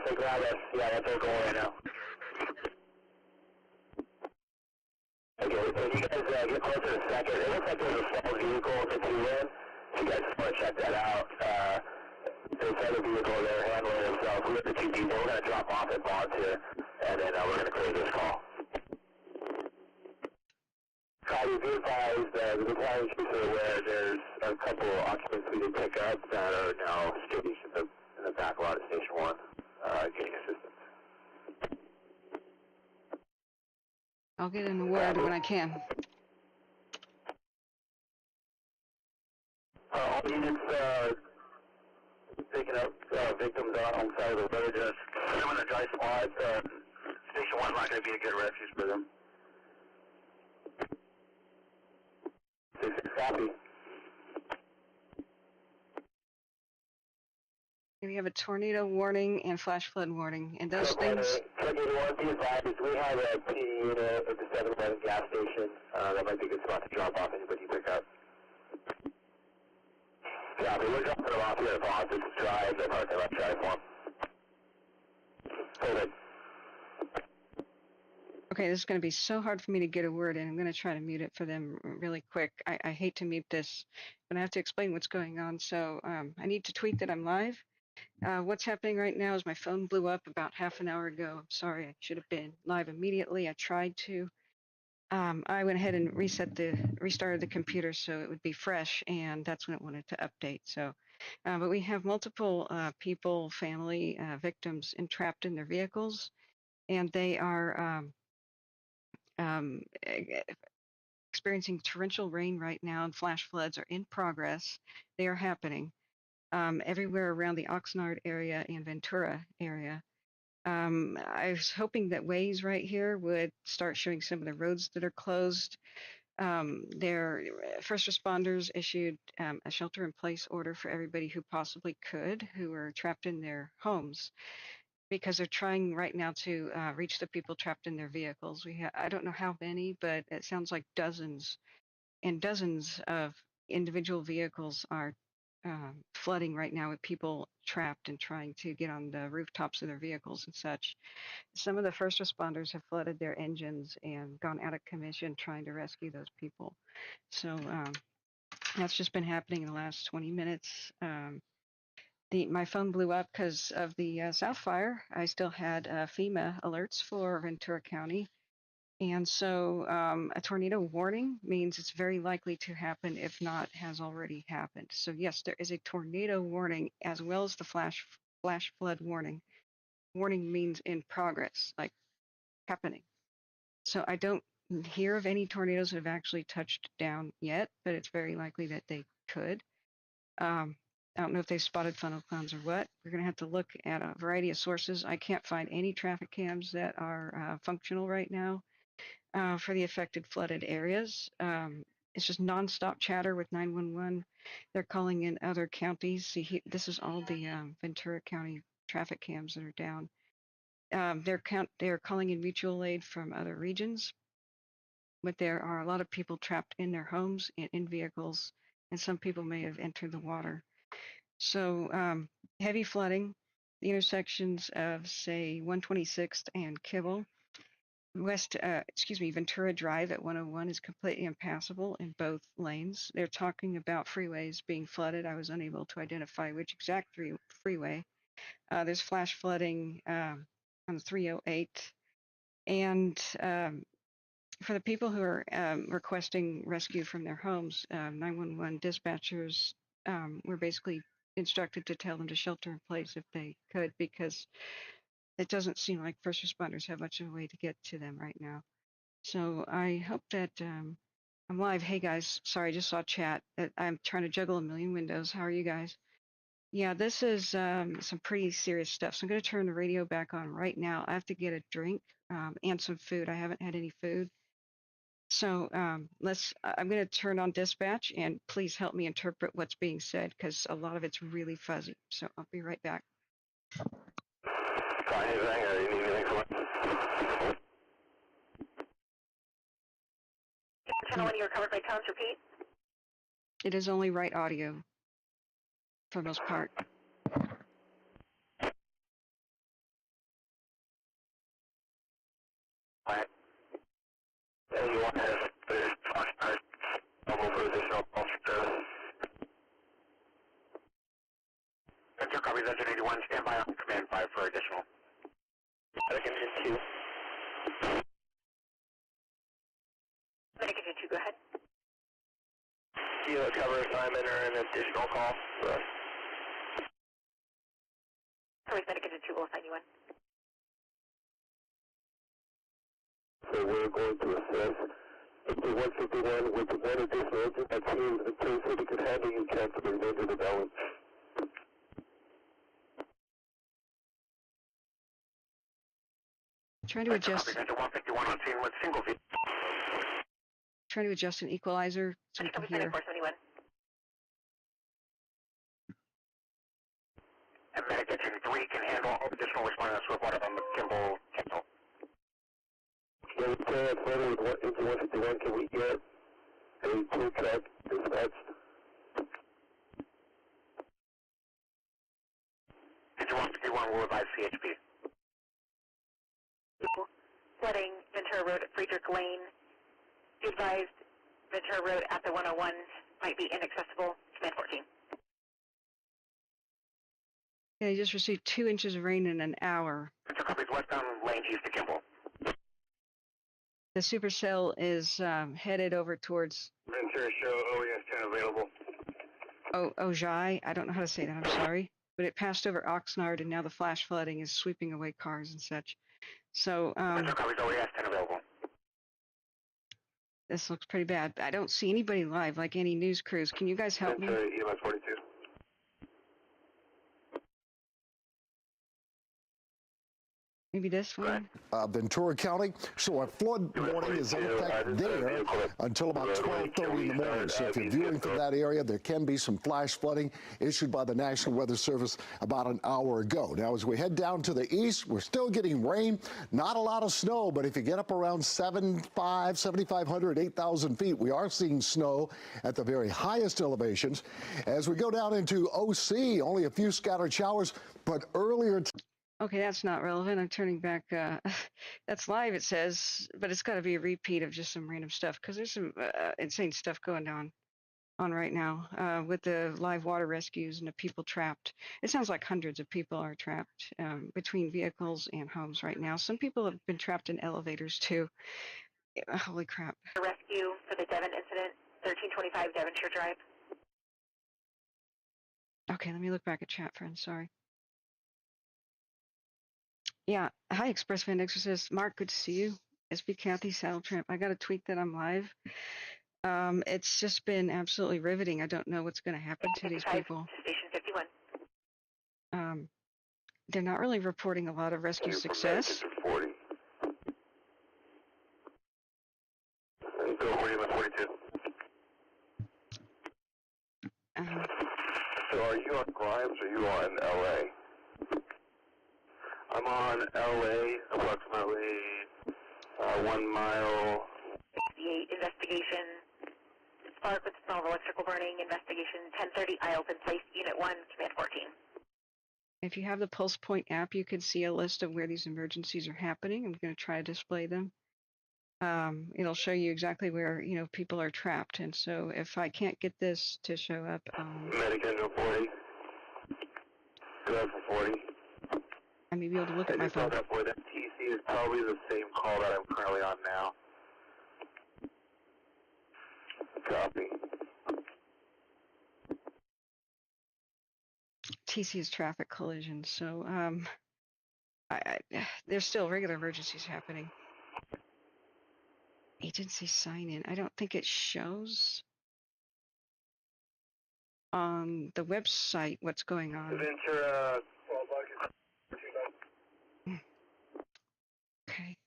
they grab us. Yeah, that's our goal right now. Okay, if you guys get closer in a second, it looks like there's a small vehicle to two in. If you guys just want to check that out, there's another vehicle there handling themselves. We have the two people. We're going to drop off at bonds here, and then we're going to clear this call. Copy, be advised, the battalion chiefs are aware there's a couple occupants we did pick up that are now stationed in the back lot of Station 1, getting assistance. I'll get in the word when I can. All units picking up victims on the side of the road. Just put them in the dry spot. Station 1 is not going to be a good refuge for them. 6 copy. We have a tornado warning and flash flood warning, and those things. Tornado warning, be advised, we have a PD unit at the 7-Eleven gas station. That might be a good spot to drop off anybody you pick up. Yeah, we're dropping them off here at Vaughn. This is drive, the parking lot drive one. Hold it. Okay, this is going to be so hard for me to get a word in. I'm going to try to mute it for them really quick. I hate to mute this, but I have to explain what's going on. So I need to tweet that I'm live. What's happening right now is my phone blew up about half an hour ago. I'm sorry, I should have been live immediately. I tried to. I went ahead and restarted the computer so it would be fresh, and that's when it wanted to update. So, but we have multiple people, family, victims entrapped in their vehicles, and they are experiencing torrential rain right now, and flash floods are in progress. They are happening everywhere around the Oxnard area and Ventura area. I was hoping that Waze right here would start showing some of the roads that are closed. Their first responders issued a shelter-in-place order for everybody who possibly could, who are trapped in their homes, because they're trying right now to reach the people trapped in their vehicles. I don't know how many, but it sounds like dozens and dozens of individual vehicles are flooding right now with people trapped and trying to get on the rooftops of their vehicles and such. Some of the first responders have flooded their engines and gone out of commission trying to rescue those people. So that's just been happening in the last 20 minutes. My phone blew up because of the South Fire. I still had FEMA alerts for Ventura County. And so a tornado warning means it's very likely to happen, if not has already happened. So yes, there is a tornado warning as well as the flash flood warning. Warning means in progress, like happening. So I don't hear of any tornadoes that have actually touched down yet, but it's very likely that they could. I don't know if they've spotted funnel clouds or what. We're going to have to look at a variety of sources. I can't find any traffic cams that are functional right now. For the affected flooded areas. It's just nonstop chatter with 911. They're calling in other counties. See, this is all the Ventura County traffic cams that are down. They're calling in mutual aid from other regions, but there are a lot of people trapped in their homes and in vehicles, and some people may have entered the water. So heavy flooding, the intersections of, say, 126th and Kibble. Ventura Drive at 101 is completely impassable in both lanes. They're talking about freeways being flooded. I was unable to identify which exact freeway. There's flash flooding on 308. And for the people who are requesting rescue from their homes, 911 dispatchers were basically instructed to tell them to shelter in place if they could, because it doesn't seem like first responders have much of a way to get to them right now. So I hope that I'm live. Hey guys, sorry, I just saw chat. I'm trying to juggle a million windows. How are you guys? Yeah, this is some pretty serious stuff. So I'm going to turn the radio back on right now. I have to get a drink and some food. I haven't had any food. So I'm going to turn on dispatch, and please help me interpret what's being said, because a lot of it's really fuzzy. So I'll be right back. Anything, or you need anything from us? Channel 1, you recovered by tones, repeat. It is only right audio for the most part. you want to for additional pulse service. Ventura copies engine 81, stand by on command 5 for additional. Medic engine 2. Medic engine 2, go ahead. Kilo cover assignment or an additional call for us. Copies medic engine 2 will assign you one. So we're going to assess if the 151 with the one additional engine that's here in case that it could handle you cancel the remainder of the balance. Trying to adjust. 151 on scene with single feet. Trying to adjust an equalizer so we can hear. And medic engine 3 can handle additional response with water on the gimbal cancel. Yeah, we can further with engine 151. Can we get a crew track dispatched? Engine 151 will advise CHP. Flooding Ventura Road at Friedrich Lane. Be advised, Ventura Road at the 101 might be inaccessible. Command 14. Yeah, you just received 2 inches of rain in an hour. Ventura copies westbound lane east to Kimball. The supercell is headed over towards Ventura show OES 10 available. Ojai. I don't know how to say that, I'm sorry. But it passed over Oxnard and now the flash flooding is sweeping away cars and such. So Ventura copies OES 10 available. This looks pretty bad. I don't see anybody live like any news crews. Can you guys help me? EMS 42. Maybe this one? Ventura County. So a flood warning is in effect there until about 12:30 in the morning. So if you're viewing from that area, there can be some flash flooding issued by the National Weather Service about an hour ago. Now, as we head down to the east, we're still getting rain. Not a lot of snow, but if you get up around 7,500, 8,000 feet, we are seeing snow at the very highest elevations. As we go down into OC, only a few scattered showers, but earlier. Okay, that's not relevant. I'm turning back. That's live, it says, but it's got to be a repeat of just some random stuff because there's some insane stuff going on right now with the live water rescues and the people trapped. It sounds like hundreds of people are trapped between vehicles and homes right now. Some people have been trapped in elevators too. Holy crap. Rescue for the Devon incident, 1325 Devonshire Drive. Okay, let me look back at chat, friends. Sorry. Yeah, hi, Express Van Extra says, Mark, good to see you. SB Kathy, Saddle Tramp. I got a tweet that I'm live. It's just been absolutely riveting. I don't know what's going to happen to these people. Station 51. They're not really reporting a lot of rescue success. 40. Go 42. So are you on Grimes or are you on LA? I'm on LA, approximately 1 mile. 68 investigation. Spark with smell of electrical burning. Investigation 1030 I open place. Unit 1, Command 14. If you have the Pulse Point app, you can see a list of where these emergencies are happening. I'm going to try to display them. It'll show you exactly where people are trapped. And so if I can't get this to show up, Medic engine 40. Go for 40. I may be able to look at my phone. That boy, that TC is probably the same call that I'm currently on now. Copy. TC is traffic collision, so there's still regular emergencies happening. Agency sign in. I don't think it shows on the website what's going on. Ventura. Okay.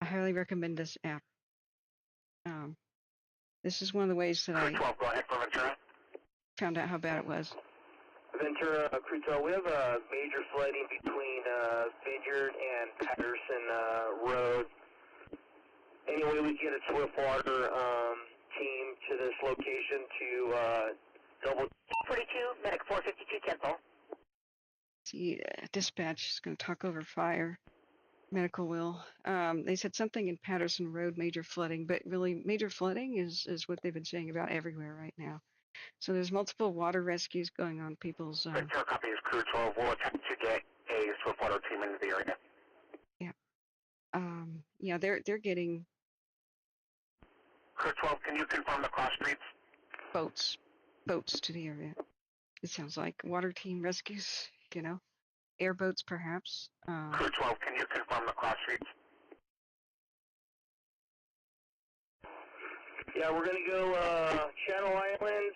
I highly recommend this app. This is one of the ways that I 12, go ahead for Ventura. found out how bad it was. Ventura, Crew 12, we have a major flooding between Vineyard and Patterson Road. Any way we can get a swift water team to this location to double... 42, medic 452, cancel. See, dispatch is going to talk over fire. medical will. They said something in Patterson Road, major flooding, but really major flooding is what they've been saying about everywhere right now. So there's multiple water rescues going on. People's Ventura copy is Crew 12. We'll attempt to get a swiftwater team into the area. yeah, they're getting Crew 12, can you confirm the cross streets? boats to the area. It sounds like water team rescues, airboats perhaps. Crew 12, can you confirm the cross streets? Yeah, we're going to go Channel Islands,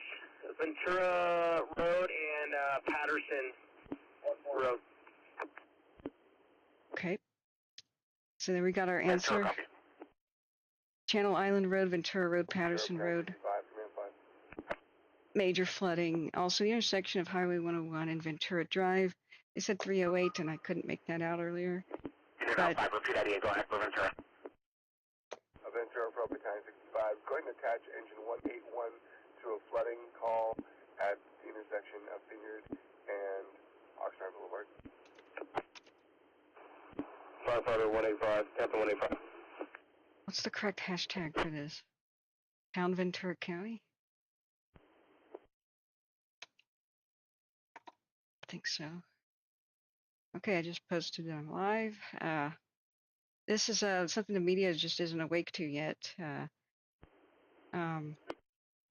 Ventura Road, and Patterson Road. Okay. So then we got our Ventura answer. copy. Channel Island Road, Ventura Road, Patterson Road. Major flooding. Also the intersection of Highway 101 and Ventura Drive. They said 308 and I couldn't make that out earlier. But 5, repeat idea, go ahead for Ventura. Ventura Appropriate Time 65, going to attach engine 181 to a flooding call at the intersection of Vineyard and Oxnard Boulevard. Firefighter 185, Tampa 185. What's the correct hashtag for this? Town Ventura County? I think so. Okay, I just posted it on live. This is something the media just isn't awake to yet.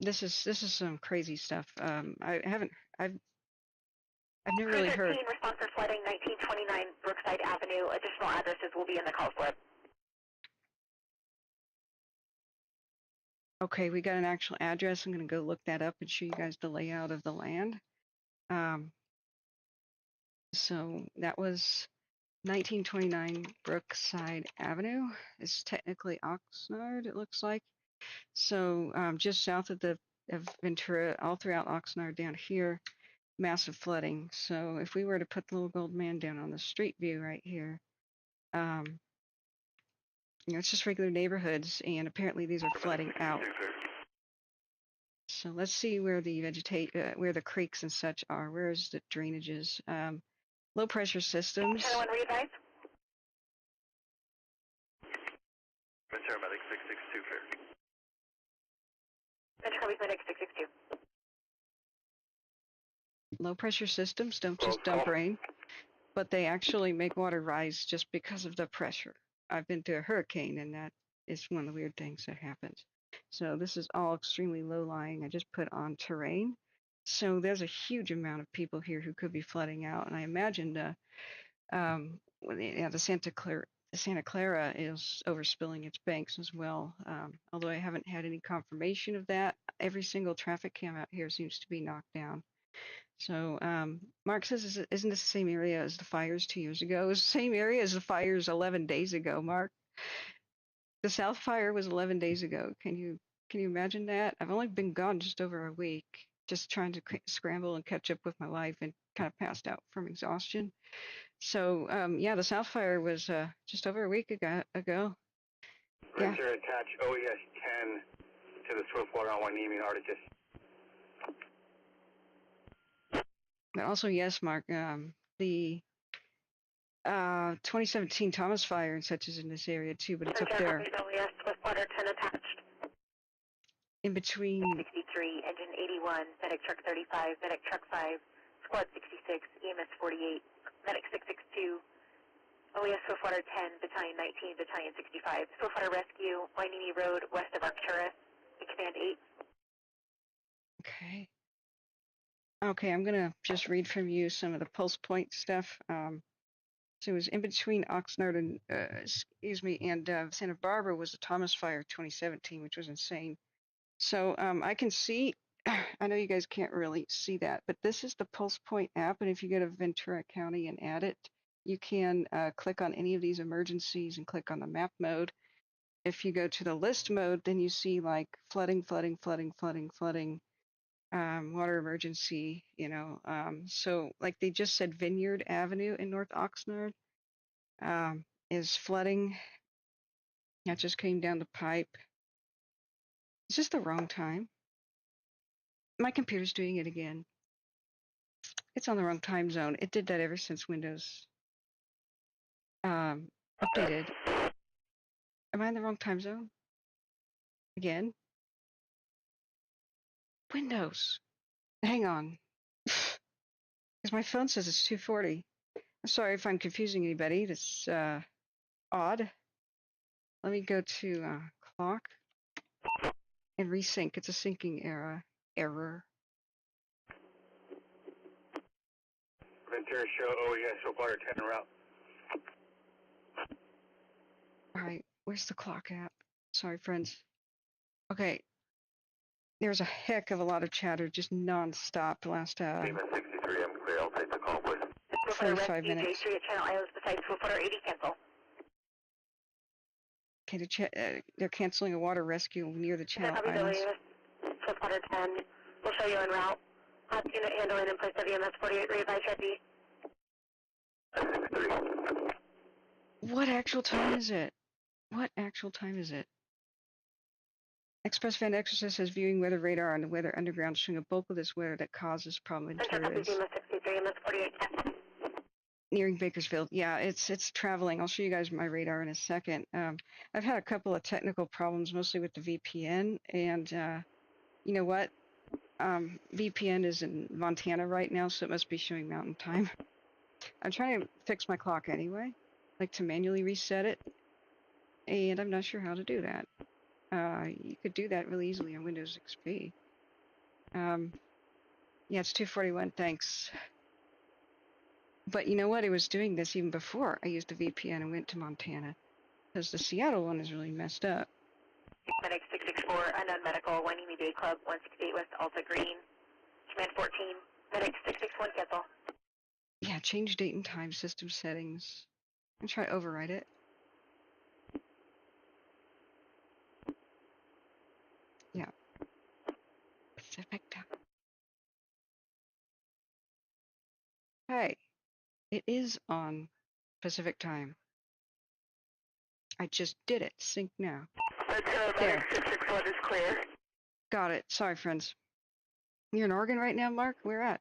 This is some crazy stuff. I've never really heard. Response for flooding 1929 Brookside Avenue. Additional addresses will be in the call slip. Okay, we got an actual address. I'm going to go look that up and show you guys the layout of the land. So that was 1929 Brookside Avenue. It's technically Oxnard, it looks like. So just south of Ventura, all throughout Oxnard down here, massive flooding. So if we were to put the little gold man down on the street view right here, it's just regular neighborhoods, and apparently these are flooding out. So let's see where the where the creeks and such are. Where is the drainages? Low pressure systems. Anyone readvise? Ventura Medic 662 clear. Ventura Medic 662. Low pressure systems don't just dump rain, but they actually make water rise just because of the pressure. I've been through a hurricane, and that is one of the weird things that happens. So this is all extremely low lying. I just put on terrain. So there's a huge amount of people here who could be flooding out, and I imagine the Santa Clara is overspilling its banks as well. Although I haven't had any confirmation of that, every single traffic cam out here seems to be knocked down. So Mark says, isn't this the same area as the fires 2 years ago? It was the same area as the fires 11 days ago, Mark. The South Fire was 11 days ago. Can you imagine that? I've only been gone just over a week, just trying to scramble and catch up with my life, and kind of passed out from exhaustion. So yeah, the South Fire was just over a week ago. Yeah. Attach OES 10 to the swiftwater on Wainimi Artichis. But also, yes, Mark, the 2017 Thomas Fire and such is in this area too, but it's up there. OES swiftwater 10 attached. In between 63, engine 81, medic truck 35, medic truck 5, squad 66, EMS 48, medic 662, OES Swiftwater 10, battalion 19, battalion 65, Swiftwater rescue, Wainimi Road, west of Arcturus, command 8. Okay. Okay, I'm gonna just read from you some of the pulse point stuff. So it was in between Oxnard and and Santa Barbara was the Thomas Fire 2017, which was insane. So I can see, I know you guys can't really see that, but this is the Pulse Point app, and if you go to Ventura County and add it, you can click on any of these emergencies and click on the map mode. If you go to the list mode, then you see like flooding, water emergency, so like they just said Vineyard Avenue in North Oxnard is flooding. That just came down the pipe. It's just the wrong time. My computer's doing it again. It's on the wrong time zone. It did that ever since Windows Updated. Am I in the wrong time zone? Again? Windows. Hang on. Because my phone says it's 2:40. I'm sorry if I'm confusing anybody. That's odd. Let me go to clock and resync. It's a syncing error. Ventura show, show water 10 route. All right, where's the clock at? Sorry, friends. Okay, there's a heck of a lot of chatter, just non-stop the last 63, I'm clear. I'll take the call, please. 45 minutes. J3 at Channel Islands besides Floodwater 80 cancel. Okay, they're canceling a water rescue near the Channel Islands. Floodwater 10, we'll show you en route. Hot unit handling in place of EMS 48, readvise ready. What actual time is it? What actual time is it? Express Van Exorcist says viewing weather radar on the weather underground showing a bulk of this weather that causes problem interiors. Nearing Bakersfield. Yeah, it's traveling. I'll show you guys my radar in a second. I've had a couple of technical problems, mostly with the VPN, and you know what? VPN is in Montana right now, so it must be showing mountain time. I'm trying to fix my clock anyway, like to manually reset it, and I'm not sure how to do that. You could do that really easily on Windows XP. Yeah, it's 2:41, thanks. But you know what? It was doing this even before I used a VPN and went to Montana, because the Seattle one is really messed up. Medic 664, unknown medical, 1 Day Club, 168 West Alta Green, Command 14, Medic 661, cancel. Yeah, change date and time, system settings. I'm trying to override it. Yeah. Pacific time. Hey, it is on Pacific time. I just did it. Sync now. There. 661 is clear. Got it. Sorry, friends. You're in Oregon right now, Mark? Where at?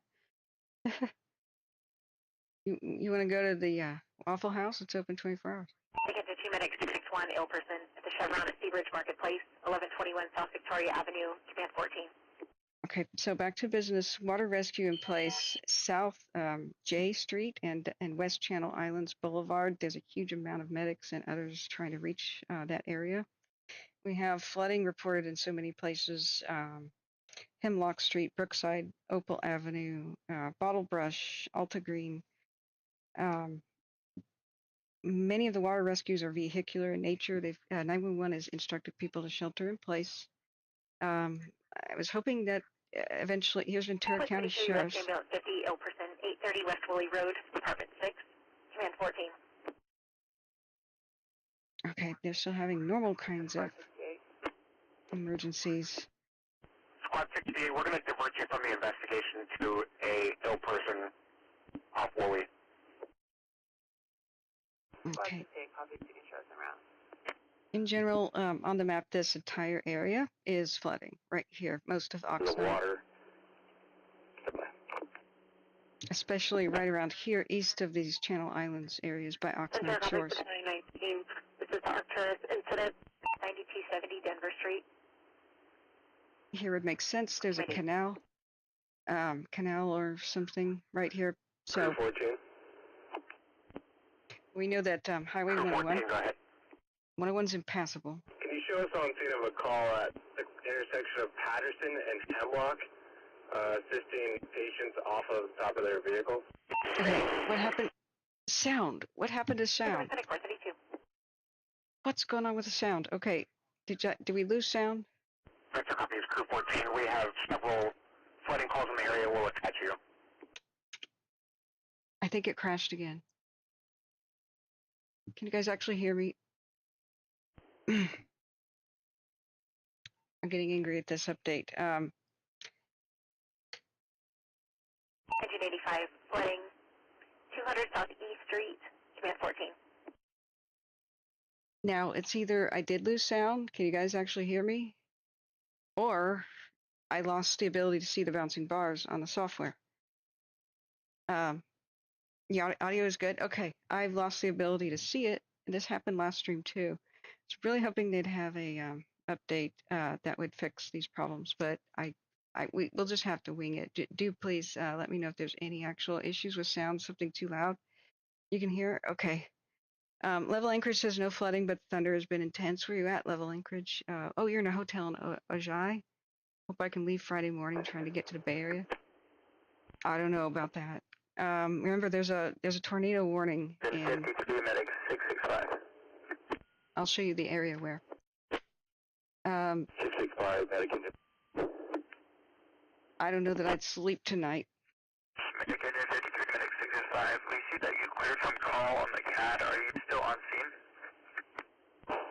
You want to go to the Waffle House? It's open 24 hours. Ticket to 2 Medic 661, ill person at the Chevron at Seabridge Marketplace, 1121 South Victoria Avenue, Command 14. Okay, so back to business. Water rescue in place, South J Street and West Channel Islands Boulevard. There's a huge amount of medics and others trying to reach that area. We have flooding reported in so many places. Hemlock Street, Brookside, Opal Avenue, Bottle Brush, Alta Green. Many of the water rescues are vehicular in nature. 911 has instructed people to shelter in place. I was hoping that eventually, here's Ventura County Sheriff's. Ambulance 50, ill person, 830 West Woolley Road, Department 6, Command 14. Okay, they're still having normal kinds of emergencies. Squad 68, we're going to divert you from the investigation to a ill person off Woolley. Okay. In general, on the map, this entire area is flooding right here. Most of Oxnard. The water. Especially right around here, east of these Channel Islands areas by Oxnard shores. 2019. This is the Arcturus incident, 9270 Denver Street. Here it makes sense. There's a canal or something right here. So we know that Highway 101. 101's impassable. Can you show us on scene of a call at the intersection of Patterson and Hemlock, assisting patients off of the top of their vehicles? Okay, what happened? Sound. What happened to sound? What's going on with the sound? Okay, did we lose sound? Vector copies, Crew 14. We have several flooding calls in the area. We'll attach you. I think it crashed again. Can you guys actually hear me? I'm getting angry at this update. 1985, flooding, 200 South E Street, Command 14. Now, it's either I did lose sound, can you guys actually hear me? Or I lost the ability to see the bouncing bars on the software. The audio is good? Okay, I've lost the ability to see it, this happened last stream too. I was really hoping they'd have a update that would fix these problems, but we'll just have to wing it. Do please let me know if there's any actual issues with sound, something too loud you can hear. Okay. Level Anchorage says no flooding, but thunder has been intense. Where are you at, Level Anchorage? Oh, you're in a hotel in Ojai? Hope I can leave Friday morning trying to get to the Bay Area. I don't know about that. Remember, there's a tornado warning. And 53 medic 665. I'll show you the area where. 665 medic engine. I don't know that I'd sleep tonight. Medic engine 53 medic 665. We see that you cleared from call on the CAD. Are you still on scene?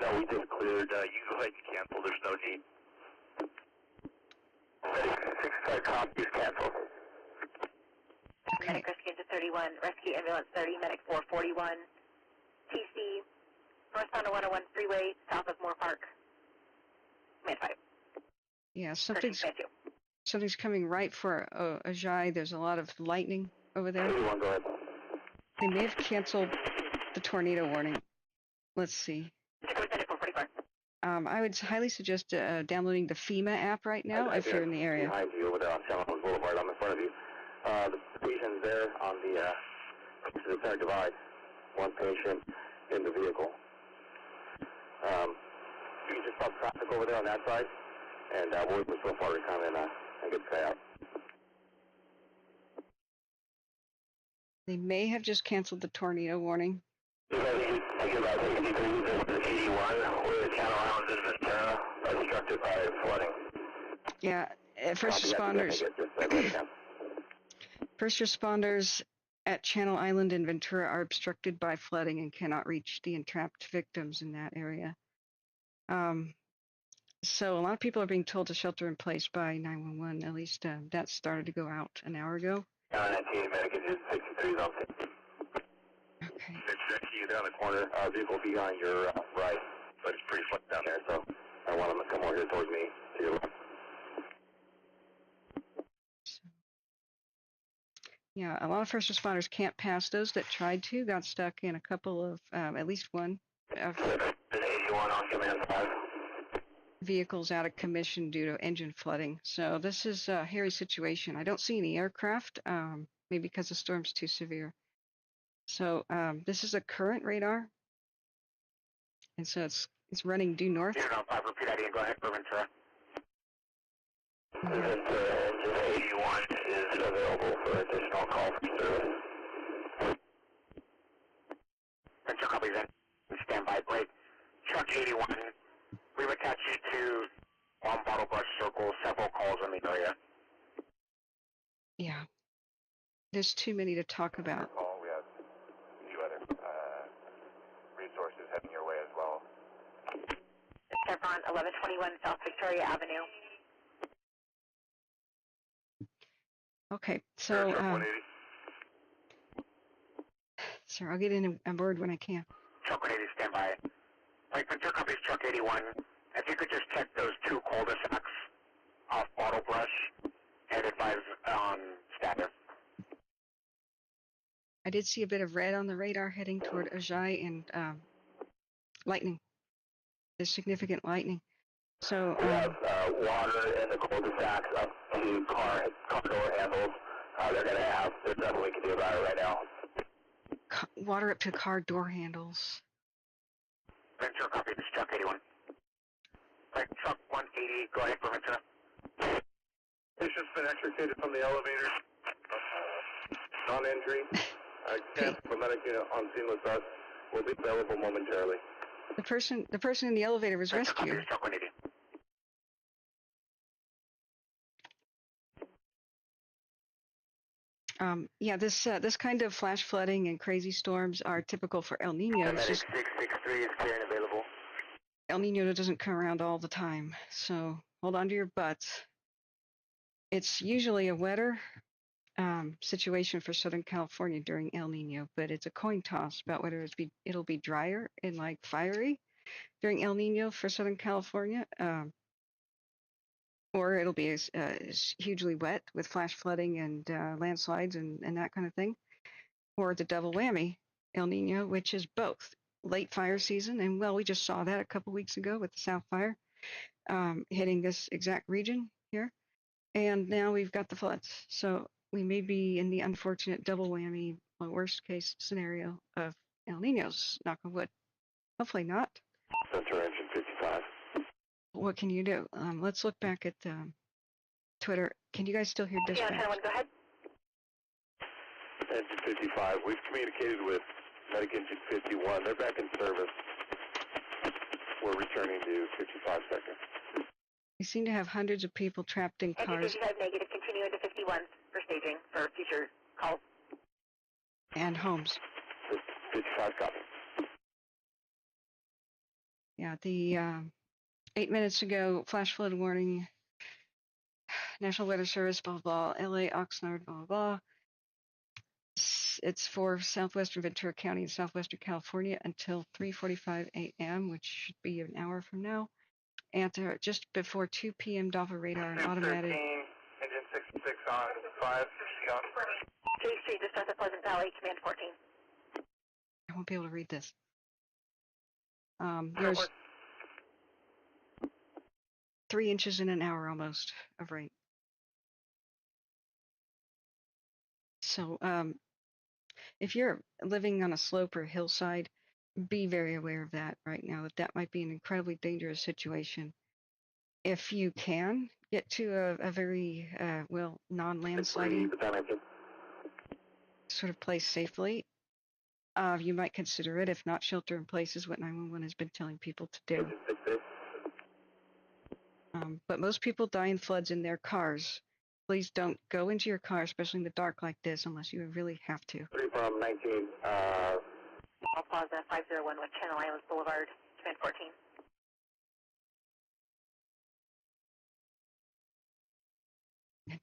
No, we just cleared. You go ahead and cancel. There's no need. Medic 665 copy is canceled. Okay. Medic rescue engine 31, rescue ambulance 30, medic 441, TC, northbound 101 freeway, south of Moore Park. Command 5. Yeah, something's coming right for Ojai. There's a lot of lightning over there. 31, go ahead. They may have canceled the tornado warning. Let's see. I would highly suggest downloading the FEMA app right now if you're in the area. Behind you over there on San Juan Boulevard, I'm in front of you. The patient's there on the center divide. One patient in the vehicle. You can just stop traffic over there on that side, and we'll wait for SWIFT to come in and get the guy out. They may have just canceled the tornado warning. You guys think about 83 to 81, where the Channel Islands in Ventura are obstructed by flooding. Yeah, first responders at Channel Island in Ventura are obstructed by flooding and cannot reach the entrapped victims in that area. So a lot of people are being told to shelter in place by 911. At least that started to go out an hour ago. 19 medic engine 63 is on scene. Okay. It's you down the corner. Vehicle will be on your right, but it's pretty flat down there, so I want them to come over here towards me to your left. Yeah, a lot of first responders can't pass. Those that tried to got stuck in a couple of, at least one, of 81 on command 5. vehicles out of commission due to engine flooding. So this is a hairy situation. I don't see any aircraft, maybe because the storm's too severe. So this is a current radar, and so it's running due north. 5, repeat ID and go ahead for Ventura. Ventura engine 81 is available for additional call for service. Ventura copies in. Standby break. Truck 81, we've attached you to on Bottle Brush Circle, several calls in the area. Yeah. There's too many to talk about. We have a few other resources heading your way as well. Chevron 1121 South Victoria Avenue. Okay, so sir, I'll get in on board when I can. Truck 180, standby. Like Ventura Company's Truck 81, if you could just check those two cul-de-sacs off Bottle Brush and advise on status. I did see a bit of red on the radar heading toward Ojai and lightning. There's significant lightning. So we have water in the cul-de-sacs up to car door handles. There's nothing we can do about it right now. Water up to car door handles. Ventura copy, this is Truck 81. Right, Truck 180, go ahead for Ventura. Patient's been extricated from the elevator. Non-injury. Can't medic unit on scene with us. Will be available momentarily. The person in the elevator was rescued. Truck 180. Yeah, this kind of flash flooding and crazy storms are typical for El Nino. Medic 663 is clear and available. El Nino doesn't come around all the time, so hold on to your butts. It's usually a wetter situation for Southern California during El Nino, but it's a coin toss about whether it'll be drier and like fiery during El Nino for Southern California, or it'll be hugely wet with flash flooding and landslides and that kind of thing, or the double whammy El Nino, which is both. late fire season, and well, we just saw that a couple weeks ago with the South Fire hitting this exact region here, and now we've got the floods. So we may be in the unfortunate double whammy, worst case scenario of El Niños. Knock on wood. Hopefully not. Center engine 55. What can you do? Let's look back at Twitter. Can you guys still hear dispatch? Yeah, go ahead. Engine 55. We've communicated with Medic Engine 51. They're back in service. We're returning to 55 seconds. We seem to have hundreds of people trapped in cars. Engine 55 negative. Continue into 51 for staging for future calls. And homes. 55 copy. Yeah, the 8 minutes ago, flash flood warning, National Weather Service, blah, blah, LA, Oxnard, blah, blah. It's for southwestern Ventura County and southwestern California until 3:45 a.m., which should be an hour from now. And just before 2 p.m., Doppler radar and automatic. 13, engine 66 on 5, on. J Street, just south of Pleasant Valley, command 14. I won't be able to read this. There's 3 inches in an hour almost of rain. So if you're living on a slope or hillside, be very aware of that right now, that might be an incredibly dangerous situation. If you can get to a very, non-landsliding sort of place safely, you might consider it. If not, shelter in place is what 911 has been telling people to do. But most people die in floods in their cars. Please don't go into your car, especially in the dark like this, unless you really have to. 3 from 19. Plaza 501 with Channel Islands Boulevard, command 14.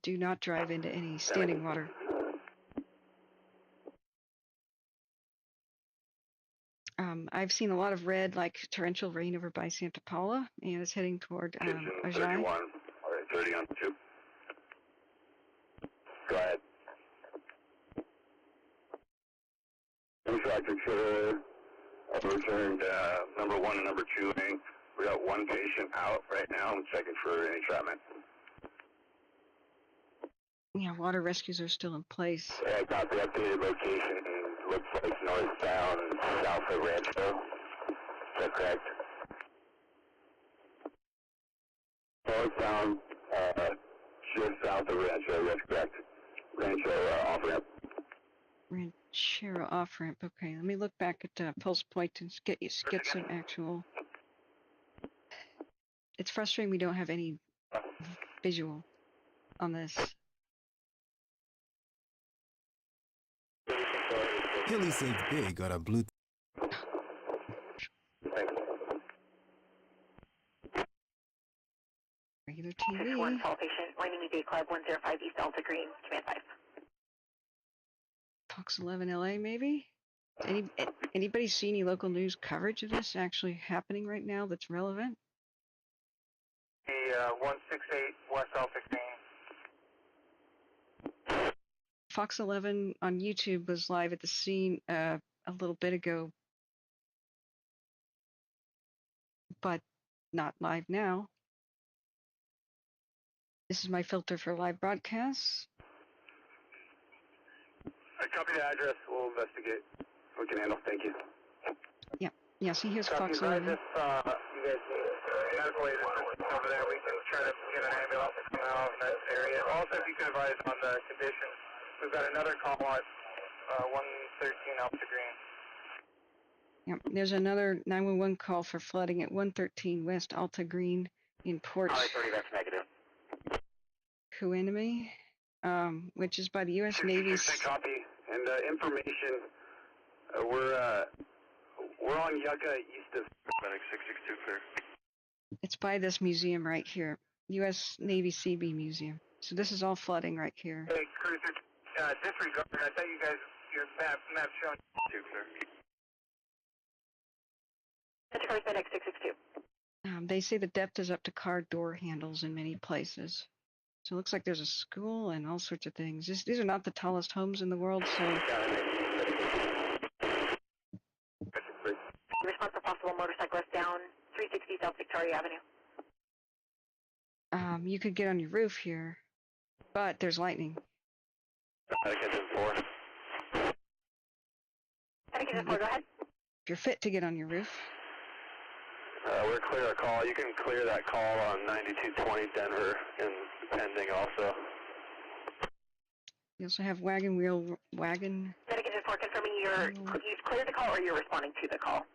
Do not drive into any standing water. I've seen a lot of red, like torrential rain over by Santa Paula, and it's heading toward Ajay. 31, or 30 on 2. Go ahead. Traffic should have returned number 1 and number 2 lane. We got 1 patient out right now. I'm checking for any entrapment. Yeah, water rescues are still in place. Yeah, I got the updated location. Looks like northbound, south of Rancho. Is that correct? Northbound, just south of Rancho. That's correct. Rancho off-ramp. Ranchero off-ramp. Okay, let me look back at Pulse Point and get some actual. It's frustrating we don't have any visual on this. Hilly saved big on a blue. Regular TV. 1 call patient, Wyoming Day Club 105 East Delta Green, command 5. Fox 11 LA maybe? Anybody see any local news coverage of this actually happening right now that's relevant? The 168 West L16. Fox 11 on YouTube was live at the scene a little bit ago, but not live now. This is my filter for live broadcasts. I copy the address. We'll investigate. We can handle. Thank you. Yeah, see, here's Copy. Fox 11. If you guys need medical aid over there, we can try to get an ambulance to come out in that area. Also, if you can advise on the conditions. We've got another call at 113 Alpha Green. Yep, there's another 911 call for flooding at 113 West Alta Green in Port 30, that's negative. Hueneme, which is by the U.S. Navy's. Copy. And information, we're on Yucca east of Medic 662 clear. It's by this museum right here, U.S. Navy CB Museum. So this is all flooding right here. Hey, cruiser, disregard. I thought you guys, your map showing 2 clear. That's Medic 662. They say the depth is up to car door handles in many places. So it looks like there's a school and all sorts of things. These are not the tallest homes in the world, so. South Victoria Avenue. You could get on your roof here, but there's lightning. Engine 4. Engine 4, go ahead. If you're fit to get on your roof. We're clear a call. You can clear that call on 9220 Denver and pending also. You also have wagon. Engine 4, confirming you've cleared the call or you're responding to the call?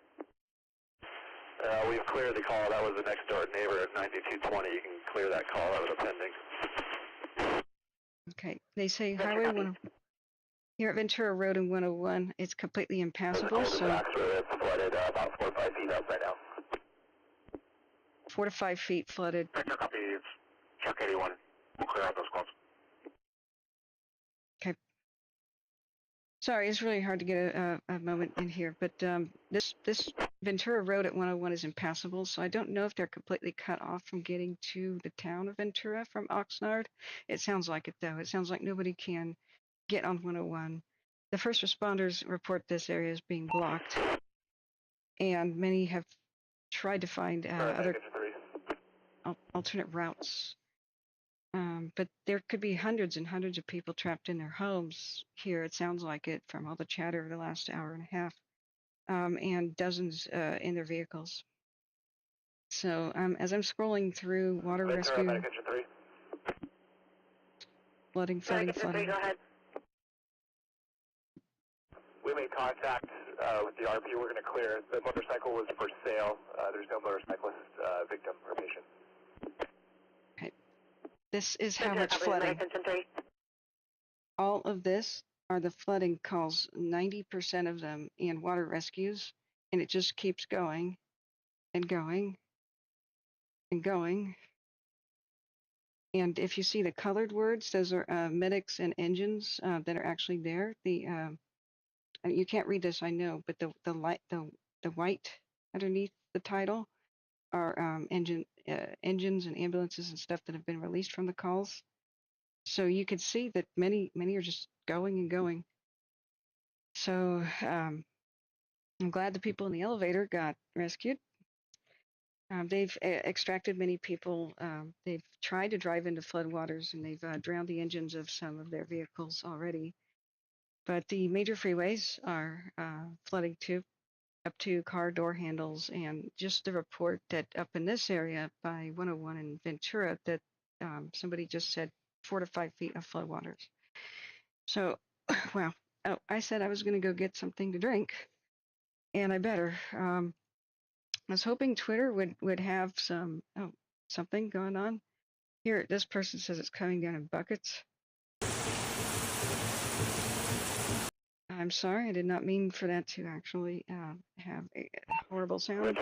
We've cleared the call. That was the next door neighbor at 9220. You can clear that call. That was a pending. Okay. They say Highway 1. Here at Ventura Road and 101, it's completely impassable. So It's flooded about 4 or 5 feet up right now. 4 to 5 feet flooded. Vector copy. It's Chuck 81. We'll clear out those calls. Okay. Sorry, it's really hard to get a moment in here, but this Ventura Road at 101 is impassable, so I don't know if they're completely cut off from getting to the town of Ventura from Oxnard. It sounds like it, though. It sounds like nobody can get on 101. The first responders report this area as being blocked, and many have tried to find other alternate routes. But there could be hundreds and hundreds of people trapped in their homes here. It sounds like it from all the chatter of the last hour and a half, and dozens in their vehicles. So as I'm scrolling through water rescue, flooding. Go ahead. We made contact with the RP. We're going to clear. The motorcycle was for sale. There's no motorcyclist victim or patient. This is how much flooding. All of this are the flooding calls, 90% of them in water rescues, and it just keeps going and going and going. And if you see the colored words, those are medics and engines that are actually there. You can't read this, I know, but the white underneath the title are engines and ambulances and stuff that have been released from the calls. So you can see that many are just going and going. So I'm glad the people in the elevator got rescued. They've extracted many people. They've tried to drive into floodwaters, and they've drowned the engines of some of their vehicles already. But the major freeways are flooding too, up to car door handles, and just the report that up in this area by 101 in Ventura that somebody just said 4 to 5 feet of floodwaters. So, wow. Oh, I said I was going to go get something to drink, and I better. I was hoping Twitter would have something going on. Here, this person says it's coming down in buckets. I'm sorry, I did not mean for that to actually have a horrible sound.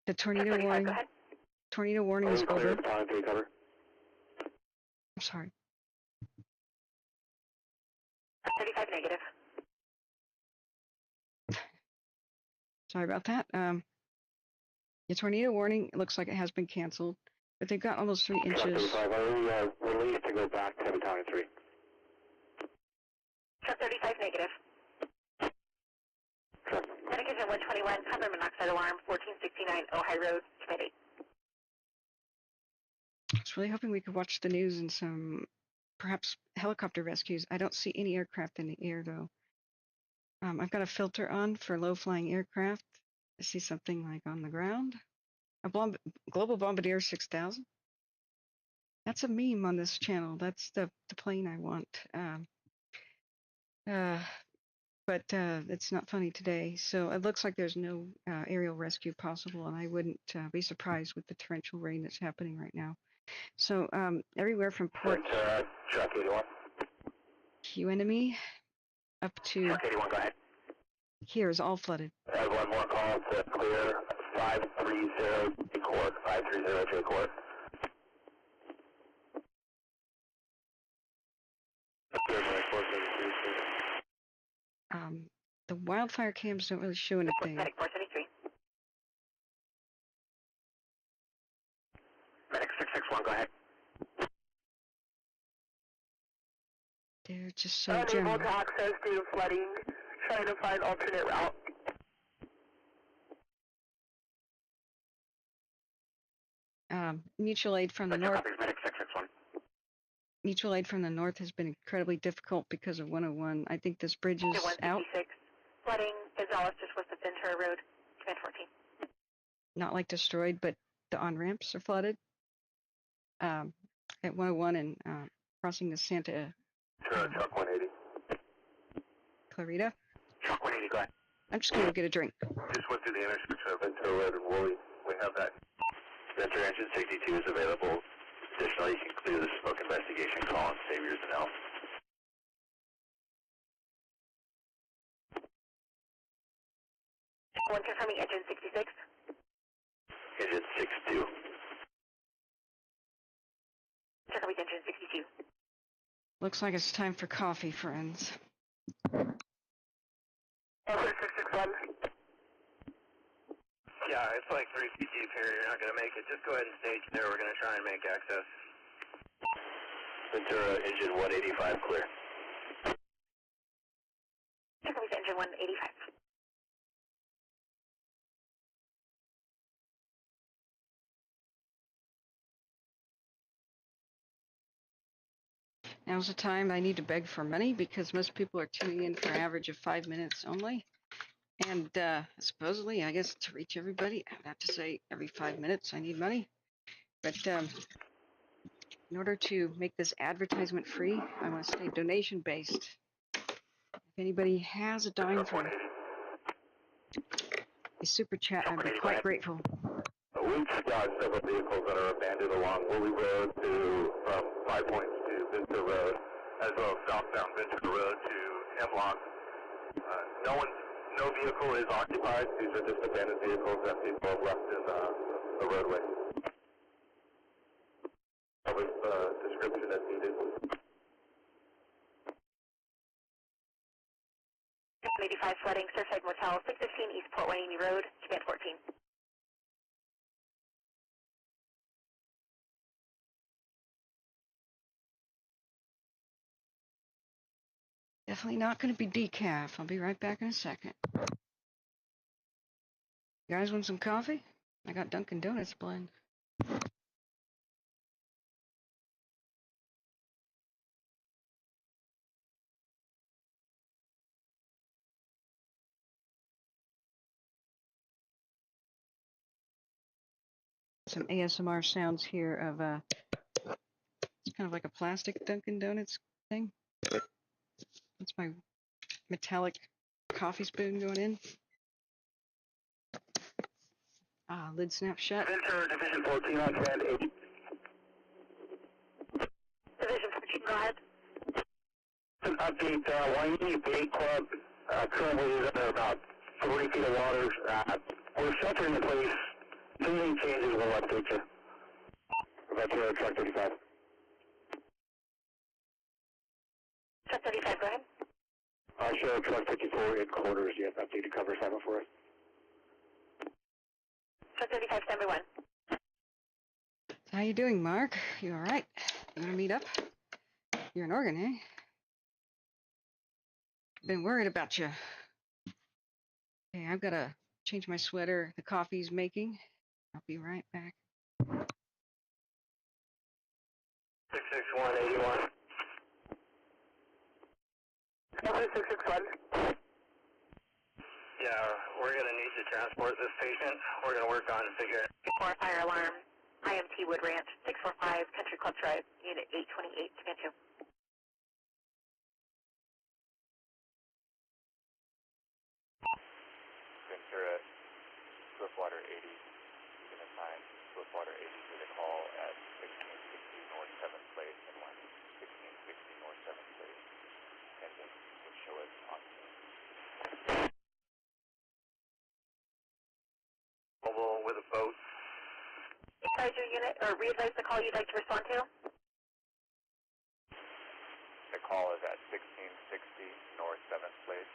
The tornado warning is over. I'm sorry. 35 negative. Sorry about that. The tornado warning looks like it has been canceled, but they've got almost 3 inches. Released to go back to Battalion 3. Truck 35 negative. Medication 121, carbon monoxide alarm, 1469 Ojai Road, committee. I was really hoping we could watch the news and some perhaps helicopter rescues. I don't see any aircraft in the air, though. I've got a filter on for low-flying aircraft. I see something like on the ground. A Global Bombardier 6000. That's a meme on this channel. That's the plane I want. But it's not funny today. So it looks like there's no aerial rescue possible, and I wouldn't be surprised with the torrential rain that's happening right now. So everywhere from Port Enemy up to Truck 81, go ahead. here is all flooded. I have one more call to clear 530 J-Court, 530 J-Court. The wildfire cams don't really show anything. Medic 473. Medic 661, go ahead. They're just so Unable general. to access due to flooding. Trying to find alternate route. Mutual aid from the north. Copies, medic 661. Mutual aid from the north has been incredibly difficult because of 101. I think this bridge is out. 156. Flooding Gonzales just west of Ventura Road, command 14. Not like destroyed, but the on-ramps are flooded. At 101 and crossing the Santa Truck 180. Clarita. Truck 180, go ahead. I'm just going to get a drink. Just went through the intersection of Ventura Road and Woolley. We have that. Ventura engine 62 is available. Additionally, you can clear the smoke investigation call and save yours and help. One confirming engine 66. Engine 62. Check out engine 62. Looks like it's time for coffee, friends. 661. Yeah, it's like 3 feet deep here. You're not going to make it. Just go ahead and stage there. We're going to try and make access. Ventura engine 185 clear. Check out engine 185. Now's the time I need to beg for money because most people are tuning in for an average of 5 minutes only. And supposedly, I guess to reach everybody, I would have to say every 5 minutes I need money. But in order to make this advertisement free, I want to stay donation based. If anybody has a dime for a super chat, I'd be quite grateful. We've got several vehicles that are abandoned along Woolley Road from 5 Points to Ventura Road, as well as southbound Ventura Road to Hemlock. No vehicle is occupied. These are just abandoned vehicles that people have left in the roadway. That was the description as needed. 85 flooding, Surfside Motel, 615 East Port Wayne Road, command 14. Definitely not going to be decaf. I'll be right back in a second. You guys want some coffee? I got Dunkin' Donuts blend. Some ASMR sounds here of it's kind of like a plastic Dunkin' Donuts thing. That's my metallic coffee spoon going in. Lid snap shut. Ventura Division 14 on command 8. Division 14, go ahead. An update, Wyoming Bay Club currently is under about 40 feet of water. We're sheltering in place. If anything changes, we'll update you. Ventura Truck 35. Truck 35, go ahead. Show Truck 54 in quarters. You have updated cover assignment for us. Truck 35, stand by 1. How you doing, Mark? You all right? You want to meet up? You're in Oregon, eh? Been worried about you. Okay, I've got to change my sweater. The coffee's making. I'll be right back. 66181. 661. Yeah, we're going to need to transport this patient. We're going to work on figuring. Fire alarm, IMT Wood Ranch, 645 Country Club Drive, Unit 828, command 2. Ventura, Swiftwater 80. You can assign Swiftwater 80 to the call at 1660 North 7th Place and 1660 North 7th Place. And then would show it on scene. Mobile with a boat. Advise your unit, or re-advise the call you'd like to respond to. The call is at 1660 North 7th Place,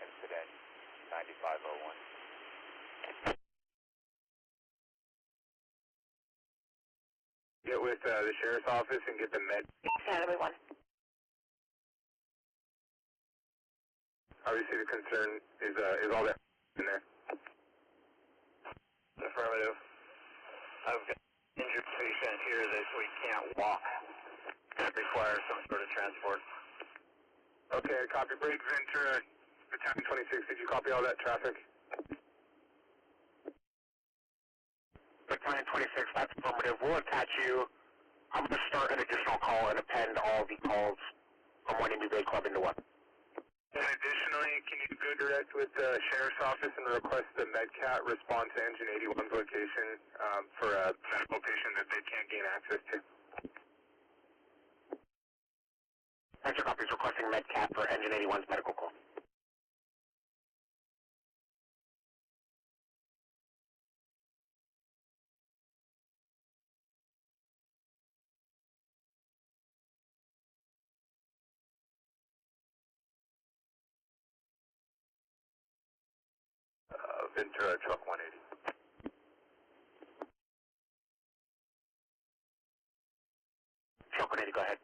incident 9501. Get with the sheriff's office and get the med. Stand by 1. Obviously, the concern is all that in there. Affirmative. injured patient here that we can't walk. That requires some sort of transport. Okay, copy. Break Ventura, Battalion 26. Did you copy all that traffic? Battalion 26, that's affirmative. We'll attach you. I'm going to start an additional call and append all the calls from one EVAC club into one. And additionally, can you go direct with the Sheriff's Office and request the MedCat respond to Engine 81's location for a medical patient that they can't gain access to? Extra copies requesting MedCat for Engine 81's medical call. Ventura, truck 180. Truck 180, go ahead.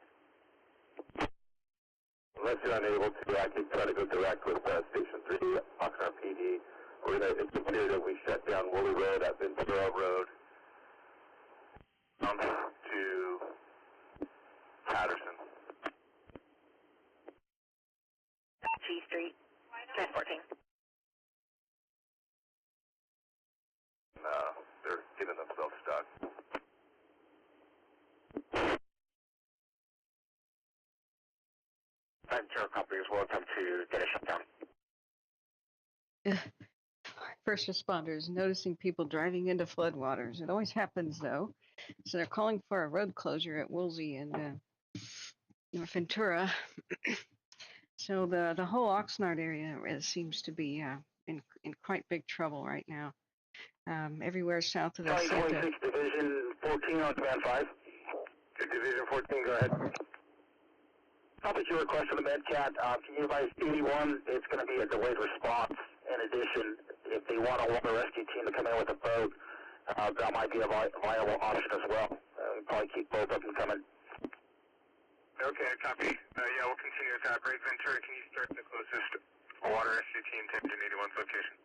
Unless you're unable to, I can try to go direct with Station 3, Oxnard PD. We're going to, it's clear that we shut down Woolley Road at Ventura Road to Patterson. G Street, transporting. No, they're getting themselves stuck. Ventura copies will attempt to get a shutdown. First responders noticing people driving into floodwaters. It always happens, though. So they're calling for a road closure at Woolsey and Ventura. So the whole Oxnard area seems to be in quite big trouble right now. Everywhere south of the Santa. 26 Division 14 on Command 5. Division 14, go ahead. Copy your request for the MedCat. Can you advise 81? It's going to be a delayed response. In addition, if they want a water rescue team to come in with a boat, that might be a viable option as well. We'll probably keep both of them coming. Okay, copy. Yeah, we'll continue with that. Break Ventura, can you start the closest water rescue team to Engine 81's location?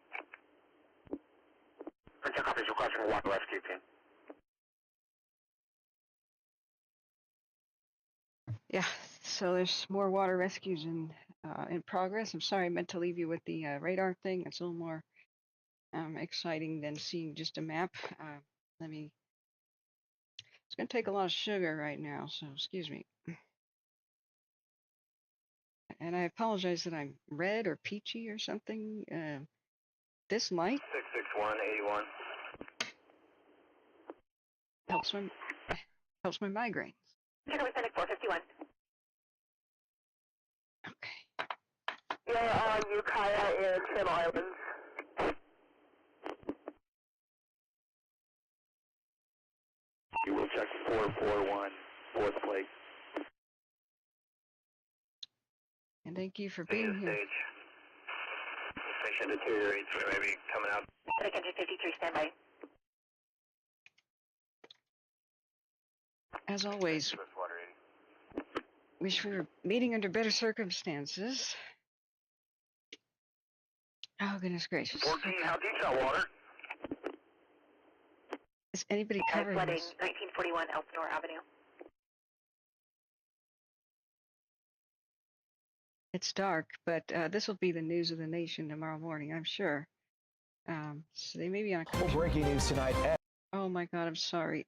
Ventura copies requesting a water rescue team. Yeah, so there's more water rescues in progress. I'm sorry, I meant to leave you with the radar thing. It's a little more exciting than seeing just a map. It's going to take a lot of sugar right now, so excuse me. And I apologize that I'm red or peachy or something. This light 66181. helps my migraines. Turn with Fennec 451. Okay. You're on Ukiah in Channel Islands. You will check 441, fourth plate. And thank you for being here. Station deteriorates, we may be coming out. Fennec Engine 53, standby. As always, wish we were meeting under better circumstances. Oh, goodness gracious. 14, how deep's that water? Is anybody High covering flooding, this? 1941 Elsinore Avenue. It's dark, but this will be the news of the nation tomorrow morning, I'm sure. So they may be on a coach. Breaking news tonight. Oh my God, I'm sorry.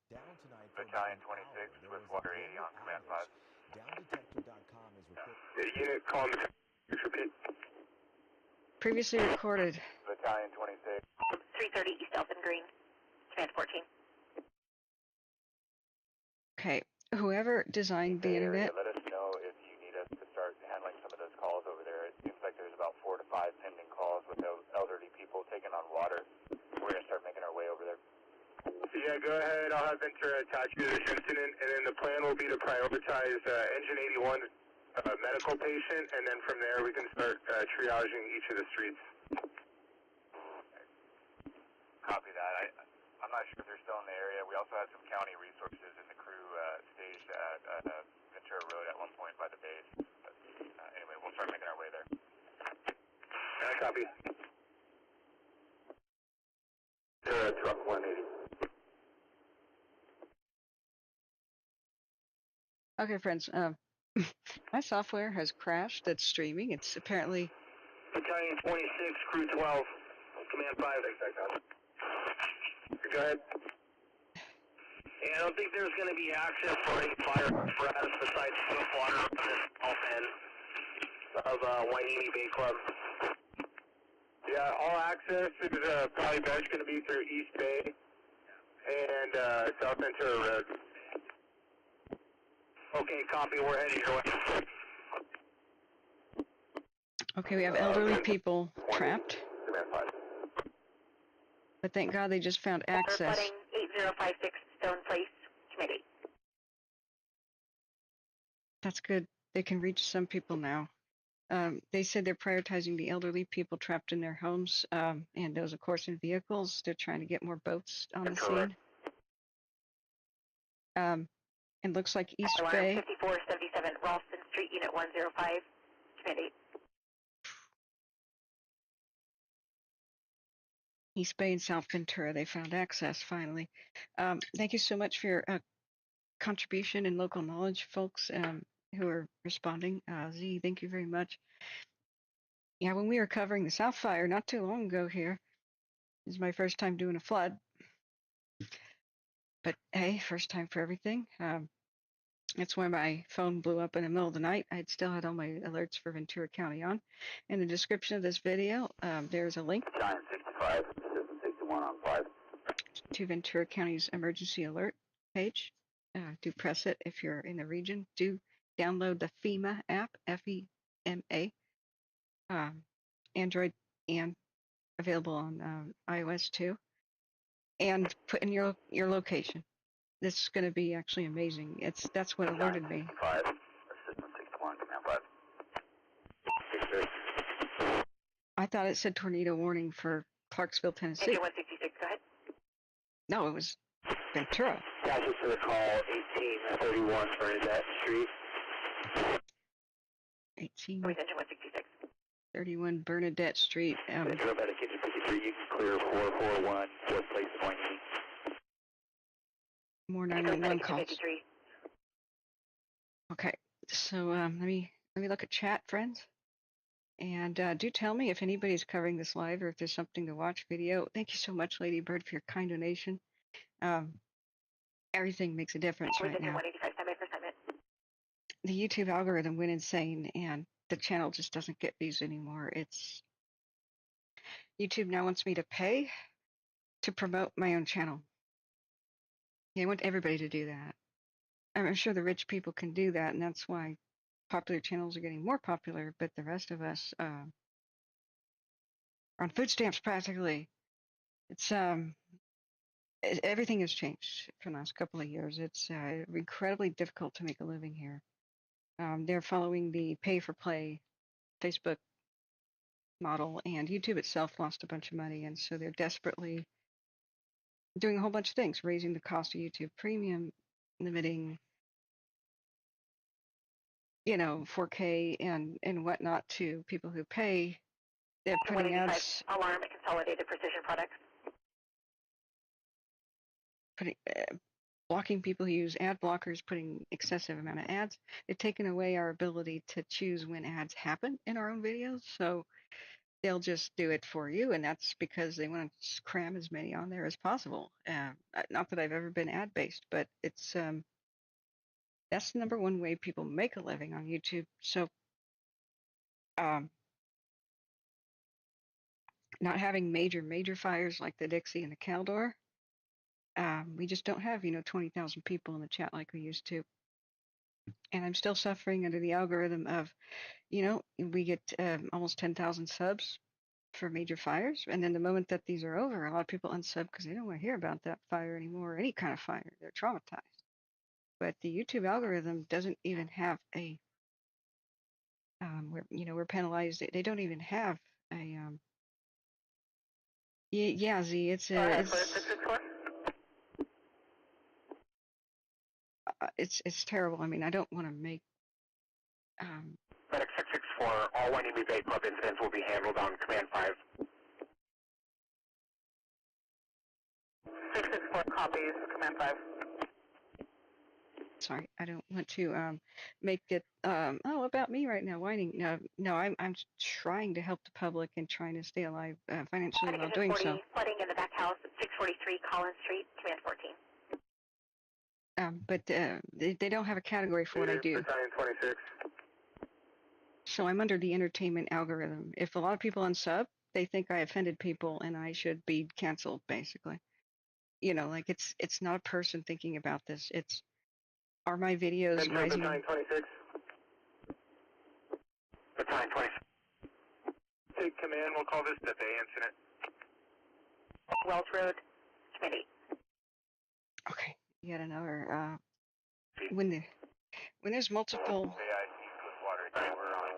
Battalion 26 with Water 80 on Command 5. Downdetector.com is Unit, call me. Repeat. Previously recorded. Battalion 26. 330 East Elton Green, command 14. Okay, whoever designed the internet. Let us know if you need us to start handling some of those calls over there. It seems like there's about 4 to 5 pending calls with those elderly people taking on water. We're going to start making our way over there. Yeah, go ahead. I'll have Ventura attach you to this incident, and then the plan will be to prioritize Engine 81 medical patient, and then from there we can start triaging each of the streets. Copy that. I'm not sure if they're still in the area. We also had some county resources in the crew staged at Ventura Road at one point by the base. But anyway, we'll start making our way there. Copy. Truck 180. Okay, friends. My software has crashed. It's streaming. It's apparently. Battalion 26, Crew 12, Command 5. Go ahead. Yeah, I don't think there's going to be access for any fire apparatus besides floodwater on this south end of Wainini Bay Club. Yeah, all access is probably best going to be through East Bay and South Ventura Road. Okay, copy. We're heading your way. Okay, we have elderly people trapped. But thank God they just found access. Flooding 8056 Stone Place, Committee. That's good. They can reach some people now. They said they're prioritizing the elderly people trapped in their homes and those, of course, in vehicles. They're trying to get more boats on the scene. It looks like East Bay. 5477 Ralston Street, Unit 105, Committee. East Bay and South Ventura, they found access finally. Thank you so much for your contribution and local knowledge, folks who are responding. Z, thank you very much. Yeah, when we were covering the South Fire not too long ago here, this is my first time doing a flood. But hey, first time for everything. That's why my phone blew up in the middle of the night. I still had all my alerts for Ventura County on. In the description of this video, there's a link to Ventura County's emergency alert page. Do press it if you're in the region. Do download the FEMA app, FEMA, Android and available on iOS too. And put in your location. This is going to be actually amazing. That's what alerted me. I thought it said tornado warning for Clarksville, Tennessee. 166, go ahead. No, it was Ventura. Passage to the call 1831 Bernadette Street. 1831 Bernadette Street. Ventura by the Kitchen 53, you can clear 441, fourth place point. More 911 calls. Okay, so let me look at chat, friends, and do tell me if anybody's covering this live or if there's something to watch video. Thank you so much, Lady Bird, for your kind donation. Everything makes a difference right now. The YouTube algorithm went insane, and the channel just doesn't get views anymore. YouTube now wants me to pay to promote my own channel. I want everybody to do that. I'm sure the rich people can do that, and that's why popular channels are getting more popular, but the rest of us are on food stamps practically. It's everything has changed for the last couple of years. It's incredibly difficult to make a living here. They're following the pay-for-play Facebook model, and YouTube itself lost a bunch of money, and so they're desperately doing a whole bunch of things, raising the cost of YouTube Premium, limiting, 4K and whatnot to people who pay. They're putting ads. Alarm and Consolidated Precision Products. Blocking people who use ad blockers, putting excessive amount of ads. They've taken away our ability to choose when ads happen in our own videos. So they'll just do it for you, and that's because they want to cram as many on there as possible. Not that I've ever been ad-based, but it's that's the number one way people make a living on YouTube. So not having major fires like the Dixie and the Caldor, we just don't have 20,000 people in the chat like we used to. And I'm still suffering under the algorithm of, we get almost 10,000 subs for major fires. And then the moment that these are over, a lot of people unsub because they don't want to hear about that fire anymore, or any kind of fire. They're traumatized. But the YouTube algorithm doesn't even have a, we're penalized. They don't even have a, yeah, Z, it's terrible. I mean, I don't want to make, Medic 664, all Wainini Bay Club incidents will be handled on Command 5. 664 copies, Command 5. sorry, I don't want to make it about me right now whining. No, I'm trying to help the public and trying to stay alive financially while doing so. Flooding in the back house at 643 Collins Street, Command 14. But they don't have a category for what I do. Battalion 26. So I'm under the entertainment algorithm. If a lot of people unsub, they think I offended people and I should be canceled, basically. You know, like it's not a person thinking about this. It's, are my videos rising? Battalion 26. Battalion 26. Take command. We'll call this the Bay incident. Wells Road, Command 8. Okay, yet another. When there's multiple. AIC floodwater, they were on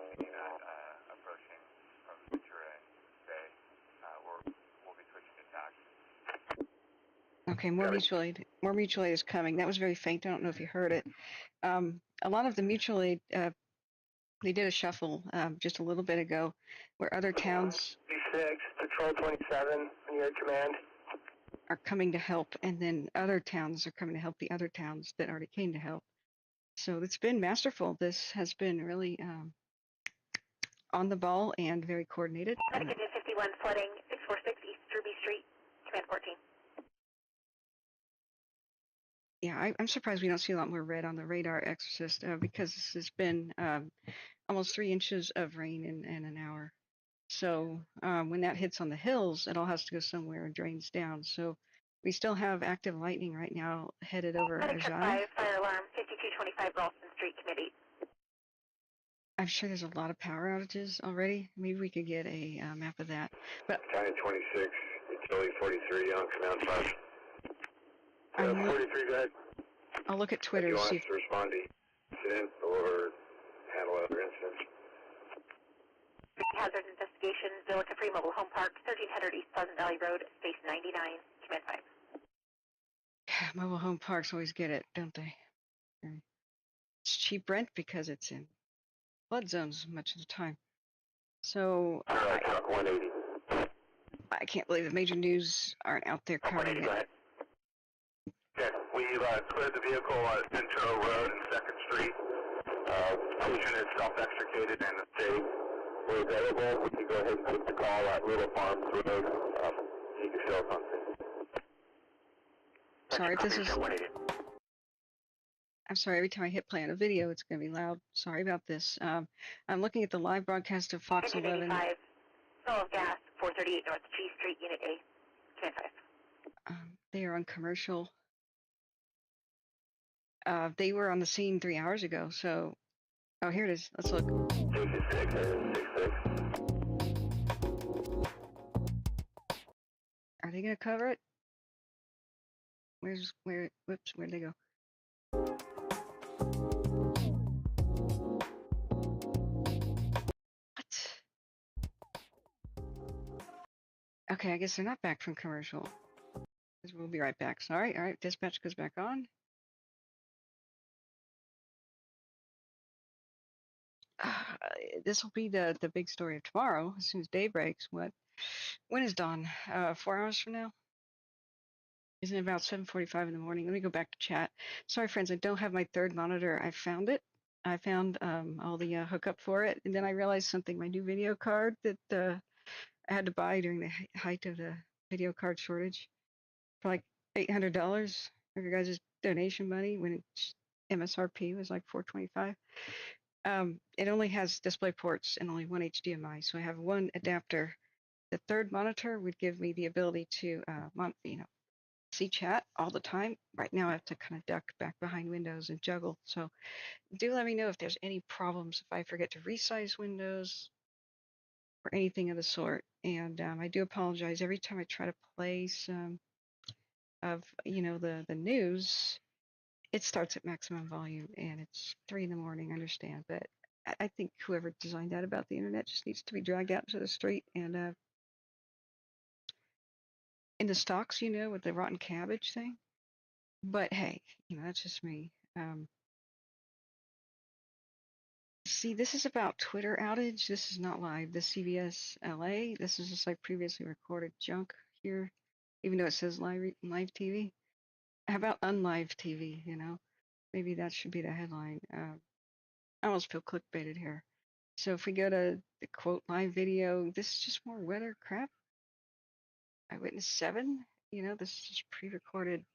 approaching from Ventura Bay. We'll be switching to tax. Okay, more mutual aid is coming. That was very faint. I don't know if you heard it. A lot of the mutual aid, they did a shuffle just a little bit ago, where other towns. D6, Patrol 27, in your command. Are coming to help, and then other towns are coming to help the other towns that already came to help. So it's been masterful. This has been really on the ball and very coordinated. Medic 51 flooding 646 East Ruby Street, Command 14. Yeah, I'm surprised we don't see a lot more red on the radar, Exorcist, because this has been almost 3 inches of rain in an hour. So when that hits on the hills, it all has to go somewhere and drains down. So we still have active lightning right now headed over Medic truck Ajay. 5, fire alarm 5225 Ralston Street, Command 8. I'm sure there's a lot of power outages already. Maybe we could get a map of that. But Battalion 26, utility 43 on command 5. 43, go ahead. I'll look at Twitter Do you to want see us to respond to incident or handle other incidents? Hazard investigation, Villa Capri Mobile Home Park, 1300 East Pleasant Valley Road, space 99, Command 5. mobile home parks always get it, don't they? It's cheap rent because it's in flood zones much of the time. So Truck 180. I can't believe the major news aren't out there covering it. Okay, we've cleared the vehicle at Ventura Road and 2nd Street. Patient is self-extricated and safe. We're available. We can go ahead and put the call at Little Farms Road. You can show us on scene. Sorry if this is. I'm sorry, every time I hit play on a video, it's going to be loud. Sorry about this. I'm looking at the live broadcast of Fox 11. Spill of gas, 438 North G Street, Unit A, Command 5. They are on commercial. They were on the scene 3 hours ago, so. Oh, here it is. Let's look. 66 and 66. Are they going to cover it? Where'd they go? What? Okay, I guess they're not back from commercial. We'll be right back. Sorry. All right, dispatch goes back on. This will be the big story of tomorrow as soon as day breaks. When is dawn? 4 hours from now? Isn't it about 7:45 in the morning? Let me go back to chat. Sorry, friends, I don't have my third monitor. I found it. I found all the hookup for it, and then I realized something. My new video card that I had to buy during the height of the video card shortage for like $800 of your guys' donation money when its MSRP was like $425. It only has display ports and only one HDMI, so I have one adapter. The third monitor would give me the ability to, see chat all the time. Right now, I have to kind of duck back behind windows and juggle. So, do let me know if there's any problems if I forget to resize windows or anything of the sort. And I do apologize every time I try to play some of the news. It starts at maximum volume and it's 3 in the morning. I understand, but I think whoever designed that about the internet just needs to be dragged out to the street and in the stocks, with the rotten cabbage thing. But hey, that's just me. See, this is about Twitter outage. This is not live. This CBS LA. This is just like previously recorded junk here, even though it says live TV. How about unlive TV? maybe that should be the headline. I almost feel clickbaited here. So if we go to the quote live video, this is just more weather crap. Eyewitness 7, this is just pre-recorded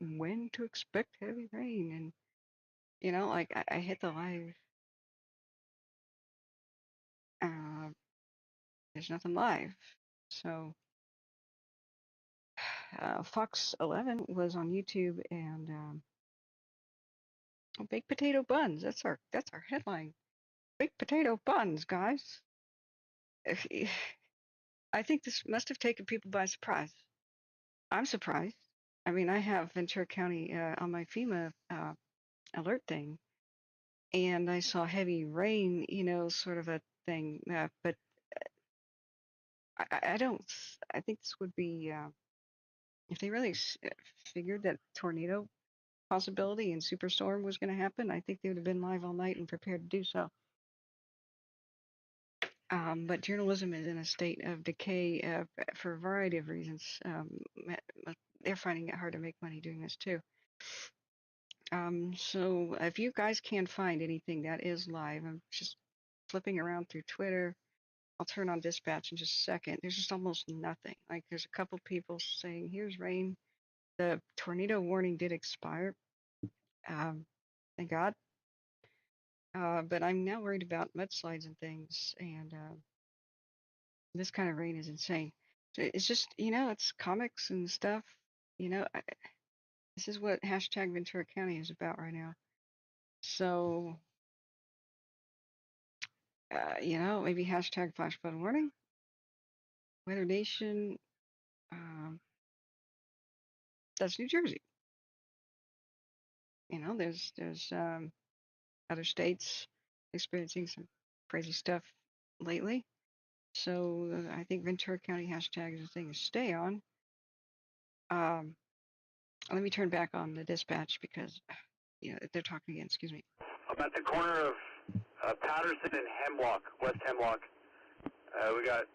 when to expect heavy rain. And, like I hit the live. There's nothing live. So Fox 11 was on YouTube, and baked potato buns. That's our headline. Baked potato buns, guys. I think this must have taken people by surprise. I'm surprised. I mean, I have Ventura County on my FEMA alert thing, and I saw heavy rain, sort of a thing. But I don't. I think this would be if they really figured that tornado possibility and superstorm was going to happen. I think they would have been live all night and prepared to do so. But journalism is in a state of decay for a variety of reasons. They're finding it hard to make money doing this too. So if you guys can find anything that is live, I'm just flipping around through Twitter. I'll turn on dispatch in just a second. There's just almost nothing. Like there's a couple people saying, here's rain. The tornado warning did expire. Thank God. But I'm now worried about mudslides and things, and this kind of rain is insane. So it's just, it's comics and stuff. This is what hashtag Ventura County is about right now. So, maybe hashtag flash flood warning. Weather Nation, that's New Jersey. There's other states experiencing some crazy stuff lately. So I think Ventura County hashtag is a thing to stay on. Let me turn back on the dispatch because, they're talking again. Excuse me. I'm at the corner of Patterson and Hemlock, West Hemlock. We got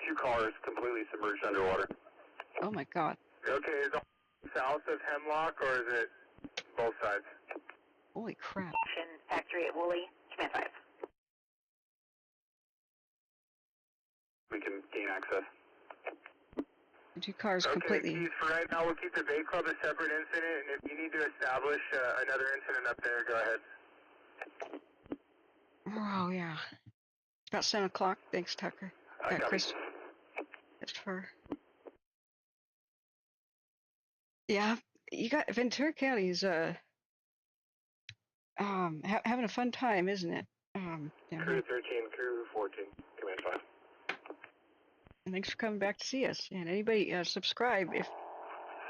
2 cars completely submerged underwater. Oh my God. Okay, is it south of Hemlock or is it both sides? Holy crap. Factory at Woolley, Command 5. We can gain access. The 2 cars Okay, completely. Keith, for right now we'll keep the Bay Club a separate incident, and if you need to establish another incident up there, go ahead. Oh yeah. It's about 7 o'clock. Thanks, Tucker. Christopher. Yeah, you got Ventura County is having a fun time, isn't it? Crew 13, Crew 14, Command 5. And thanks for coming back to see us. And anybody subscribe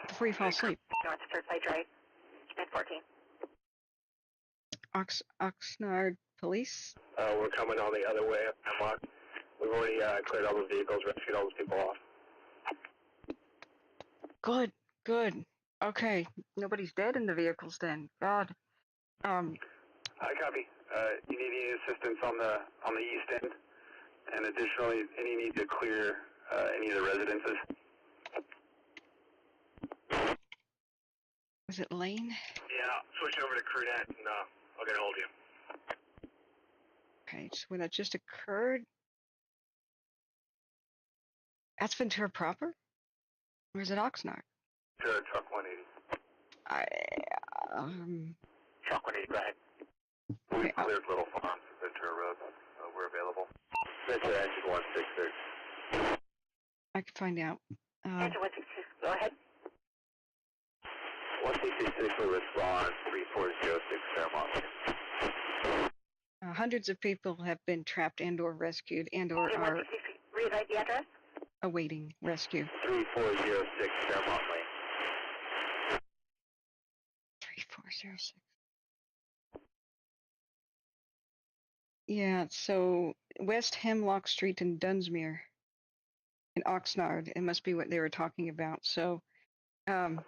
before you fall asleep. North Surfside Drive, Command 14. Oxnard Police. We're coming on the other way up Hemlock. We've already cleared all the vehicles, rescued all those people off. Good. Okay, nobody's dead in the vehicles then. God. Hi, copy. You need any assistance on the east end? And additionally, any need to clear any of the residences? Was it Lane? Yeah, switch over to crew net and I'll get a hold of you. Okay, so when that just occurred. That's Ventura proper? Or is it Oxnard? Sure, truck 180. Truck 180, go ahead. We cleared Little Farms, Ventura Road. We're available. Ventura engine 166. I can find out. Engine 166, go ahead. 166 will respond, 3406 Fairmont. Hundreds of people have been trapped and or rescued and or are Read the address. awaiting rescue. 3406 Fairmont Lane. 3406. Yeah, so West Hemlock Street in Dunsmuir in Oxnard. It must be what they were talking about. So, American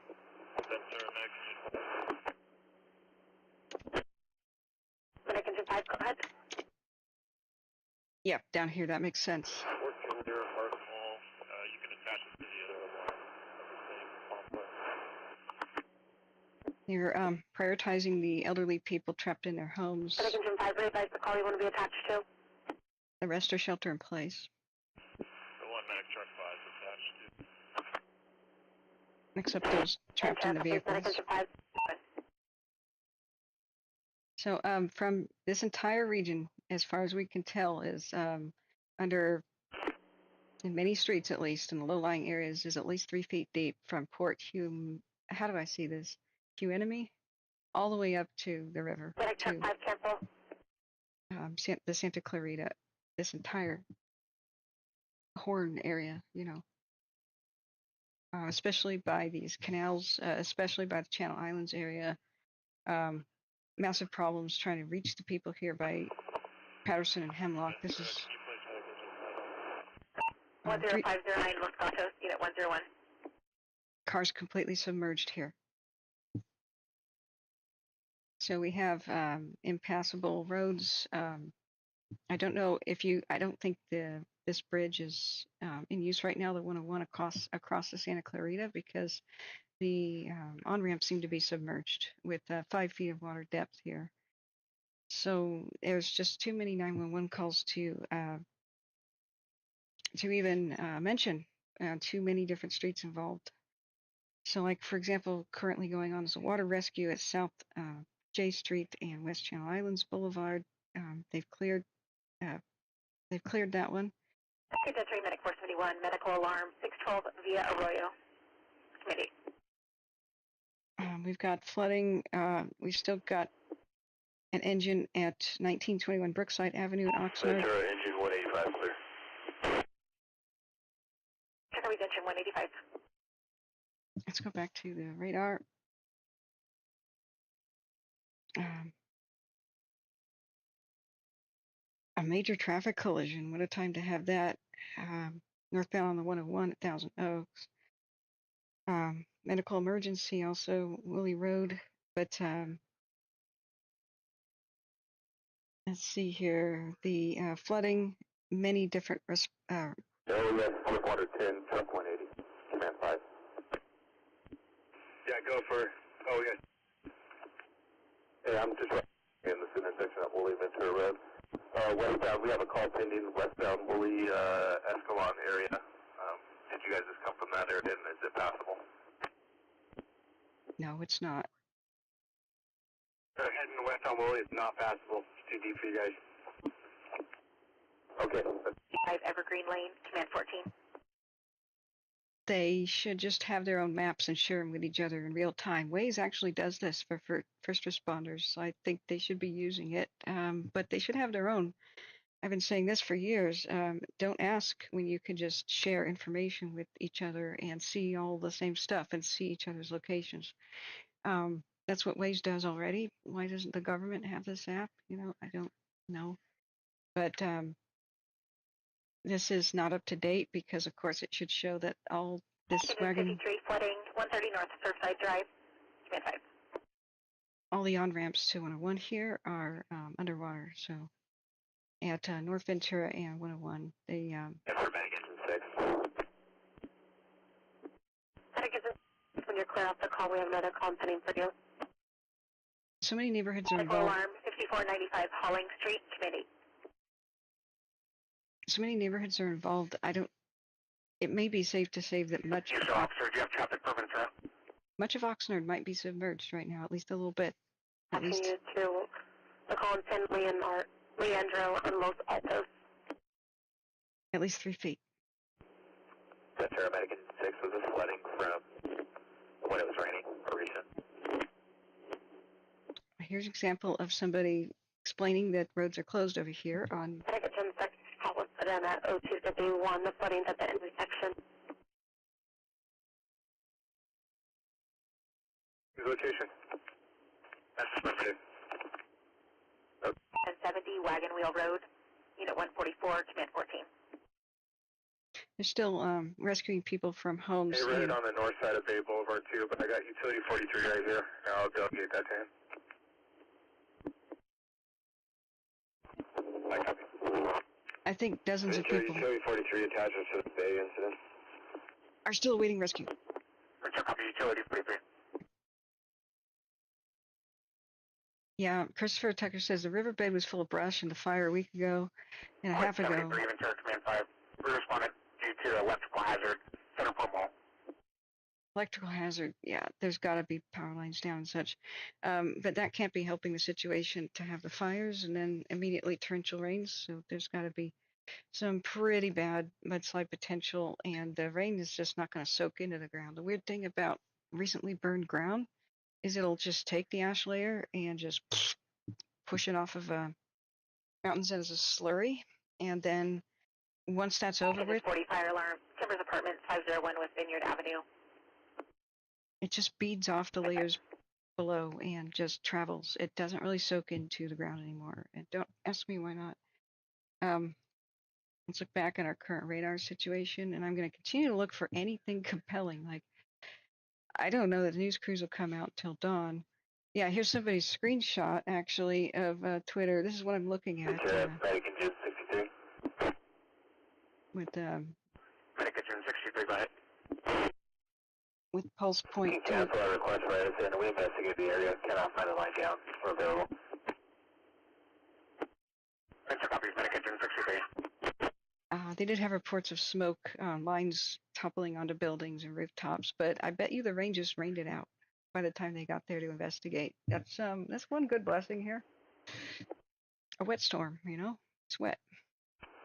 5, go ahead. yeah, down here, that makes sense. Working near Park Mall, you can attach it to the other one. You're prioritizing the elderly people trapped in their homes. Medic engine 5, advise the call you want to be attached to. The rest are shelter in place. The one medic truck 5 is attached to. Except those trapped in the vehicles. Medic engine 5. So from this entire region, as far as we can tell, is under, in many streets at least, in the low-lying areas, is at least 3 feet deep from Port Hugh, how do I see this? Hueneme, all the way up to the river, Medic truck 5, cancel. the Santa Clarita, this entire Horn area, you know. Especially by these canals, especially by the Channel Islands area. Massive problems trying to reach the people here by Patterson and Hemlock. This is 10509 Los Gatos, unit 101. cars completely submerged here. So we have impassable roads. I don't know if you, I don't think this bridge is in use right now, the 101 across the Santa Clarita, because the on-ramps seem to be submerged with 5 feet of water depth here. So there's just too many 911 calls to even mention too many different streets involved. So like, for example, currently going on is a water rescue at South J Street and West Channel Islands Boulevard. They've cleared that one. Okay, that's medic 471, medical alarm 612 via Arroyo. Committee. We've got flooding. We've still got an engine at 1921 Brookside Avenue in Oxnard. Ventura, engine 185 clear. Check engine 185. Let's go back to the radar. A major traffic collision. What a time to have that. Northbound on the 101 at Thousand Oaks. Medical emergency also, Willie Road. But let's see here. The flooding, many different. Floodwater 10, truck 180, command 5. Yeah, go for, oh yeah. Hey, I'm just right in this intersection of Woolley Ventura Road. Westbound, we have a call pending westbound Woolley Escalon area. Did you guys just come from that area and is it passable? No, it's not. Heading west on Woolley, it's not passable. It's too deep for you guys. Okay. 5 Evergreen Lane, command 14. They should just have their own maps and share them with each other in real time. Waze actually does this for first responders, so I think they should be using it, but they should have their own. I've been saying this for years. Don't ask when you can just share information with each other and see all the same stuff and see each other's locations. That's what Waze does already. Why doesn't the government have this app? You know, I don't know. But this is not up to date because, of course, it should show that all this wagon, 53 flooding, 130 North Surfside Drive, command 5. all the on-ramps to 101 here are underwater. So at North Ventura and 101, they... Medic engine 6. Medic is when you're clear off the call, we have another call pending for you. So many neighborhoods are Medical involved. alarm 5495 Halling Street, committee. So many neighborhoods are involved. It may be safe to say that much Yes, officer, do you have traffic permits around? of Oxnard might be submerged right now, at least a little bit. At least. Continue to the call and send Leandro and Los Altos. At least 3 feet. Ventura, medic engine 6, was this flooding from when it was raining or recent? Here's an example of somebody explaining that roads are closed over here on... Medic engine 6, call was put in at 02W1, the flooding at the intersection. Location? That's limited. 70 Wagon Wheel Road, unit 144, command 14. They're still rescuing people from homes. Hey, right on the north side of Bay Boulevard too, but I got utility 43 right here. I'll delegate that to him. I copy. I think dozens of people Utility 43 attachments to the Bay incident. are still awaiting rescue. Copy utility 43. Yeah, Christopher Tucker says the riverbed was full of brush in the fire a week ago and a half ago. 73 Ventura Command 5. We responded due to electrical hazard. Center Port Mall. Electrical hazard, yeah, there's got to be power lines down and such. But that can't be helping the situation to have the fires and then immediately torrential rains. So there's got to be some pretty bad mudslide potential, and the rain is just not going to soak into the ground. The weird thing about recently burned ground is it'll just take the ash layer and just push it off of mountains as a slurry, and then once that's over with, 40 fire alarm, Timbers Apartment 501 West Vineyard Avenue. It just beads off the layers below and just travels. It doesn't really soak into the ground anymore. And don't ask me why not. Let's look back at our current radar situation, and I'm going to continue to look for anything compelling. Like, I don't know that the news crews will come out till dawn. Yeah, here's somebody's screenshot, actually, of Twitter. This is what I'm looking at. With with pulse point. Cancel our request for Edison. We investigate the area. Cannot find a line down. We're available. Extra copies. Medic engine 63. They did have reports of smoke, lines toppling onto buildings and rooftops, but I bet you the Rangers rained it out by the time they got there to investigate. That's one good blessing here. A wet storm, you know, it's wet.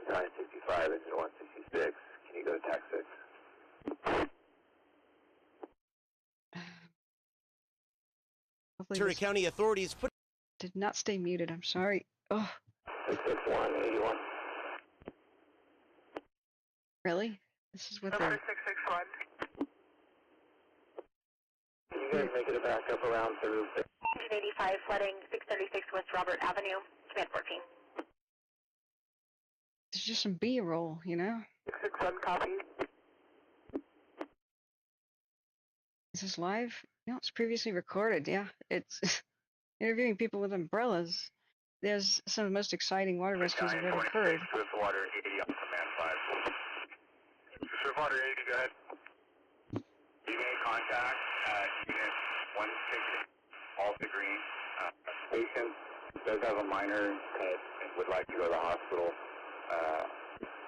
965 engine 166. Can you go to tax 6? Ventura County authorities did not stay muted. I'm sorry. Oh. 66181. Really? This is what Number they're... 661. Can you guys make it a backup around through 1985 flooding 636 West Robert Avenue, Command 14. There's just some B-roll, you know? 661 copy. Is this live? No, it's previously recorded. Yeah, it's interviewing people with umbrellas. There's some of the most exciting water rescues I've ever heard. Swiftwater 80 on Command 5. Swiftwater 80, go ahead. You made contact at unit 160, Alta Green. Patient does have a minor cut and would like to go to the hospital.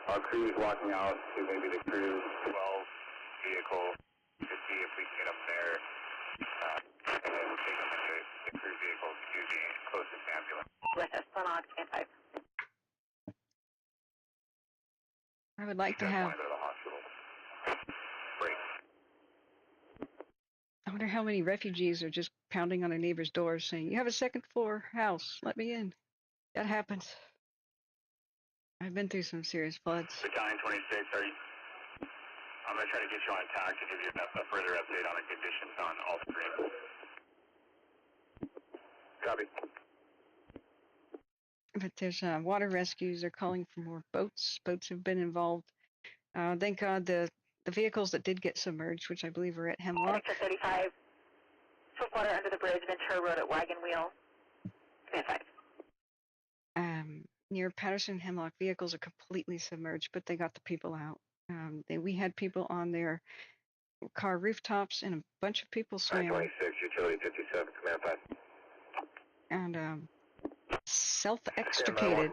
Our crew is walking out to maybe the crew 12 vehicle to see if we can get up there and then take them into the crew vehicle to the closest ambulance. With us, on Command 5. I would like to have... I wonder how many refugees are just pounding on their neighbor's doors saying, you have a second floor house, let me in. That happens. I've been through some serious floods. Battalion 26, I'm going to try to get you on attack to give you a further update on the conditions on all three. Copy. But there's water rescues. They're calling for more boats. Boats have been involved. Thank God the vehicles that did get submerged, which I believe are at Hemlock. Sector 35, Swiftwater under the bridge, Ventura Road at Wagon Wheel, Command 5. Near Patterson and Hemlock, vehicles are completely submerged, but they got the people out. We had people on their car rooftops, and a bunch of people swam. 26, utility 57, Command 5. And self-extricated.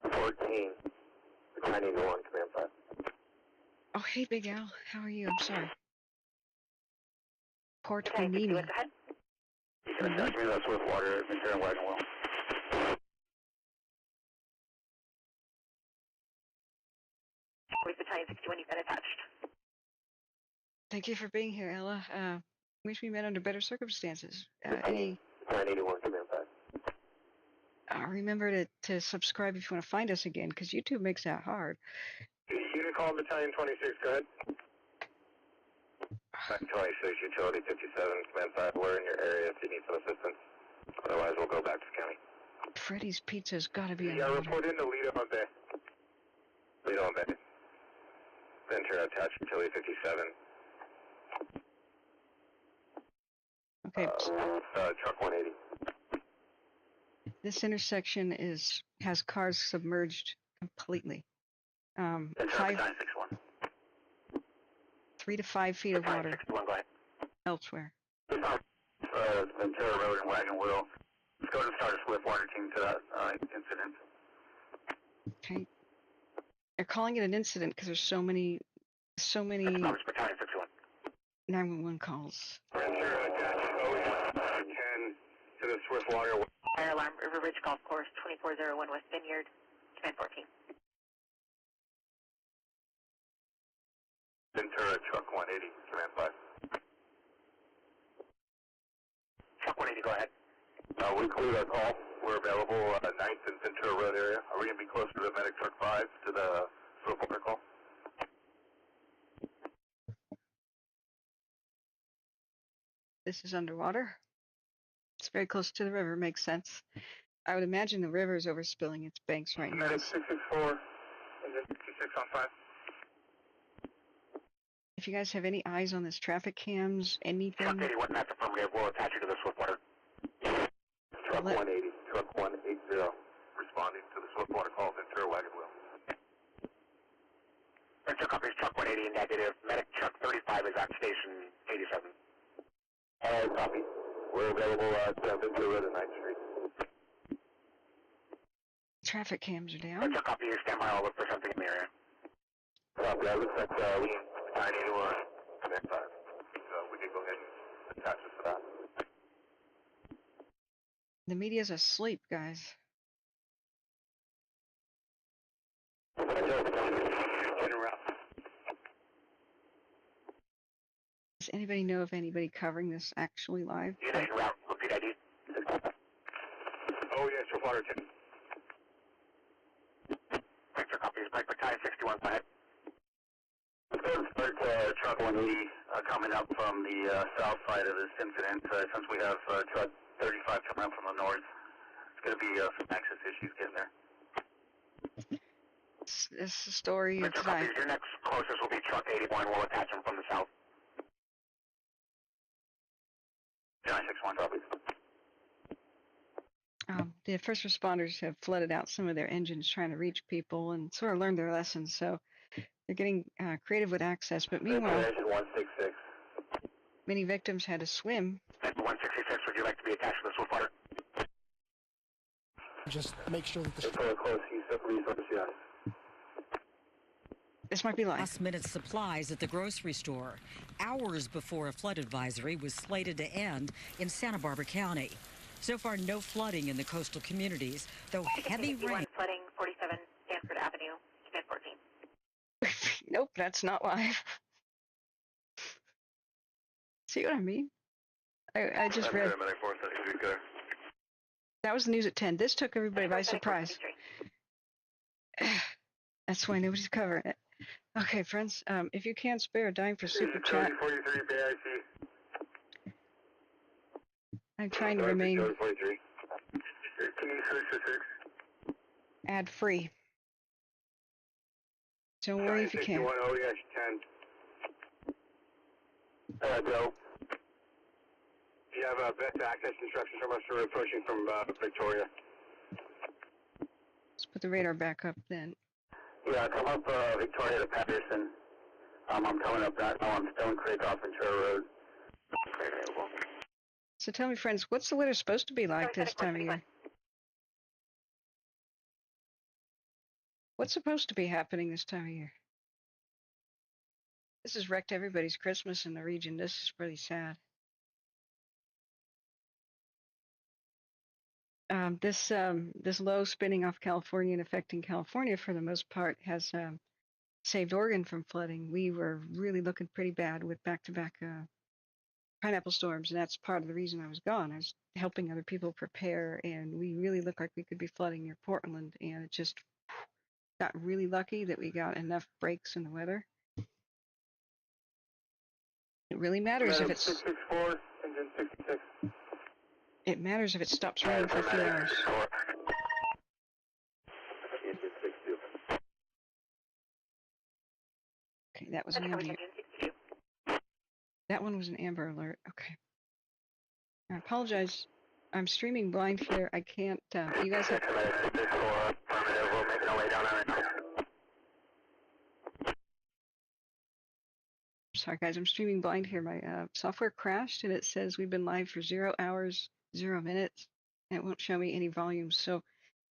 14, Battalion 1, Command 5. Oh, hey, Big Al. How are you? I'm sorry. Poor Battalion Twinini. 61, go ahead. You can attack me, that's Swiftwater, Ventura and Wagon Wheel. Battalion 61, you've been attached. Thank you for being here, Ella. Wish we met under better circumstances. Battalion 81, Command 5. Remember to subscribe if you want to find us again, because YouTube makes that hard. Unit call Battalion 26, go ahead. 26, utility 57, Command 5. We're in your area if you need some assistance. Otherwise, we'll go back to county. Freddy's Pizza's got to be in Yeah, order. report into Lido on Bay. Lido on Bay. Ventura attached, utility 57. Okay. Truck 180. This intersection has cars submerged completely. 3 to 5 feet of water Go ahead. elsewhere. Ventura Road and Wagon Wheel. Let's go and start a swift water team to that incident. Okay. They're calling it an incident because there's so many Battalion 61. 911 calls. Ventura dash 10 to the swift water. Fire alarm, River Ridge Golf Course, 2401 West Vineyard, command 14. Ventura, truck 180, command 5. Truck 180, go ahead. We cleared our call. We're available 9th and Ventura Road area. Are we going to be closer to the medic truck 5 to the swift water call? This is underwater. It's very close to the river. Makes sense. I would imagine the river is overspilling its banks right now. Medic 664, and then 66 on 5. If you guys have any eyes on this traffic cams, anything. Truck 81, that's affirmative. We'll attach you to the swift water. Truck 180, truck 180, responding to the swift water call, Ventura Wagon Wheel. Ventura copies truck 180 negative. Medic truck 35 is at station 87. Copy. We're available at Ventura Road and 9th Street. Traffic cams are down. Ventura copy, you stand by. I'll look for something in the area. Copy. I looks like we need battalion 81, command 5. So we can go ahead and attach us to that. The media's asleep, guys. Does anybody know if anybody covering this actually live? Unit route, repeat ID. Oh, yeah, swift water 10. Ventura copies, Mike battalion 61, go ahead. Let's go and start truck 180 coming up from the south side of this incident since we have truck 35 coming up from the north. It's going to be some access issues getting there. This is the story of tonight. Your next closest will be truck 81. We'll attach them from the south. 961 copies. The first responders have flooded out some of their engines trying to reach people and sort of learned their lessons, so they're getting creative with access. But meanwhile, 166. many victims had to swim. 166, would you like to be attached to the swift water? Just make sure that the close use of resources, yes. This might be live. Last-minute supplies at the grocery store, hours before a flood advisory was slated to end in Santa Barbara County. So far, no flooding in the coastal communities, though heavy rain. Flooding, 47 Stanford Avenue, command 14. Nope, that's not live. See what I mean? I just read. That was the news at 10. This took everybody by surprise. That's why nobody's covering it. Okay, friends, if you can spare a dime for super chat. 43 BIC. I'm trying to remain Can you switch to 6? ad free. Don't worry if you can. Oh, yes, you can. Bill. You have best access instructions from us. We're approaching from Victoria. Let's put the radar back up then. Yeah, come up Victoria to Patterson. I'm coming up that now on Stone Creek off Ventura Road. So tell me, friends, what's the weather supposed to be like this time of year? What's supposed to be happening this time of year? This has wrecked everybody's Christmas in the region. This is pretty sad. This low spinning off California and affecting California for the most part has saved Oregon from flooding. We were really looking pretty bad with back-to-back pineapple storms, and that's part of the reason I was gone. I was helping other people prepare, and we really looked like we could be flooding near Portland, and it just got really lucky that we got enough breaks in the weather. It really matters if it's... 664, engine 66. It matters if it stops raining for a few hours. Okay, that was an amber. That one was an amber alert. Okay. I apologize. I'm streaming blind here. I can't. You guys have. sorry guys, I'm streaming blind here. My software crashed and it says we've been live for 0 hours, 0 minutes, and it won't show me any volumes. So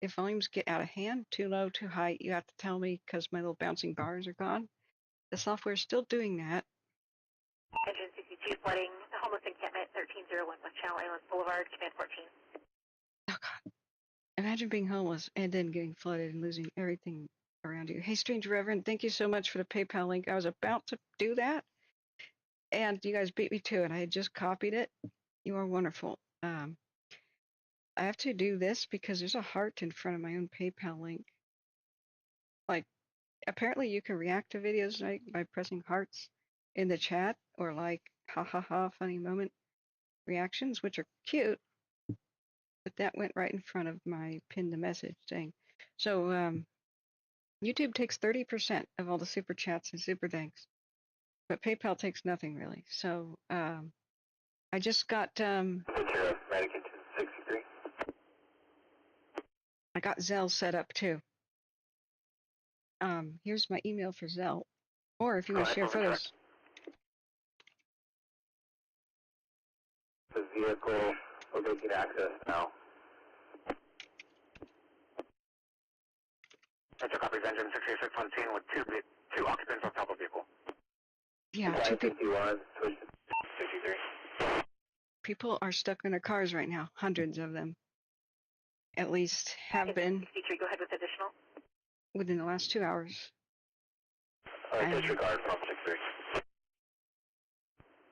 if volumes get out of hand, too low, too high, you have to tell me because my little bouncing bars are gone. The software is still doing that. Engine 62 flooding, homeless encampment 1301 West Channel Islands Boulevard, command 14. Oh God. Imagine being homeless and then getting flooded and losing everything around you. Hey, Strange Reverend, thank you so much for the PayPal link. I was about to do that, and you guys beat me to it. I had just copied it. You are wonderful. I have to do this because there's a heart in front of my own PayPal link. Like, apparently you can react to videos like by pressing hearts in the chat or like ha ha ha funny moment reactions, which are cute. But that went right in front of my pinned message thing. So YouTube takes 30% of all the super chats and super thanks, but PayPal takes nothing really. So I just got I got Zelle set up too. Here's my email for Zelle, or if you want to share photos. The vehicle will get access now. That's a copy. Engine 66 on scene with two occupants on top of vehicle. Yeah, 2 people. 63. People are stuck in their cars right now. Hundreds of them, at least, have been. 63, go ahead with additional. Within the last 2 hours. Disregard from 63.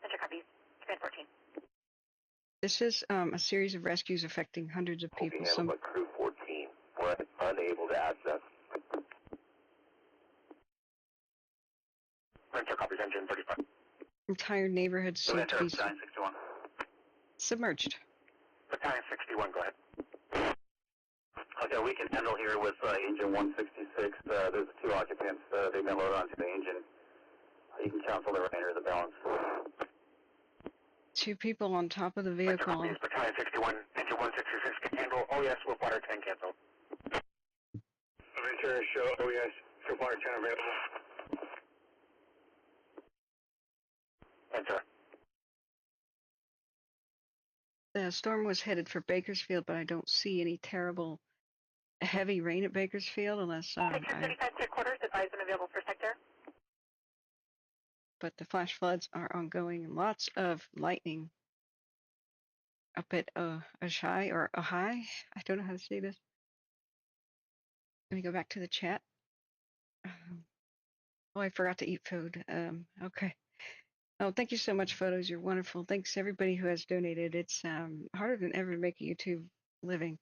Enter copy. Command 14. This is a series of rescues affecting hundreds of people. Some Crew 14 were unable to access. Enter copy. Engine 35. entire neighborhoods seem to be submerged. Battalion 61, go ahead. Okay, we can handle here with engine 166. There's 2 occupants. They've been loaded onto the engine. You can cancel the remainder of the balance. 2 people on top of the vehicle. Battalion 61, engine 166 can handle OES with water 10 cancel. Ventura show OES with water 10 available. Enter. The storm was headed for Bakersfield, but I don't see any terrible heavy rain at Bakersfield unless Sector 35 3/4, advise unavailable for sector. But the flash floods are ongoing and lots of lightning up at Ashai or Ahai. I don't know how to say this. Let me go back to the chat. Oh, I forgot to eat food. Okay. Oh, thank you so much, photos. You're wonderful. Thanks everybody who has donated. It's harder than ever to make a YouTube living.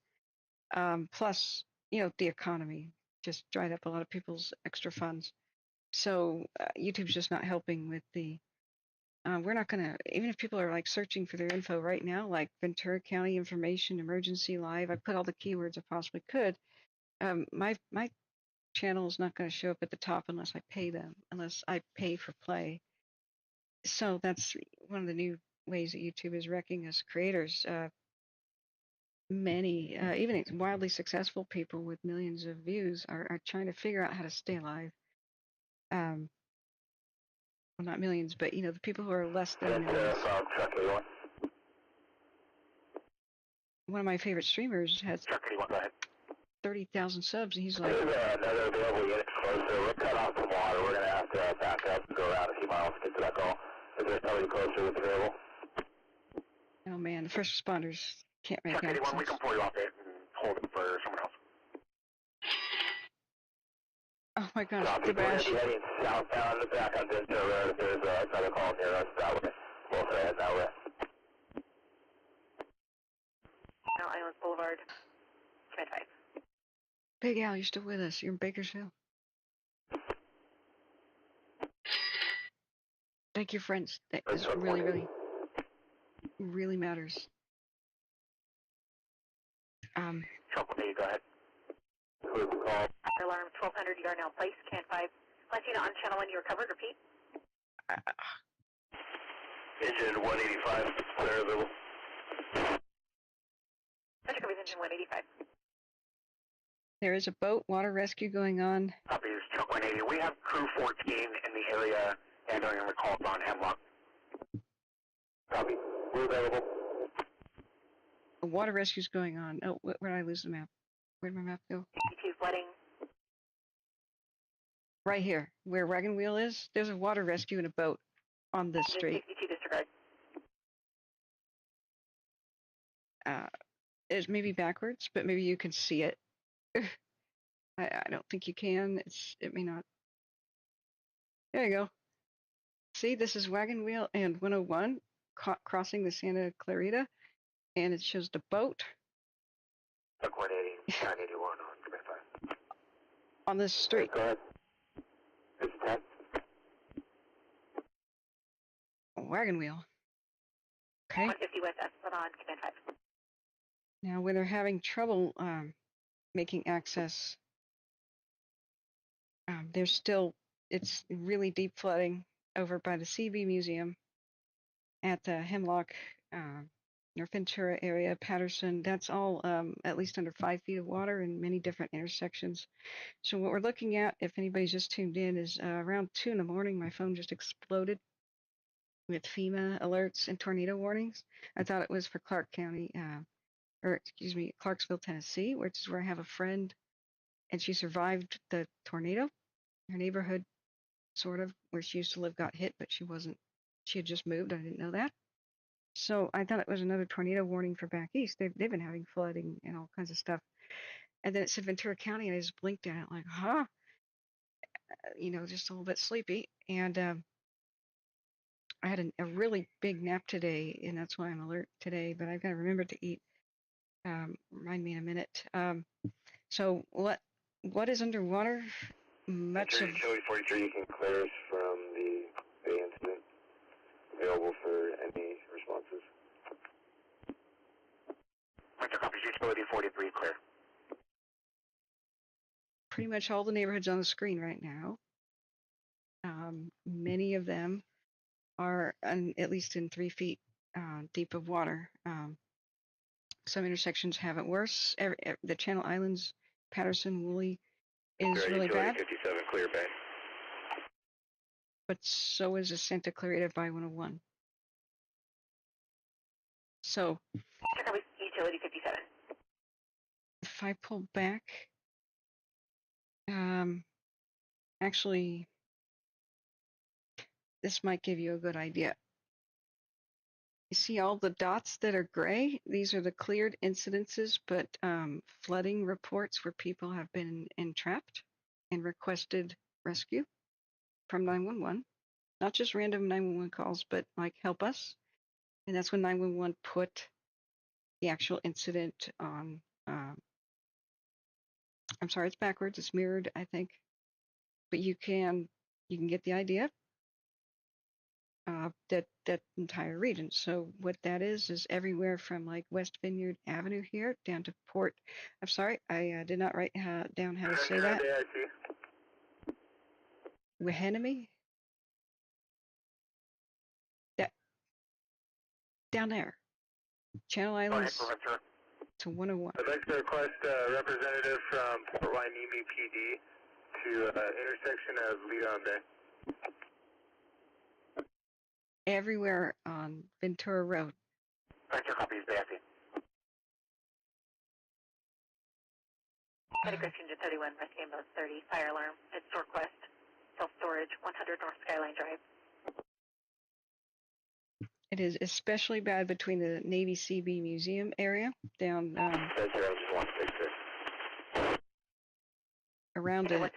Plus, you know, the economy just dried up a lot of people's extra funds. So YouTube's just not helping with the. We're not gonna, even if people are like searching for their info right now, like Ventura County information, emergency live. I put all the keywords I possibly could. My channel is not going to show up at the top unless I pay them, unless I pay for play. So that's one of the new ways that YouTube is wrecking us creators. Many, even wildly successful people with millions of views are trying to figure out how to stay alive. Well, not millions, but you know, the people who are less than millions. One of my favorite streamers has 30,000 subs, and he's like, another available unit closer. We're cut off from water. We're going to have to back up and go around a few miles to get to that call. Is there somebody closer that's available? oh man, the first responders can't make Truck 81, access. we can pull you off it and hold it for someone else. Oh my gosh, Copy. the bash. We're heading southbound back on Ventura Road. There's another call near us that way. We'll head that way. Islands Boulevard, command 5. Big Al, you're still with us. You're in Bakersfield. Thank you, friends. That is really, really matters. Trouble me, go ahead. Alarm 1200, you are now placed, command 5. Latina on channel 1, you recovered, repeat. Engine 185, clear available. Engine 185. There is a boat water rescue going on. Copy, is truck 180. We have crew 14 in the area Handling and recall on Hemlock. Copy. We're available. A water rescue's going on. Oh, where did I lose the map? Where did my map go? 62 flooding. Right here, where Wagon Wheel is. There's a water rescue in a boat on this street. 62 disregard. It's maybe backwards, but maybe you can see it. I don't think you can. It may not. There you go. See, this is Wagon Wheel and 101 crossing the Santa Clarita, and it shows the boat. 180, 981 on command 5. On this street. Go ahead. It's 10. Wagon Wheel. Okay. 150 West Esplanade, command 5. Now, when they're having trouble making access, it's really deep flooding over by the CB Museum at the Hemlock, North Ventura area, Patterson. That's all at least under 5 feet of water in many different intersections. So what we're looking at, if anybody's just tuned in, is around 2 in the morning, my phone just exploded with FEMA alerts and tornado warnings. I thought it was for Clark County, Clarksville, Tennessee, which is where I have a friend, and she survived the tornado. Her neighborhood, sort of, where she used to live, got hit, but she had just moved. I didn't know that. So I thought it was another tornado warning for back east. They've been having flooding and all kinds of stuff. And then it said Ventura County, and I just blinked at it like, huh? Just a little bit sleepy. And I had a really big nap today, and that's why I'm alert today, but I've got to remember to eat. Remind me in a minute. So what is underwater? Much of Utility 43, you can clear us from the incident. Available for any responses. Winter copies, utility 43 clear. pretty much all the neighborhoods on the screen right now. Many of them are at least in 3 feet deep of water. Some intersections have it worse. The Channel Islands, Patterson, Woolley is really bad. 57 clear bay. But so is the Santa Clarita by 101. So utility 57. if I pull back, actually, this might give you a good idea. You see all the dots that are gray? These are the cleared incidences, but flooding reports where people have been entrapped and requested rescue from 911. Not just random 911 calls, but like help us. And that's when 911 put the actual incident on. I'm sorry, it's backwards. It's mirrored, I think. But you can get the idea. That entire region. So what that is everywhere from like West Vineyard Avenue here down to Port. I'm sorry, I did not write down how to say that. Wahenemy. That down there. Channel Islands to 101. I'd like to request a representative from Port Hueneme PD to intersection of Leon Bay. Everywhere on Ventura Road. Vector copies, Bassy. Medic Engine 31, Rescue Ambulance 30, fire alarm at Northwest, self-storage, 100 North Skyline Drive. It is especially bad between the Navy CB Museum area down around the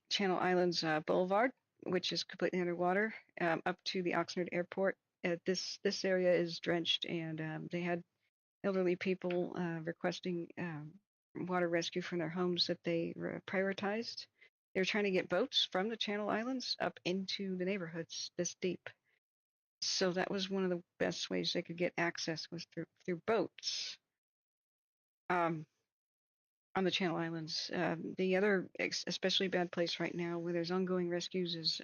Channel Islands Boulevard, which is completely underwater, up to the Oxnard Airport. This area is drenched, and they had elderly people requesting water rescue from their homes that they prioritized. They were trying to get boats from the Channel Islands up into the neighborhoods this deep. So that was one of the best ways they could get access, was through boats on the Channel Islands. The other especially bad place right now where there's ongoing rescues is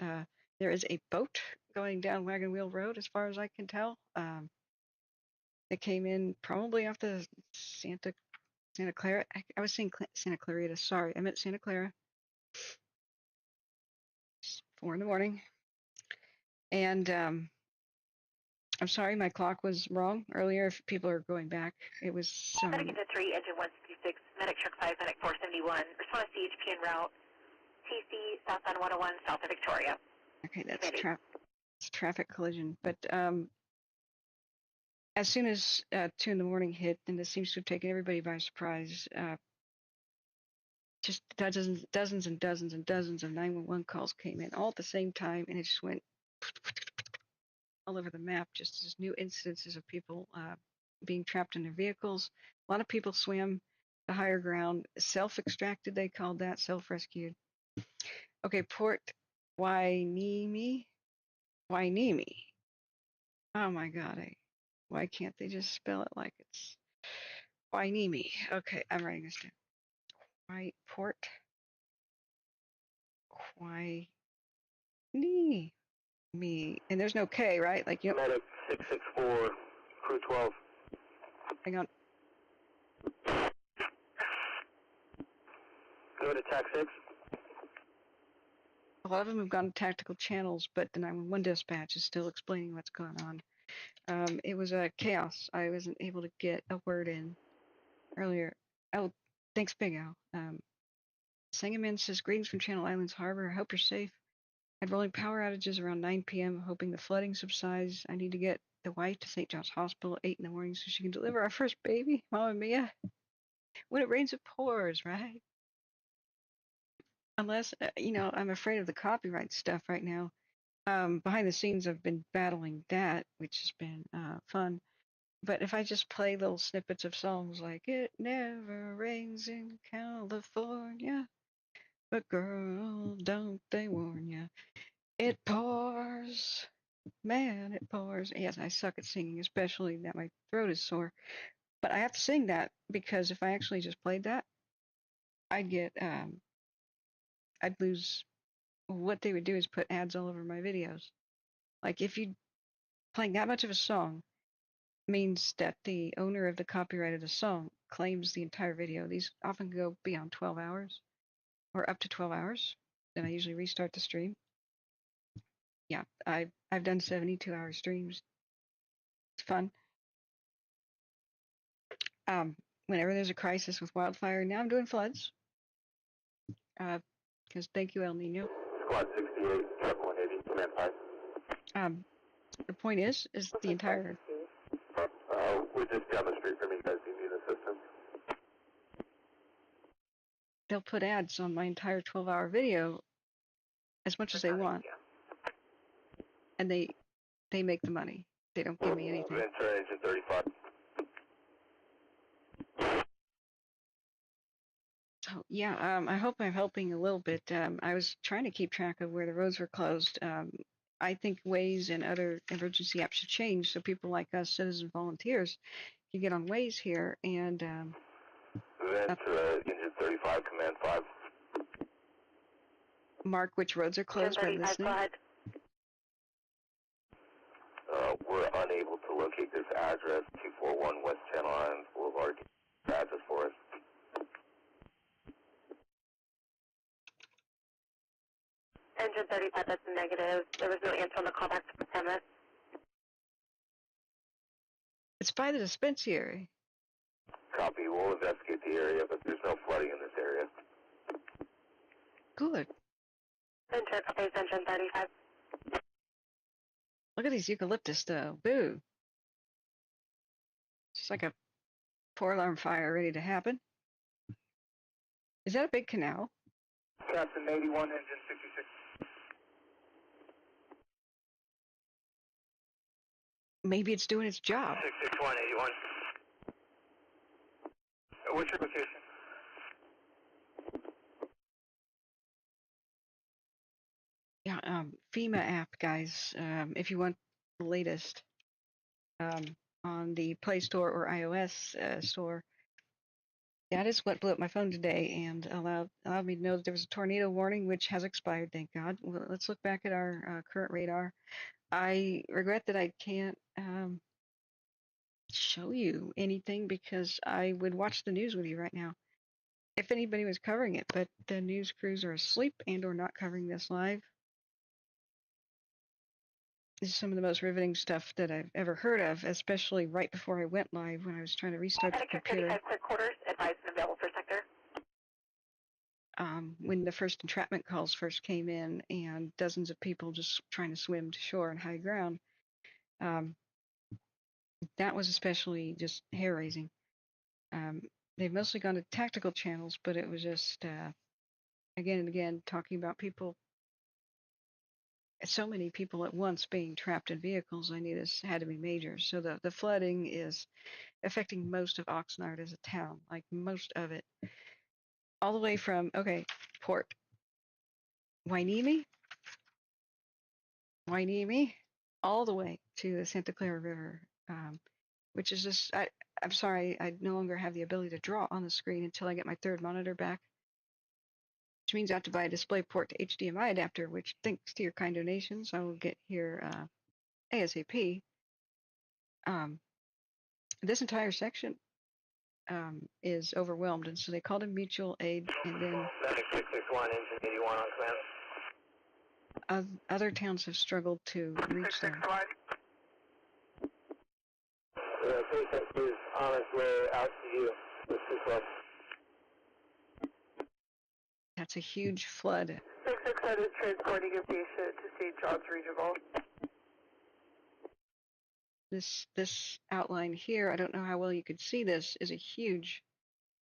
there is a boat going down Wagon Wheel Road, as far as I can tell. That came in probably off the Santa Clara. I was saying Santa Clarita. Sorry, I meant Santa Clara. 4 in the morning. And I'm sorry, my clock was wrong earlier. If people are going back, it was some. Medic into 3, engine 166, medic truck 5, medic 471. Respond to CHP en route. TC southbound 101, south of Victoria. Okay, that's traffic collision. But as soon as 2 in the morning hit, and this seems to have taken everybody by surprise, just dozens and dozens and dozens of 911 calls came in all at the same time, and it just went all over the map. Just as new incidences of people being trapped in their vehicles. A lot of people swam to higher ground, self-extracted. They called that self-rescued. Okay, Port Wainimi. Oh my God! Why can't they just spell it like it's Wainimi? Okay, I'm writing this down. Port Wainimi. And there's no K, right? Like you. Medic 664, crew 12. Hang on. Go to TAC 6. A lot of them have gone to tactical channels, but the 911 dispatch is still explaining what's going on. It was a chaos. I wasn't able to get a word in earlier. Oh, thanks, Big Al. Sangaman says, greetings from Channel Islands Harbor. I hope you're safe. Had rolling power outages around 9 p.m., hoping the flooding subsides. I need to get the wife to St. John's Hospital at 8 in the morning so she can deliver our first baby. Mama Mia. When it rains, it pours, right? Unless, I'm afraid of the copyright stuff right now. Behind the scenes, I've been battling that, which has been fun. But if I just play little snippets of songs like "It Never Rains in California, but girl, don't they warn ya? It pours, man, it pours." Yes, I suck at singing, especially that my throat is sore. But I have to sing that because if I actually just played that, I'd lose. What they would do is put ads all over my videos. Like if you playing that much of a song means that the owner of the copyright of the song claims the entire video. These often go beyond 12 hours or up to 12 hours. Then I usually restart the stream. Yeah, I've done 72-hour streams. It's fun. Whenever there's a crisis with wildfire, now I'm doing floods. Because thank you, El Nino. Squad 68, truck 180, command 5. The point is the entire. We're just down the street from you guys. Do you need assistance? They'll put ads on my entire 12-hour video as much as they want. And they make the money. They don't give me anything. Ventura engine 35. So yeah, I hope I'm helping a little bit. I was trying to keep track of where the roads were closed. I think Waze and other emergency apps should change so people like us, citizen volunteers, can get on Waze here and. Ventura engine 35, command 5. Mark which roads are closed by listening. We're unable to locate this address, 241 West Channel Islands Boulevard. Address for us. Engine 35, that's negative. There was no answer on the callback to premise. It's by the dispensary. Copy. We'll investigate the area, but there's no flooding in this area. Good. Ventura copies engine 35. Look at these eucalyptus though. Boo. Just like a 4-alarm fire ready to happen. Is that a big canal? Captain 81, engine 66. Maybe it's doing its job. 66181. What's your location? Yeah, FEMA app, guys. If you want the latest on the Play Store or iOS store, that is what blew up my phone today and allowed me to know that there was a tornado warning, which has expired, thank God. Well, let's look back at our current radar. I regret that I can't show you anything because I would watch the news with you right now if anybody was covering it, but the news crews are asleep and or not covering this live. This is some of the most riveting stuff that I've ever heard of, especially right before I went live when I was trying to restart the computer. 35 clear quarters, advised and available for sector. When the first entrapment calls first came in and dozens of people just trying to swim to shore on high ground, that was especially just hair-raising. They've mostly gone to tactical channels, but it was just, again and again, talking about people, so many people at once being trapped in vehicles. I knew this had to be major. So the flooding is affecting most of Oxnard as a town, like most of it. All the way from, Port Hueneme, all the way to the Santa Clara River, which is just, I'm sorry, I no longer have the ability to draw on the screen until I get my third monitor back, which means I have to buy a DisplayPort to HDMI adapter, which thanks to your kind donations, I will get here ASAP. This entire section is overwhelmed, and so they called in mutual aid, and then 661, engine 81 on command. Other towns have struggled to reach them. The patient is on its way out to you. This is what. That's a huge flood. 667 is transporting a patient to St. John's Regional. This outline here, I don't know how well you could see this, is a huge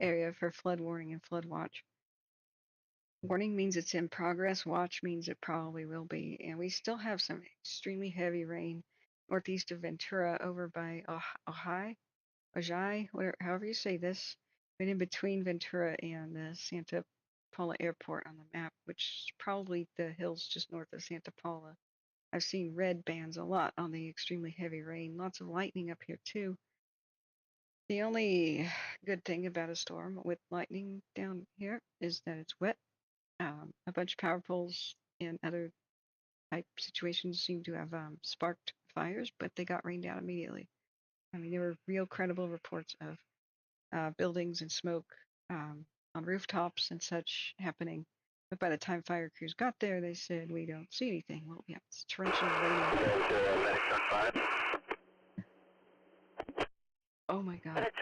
area for flood warning and flood watch. Warning means it's in progress. Watch means it probably will be. And we still have some extremely heavy rain northeast of Ventura over by Ojai, however you say this, right in between Ventura and the Santa Paula Airport on the map, which is probably the hills just north of Santa Paula. I've seen red bands a lot on the extremely heavy rain. Lots of lightning up here too. The only good thing about a storm with lightning down here is that it's wet. A bunch of power poles and other type situations seem to have sparked fires, but they got rained out immediately. I mean, there were real credible reports of buildings and smoke on rooftops and such happening. But by the time fire crews got there, they said, we don't see anything. Well, yeah, it's torrential raining. Oh my God. Go ahead.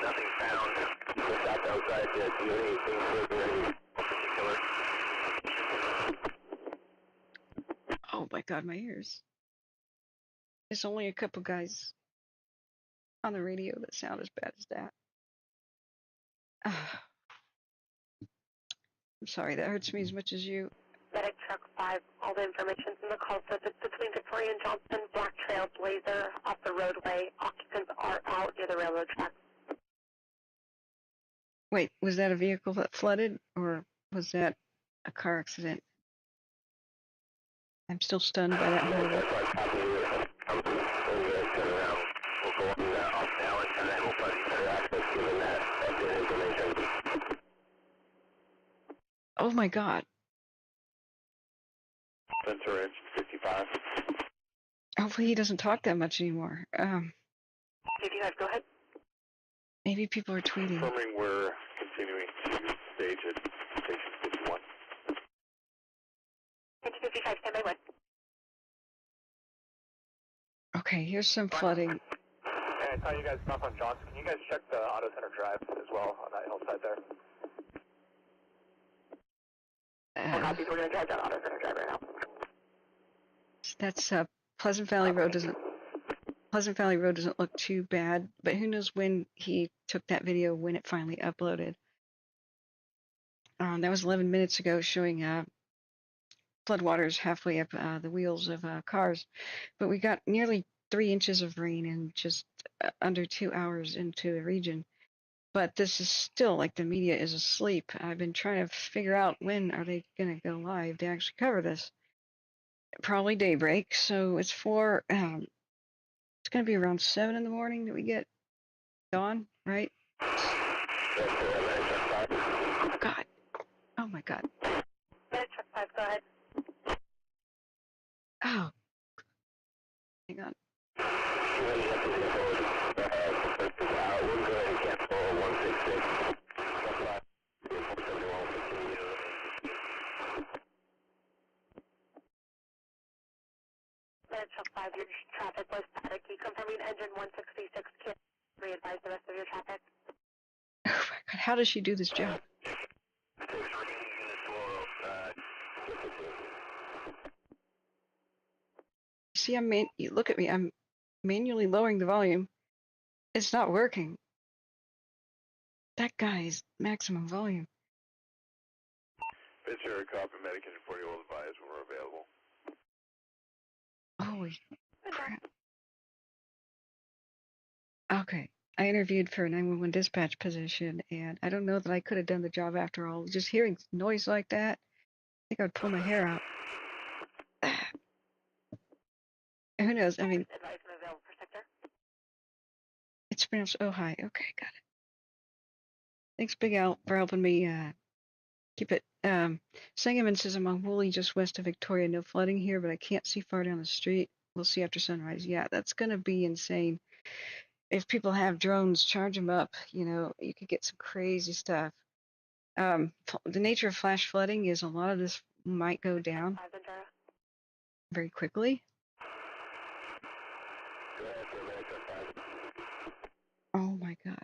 Nothing found just outside the anything particular. Oh my God, my ears. There's only a couple guys on the radio that sound as bad as that. I'm sorry, that hurts me as much as you. Medic truck 5, all the information's in the call slip. It's between Victoria and Johnson, Black Trail Blazer, off the roadway. Occupants are out near the railroad tracks. Wait, was that a vehicle that flooded, or was that a car accident? I'm still stunned by that horrible. Oh my God. Ventura engine 55. Hopefully he doesn't talk that much anymore. If you guys go ahead. Maybe people are tweeting. Confirming we're continuing to stage at station 51. Station 55, stand by 1. Okay, here's some flooding. And I saw you guys stop on Johnson. Can you guys check the Auto Center Drive as well on that hillside there? Copy, we're going to drive down Auto Center Drive right now. That's Pleasant Valley Road doesn't look too bad, but who knows when he took that video, when it finally uploaded. That was 11 minutes ago, showing floodwaters halfway up the wheels of cars. But we got nearly 3 inches of rain in just under 2 hours into the region. But this is still like the media is asleep. I've been trying to figure out when are they going to go live to actually cover this. Probably daybreak, so it's for it's going to be around 7 in the morning that we get dawn, right? Oh God. Oh my God. Medic truck 5, go ahead. Oh. Hang on. your traffic was static. You confirming engine 166 can't re-advise the rest of your traffic. Oh my God, how does she do this job? See, you look at me, I'm manually lowering the volume. It's not working. That guy's maximum volume. Ventura, copy, medication 40 will advise when we're available. Holy crap. Okay, I interviewed for a 911 dispatch position, and I don't know that I could have done the job after all. Just hearing noise like that, I think I would pull my hair out. Who knows? I mean, it's pronounced Ojai. Okay, got it. Thanks, Big Al, for helping me keep it. Sangamon says I'm on Woolley, just west of Victoria. No flooding here, but I can't see far down the street. We'll see after sunrise. Yeah, that's going to be insane. If people have drones, charge them up. You know, you could get some crazy stuff. The nature of flash flooding is a lot of this might go down very quickly. Oh my God.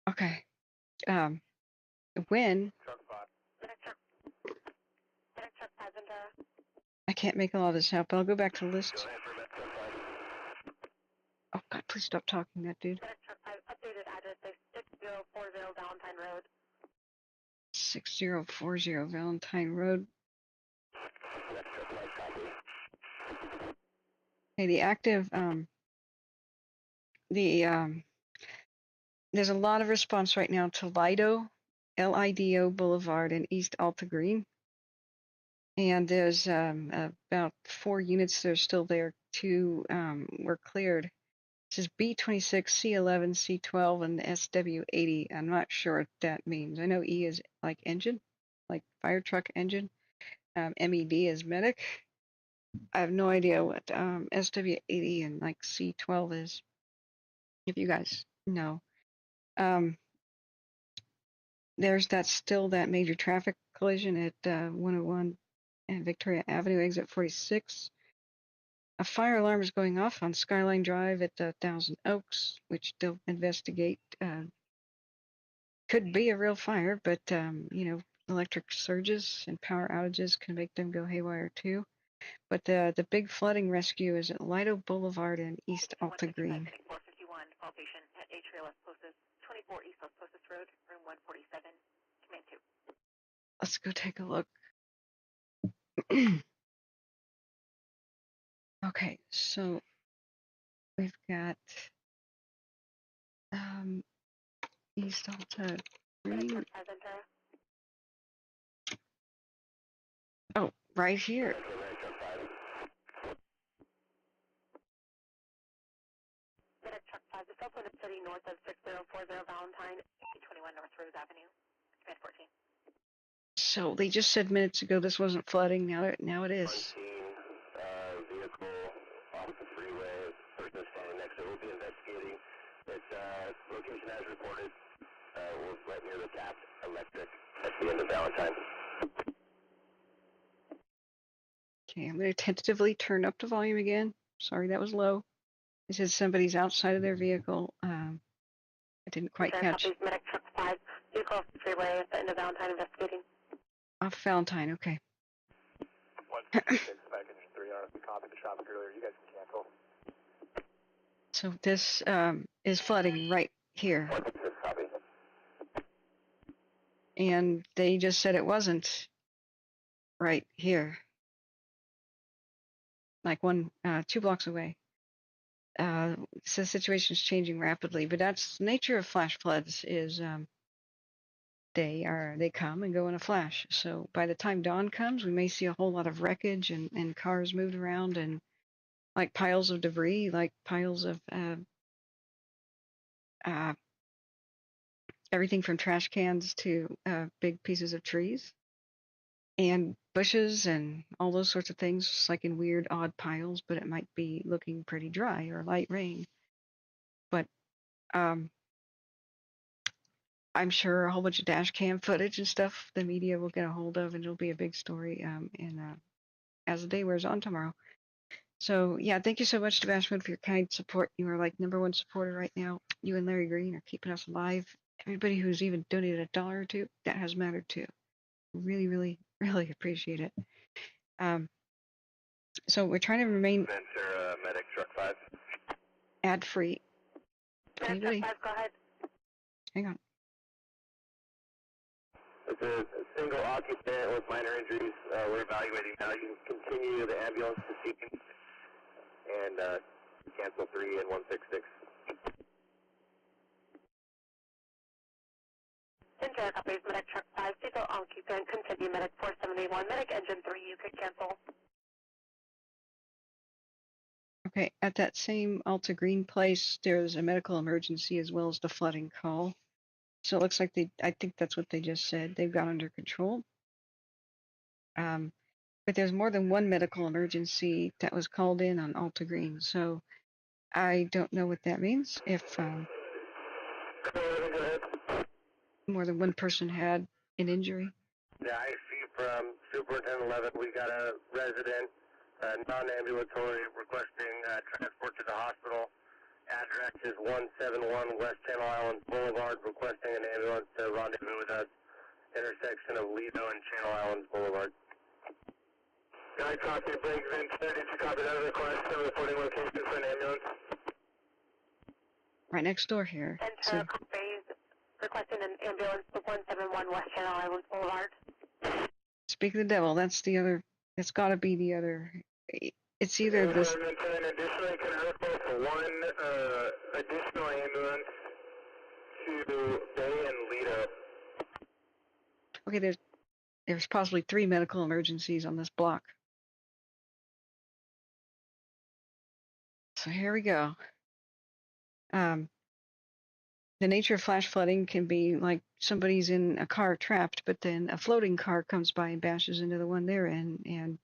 Okay. When I can't make a lot of this out, but I'll go back to the list. Oh God, please stop talking, that dude. Updated address is 6040 Valentine Road. 6040 Valentine Road. Okay, the active, there's a lot of response right now to Lido, Lido Boulevard and East Alta Green. And there's about 4 units that are still there. 2 were cleared. This is B26, C11, C12, and SW80. I'm not sure what that means. I know E is like engine, like fire truck engine. MED is medic. I have no idea what SW80 and like C12 is. If you guys know. There's still that major traffic collision at 101 and Victoria Avenue, exit 46. A fire alarm is going off on Skyline Drive at 1000 Oaks, which they'll investigate. Could be a real fire, but you know, electric surges and power outages can make them go haywire too. But the big flooding rescue is at Lido Boulevard and East Alta Green. 451, call patient at HRLS Postus, 24 East Los Postus Road, room 147, command 2. Let's go take a look. Okay, so we've got East Alta Green. Oh, right here. Truck 5, the cell phone is sitting north of 6040 Valentine, 21 North Rose Avenue, command 14. So they just said minutes ago this wasn't flooding. Now it is. Vehicle off the freeway. Person standing next to it will be investigating. Its location as reported was right near the tap electric at the end of Valentine. Okay, I'm going to tentatively turn up the volume again. Sorry, that was low. It says somebody's outside of their vehicle. I didn't quite catch. Medic truck 5, vehicle off the freeway at the end of Valentine investigating. Off Valentine, okay. 166 back engine 3 hours. We copied the traffic earlier. You guys can cancel. So this is flooding right here. And they just said it wasn't right here. Like 2 blocks away. So the situation is changing rapidly, but that's the nature of flash floods is they come and go in a flash. So by the time dawn comes, we may see a whole lot of wreckage and cars moved around and like piles of debris, like piles of everything from trash cans to big pieces of trees and bushes and all those sorts of things, just like in weird, odd piles, but it might be looking pretty dry or light rain. but um, I'm sure a whole bunch of dash cam footage and stuff the media will get a hold of, and it'll be a big story as the day wears on tomorrow. So yeah, thank you so much to Bashwood for your kind support. You are like #1 supporter right now. You and Larry Green are keeping us alive. Everybody who's even donated $1 or $2, that has mattered too. Really, really, really appreciate it. So we're trying to remain Ventura medic truck 5. ad free. Anybody? Truck 5, go ahead. Hang on. It's a single occupant with minor injuries. We're evaluating now. You can continue the ambulance to scene and cancel 3 and 166. Ventura copies medic truck 5, single occupant, continue medic 471, medic engine 3, you could cancel. Okay, at that same Alta Green place, there's a medical emergency as well as the flooding call. So it looks like I think that's what they just said. They've got under control. But there's more than one medical emergency that was called in on Alta Green. So I don't know what that means. If more than one person had an injury. Yeah, I see from Superintendent 11, we got a resident, non-ambulatory, requesting transport to the hospital. Address is 171 West Channel Islands Boulevard, requesting an ambulance to rendezvous with us, intersection of Lido and Channel Islands Boulevard. I copy Blake Ventura. Did you copy that request and reporting location for an ambulance? Right next door here. Ventura copies, requesting an ambulance to 171 West Channel Islands Boulevard. Speak of the devil, that's the other. It's got to be the other. It's either this. Additionally, can I request one additional ambulance to Bay and Lido? Okay, there's possibly 3 medical emergencies on this block. So here we go. The nature of flash flooding can be like somebody's in a car trapped, but then a floating car comes by and bashes into the one they're in and,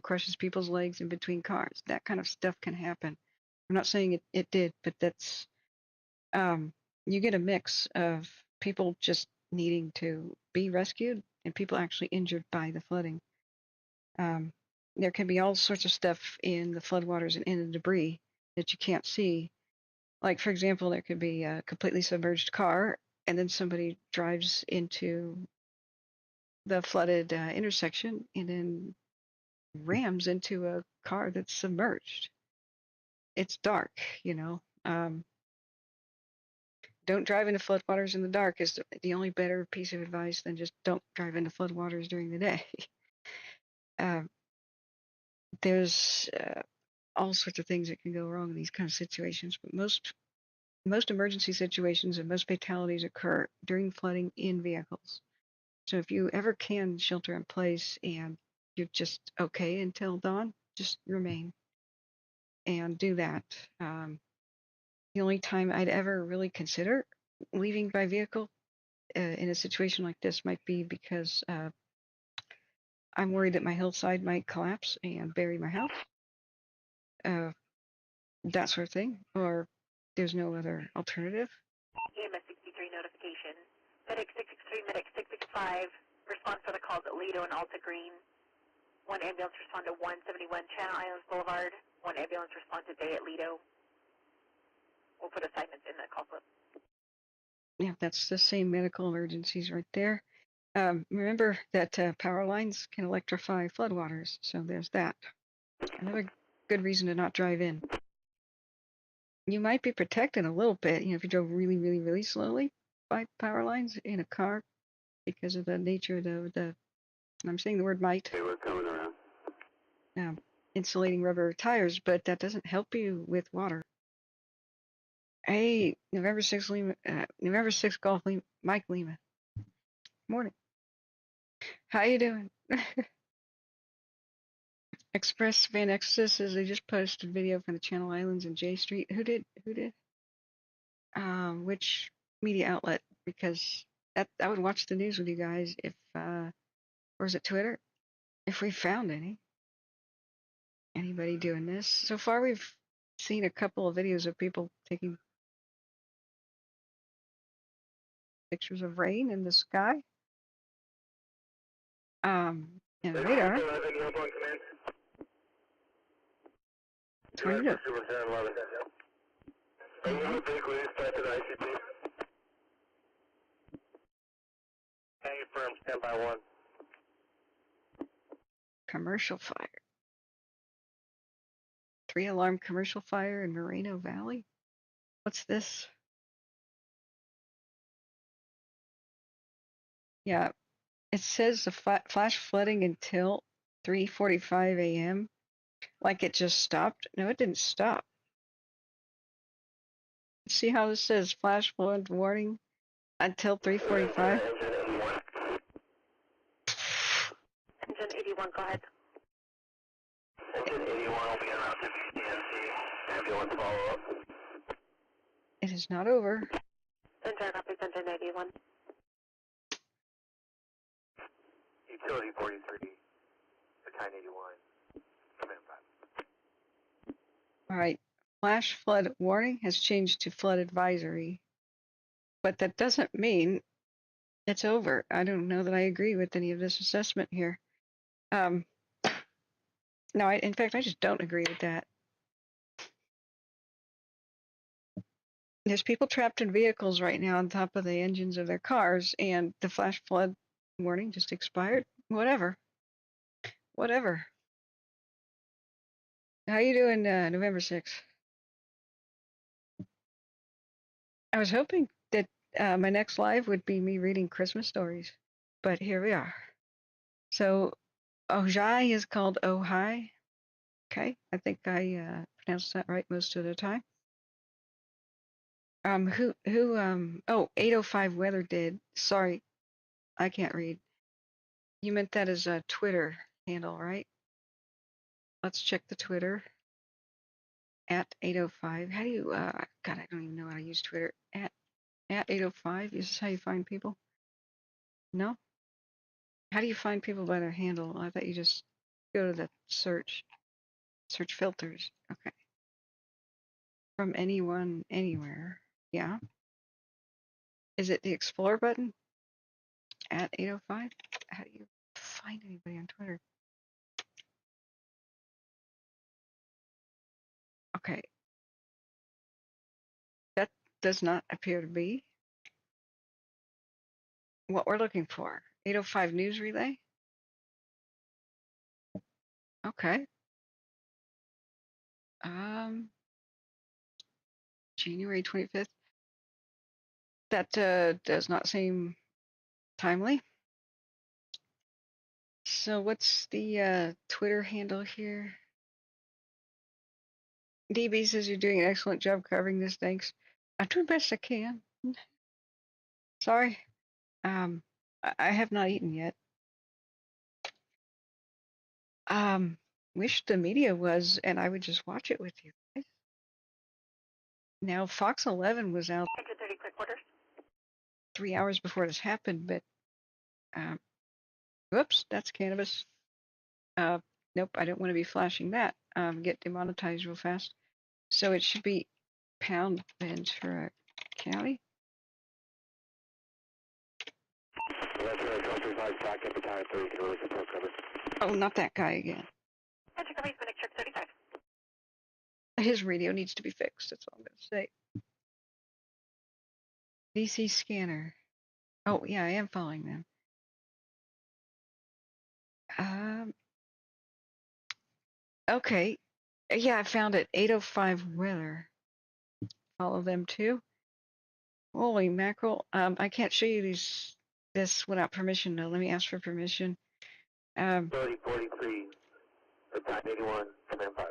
crushes people's legs in between cars. That kind of stuff can happen. I'm not saying it did, but that's, you get a mix of people just needing to be rescued and people actually injured by the flooding. There can be all sorts of stuff in the floodwaters and in the debris that you can't see. Like, for example, there could be a completely submerged car, and then somebody drives into the flooded intersection and then rams into a car that's submerged. It's dark, Don't drive into floodwaters in the dark is the only better piece of advice than just don't drive into floodwaters during the day. There's all sorts of things that can go wrong in these kind of situations, but most emergency situations and most fatalities occur during flooding in vehicles. So if you ever can shelter in place and you're just okay until dawn, just remain and do that. The only time I'd ever really consider leaving by vehicle in a situation like this might be because I'm worried that my hillside might collapse and bury my house. That sort of thing, or there's no other alternative. EMS 63 notification. Medic 663, Medic 665, respond for the calls at Lido and Alta Green. One ambulance respond to 171 Channel Islands Boulevard. One ambulance respond to Bay at Lido. We'll put assignments in the call slip. Yeah, that's the same medical emergencies right there. Remember that power lines can electrify floodwaters, so there's that. Another good reason to not drive in. You might be protected a little bit, if you drove really, really, really slowly by power lines in a car because of the nature of the I'm saying the word might. They were coming around. Insulating rubber tires, but that doesn't help you with water. Hey, November 6th Golf Lima, Mike Lima. Morning. How you doing? Express Van Exodus says they just posted video from the Channel Islands and J Street. Who did? Which media outlet? Because I would watch the news with you guys if, or is it Twitter? If we found anybody doing this. So far we've seen a couple of videos of people taking pictures of rain in the sky. And radar. Tornado. Firm, stand by 1. Commercial fire. 3-alarm commercial fire in Moreno Valley. What's this? Yeah, it says the flash flooding until 3:45 a.m. Like it just stopped. No, it didn't stop. See how this says flash flood warning until 3:45? Engine 81, go ahead. Engine 81 will be around 50 DNC. Ambulance follow up. It is not over. Engine copies, engine 81. Utility 43, battalion 81, command 5. All right. Flash flood warning has changed to flood advisory. But that doesn't mean it's over. I don't know that I agree with any of this assessment here. No, in fact, I just don't agree with that. There's people trapped in vehicles right now on top of the engines of their cars, and the flash flood warning just expired. Whatever. How you doing, November 6th? I was hoping that my next live would be me reading Christmas stories, but here we are. So, Ojai is called Ojai. Okay, I think I pronounced that right most of the time. Oh, 805 weather did. Sorry, I can't read. You meant that as a Twitter handle, right? Let's check the Twitter. At 805. How do you, God, I don't even know how to use Twitter. At 805, is this how you find people? No? How do you find people by their handle? I thought you just go to the search filters. Okay. From anyone, anywhere. Yeah. Is it the explore button? At 805? How do you find anybody on Twitter? Okay. That does not appear to be what we're looking for. 805 News Relay? Okay. January 25th. That does not seem timely. So what's the Twitter handle here? DB says you're doing an excellent job covering this. Thanks. I'm doing the best I can. Sorry. I have not eaten yet. Wish the media was, and I would just watch it with you guys. Now, Fox 11 was out 30 quick orders. 3 hours before this happened, but whoops, that's cannabis. Nope, I don't want to be flashing that. Get demonetized real fast. So it should be pound Ventura County. Oh, not that guy again. His radio needs to be fixed. That's all I'm going to say. DC scanner. Oh, yeah, I am following them. Okay. Yeah, I found it. 805 weather. Follow them too. Holy mackerel. I can't show you this without permission though. Let me ask for permission. 3043, time 81, command 5.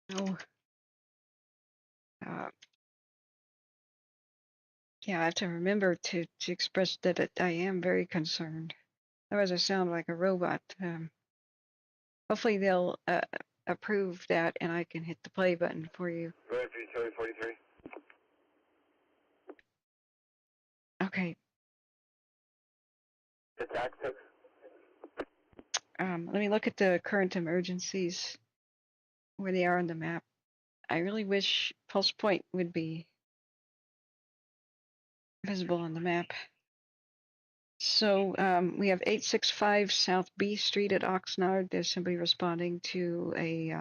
No. Yeah, I have to remember to express that I am very concerned. Otherwise, I sound like a robot. Hopefully, they'll approve that, and I can hit the play button for you. Go ahead, utility 43. Okay. The tactics. Let me look at the current emergencies, where they are on the map. I really wish Pulse Point would be visible on the map. So we have 865 South B Street at Oxnard. There's somebody responding to a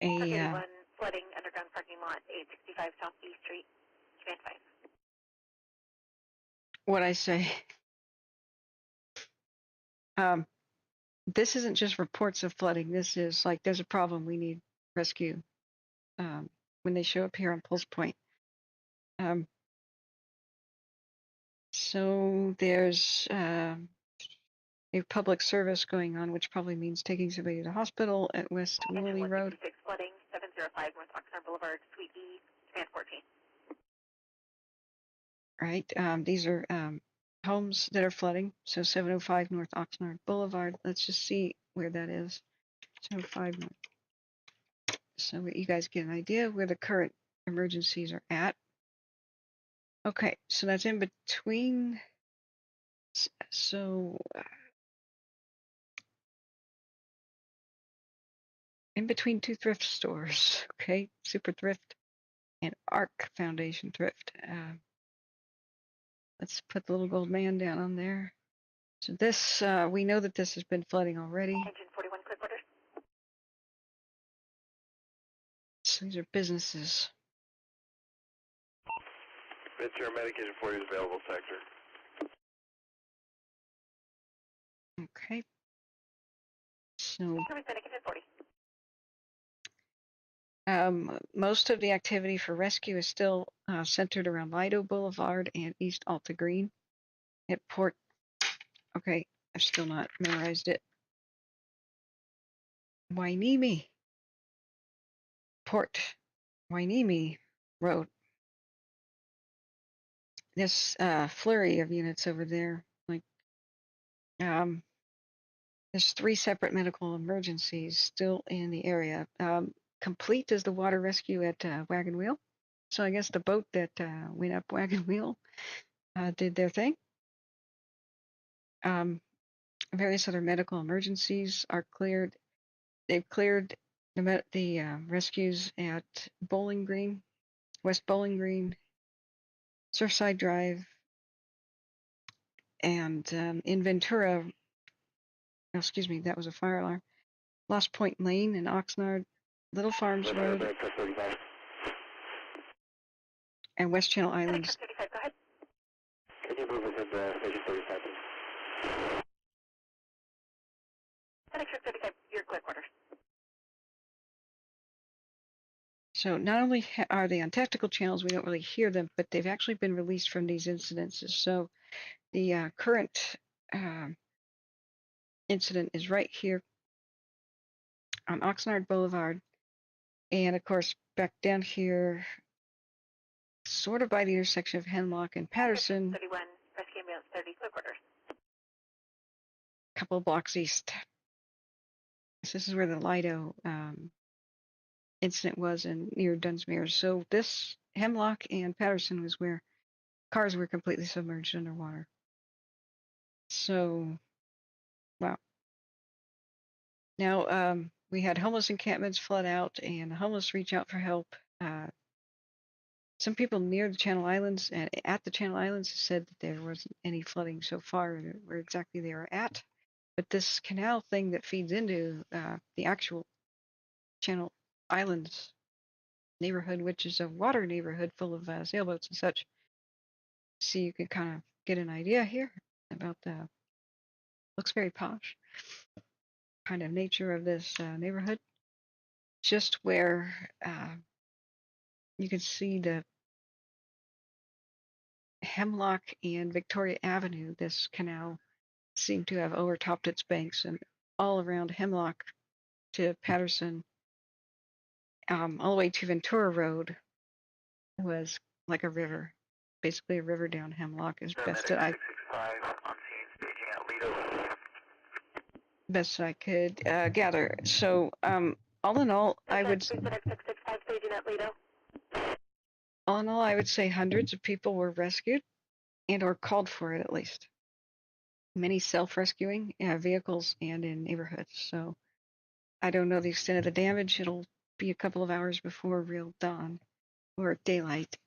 one flooding underground parking lot, 865 South B Street, Command 5. what I say. This isn't just reports of flooding. This is like there's a problem. We need rescue. When they show up here on Pulse Point. So there's a public service going on, which probably means taking somebody to the hospital at West Wooley Road. Flooding, 705 North Oxnard Boulevard, Suite E, Command 14. Right. These are homes that are flooding. So 705 North Oxnard Boulevard. Let's just see where that is. 705 North. So you guys get an idea where the current emergencies are at. Okay, so that's in between. So in between two thrift stores, okay, Super Thrift and Arc Foundation Thrift. Let's put the little gold man down on there. So this, we know that this has been flooding already. Engine 41, quick orders. So these are businesses. Ventura medication for you is available, sector. Okay. So most of the activity for rescue is still centered around Lido Boulevard and East Alta Green at Port. Okay, I've still not memorized it. Wainimi. Port Wainimi Road. This flurry of units over there, like there's 3 separate medical emergencies still in the area. Complete is the water rescue at Wagon Wheel. So I guess the boat that went up Wagon Wheel did their thing. Various other medical emergencies are cleared. They've cleared the rescues at Bowling Green, West Bowling Green, Surfside Drive, and in Ventura, excuse me, that was a fire alarm. Lost Point Lane in Oxnard, Little Farms Road, and West Channel Islands. Can you move within the station 35? Truck 35, your quick orders. So not only are they on tactical channels, we don't really hear them, but they've actually been released from these incidences. So the current incident is right here on Oxnard Boulevard. And of course, back down here, sort of by the intersection of Hemlock and Patterson. 31, rescue ambulance 30, quick orders. A couple of blocks east. So this is where the Lido incident was near Dunsmuir. So this Hemlock and Patterson was where cars were completely submerged underwater. So, wow. Now, we had homeless encampments flood out and the homeless reach out for help. Some people near the Channel Islands and at the Channel Islands said that there wasn't any flooding so far where exactly they are at. But this canal thing that feeds into the actual Channel Islands neighborhood, which is a water neighborhood full of sailboats and such. So you can kind of get an idea here about looks very posh kind of nature of this neighborhood. Just where you can see the Hemlock and Victoria Avenue, this canal seemed to have overtopped its banks, and all around Hemlock to Patterson, all the way to Ventura Road was like a river, basically a river down Hemlock, as best I could gather. So all in all, I would say hundreds of people were rescued, and or called for it at least. Many self-rescuing vehicles and in neighborhoods. So I don't know the extent of the damage. It'll be a couple of hours before real dawn or daylight.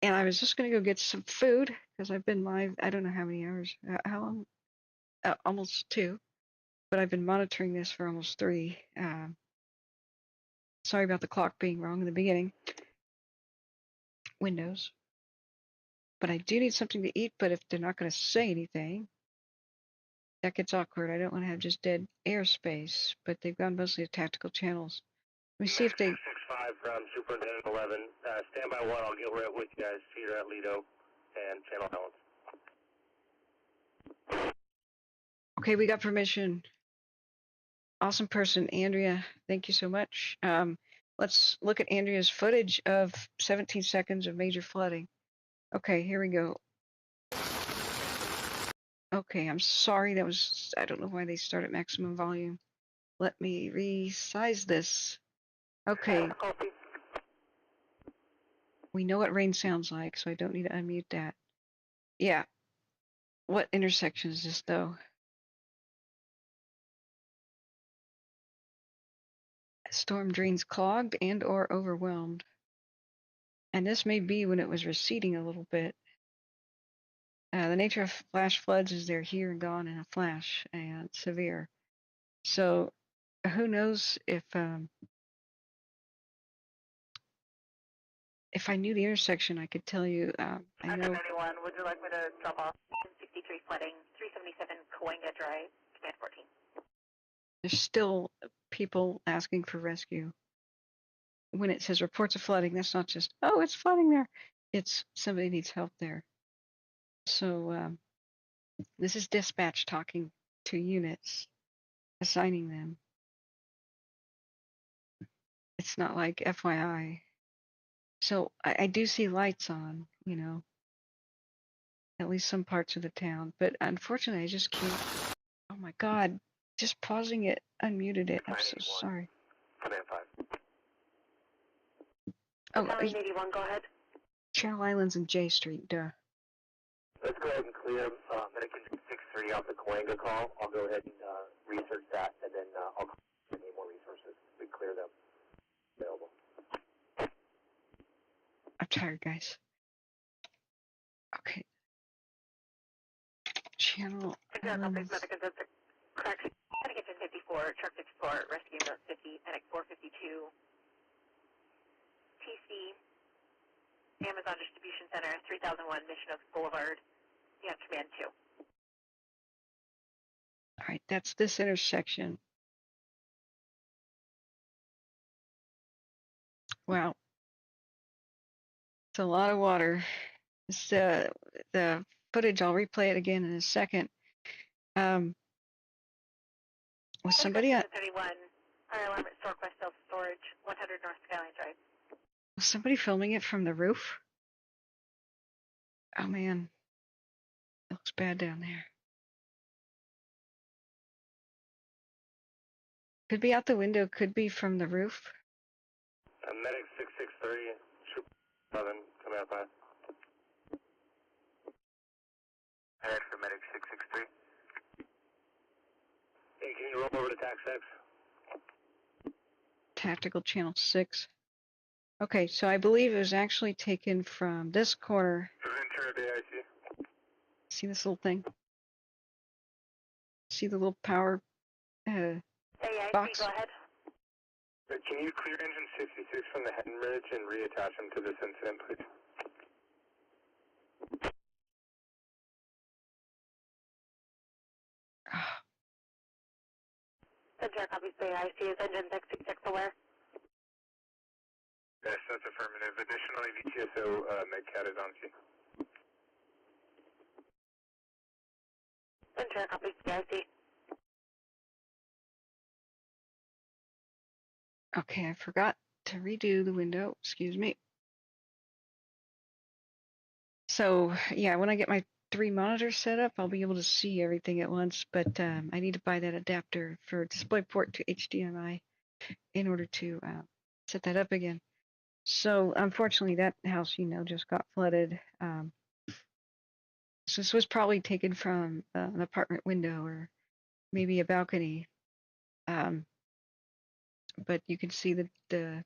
And I was just going to go get some food because I've been live, I don't know how many hours, how long? Almost 2, but I've been monitoring this for almost 3. Sorry about the clock being wrong in the beginning. Windows. But I do need something to eat, but if they're not going to say anything, that gets awkward. I don't want to have just dead airspace, but they've gone mostly to tactical channels. Let me see if they... 665 from Superintendent 11. Stand by 1, I'll get right with you guys. Cedar at Lido and Channel Islands. Okay, we got permission. Awesome person, Andrea. Thank you so much. Let's look at Andrea's footage of 17 seconds of major flooding. Okay, here we go. Okay, I'm sorry. That was, I don't know why they start at maximum volume. Let me resize this. Okay. We know what rain sounds like, so I don't need to unmute that. Yeah. What intersection is this, though? Storm drains clogged and or overwhelmed. And this may be when it was receding a little bit. The nature of flash floods is they're here and gone in a flash and severe. So who knows if I knew the intersection, I could tell you. I know. 91, would you like me to drop off 63 flooding, 377 Cahuenga Drive, Command 14? There's still people asking for rescue. When it says reports of flooding, that's not just, oh, it's flooding there. It's somebody needs help there. So this is dispatch talking to units, assigning them. It's not like FYI. So I do see lights on, you know, at least some parts of the town. But unfortunately, I just can't. Oh my God, just pausing it, unmuted it. I'm so sorry. Command 5. Oh, 81, go ahead. Channel Islands and J Street, duh. Let's go ahead and clear Medical 63 off the Cahuenga call. I'll go ahead and research that, and then I'll call if we need more resources. We clear them available. I'm tired, guys. Okay. Channel Islands. Correction. Medic 54, truck 54, rescue note 50, medic 452. TC, Amazon Distribution Center, 3001 Mission Oaks Boulevard. You have command 2. All right, that's this intersection. Wow. It's a lot of water. It's, the footage, I'll replay it again in a second. Was somebody at 31, fire alarm at Storquest Self Storage, 100 North Skyline Drive. Was somebody filming it from the roof? Oh man, it looks bad down there. Could be out the window, could be from the roof. Medic 663, Troop 7, Command 5. Head for Medic 663. Hey, can you roll over to TAC 6? Tactical Channel 6. Okay, so I believe it was actually taken from this corner. Ventura DR Hwy. See this little thing? See the little power box? Go ahead. Can you clear engine 66 from the head bridge and reattach them to this incident, please? Ventura copies the AIC. Is engine 66 aware? Yes, that's affirmative. Additionally, VTSO MedCat is on scene. Ventura copies the AIC. Okay, I forgot to redo the window. Excuse me. So, yeah, when I get my 3 monitors set up, I'll be able to see everything at once, but I need to buy that adapter for DisplayPort to HDMI in order to set that up again. So, unfortunately, that house, you know, just got flooded. So this was probably taken from an apartment window or maybe a balcony. But you can see that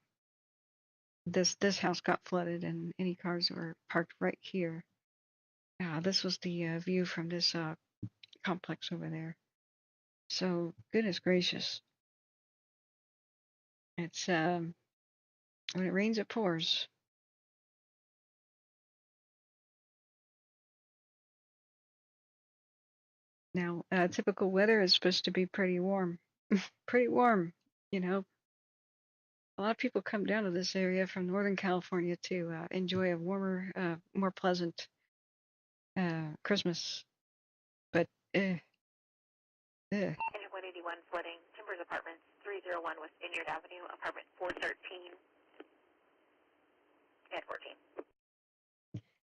this house got flooded and any cars were parked right here. This was the view from this complex over there. So goodness gracious, it's when it rains, it pours. Now, typical weather is supposed to be pretty warm, pretty warm. You know, a lot of people come down to this area from Northern California to enjoy a warmer, more pleasant Christmas. But Engine 181 flooding, Timbers Apartments, 301 West Vineyard Avenue, apartment 413 and 14.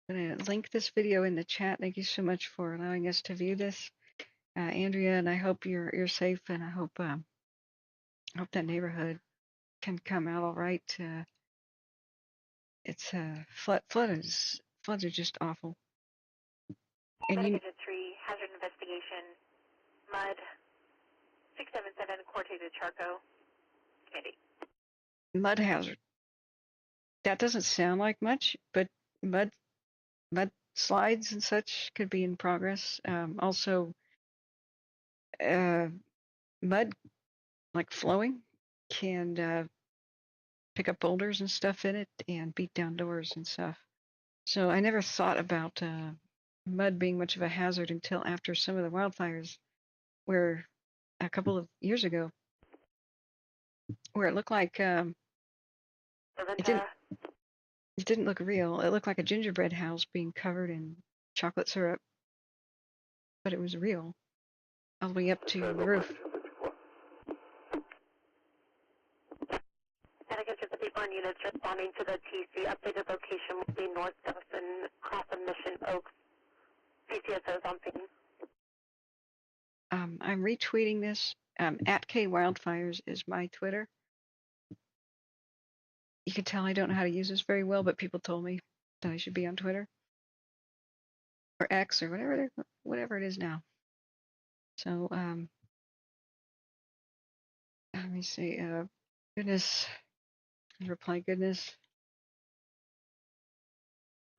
I'm going to link this video in the chat. Thank you so much for allowing us to view this, Andrea. And I hope you're safe, and I hope that neighborhood can come out all right. It's floods are just awful. And Medicated 3, hazard investigation, mud, 677 Corte de Charco, Andy. mud hazard. That doesn't sound like much, but mud slides and such could be in progress. Also, mud like flowing can pick up boulders and stuff in it and beat down doors and stuff. So I never thought about mud being much of a hazard until after some of the wildfires, where a couple of years ago, where it looked like it didn't look real. It looked like a gingerbread house being covered in chocolate syrup, but it was real, all the way up to the roof. And I guess if the people in units responding to the TC updated location will be North Dawson, cross of Mission Oaks, PCSOs on scene. I'm retweeting this. At K Wildfires is my Twitter. You can tell I don't know how to use this very well, but people told me that I should be on Twitter or X or whatever it is now. So let me see. Goodness, reply goodness.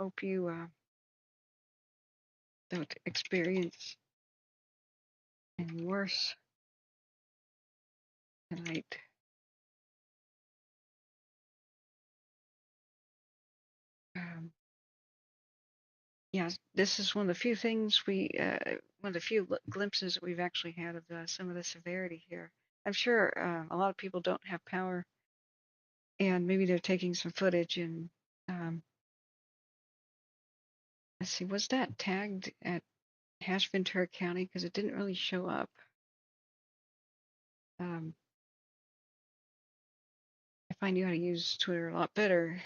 Hope you don't experience any worse tonight. Yeah, this is one of the few things one of the few glimpses that we've actually had of some of the severity here. I'm sure a lot of people don't have power, and maybe they're taking some footage. And let's see, was that tagged at Ventura County? Because it didn't really show up. If I knew how to use Twitter a lot better,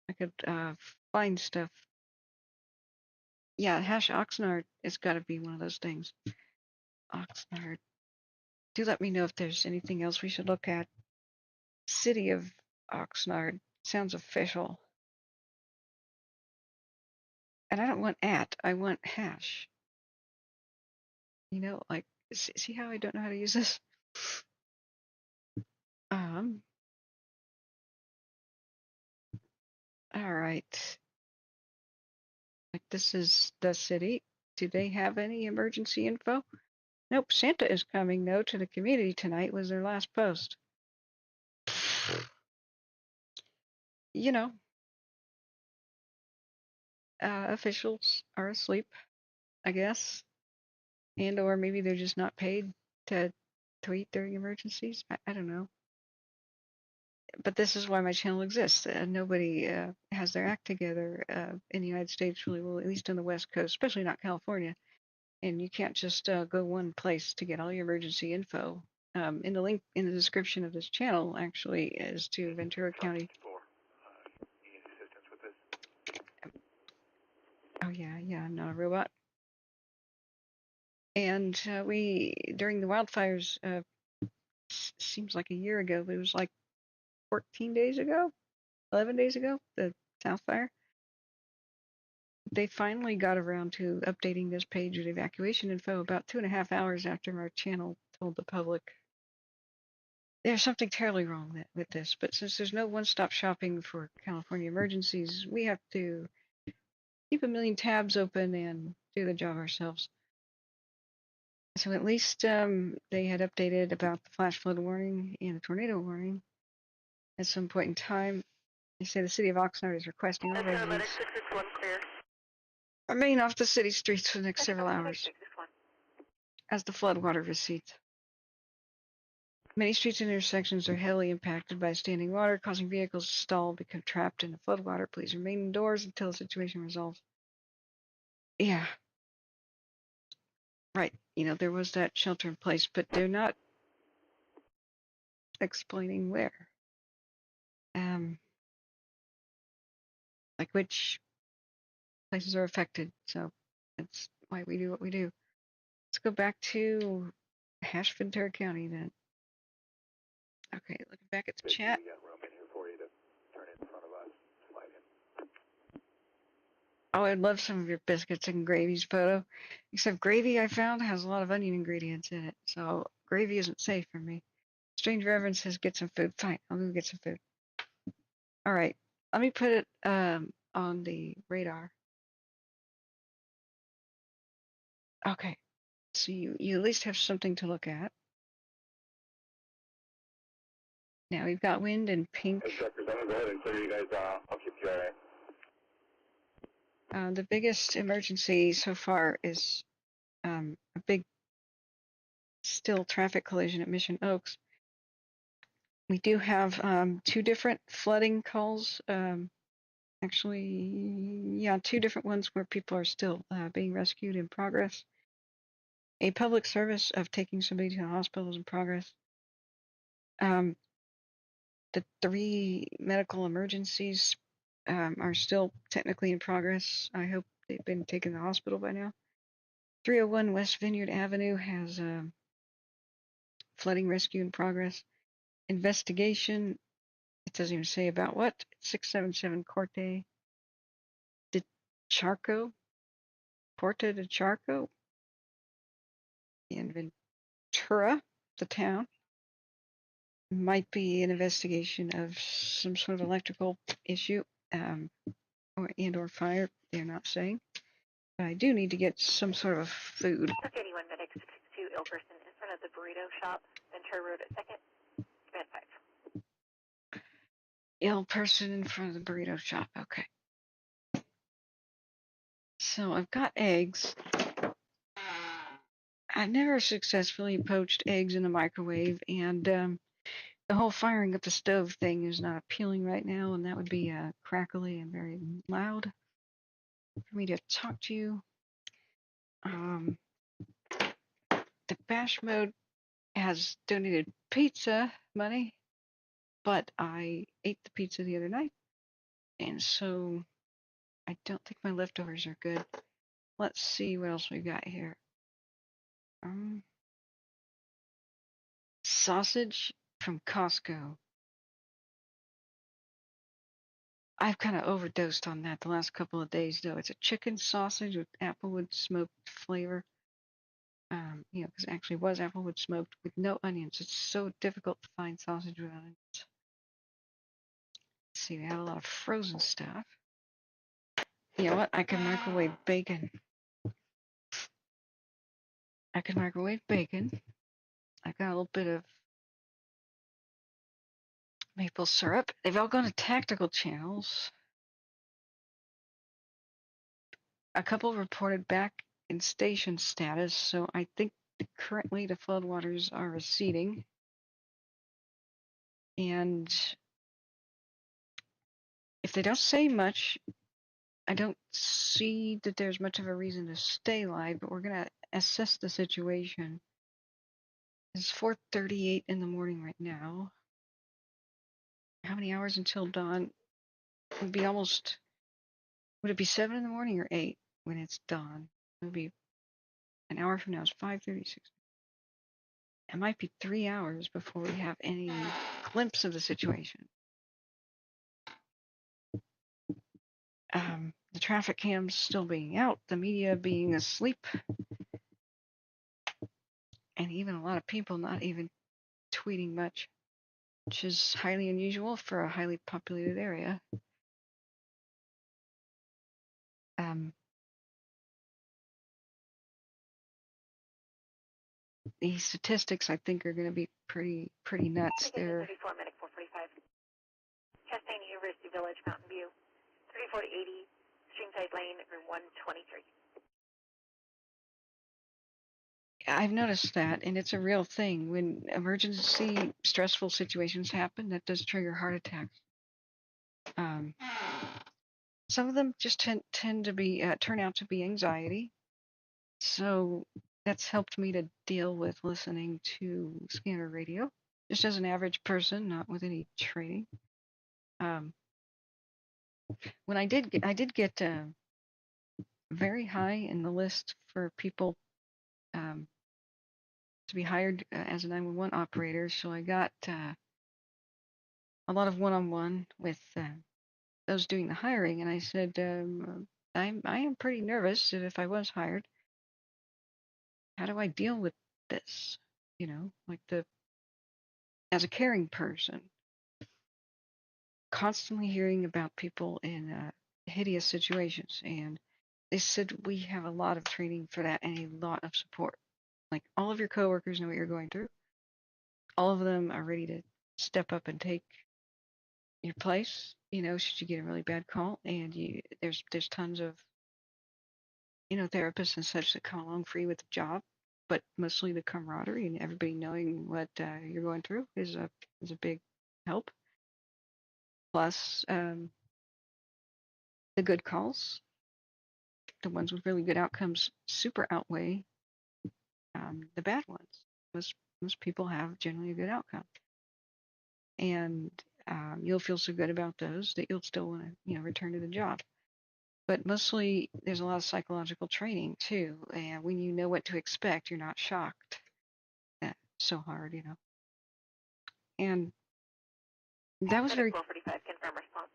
I could find stuff. Yeah, #Oxnard. It's got to be one of those things. Oxnard. Do let me know if there's anything else we should look at. City of Oxnard sounds official. And I don't want @ I want #. You know, like, see how I don't know how to use this? All right. Like, this is the city. Do they have any emergency info? Nope. Santa is coming, though, to the community tonight was their last post. You know, officials are asleep, I guess. And or maybe they're just not paid to tweet during emergencies. I don't know. But this is why my channel exists. Nobody has their act together in the United States, really, well, at least on the West Coast, especially not California. And you can't just go one place to get all your emergency info. In the link in the description of this channel, actually, is to Ventura County. Oh yeah, I'm not a robot. And during the wildfires, seems like a year ago, but it was like 14 days ago, 11 days ago, the South Fire. they finally got around to updating this page with evacuation info about 2.5 hours after our channel told the public there's something terribly wrong with this. But since there's no one-stop shopping for California emergencies, we have to keep a million tabs open and do the job ourselves. So at least they had updated about the flash flood warning and the tornado warning at some point in time. They say the city of Oxnard is requesting all residents remain off the city streets for the next several hours as the floodwater recedes. Many streets and intersections are heavily impacted by standing water, causing vehicles to stall, become trapped in the floodwater. Please remain indoors until the situation resolves. Yeah. Right. You know, there was that shelter in place, but they're not explaining where. Like which places are affected. So that's why we do what we do. Let's go back to Ventura County then. Okay, looking back at the chat. We got room in here for you to turn in front of us, slide in. Oh, I'd love some of your biscuits and gravy's photo. Except gravy I found has a lot of onion ingredients in it. So gravy isn't safe for me. Strange Reverend says get some food. Fine, I'll go get some food. All right, let me put it on the radar. Okay, so you at least have something to look at. Now we've got wind and pink. Hey, Checkers, I'm going to go ahead and clear you guys off. I'll keep you all right. The biggest emergency so far is a big still traffic collision at Mission Oaks. We do have 2 different flooding calls. Actually, yeah, 2 different ones where people are still being rescued in progress. A public service of taking somebody to the hospital is in progress. The 3 medical emergencies are still technically in progress. I hope they've been taken to the hospital by now. 301 West Vineyard Avenue has flooding rescue in progress. Investigation, it doesn't even say about what. 677 Corte de Charco. Porta de Charco in Ventura, the town. Might be an investigation of some sort of electrical issue or fire. They're not saying. But I do need to get some sort of food. 81 medic 662 ill person in front of the burrito shop, Ventura Road at 2nd, med 5. Ill person in front of the burrito shop. Okay. So I've got eggs. I've never successfully poached eggs in the microwave, and the whole firing up the stove thing is not appealing right now, and that would be crackly and very loud for me to talk to you. The bash mode has donated pizza money, but I ate the pizza the other night, and so I don't think my leftovers are good. Let's see what else we got here. Sausage from Costco. I've kind of overdosed on that the last couple of days, though. It's a chicken sausage with applewood smoked flavor. Because it actually was applewood smoked with no onions. It's so difficult to find sausage with onions. Let's see, we have a lot of frozen stuff. You know what? I can microwave bacon. I've got a little bit of maple syrup. They've all gone to tactical channels. A couple reported back in station status, so I think currently the floodwaters are receding. And if they don't say much, I don't see that there's much of a reason to stay live, but we're going to assess the situation. It's 4:38 in the morning right now. How many hours until dawn? Would it be 7 in the morning or 8 when it's dawn? It would be an hour from now. It's 5:36. It might be 3 hours before we have any glimpse of the situation. the traffic cams still being out, the media being asleep, and even a lot of people not even tweeting much, which is highly unusual for a highly populated area. These statistics, I think, are going to be pretty nuts. They're 34 minute 445. Chastain University Village, Mountain View, 34 to 80, Streamside Lane, room 123. I've noticed that, and it's a real thing. When emergency, stressful situations happen, that does trigger heart attacks. Some of them just tend to be turn out to be anxiety. So that's helped me to deal with listening to scanner radio, just as an average person, not with any training. When I did get very high in the list for people to be hired as a 911 operator, so I got a lot of one-on-one with those doing the hiring, and I said, I am pretty nervous that if I was hired, how do I deal with this? You know, like as a caring person, constantly hearing about people in hideous situations, and they said we have a lot of training for that and a lot of support. Like all of your coworkers know what you're going through. All of them are ready to step up and take your place, you know, should you get a really bad call. And there's tons of, you know, therapists and such that come along for you with the job, but mostly the camaraderie and everybody knowing what you're going through is a big help. Plus, the good calls, the ones with really good outcomes, super outweigh the bad ones. Most people have generally a good outcome, and you'll feel so good about those that you'll still want to, you know, return to the job. But mostly, there's a lot of psychological training too, and when you know what to expect, you're not shocked so hard, you know. And that was very. 445, confirm response.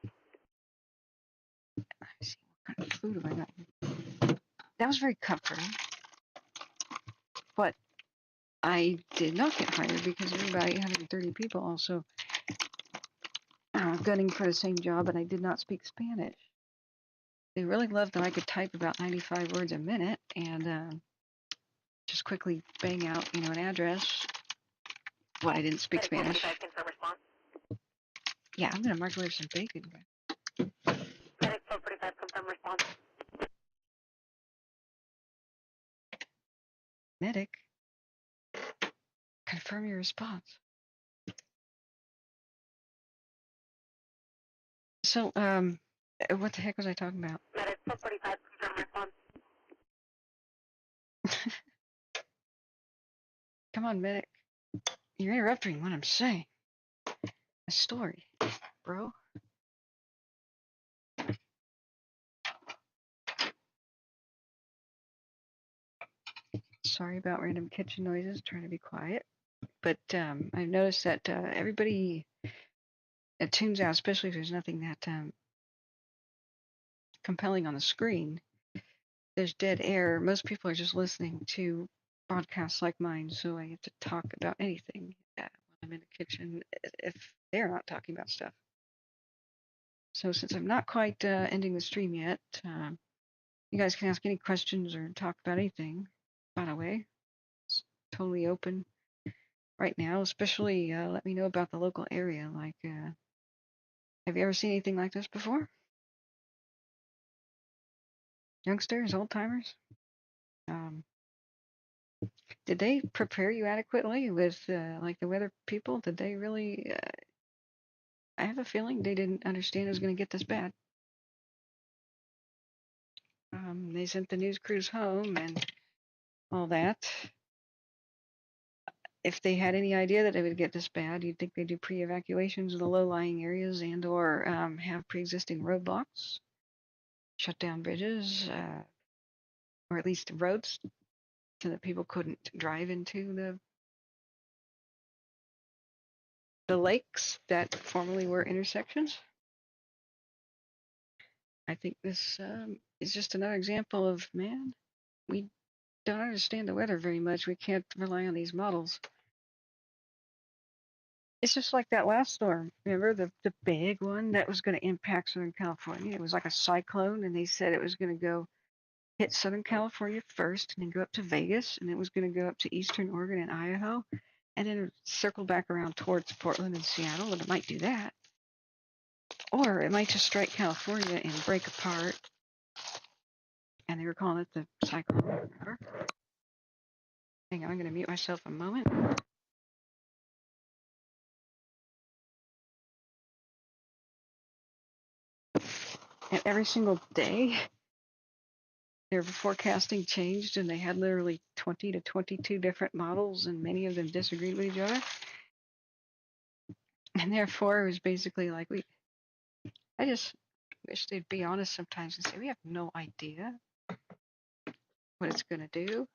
Let's see, what kind of food have I got? That was very comforting, but I did not get hired because there were about 830 people also gunning for the same job, and I did not speak Spanish. They really loved that I could type about 95 words a minute and just quickly bang out, you know, an address. Well, I didn't speak Spanish. Confirm response. Yeah, I'm gonna microwave some bacon. Medic 445, confirm response. Medic, confirm your response. So, what the heck was I talking about? Medic 445, confirm response. Come on, medic. You're interrupting what I'm saying. A story, bro. Sorry about random kitchen noises. Trying to be quiet. But I've noticed that everybody tunes out, especially if there's nothing that compelling on the screen. There's dead air. Most people are just listening to broadcasts like mine, so I get to talk about anything when I'm in the kitchen if they're not talking about stuff. So since I'm not quite ending the stream yet, you guys can ask any questions or talk about anything. By the way, it's totally open right now. Especially let me know about the local area. Like, have you ever seen anything like this before? Youngsters, old timers? Did they prepare you adequately with like the weather people? Did they really? I have a feeling they didn't understand it was going to get this bad. They sent the news crews home and all that. If they had any idea that it would get this bad, you'd think they'd do pre-evacuations of the low-lying areas and/or have pre-existing roadblocks, shut down bridges, or at least roads, so that people couldn't drive into the lakes that formerly were intersections. I think this is just another example of, man, we don't understand the weather very much. We can't rely on these models. It's just like that last storm. Remember the big one that was going to impact Southern California? It was like a cyclone, and they said it was going to go hit Southern California first, and then go up to Vegas, and it was going to go up to Eastern Oregon and Idaho, and then circle back around towards Portland and Seattle, and it might do that. Or it might just strike California and break apart, and they were calling it the cyclone. Remember? Hang on, I'm going to mute myself a moment. And every single day, their forecasting changed, and they had literally 20 to 22 different models, and many of them disagreed with each other. And therefore, it was basically like, I just wish they'd be honest sometimes and say, we have no idea what it's going to do.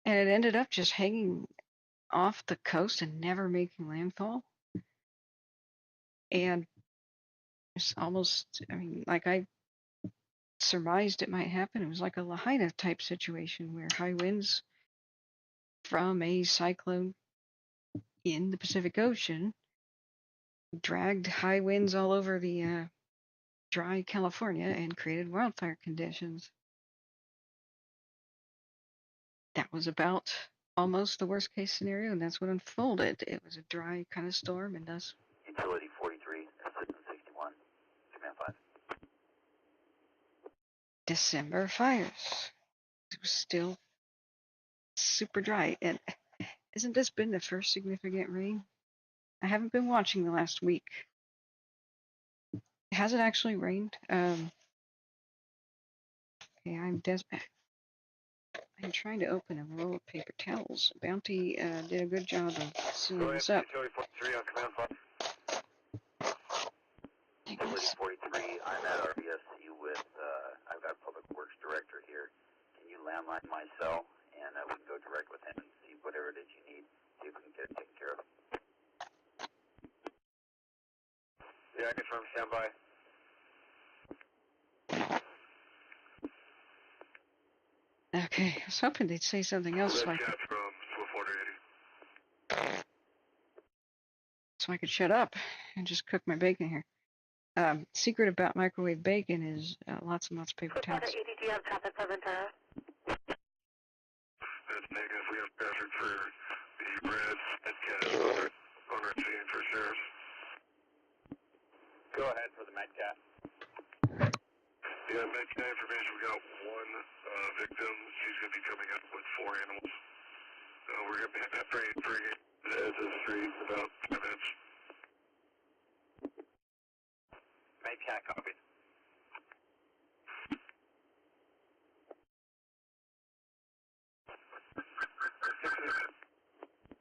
And it ended up just hanging off the coast and never making landfall. And it's almost, I mean, like I surmised it might happen. It was like a Lahaina type situation where high winds from a cyclone in the Pacific Ocean dragged high winds all over the dry California and created wildfire conditions. That was about almost the worst case scenario, and that's what unfolded. It was a dry kind of storm, and thus Utility 43, Assistant 61, Command 5. December fires. It was still super dry. And hasn't this been the first significant rain? I haven't been watching the last week. Has it actually rained? Okay, I'm trying to open a roll of paper towels. Bounty did a good job of sealing this up. Utility 43 on Command 5. Utility 43, I'm at RBSC with, I've got Public Works Director here. Can you landline my cell, and we can go direct with him and see whatever it is you need, see if we can get it taken care of. Yeah, I confirm, stand by. Okay, I was hoping they'd say something else so I could, from Floodwater 80. so I could shut up and just cook my bacon here. Secret about microwave bacon is lots and lots of paper towels. Floodwater 80, do you have traffic for Ventura? That's negative. We have traffic for the red Medcat on our scene for sheriff. Go ahead for the Medcat. Yeah, Medcat information. We got one victim. She's going to be coming up with 4 animals. We're going to be bringing the edge of the street in about 5 minutes. Medcat copied.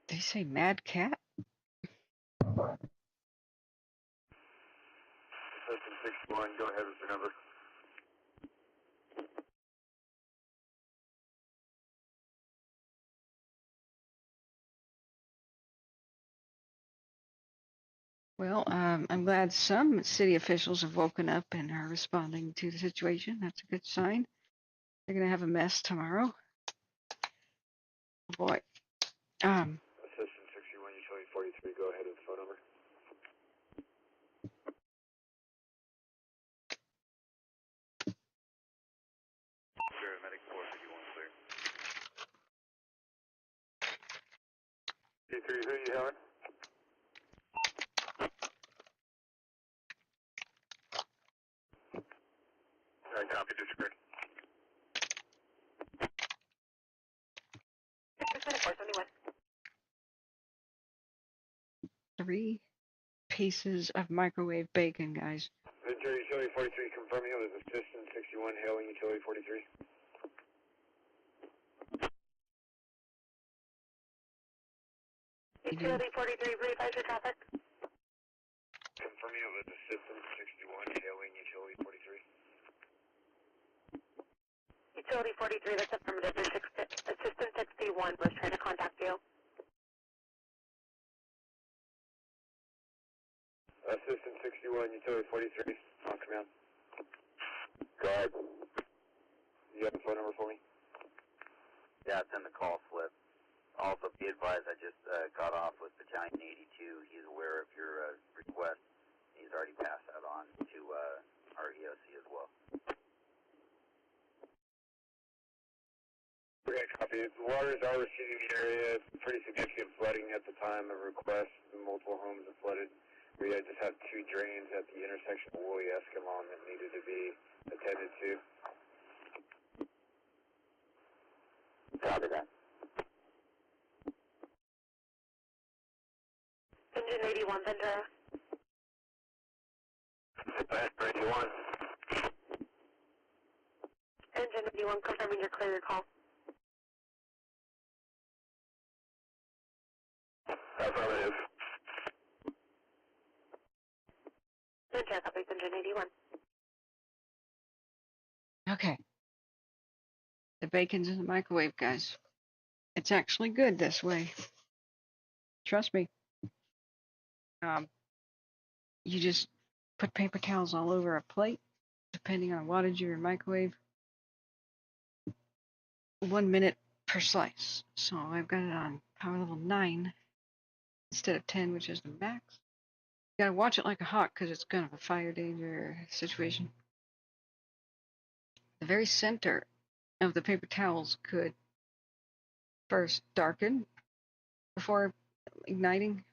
Did he say mad cat? System 61, go ahead with your number. Well, I'm glad some city officials have woken up and are responding to the situation. That's a good sign. They're going to have a mess tomorrow. Oh boy. Assistant 61, utility 43, go ahead with the phone number. Paramedic 451 clear. C3, who are you having? Alright, copy, disagree. 471. 3 pieces of microwave bacon, guys. Ventura utility 43 confirming it was assistant 61 hailing utility 43. Utility 43, brief your traffic. Confirming it was assistant 61 hailing utility 43. Utility 43, that's affirmative. Assistant 61 was trying to contact you. Assistant 61, utility 43, on command. Go ahead. You have the phone number for me? Yeah, it's in the call slip. Also, be advised, I just got off with Battalion 82. He's aware of your request. He's already passed that on to our EOC as well. Okay, copy. The waters are receding the area. It's pretty significant flooding at the time of request. Multiple homes have flooded. We just have 2 drains at the intersection of Woolly Escalon that needed to be attended to. Copy that. Engine 81, Ventura. Ventura 81. Engine 81, confirming your clear call. Affirmative. Ventura, copies, Engine 81. Okay. The bacon's in the microwave, guys. It's actually good this way. Trust me. You just put paper towels all over a plate, depending on the wattage of your microwave. 1 minute per slice. So I've got it on power level 9 instead of 10, which is the max. You gotta watch it like a hawk because it's kind of a fire danger situation. The very center of the paper towels could first darken before igniting,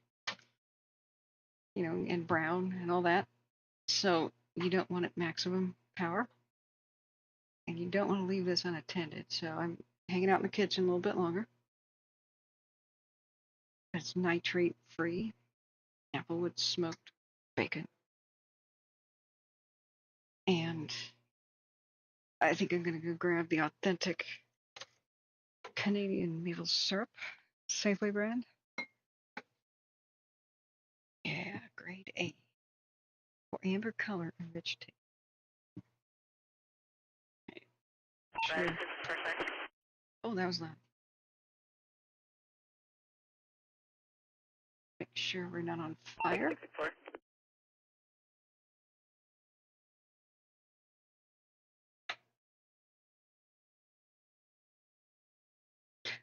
you know, and brown and all that. So you don't want it maximum power. And you don't want to leave this unattended. So I'm hanging out in the kitchen a little bit longer. It's nitrate free. Applewood smoked bacon. And I think I'm going to go grab the authentic Canadian maple syrup, Safeway brand. Yeah, grade A. For amber color enriched taste. Sure. Oh, that was loud. Make sure we're not on fire.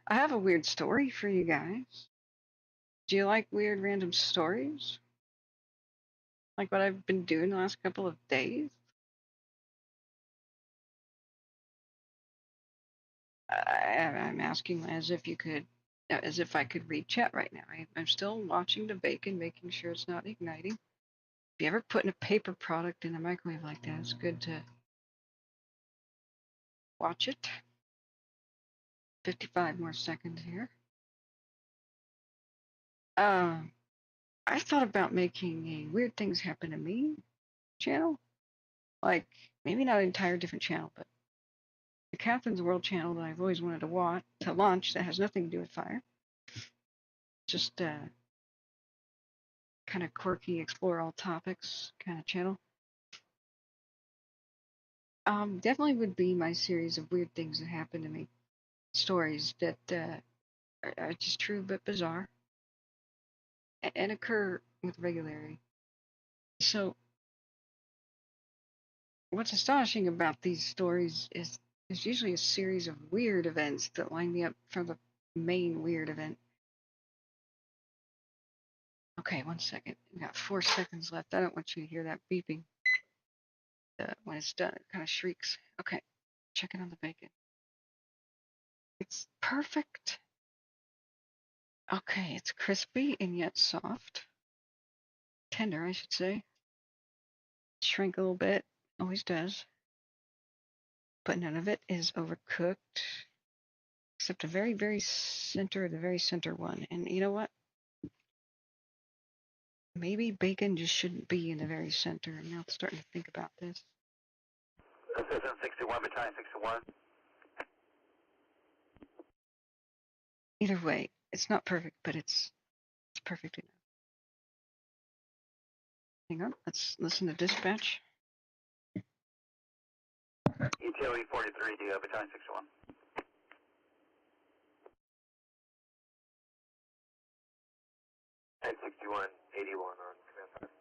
I have a weird story for you guys. Do you like weird random stories? Like what I've been doing the last couple of days? I'm asking as if you could, as if I could read chat right now. I'm still watching the bacon, making sure it's not igniting. If you ever put in a paper product in the microwave like that, it's good to watch it. 55 more seconds here. I thought about making a Weird Things Happen to Me channel. Like, maybe not an entire different channel, but the Kathryn's World channel that I've always wanted to launch that has nothing to do with fire. Just kind of quirky, explore all topics kind of channel. Definitely would be my series of weird things that happen to me. Stories that are just true but bizarre and occur with regularity. So what's astonishing about these stories is there's usually a series of weird events that line me up for the main weird event. Okay, 1 second. We got 4 seconds left. I don't want you to hear that beeping. When it's done, it kind of shrieks. Okay, checking on the bacon. It's perfect. Okay, it's crispy and yet soft. Tender, I should say. Shrink a little bit. Always does. But none of it is overcooked. Except the very, very center, the very center one. And you know what? Maybe bacon just shouldn't be in the very center. I'm now starting to think about this. Assistant 61, Battalion 61. Either way, it's not perfect, but it's perfect enough. Hang on, let's listen to dispatch. Utility 43, do you have Battalion 61? And 61, 81 on command center.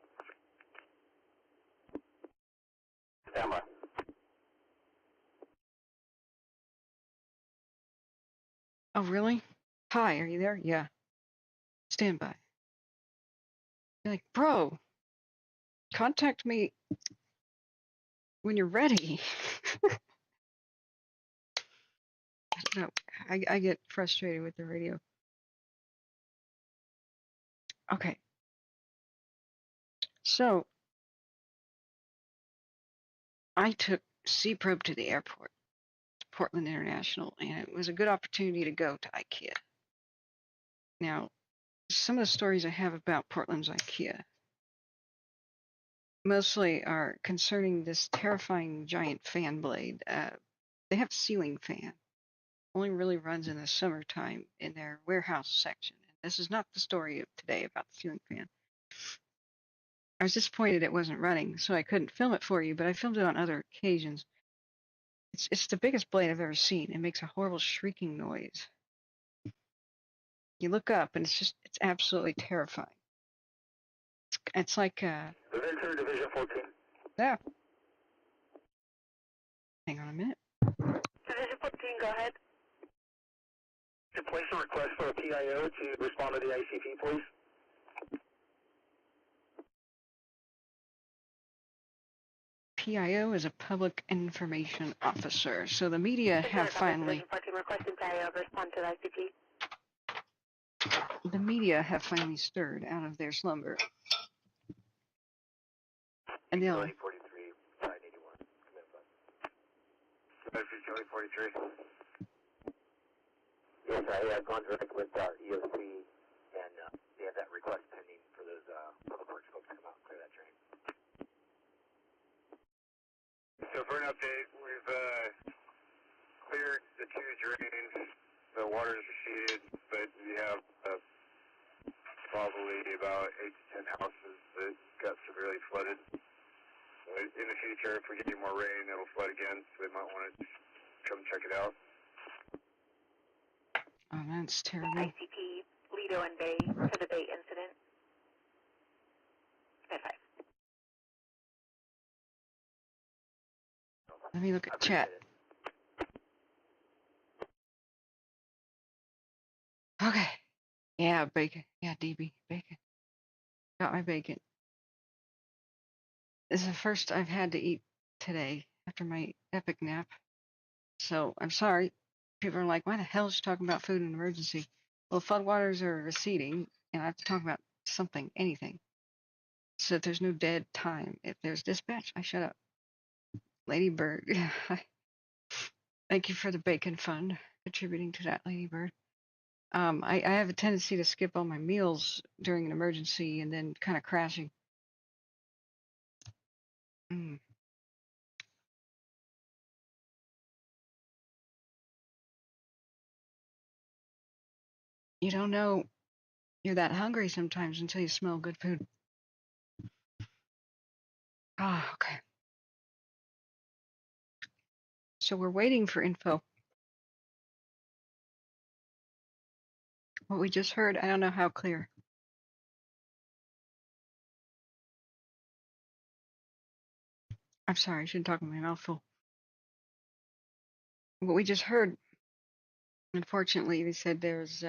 Stand by. Oh, really? Hi, are you there? Yeah. Stand by. You're like, bro, contact me when you're ready. No, I get frustrated with the radio. Okay. So I took Sea Probe to the airport, Portland International, and it was a good opportunity to go to IKEA. Now, some of the stories I have about Portland's IKEA mostly are concerning this terrifying giant fan blade. They have a ceiling fan, only really runs in the summertime in their warehouse section. This is not the story of today about the ceiling fan. I was disappointed it wasn't running, so I couldn't film it for you, but I filmed it on other occasions. It's the biggest blade I've ever seen. It makes a horrible shrieking noise. You look up, and it's absolutely terrifying. It's like The Ventura Division 14. Yeah. Hang on a minute. Division 14, go ahead. To place a request for a PIO to respond to the ICP, please. PIO is a public information officer, so the media have finally. Requesting PIO, respond to the ICP. The media have finally stirred out of their slumber. And they'll. Charlie 43, side 81. Charlie 43. Yes, I have gone direct with EOC, and they have that request pending for those public works folks to come out and clear that drain. So for an update, we've cleared the 2 drains. The water's receded, but we have probably about 8 to 10 houses that got severely flooded. In the future, if we get any more rain, it'll flood again, so they might want to come check it out. Oh, that's terrible. ICP, Lido and Bay for the Bay incident. Stand 5. Let me look at chat. Okay. Yeah, bacon. Yeah, DB, bacon. Got my bacon. This is the first I've had to eat today after my epic nap. So I'm sorry. People are like, why the hell is she talking about food in an emergency? Well, floodwaters are receding, and I have to talk about something, anything. So that there's no dead time. If there's dispatch, I shut up. Lady Bird. Thank you for the bacon fund, contributing to that, Lady Bird. I have a tendency to skip all my meals during an emergency and then kind of crashing. You don't know you're that hungry sometimes until you smell good food. Ah, okay. So we're waiting for info. What we just heard, I don't know how clear. I'm sorry, I shouldn't talk with my mouth full. What we just heard, unfortunately, they said there's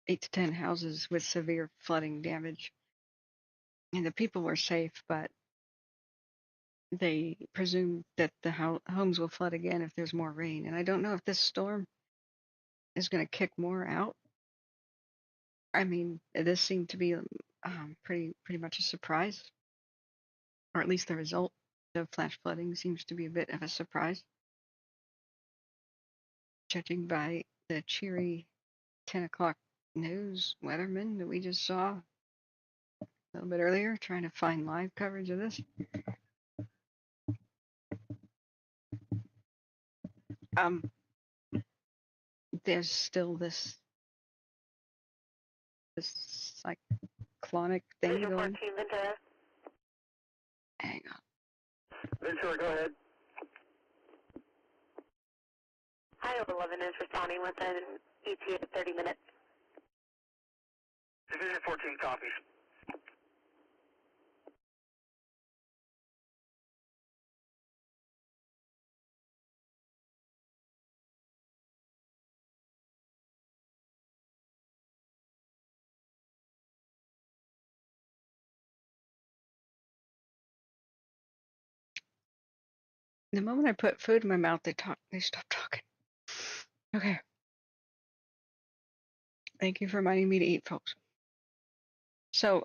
8 to 10 houses with severe flooding damage. And the people were safe, but they presume that the homes will flood again if there's more rain. And I don't know if this storm is going to kick more out. I mean, this seemed to be pretty much a surprise, or at least the result of flash flooding seems to be a bit of a surprise, judging by the cheery 10 o'clock news weatherman that we just saw a little bit earlier, trying to find live coverage of this. There's still this cyclonic thing going. 14, Ventura. Hang on. Ventura, go ahead. High 11 is responding within ETA of 30 minutes. Division 14 copies. The moment I put food in my mouth, they stop talking. Okay. Thank you for reminding me to eat, folks. So,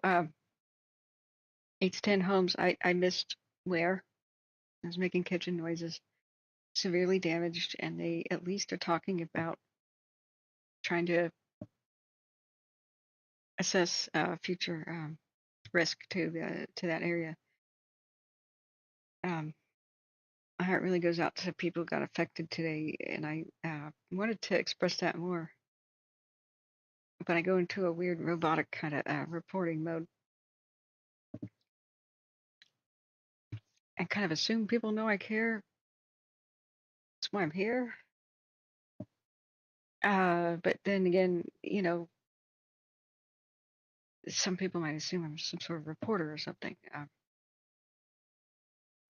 8 to 10 homes. I missed where I was making kitchen noises, severely damaged, and they at least are talking about trying to assess future risk to that area. My heart really goes out to people who got affected today, and I wanted to express that more, but I go into a weird robotic kind of reporting mode and kind of assume people know I care. That's why I'm here. But then again, some people might assume I'm some sort of reporter or something.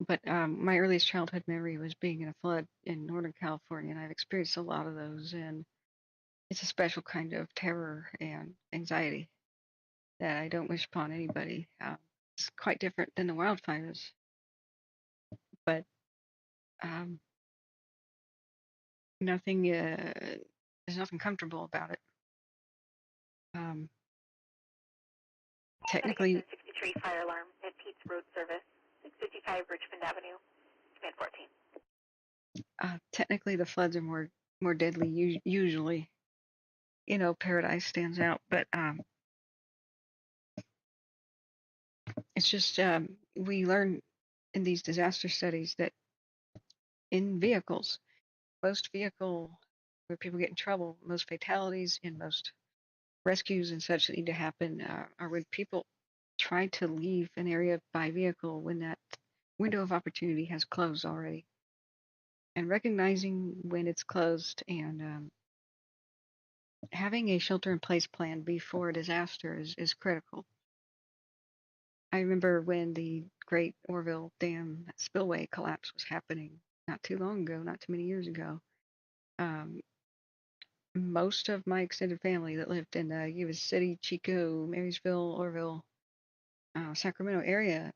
But my earliest childhood memory was being in a flood in Northern California, and I've experienced a lot of those, and it's a special kind of terror and anxiety that I don't wish upon anybody. It's quite different than the wildfires, but there's nothing comfortable about it. Technically, 63 fire alarm at Pete's Road Service, 655 Richmond Avenue, command 14. Technically, the floods are more deadly usually. Paradise stands out, but it's just we learn in these disaster studies that in vehicles, most vehicle where people get in trouble, most fatalities and most rescues and such that need to happen are when people try to leave an area by vehicle when that window of opportunity has closed already. And recognizing when it's closed and having a shelter-in-place plan before a disaster is critical. I remember when the Great Orville Dam spillway collapse was happening not too long ago, not too many years ago. Most of my extended family that lived in Yuba City, Chico, Marysville, Orville, Sacramento area,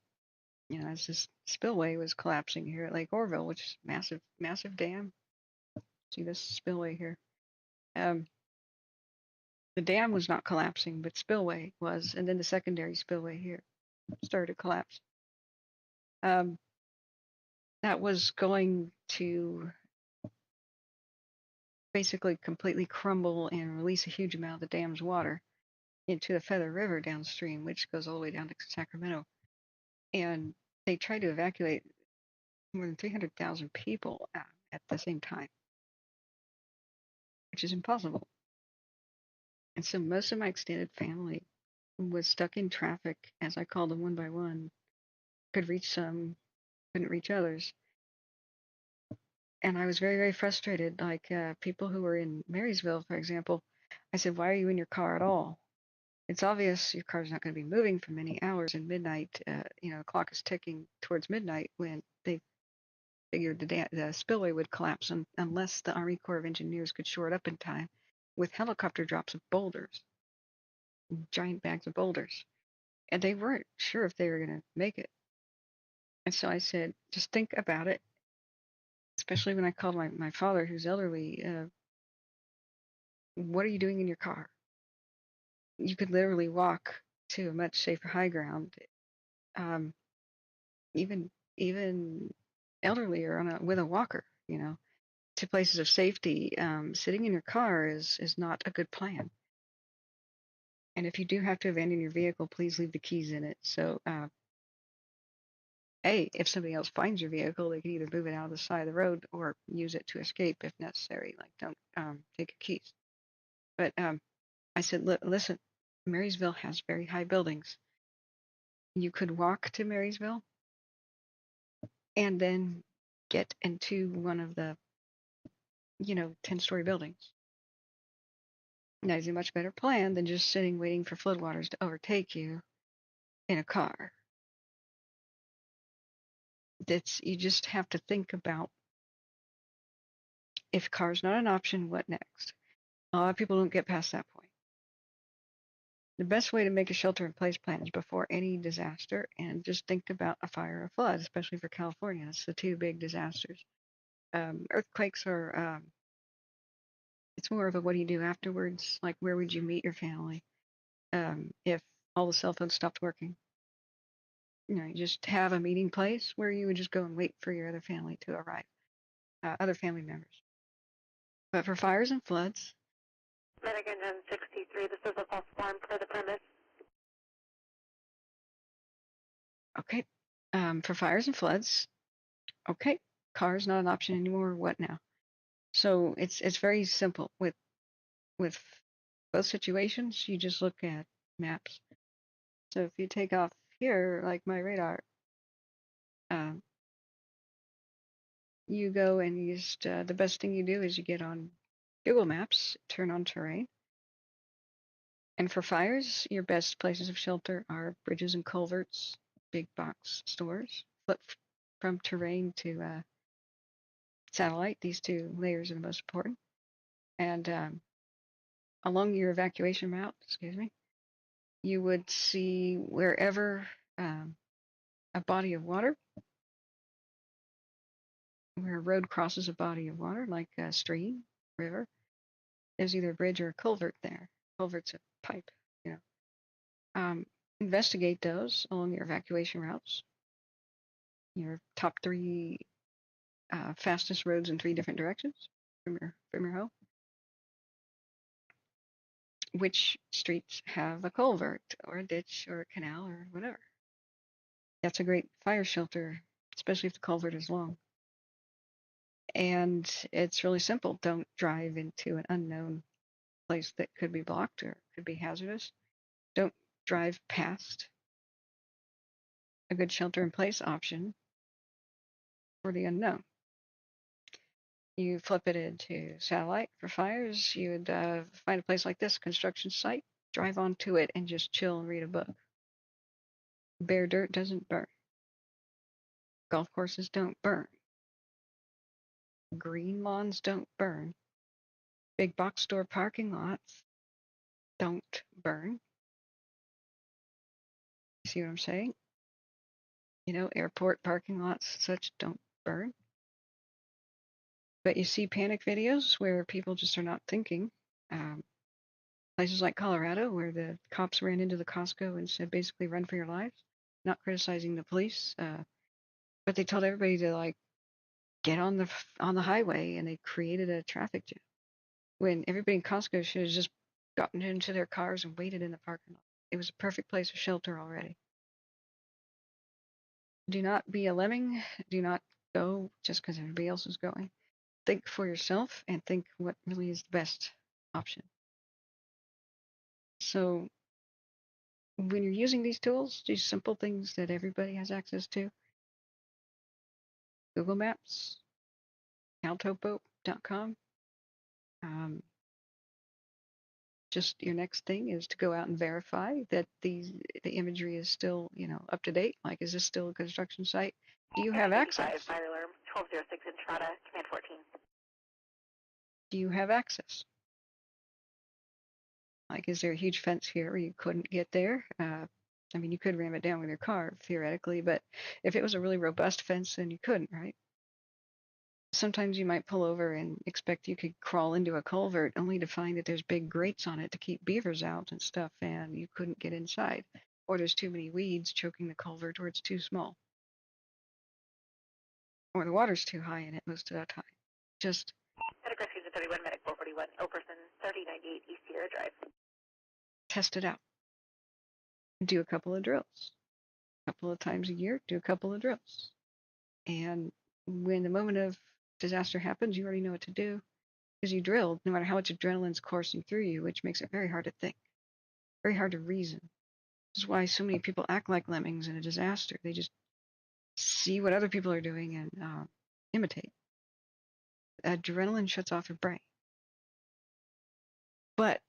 as this spillway was collapsing here at Lake Orville, which is massive, massive dam. See this spillway here. The dam was not collapsing, but spillway was, and then the secondary spillway here started to collapse. That was going to basically completely crumble and release a huge amount of the dam's water into the Feather River downstream, which goes all the way down to Sacramento. And they tried to evacuate more than 300,000 people at the same time, which is impossible. And so most of my extended family was stuck in traffic, as I called them one by one. Could reach some, couldn't reach others. And I was very, very frustrated. Like people who were in Marysville, for example, I said, why are you in your car at all? It's obvious your car's not going to be moving for many hours, and midnight, the clock is ticking towards midnight when they figured the spillway would collapse unless the Army Corps of Engineers could shore it up in time with helicopter drops of boulders, giant bags of boulders. And they weren't sure if they were going to make it. And so I said, just think about it, especially when I called my father, who's elderly. What are you doing in your car? You could literally walk to a much safer high ground. Even elderly or with a walker, to places of safety. Sitting in your car is not a good plan. And if you do have to abandon your vehicle, please leave the keys in it. So, if somebody else finds your vehicle, they can either move it out of the side of the road or use it to escape if necessary. Like, don't take your keys. But I said, listen, Marysville has very high buildings. You could walk to Marysville and then get into one of the 10-story buildings. That is a much better plan than just sitting waiting for floodwaters to overtake you in a car. You just have to think about, if car's not an option, what next? A lot of people don't get past that point. The best way to make a shelter-in-place plan is before any disaster, and just think about a fire or flood, especially for California. It's the two big disasters. Earthquakes are, it's more of a what do you do afterwards? Like, where would you meet your family if all the cell phones stopped working? You know, you just have a meeting place where you would just go and wait for your other family to arrive, other family members. But for fires and floods, Medic Engine 63, this is a false alarm for the premise. okay. For fires and floods, okay, car's not an option anymore. What now? So it's very simple with both situations. You just look at maps. So if you take off here, like my radar, you go and you just the best thing you do is you get on Google Maps, turn on terrain. And for fires, your best places of shelter are bridges and culverts, big box stores. Flip from terrain to satellite. These two layers are the most important. And along your evacuation route, you would see wherever a body of water, where a road crosses a body of water, like a stream, river, there's either a bridge or a culvert there. Culvert's a pipe, you know. Investigate those along your evacuation routes. Your top three fastest roads in 3 different directions from your home. Which streets have a culvert or a ditch or a canal or whatever? That's a great fire shelter, especially if the culvert is long. And it's really simple. Don't drive into an unknown place that could be blocked or could be hazardous. Don't drive past a good shelter-in-place option for the unknown. You flip it into satellite for fires. You would find a place like this, construction site, drive onto it, and just chill and read a book. Bare dirt doesn't burn. Golf courses don't burn. Green lawns don't burn. Big box store parking lots don't burn. See what I'm saying? You know, airport parking lots, such don't burn. But you see panic videos where people just are not thinking. Places like Colorado, where the cops ran into the Costco and said, basically, run for your lives. Not criticizing the police, but they told everybody to like get on the highway, and they created a traffic jam. When everybody in Costco should have just gotten into their cars and waited in the parking lot. It was a perfect place of shelter already. Do not be a lemming. Do not go just because everybody else is going. Think for yourself and think what really is the best option. So when you're using these tools, these simple things that everybody has access to, Google Maps, caltopo.com. Just your next thing is to go out and verify that the imagery is still, you know, up to date. Like, is this still a construction site? Do you have access? Fire alarm 1206 Entrada, command 14. Do you have access? Like, is there a huge fence here where you couldn't get there? I mean, you could ram it down with your car theoretically, but if it was a really robust fence, then you couldn't, right? Sometimes you might pull over and expect you could crawl into a culvert only to find that there's big grates on it to keep beavers out and stuff, and you couldn't get inside. Or there's too many weeds choking the culvert, or it's too small. Or the water's too high in it most of the time. Just Medic Rescue 31, Medic 441, Operson 3098 East Sierra Drive. Test it out. Do a couple of drills. A couple of times a year, do a couple of drills. And when the moment of disaster happens, you already know what to do because you drilled, no matter how much adrenaline's coursing through you, which makes it very hard to think, very hard to reason. This is why so many people act like lemmings in a disaster. They just see what other people are doing and imitate. Adrenaline shuts off your brain. But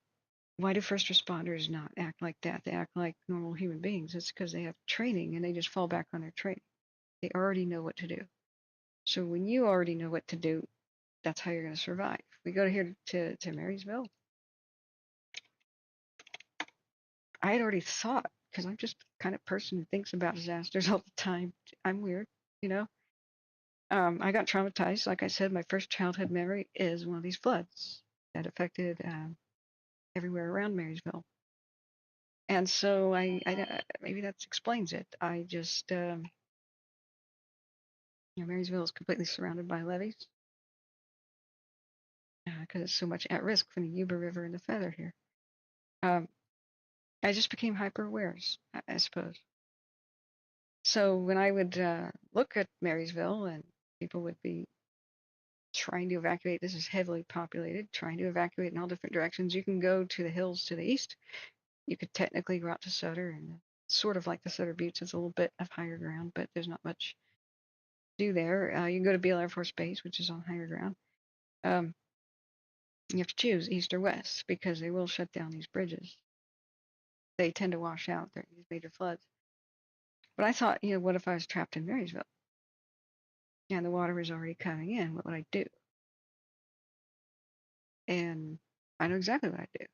why do first responders not act like that? They act like normal human beings. It's because they have training and they just fall back on their training. They already know what to do. So when you already know what to do, that's how you're going to survive. We go here to Marysville. I had already thought, because I'm just the kind of person who thinks about disasters all the time. I'm weird, you know. I got traumatized. Like I said, my first childhood memory is one of these floods that affected everywhere around Marysville. And so maybe that explains it. I just, Marysville is completely surrounded by levees because it's so much at risk from the Yuba River and the Feather here. I just became hyper aware, I suppose. So when I would look at Marysville and people would be trying to evacuate, this is heavily populated, trying to evacuate in all different directions. You can go to the hills to the east. You could technically go out to Sutter, and sort of like the Sutter Buttes, it's a little bit of higher ground, but there's not much to do there. You can go to Beale Air Force Base, which is on higher ground. You have to choose east or west because they will shut down these bridges. They tend to wash out during these major floods. But I thought, what if I was trapped in Marysville and the water was already coming in? What would I do? And I know exactly what I'd do.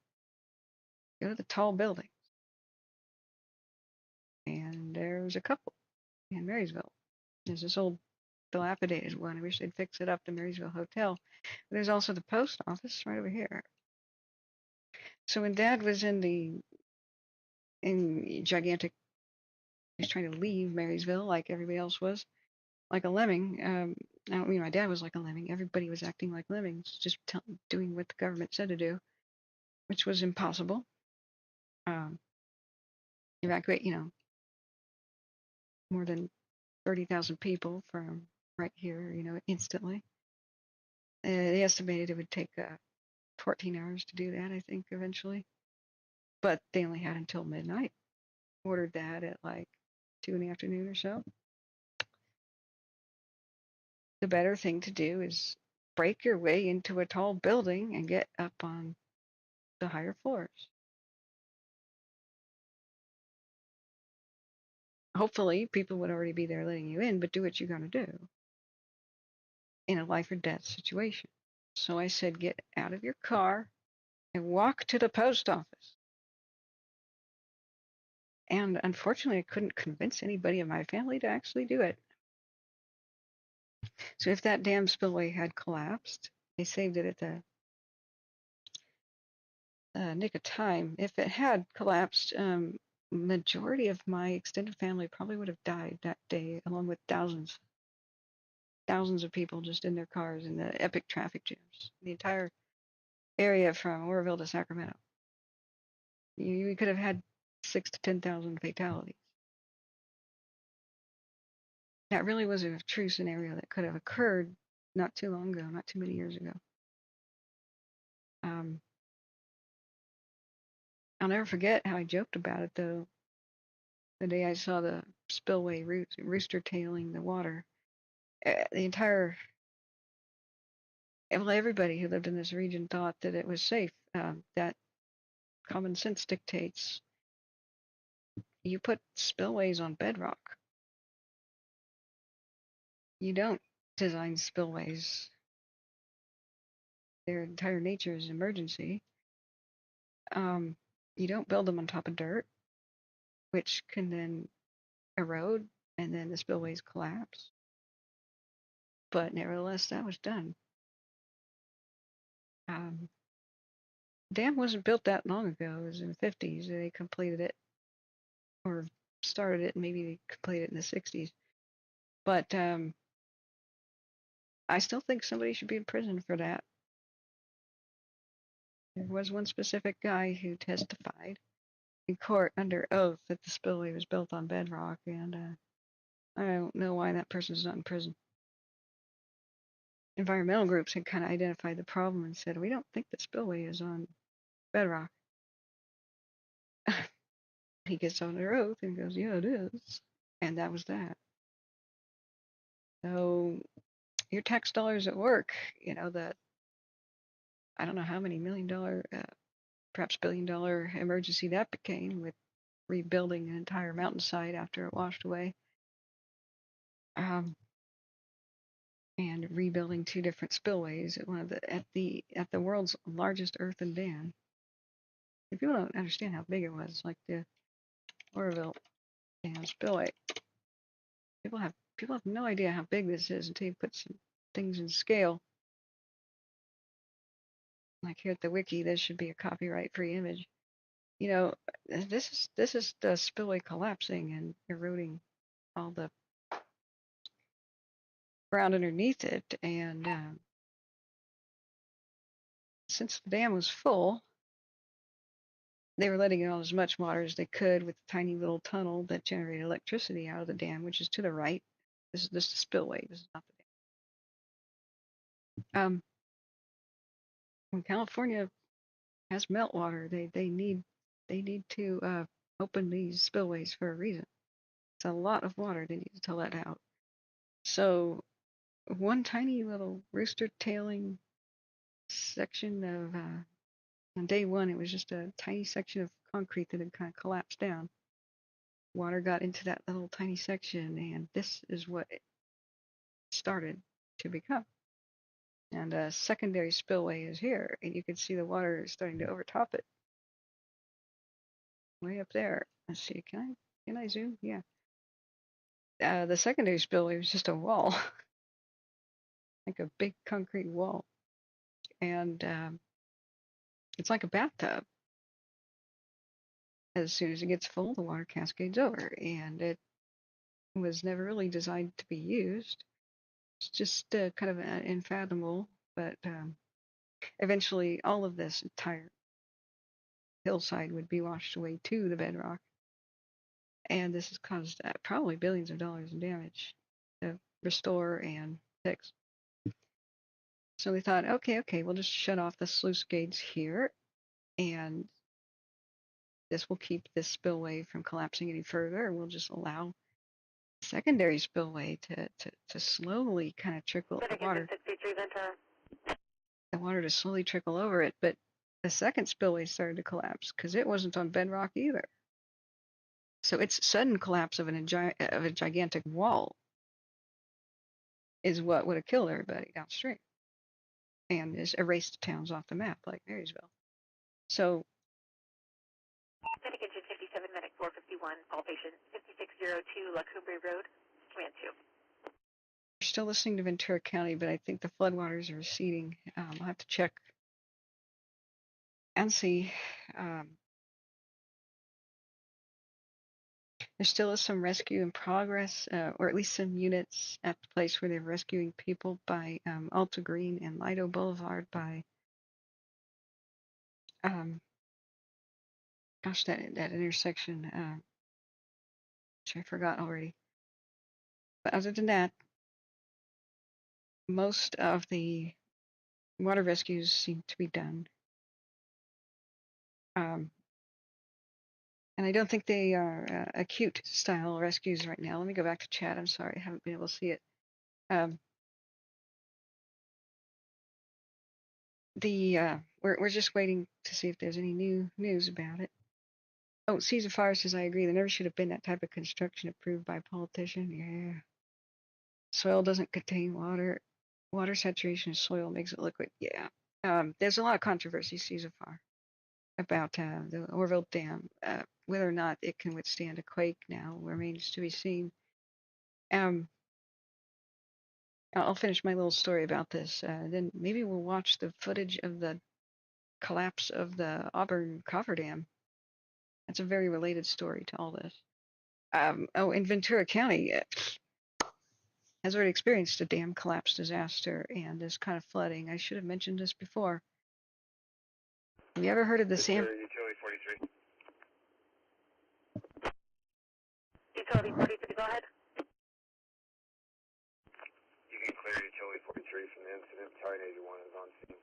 Go to the tall buildings. And there was a couple in Marysville. There's this old dilapidated one. I wish they'd fix it up, the Marysville Hotel. But there's also the post office right over here. So when Dad was in gigantic, he was trying to leave Marysville like everybody else was, like a lemming. I don't mean my dad was like a lemming. Everybody was acting like lemmings, just doing what the government said to do, which was impossible. Evacuate, more than 30,000 people from right here, instantly. They estimated it would take 14 hours to do that, I think, eventually. But they only had until midnight. Ordered that at like 2 in the afternoon or so. The better thing to do is break your way into a tall building and get up on the higher floors. Hopefully, people would already be there letting you in, but do what you're going to do in a life or death situation. So I said, get out of your car and walk to the post office. And unfortunately, I couldn't convince anybody in my family to actually do it. So if that dam spillway had collapsed, they saved it at the nick of time. If it had collapsed, majority of my extended family probably would have died that day, along with thousands of people just in their cars in the epic traffic jams. The entire area from Oroville to Sacramento. You could have had 6,000 to 10,000 fatalities. That really was a true scenario that could have occurred not too long ago, not too many years ago. I'll never forget how I joked about it, though, the day I saw the spillway rooster tailing the water. Everybody who lived in this region thought that it was safe. That common sense dictates you put spillways on bedrock. You don't design spillways. Their entire nature is emergency. You don't build them on top of dirt, which can then erode and then the spillways collapse. But nevertheless, that was done. Dam wasn't built that long ago. It was in the 50s. They completed it or started it, and maybe they completed it in the 60s. But I still think somebody should be in prison for that. There was one specific guy who testified in court under oath that the spillway was built on bedrock, and I don't know why that person's not in prison. Environmental groups had kind of identified the problem and said, we don't think the spillway is on bedrock. He gets under oath and goes, yeah, it is. And that was that. So your tax dollars at work, that I don't know how many $1 million, perhaps $1 billion emergency that became with rebuilding an entire mountainside after it washed away. And rebuilding 2 different spillways at the world's largest earthen dam. if people don't understand how big it was, like the Oroville Dam spillway, people have no idea how big this is until you put some things in scale. Like here at the wiki, this should be a copyright-free image. You know, this is the spillway collapsing and eroding all the ground underneath it, and since the dam was full, they were letting out as much water as they could with a tiny little tunnel that generated electricity out of the dam, which is to the right. This is the spillway. This is not the dam. When California has meltwater, they need to open these spillways for a reason. It's a lot of water they need to let out. So one tiny little rooster tailing section of on day one, it was just a tiny section of concrete that had kind of collapsed down. Water got into that little tiny section, and this is what it started to become. And a secondary spillway is here, and you can see the water is starting to overtop it. Way up there. Let's see, can I zoom? Yeah. The secondary spillway was just a wall, like a big concrete wall. And it's like a bathtub. As soon as it gets full, the water cascades over, and it was never really designed to be used. It's just kind of unfathomable, but eventually all of this entire hillside would be washed away to the bedrock, and this has caused probably billions of dollars in damage to restore and fix. So we thought, okay, we'll just shut off the sluice gates here, and this will keep this spillway from collapsing any further, and we'll just allow secondary spillway to slowly kind of trickle the water to slowly trickle over it. But the second spillway started to collapse because it wasn't on bedrock either. So its sudden collapse of a gigantic wall is what would have killed everybody downstream and has erased towns off the map like Marysville. So Medic engine 57, medic 451, call patient 5602 La Cumbre Road, command 2. We're still listening to Ventura County, but I think the floodwaters are receding. I'll have to check and see. There still is some rescue in progress, or at least some units at the place where they're rescuing people by Alta Green and Lido Boulevard by, gosh, that intersection, which I forgot already. But other than that, most of the water rescues seem to be done. And I don't think they are acute style rescues right now. Let me go back to chat. I'm sorry, I haven't been able to see it. We're just waiting to see if there's any new news about it. Oh, Caesar Fire says, I agree. There never should have been that type of construction approved by a politician. Yeah. Soil doesn't contain water. Water saturation of soil makes it liquid. Yeah. There's a lot of controversy, Caesar Fire, about the Oroville Dam. Whether or not it can withstand a quake now remains to be seen. I'll finish my little story about this. Then maybe we'll watch the footage of the collapse of the Auburn Coffer Dam. That's a very related story to all this. In Ventura County has already experienced a dam collapse disaster and this kind of flooding. I should have mentioned this before. Have you ever heard of the Utility 43. Utility 43, go ahead. You can clear Utility 43 from the incident. Battalion 81 is on scene.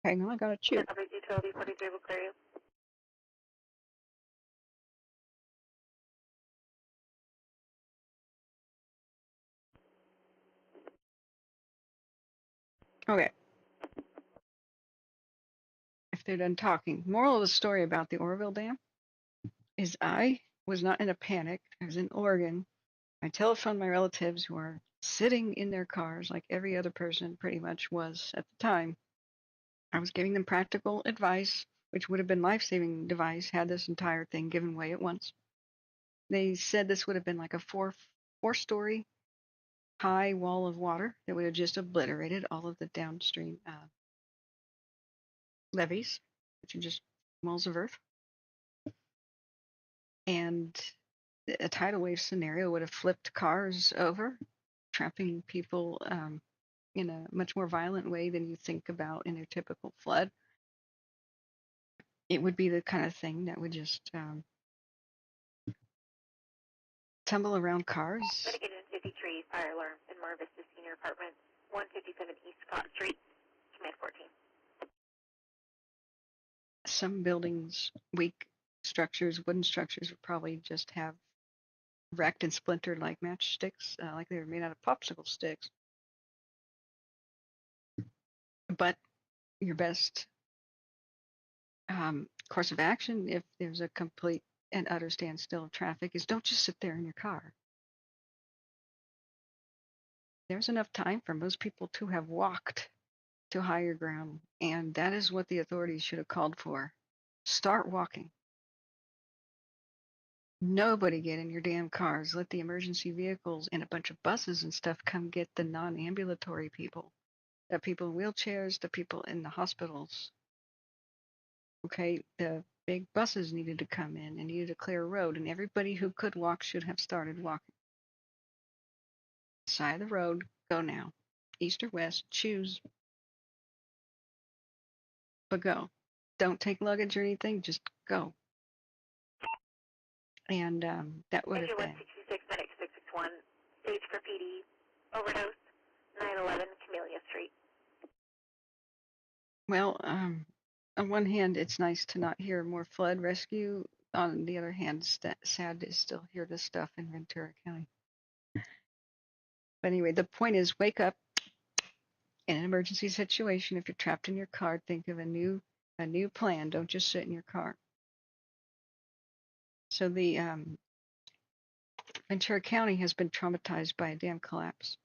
Hang on, I got a cheer. Utility 43 will clear you. Okay. If they're done talking. Moral of the story about the Oroville Dam. is I was not in a panic. I was in Oregon. I telephoned my relatives who are sitting in their cars like every other person pretty much was at the time. I was giving them practical advice, which would have been life-saving advice had this entire thing given way at once. They said this would have been like a four-story high wall of water that would have just obliterated all of the downstream levees, which are just walls of earth. And a tidal wave scenario would have flipped cars over, trapping people in a much more violent way than you think about in a typical flood. It would be the kind of thing that would just tumble around cars. Dedicated 53 fire alarm in Mar Vista Senior Apartments, 157 East Scott Street, Command 14. Some buildings, weak structures, wooden structures would probably just have wrecked and splintered like matchsticks, like they were made out of popsicle sticks. But your best course of action, if there's a complete and utter standstill of traffic, is don't just sit there in your car. There's enough time for most people to have walked to higher ground, and that is what the authorities should have called for. Start walking. Nobody get in your damn cars. Let the emergency vehicles and a bunch of buses and stuff come get the non-ambulatory people, the people in wheelchairs, the people in the hospitals. Okay, the big buses needed to come in and needed to clear a road, and everybody who could walk should have started walking. Side of the road, go now. East or west, choose. But go. Don't take luggage or anything, just go. And that would have been. 166, medic 661, stage for PD, overdose, 911 Camellia Street. Well, on one hand, it's nice to not hear more flood rescue. On the other hand, it's sad to still hear this stuff in Ventura County. But anyway, the point is, wake up in an emergency situation. If you're trapped in your car, think of a new plan. Don't just sit in your car. So the Ventura County has been traumatized by a dam collapse.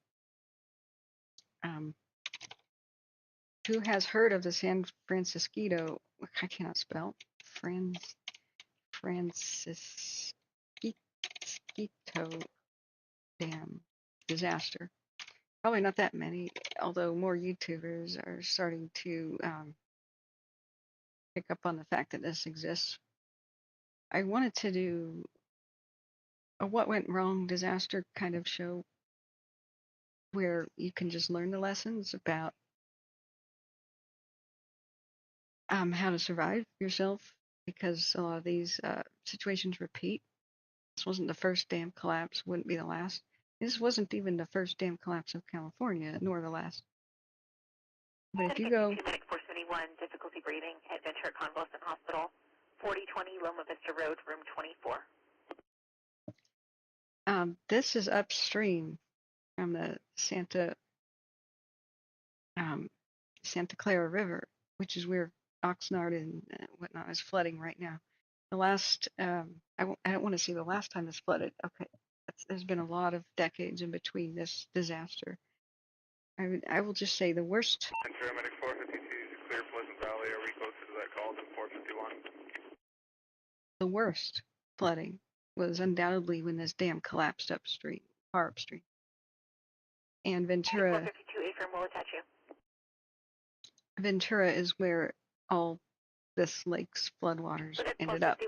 Who has heard of the San Francisco? I cannot spell. Francisco Dam disaster. Probably not that many, although more YouTubers are starting to pick up on the fact that this exists. I wanted to do a what went wrong disaster kind of show where you can just learn the lessons about how to survive yourself, because a lot of these situations repeat. This wasn't the first dam collapse, wouldn't be the last. This wasn't even the first dam collapse of California, nor the last. But if you go... Medic 471, difficulty breathing at Ventura Convalescent Hospital, 4020 Loma Vista Road, room 24. This is upstream from the Santa Clara River, which is where Oxnard and whatnot is flooding right now. The last, I don't want to see the last time this flooded. Okay, there's been a lot of decades in between this disaster. I will just say the worst. Ventura Medic 452 is clear Pleasant Valley. Are we closer to that call than 451? The worst flooding was undoubtedly when this dam collapsed upstream, far upstream. And Ventura. 452 A firm will attach you. Ventura is where all this lake's floodwaters ended up.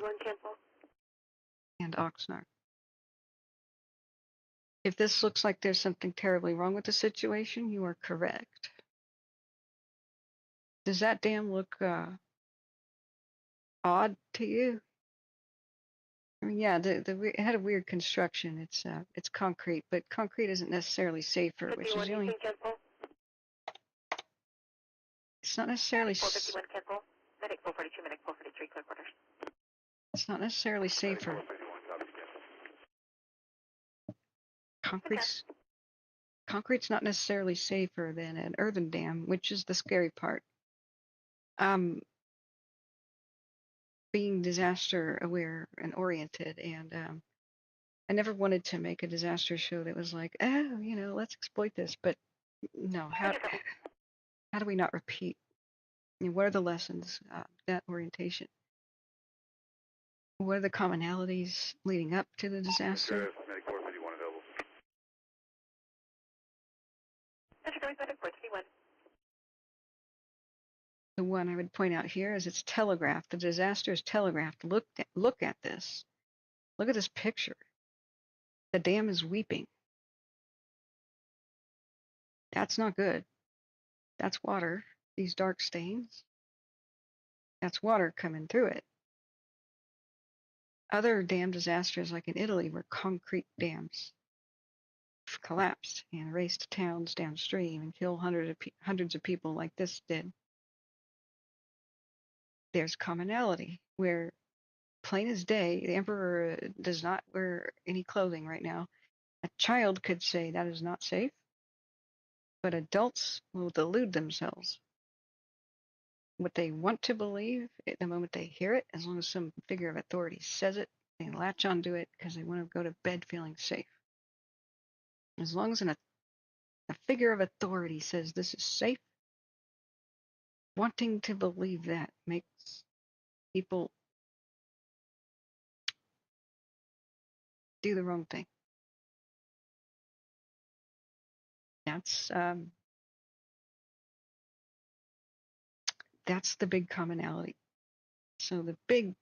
And Oxnard. If this looks like there's something terribly wrong with the situation, you are correct. Does that dam look odd to you? I mean, yeah, it had a weird construction. It's concrete, but concrete isn't necessarily safer, which is the only. It's not necessarily. 451 cancel. Medic 442, medic 443, clear quarters. It's not necessarily safer. Concrete's not necessarily safer than an earthen dam, which is the scary part. being disaster aware and oriented, and I never wanted to make a disaster show that was like, oh, let's exploit this. But no, how do we not repeat? What are the lessons? That orientation. What are the commonalities leading up to the disaster? Medic 451 available. The one I would point out here is it's telegraphed. The disaster is telegraphed. Look at this. Look at this picture. The dam is weeping. That's not good. That's water. These dark stains. That's water coming through it. Other dam disasters, like in Italy, where concrete dams collapsed and erased towns downstream and killed hundreds of people like this did. There's commonality where, plain as day, the emperor does not wear any clothing right now. A child could say that is not safe, but adults will delude themselves. What they want to believe, the moment they hear it, as long as some figure of authority says it, they latch onto it because they want to go to bed feeling safe. As long as a figure of authority says this is safe, wanting to believe that makes people do the wrong thing. That's the big commonality. So the big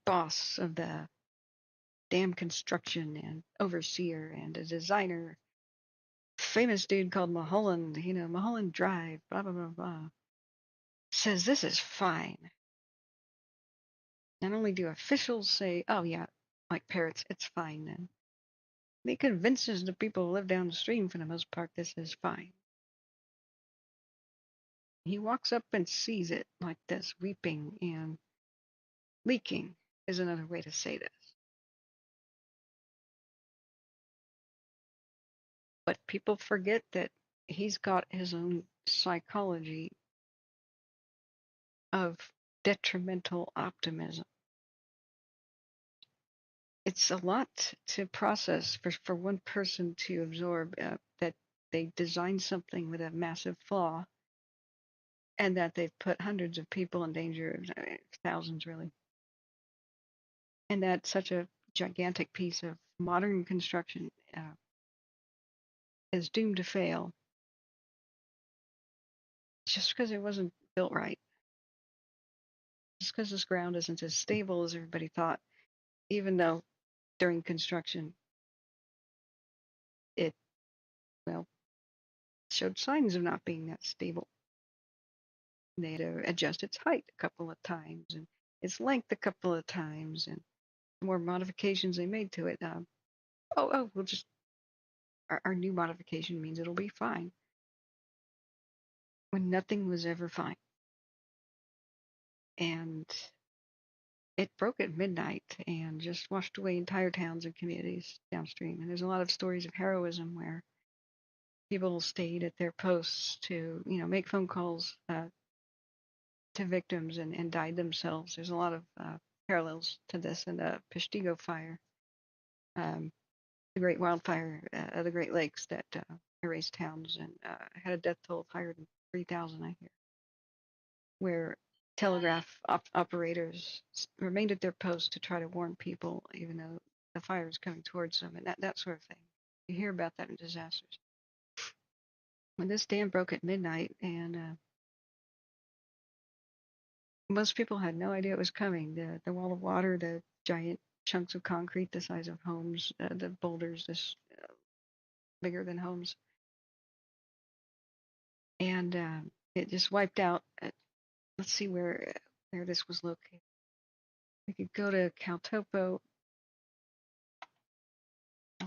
boss of the dam construction and overseer and a designer, famous dude called Mulholland, Mulholland Drive, blah, blah, blah, blah, says this is fine. Not only do officials say, oh yeah, like parrots, it's fine then. He convinces the people who live down the stream, for the most part, this is fine. He walks up and sees it like this, weeping and leaking is another way to say this. But people forget that he's got his own psychology of detrimental optimism. It's a lot to process for one person to absorb, that they designed something with a massive flaw and that they've put hundreds of people in danger, thousands really. And that such a gigantic piece of modern construction is doomed to fail just because it wasn't built right. Just because this ground isn't as stable as everybody thought, even though during construction it, showed signs of not being that stable. They had to adjust its height a couple of times and its length a couple of times, and the more modifications they made to it. We'll just, our new modification means it'll be fine. When nothing was ever fine. And it broke at midnight and just washed away entire towns and communities downstream. And there's a lot of stories of heroism where people stayed at their posts to, make phone calls to victims and died themselves. There's a lot of parallels to this in the Peshtigo fire, the great wildfire of the Great Lakes that erased towns and had a death toll of higher than 3,000, I hear, where telegraph operators remained at their post to try to warn people, even though the fire was coming towards them, and that sort of thing. You hear about that in disasters. When this dam broke at midnight, and most people had no idea it was coming. The wall of water, the giant chunks of concrete the size of homes, the boulders this bigger than homes, and it just wiped out. Let's see where this was located. We could go to Caltopo.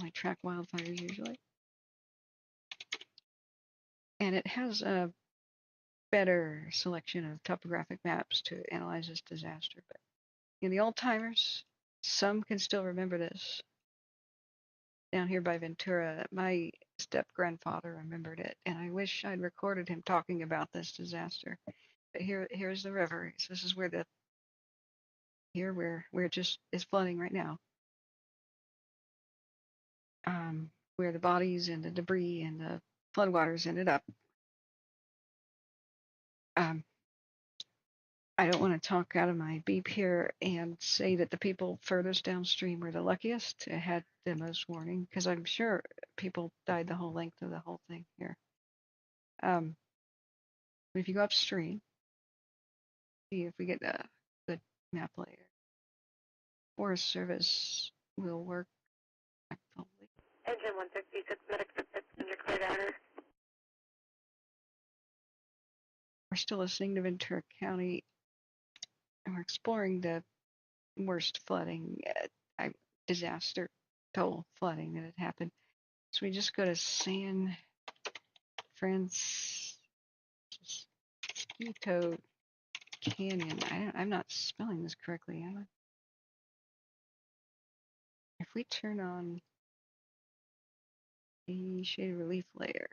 I track wildfires usually. And it has a better selection of topographic maps to analyze this disaster. But the old-timers, some can still remember this. Down here by Ventura, my step-grandfather remembered it, and I wish I'd recorded him talking about this disaster. But here's the river. So this is where the here where it just is flooding right now. Where the bodies and the debris and the floodwaters ended up. I don't want to talk out of my beep here and say that the people furthest downstream were the luckiest, had the most warning, because I'm sure people died the whole length of the whole thing here. If you go upstream, see if we get a good map layer. Forest Service will work actively. Engine 166, medic passenger cleared outer. We're still listening to Ventura County, and we're exploring the worst flooding, disaster total flooding that had happened. So we just go to San Francisco Canyon. I'm not spelling this correctly, am I? If we turn on the shaded relief layer,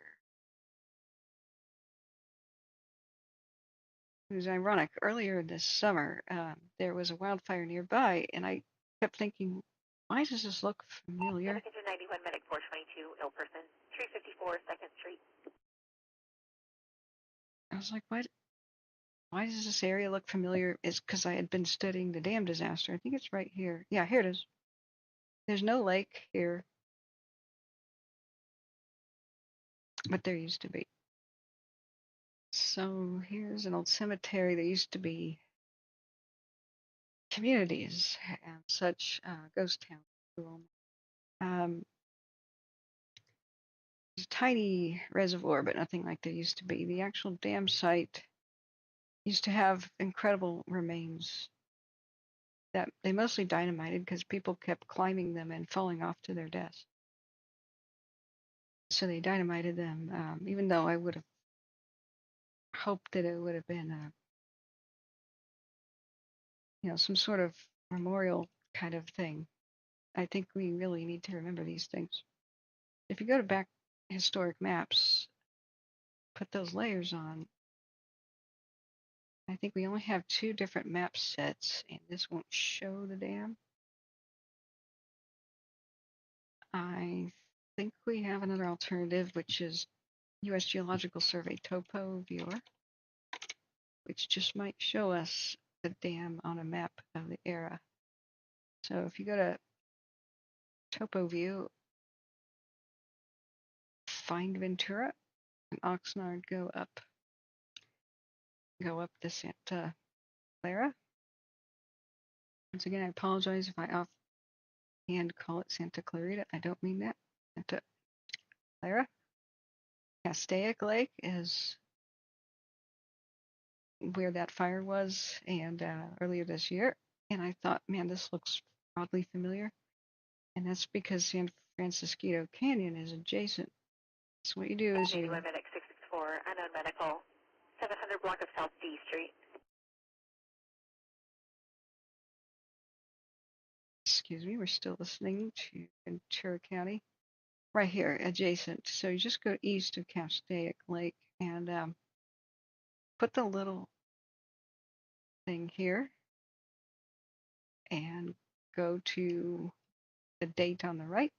it was ironic. Earlier this summer, there was a wildfire nearby, and I kept thinking, why does this look familiar? 91, medic 422, ill person, 354 2nd Street. I was like, why does this area look familiar? It's because I had been studying the dam disaster. I think it's right here. Yeah, here it is. There's no lake here, but there used to be. So here's an old cemetery. There used to be communities and such, ghost town. It's a tiny reservoir, but nothing like there used to be. The actual dam site used to have incredible remains that they mostly dynamited because people kept climbing them and falling off to their deaths. So they dynamited them, even though I would have hoped that it would have been, some sort of memorial kind of thing. I think we really need to remember these things. If you go to back historic maps, put those layers on, I think we only have 2 different map sets, and this won't show the dam. I think we have another alternative, which is U.S. Geological Survey Topo Viewer, which just might show us the dam on a map of the era. So if you go to Topo View, find Ventura, and Oxnard, go up to Santa Clara. Once again, I apologize if I offhand call it Santa Clarita. I don't mean that. Santa Clara. Castaic Lake is where that fire was, and earlier this year. And I thought, man, this looks oddly familiar. And that's because San Francisco Canyon is adjacent. So what you do is you... medic 664, unknown medical, 700 block of South D Street. Excuse me, we're still listening to Ventura County. Right here, adjacent. So you just go east of Castaic Lake and put the little thing here and go to the date on the right.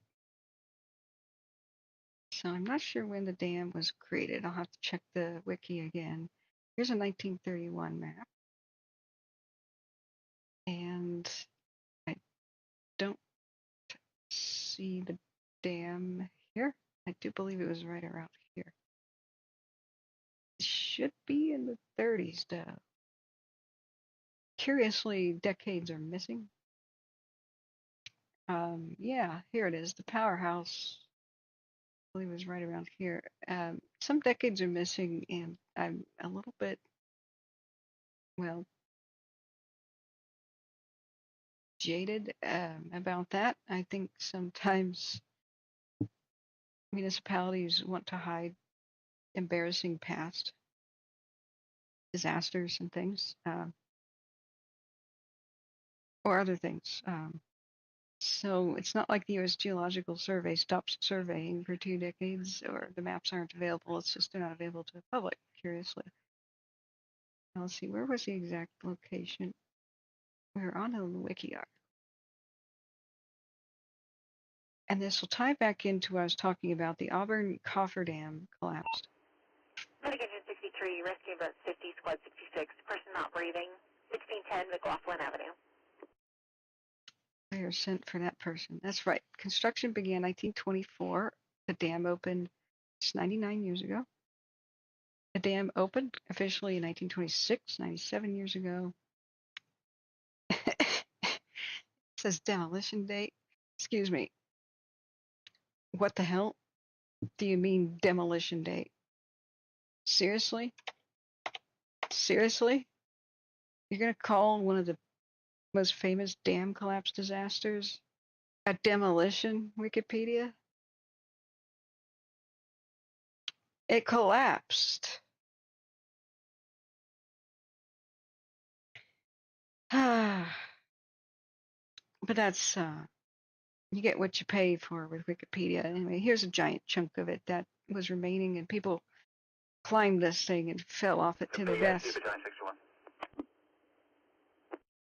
So I'm not sure when the dam was created. I'll have to check the wiki again. Here's a 1931 map. And I don't see the dam here. I do believe it was right around here. It should be in the 30s, though. Curiously, decades are missing. Yeah, here it is. The powerhouse, I believe it was right around here. Some decades are missing, and I'm a little bit, well, jaded about that. I think sometimes municipalities want to hide embarrassing past disasters and things, or other things. So it's not like the U.S. Geological Survey stops surveying for 2 decades, or the maps aren't available. It's just they're not available to the public, curiously. Now let's see, where was the exact location? We're on the wiki article. And this will tie back into what I was talking about. The Auburn Coffer Dam collapsed. Medic Engine 63, rescue about 50, squad 66, person not breathing, 1610 McLaughlin Avenue. They are sent for that person. That's right. Construction began 1924. The dam opened 99 years ago. The dam opened officially in 1926, 97 years ago. It says demolition date. Excuse me. What the hell do you mean demolition date? Seriously? Seriously? You're going to call one of the most famous dam collapse disasters a demolition, Wikipedia? It collapsed. But that's, you get what you pay for with Wikipedia. Anyway, here's a giant chunk of it that was remaining, and people climbed this thing and fell off it to their deaths.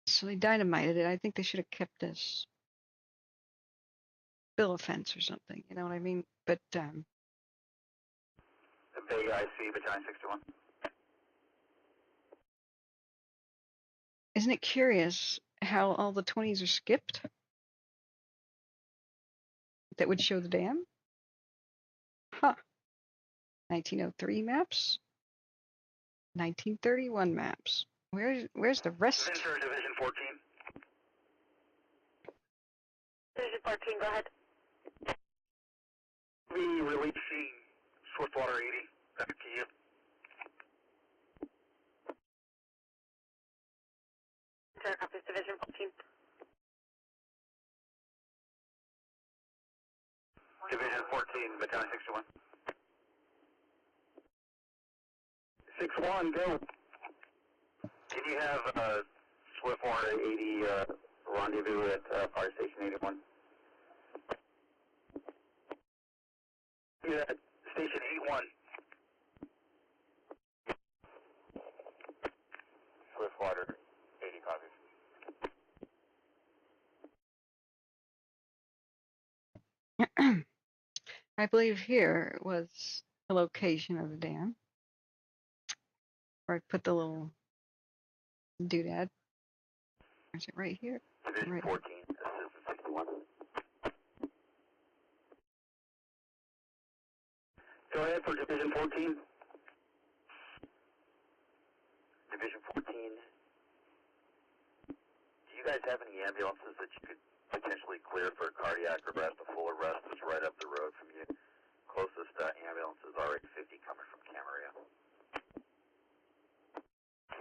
So they dynamited it. I think they should have kept this bill of fence or something. You know what I mean? But The big IC, Battalion 61. isn't it curious how all the 20s are skipped? That would show the dam? Huh. 1903 maps? 1931 maps. Where's the rest? Ventura Division 14. Division 14, go ahead. We releasing Swiftwater 80 back to you. Ventura copies, Division 14. Division 14, Battalion 61. 61, go. Can you have Swiftwater 80 rendezvous at Fire Station 81? Yeah, Station 81. Swiftwater 80 copies. I believe here was the location of the dam. Where I put the little doodad. Is it right here? Division Right. 14, 61. Go ahead for Division 14. Division 14. Do you guys have any ambulances that you could potentially clear for cardiac arrest? A full arrest is right up the road from you. Closest ambulance is already 50 coming from Camarillo.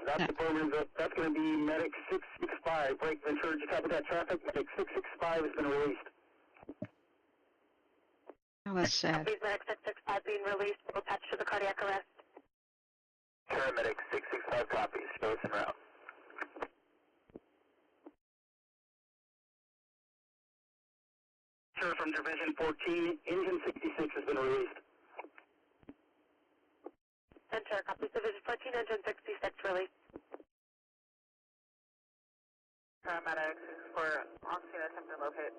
That's affirmative. That's going to be Medic 665. Break Ventura, did you copy that traffic? Medic 665 has been released. Oh, that's sad. Copies, Medic 665 being released. We'll attach to the cardiac arrest. Paramedic 665 copies. Show us en route. Sir, from Division 14, Engine 66 has been released. Ventura copies, Division 14, Engine 66 released. Paramedics for on-scene attempt to locate.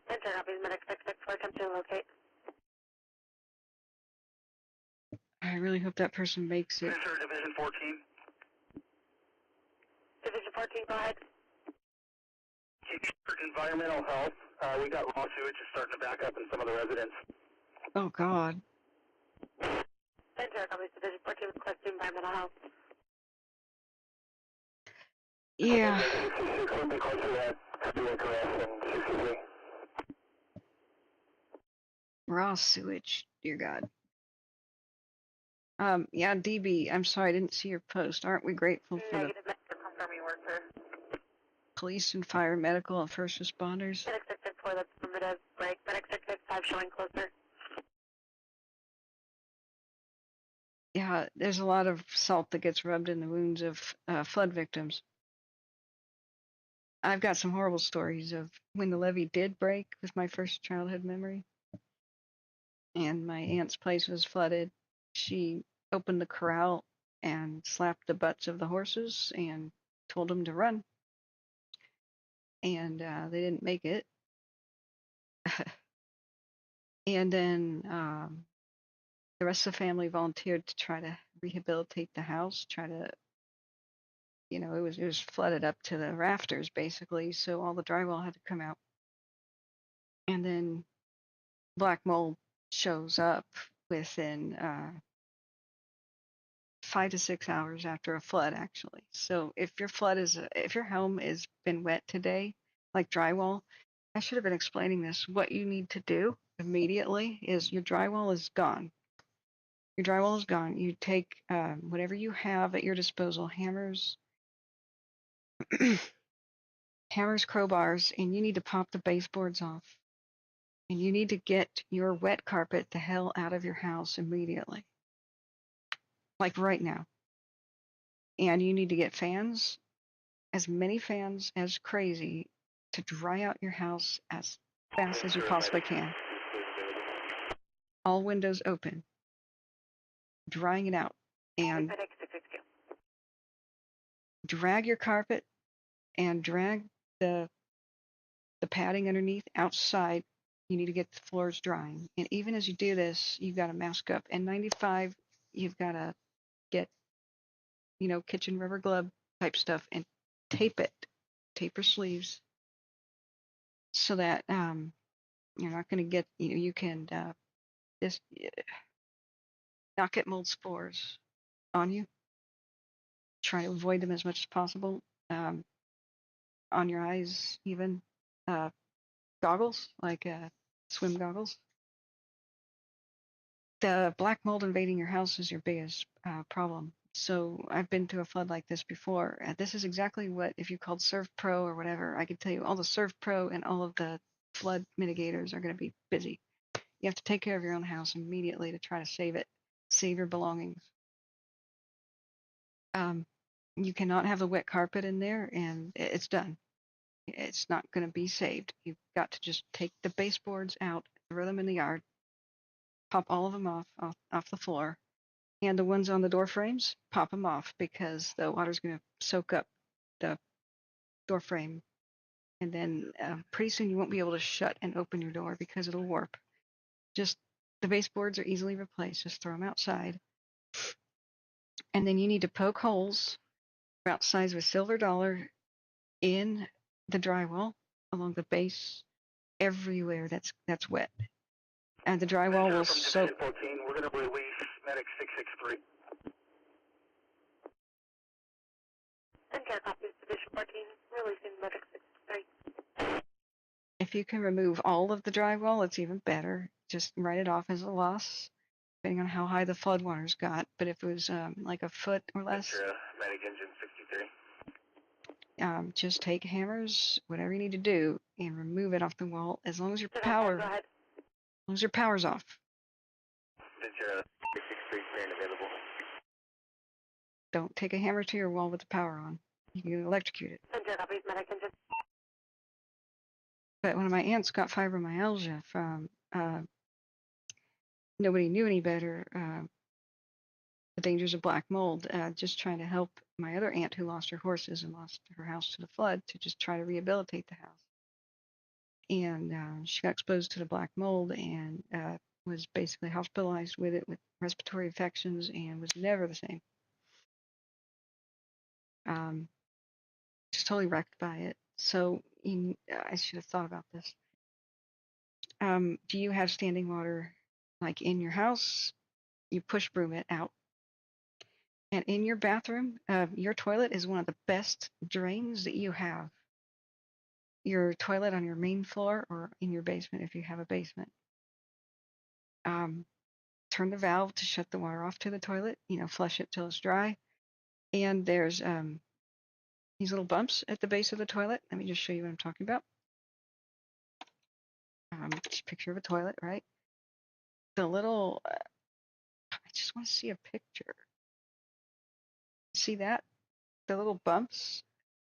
Ventura copies, Medic 664 attempt to locate. I really hope that person makes it. Ventura Division 14. Division 14, go ahead. Environmental health. We got raw sewage is starting to back up in some of the residents. Oh, God. Ventura copies, Division 14 requesting environmental health. Yeah. 66 will be closer to that cardiac arrest and 63. Raw sewage. Dear God. Yeah, DB, I'm sorry I didn't see your post. Aren't we grateful for the Negative, Medic confirming work, sir. police and fire, medical, and first responders? Medic 664, that's affirmative. Break. Medic 665 showing closer. Yeah, there's a lot of salt that gets rubbed in the wounds of flood victims. I've got some horrible stories of when the levee did break, was my first childhood memory. And my aunt's place was flooded. She opened the corral and slapped the butts of the horses and told them to run. And they didn't make it. And then the rest of the family volunteered to try to rehabilitate the house, try to, you know, it was flooded up to the rafters basically, so all the drywall had to come out. And then black mold shows up within 5 to 6 hours after a flood, actually. So if your home has been wet today, like drywall, I should have been explaining this. What you need to do immediately is your drywall is gone. Your drywall is gone. You take whatever you have at your disposal, hammers, crowbars, and you need to pop the baseboards off. And you need to get your wet carpet the hell out of your house immediately. Like right now. And you need to get fans, as many fans as crazy, to dry out your house as fast as you possibly can. All windows open. Drying it out. And drag your carpet and drag the padding underneath outside. You need to get the floors drying. And even as you do this, you've got to mask up. N95, you've got to get, you know, kitchen rubber glove type stuff and tape it. Tape your sleeves so that you're not going to get, you know, you can just not get mold spores on you. Try to avoid them as much as possible. On your eyes, even goggles, like swim goggles. The black mold invading your house is your biggest problem. So I've been to a flood like this before. This is exactly what, if you called Serve Pro or whatever, I could tell you all the Serve Pro and all of the flood mitigators are going to be busy. You have to take care of your own house immediately to try to save it, save your belongings. You cannot have a wet carpet in there, and it's done. It's not going to be saved. You've got to just take the baseboards out, throw them in the yard, pop all of them off the floor, and the ones on the door frames, pop them off, because the water's going to soak up the door frame, and then pretty soon you won't be able to shut and open your door because it'll warp. Just the baseboards are easily replaced. Just throw them outside, and then you need to poke holes about the size of a silver dollar in the drywall along the base, everywhere that's wet. And the drywall will soak. 14, we're going to release medic 663. Division 14, releasing medic 663. If you can remove all of the drywall, it's even better. Just write it off as a loss, depending on how high the floodwaters got. But if it was like a foot or less, medic engine 63. Just take hammers, whatever you need to do, and remove it off the wall. As long as your power's off. Ventura 663 clear and available. Don't take a hammer to your wall with the power on. You can electrocute it. But when my aunts got fibromyalgia from nobody knew any better, the dangers of black mold, just trying to help my other aunt who lost her horses and lost her house to the flood, to just try to rehabilitate the house. And she got exposed to the black mold and was basically hospitalized with it, with respiratory infections, and was never the same. Just totally wrecked by it. So I should have thought about this. Do you have standing water like in your house? You push broom it out. And in your bathroom, your toilet is one of the best drains that you have. Your toilet on your main floor or in your basement, if you have a basement. Turn the valve to shut the water off to the toilet, flush it till it's dry. And there's these little bumps at the base of the toilet. Let me just show you what I'm talking about. Just a picture of a toilet, right? The little, I just want to see a picture. See that? The little bumps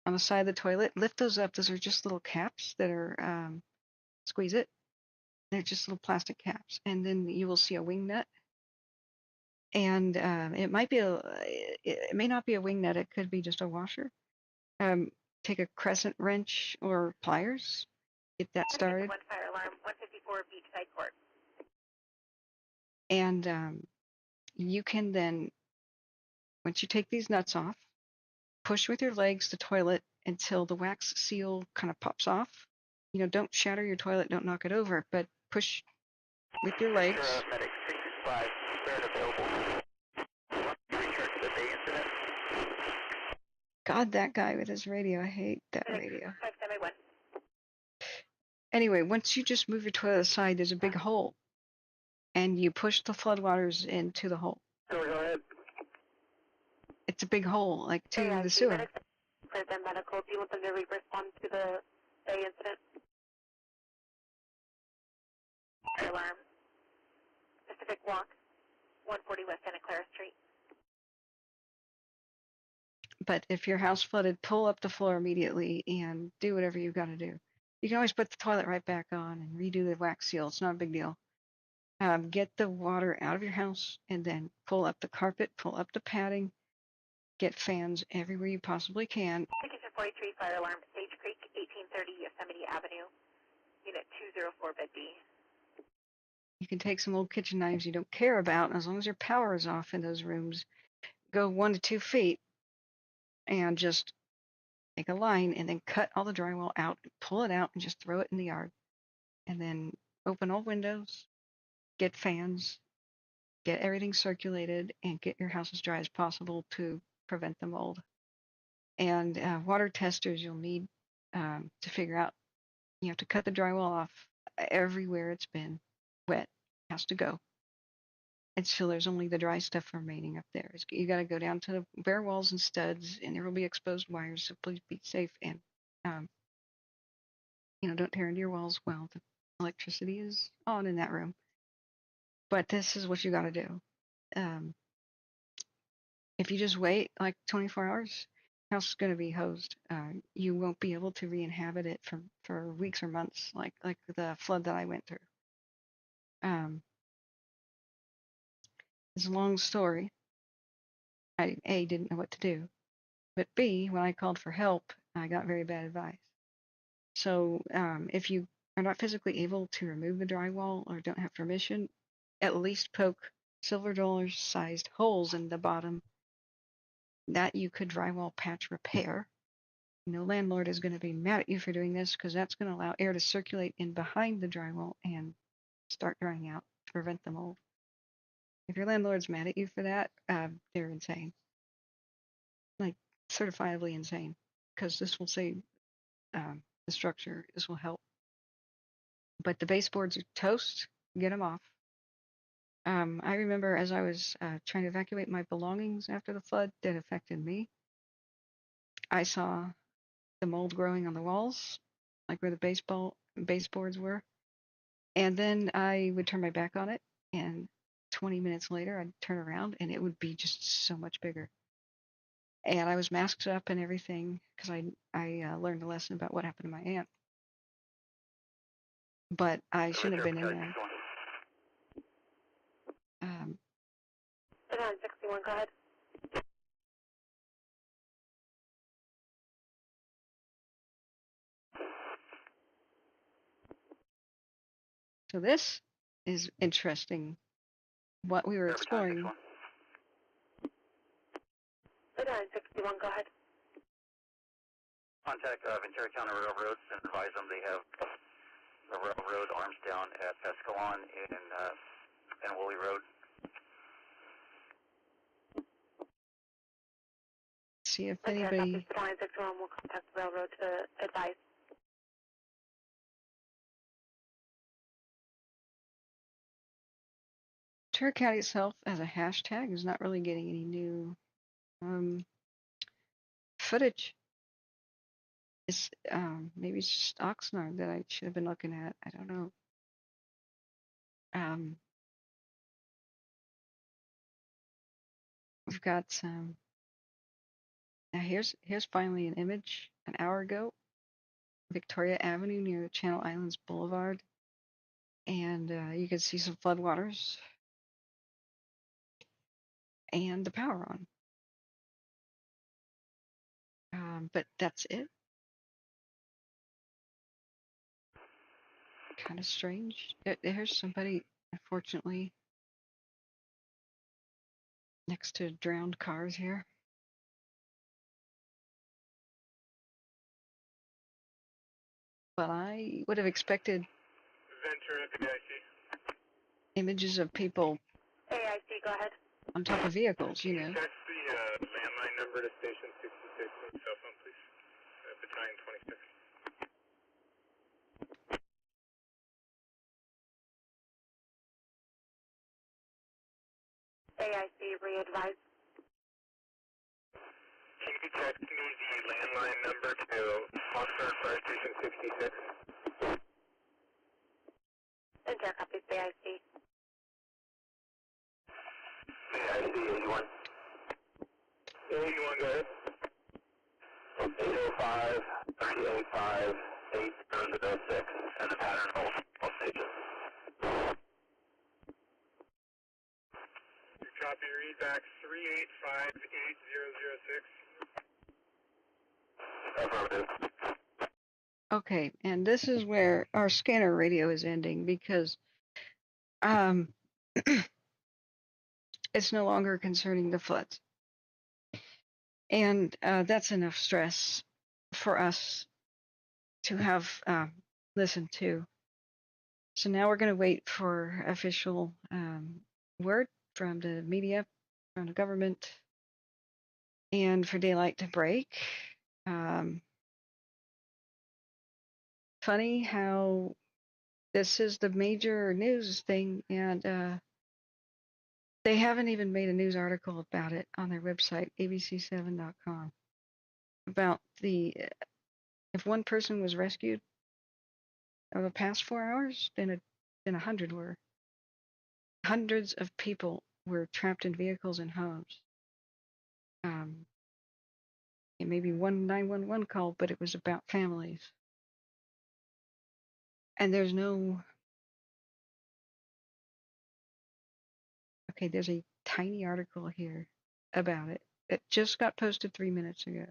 on the side of the toilet. Lift those up. Those are just little caps that are, squeeze it. They're just little plastic caps. And then you will see a wing nut. And it might be it may not be a wing net. It could be just a washer. Take a crescent wrench or pliers, get that started. One fire alarm, 154 Beachside Court. And you can then, once you take these nuts off, push with your legs the toilet until the wax seal kind of pops off. You know, don't shatter your toilet, don't knock it over, but push with your legs. Medic 665, third available. Return to the bay incident. God, that guy with his radio, I hate that radio. 571. Anyway, once you just move your toilet aside, there's a big hole, and you push the floodwaters into the hole. Go ahead. It's a big hole, like to the sewer. For the medical, do you want them to respond to the bay incident? Fire alarm. Pacific Walk, 140 West Santa Clara Street. But if your house flooded, pull up the floor immediately and do whatever you've got to do. You can always put the toilet right back on and redo the wax seal. It's not a big deal. Get the water out of your house and then pull up the carpet, pull up the padding, get fans everywhere you possibly can. Station 43, fire alarm, Sage Creek, 1830 Yosemite Avenue, unit 204, bed B. You can take some old kitchen knives you don't care about, and as long as your power is off in those rooms, go 1 to 2 feet and just make a line and then cut all the drywall out, pull it out and just throw it in the yard. And then open all windows, get fans, get everything circulated, and get your house as dry as possible to prevent the mold. And water testers you'll need to figure out, you have to cut the drywall off everywhere it's been wet, it has to go. Until there's only the dry stuff remaining up there. You got to go down to the bare walls and studs, and there will be exposed wires, so please be safe and, don't tear into your walls while the electricity is on in that room. But this is what you got to do. If you just wait like 24 hours, the house is going to be hosed. You won't be able to re-inhabit it for weeks or months, like the flood that I went through. It's a long story. I, A, didn't know what to do, but B, when I called for help, I got very bad advice. So if you are not physically able to remove the drywall or don't have permission, at least poke silver dollar sized holes in the bottom that you could drywall patch repair. No landlord is going to be mad at you for doing this because that's going to allow air to circulate in behind the drywall and start drying out to prevent the mold. If your landlord's mad at you for that, they're insane. Like certifiably insane, because this will save the structure. This will help. But the baseboards are toast. Get them off. I remember as I was trying to evacuate my belongings after the flood that affected me, I saw the mold growing on the walls, like where the baseboards were. And then I would turn my back on it, and 20 minutes later, I'd turn around, and it would be just so much bigger. And I was masked up and everything because I learned a lesson about what happened to my aunt. But I shouldn't have been in there. 61, go ahead. So this is interesting, what we were exploring. 61, go ahead. Contact Ventura County Railroads and advise them they have the railroad arms down at Escalon and Woolley Road. See if anybody. 61 will contact the railroad to advise. Ventura County itself as a hashtag is not really getting any new footage. It's maybe it's just Oxnard that I should have been looking at. I don't know. We've got some. Now here's finally an image an hour ago. Victoria Avenue near the Channel Islands Boulevard, and you can see some floodwaters. and the power on. But that's it. Kind of strange. There's somebody, unfortunately, next to drowned cars here. But I would have expected Ventura DR images of people AIC, go ahead. on top of vehicles, you know. Text the landline number to station 66 on cell phone, please. Battalion 26. AIC, re-advise. Can you text me the landline number to Oxnard Fire Station 66? Enter copies, AIC. AIC 81. 81, go ahead. 805 385 8006. And the pattern hold all stations. Copy, read back 3858006. Affirmative. Okay, and this is where our scanner radio is ending because it's no longer concerning the floods. And that's enough stress for us to have listened to. So now we're going to wait for official word from the media, from the government, and for daylight to break. Funny how this is the major news thing, and they haven't even made a news article about it on their website, abc7.com, about if one person was rescued over the past 4 hours, then 100 were. Hundreds of people were trapped in vehicles and homes. It may be one 911 call, but it was about families. And there's no... Okay, there's a tiny article here about it. It just got posted 3 minutes ago.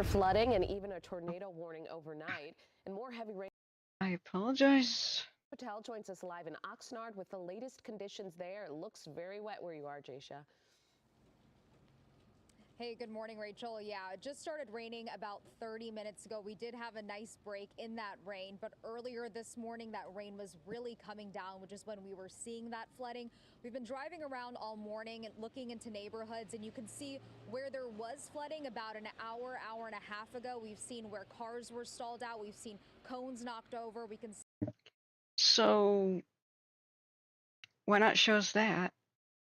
Flooding and even a tornado warning overnight and more heavy rain. I apologize. Patel joins us live in Oxnard with the latest conditions there. It looks very wet where you are, Jaysha. Hey, good morning, Rachel. Yeah, it just started raining about 30 minutes ago. We did have a nice break in that rain, but earlier this morning that rain was really coming down, which is when we were seeing that flooding. We've been driving around all morning and looking into neighborhoods, and you can see where there was flooding about an hour and a half ago. We've seen where cars were stalled out. We've seen cones knocked over. We can So why not show us that?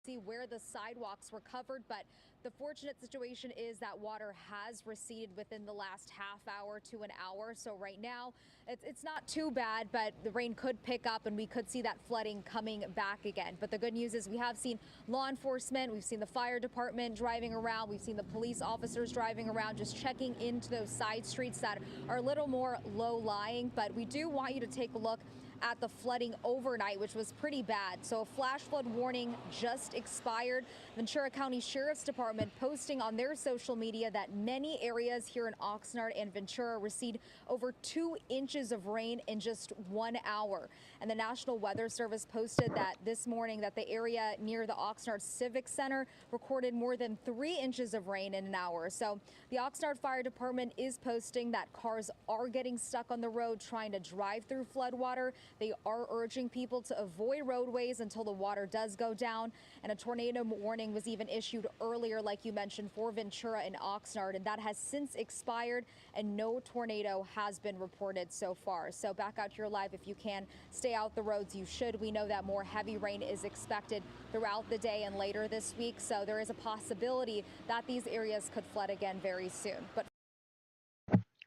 see where the sidewalks were covered, but the fortunate situation is that water has receded within the last half hour to an hour. So right now it's not too bad, but the rain could pick up and we could see that flooding coming back again. But the good news is we have seen law enforcement, we've seen the fire department driving around, we've seen the police officers driving around, just checking into those side streets that are a little more low lying. But we do want you to take a look at the flooding overnight, which was pretty bad. So a flash flood warning just expired. Ventura County Sheriff's Department posting on their social media that many areas here in Oxnard and Ventura received over 2 inches of rain in just 1 hour. And the National Weather Service posted that this morning that the area near the Oxnard Civic Center recorded more than 3 inches of rain in an hour. So the Oxnard Fire Department is posting that cars are getting stuck on the road trying to drive through floodwater. They are urging people to avoid roadways until the water does go down. And a tornado warning was even issued earlier, like you mentioned, for Ventura and Oxnard, and that has since expired and no tornado has been reported so far. So back out here live if you can. Stay out the roads. You should. We know that more heavy rain is expected throughout the day and later this week. So there is a possibility that these areas could flood again very soon. But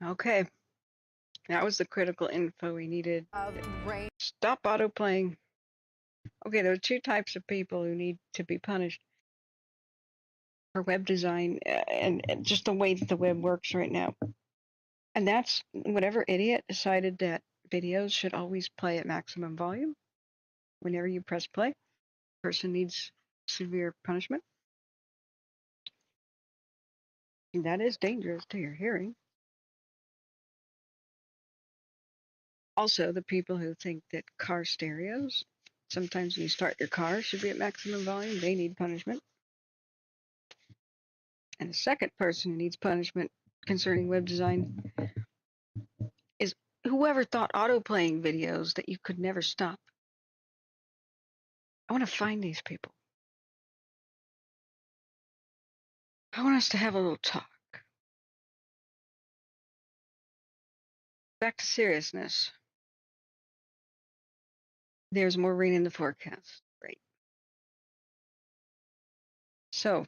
Okay. That was the critical info we needed. Rain. Stop autoplaying. Okay, there are 2 types of people who need to be punished for web design and just the way that the web works right now. And that's whatever idiot decided that videos should always play at maximum volume. Whenever you press play, the person needs severe punishment. And that is dangerous to your hearing. Also, the people who think that car stereos, sometimes when you start your car, should be at maximum volume, they need punishment. And the second person who needs punishment concerning web design is whoever thought auto-playing videos that you could never stop. I want to find these people. I want us to have a little talk. Back to seriousness. There's more rain in the forecast. Great. So,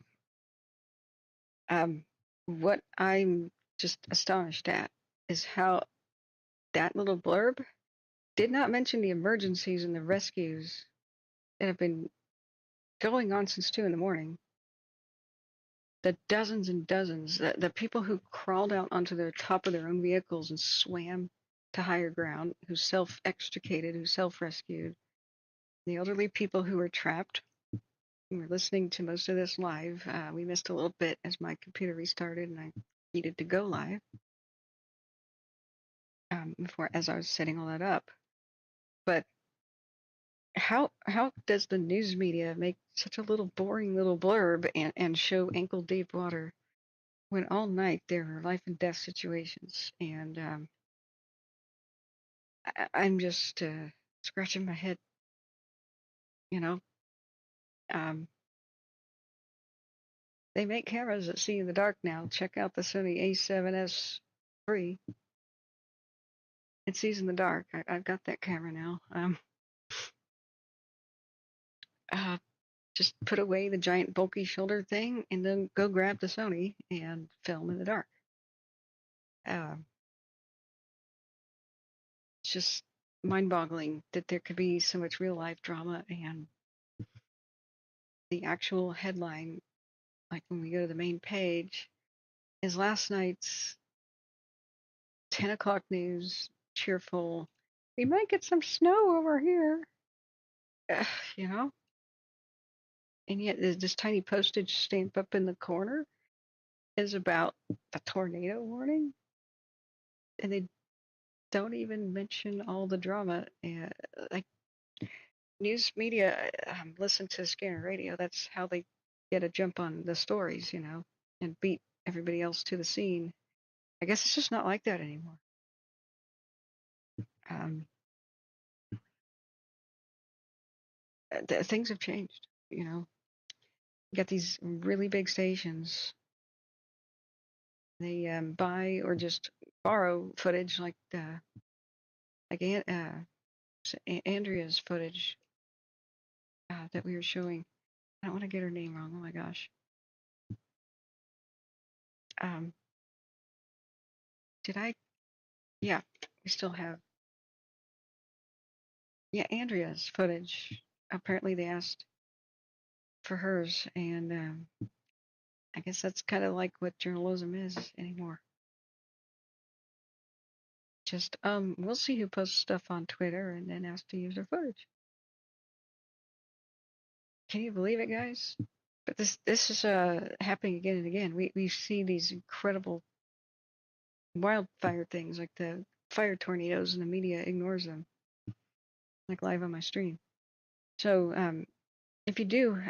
what I'm just astonished at is how that little blurb did not mention the emergencies and the rescues that have been going on since 2 in the morning. The dozens and dozens, the people who crawled out onto the top of their own vehicles and swam to higher ground, who self-extricated, who self-rescued, the elderly people who were trapped. We were listening to most of this live. We missed a little bit as my computer restarted and I needed to go live before as I was setting all that up. But how does the news media make such a little boring little blurb and show ankle deep water when all night there are life and death situations? And I'm just scratching my head, you know. They make cameras that see in the dark now. Check out the Sony A7S III. It sees in the dark. I've got that camera now. Just put away the giant bulky shoulder thing and then go grab the Sony and film in the dark. It's just mind-boggling that there could be so much real-life drama, and the actual headline, like when we go to the main page, is last night's 10 o'clock news, cheerful. We might get some snow over here, you know? And yet this tiny postage stamp up in the corner is about a tornado warning. And they don't even mention all the drama. Like news media, listen to Scanner Radio. That's how they get a jump on the stories, you know, and beat everybody else to the scene. I guess it's just not like that anymore. Things have changed, you know. You got these really big stations. They buy or just borrow footage like Andrea's footage that we were showing. I don't want to get her name wrong. Oh my gosh. Did I? Yeah, we still have. Yeah, Andrea's footage. Apparently they asked for hers, and I guess that's kind of like what journalism is anymore. Just we'll see who posts stuff on Twitter and then ask to use their footage. Can you believe it, guys? But this is happening again and again. We see these incredible wildfire things like the fire tornadoes, and the media ignores them, like live on my stream. So if you do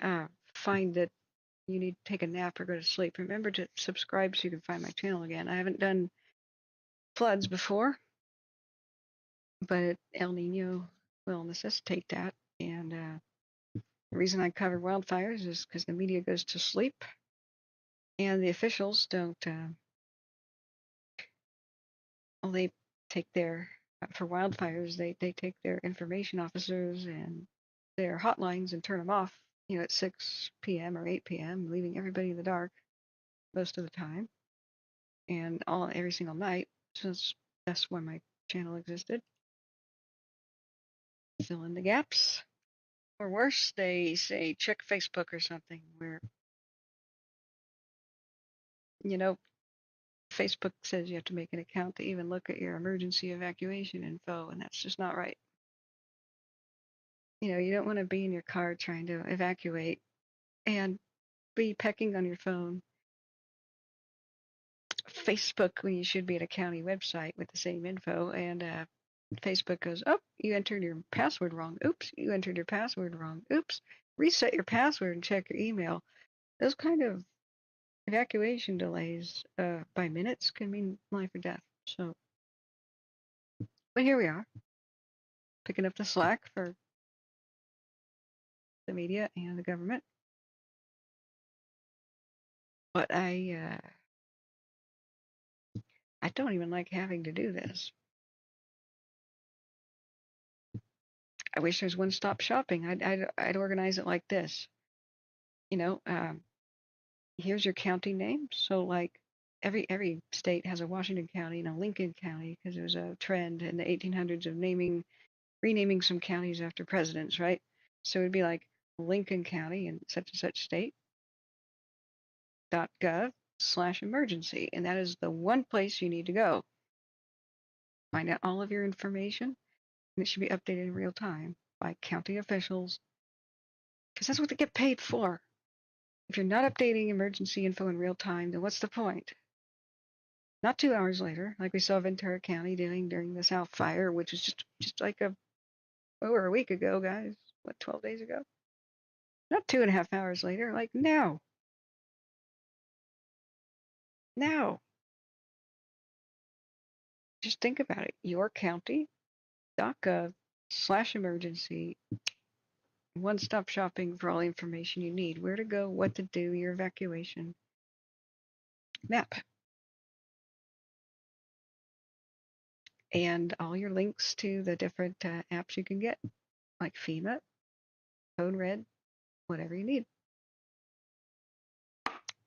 find that you need to take a nap or go to sleep, remember to subscribe so you can find my channel again. I haven't done floods before, but El Nino will necessitate that. And the reason I cover wildfires is because the media goes to sleep and the officials don't, well, they take their, for wildfires, they take their information officers and their hotlines and turn them off, you know, at 6 p.m. or 8 p.m., leaving everybody in the dark most of the time and every single night. So that's why my channel existed. Fill in the gaps. Or worse, they say check Facebook or something where, you know, Facebook says you have to make an account to even look at your emergency evacuation info, and that's just not right. You know, you don't want to be in your car trying to evacuate and be pecking on your phone. Facebook, when you should be at a county website with the same info, and Facebook goes, oh, you entered your password wrong. Oops, you entered your password wrong. Oops, reset your password and check your email. Those kind of evacuation delays by minutes can mean life or death. So, but here we are, picking up the slack for the media and the government. But I don't even like having to do this. I wish there was one-stop shopping. I'd organize it like this. You know, here's your county name. So like every state has a Washington County and a Lincoln County because there was a trend in the 1800s of renaming some counties after presidents, right? So it'd be like Lincoln County in such and such state .gov/emergency, and that is the one place you need to go. Find out all of your information, and it should be updated in real time by county officials, because that's what they get paid for. If you're not updating emergency info in real time, then what's the point? Not 2 hours later, like we saw Ventura County doing during the South Fire, which was just like over a week ago, guys. What, 12 days ago? Not 2.5 hours later, like now. Now. Just think about it. Your county.gov/emergency. One-stop shopping for all the information you need. Where to go, what to do, your evacuation map. And all your links to the different apps you can get, like FEMA, Code Red, whatever you need.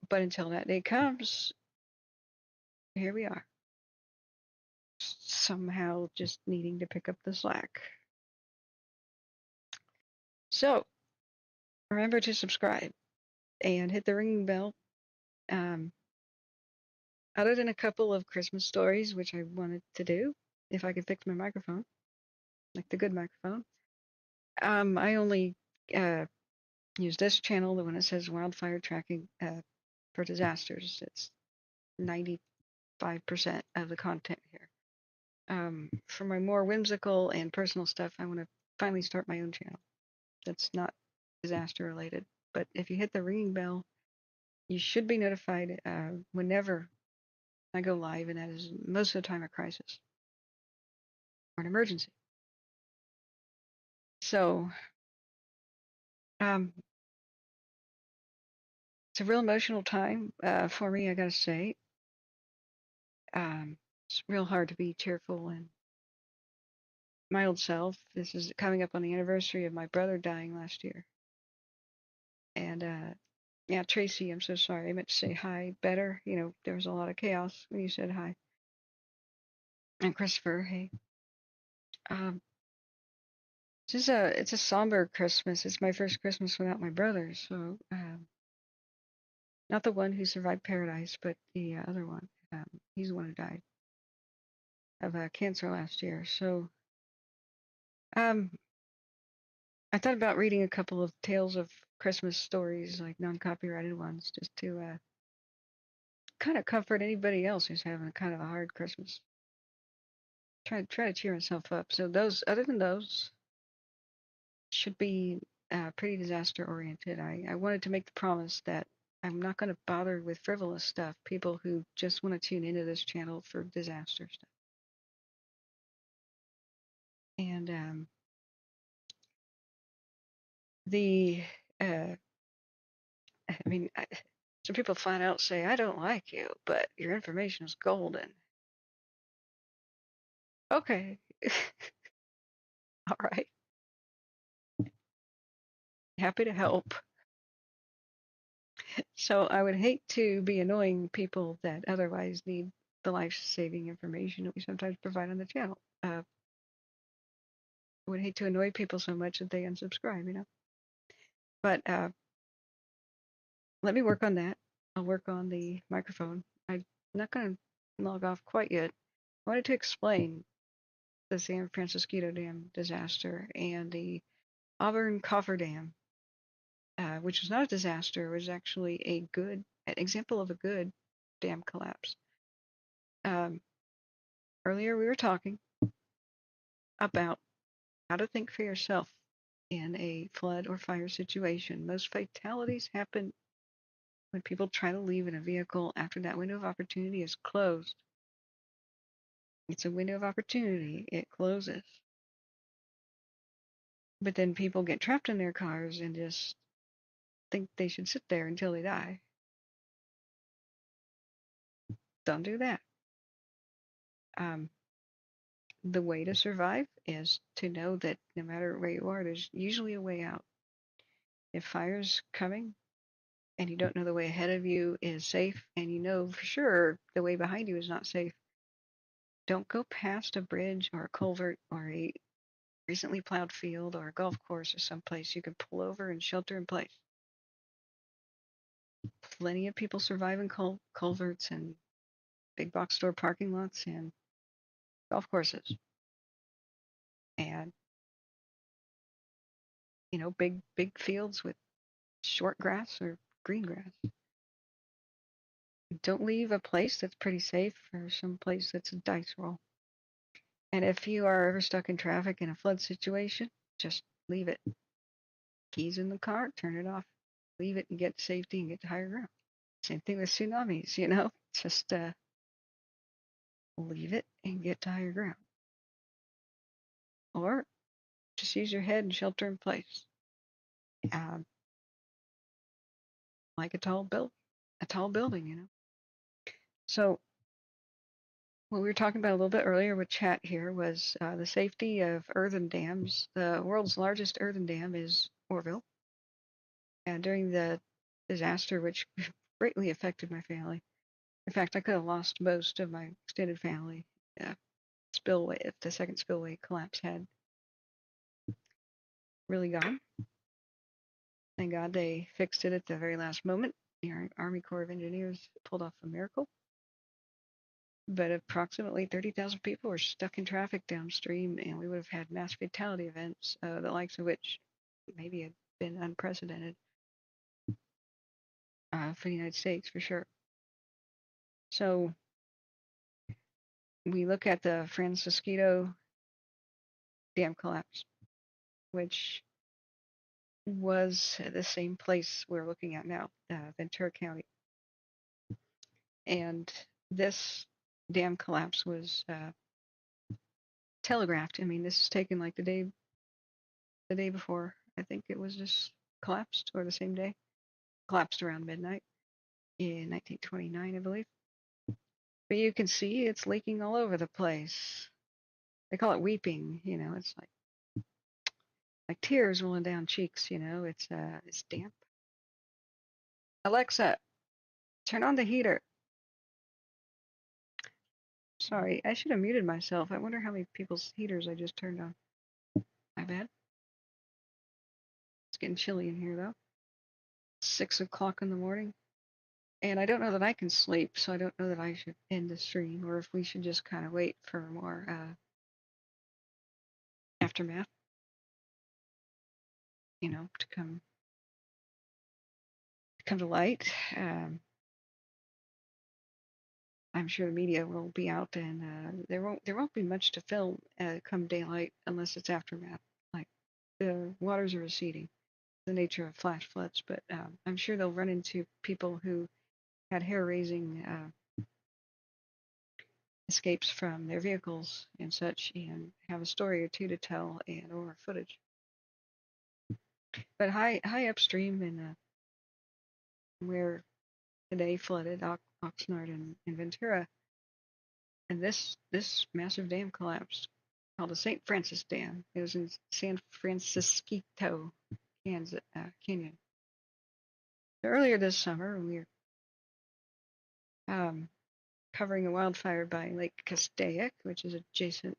But until that day comes, here we are. Somehow just needing to pick up the slack. So, remember to subscribe and hit the ringing bell. Other than a couple of Christmas stories, which I wanted to do, if I could fix my microphone, like the good microphone, I only use this channel, the one that says Wildfire Tracking for Disasters. It's 95% of the content here. For my more whimsical and personal stuff, I want to finally start my own channel that's not disaster related. But if you hit the ringing bell, you should be notified whenever I go live, and that is most of the time a crisis or an emergency. So it's a real emotional time for me, I gotta say. It's real hard to be cheerful and my old self. This is coming up on the anniversary of my brother dying last year. And yeah, Tracy, I'm so sorry. I meant to say hi better. You know, there was a lot of chaos when you said hi. And Christopher, hey. It's a somber Christmas. It's my first Christmas without my brother, so not the one who survived paradise, but the other one. He's the one who died of cancer last year. So I thought about reading a couple of tales of Christmas stories, like non-copyrighted ones, just to kind of comfort anybody else who's having kind of a hard Christmas. Try to cheer myself up. So those, other than those, should be pretty disaster oriented. I wanted to make the promise that I'm not going to bother with frivolous stuff. People who just want to tune into this channel for disaster stuff. And some people flat out say, I don't like you, but your information is golden. Okay. All right. Happy to help. So I would hate to be annoying people that otherwise need the life-saving information that we sometimes provide on the channel. I would hate to annoy people so much that they unsubscribe, you know. But let me work on that. I'll work on the microphone. I'm not going to log off quite yet. I wanted to explain the San Francisco Dam disaster and the Auburn Coffer Dam which was not a disaster, was actually an example of a good dam collapse. Earlier we were talking about how to think for yourself in a flood or fire situation. Most fatalities happen when people try to leave in a vehicle after that window of opportunity is closed. It's a window of opportunity. It closes. But then people get trapped in their cars and just think they should sit there until they die. Don't do that. The way to survive is to know that no matter where you are, there's usually a way out. If fire's coming and you don't know the way ahead of you is safe, and you know for sure the way behind you is not safe, don't go past a bridge or a culvert or a recently plowed field or a golf course or someplace you can pull over and shelter in place. Plenty of people survive in culverts and big box store parking lots and golf courses. And, you know, big fields with short grass or green grass. Don't leave a place that's pretty safe for some place that's a dice roll. And if you are ever stuck in traffic in a flood situation, just leave it. Keys in the car, turn it off. Leave it and get to safety and get to higher ground. Same thing with tsunamis, you know, just leave it and get to higher ground. Or just use your head and shelter in place. Like a tall building, you know. So what we were talking about a little bit earlier with chat here was the safety of earthen dams. The world's largest earthen dam is Orville. And during the disaster, which greatly affected my family. In fact, I could have lost most of my extended family. Spillway, if the second spillway collapse had really gone. Thank God they fixed it at the very last moment. The Army Corps of Engineers pulled off a miracle. But approximately 30,000 people were stuck in traffic downstream, and we would have had mass fatality events, the likes of which maybe had been unprecedented for the United States, for sure. So we look at the Francisquito dam collapse, which was the same place we're looking at now, Ventura County. And this dam collapse was telegraphed. I mean, this is taken like the day before. I think it was just collapsed, or the same day. Collapsed around midnight in 1929, I believe. But you can see it's leaking all over the place. They call it weeping, you know. It's like tears rolling down cheeks, you know. It's damp. Alexa, turn on the heater. Sorry, I should have muted myself. I wonder how many people's heaters I just turned on. My bad. It's getting chilly in here, though. 6 o'clock in the morning. And I don't know that I can sleep, so I don't know that I should end the stream, or if we should just kind of wait for more aftermath, you know, to come to light. I'm sure the media will be out, and there won't be much to film come daylight unless it's aftermath. Like the waters are receding, the nature of flash floods. But I'm sure they'll run into people who had hair-raising escapes from their vehicles and such, and have a story or two to tell, and or footage. But high upstream in where today flooded Oxnard and Ventura, and this massive dam collapsed, called the St. Francis Dam. It was in San Francisquito, Canyon. Earlier this summer, when we were covering a wildfire by Lake Castaic, which is adjacent,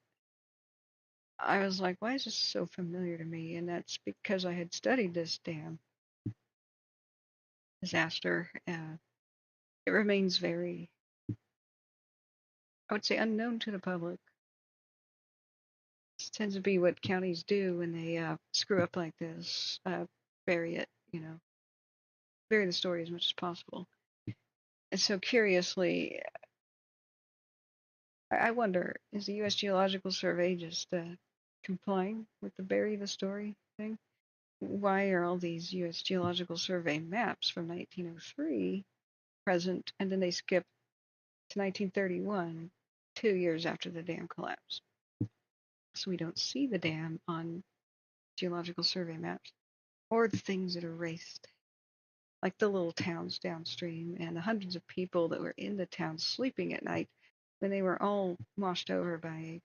I was like, why is this so familiar to me? And that's because I had studied this dam disaster. It remains very, I would say, unknown to the public. This tends to be what counties do when they screw up like this, bury it, you know, vary the story as much as possible. And so curiously, I wonder, is the U.S. Geological Survey just complying with the bury the story thing? Why are all these U.S. Geological Survey maps from 1903 present, and then they skip to 1931, 2 years after the dam collapsed? So we don't see the dam on Geological Survey maps, or the things that are erased, like the little towns downstream and the hundreds of people that were in the town sleeping at night when they were all washed over by,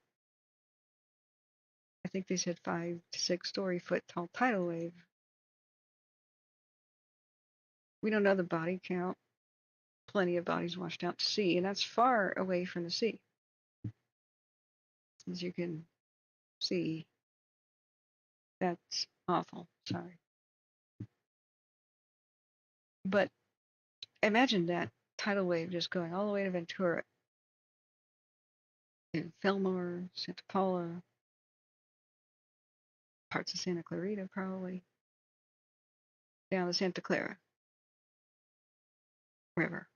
I think they said 5 to 6 story foot tall tidal wave. We don't know the body count. Plenty of bodies washed out to sea, and that's far away from the sea. As you can see, that's awful. Sorry. But imagine that tidal wave just going all the way to Ventura, to Fillmore, Santa Paula, parts of Santa Clarita probably, down the Santa Clara River.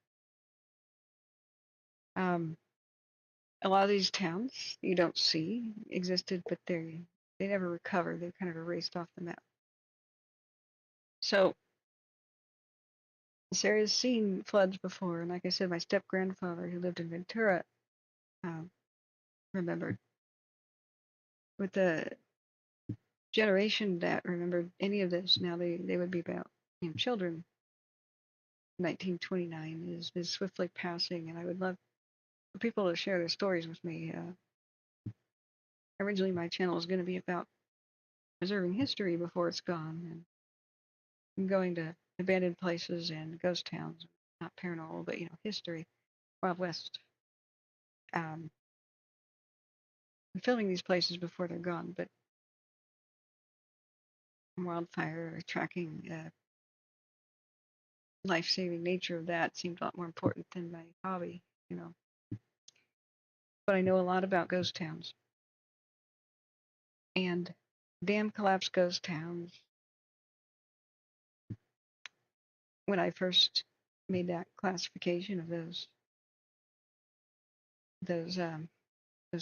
A lot of these towns you don't see existed, but they never recovered. They kind of erased off the map. So this area's seen floods before, and like I said, my step-grandfather who lived in Ventura remembered. With the generation that remembered any of this, now they would be about, children. 1929 is swiftly passing, and I would love for people to share their stories with me. Originally, my channel was going to be about preserving history before it's gone, and going to abandoned places and ghost towns, not paranormal, but history, Wild West. I'm filming these places before they're gone, but wildfire tracking, life-saving nature of that seemed a lot more important than my hobby, But I know a lot about ghost towns and dam collapse ghost towns. When I first made that classification of those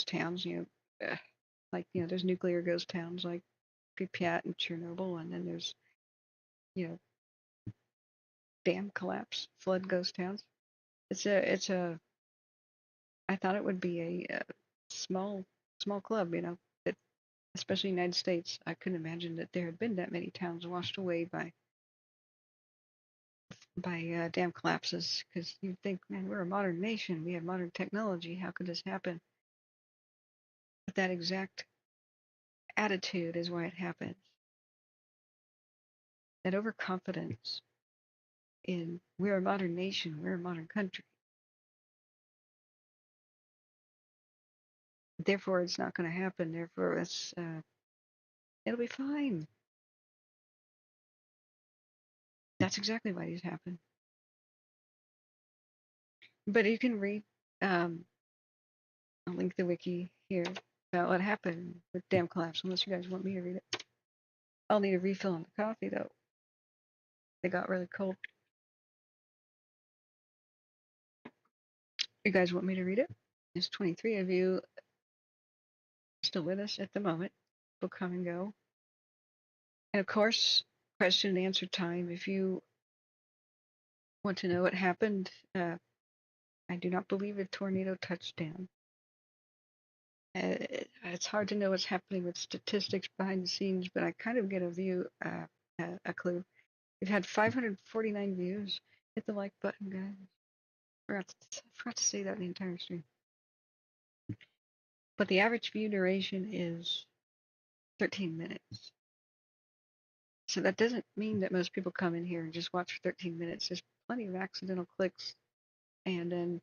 towns, like there's nuclear ghost towns like Pripyat and Chernobyl, and then there's dam collapse flood ghost towns. I thought it would be a small club, that, especially in the United States. I couldn't imagine that there had been that many towns washed away by dam collapses, because you'd think, man, we're a modern nation, we have modern technology, how could this happen? But that exact attitude is why it happens. That overconfidence in we're a modern nation, we're a modern country. Therefore, it's not going to happen. Therefore, it'll be fine. That's exactly why these happen. But you can read, I'll link the wiki here about what happened with dam collapse, unless you guys want me to read it. I'll need a refill on the coffee, though. They got really cold. You guys want me to read it? There's 23 of you still with us at the moment. We'll come and go. And of course, question and answer time. If you want to know what happened, I do not believe a tornado touched down. It's hard to know what's happening with statistics behind the scenes, but I kind of get a view, a clue. We've had 549 views. Hit the like button, guys. Forgot to say that in the entire stream. But the average view duration is 13 minutes. So that doesn't mean that most people come in here and just watch for 13 minutes. There's plenty of accidental clicks, and then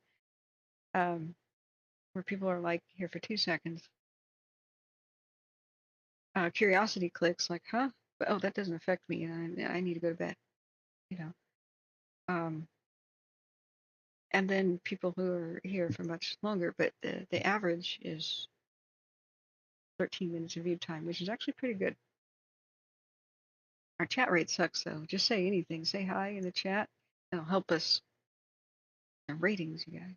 where people are like here for 2 seconds. Curiosity clicks, like, huh? But, oh, that doesn't affect me, and I need to go to bed. And then people who are here for much longer, but the average is 13 minutes of view time, which is actually pretty good. Our chat rate sucks, though. Just say anything. Say hi in the chat. It'll help us. Our ratings, you guys.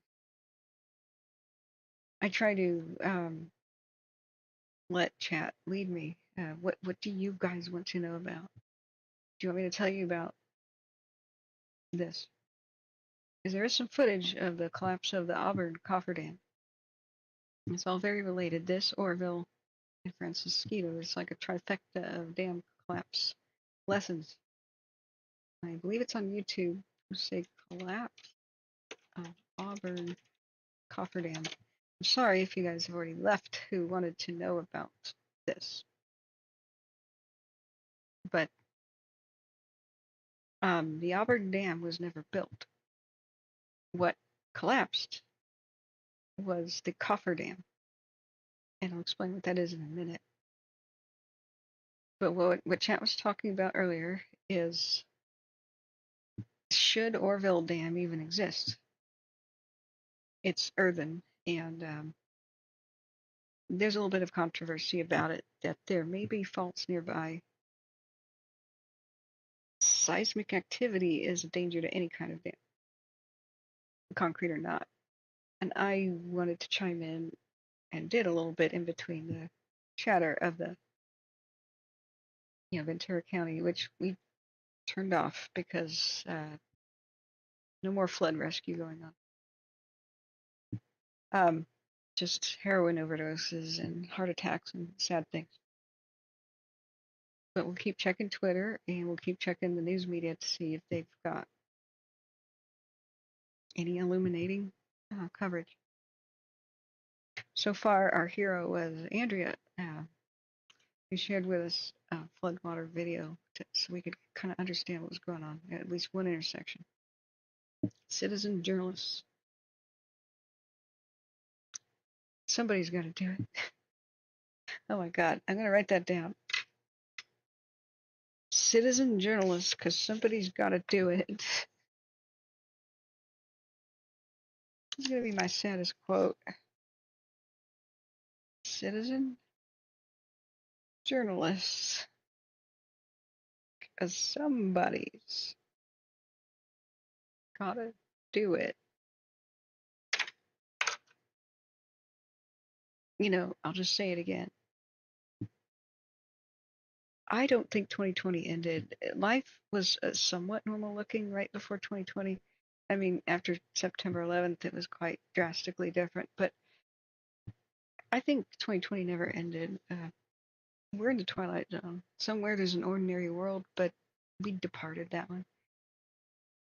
I try to let chat lead me. What do you guys want to know about? Do you want me to tell you about this? Because there is some footage of the collapse of the Auburn cofferdam. It's all very related. This, Orville, and Francisquito. It's like a trifecta of dam collapse lessons. I believe it's on YouTube. Say collapse of Auburn cofferdam. I'm sorry if you guys have already left who wanted to know about this. But the Auburn Dam was never built. What collapsed was the cofferdam. And I'll explain what that is in a minute. But what Chat was talking about earlier is, should Orville Dam even exist? It's earthen, and there's a little bit of controversy about it, that there may be faults nearby. Seismic activity is a danger to any kind of dam, concrete or not. And I wanted to chime in and did a little bit in between the chatter of the Ventura County, which we turned off because no more flood rescue going on. Just heroin overdoses and heart attacks and sad things. But we'll keep checking Twitter and we'll keep checking the news media to see if they've got any illuminating coverage. So far, our hero was Andrea, who shared with us a floodwater video so we could kind of understand what was going on at least one intersection. Citizen journalists. Somebody's got to do it. Oh my God, I'm going to write that down. Citizen journalists, because somebody's got to do it. This is going to be my saddest quote. Citizen journalists, because somebody's got to do it. I'll just say it again. I don't think 2020 ended. Life was somewhat normal looking right before 2020. I mean, after September 11th, it was quite drastically different. But I think 2020 never ended. We're in the twilight zone. Somewhere there's an ordinary world, but we departed that one.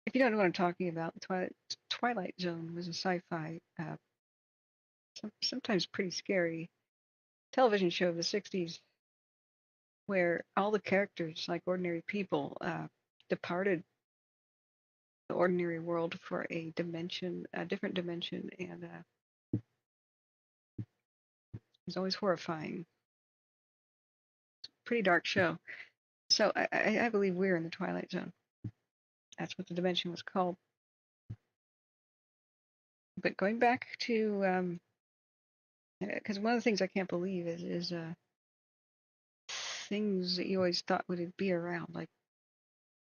If you don't know what I'm talking about, the Twilight Zone was a sci-fi, sometimes pretty scary television show of the 60s, where all the characters, like ordinary people, departed the ordinary world for a different dimension, and it was always horrifying. It's a pretty dark show. So I believe we're in the Twilight Zone. That's what the dimension was called. But going back to, because one of the things I can't believe is things that you always thought would be around, like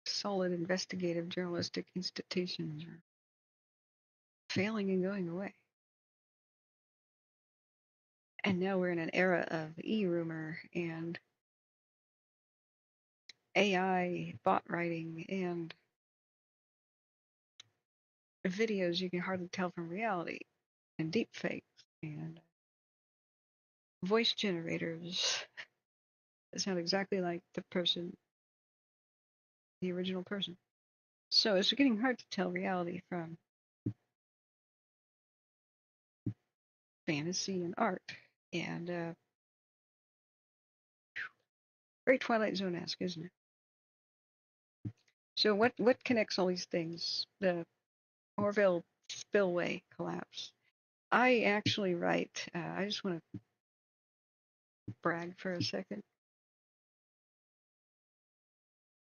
solid investigative journalistic institutions, are failing and going away. And now we're in an era of e-rumor and AI bot writing and videos you can hardly tell from reality, and deep fakes and voice generators that sound exactly like the original person. So it's getting hard to tell reality from fantasy and art, and very Twilight Zone-esque, isn't it? So what connects all these things? The Orville spillway collapse. I actually write, I just want to brag for a second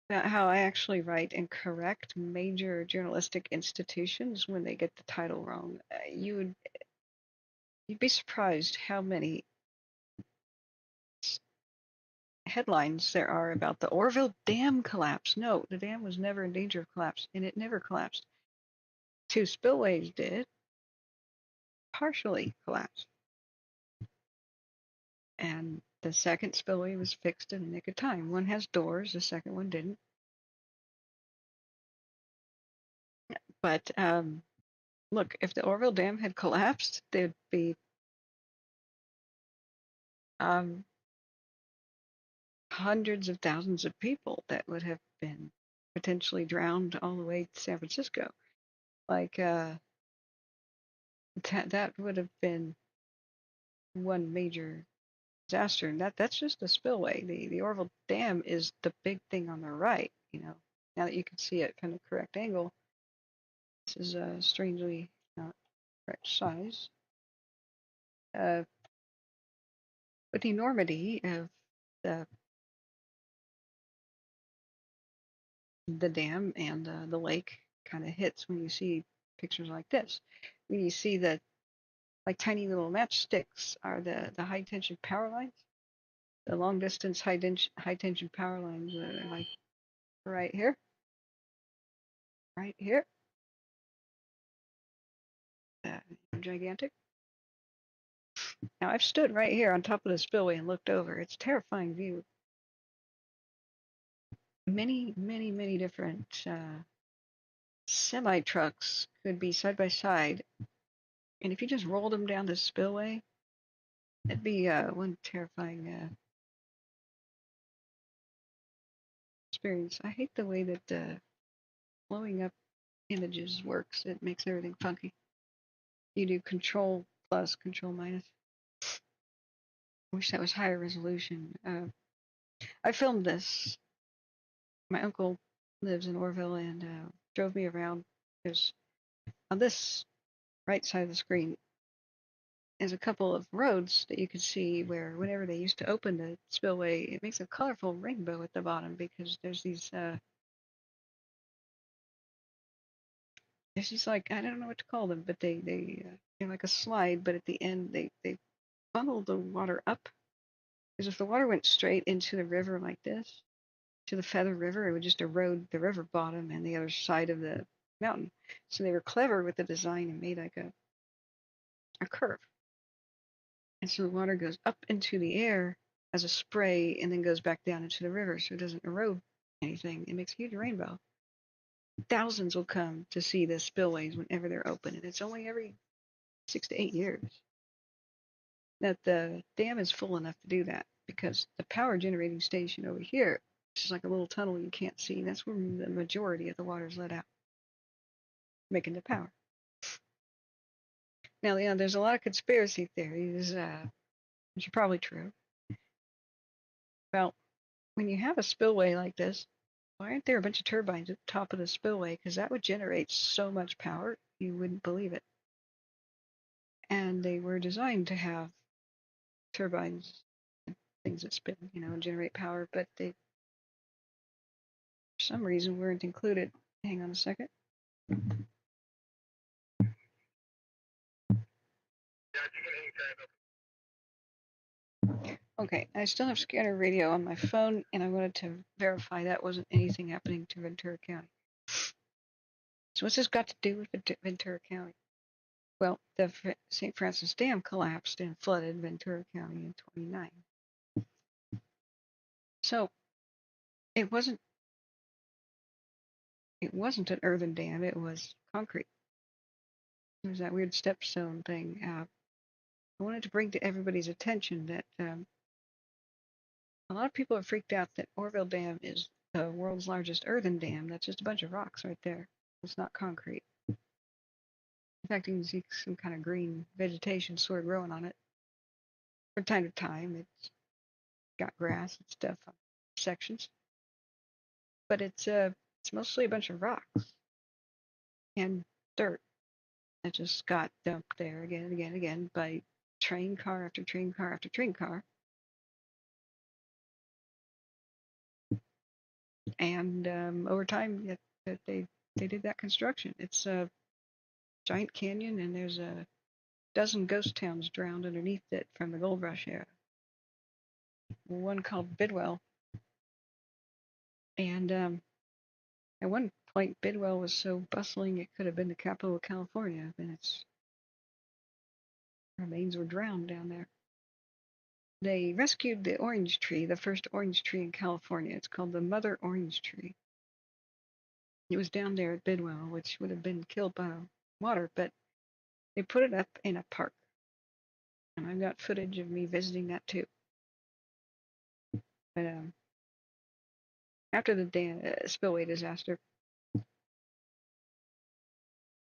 about how I actually write and correct major journalistic institutions when they get the title wrong. You'd be surprised how many headlines there are about the Oroville Dam collapse. No, the dam was never in danger of collapse, and it never collapsed. 2 spillways did, partially collapsed. And the second spillway was fixed in the nick of time. One has doors, the second one didn't. But look, if the Oroville Dam had collapsed, there'd be hundreds of thousands of people that would have been potentially drowned all the way to San Francisco. Like, that would have been one major disaster. And that's just a spillway. The Oroville Dam is the big thing on the right, you know. Now that you can see it from the correct angle, this is strangely not correct size. But the enormity of the dam and the lake kind of hits when you see pictures like this. When you see that, like tiny little matchsticks are the high tension power lines. The long distance high tension power lines are like right here. Right here. Gigantic. Now I've stood right here on top of the spillway and looked over. It's a terrifying view. Many, many, many different semi trucks could be side by side, and if you just rolled them down the spillway, it'd be one terrifying experience. I hate the way that blowing up images works. It makes everything funky. You do control plus, control minus. I wish that was higher resolution. I filmed this. My uncle lives in Orville and drove me around. There's on this right side of the screen is a couple of roads that you can see where whenever they used to open the spillway, it makes a colorful rainbow at the bottom because there's these like, I don't know what to call them, but they're like a slide, but at the end they funnel the water up. Because if the water went straight into the river like this, to the Feather River, it would just erode the river bottom and the other side of the mountain. So they were clever with the design and made like a curve. And so the water goes up into the air as a spray and then goes back down into the river so it doesn't erode anything. It makes a huge rainbow. Thousands will come to see the spillways whenever they're open, and it's only every 6 to 8 years that the dam is full enough to do that, because the power generating station over here, which is like a little tunnel you can't see, that's where the majority of the water is let out, making the power. Now, there's a lot of conspiracy theories, which are probably true. Well, when you have a spillway like this, why aren't there a bunch of turbines at the top of the spillway? Because that would generate so much power, you wouldn't believe it. And they were designed to have turbines, things that spin, and generate power, but they, for some reason, weren't included. Hang on a second. Okay, I still have scanner radio on my phone, and I wanted to verify that wasn't anything happening to Ventura County. So what's this got to do with Ventura County? Well, the St. Francis Dam collapsed and flooded Ventura County in 29. So it wasn't an earthen dam, it was concrete. It was that weird stepstone thing. I wanted to bring to everybody's attention that a lot of people are freaked out that Oroville Dam is the world's largest earthen dam. That's just a bunch of rocks right there. It's not concrete. In fact, you can see some kind of green vegetation sort of growing on it. From time to time, it's got grass and stuff on sections. But it's mostly a bunch of rocks and dirt that just got dumped there again and again and again by train car after train car after train car. And over time, they did that construction. It's a giant canyon, and there's a dozen ghost towns drowned underneath it from the gold rush era. One called Bidwell And at one point, Bidwell was so bustling it could have been the capital of California, and its remains were drowned down there. They rescued the orange tree, the first orange tree in California. It's called the mother orange tree. It was down there at Bidwell, which would have been killed by water, but they put it up in a park. And I've got footage of me visiting that too. But after the spillway disaster,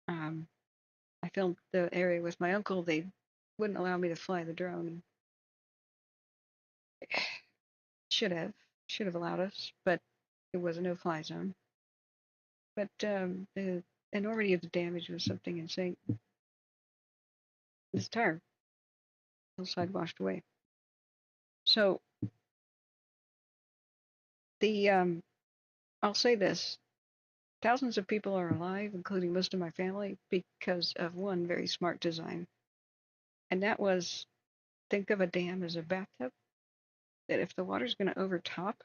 I filmed the area with my uncle. They wouldn't allow me to fly the drone. Should have allowed us, but it was a no-fly zone. But the enormity of the damage was something insane. This entire hillside washed away. So the I'll say this: thousands of people are alive, including most of my family, because of one very smart design, and that was think of a dam as a bathtub. That if the water's going to overtop,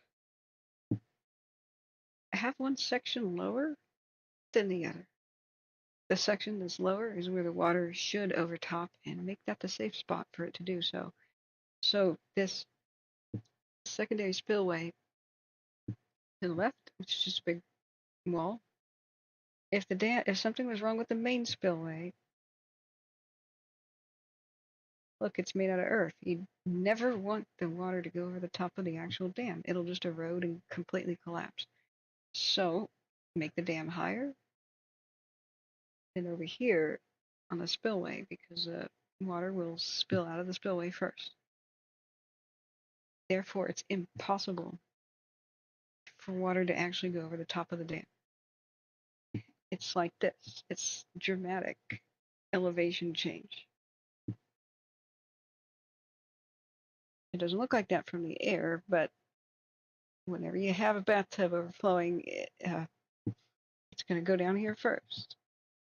have one section lower than the other. The section that's lower is where the water should overtop, and make that the safe spot for it to do so. So this secondary spillway to the left, which is just a big wall, if something was wrong with the main spillway, look, it's made out of earth. You'd never want the water to go over the top of the actual dam. It'll just erode and completely collapse. So make the dam higher than over here on the spillway, because the water will spill out of the spillway first. Therefore, it's impossible for water to actually go over the top of the dam. It's like this. It's dramatic elevation change. It doesn't look like that from the air, but whenever you have a bathtub overflowing, it's going to go down here first.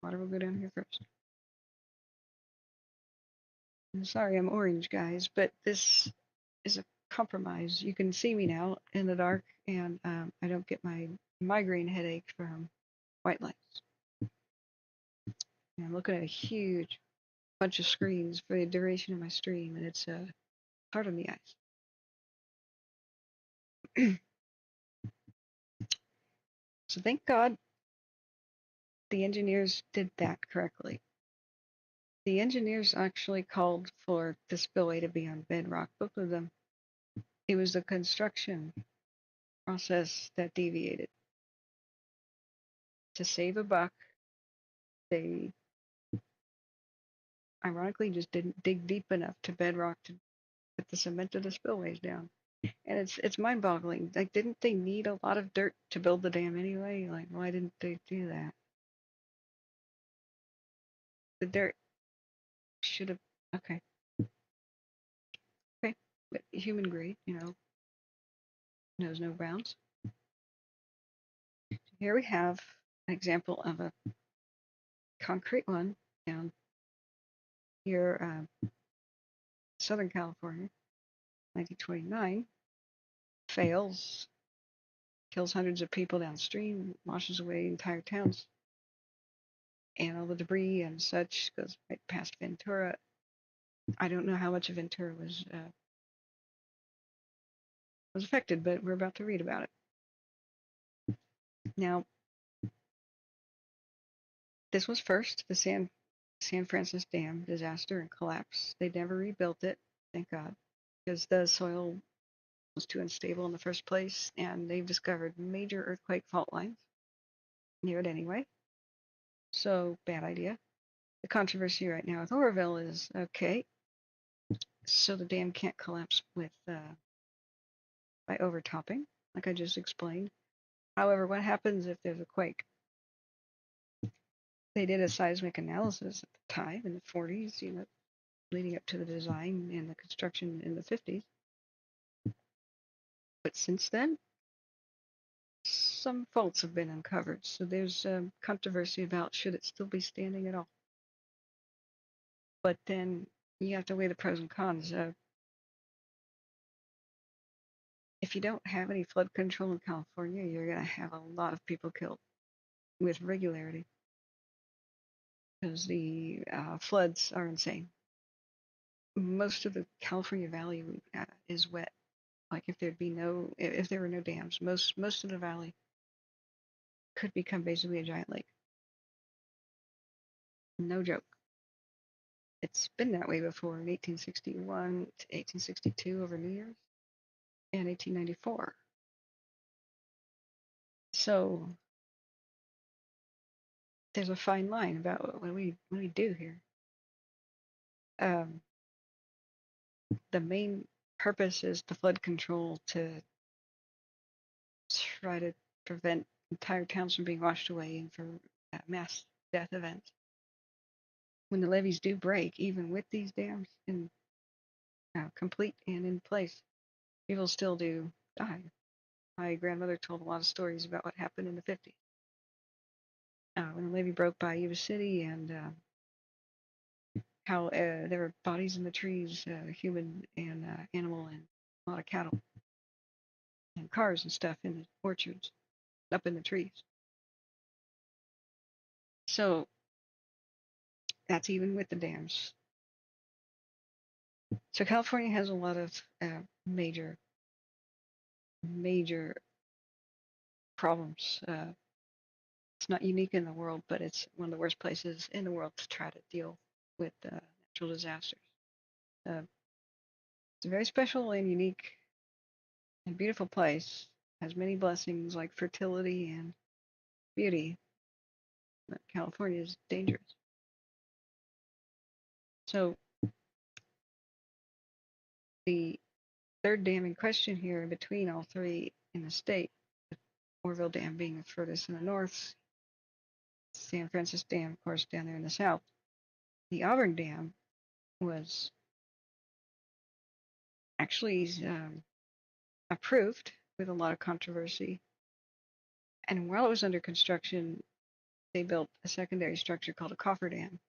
Water will go down here first. I'm sorry I'm orange, guys, but this is a compromise. You can see me now in the dark, and I don't get my migraine headache from white lights. And I'm looking at a huge bunch of screens for the duration of my stream, and it's hard on the eyes. So thank God the engineers did that correctly. The engineers actually called for the spillway to be on bedrock, both of them. It was the construction process that deviated. To save a buck, they ironically just didn't dig deep enough to bedrock to put the cement of the spillways down. And it's mind-boggling. Like, didn't they need a lot of dirt to build the dam anyway? Like, why didn't they do that? The dirt should have. Okay. But human greed, knows no bounds. Here we have an example of a concrete one down here, Southern California, 1929. Fails, kills hundreds of people downstream, washes away entire towns, and all the debris and such goes right past Ventura. I don't know how much of Ventura was affected, but we're about to read about it. Now, this was first the San Francisco Dam disaster and collapse. They never rebuilt it, thank God, because the soil was too unstable in the first place, and they've discovered major earthquake fault lines near it anyway. So, bad idea. The controversy right now with Oroville is, okay, so the dam can't collapse with by overtopping, like I just explained. However, what happens if there's a quake? They did a seismic analysis at the time in the 40s, leading up to the design and the construction in the 50s. But since then, some faults have been uncovered. So there's controversy about should it still be standing at all. But then you have to weigh the pros and cons. if you don't have any flood control in California, you're going to have a lot of people killed with regularity because the floods are insane. Most of the California Valley is wet. Like if there were no dams, most of the valley could become basically a giant lake. No joke. It's been that way before in 1861 to 1862 over New Year's and 1894. So there's a fine line about what we do here. The main purpose is the flood control to try to prevent entire towns from being washed away and for mass death events. When the levees do break, even with these dams in complete and in place, people still do die. My grandmother told a lot of stories about what happened in the 50s. When the levee broke by Yuba City and how there were bodies in the trees, human and animal, and a lot of cattle and cars and stuff in the orchards up in the trees. So that's even with the dams. So California has a lot of major problems. It's not unique in the world, but it's one of the worst places in the world to try to deal with natural disasters. It's a very special and unique and beautiful place. It has many blessings like fertility and beauty, but California is dangerous. So the third dam in question here between all three in the state, the Oroville Dam being the furthest in the north, San Francisco Dam, of course, down there in the south. The Auburn Dam was actually approved with a lot of controversy. And while it was under construction, they built a secondary structure called a cofferdam,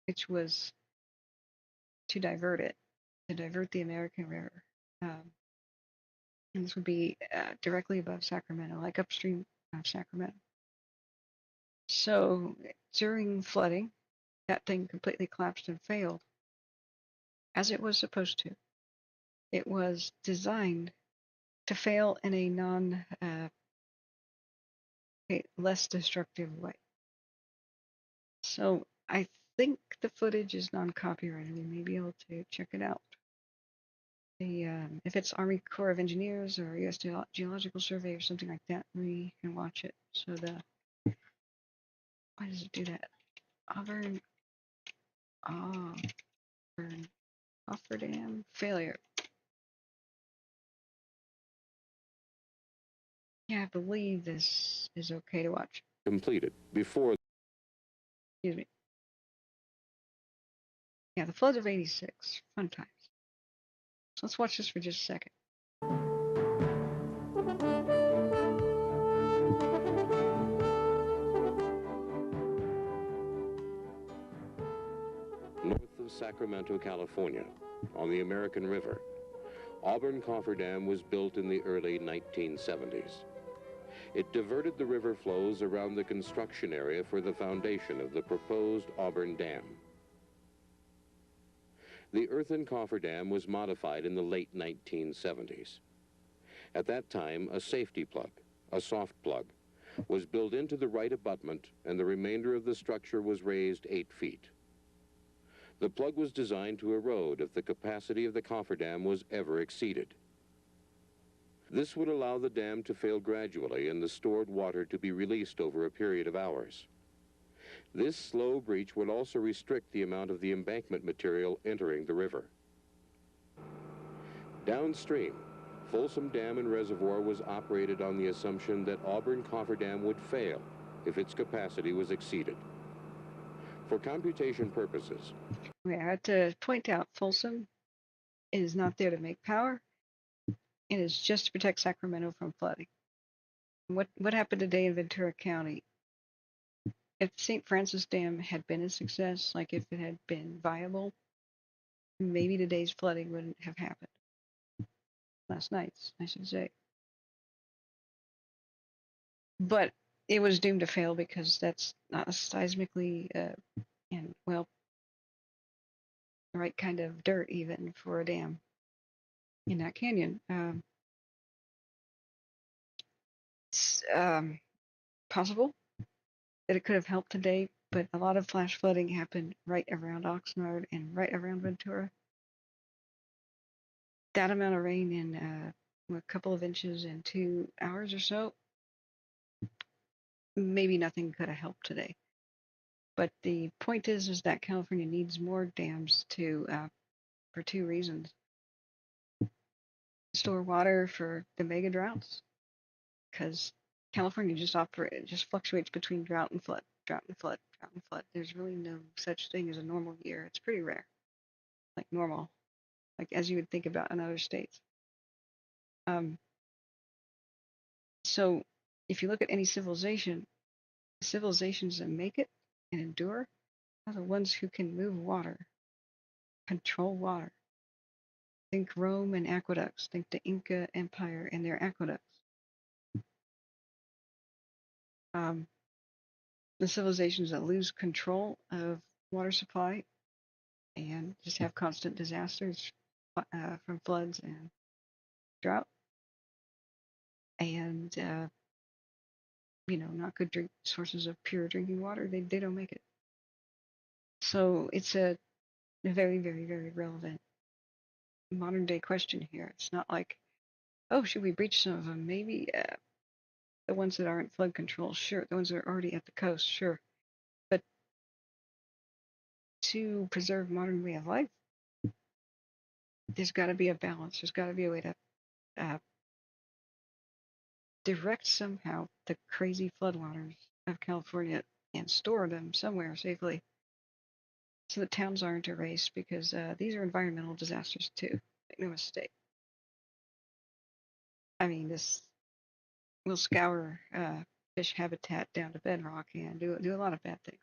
which was to divert the American River. And this would be directly above Sacramento, like upstream of Sacramento. So during flooding, that thing completely collapsed and failed, as it was supposed to. It was designed to fail in a less destructive way. So I think the footage is non-copyrighted. We may be able to check it out. If it's Army Corps of Engineers or U.S. Geological Survey or something like that, we can watch it. So why does it do that? Auburn cofferdam failure. Yeah, I believe this is okay to watch. Completed before. Excuse me. Yeah, the floods of '86. Fun times. So let's watch this for just a second. North of Sacramento, California, on the American River, Auburn Cofferdam was built in the early 1970s. It diverted the river flows around the construction area for the foundation of the proposed Auburn Dam. The earthen cofferdam was modified in the late 1970s. At that time, a safety plug, a soft plug, was built into the right abutment, and the remainder of the structure was raised 8 feet. The plug was designed to erode if the capacity of the cofferdam was ever exceeded. This would allow the dam to fail gradually and the stored water to be released over a period of hours. This slow breach would also restrict the amount of the embankment material entering the river. Downstream, Folsom Dam and Reservoir was operated on the assumption that Auburn Cofferdam would fail if its capacity was exceeded. For computation purposes, I have to point out Folsom is not there to make power. It is just to protect Sacramento from flooding. What happened today in Ventura County? If St. Francis Dam had been a success, like if it had been viable, maybe today's flooding wouldn't have happened. last nights, I should say. But it was doomed to fail because that's not seismically and well, the right kind of dirt even for a dam in that canyon. It's possible that it could have helped today, but a lot of flash flooding happened right around Oxnard and right around Ventura. That amount of rain in a couple of inches in 2 hours or so, maybe nothing could have helped today. But the point is that California needs more dams to for two reasons: store water for the mega droughts, because California just fluctuates between drought and flood, drought and flood, drought and flood. There's really no such thing as a normal year. It's pretty rare, like normal, like as you would think about in other states. So if you look at any civilization, civilizations that make it and endure are the ones who can move water, control water. Think Rome and aqueducts. Think the Inca Empire and their aqueducts. The civilizations that lose control of water supply and just have constant disasters from floods and drought, and not good sources of pure drinking water, they don't make it. So it's a very, very, very relevant modern day question here. It's not like, oh, should we breach some of them? Maybe the ones that aren't flood control, sure. The ones that are already at the coast, sure. But to preserve modern way of life, there's got to be a balance. There's got to be a way to direct somehow the crazy floodwaters of California and store them somewhere safely so that towns aren't erased, because these are environmental disasters too. Make no mistake. I mean, this will scour fish habitat down to bedrock and do a lot of bad things.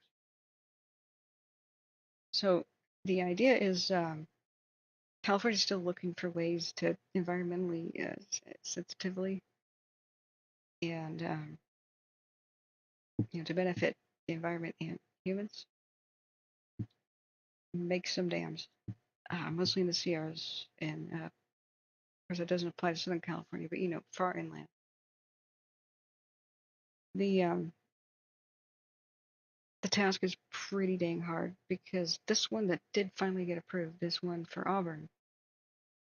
So the idea is California's still looking for ways to environmentally sensitively and to benefit the environment and humans. Make some dams, mostly in the Sierras, and of course it doesn't apply to Southern California, but far inland. The task is pretty dang hard, because this one that did finally get approved, this one for Auburn,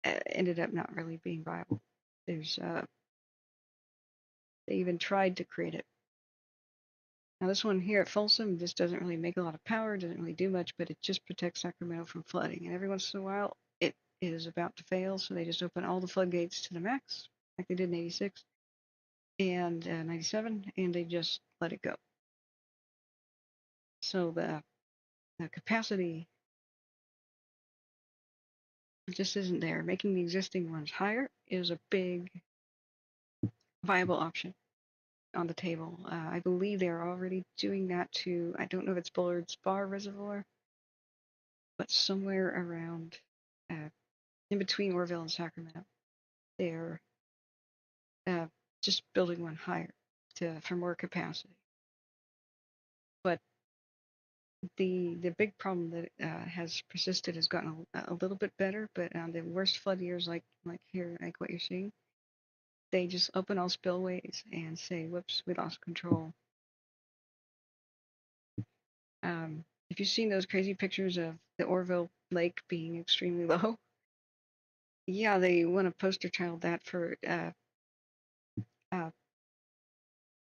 ended up not really being viable. There's they even tried to create it. Now this one here at Folsom just doesn't really make a lot of power, doesn't really do much, but it just protects Sacramento from flooding. And every once in a while, it is about to fail, so they just open all the floodgates to the max, like they did in '86 and '97, and they just let it go. So the capacity just isn't there. Making the existing ones higher is a big viable option on the table. I believe they're already doing that to, I don't know if it's Bullard's Bar Reservoir, but somewhere around in between Orville and Sacramento. They're just building one higher for more capacity. But the big problem that has persisted has gotten a little bit better, but on the worst flood years, like here, like what you're seeing, they just open all spillways and say, whoops, we lost control. If you've seen those crazy pictures of the Orville Lake being extremely low, yeah, they want to poster child that for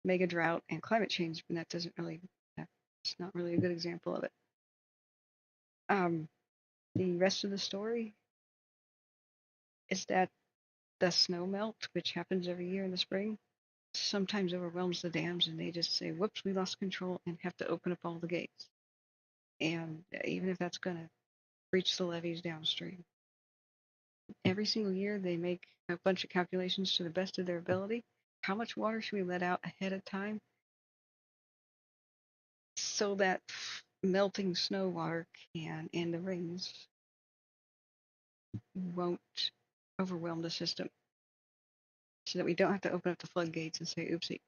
mega drought and climate change, but that doesn't really, it's not really a good example of it. The rest of the story is that the snow melt, which happens every year in the spring, sometimes overwhelms the dams, and they just say, whoops, we lost control, and have to open up all the gates. And even if that's going to breach the levees downstream. Every single year, they make a bunch of calculations to the best of their ability. How much water should we let out ahead of time so that melting snow water can, and the rains, won't overwhelm the system? so that we don't have to open up the floodgates and say, oopsie,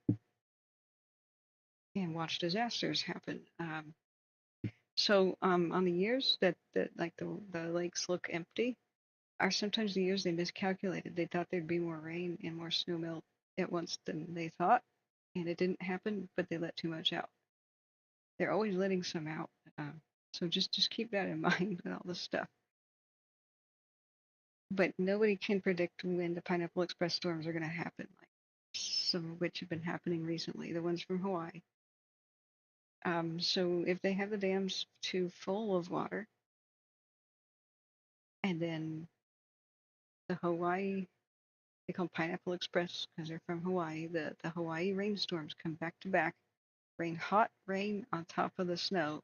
and watch disasters happen. So on the years that like the lakes look empty are sometimes the years they miscalculated. They thought there'd be more rain and more snow melt at once than they thought, and it didn't happen, but they let too much out. They're always letting some out. So just keep that in mind with all this stuff. But nobody can predict when the Pineapple Express storms are going to happen, like some of which have been happening recently, the ones from Hawaii. So if they have the dams too full of water, and then the Hawaii, they call them Pineapple Express because they're from Hawaii, the Hawaii rainstorms come back to back, hot rain on top of the snow.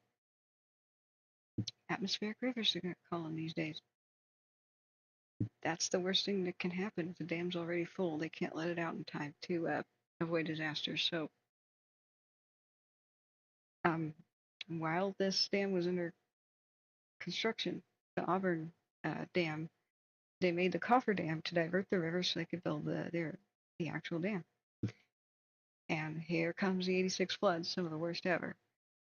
Atmospheric rivers, they're going to call them these days. That's the worst thing that can happen if the dam's already full. They can't let it out in time to avoid disaster. So while this dam was under construction, the Auburn Dam, they made the coffer dam to divert the river so they could build the actual dam. And here comes the 86 floods, some of the worst ever.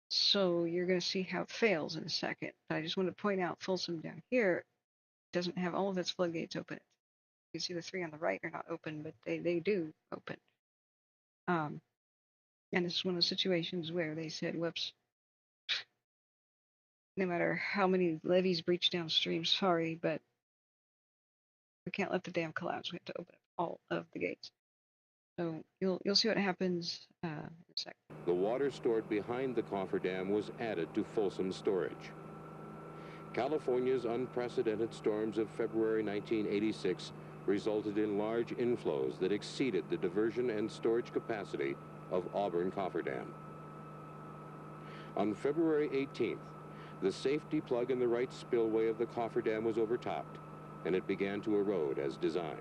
So you're going to see how it fails in a second. But I just want to point out Folsom down here doesn't have all of its floodgates open. You can see the three on the right are not open, but they do open. And this is one of the situations where they said, whoops, no matter how many levees breach downstream, sorry, but we can't let the dam collapse. We have to open up all of the gates. So you'll see what happens in a second. The water stored behind the cofferdam was added to Folsom storage. California's unprecedented storms of February 1986 resulted in large inflows that exceeded the diversion and storage capacity of Auburn cofferdam. On February 18th, the safety plug in the right spillway of the cofferdam was overtopped, and it began to erode as designed.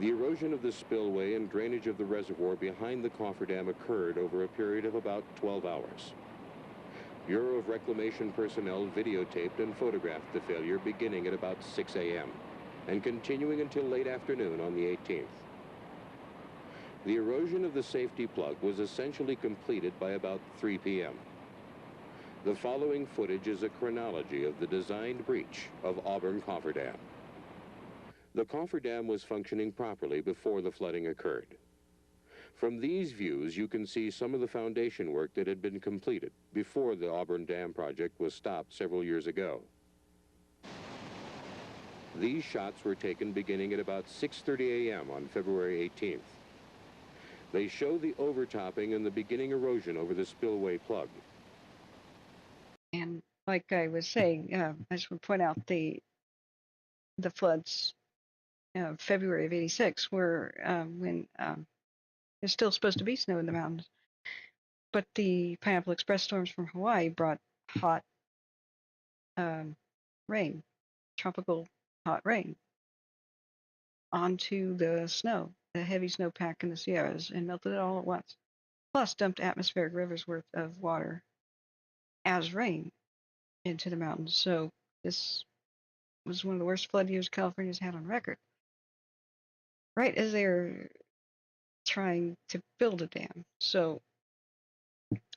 The erosion of the spillway and drainage of the reservoir behind the cofferdam occurred over a period of about 12 hours. Bureau of Reclamation personnel videotaped and photographed the failure beginning at about 6 a.m. and continuing until late afternoon on the 18th. The erosion of the safety plug was essentially completed by about 3 p.m. The following footage is a chronology of the designed breach of Auburn cofferdam. The cofferdam was functioning properly before the flooding occurred. From these views, you can see some of the foundation work that had been completed before the Auburn Dam project was stopped several years ago. These shots were taken beginning at about 6:30 a.m. on February 18th. They show the overtopping and the beginning erosion over the spillway plug. And like I was saying, I just want to point out the floods February of 86 were when there's still supposed to be snow in the mountains. But the Pineapple Express storms from Hawaii brought hot rain, tropical hot rain, onto the snow, the heavy snowpack in the Sierras, and melted it all at once. Plus dumped atmospheric rivers worth of water as rain into the mountains. So this was one of the worst flood years California's had on record. Right as they're trying to build a dam. So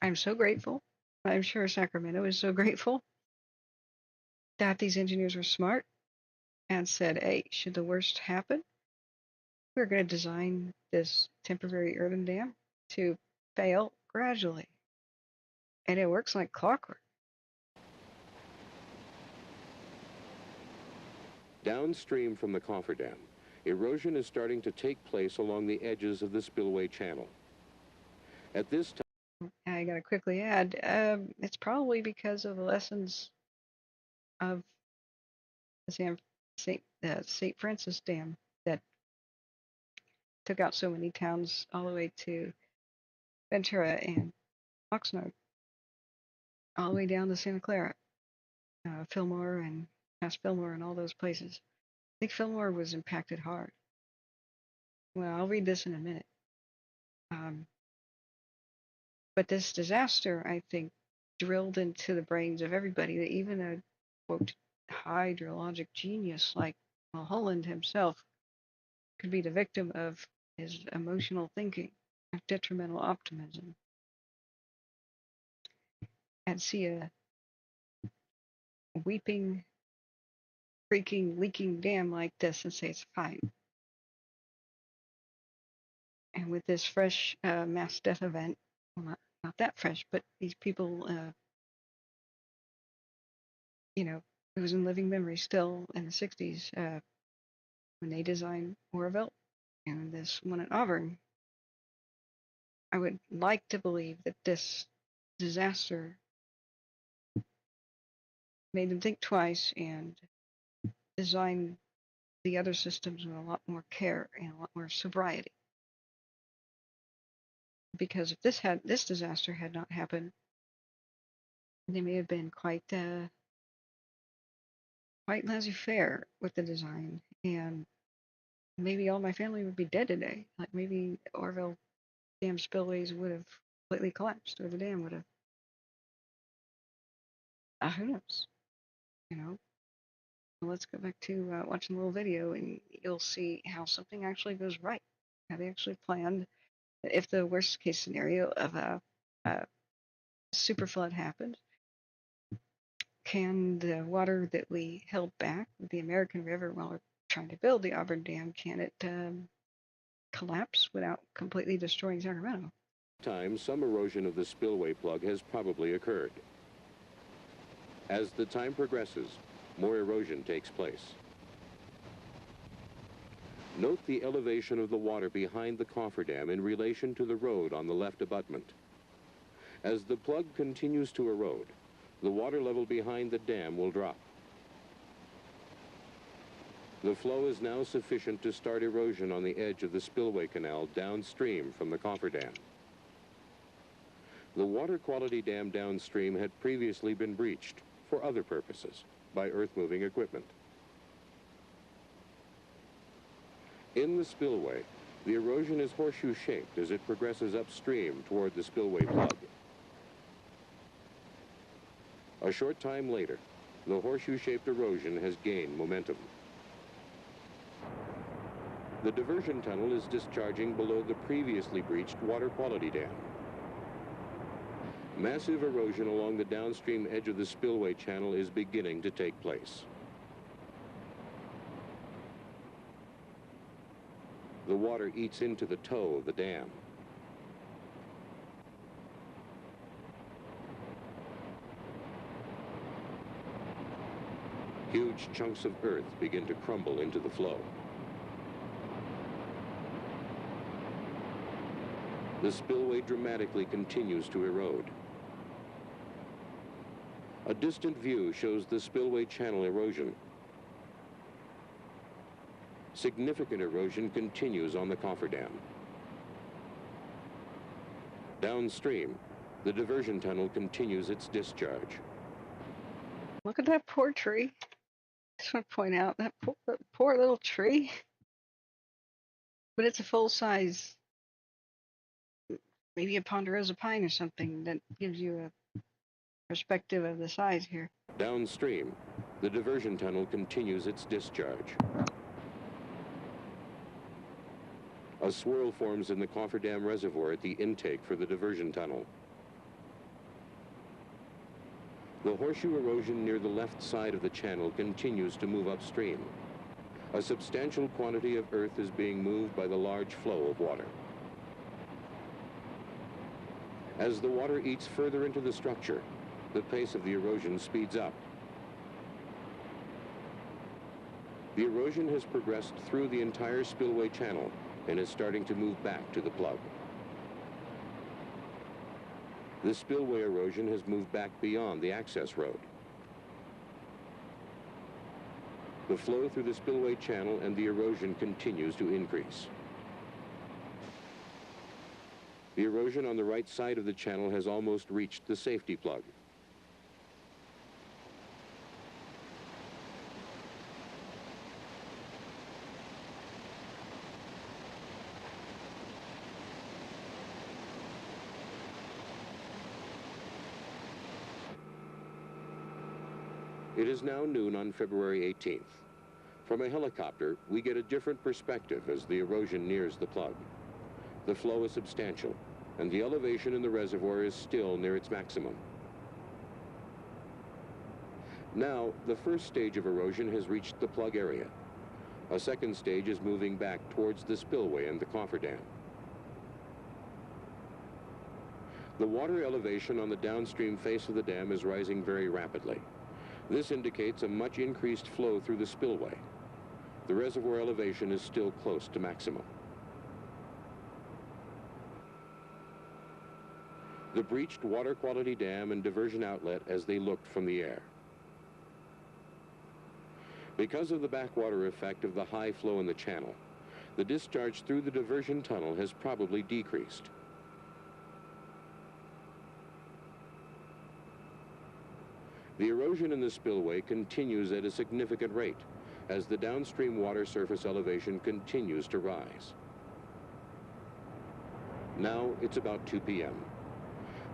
I'm so grateful. I'm sure Sacramento is so grateful that these engineers were smart and said, hey, should the worst happen, we're going to design this temporary earthen dam to fail gradually. And it works like clockwork. Downstream from the cofferdam, erosion is starting to take place along the edges of the spillway channel. At this time, I got to quickly add, it's probably because of the lessons of the St. Francis Dam that took out so many towns all the way to Ventura and Oxnard, all the way down to Santa Clara, Fillmore and past Fillmore and all those places. I think Fillmore was impacted hard. Well, I'll read this in a minute. But this disaster, I think, drilled into the brains of everybody that even a, quote, hydrologic genius like Mulholland himself could be the victim of his emotional thinking, of detrimental optimism, and see a weeping, creaking, leaking dam like this and say it's fine. And with this fresh mass death event, well, not that fresh, but these people, you know, it was in living memory still in the 60s when they designed Oroville and this one at Auburn. I would like to believe that this disaster made them think twice and design the other systems with a lot more care and a lot more sobriety. Because if this disaster had not happened, they may have been quite laissez-faire with the design, and maybe all my family would be dead today. Like maybe Orville dam spillways would have completely collapsed, or the dam would have. Who knows? You know. Well, let's go back to watching a little video, and you'll see how something actually goes right. How they actually planned that if the worst case scenario of a super flood happens, can the water that we held back with the American River while we're trying to build the Auburn Dam, can it collapse without completely destroying Sacramento? Some erosion of the spillway plug has probably occurred. As the time progresses, more erosion takes place. Note the elevation of the water behind the cofferdam in relation to the road on the left abutment. As the plug continues to erode, the water level behind the dam will drop. The flow is now sufficient to start erosion on the edge of the spillway canal downstream from the cofferdam. The water quality dam downstream had previously been breached for other purposes by earth-moving equipment. In the spillway, the erosion is horseshoe-shaped as it progresses upstream toward the spillway plug. A short time later, the horseshoe-shaped erosion has gained momentum. The diversion tunnel is discharging below the previously breached water quality dam. Massive erosion along the downstream edge of the spillway channel is beginning to take place. The water eats into the toe of the dam. Huge chunks of earth begin to crumble into the flow. The spillway dramatically continues to erode. A distant view shows the spillway channel erosion. Significant erosion continues on the cofferdam. Downstream, the diversion tunnel continues its discharge. Look at that poor tree. I just want to point out that poor little tree. But it's a full-size, maybe a ponderosa pine or something that gives you a perspective of the size here. Downstream, the diversion tunnel continues its discharge. A swirl forms in the cofferdam reservoir at the intake for the diversion tunnel. The horseshoe erosion near the left side of the channel continues to move upstream. A substantial quantity of earth is being moved by the large flow of water. As the water eats further into the structure, the pace of the erosion speeds up. The erosion has progressed through the entire spillway channel and is starting to move back to the plug. The spillway erosion has moved back beyond the access road. The flow through the spillway channel and the erosion continues to increase. The erosion on the right side of the channel has almost reached the safety plug. It is now noon on February 18th. From a helicopter, we get a different perspective as the erosion nears the plug. The flow is substantial, and the elevation in the reservoir is still near its maximum. Now, the first stage of erosion has reached the plug area. A second stage is moving back towards the spillway and the cofferdam. The water elevation on the downstream face of the dam is rising very rapidly. This indicates a much increased flow through the spillway. The reservoir elevation is still close to maximum. The breached water quality dam and diversion outlet as they looked from the air. Because of the backwater effect of the high flow in the channel, the discharge through the diversion tunnel has probably decreased. The erosion in the spillway continues at a significant rate as the downstream water surface elevation continues to rise. Now it's about 2 p.m.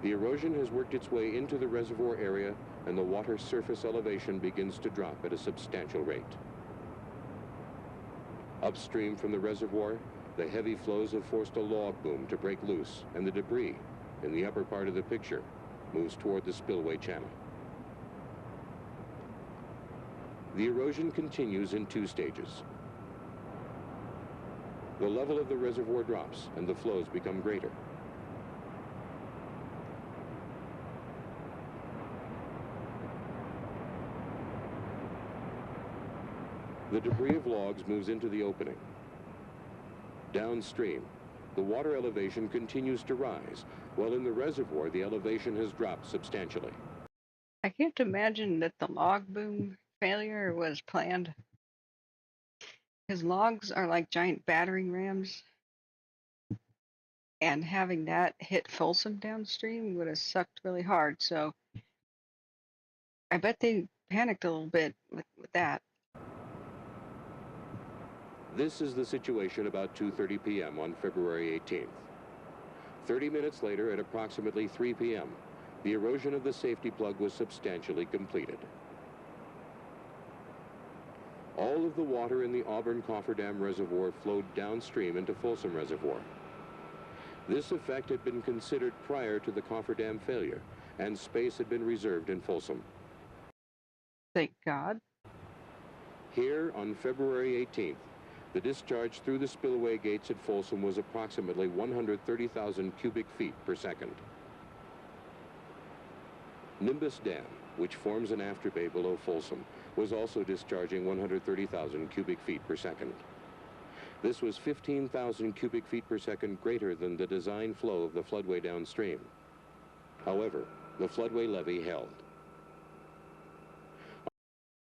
The erosion has worked its way into the reservoir area and the water surface elevation begins to drop at a substantial rate. Upstream from the reservoir, the heavy flows have forced a log boom to break loose, and the debris in the upper part of the picture moves toward the spillway channel. The erosion continues in 2 stages. The level of the reservoir drops and the flows become greater. The debris of logs moves into the opening. Downstream, the water elevation continues to rise, while in the reservoir, the elevation has dropped substantially. I can't imagine that the log boom failure was planned, because logs are like giant battering rams, and having that hit Folsom downstream would have sucked really hard. So I bet they panicked a little bit with that. This is the situation about 2:30 p.m. on February 18th. 30 minutes later, at approximately 3 p.m., the erosion of the safety plug was substantially completed. All of the water in the Auburn Cofferdam Reservoir flowed downstream into Folsom Reservoir. This effect had been considered prior to the Cofferdam failure, and space had been reserved in Folsom. Thank God. Here, on February 18th, the discharge through the spillway gates at Folsom was approximately 130,000 cubic feet per second. Nimbus Dam, which forms an afterbay below Folsom, was also discharging 130,000 cubic feet per second. This was 15,000 cubic feet per second greater than the design flow of the floodway downstream. However, the floodway levee held.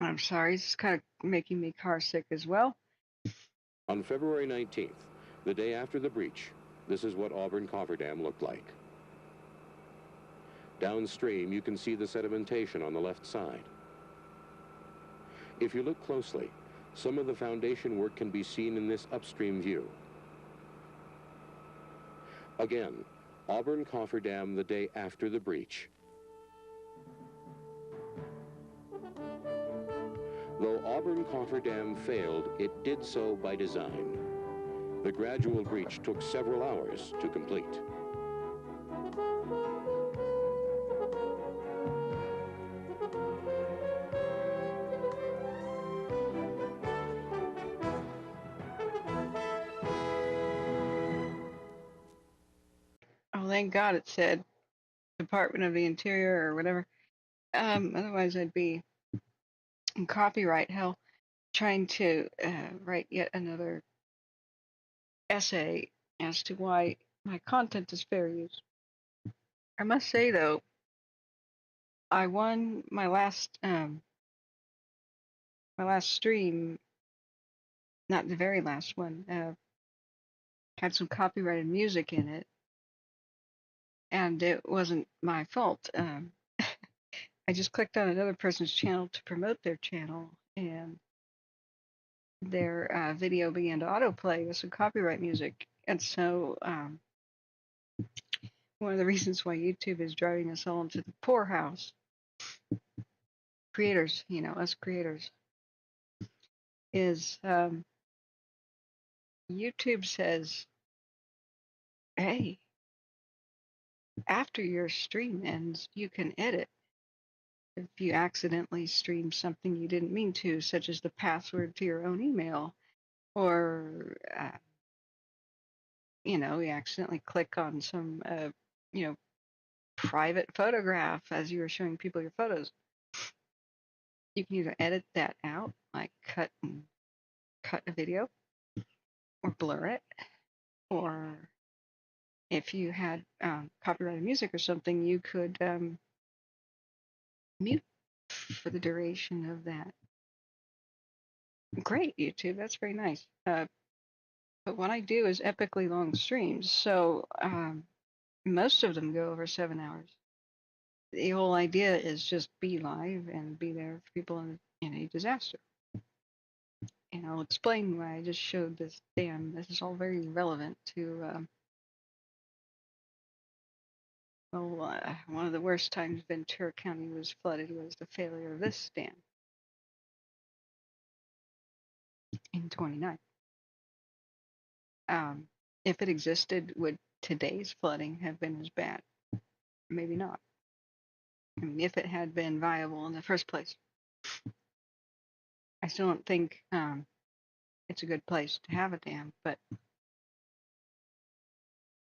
I'm sorry, this is kind of making me car sick as well. On February 19th, the day after the breach, this is what Auburn Cofferdam looked like. Downstream, you can see the sedimentation on the left side. If you look closely, some of the foundation work can be seen in this upstream view. Again, Auburn Cofferdam the day after the breach. Though Auburn Cofferdam failed, it did so by design. The gradual breach took several hours to complete. Oh, thank God it said Department of the Interior or whatever. Otherwise, I'd be in copyright hell trying to write yet another essay as to why my content is fair use. I must say, though, I won my last stream, not the very last one, had some copyrighted music in it, and it wasn't my fault. I just clicked on another person's channel to promote their channel, and their video began to autoplay with some copyright music. And so one of the reasons why YouTube is driving us all into the poorhouse, creators, us creators, is YouTube says, hey, after your stream ends, you can edit if you accidentally stream something you didn't mean to, such as the password to your own email, or you accidentally click on some private photograph as you were showing people your photos. You can either edit that out, like cut a video, or blur it, or if you had copyrighted music or something, you could mute for the duration of that. Great, YouTube, that's very nice. But what I do is epically long streams, so most of them go over 7 hours. The whole idea is just be live and be there for people in a disaster. And I'll explain why I just showed this dam. This is all very relevant to one of the worst times Ventura County was flooded was the failure of this dam in 29. If it existed, would today's flooding have been as bad? Maybe not. I mean, if it had been viable in the first place. I still don't think it's a good place to have a dam, but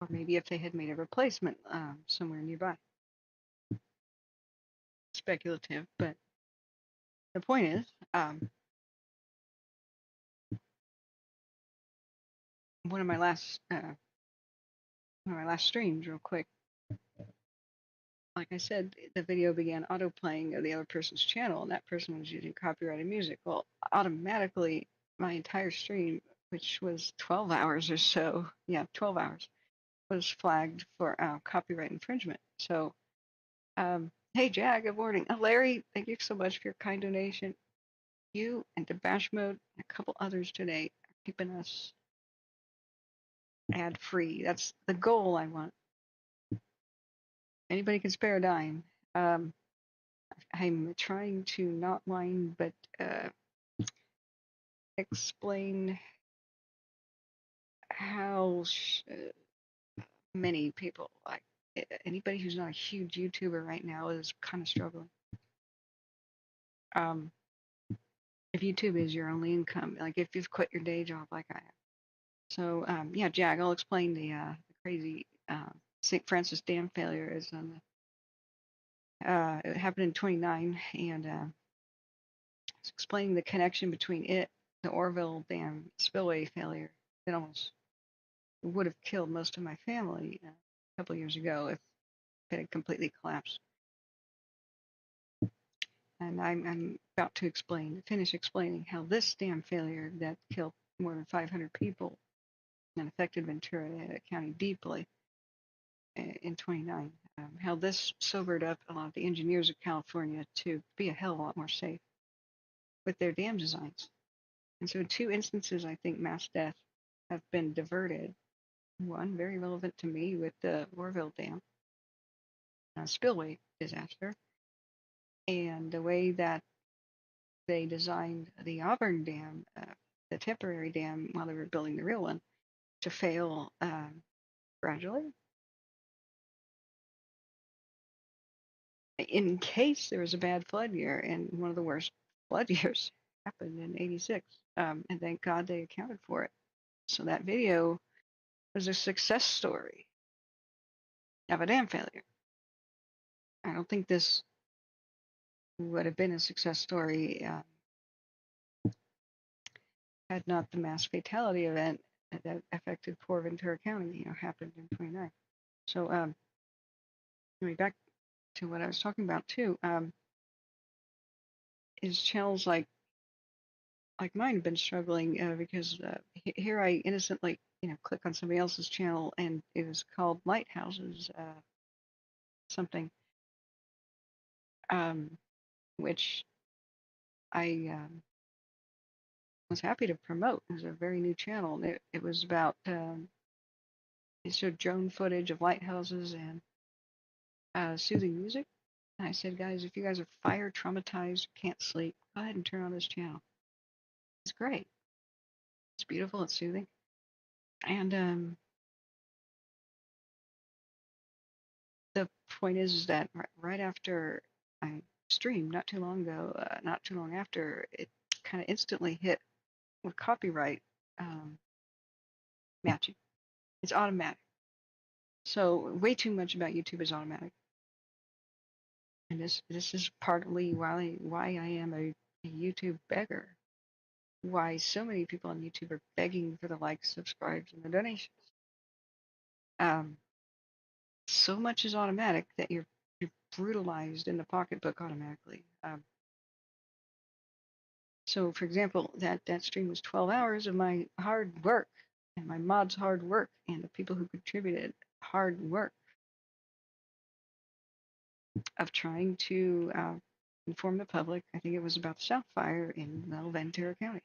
or maybe if they had made a replacement somewhere nearby. Speculative, but the point is, one of my last streams, real quick. Like I said, the video began auto-playing of the other person's channel, and that person was using copyrighted music. Well, automatically, my entire stream, which was 12 hours or so, 12 hours, was flagged for copyright infringement. So, hey, Jag, good morning. Larry, thank you so much for your kind donation. You and Debash Mode and a couple others today are keeping us ad-free. That's the goal I want. Anybody can spare a dime. I'm trying to not whine, but explain how many people, like anybody who's not a huge YouTuber right now, is kind of struggling. If YouTube is your only income, like if you've quit your day job like I have. So yeah, Jag, I'll explain the crazy St. Francis Dam failure is on the, it happened in 29, and it's explaining the connection between it, the Orville Dam spillway failure that almost would have killed most of my family a couple years ago if it had completely collapsed. And I'm about to finish explaining how this dam failure that killed more than 500 people and affected Ventura County deeply in 29, how this sobered up a lot of the engineers of California to be a hell of a lot more safe with their dam designs. And so in 2 instances, I think mass death have been diverted. One, very relevant to me, with the Orville Dam spillway disaster, and the way that they designed the Auburn Dam, the temporary dam, while they were building the real one, to fail gradually, in case there was a bad flood year. And one of the worst flood years happened in '86, and thank God they accounted for it. So that video was a success story of a dam failure. I don't think this would have been a success story had not the mass fatality event that affected poor Ventura County, happened in 29. So, anyway, back to what I was talking about too, is channels like mine have been struggling because here I innocently, click on somebody else's channel, and it was called Lighthouses something, which I was happy to promote. It was a very new channel. It was about it showed drone footage of lighthouses and soothing music. And I said, guys, if you guys are fire traumatized, can't sleep, go ahead and turn on this channel. It's great. It's beautiful. It's soothing. And the point is that right after I streamed, not too long ago, not too long after, it kind of instantly hit with copyright matching. It's automatic. So way too much about YouTube is automatic. And this is partly why I am a YouTube beggar. Why so many people on YouTube are begging for the likes, subscribes, and the donations. So much is automatic that you're brutalized in the pocketbook automatically. So, for example, that stream was 12 hours of my hard work and my mods' hard work and the people who contributed hard work of trying to inform the public. I think it was about the South Fire in Ventura County.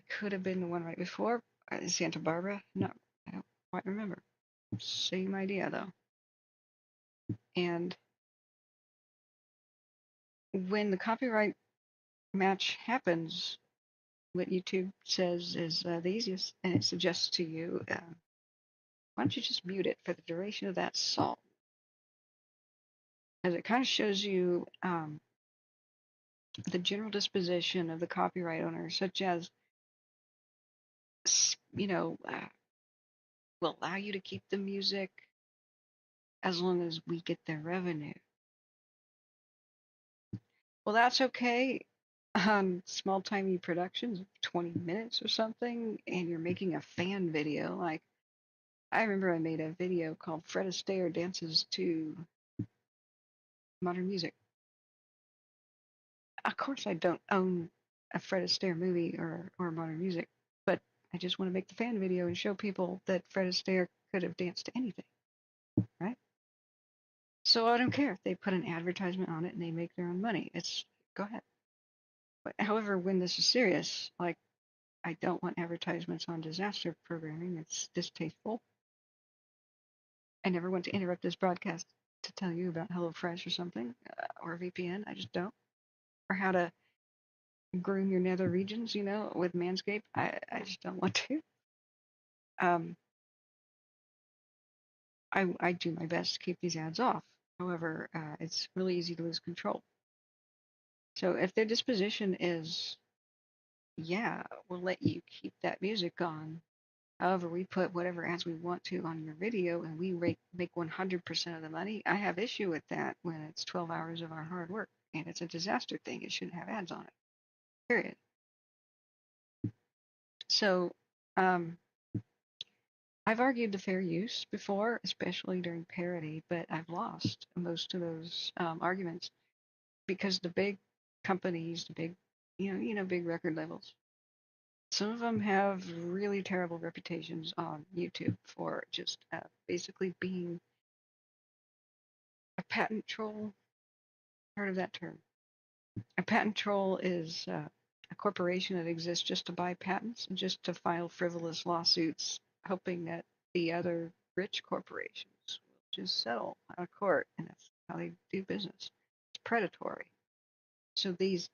Could have been the one right before, Santa Barbara. No, I don't quite remember. Same idea, though. And when the copyright match happens, what YouTube says is the easiest, and it suggests to you, why don't you just mute it for the duration of that song? As it kind of shows you the general disposition of the copyright owner, such as, will allow you to keep the music as long as we get their revenue. Well, that's okay. Small timey productions, 20 minutes or something, and you're making a fan video. Like, I remember I made a video called Fred Astaire Dances to Modern Music. Of course, I don't own a Fred Astaire movie or modern music, but I just want to make the fan video and show people that Fred Astaire could have danced to anything, right? So I don't care if they put an advertisement on it and they make their own money. Go ahead. But however, when this is serious, like, I don't want advertisements on disaster programming. It's distasteful. I never want to interrupt this broadcast to tell you about HelloFresh or something, or VPN. I just don't. Or how to groom your nether regions, with Manscaped. I just don't want to. I do my best to keep these ads off. However, it's really easy to lose control. So if their disposition is, yeah, we'll let you keep that music on. However, we put whatever ads we want to on your video and we make 100% of the money. I have issue with that when it's 12 hours of our hard work and it's a disaster thing. It shouldn't have ads on it, period. So I've argued the fair use before, especially during parody, but I've lost most of those arguments because the big companies, the big, big record labels, some of them have really terrible reputations on YouTube for just basically being a patent troll. Heard of that term? A patent troll is a corporation that exists just to buy patents and just to file frivolous lawsuits, hoping that the other rich corporations will just settle out of court, and that's how they do business. It's predatory. So these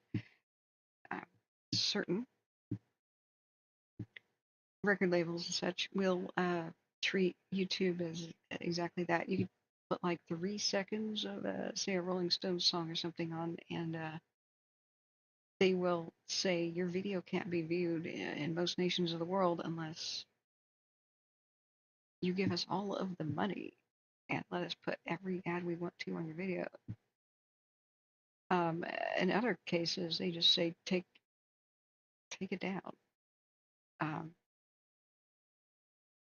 certain record labels and such will treat YouTube as exactly that. You could put like 3 seconds of, say, a Rolling Stones song or something on, and they will say your video can't be viewed in most nations of the world unless you give us all of the money and let us put every ad we want to on your video. In other cases, they just say take it down.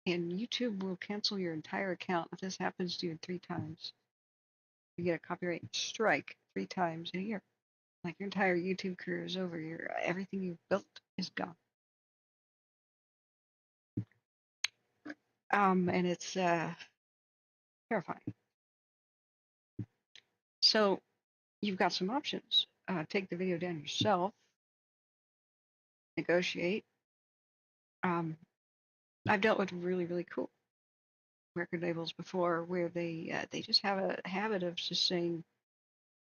And YouTube will cancel your entire account if this happens to you 3 times. You get a copyright strike 3 times in a year. Like, your entire YouTube career is over. Everything you've built is gone. And it's terrifying. So you've got some options. Take the video down yourself. Negotiate. I've dealt with really, really cool record labels before where they just have a habit of just saying,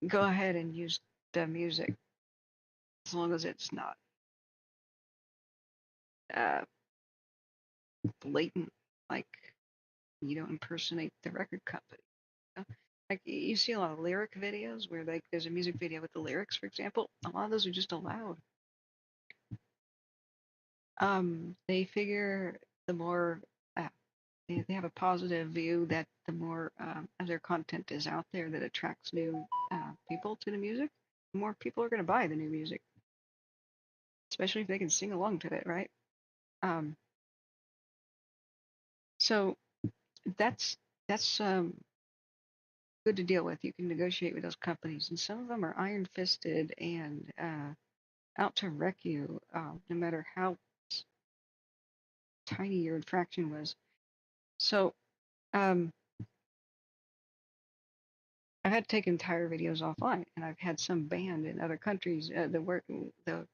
go ahead and use the music as long as it's not uh, blatant, like you don't impersonate the record company. You know? Like you see a lot of lyric videos where like there's a music video with the lyrics, for example. A lot of those are just allowed. They figure the more they have a positive view that the more of their content is out there that attracts new people to the music, the more people are going to buy the new music, especially if they can sing along to it, right? So that's good to deal with. You can negotiate with those companies, and some of them are iron-fisted and out to wreck you, no matter how tiny your infraction was. So I've had to take entire videos offline, and I've had some banned in other countries. The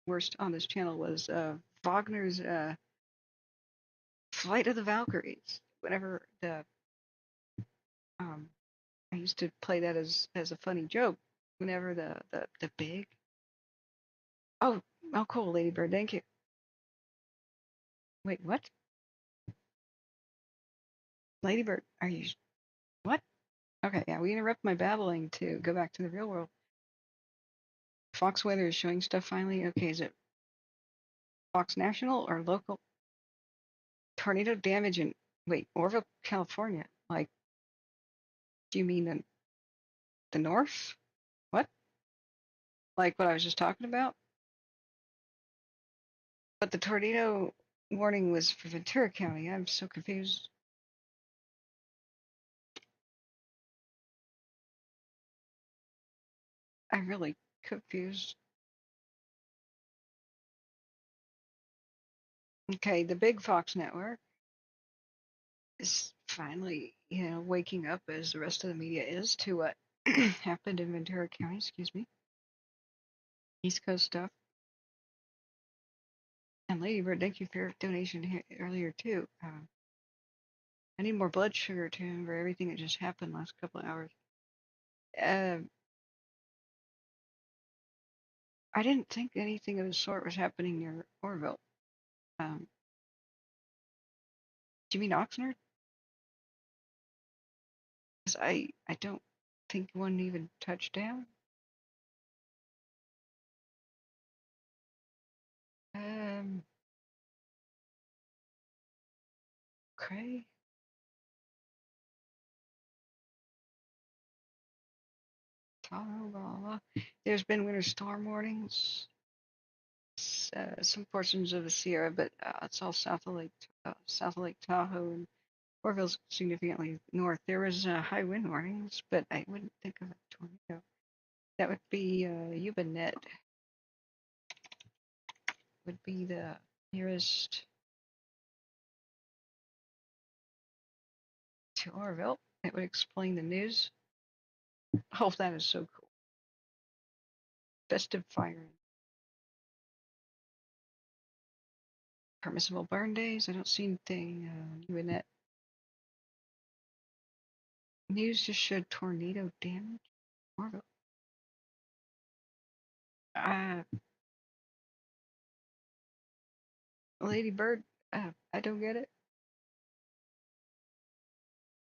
worst on this channel was Wagner's Flight of the Valkyries. Whenever I used to play that as a funny joke. Whenever the big oh cool, Ladybird, thank you. Wait, what? Ladybird, are you what? Okay, yeah, we interrupt my babbling to go back to the real world. Fox Weather is showing stuff finally. Okay, is it Fox National or local? Tornado damage in Orville, California. Like, do you mean the north? What? Like what I was just talking about? But the tornado warning was for Ventura County. I'm so confused. I'm really confused. Okay, the big Fox network is finally, waking up as the rest of the media is to what happened in Ventura County, excuse me. East Coast stuff. And Ladybird, thank you for your donation here earlier too. I need more blood sugar to remember everything that just happened last couple of hours. I didn't think anything of the sort was happening near Orville. Do you mean Oxnard? Because I don't think one even touched down. Okay. Tahoe, blah, blah. There's been winter storm warnings. Some portions of the Sierra, but it's all south of Lake Tahoe, and Orville's significantly north. There was high wind warnings, but I wouldn't think of a tornado. That would be Ubanet. Would be the nearest to Orville. It would explain the news. Oh, that is so cool. Festive firing. Permissible burn days. I don't see anything Ubanet. News just showed tornado damage. Orville. Lady Bird, I don't get it.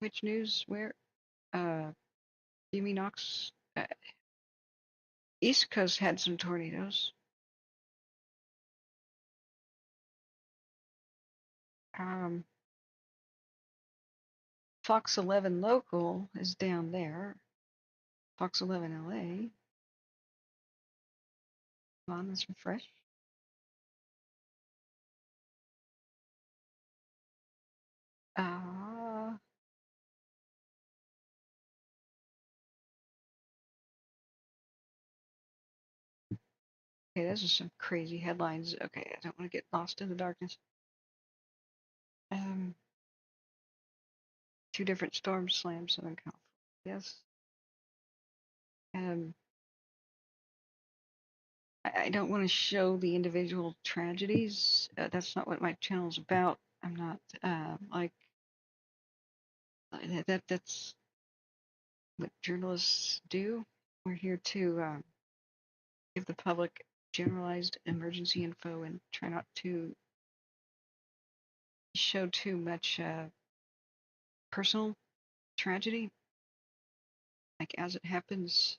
Which news? Where? You mean East Coast had some tornadoes. Fox 11 local is down there. Fox 11 LA. Come on, let's refresh. Okay, those are some crazy headlines. Okay, I don't want to get lost in the darkness. 2 different storms slammed Southern California. Yes. I don't want to show the individual tragedies. That's not what my channel's about. I'm not like that's what journalists do. We're here to give the public generalized emergency info and try not to show too much personal tragedy, like as it happens.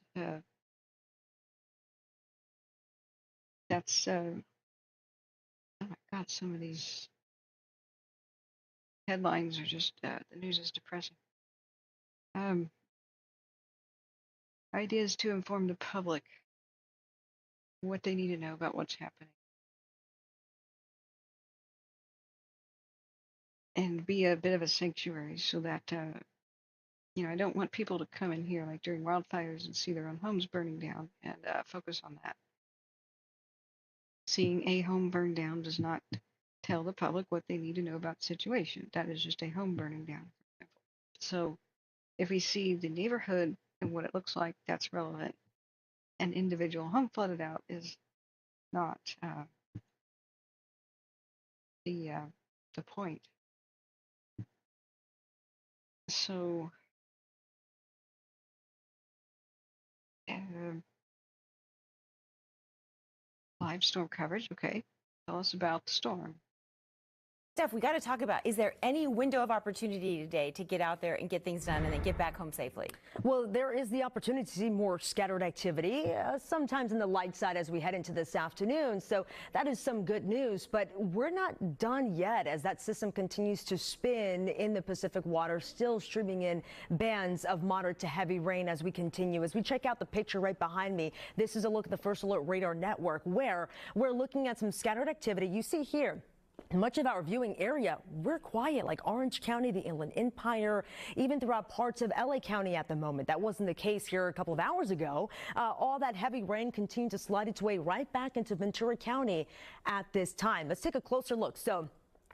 That's oh my God, some of these headlines are just the news is depressing. Idea is to inform the public what they need to know about what's happening and be a bit of a sanctuary so that I don't want people to come in here like during wildfires and see their own homes burning down and focus on that. Seeing a home burn down does not tell the public what they need to know about the situation. That is just a home burning down, for example. So if we see the neighborhood and what it looks like, that's relevant. An individual home flooded out is not the point. So live storm coverage. Okay, tell us about the storm. Steph, we got to talk about, is there any window of opportunity today to get out there and get things done and then get back home safely? Well, there is the opportunity to see more scattered activity, sometimes in the light side as we head into this afternoon. So that is some good news, but we're not done yet as that system continues to spin in the Pacific water, still streaming in bands of moderate to heavy rain as we continue. As we check out the picture right behind me, this is a look at the First Alert Radar Network where we're looking at some scattered activity. You see here, much of our viewing area, we're quiet, like Orange County, the Inland Empire, even throughout parts of LA County at the moment. That wasn't the case here a couple of hours ago. All that heavy rain continued to slide its way right back into Ventura County at this time. Let's take a closer look. So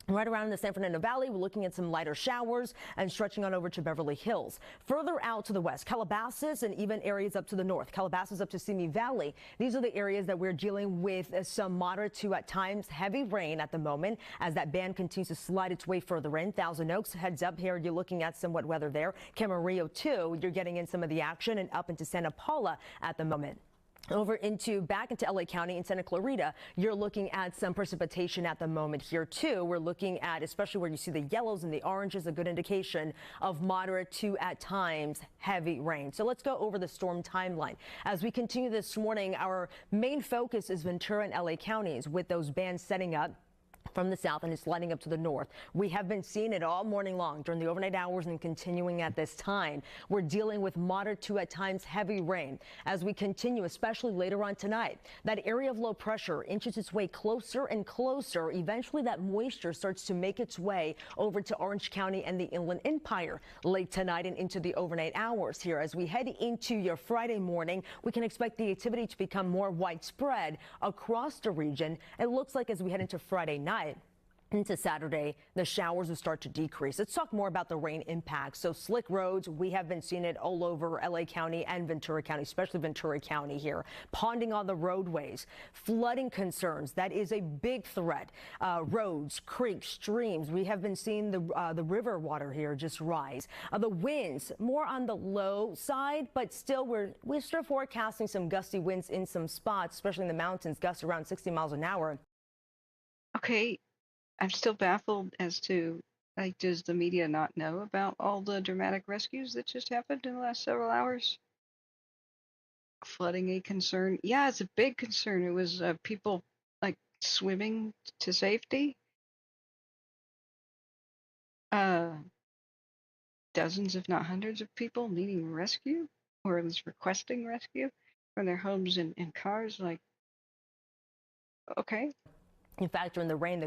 right around the San Fernando Valley, we're looking at some lighter showers and stretching on over to Beverly Hills. Further out to the west, Calabasas and even areas up to the north, Calabasas up to Simi Valley. These are the areas that we're dealing with some moderate to at times heavy rain at the moment as that band continues to slide its way further in. Thousand Oaks, heads up here, you're looking at some wet weather there. Camarillo too, you're getting in some of the action, and up into Santa Paula at the moment. Over back into LA County and Santa Clarita, you're looking at some precipitation at the moment here too. We're looking at, especially where you see the yellows and the oranges, a good indication of moderate to at times heavy rain. So let's go over the storm timeline. As we continue this morning, our main focus is Ventura and LA counties with those bands setting up from the south and it's sliding up to the north. We have been seeing it all morning long during the overnight hours and continuing at this time. We're dealing with moderate to at times heavy rain as we continue, especially later on tonight. That area of low pressure inches its way closer and closer. Eventually that moisture starts to make its way over to Orange County and the Inland Empire late tonight and into the overnight hours here. As we head into your Friday morning, we can expect the activity to become more widespread across the region. It looks like as we head into Friday night into Saturday, the showers will start to decrease. Let's talk more about the rain impact. So slick roads, we have been seeing it all over LA County and Ventura County, especially Ventura County here. Ponding on the roadways, flooding concerns, that is a big threat. Roads, creeks, streams, we have been seeing the river water here just rise. The winds, more on the low side, but still we're still forecasting some gusty winds in some spots, especially in the mountains, gusts around 60 miles an hour. Okay. I'm still baffled as to, like, does the media not know about all the dramatic rescues that just happened in the last several hours? Flooding a concern? Yeah, it's a big concern. It was people, like, swimming to safety. Dozens, if not hundreds of people needing rescue, or at least requesting rescue from their homes and cars. Like, okay. You factor in the rain,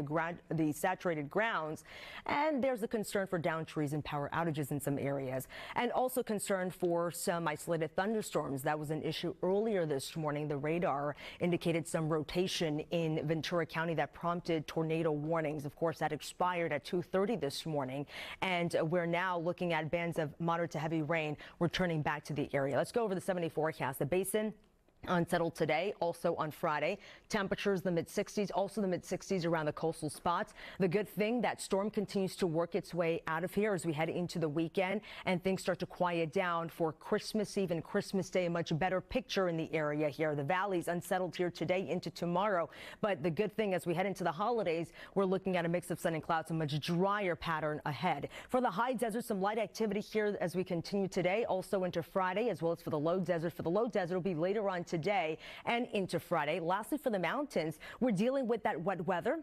the saturated grounds, and there's a concern for downed trees and power outages in some areas, and also concern for some isolated thunderstorms. That was an issue earlier this morning. The radar indicated some rotation in Ventura County that prompted tornado warnings. Of course, that expired at 2:30 this morning, and we're now looking at bands of moderate to heavy rain returning back to the area. Let's go over the 7-day forecast. The basin Unsettled today, also on Friday. Temperatures the mid-60s, also the mid-60s around the coastal spots. The good thing, that storm continues to work its way out of here as we head into the weekend and things start to quiet down for Christmas Eve and Christmas Day. A much better picture in the area here. The valley's unsettled here today into tomorrow. But the good thing, as we head into the holidays, we're looking at a mix of sun and clouds, a much drier pattern ahead. For the high desert, some light activity here as we continue today, also into Friday, as well as for the low desert. For the low desert, will be later on today and into Friday. Lastly, for the mountains, we're dealing with that wet weather.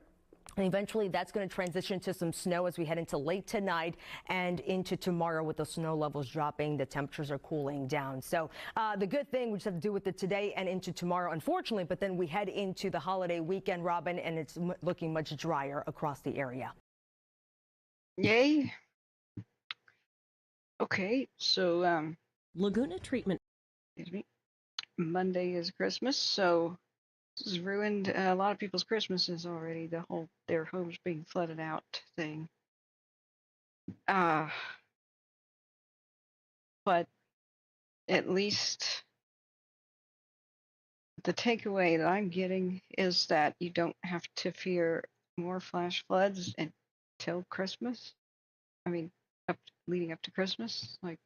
And eventually that's going to transition to some snow as we head into late tonight and into tomorrow. With the snow levels dropping, the temperatures are cooling down. So the good thing, we just have to do with it today and into tomorrow, unfortunately. But then we head into the holiday weekend, Robin, and it's looking much drier across the area. Yay. Okay, so Laguna treatment. Excuse me. Monday is Christmas, so this has ruined a lot of people's Christmases already. The whole their homes being flooded out thing. But at least the takeaway that I'm getting is that you don't have to fear more flash floods until Christmas. I mean, leading up to Christmas, like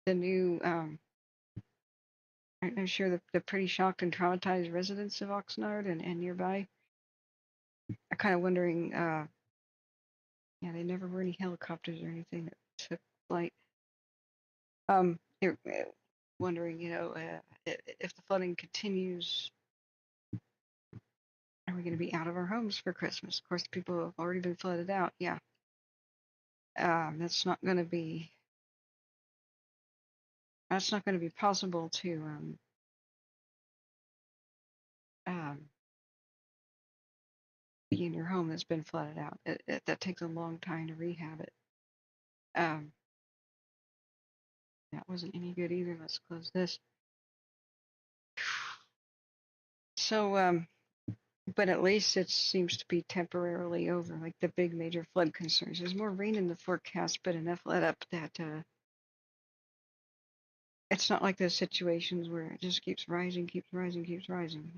the new. I'm sure the pretty shocked and traumatized residents of Oxnard and nearby are kind of wondering, yeah, there never were any helicopters or anything that took flight. You're wondering, if the flooding continues, are we going to be out of our homes for Christmas? Of course, people have already been flooded out. Yeah. That's not going to be possible to be in your home that's been flooded out. That takes a long time to rehab it. That wasn't any good either. Let's close this. So, but at least it seems to be temporarily over, like the big major flood concerns. There's more rain in the forecast, but enough let up that it's not like those situations where it just keeps rising, keeps rising, keeps rising.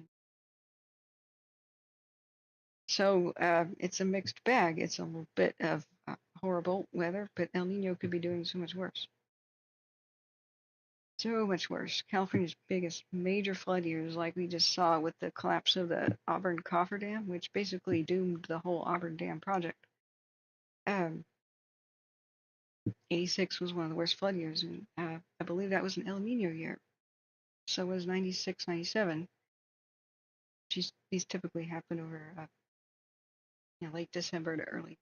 So it's a mixed bag. It's a little bit of horrible weather, but El Nino could be doing so much worse. So much worse. California's biggest major flood years, like we just saw with the collapse of the Auburn Coffer Dam, which basically doomed the whole Auburn Dam project. 86 was one of the worst flood years, and I believe that was an El Nino year. So was 96, 97. These typically happen over late December to early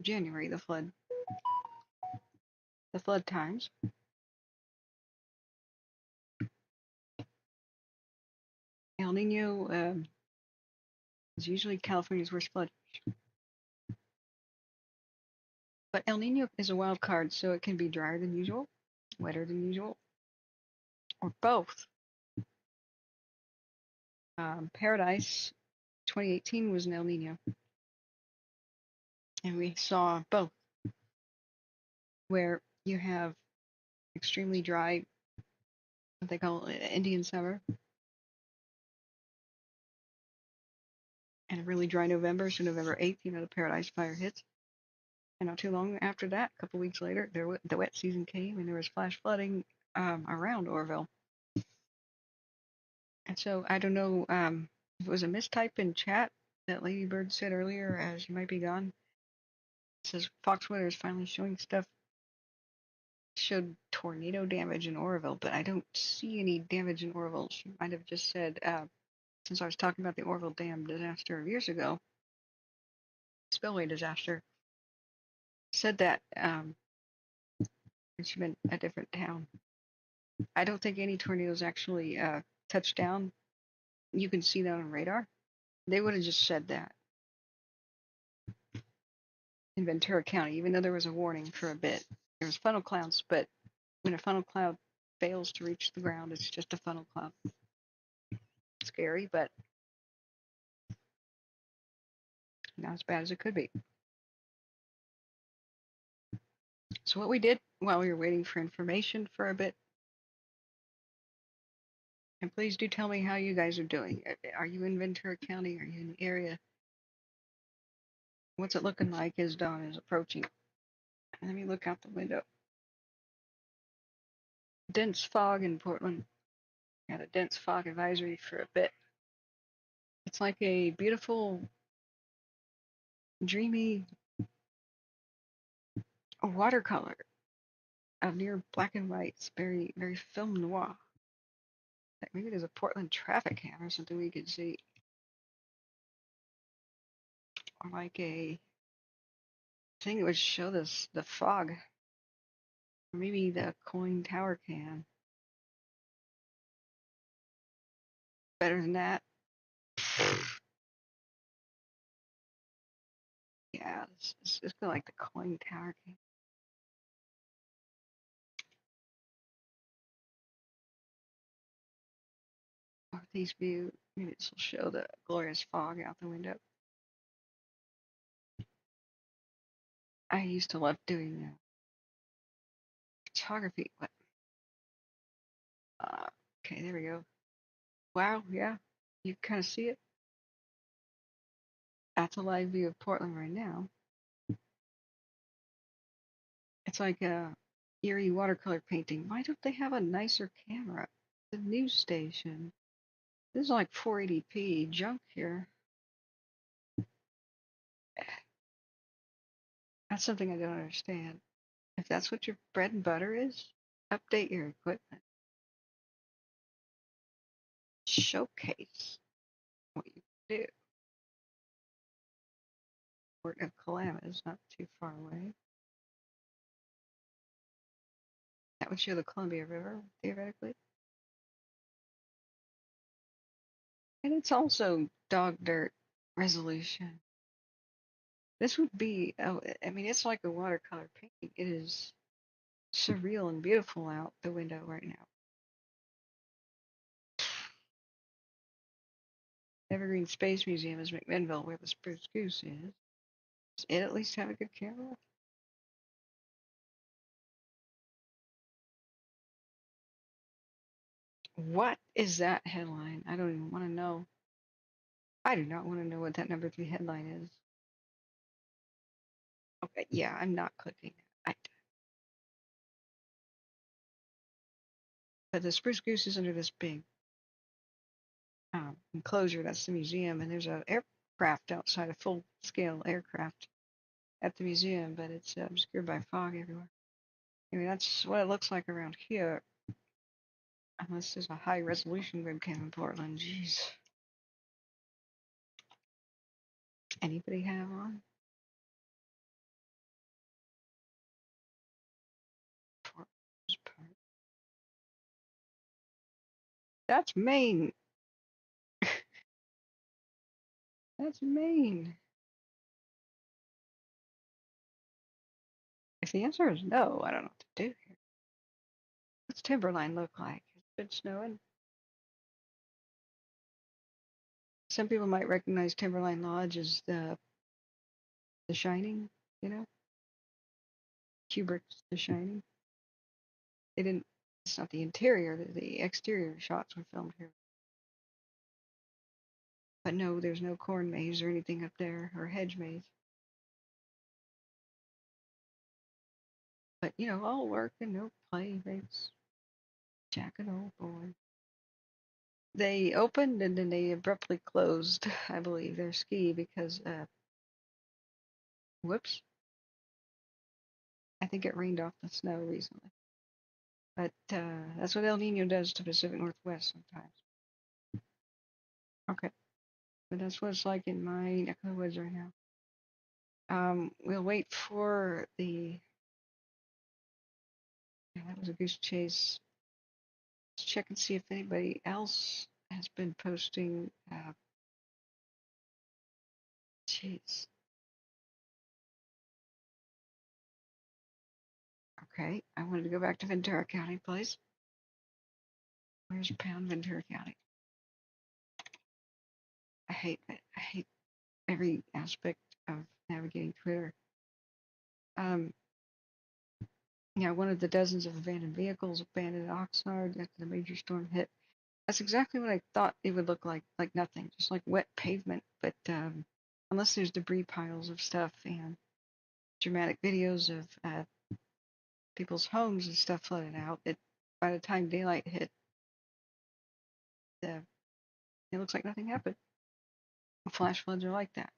January, the flood times. El Nino is usually California's worst flood. But El Nino is a wild card, so it can be drier than usual, wetter than usual, or both. Paradise 2018 was an El Nino, and we saw both, where you have extremely dry, what they call Indian summer, and a really dry November. So November 8th, the Paradise fire hits. And not too long after that, a couple weeks later, the wet season came, and there was flash flooding around Orville. And so I don't know if it was a mistype in chat that Lady Bird said earlier, as she might be gone. It says Fox Weather is finally showing stuff. Showed tornado damage in Orville, but I don't see any damage in Orville. She might have just said, since I was talking about the Orville Dam disaster years ago, spillway disaster, said that she meant a different town. I don't think any tornadoes actually touched down. You can see that on radar. They would have just said that in Ventura County, even though there was a warning for a bit. There was funnel clouds, but when a funnel cloud fails to reach the ground, it's just a funnel cloud. Scary, but not as bad as it could be. So what we did while we were waiting for information for a bit, And please do tell me how you guys are doing. Are you in Ventura County? Are you in the area? What's it looking like as dawn is approaching? Let me look out the window. Dense fog in Portland. Got a dense fog advisory for a bit. It's like a beautiful, dreamy watercolor of near black and white. It's very, very film noir. Maybe there's a Portland traffic cam or something we could see. Or like a thing that would show this the fog. Or maybe the coin tower cam. Better than that. Yeah, it's kind of like the coin tower cam. Northeast view. Maybe this will show the glorious fog out the window. I used to love doing photography. But, okay, there we go. Wow, yeah, you kind of see it. That's a live view of Portland right now. It's like a eerie watercolor painting. Why don't they have a nicer camera? The news station. This is like 480p junk here. That's something I don't understand. If that's what your bread and butter is, update your equipment. Showcase what you do. Port of Kalama is not too far away. That would show the Columbia River, theoretically. And it's also dog dirt resolution. This would be, oh, I mean, it's like a watercolor painting. It is surreal and beautiful out the window right now. Evergreen Space Museum is McMinnville, where the Spruce Goose is. Does it at least have a good camera? What is that headline? I don't even want to know. I do not want to know what that number 3 headline is. Okay, yeah, I'm not clicking. But the Spruce Goose is under this big enclosure. That's the museum, and there's an aircraft outside, a full-scale aircraft at the museum, but it's obscured by fog everywhere. I mean, that's what it looks like around here. Unless there's a high-resolution webcam in Portland. Jeez. Anybody have on? That's Maine. That's Maine. If the answer is no, I don't know what to do here. What's Timberline look like? It's been snowing. Some people might recognize Timberline Lodge as the Shining, you know? Kubrick's The Shining. They didn't, it's not the interior, the exterior shots were filmed here. But no, there's no corn maze or anything up there, or hedge maze. But, you know, all work and no play, thanks. Jack and old boy. They opened and then they abruptly closed, I believe, their ski because, whoops. I think it rained off the snow recently. But that's what El Nino does to Pacific Northwest sometimes. Okay. But that's what it's like in my neck of the woods right now. We'll wait for the... Yeah, that was a goose chase. Let's check and see if anybody else has been posting. Jeez. Okay, I wanted to go back to Ventura County, please. Where's Pound Ventura County? I hate it. I hate every aspect of navigating Twitter. Yeah, one of the dozens of abandoned vehicles abandoned Oxnard after the major storm hit. That's exactly what I thought it would look like nothing, just like wet pavement. But unless there's debris piles of stuff and dramatic videos of people's homes and stuff flooded out, by the time daylight hit, it looks like nothing happened. Flash floods are like that.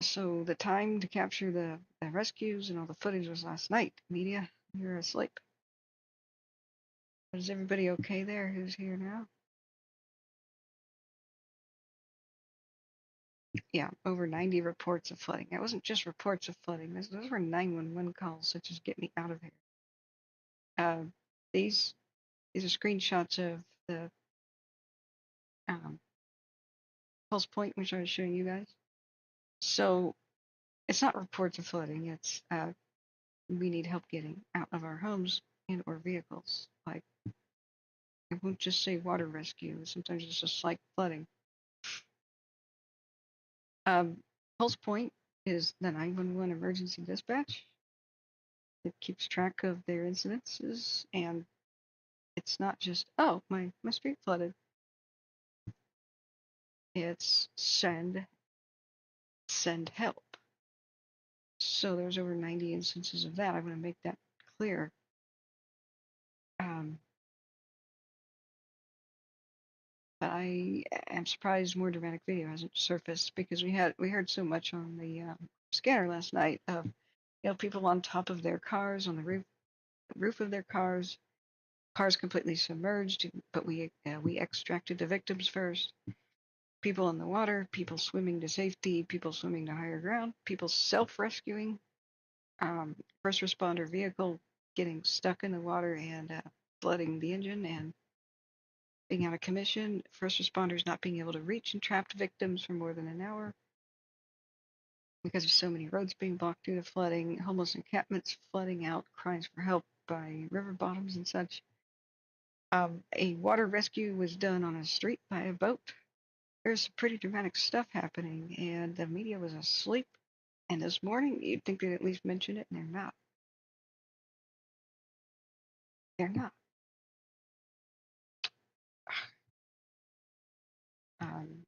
So the time to capture the rescues and all the footage was last night. Media, you're asleep. Is everybody okay there who's here now? Yeah, over 90 reports of flooding. It wasn't just reports of flooding. Those were 911 calls, such as "Get me out of here." These are screenshots of the pulse point, which I was showing you guys. So it's not reports of flooding. It's we need help getting out of our homes and or vehicles. Like, it won't just say water rescue. Sometimes it's just like flooding. Pulse point is the 911 emergency dispatch. It keeps track of their incidences, and it's not just, oh, my street flooded. It's send help. So there's over 90 instances of that. I want to make that clear. But I am surprised more dramatic video hasn't surfaced, because we heard so much on the scanner last night of people on top of their cars, on the roof of their cars completely submerged, but we extracted the victims first. People in the water, people swimming to safety, people swimming to higher ground, people self-rescuing, first responder vehicle getting stuck in the water and flooding the engine and being out of commission, first responders not being able to reach and trapped victims for more than an hour because of so many roads being blocked due to flooding, homeless encampments flooding out, cries for help by river bottoms and such. A water rescue was done on a street by a boat. There's some pretty dramatic stuff happening, and the media was asleep. And this morning, you'd think they'd at least mention it, and they're not. They're not.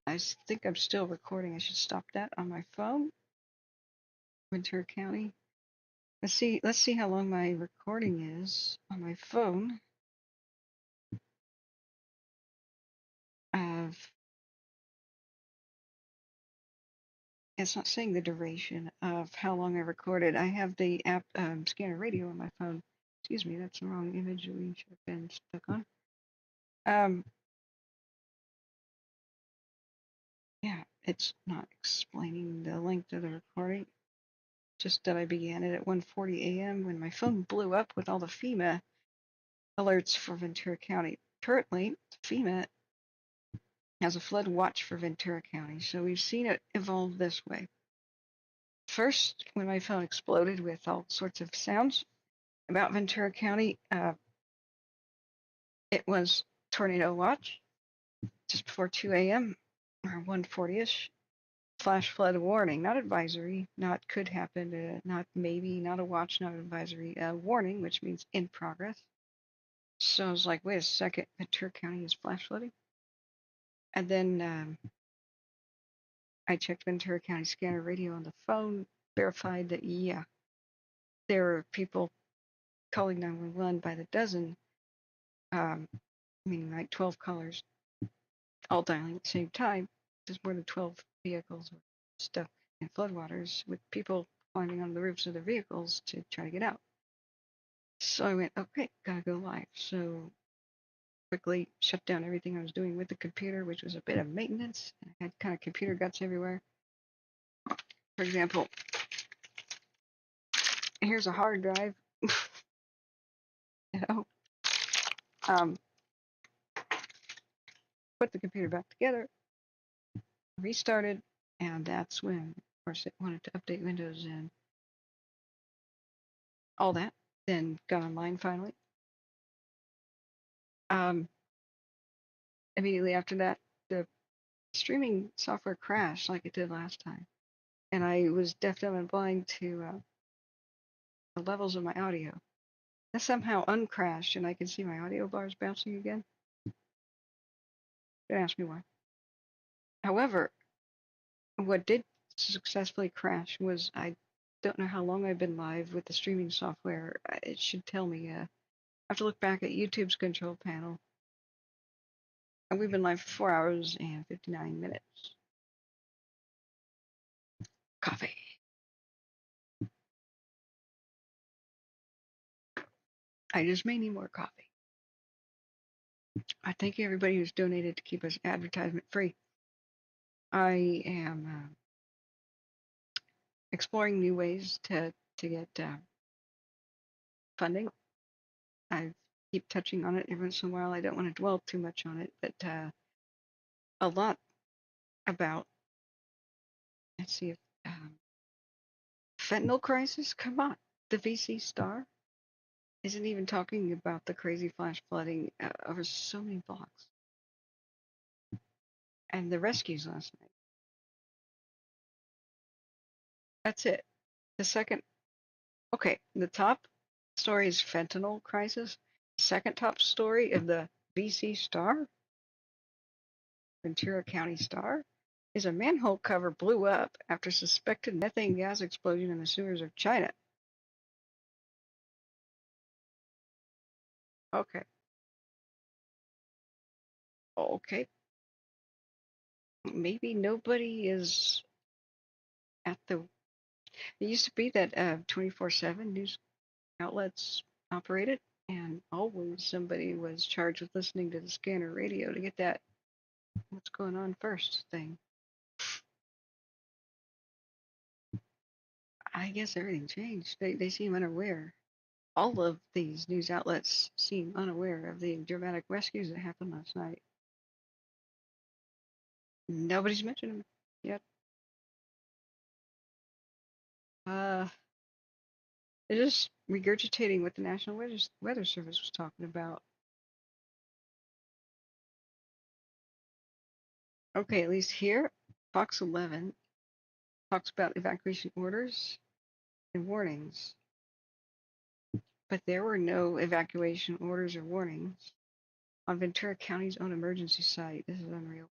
I think I'm still recording. I should stop that on my phone. Ventura County. Let's see how long my recording is on my phone. It's not saying the duration of how long I recorded. I have the app scanner radio on my phone. Excuse me, that's the wrong image that we should have been stuck on. Yeah, it's not explaining the length of the recording. Just that I began it at 1:40 a.m. when my phone blew up with all the FEMA alerts for Ventura County. Currently, FEMA has a flood watch for Ventura County, so we've seen it evolve this way. First, when my phone exploded with all sorts of sounds about Ventura County, it was tornado watch just before 2 a.m. or 1:40ish. Flash flood warning, not advisory, not could happen, not maybe, not a watch, not advisory, warning, which means in progress. So I was like, wait a second, Ventura County is flash flooding? And then I checked Ventura County scanner radio on the phone, verified that, yeah, there were people calling 911 by the dozen, meaning like 12 callers, all dialing at the same time. There's more than 12 vehicles were stuck in floodwaters with people climbing on the roofs of their vehicles to try to get out. So I went, okay, gotta go live. So quickly shut down everything I was doing with the computer, which was a bit of maintenance. I had kind of computer guts everywhere. For example, here's a hard drive. Put the computer back together, restarted, and that's when, of course, it wanted to update Windows and all that. Then got online finally. Immediately after that, the streaming software crashed like it did last time, and I was deaf, dumb, and blind to the levels of my audio. somehow uncrashed and I can see my audio bars bouncing again. Don't ask me why. However, what did successfully crash was, I don't know how long I've been live with the streaming software. It should tell me. I have to look back at YouTube's control panel. And we've been live for 4 hours and 59 minutes. Coffee. I just may need more coffee. I thank everybody who's donated to keep us advertisement free. I am exploring new ways to get funding. I keep touching on it every once in a while. I don't want to dwell too much on it, but a lot about, let's see if fentanyl crisis. Come on, the VC star isn't even talking about the crazy flash flooding over so many blocks and the rescues last night. That's it. The second, okay, the top story is fentanyl crisis. Second top story of the VC Star, Ventura County Star, is a manhole cover blew up after suspected methane gas explosion in the sewers of China. Okay. Okay. Maybe nobody is at the. It used to be that 24/7 news outlets operated, and always somebody was charged with listening to the scanner radio to get that what's going on first thing. I guess everything changed. They seem unaware. All of these news outlets seem unaware of the dramatic rescues that happened last night. Nobody's mentioned them yet. They're just regurgitating what the National Weather Service was talking about. Okay, at least here, Fox 11 talks about evacuation orders and warnings. But there were no evacuation orders or warnings on Ventura County's own emergency site. This is unreal.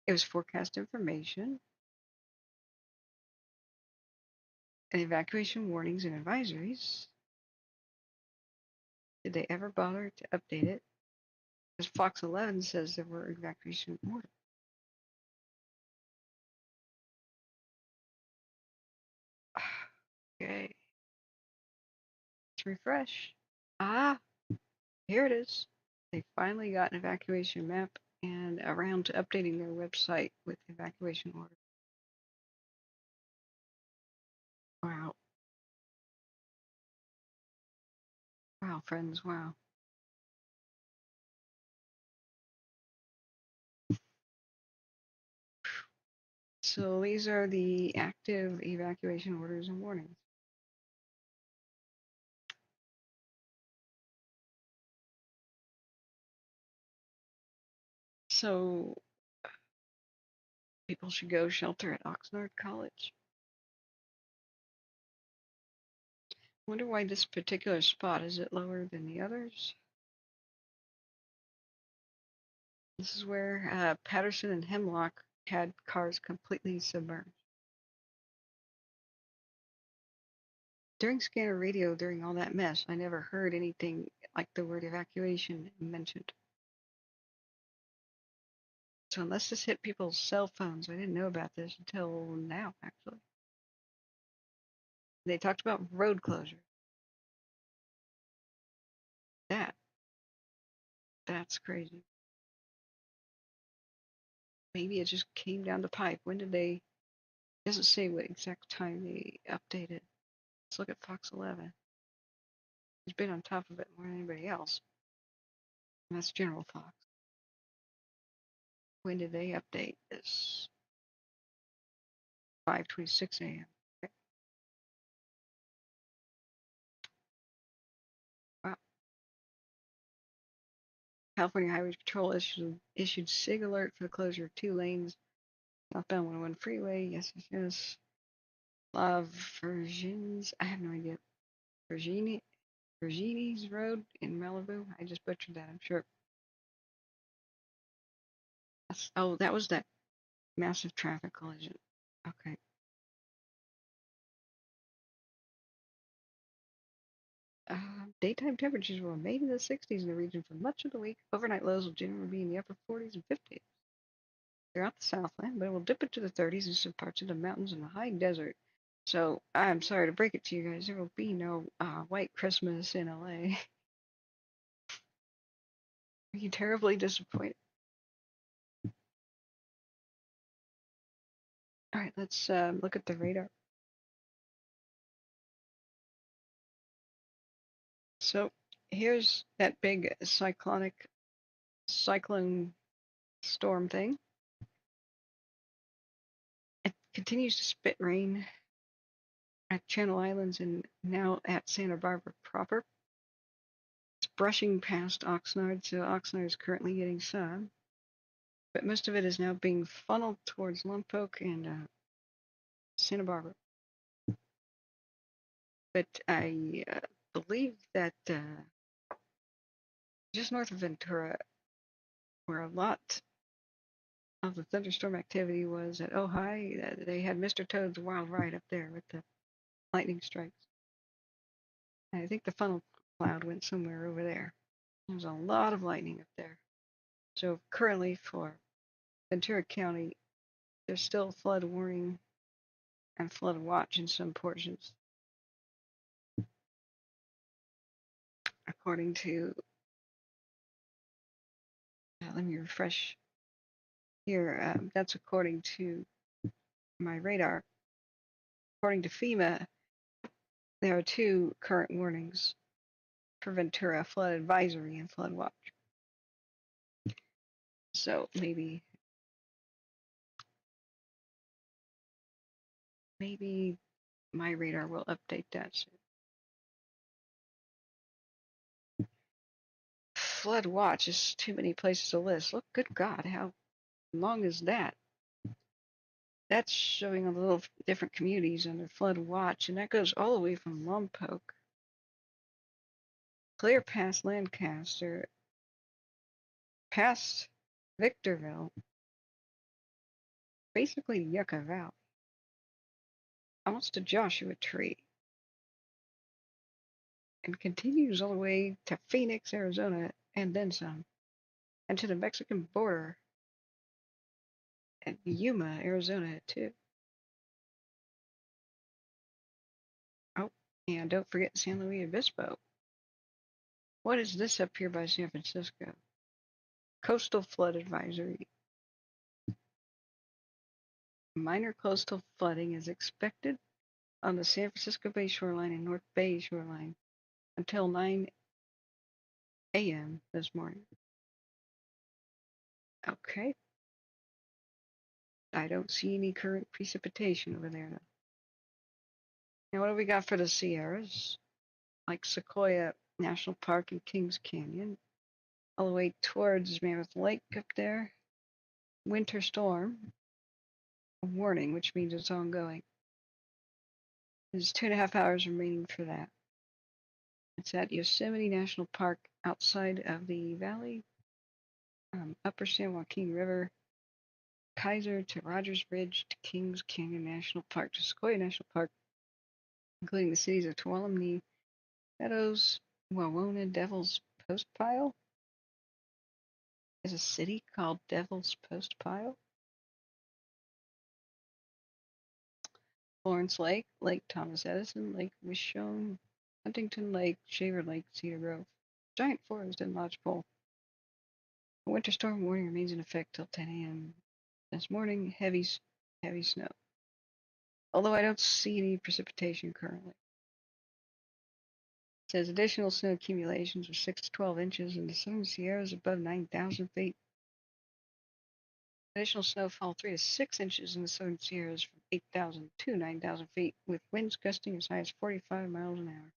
It was forecast information and evacuation warnings and advisories. Did they ever bother to update it? Because Fox 11 says there were evacuation orders. Okay. Let's refresh. Ah, here it is. They finally got an evacuation map and around to updating their website with evacuation orders. Wow. Wow, friends, wow. So these are the active evacuation orders and warnings. So people should go shelter at Oxnard College. Wonder why this particular spot, is it lower than the others? This is where Patterson and Hemlock had cars completely submerged. During scanner radio, during all that mess, I never heard anything like the word evacuation mentioned. So unless this hit people's cell phones, I didn't know about this until now, actually. They talked about road closure. That's crazy. Maybe it just came down the pipe. When did they? It doesn't say what exact time they updated. Let's look at Fox 11. He's been on top of it more than anybody else. And that's General Fox. When did they update this? 5:26 a.m. Okay. Wow. California Highway Patrol issued SIG alert for the closure of 2 lanes. Southbound 101 freeway. Yes, yes, yes. Law versions. I have no idea. Virginie's Road in Malibu. I just butchered that, I'm sure. Oh, that was that massive traffic collision. Okay. Daytime temperatures will remain in the 60s in the region for much of the week. Overnight lows will generally be in the upper 40s and 50s throughout the Southland, but it will dip into the 30s in some parts of the mountains and the high desert. So I'm sorry to break it to you guys, there will be no white Christmas in LA. Are you terribly disappointed? All right, let's look at the radar. So here's that big cyclone storm thing. It continues to spit rain at Channel Islands and now at Santa Barbara proper. It's brushing past Oxnard, so Oxnard is currently getting sun, but most of it is now being funneled towards Lompoc and Santa Barbara. But I believe that just north of Ventura, where a lot of the thunderstorm activity was at Ojai, they had Mr. Toad's wild ride up there with the lightning strikes. I think the funnel cloud went somewhere over there. There's a lot of lightning up there. So currently for Ventura County, there's still flood warning and flood watch in some portions. According to, let me refresh here, that's according to my radar. According to FEMA, there are 2 current warnings for Ventura, flood advisory and flood watch. So maybe my radar will update that soon. Flood watch is too many places to list. Look, good God, how long is that? That's showing a little different communities under flood watch, and that goes all the way from Lompoc, clear past Lancaster, past Victorville, basically Yucca Valley, almost to Joshua Tree, and continues all the way to Phoenix, Arizona, and then some, and to the Mexican border, and Yuma, Arizona, too. Oh, and don't forget San Luis Obispo. What is this up here by San Francisco? Coastal flood advisory. Minor coastal flooding is expected on the San Francisco Bay shoreline and North Bay shoreline until 9 a.m. this morning. Okay. I don't see any current precipitation over there, though. Now, what do we got for the Sierras? Like Sequoia National Park and Kings Canyon, all the way towards Mammoth Lake up there. Winter storm. A warning, which means it's ongoing. There's 2.5 hours remaining for that. It's at Yosemite National Park outside of the valley, Upper San Joaquin River, Kaiser to Rogers Ridge to Kings Canyon National Park to Sequoia National Park, including the cities of Tuolumne, Meadows, Wawona, Devil's Postpile. There's a city called Devil's Postpile. Florence Lake, Lake Thomas Edison, Lake Wishone, Huntington Lake, Shaver Lake, Cedar Grove, Giant Forest, and Lodgepole. A winter storm warning remains in effect till 10 a.m. this morning. Heavy snow. Although I don't see any precipitation currently. It says additional snow accumulations of 6 to 12 inches in the Southern Sierras above 9,000 feet. Additional snowfall 3 to 6 inches in the Southern Sierras from 8,000 to 9,000 feet, with winds gusting as high as 45 miles an hour.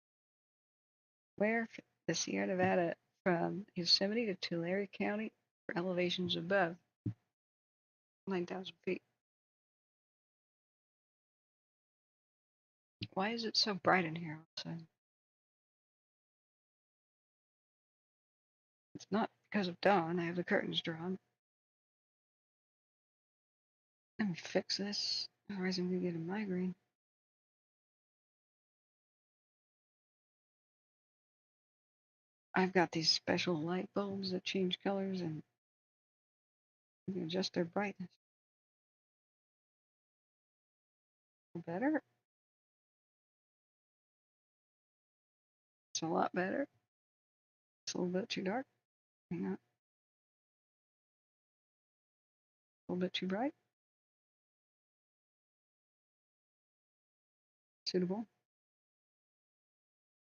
Where the Sierra Nevada from Yosemite to Tulare County for elevations above 9,000 feet. Why is it so bright in here all of a sudden? because of dawn. I have the curtains drawn. Let me fix this, otherwise I'm gonna get a migraine. I've got these special light bulbs that change colors and you can adjust their brightness. Better? It's a lot better. It's a little bit too dark. Hang on. A little bit too bright. Suitable.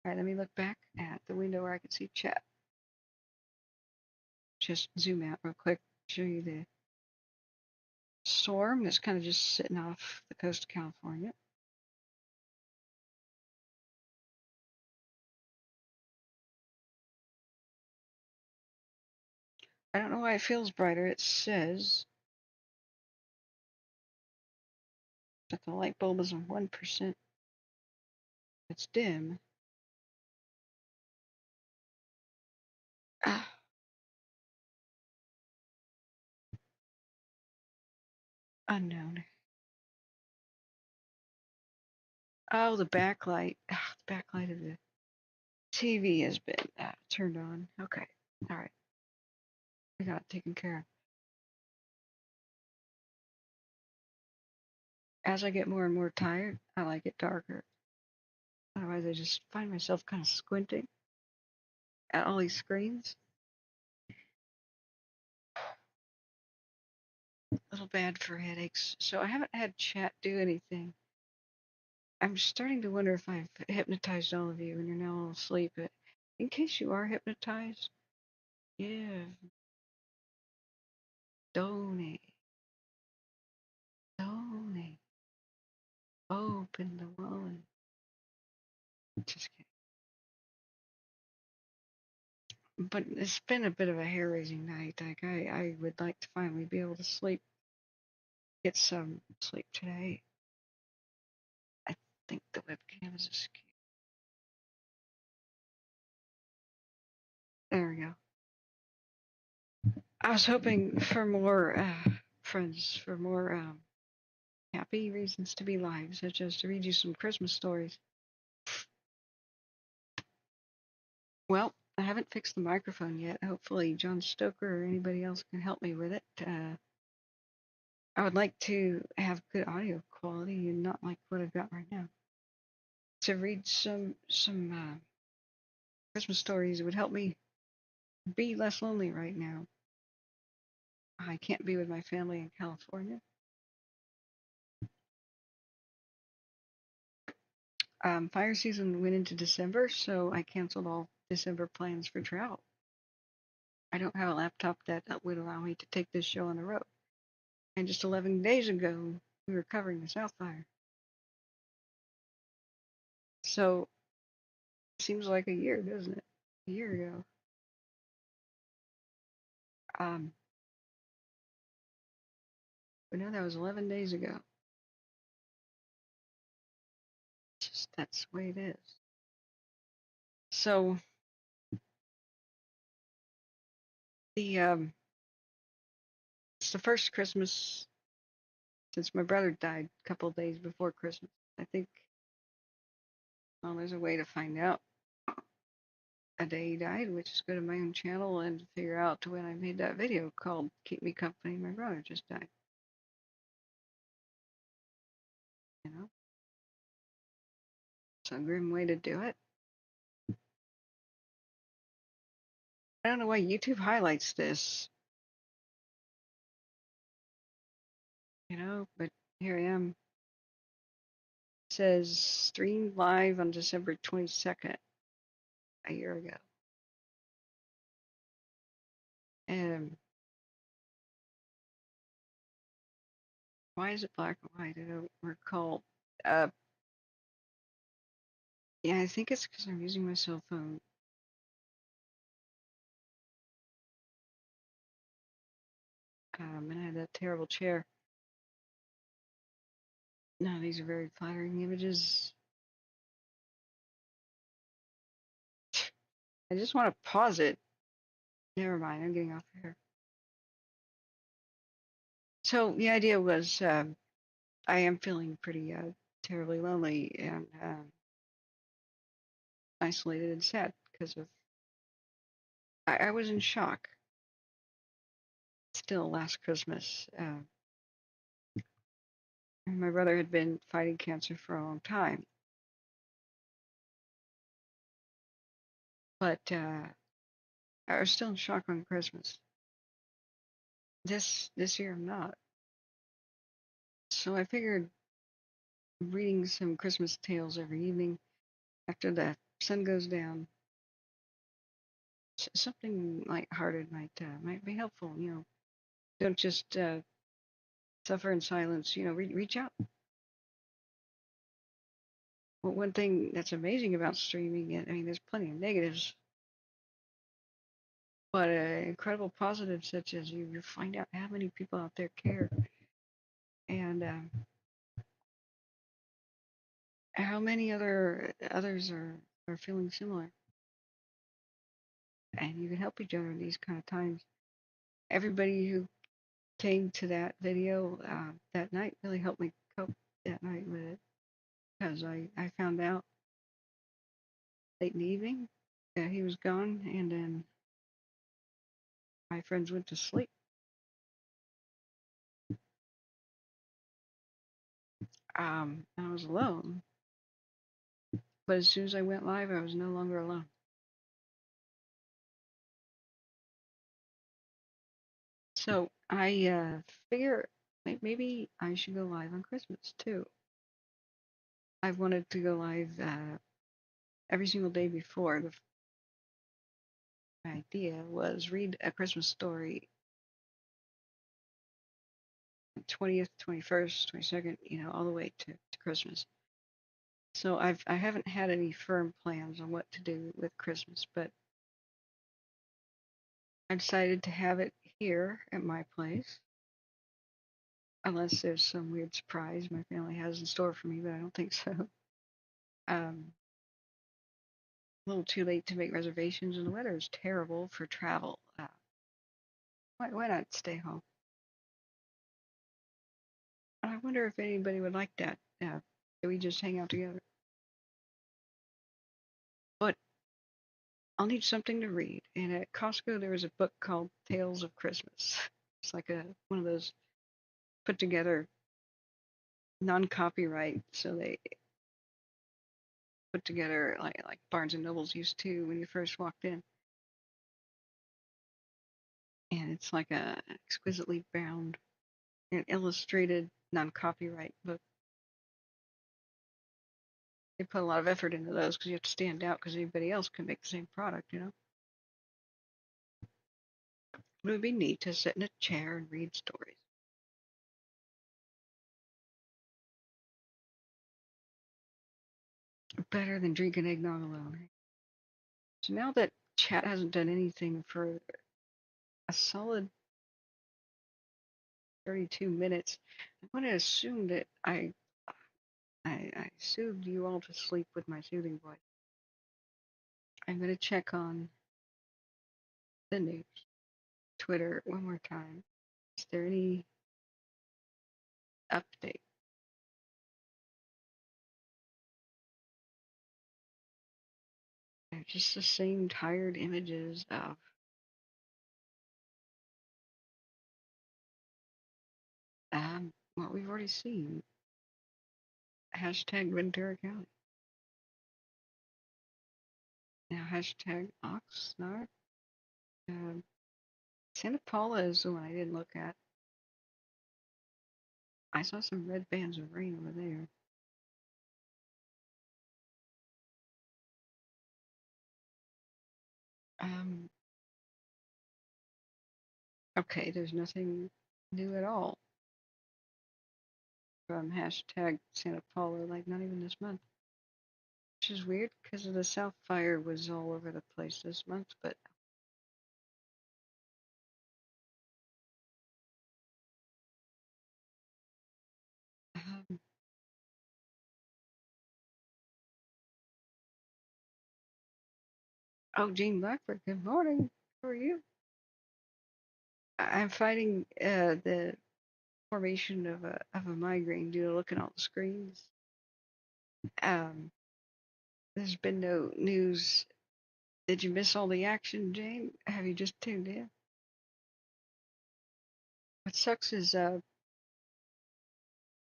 All right, let me look back at the window where I can see chat. Just zoom out real quick, show you the storm that's kind of just sitting off the coast of California. I don't know why it feels brighter. It says that the light bulb is on 1%. It's dim. Ah. Unknown. Oh, the backlight. Ah, the backlight of the TV has been turned on. Okay. All right. We got it taken care of. As I get more and more tired, I like it darker. Otherwise, I just find myself kind of squinting at all these screens. A little bad for headaches. So I haven't had chat do anything. I'm starting to wonder if I've hypnotized all of you and you're now all asleep. But in case you are hypnotized, give, donate, open the wallet. Just kidding. But it's been a bit of a hair-raising night. Like I would like to finally be able to sleep, get some sleep today. I think the webcam is askew. There we go. I was hoping for more friends, for more happy reasons to be live, such as to read you some Christmas stories. Well, I haven't fixed the microphone yet. Hopefully John Stoker or anybody else can help me with it. I would like to have good audio quality and not like what I've got right now. To read some Christmas stories, it would help me be less lonely right now. I can't be with my family in California. Fire season went into December, so I canceled all December plans for travel. I don't have a laptop that would allow me to take this show on the road. And just 11 days ago, we were covering the South Fire. So, it seems like a year, doesn't it? A year ago. But no, that was 11 days ago. Just that's the way it is. So, it's the first Christmas since my brother died a couple of days before Christmas. I think, well, there's a way to find out a day he died, which is go to my own channel and figure out when I made that video called Keep Me Company, My Brother Just Died. You know? It's a grim way to do it. I don't know why YouTube highlights this. You know, but here I am. It says streamed live on December 22nd, a year ago. And why is it black and white? I don't recall. Yeah, I think it's because I'm using my cell phone. And I had that terrible chair. No, these are very flattering images. I just want to pause it Never mind, I'm getting off here. So the idea was I am feeling pretty terribly lonely and isolated and sad because of I was in shock still last Christmas. My brother had been fighting cancer for a long time, but I was still in shock on Christmas. This year I'm not. So I figured reading some Christmas tales every evening after the sun goes down, something lighthearted might be helpful. You know, don't just suffer in silence. You know, reach out. Well, one thing that's amazing about streaming, I mean, there's plenty of negatives, but incredible positives such as you find out how many people out there care and how many others are feeling similar, and you can help each other in these kind of times. Everybody who came to that video that night really helped me cope that night with it because I found out late in the evening that he was gone, and then my friends went to sleep. And I was alone. But as soon as I went live, I was no longer alone. So I figure maybe I should go live on Christmas too. I've wanted to go live every single day before. The idea was read a Christmas story 20th, 21st, 22nd, you know, all the way to Christmas. So I haven't had any firm plans on what to do with Christmas, but I decided to have it here at my place. Unless there's some weird surprise my family has in store for me, but I don't think so. A little too late to make reservations, and the weather is terrible for travel. Why not stay home? I wonder if anybody would like that. That we just hang out together. But I'll need something to read. And at Costco, there was a book called Tales of Christmas. It's like one of those put together non-copyright, so they put together like Barnes and Nobles used to when you first walked in. And it's like a exquisitely bound and illustrated non-copyright book. They put a lot of effort into those because you have to stand out because anybody else can make the same product, you know. It would be neat to sit in a chair and read stories. Better than drinking eggnog alone. So now that chat hasn't done anything for a solid 32 minutes, I'm going to assume that I soothed you all to sleep with my soothing voice. I'm going to check on the news, Twitter one more time. Is there any update? Just the same tired images of what we've already seen. Hashtag Ventura County. Now hashtag Oxnard. Santa Paula is the one I didn't look at. I saw some red bands of rain over there. Okay, there's nothing new at all from hashtag Santa Paula, like not even this month. Which is weird because the South Fire was all over the place this month, but oh, Jean Blackford, good morning. How are you? I'm fighting the formation of a migraine due to looking at all the screens. There's been no news. Did you miss all the action, Jane? Have you just tuned in? What sucks is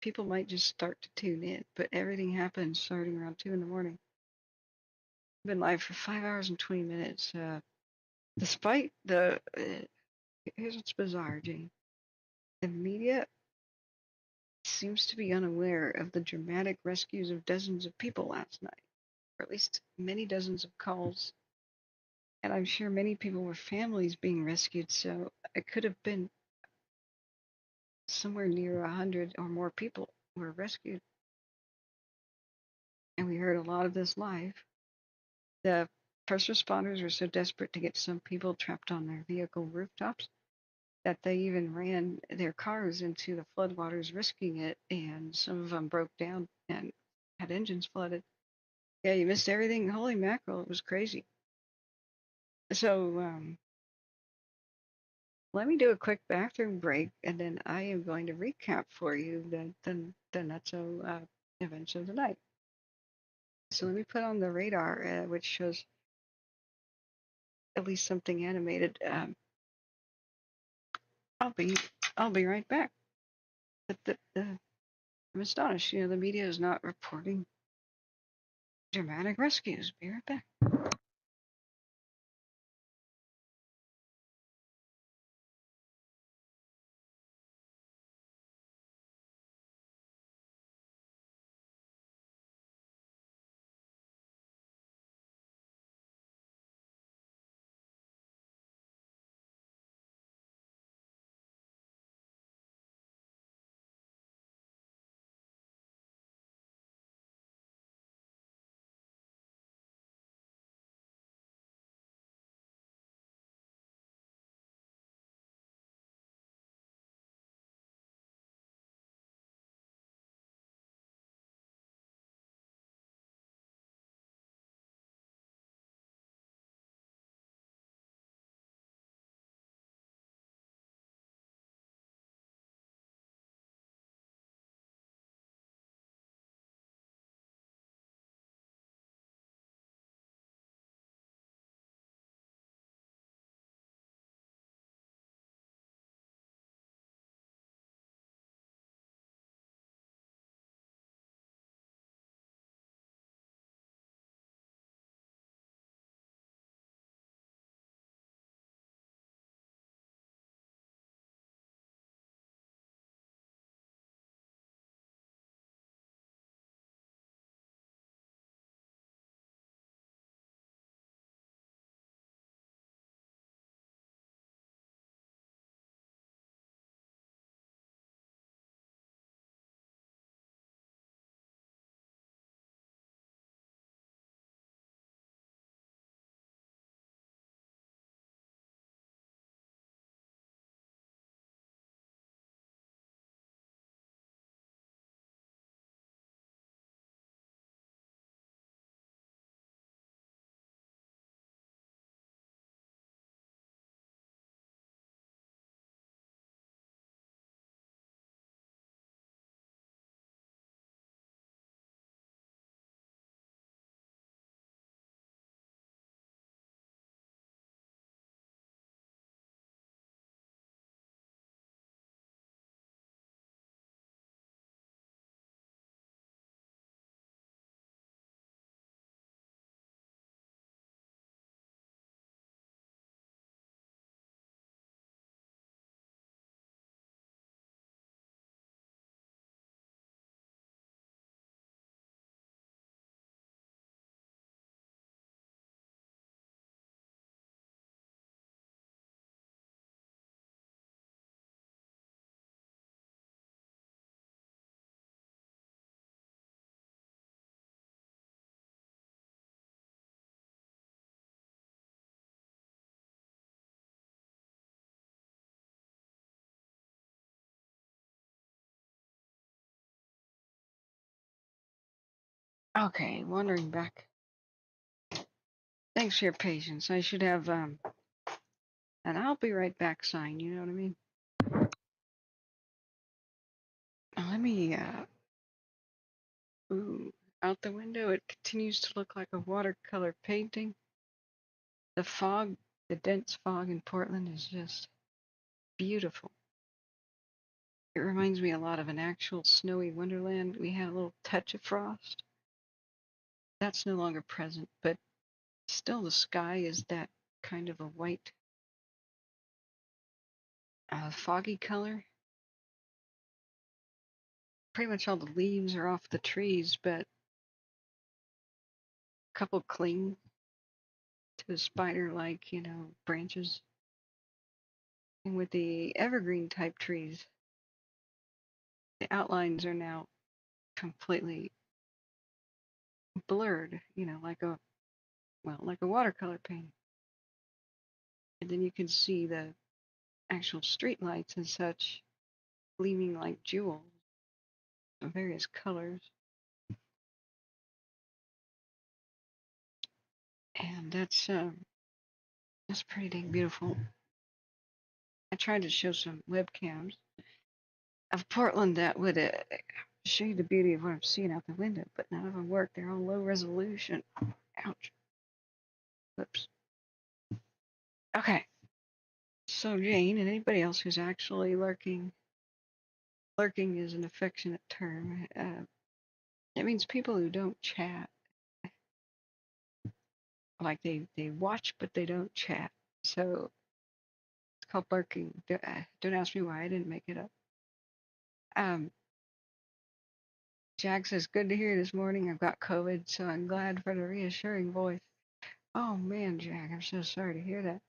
people might just start to tune in, but everything happens starting around 2 in the morning. I've been live for 5 hours and 20 minutes. Despite the, here's what's bizarre, Jane. The media seems to be unaware of the dramatic rescues of dozens of people last night, or at least many dozens of calls. And I'm sure many people were families being rescued, so it could have been somewhere near 100 or more people were rescued. And we heard a lot of this live. The first responders were so desperate to get some people trapped on their vehicle rooftops that they even ran their cars into the floodwaters, risking it, and some of them broke down and had engines flooded. Yeah, you missed everything. Holy mackerel, it was crazy. So let me do a quick bathroom break, and then I am going to recap for you the not-so events of the night. So let me put on the radar, which shows at least something animated. I'll be right back. But I'm astonished. You know, the media is not reporting dramatic rescues. Be right back. Okay, wandering back. Thanks for your patience. I should have and I'll be right back sign, you know what I mean? Let me, ooh, out the window, it continues to look like a watercolor painting. The fog, the dense fog in Portland is just beautiful. It reminds me a lot of an actual snowy wonderland. We had a little touch of frost. That's no longer present, but still the sky is that kind of a white, foggy color. Pretty much all the leaves are off the trees, but a couple cling to the spider-like, branches. And with the evergreen type trees, the outlines are now completely blurred, like a watercolor painting. And then you can see the actual street lights and such gleaming like jewels of various colors. And that's pretty dang beautiful. I tried to show some webcams of Portland that would show you the beauty of what I'm seeing out the window, but none of them work. They're all low resolution. Ouch. Whoops. Okay. So Jane and anybody else who's actually lurking is an affectionate term. It means people who don't chat. Like they watch, but they don't chat. So it's called lurking. Don't ask me why. I didn't make it up. Jack says, good to hear this morning. I've got COVID, so I'm glad for the reassuring voice. Oh man, Jack, I'm so sorry to hear that.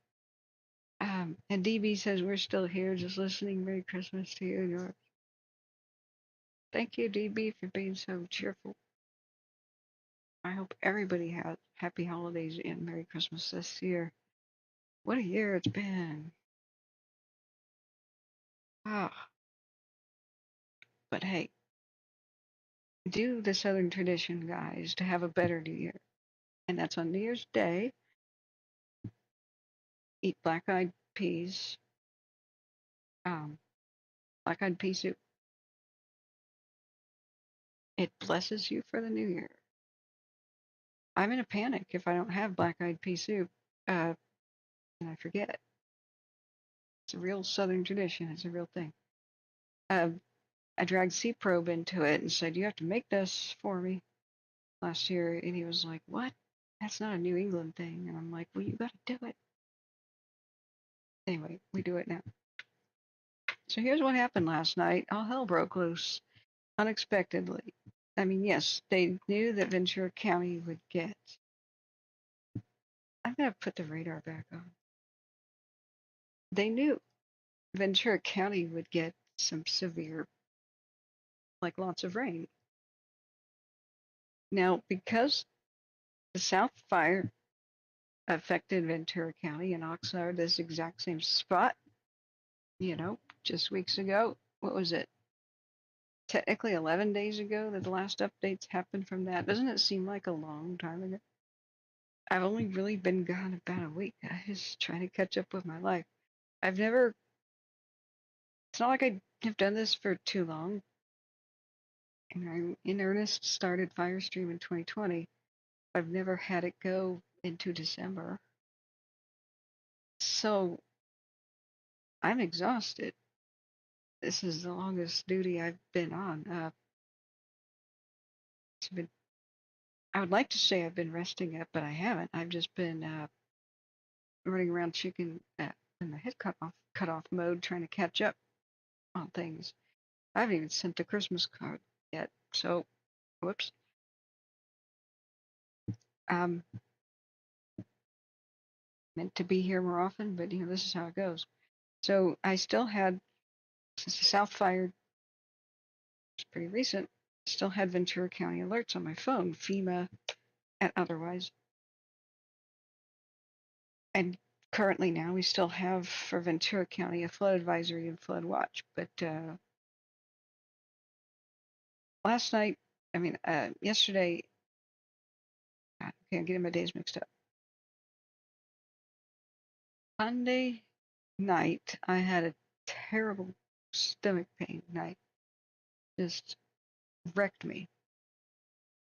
And DB says, we're still here, just listening. Merry Christmas to you and yours. Thank you, DB, for being so cheerful. I hope everybody has happy holidays and Merry Christmas this year. What a year it's been. Ah, but hey, do the Southern tradition, guys, to have a better New Year. And that's on New Year's Day. Eat black-eyed peas. Black-eyed pea soup. It blesses you for the new year. I'm in a panic if I don't have black-eyed pea soup, and I forget. It's a real Southern tradition. It's a real thing. I dragged C-Probe into it and said, you have to make this for me last year. And he was like, what? That's not a New England thing. And I'm like, well, you got to do it. Anyway, we do it now. So here's what happened last night. All hell broke loose unexpectedly. I mean, yes, they knew that Ventura County would get. I'm going to put the radar back on. They knew Ventura County would get some severe, like lots of rain. Now, because the South Fire affected Ventura County and Oxnard, this exact same spot, just weeks ago, what was it? Technically 11 days ago that the last updates happened from that. Doesn't it seem like a long time ago? I've only really been gone about a week. I was trying to catch up with my life. It's not like I have done this for too long. And I, in earnest, started Firestream in 2020. I've never had it go into December. So I'm exhausted. This is the longest duty I've been on. I would like to say I've been resting up, but I haven't. I've just been running around chicken in the head cut off mode, trying to catch up on things. I haven't even sent the Christmas card yet, so whoops. Meant to be here more often, but this is how it goes. So I still had, since the South Fire was pretty recent, still had Ventura County alerts on my phone, FEMA and otherwise. And currently now we still have for Ventura County a flood advisory and flood watch. But yesterday, I'm getting my days mixed up. Sunday, night, I had a terrible stomach pain night. Just wrecked me.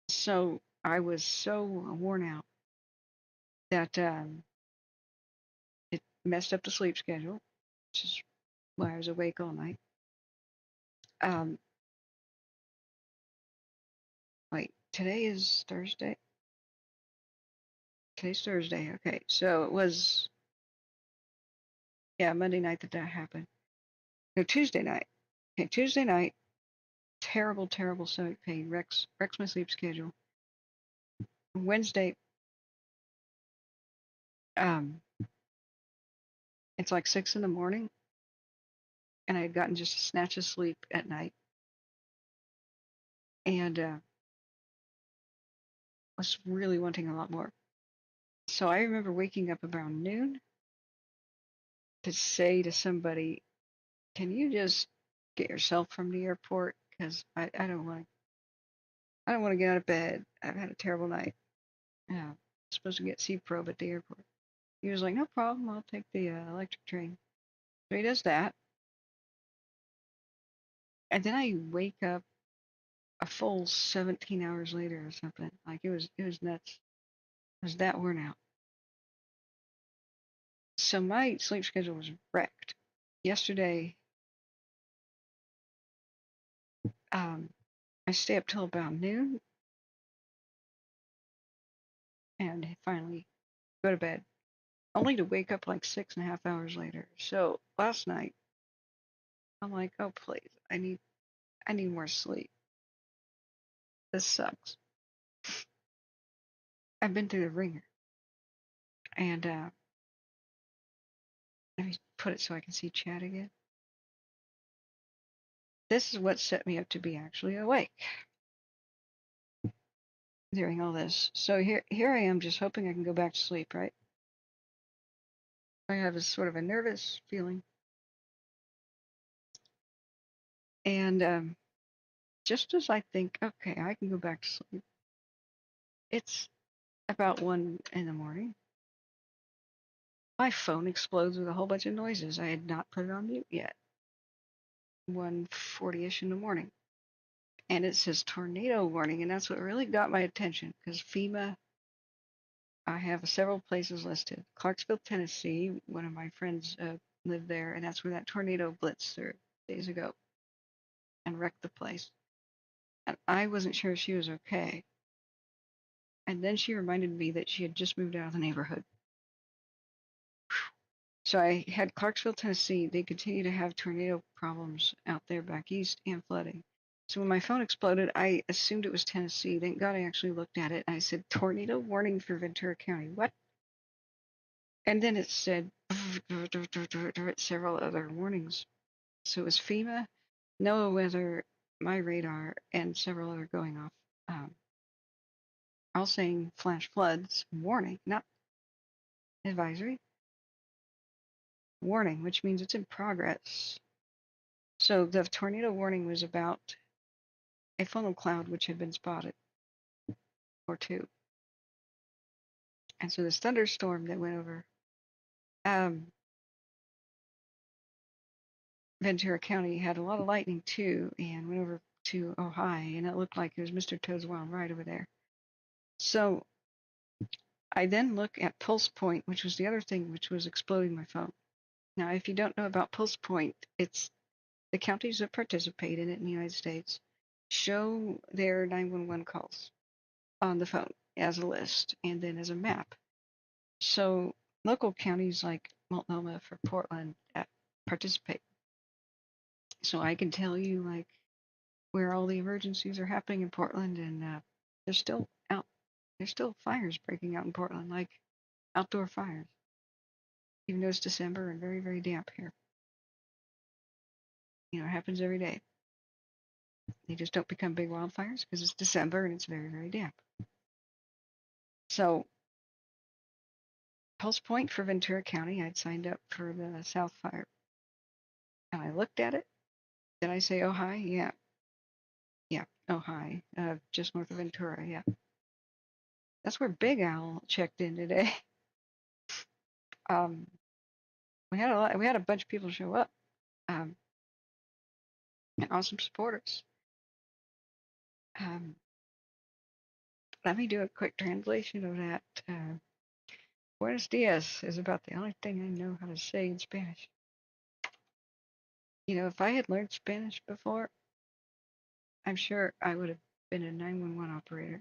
So I was so worn out that it messed up the sleep schedule, which is why I was awake all night. Wait, today is Thursday? Today's Thursday, okay. So it was, yeah, Monday night that happened. No, Tuesday night. Okay, Tuesday night, terrible, terrible stomach pain, wrecks my sleep schedule. Wednesday, it's like 6 in the morning, and I had gotten just a snatch of sleep at night, and was really wanting a lot more. So I remember waking up around noon to say to somebody, "Can you just get yourself from the airport? Because I don't want to get out of bed. I've had a terrible night. Yeah, I'm supposed to get C-probe at the airport." He was like, "No problem. I'll take the electric train." So he does that, and then I wake up a full 17 hours later or something. Like it was nuts. I was that worn out. So my sleep schedule was wrecked. Yesterday, I stay up till about noon and finally go to bed, only to wake up like 6.5 hours later. So last night, I'm like, oh please, I need more sleep. This sucks. I've been through the ringer, and let me put it so I can see chat again. This is what set me up to be actually awake during all this. So here I am, just hoping I can go back to sleep. Right? I have a sort of a nervous feeling, and just as I think, okay, I can go back to sleep, it's about 1 in the morning. My phone explodes with a whole bunch of noises. I had not put it on mute yet. 1:40ish in the morning. And it says tornado warning, and that's what really got my attention, because FEMA, I have several places listed. Clarksville, Tennessee, one of my friends lived there, and that's where that tornado blitzed through days ago and wrecked the place. And I wasn't sure if she was okay. And then she reminded me that she had just moved out of the neighborhood. So I had Clarksville, Tennessee. They continue to have tornado problems out there back east and flooding. So when my phone exploded, I assumed it was Tennessee. Thank God I actually looked at it. And I said, tornado warning for Ventura County. What? And then it said several other warnings. So it was FEMA, NOAA weather, my radar, and several other going off. All saying flash floods warning, not advisory. Warning, which means it's in progress. So the tornado warning was about a funnel cloud which had been spotted, or two. And so this thunderstorm that went over Ventura County had a lot of lightning too, and went over to Ojai, and it looked like it was Mr. Toad's Wild Ride over there. So I then look at pulse point, which was the other thing which was exploding my phone. Now, if you don't know about pulse point, it's the counties that participate in it in the United States show their 911 calls on the phone as a list and then as a map. So local counties like Multnomah for Portland participate. So I can tell you like where all the emergencies are happening in Portland, and they're still out. There's still fires breaking out in Portland, like outdoor fires. Even though it's December and very, very damp here. You know, it happens every day. They just don't become big wildfires because it's December and it's very, very damp. So, pulse point for Ventura County, I'd signed up for the South Fire. And I looked at it. Did I say Ojai? Yeah. Yeah, Ojai, just north of Ventura, yeah. That's where Big Owl checked in today. we had a bunch of people show up, and awesome supporters. Let me do a quick translation of that. Buenos dias is about the only thing I know how to say in Spanish. You know, if I had learned Spanish before, I'm sure I would have been a 911 operator.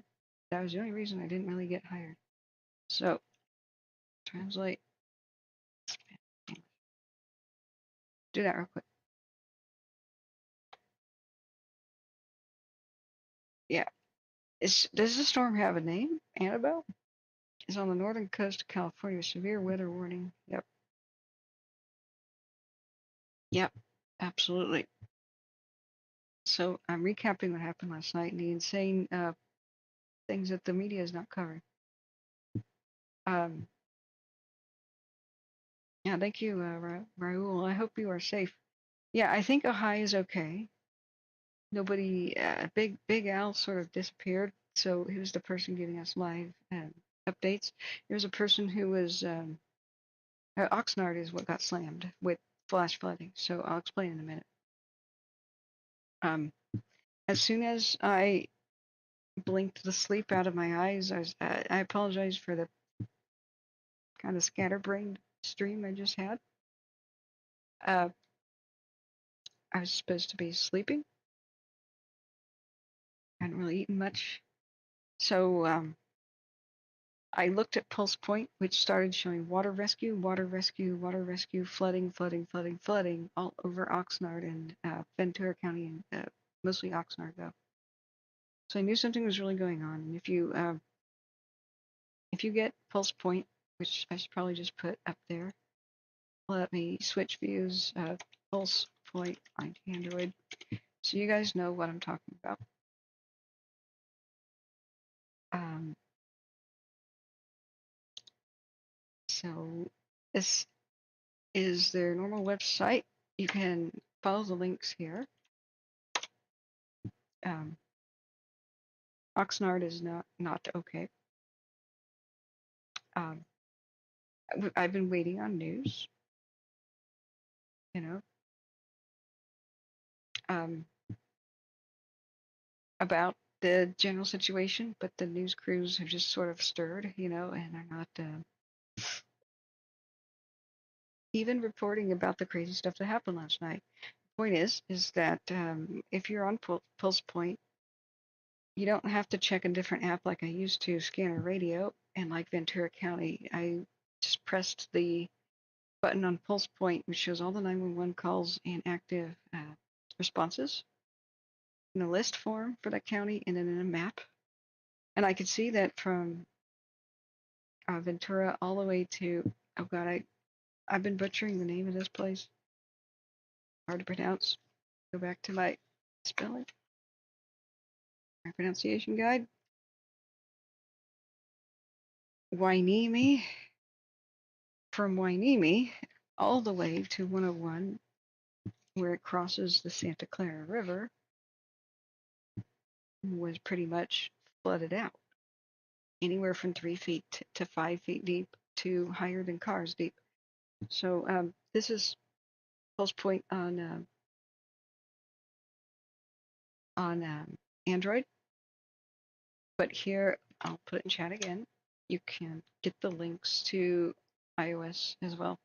That was the only reason I didn't really get hired. So, translate. Do that real quick. Yeah. Does the storm have a name? Annabelle? It's on the northern coast of California. Severe weather warning. Yep. Yep. Absolutely. So I'm recapping what happened last night and the insane things that the media is not covering. Yeah, thank you, Raul. I hope you are safe. Yeah, I think Ohio is okay. Nobody, Big Al sort of disappeared, so he was the person giving us live updates. There was a person who was, Oxnard is what got slammed with flash flooding, so I'll explain in a minute. As soon as I blinked the sleep out of my eyes, I apologize for the kind of scatterbrained stream I just had. I was supposed to be sleeping. I hadn't really eaten much. So I looked at Pulse Point, which started showing water rescue, flooding, flooding all over Oxnard and Ventura County, and mostly Oxnard, though. So I knew something was really going on. And if you get Pulse Point, which I should probably just put up there, let me switch views. Pulse Point on Android, so you guys know what I'm talking about. So this is their normal website. You can follow the links here. Oxnard is not okay. I've been waiting on news, you know, about the general situation, but the news crews have just sort of stirred, you know, and are not even reporting about the crazy stuff that happened last night. The point is that if you're on Pulse Point, you don't have to check a different app like I used to, Scanner Radio, and like Ventura County. I just pressed the button on Pulse Point, which shows all the 911 calls and active responses in a list form for that county and then in a map. And I could see that from Ventura all the way to, oh God, I've been butchering the name of this place. Hard to pronounce. Go back to my spelling. My pronunciation guide. Hueneme. From Hueneme all the way to 101, where it crosses the Santa Clara River, was pretty much flooded out. Anywhere from 3 feet to 5 feet deep to higher than cars deep. So this is Pulse Point on Android. But here, I'll put it in chat again. You can get the links to iOS as well.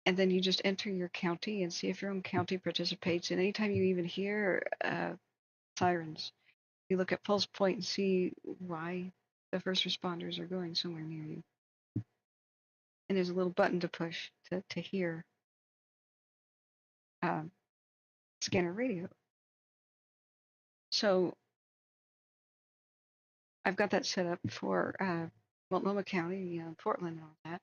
And then you just enter your county and see if your own county participates. And anytime you even hear sirens, you look at Pulse Point and see why the first responders are going somewhere near you. And there's a little button to push to hear Scanner Radio. So I've got that set up for Multnomah County, Portland, and all that.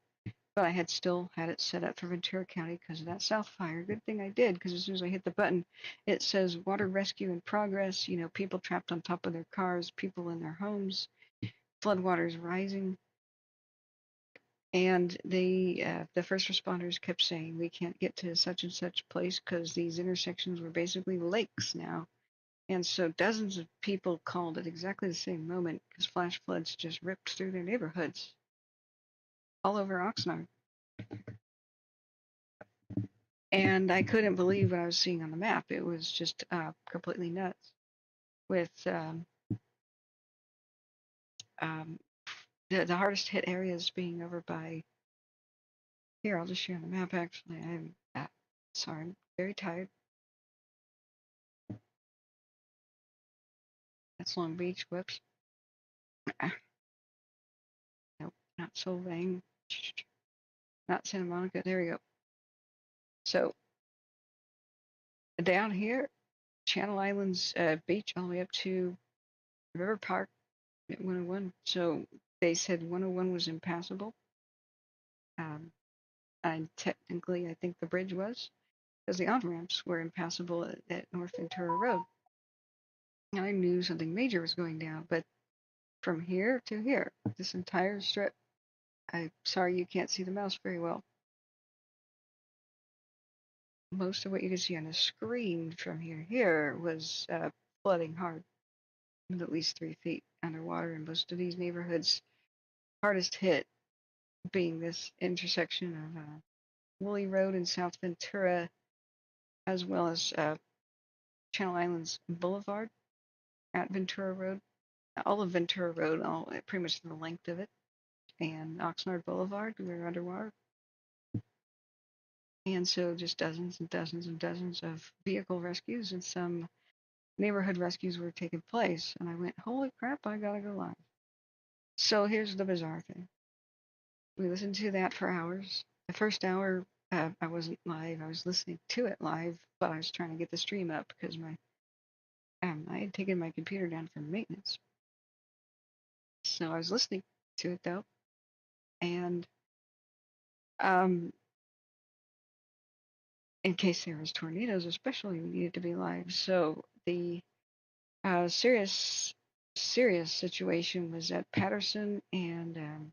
But I had still had it set up for Ventura County because of that south fire. Good thing I did, because as soon as I hit the button, it says water rescue in progress. You know, people trapped on top of their cars, people in their homes, floodwaters rising. And the first responders kept saying, we can't get to such and such place because these intersections were basically lakes now. And so dozens of people called at exactly the same moment because flash floods just ripped through their neighborhoods all over Oxnard. And I couldn't believe what I was seeing on the map. It was just completely nuts. With the hardest hit areas being over by here. I'll just share the map. Actually, I'm sorry, I'm very tired. That's Long Beach. Whoops. Nope, not Solvang. Not Santa Monica. There we go. So down here, Channel Islands Beach, all the way up to River Park at 101. So they said 101 was impassable. And technically, I think the bridge was, because the on-ramps were impassable at North Ventura Road. And I knew something major was going down, but from here to here, this entire strip, I'm sorry you can't see the mouse very well. Most of what you could see on the screen from here to here was flooding hard, with at least 3 feet underwater in most of these neighborhoods. Hardest hit being this intersection of Woolley Road in South Ventura, as well as Channel Islands Boulevard at Ventura Road. All of Ventura Road, pretty much the length of it, and Oxnard Boulevard, we were underwater. And so just dozens and dozens and dozens of vehicle rescues and some neighborhood rescues were taking place. And I went, holy crap, I gotta go live. So here's the bizarre thing. We listened to that for hours. The first hour, I wasn't live. I was listening to it live, but I was trying to get the stream up because I had taken my computer down for maintenance. So I was listening to it though. And in case there was tornadoes, especially, we needed to be live. So the serious situation was at Patterson and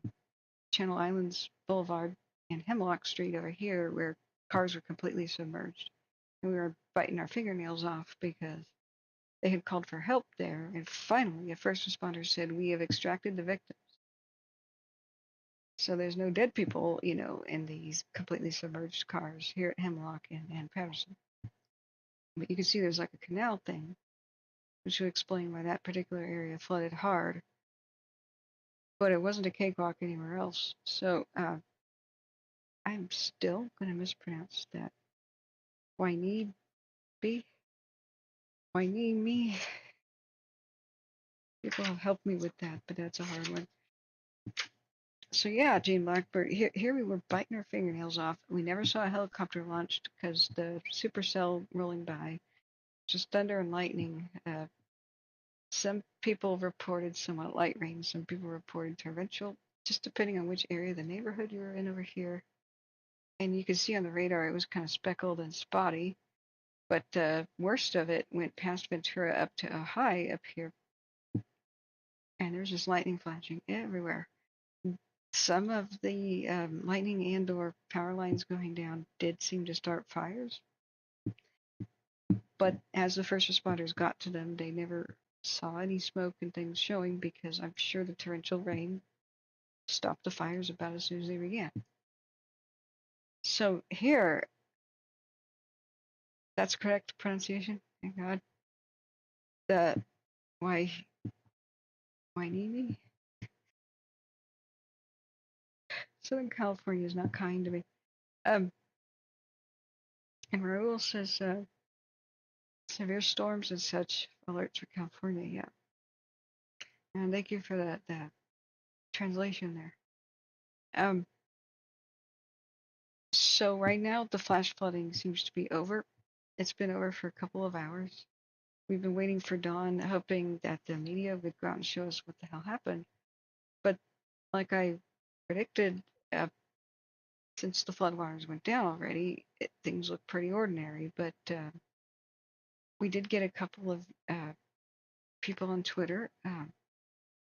Channel Islands Boulevard and Hemlock Street over here, where cars were completely submerged. And we were biting our fingernails off because they had called for help there. And finally, a first responder said, we have extracted the victims. So there's no dead people, in these completely submerged cars here at Hemlock and Patterson. But you can see there's like a canal thing, which would explain why that particular area flooded hard. But it wasn't a cakewalk anywhere else. So I'm still going to mispronounce that. Why need me? People have helped me with that, but that's a hard one. So yeah, Gene Blackbird, here we were biting our fingernails off. We never saw a helicopter launched because the supercell rolling by, just thunder and lightning. Some people reported somewhat light rain. Some people reported torrential, just depending on which area of the neighborhood you were in over here. And you could see on the radar it was kind of speckled and spotty. But the worst of it went past Ventura up to Ojai up here. And there's just lightning flashing everywhere. Some of the lightning and or power lines going down did seem to start fires. But as the first responders got to them, they never saw any smoke and things showing because I'm sure the torrential rain stopped the fires about as soon as they began. So here, that's correct pronunciation, thank God. The Wainini? Southern California is not kind to me. And Raul says severe storms and such alerts for California, yeah. And thank you for that translation there. So right now the flash flooding seems to be over. It's been over for a couple of hours. We've been waiting for dawn, hoping that the media would go out and show us what the hell happened. But like I predicted, since the floodwaters went down already, things look pretty ordinary. But we did get a couple of people on Twitter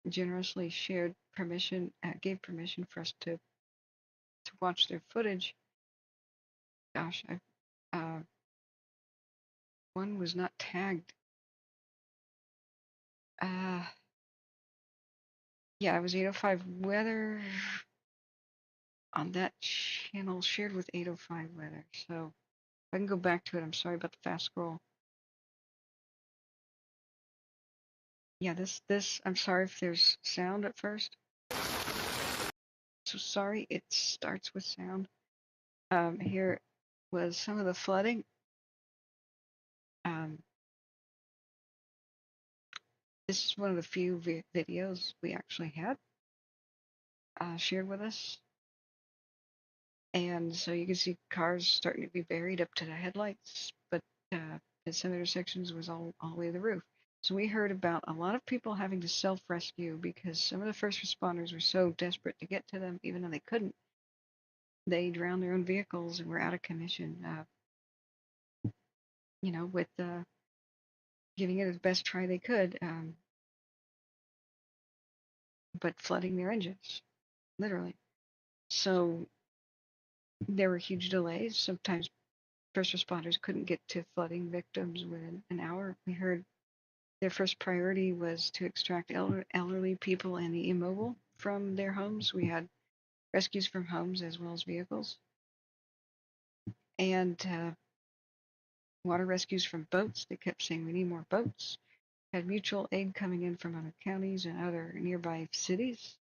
generously shared permission, gave permission for us to watch their footage. Gosh, one was not tagged. Yeah, it was 805 weather on that channel shared with 805 weather. So I can go back to it. I'm sorry about the fast scroll. Yeah, I'm sorry if there's sound at first. So sorry, it starts with sound. Here was some of the flooding. This is one of the few videos we actually had shared with us. And so you can see cars starting to be buried up to the headlights, but at some intersections was all the way to the roof. So we heard about a lot of people having to self-rescue because some of the first responders were so desperate to get to them, even though they couldn't. They drowned their own vehicles and were out of commission, with giving it the best try they could, but flooding their engines, literally. So there were huge delays. Sometimes first responders couldn't get to flooding victims within an hour. We heard their first priority was to extract elderly people and the immobile from their homes. We had rescues from homes as well as vehicles. And water rescues from boats. They kept saying we need more boats. Had mutual aid coming in from other counties and other nearby cities.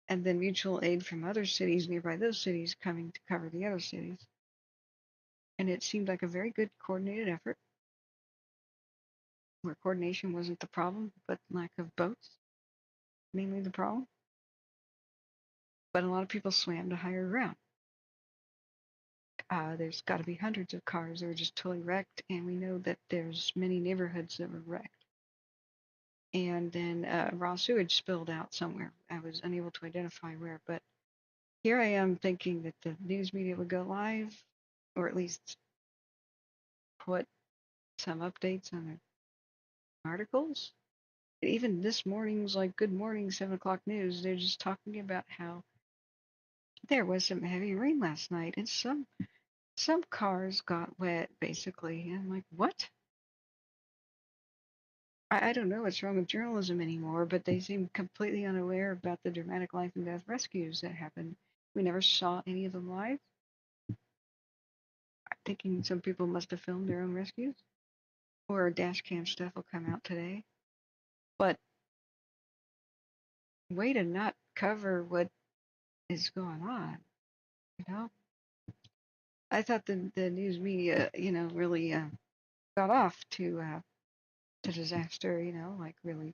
And then mutual aid from other cities nearby those cities coming to cover the other cities. And it seemed like a very good coordinated effort, where coordination wasn't the problem, but lack of boats, mainly the problem. But a lot of people swam to higher ground. There's got to be hundreds of cars that were just totally wrecked, and we know that there's many neighborhoods that were wrecked. And then raw sewage spilled out somewhere. I was unable to identify where, but here I am thinking that the news media would go live, or at least put some updates on their articles. And even this morning's like Good Morning 7 o'clock news, they're just talking about how there was some heavy rain last night, and some cars got wet, basically. And I'm like, what? I don't know what's wrong with journalism anymore, but they seem completely unaware about the dramatic life and death rescues that happened. We never saw any of them live. I'm thinking some people must have filmed their own rescues, or dash cam stuff will come out today. But way to not cover what is going on, I thought the news media, really got off to the disaster, like really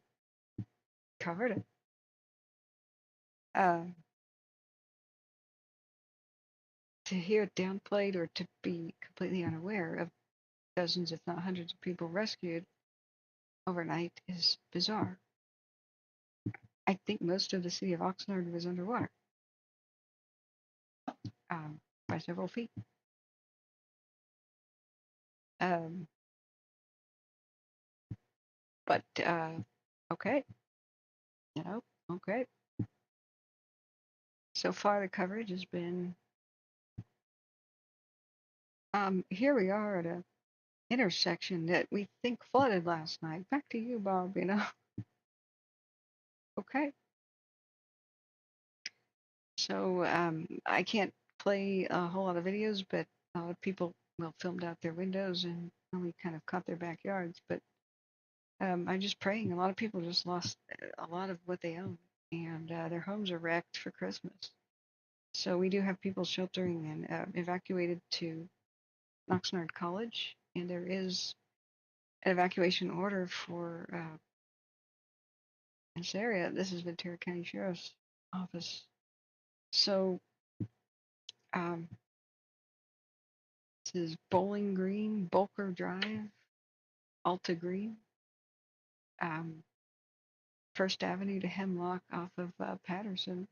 covered it. To hear it downplayed or to be completely unaware of dozens, if not hundreds of people rescued overnight is bizarre. I think most of the city of Oxnard was underwater by several feet. But okay, okay. So far the coverage has been, here we are at a intersection that we think flooded last night. Back to you, Bob, Okay. So I can't play a whole lot of videos, but a lot of people, filmed out their windows and only kind of caught their backyards. But I'm just praying. A lot of people just lost a lot of what they own, and their homes are wrecked for Christmas. So we do have people sheltering and evacuated to Oxnard College, and there is an evacuation order for this area. This is Ventura County Sheriff's Office. So this is Bowling Green, Bulker Drive, Alta Green, First Avenue to Hemlock off of Patterson.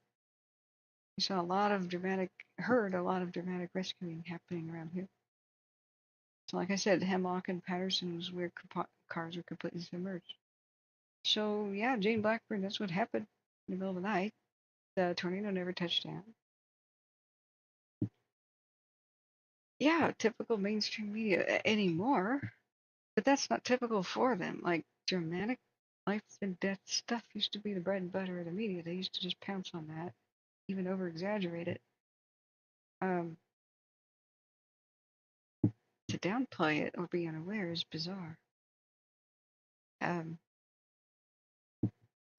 We saw heard a lot of dramatic rescuing happening around here. So like I said, Hemlock and Patterson was where cars were completely submerged. So yeah, Jane Blackburn, that's what happened in the middle of the night. The tornado never touched down. Yeah, typical mainstream media anymore, but that's not typical for them. Like dramatic life and death stuff used to be the bread and butter of the media. They used to just pounce on that, even over exaggerate it. to downplay it or be unaware is bizarre.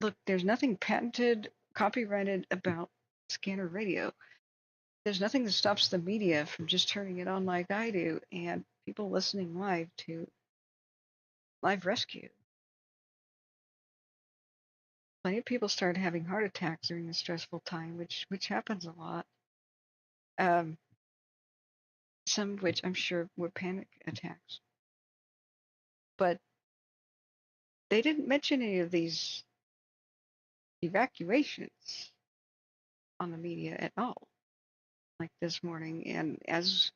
Look, there's nothing patented, copyrighted about scanner radio. There's nothing that stops the media from just turning it on like I do and people listening live to live rescue. Plenty of people started having heart attacks during this stressful time, which happens a lot. Some of which I'm sure were panic attacks. But they didn't mention any of these evacuations on the media at all, like this morning. And as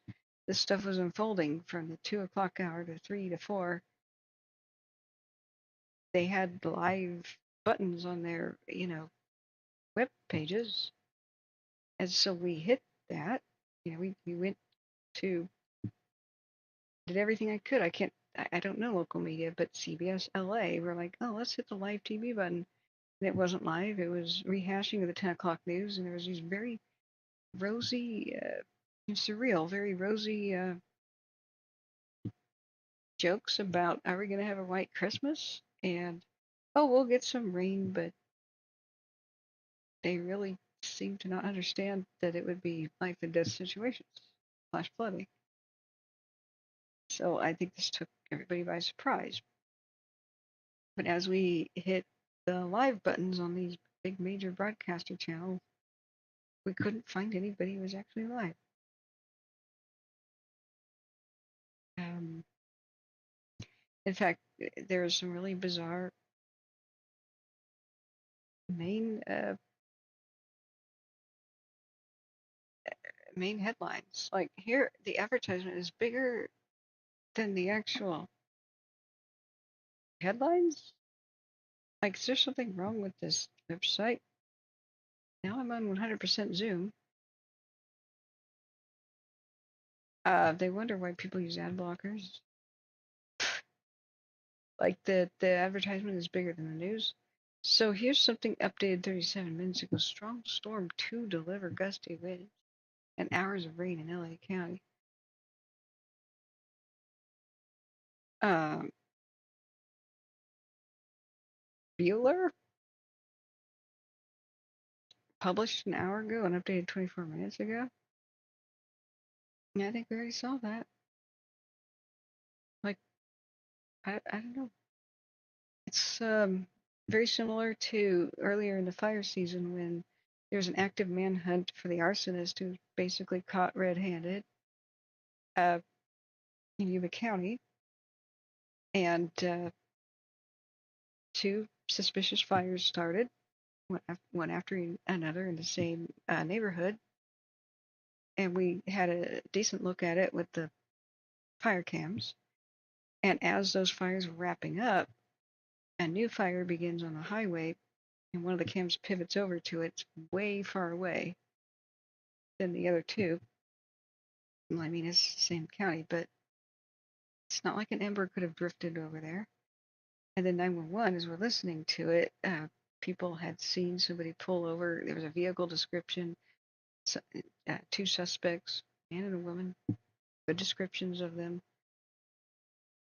this stuff was unfolding from the 2 o'clock hour to 3 to 4, they had live buttons on their, web pages. And so we hit that. We went to, did everything I could. I don't know local media, but CBS LA were like, oh, let's hit the live TV button. And it wasn't live. It was rehashing of the 10 o'clock news. And there was these very rosy, surreal, very rosy jokes about, are we going to have a white Christmas? And, oh, we'll get some rain, but they really seem to not understand that it would be life and death situations, flash flooding. So I think this took everybody by surprise. But as we hit the live buttons on these big major broadcaster channels, we couldn't find anybody who was actually live. In fact, there are some really bizarre main headlines. Like here, the advertisement is bigger than the actual headlines. Like, is there something wrong with this website? Now I'm on 100% Zoom. They wonder why people use ad blockers. Like the advertisement is bigger than the news. So here's something updated 37 minutes ago. Strong storm 2 deliver gusty winds and hours of rain in LA County. Bueller published an hour ago and updated 24 minutes ago. Yeah, I think we already saw that. Like, I don't know. It's very similar to earlier in the fire season when there was an active manhunt for the arsonist who was basically caught red-handed in Yuba County, and 2 suspicious fires started, one after another in the same neighborhood, and we had a decent look at it with the fire cams. And as those fires were wrapping up, a new fire begins on the highway, and one of the cams pivots over to it. It's way far away than the other 2. Well, I mean, it's the same county, but it's not like an ember could have drifted over there. And then 911, as we're listening to it, people had seen somebody pull over. There was a vehicle description, 2 suspects, a man and a woman, good descriptions of them.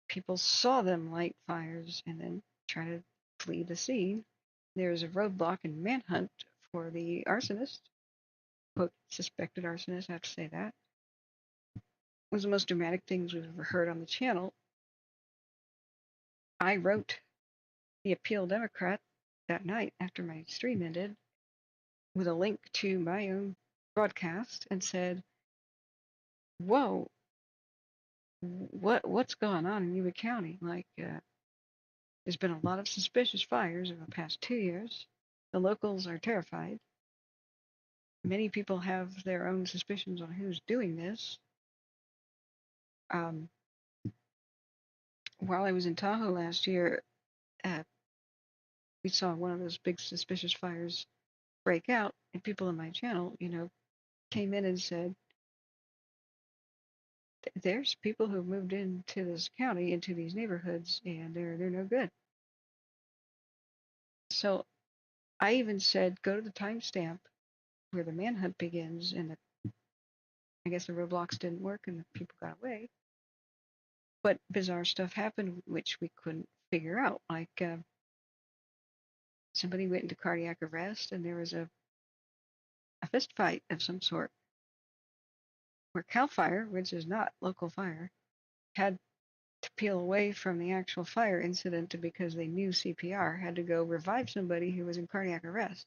People saw them light fires and then try to flee the scene. There's a roadblock and manhunt for the arsonist, quote, suspected arsonist, I have to say that. One of the most dramatic things we've ever heard on the channel. I wrote the Appeal Democrat that night after my stream ended with a link to my own broadcast and said, whoa, what's going on in Yuba County? Like, there's been a lot of suspicious fires over the past 2 years. The locals are terrified. Many people have their own suspicions on who's doing this. While I was in Tahoe last year, we saw one of those big suspicious fires break out, and people in my channel, came in and said, there's people who've moved into this county, into these neighborhoods, and they're no good. So I even said, go to the timestamp where the manhunt begins, and I guess the roadblocks didn't work and the people got away. But bizarre stuff happened which we couldn't figure out. Like somebody went into cardiac arrest and there was a fist fight of some sort where CAL FIRE, which is not local fire, had to peel away from the actual fire incident because they knew CPR, had to go revive somebody who was in cardiac arrest.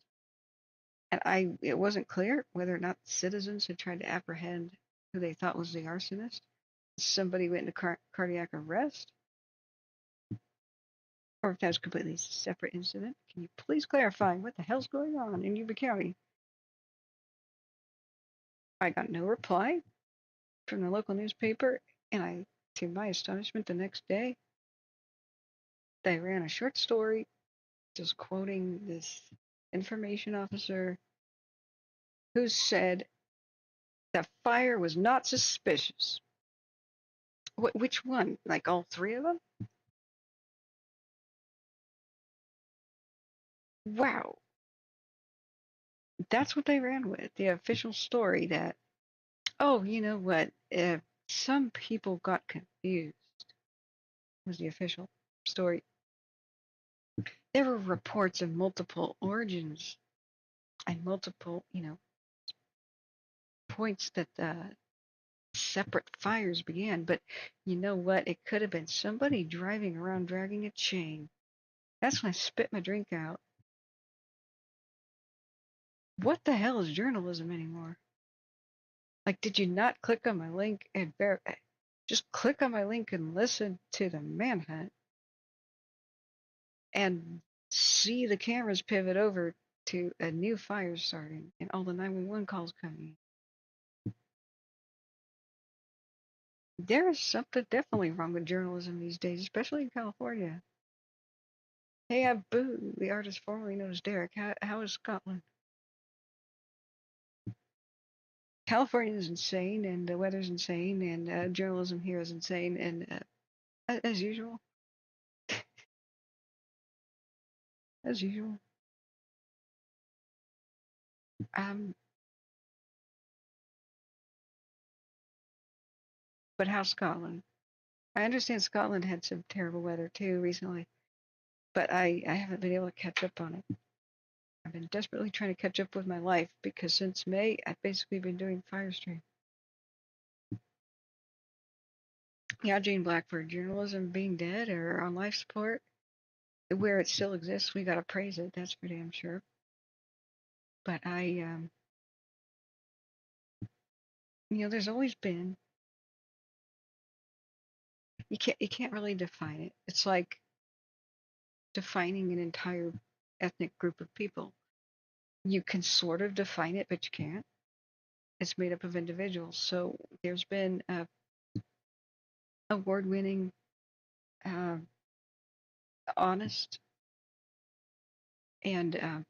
And it wasn't clear whether or not citizens had tried to apprehend who they thought was the arsonist. Somebody went into cardiac arrest, or if that was a completely separate incident. Can you please clarify what the hell's going on in Yuba County? I got no reply from the local newspaper, and to my astonishment, the next day, they ran a short story just quoting this information officer who said the fire was not suspicious. Which one? Like all three of them? Wow. That's what they ran with, the official story that, oh, you know what? If some people got confused, was the official story. There were reports of multiple origins and multiple, points that separate fires began. But you know what? It could have been somebody driving around dragging a chain. That's when I spit my drink out. What the hell is journalism anymore? Like, did you not click on my link and just click on my link and listen to the manhunt and see the cameras pivot over to a new fire starting and all the 911 calls coming in? There is something definitely wrong with journalism these days, especially in California. Hey, Boo, the artist formerly known as Derek. How is Scotland? California is insane, and the weather's insane, and journalism here is insane, and as usual. As usual. But how's Scotland? I understand Scotland had some terrible weather too recently, but I haven't been able to catch up on it. I've been desperately trying to catch up with my life because since May, I've basically been doing Firestream. Yeah, Jane Blackford, journalism being dead or on life support, where it still exists, we gotta praise it. That's for damn sure. But there's always been. You can't really define it. It's like defining an entire ethnic group of people. You can sort of define it, but you can't. It's made up of individuals. So there's been award-winning, honest, and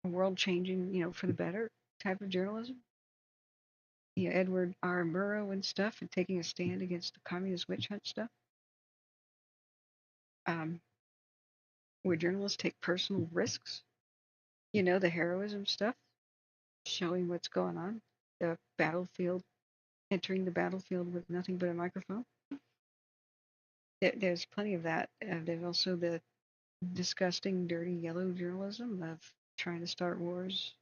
world-changing, for the better type of journalism. Edward R. Murrow and stuff, and taking a stand against the communist witch hunt stuff. Where journalists take personal risks. The heroism stuff, showing what's going on. The battlefield, entering the battlefield with nothing but a microphone. There's plenty of that. There's also the disgusting, dirty, yellow journalism of trying to start wars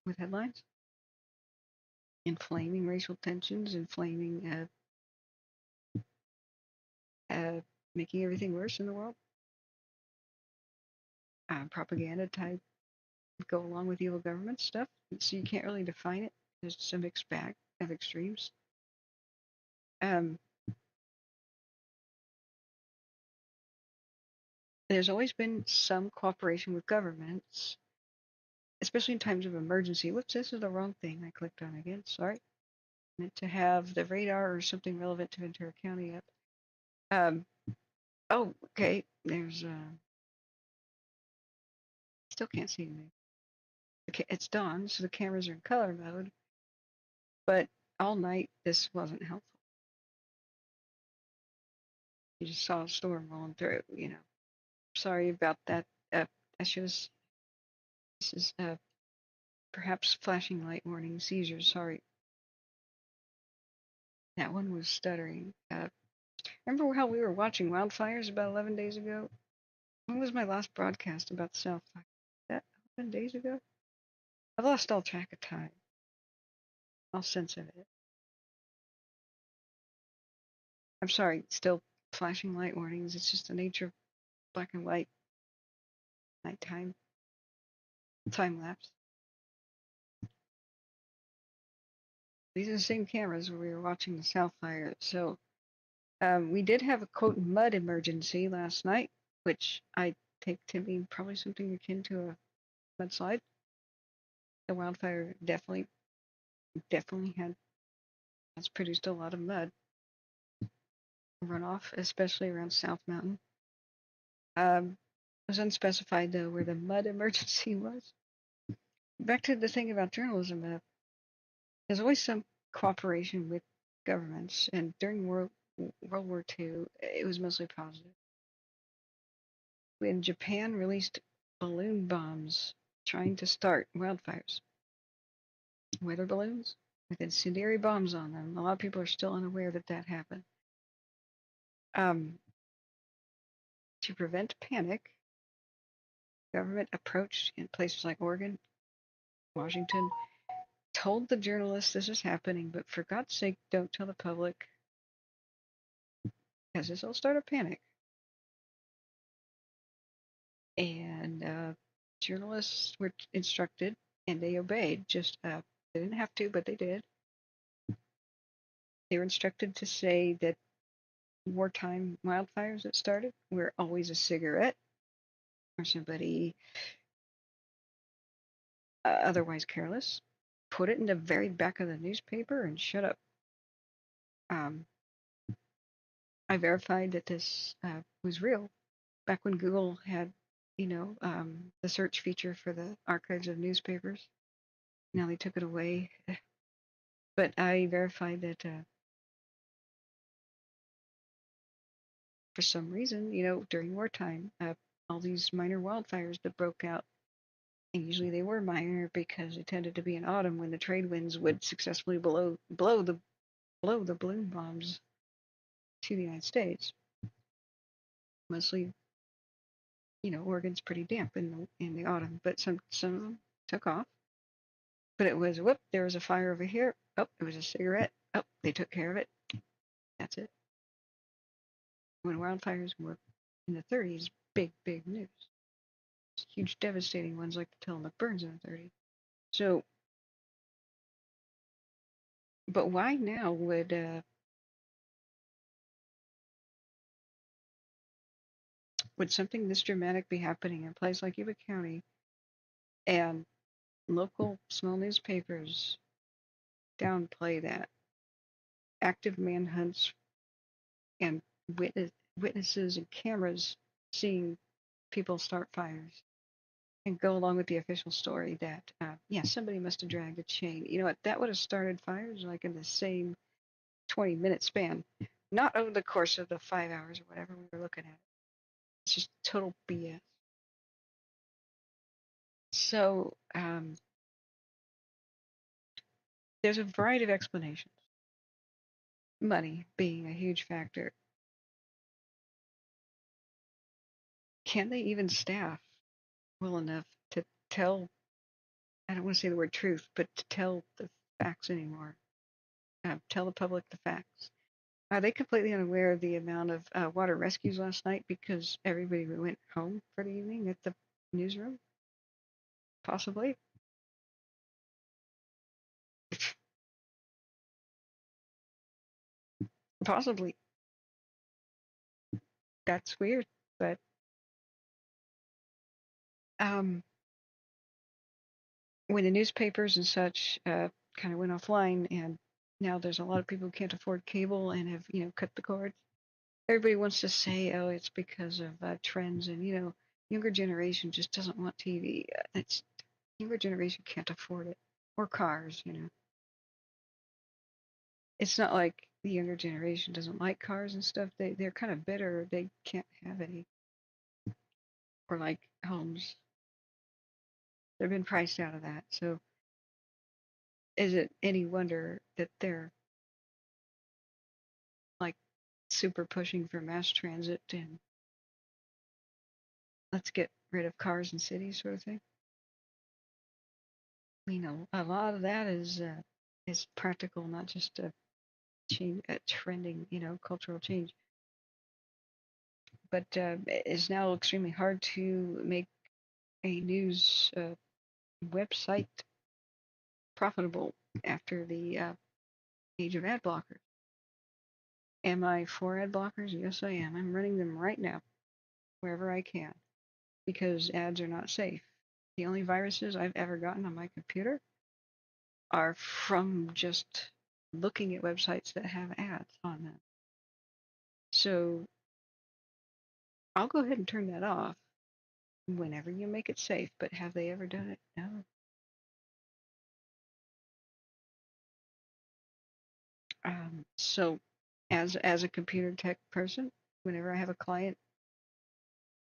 with headlines, inflaming racial tensions, inflaming, making everything worse in the world. Propaganda type, go along with evil government stuff. So you can't really define it. There's just a mixed bag of extremes. There's always been some cooperation with governments, especially in times of emergency. Whoops, this is the wrong thing I clicked on again. Sorry. Meant to have the radar or something relevant to Ventura County up. Oh, okay. There's still can't see anything. Okay, it's dawn, so the cameras are in color mode. But all night this wasn't helpful. You just saw a storm rolling through. Sorry about that. This is perhaps flashing light warning seizures. Sorry. That one was stuttering. Remember how we were watching wildfires about 11 days ago? When was my last broadcast about the South Fire? That 11 days ago? I've lost all track of time, all sense of it. I'm sorry, still flashing light warnings. It's just the nature of black and white nighttime time lapse. These are the same cameras where we were watching the South Fire. So we did have a quote mud emergency last night, which I take to mean probably something akin to a mudslide. The wildfire definitely has produced a lot of mud runoff, especially around South Mountain. It was unspecified though where the mud emergency was. Back to the thing about journalism, there's always some cooperation with governments, and during World War II, it was mostly positive. When Japan released balloon bombs trying to start wildfires, weather balloons with incendiary bombs on them, a lot of people are still unaware that that happened. To prevent panic, government approached in places like Oregon, Washington, told the journalists this is happening, but for God's sake, don't tell the public, because this will start a panic. And journalists were instructed, and they obeyed. Just they didn't have to, but they did. They were instructed to say that wartime wildfires that started were always a cigarette or somebody otherwise careless. Put it in the very back of the newspaper and shut up. I verified that this was real back when Google had, the search feature for the archives of newspapers. Now they took it away. But I verified that for some reason, during wartime, all these minor wildfires that broke out, and usually they were minor because it tended to be in autumn when the trade winds would successfully blow the balloon bombs to the United States. Mostly, Oregon's pretty damp in the autumn, but some of them took off. But it was, whoop, there was a fire over here. Oh, it was a cigarette. Oh, they took care of it. That's it. When wildfires were in the 30s, big news. Huge, devastating ones like the Tillamook burns in the 30s. So, but why now would something this dramatic be happening in a place like Yuba County and local small newspapers downplay that? Active manhunts and witnesses and cameras seeing people start fires and go along with the official story that, somebody must have dragged a chain. You know what? That would have started fires like in the same 20-minute span, not over the course of the 5 hours or whatever we were looking at. It's just total BS. So there's a variety of explanations. Money being a huge factor. Can they even staff well enough to tell, I don't want to say the word truth, but to tell the facts anymore? Tell the public the facts. Are they completely unaware of the amount of water rescues last night because everybody went home for the evening at the newsroom? Possibly. Possibly. That's weird, but when the newspapers and such kind of went offline, and now there's a lot of people who can't afford cable and have cut the cords. Everybody wants to say, oh, it's because of trends, and younger generation just doesn't want TV. It's younger generation can't afford it, or cars. It's not like the younger generation doesn't like cars and stuff. They're kind of bitter they can't have any, or like homes. They've been priced out of that. So is it any wonder that they're like super pushing for mass transit and let's get rid of cars in cities sort of thing. You know, a lot of that is practical, not just a change, a trending, you know, cultural change. But it's now extremely hard to make a news website profitable after the age of ad blockers. Am I for ad blockers? Yes, I am. I'm running them right now, wherever I can, because ads are not safe. The only viruses I've ever gotten on my computer are from just looking at websites that have ads on them. So I'll go ahead and turn that off whenever you make it safe, but have they ever done it? No. So as a computer tech person, whenever I have a client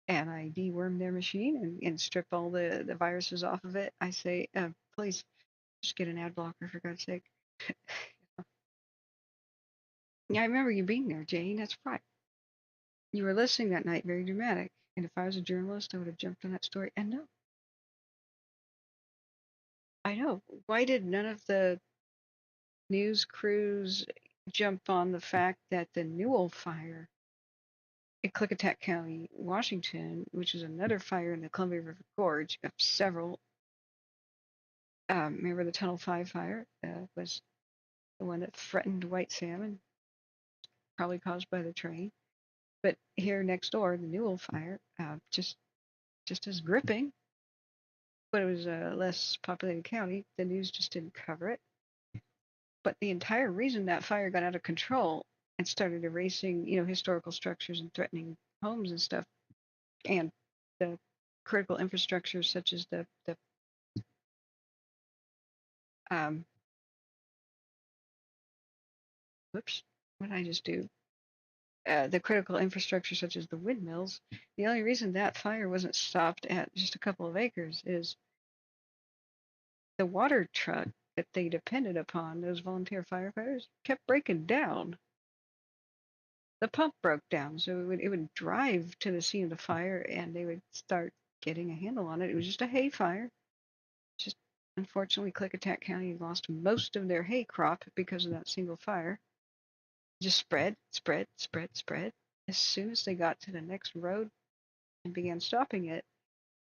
and I deworm their machine and strip all the viruses off of it, I say, please just get an ad blocker for God's sake. Yeah, I remember you being there, Jane. That's right. You were listening that night, very dramatic. And if I was a journalist, I would have jumped on that story. And no, I know. Why did none of the news crews jump on the fact that the Newell fire in Clickitat County, Washington, which is another fire in the Columbia River Gorge of several, remember the Tunnel 5 fire was the one that threatened white salmon, probably caused by the train. But here next door, the Newell fire, just as gripping, but it was a less populated county. The news just didn't cover it. But the entire reason that fire got out of control and started erasing, you know, historical structures and threatening homes and stuff, and the critical infrastructure such as the whoops, what did I just do? The critical infrastructure such as the windmills. The only reason that fire wasn't stopped at just a couple of acres is the water truck that they depended upon, those volunteer firefighters, kept breaking down. The pump broke down, so it would drive to the scene of the fire, and they would start getting a handle on it. It was just a hay fire. Just unfortunately, Clickitat County lost most of their hay crop because of that single fire. Just spread. As soon as they got to the next road and began stopping it,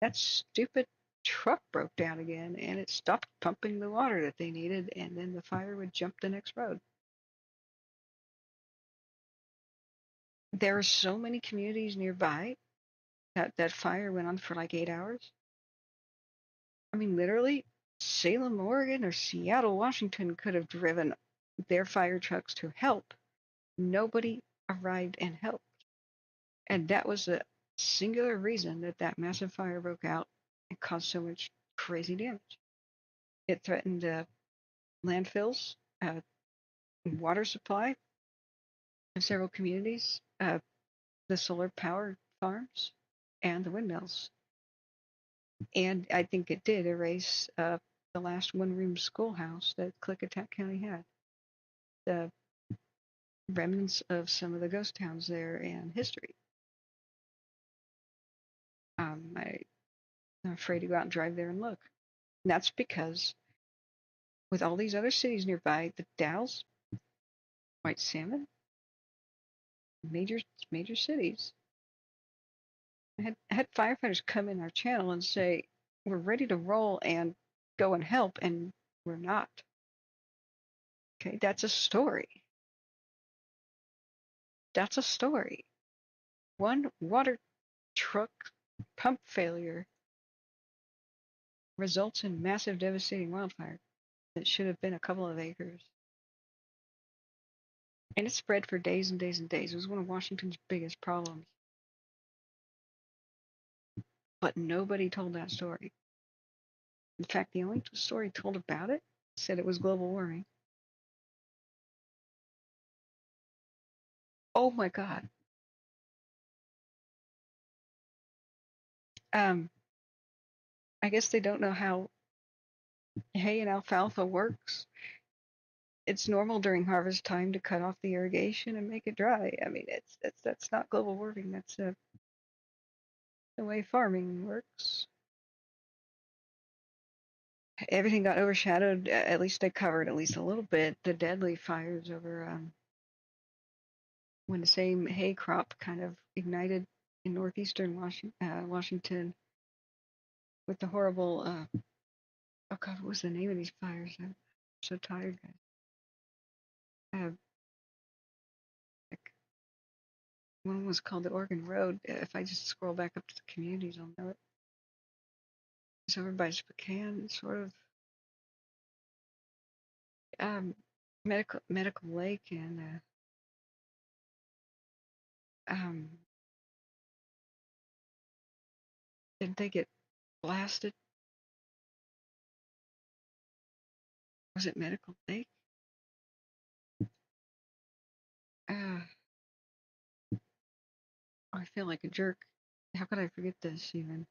that stupid truck broke down again, and it stopped pumping the water that they needed, and then the fire would jump the next road. There are so many communities nearby that fire went on for like 8 hours. I mean, literally, Salem, Oregon, or Seattle, Washington could have driven their fire trucks to help. Nobody arrived and helped. And that was the singular reason that massive fire broke out and caused so much crazy damage. It threatened landfills, water supply in several communities, the solar power farms, and the windmills. And I think it did erase the last one-room schoolhouse that Clickitat County had. The remnants of some of the ghost towns there and history. I'm afraid to go out and drive there and look. And that's because with all these other cities nearby, the Dalles, white salmon, major cities. I had firefighters come in our channel and say, we're ready to roll and go and help, and we're not. Okay, that's a story. That's a story. One water truck pump failure results in massive devastating wildfire that should have been a couple of acres. And it spread for days and days and days. It was one of Washington's biggest problems. But nobody told that story. In fact, the only story told about it said it was global warming. Oh my God. I guess they don't know how hay and alfalfa works. it's normal during harvest time to cut off the irrigation and make it dry. I mean, that's not global warming. That's the way farming works. Everything got overshadowed. At least they covered at least a little bit the deadly fires over when the same hay crop kind of ignited in northeastern Washington with the horrible. Oh God, what was the name of these fires? I'm so tired, guys. Like, one was called the Oregon Road. If I just scroll back up to the communities, I'll know it. It's over by Spokane, sort of medical lake, and didn't they get blasted? Was it medical lake? I feel like a jerk. How could I forget this even?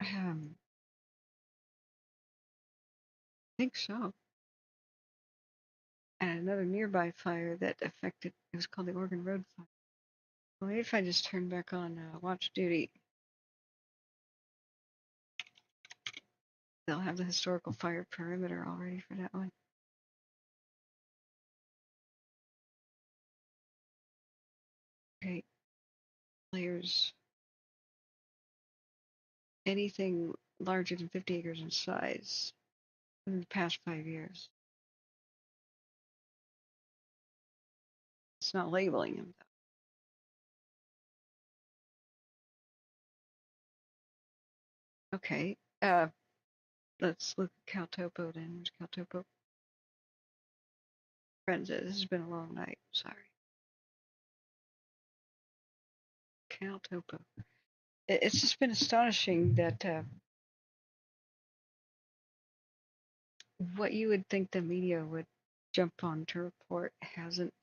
I think so. And another nearby fire that affected, it was called the Oregon Road Fire. Well, maybe if I just turn back on watch duty, they'll have the historical fire perimeter already for that one. Okay, layers. Anything larger than 50 acres in size in the past 5 years. It's not labeling them though. Okay, let's look at Caltopo then. Where's Caltopo? Friends, this has been a long night. Sorry. Caltopo. It's just been astonishing that what you would think the media would jump on to report hasn't,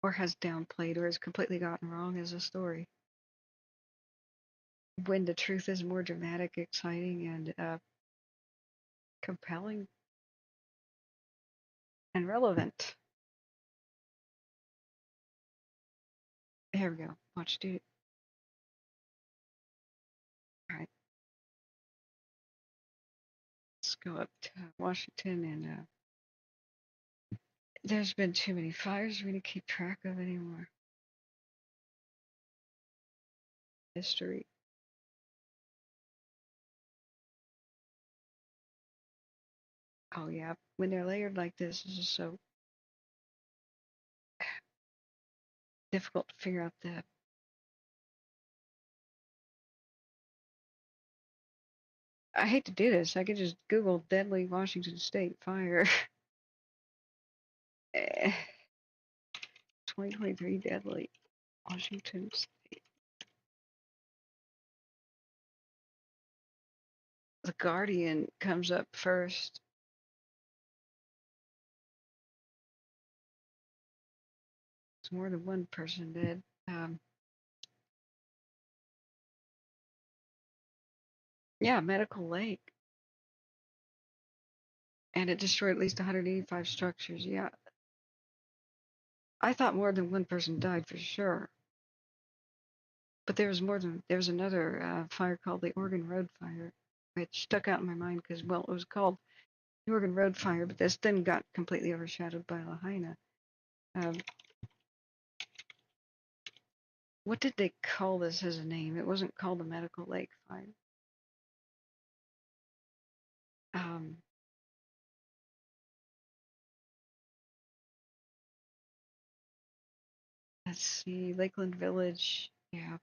or has downplayed, or has completely gotten wrong as a story. When the truth is more dramatic, exciting, and compelling and relevant. Here we go. Watch dude. All right. Let's go up to Washington, and there's been too many fires for me to keep track of anymore. History. Oh yeah, when they're layered like this, it's just so difficult to figure out the. I hate to do this. I could just Google deadly Washington State fire. 2023 deadly Washington State. The Guardian comes up first. It's more than one person dead. Yeah, Medical Lake. And it destroyed at least 185 structures. Yeah. I thought more than one person died for sure. But there was another fire called the Oregon Road Fire. It stuck out in my mind because, well, it was called the Oregon Road Fire, but this then got completely overshadowed by Lahaina. What did they call this as a name? It wasn't called the Medical Lake Fire. Let's see, Lakeland Village. Yeah,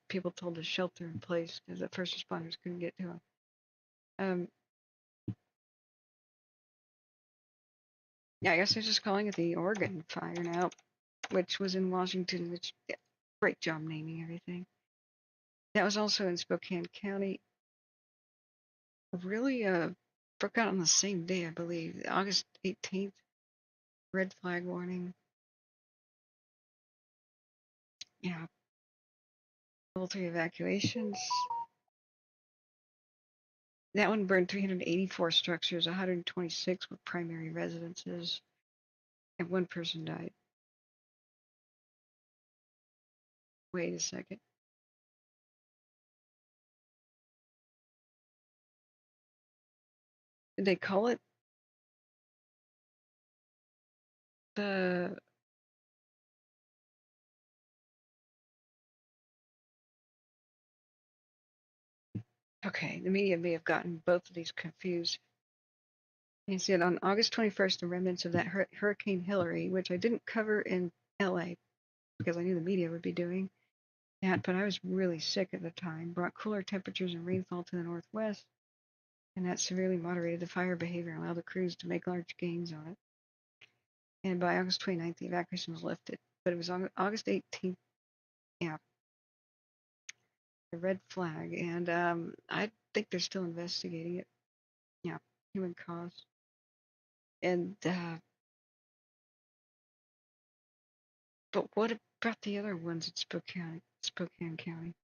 people told to shelter in place because the first responders couldn't get to them. Yeah, I guess they're just calling it the Oregon Fire now, which was in Washington. Which, yeah, great job naming everything. That was also in Spokane County. Really broke out on the same day, I believe, August 18th. Red flag warning. Yeah. Level 3 evacuations. That one burned 384 structures, 126 were primary residences, and 1 person died. Wait a second. Did they call it the okay, the media may have gotten both of these confused. He said on August 21st, the remnants of that Hurricane Hillary, which I didn't cover in LA because I knew the media would be doing that, but I was really sick at the time, brought cooler temperatures and rainfall to the northwest, and that severely moderated the fire behavior and allowed the crews to make large gains on it. And by August 29th, the evacuation was lifted. But it was on August 18th, yeah, the red flag, and I think they're still investigating it. Yeah, human cause. And but what about the other ones at Spokane County?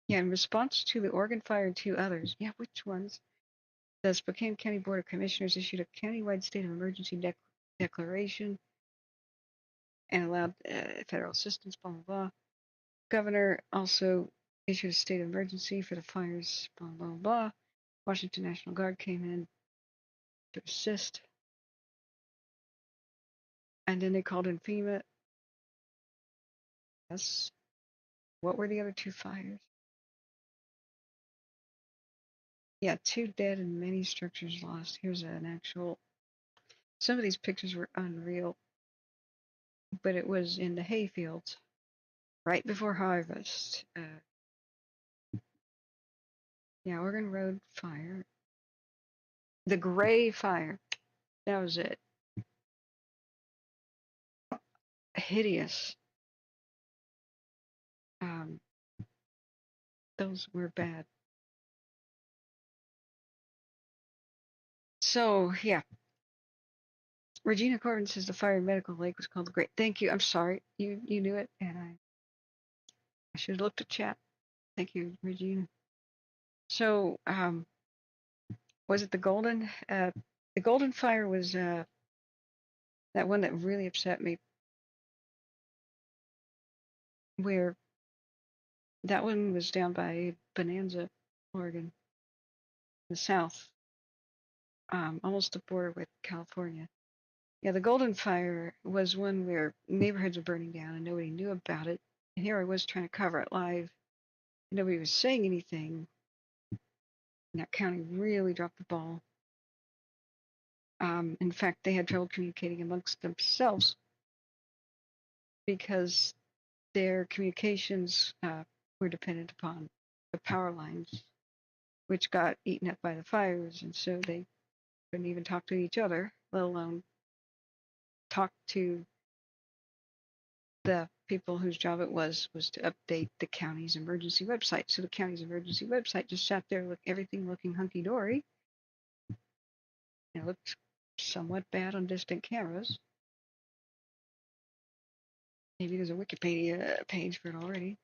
Yeah, in response to the Oregon fire and 2 others. Yeah, which ones? The Spokane County Board of Commissioners issued a countywide state of emergency declaration and allowed federal assistance, blah, blah, blah. Governor also issued a state of emergency for the fires, blah, blah, blah. Washington National Guard came in to assist. And then they called in FEMA. Yes. What were the other 2 fires? Yeah, 2 dead and many structures lost. Here's an actual. Some of these pictures were unreal, but it was in the hay fields right before harvest. Yeah, Oregon Road fire. The Gray fire. That was it. Hideous. Those were bad. So, yeah. Regina Corbin says the fire in Medical Lake was called the Great. Thank you. I'm sorry. You knew it, and I should have looked at chat. Thank you, Regina. So, was it the Golden? The Golden Fire was that one that really upset me. Where that one was down by Bonanza, Oregon, in the south, almost the border with California. Yeah, the Golden Fire was one where neighborhoods were burning down and nobody knew about it. And here I was trying to cover it live. Nobody was saying anything. And that county really dropped the ball. In fact, they had trouble communicating amongst themselves because their communications were dependent upon the power lines, which got eaten up by the fires, and so they couldn't even talk to each other, let alone talk to the people whose job it was to update the county's emergency website. So the county's emergency website just sat there, everything looking hunky-dory. It looked somewhat bad on distant cameras. Maybe there's a Wikipedia page for it already.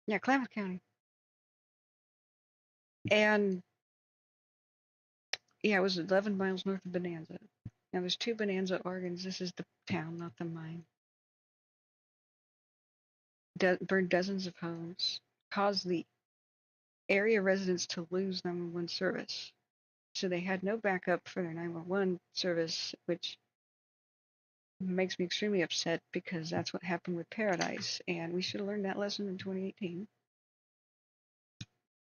Yeah, Klamath County. And yeah, it was 11 miles north of Bonanza. Now there's 2 Bonanza, Oregons. This is the town, not the mine. Burned dozens of homes, caused the area residents to lose 911 service. So they had no backup for their 911 service, which makes me extremely upset because that's what happened with Paradise. And we should have learned that lesson in 2018.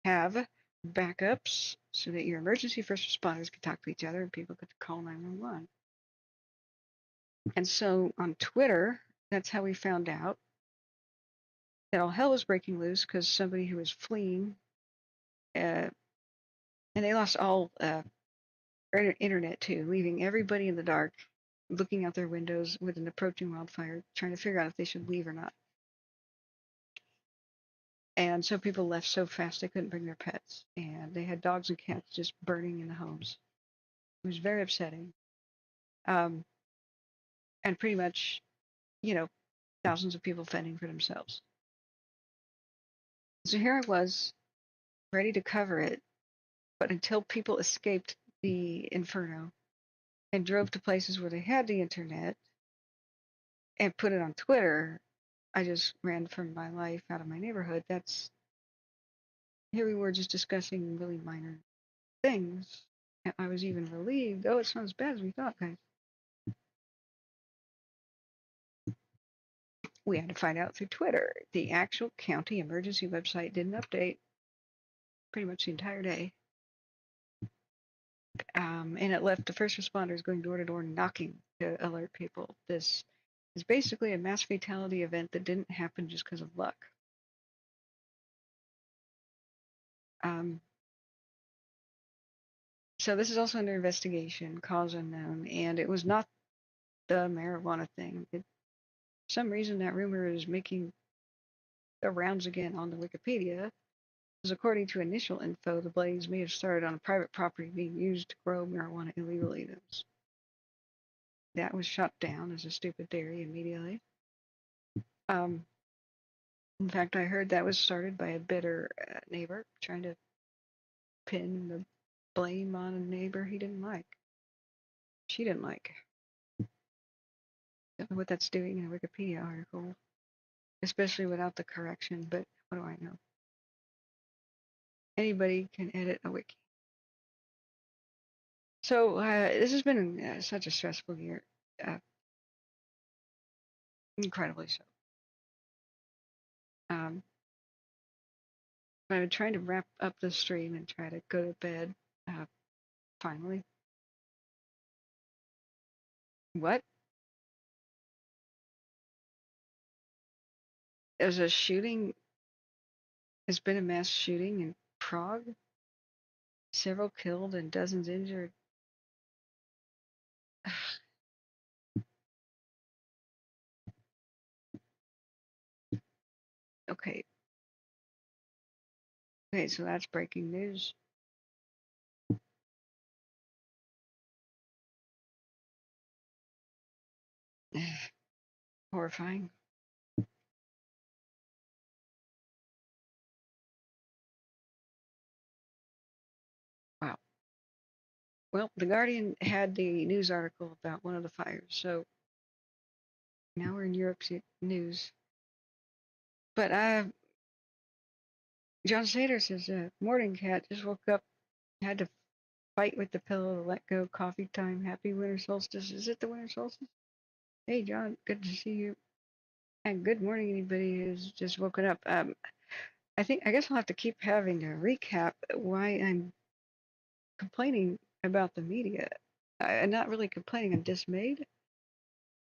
Have backups so that your emergency first responders could talk to each other and people could call 911. And so on Twitter, that's how we found out that all hell was breaking loose because somebody who was fleeing, and they lost all internet too, leaving everybody in the dark, looking out their windows with an approaching wildfire, trying to figure out if they should leave or not. And so people left so fast they couldn't bring their pets, and they had dogs and cats just burning in the homes. It was very upsetting. And pretty much, thousands of people fending for themselves. So here I was, ready to cover it, but until people escaped the inferno and drove to places where they had the internet and put it on Twitter, I just ran for my life out of my neighborhood. Here we were just discussing really minor things. And I was even relieved. Oh, it's not as bad as we thought, guys. We had to find out through Twitter. The actual county emergency website didn't update pretty much the entire day. And it left the first responders going door to door knocking to alert people. This is basically a mass fatality event that didn't happen just because of luck. So this is also under investigation, cause unknown, and it was not the marijuana thing. For some reason, that rumor is making the rounds again on the Wikipedia. Because according to initial info, the blaze may have started on a private property being used to grow marijuana illegally. That was shut down as a stupid theory immediately. In fact, I heard that was started by a bitter neighbor trying to pin the blame on a neighbor he didn't like. She didn't like. Don't know what that's doing in a Wikipedia article, especially without the correction, but what do I know? Anybody can edit a wiki. So this has been such a stressful year. Incredibly so. I've been trying to wrap up the stream and try to go to bed, finally. What? There's a shooting. There's been a mass shooting in Prague. Several killed and dozens injured. Okay. Okay, so that's breaking news. Horrifying. Wow. Well, The Guardian had the news article about one of the fires, so now we're in Europe's news. But John Sater says, morning cat, just woke up, had to fight with the pillow to let go, coffee time, happy winter solstice. Is it the winter solstice? Hey, John, good to see you. And good morning, anybody who's just woken up. I guess I'll have to keep having to recap why I'm complaining about the media. I'm not really complaining, I'm dismayed.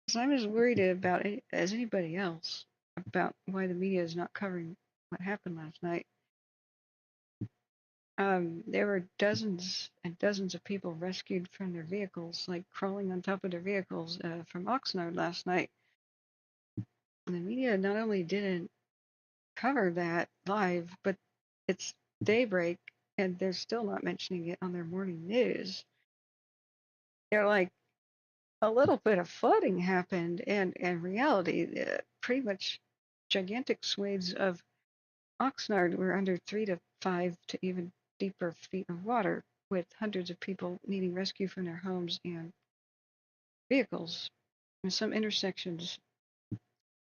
Because I'm as worried about it as anybody else about why the media is not covering what happened last night. There were dozens and dozens of people rescued from their vehicles, like crawling on top of their vehicles from Oxnard last night. And the media not only didn't cover that live, but it's daybreak and they're still not mentioning it on their morning news. They're like, a little bit of flooding happened, and in reality, pretty much gigantic swathes of Oxnard were under 3 to 5 to even deeper feet of water, with hundreds of people needing rescue from their homes and vehicles. And some intersections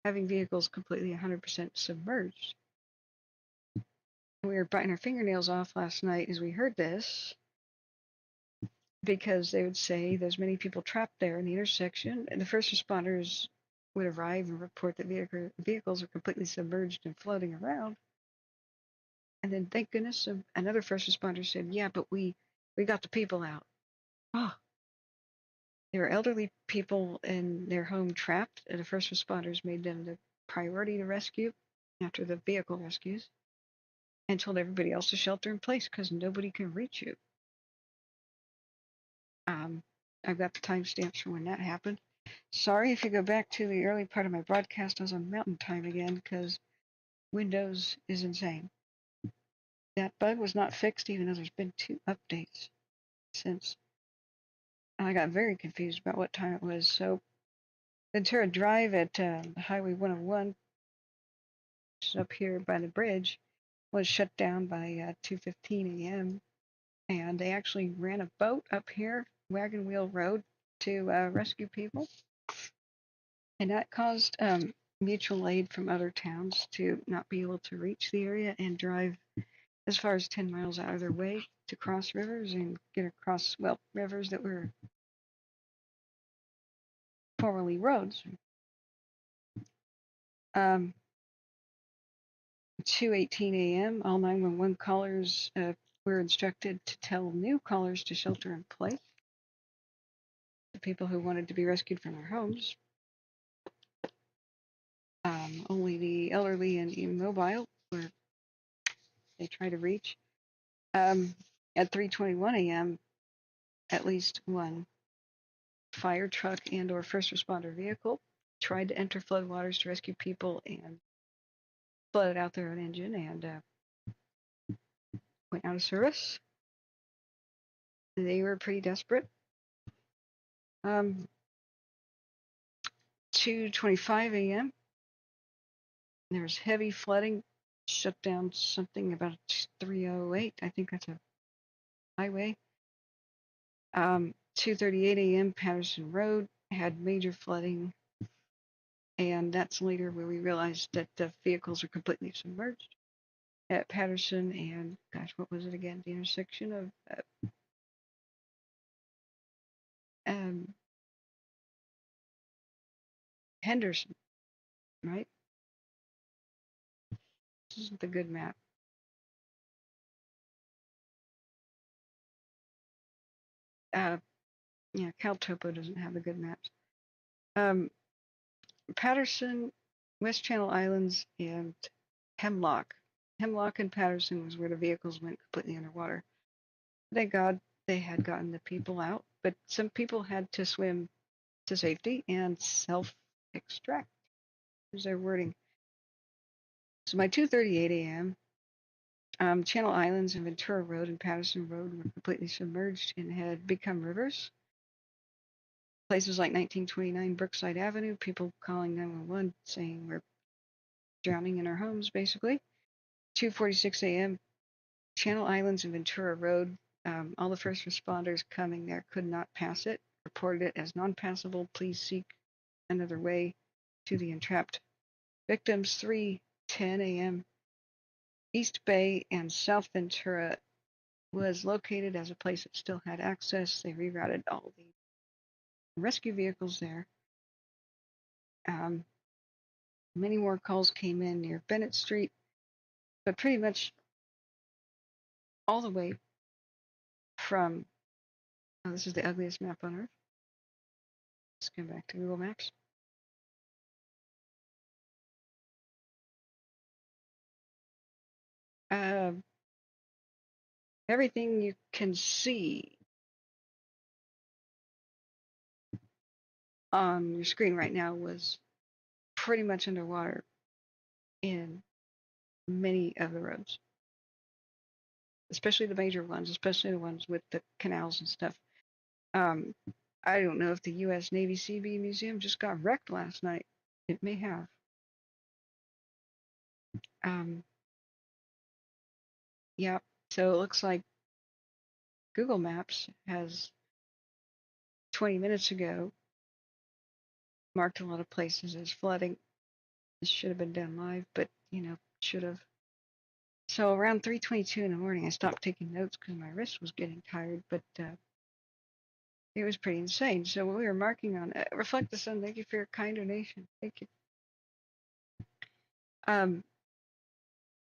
having vehicles completely 100% submerged. We were biting our fingernails off last night as we heard this, because they would say there's many people trapped there in the intersection, and the first responders would arrive and report that vehicles are completely submerged and floating around. And then, thank goodness, another first responder said, yeah, but we got the people out. Oh, there were elderly people in their home trapped, and the first responders made them the priority to rescue after the vehicle rescues, and told everybody else to shelter in place because nobody can reach you. I've got the timestamps for when that happened. Sorry if you go back to the early part of my broadcast, I was on mountain time again because Windows is insane. That bug was not fixed even though there's been 2 updates since. And I got very confused about what time it was. So Ventura Drive at Highway 101, which is up here by the bridge, was shut down by 2:15 a.m. And they actually ran a boat up here, Wagon Wheel Road, to rescue people. And that caused mutual aid from other towns to not be able to reach the area and drive as far as 10 miles out of their way to cross rivers and get across, well, rivers that were formerly roads. 2:18 a.m., all 911 callers were instructed to tell new callers to shelter in place. The people who wanted to be rescued from their homes. Only the elderly and immobile were they tried to reach. At 3:21 a.m., at least one fire truck and or first responder vehicle tried to enter floodwaters to rescue people and flooded out their own engine and went out of service. They were pretty desperate. 2:25 a.m. There was heavy flooding, shut down something about 308. I think that's a highway. 2:38 a.m. Patterson Road had major flooding, and that's later where we realized that the vehicles are completely submerged at Patterson and, gosh, what was it again? The intersection of Henderson, right? This isn't the good map. Yeah, CalTopo doesn't have the good maps. Patterson, West Channel Islands, and Hemlock. Hemlock and Patterson was where the vehicles went completely underwater. Thank God they had gotten the people out, but some people had to swim to safety and self-extract, is their wording. So by 2:38 a.m., Channel Islands and Ventura Road and Patterson Road were completely submerged and had become rivers. Places like 1929 Brookside Avenue, people calling 911 saying we're drowning in our homes, basically. 2:46 a.m., Channel Islands and Ventura Road, all the first responders coming there could not pass it, reported it as non-passable. Please seek another way to the entrapped victims. 3:10 a.m., East Bay and South Ventura was located as a place that still had access. They rerouted all the rescue vehicles there. Many more calls came in near Bennett Street, but pretty much all the way from, this is the ugliest map on Earth. Let's go back to Google Maps. Everything you can see on your screen right now was pretty much underwater in many of the roads, especially the major ones, especially the ones with the canals and stuff. I don't know if the U.S. Navy Seabee Museum just got wrecked last night. It may have. Yeah, so it looks like Google Maps has 20 minutes ago marked a lot of places as flooding. This should have been done live, but should have. So around 3:22 in the morning, I stopped taking notes because my wrist was getting tired, but it was pretty insane. So we were marking on Reflect the Sun. Thank you for your kind donation. Thank you.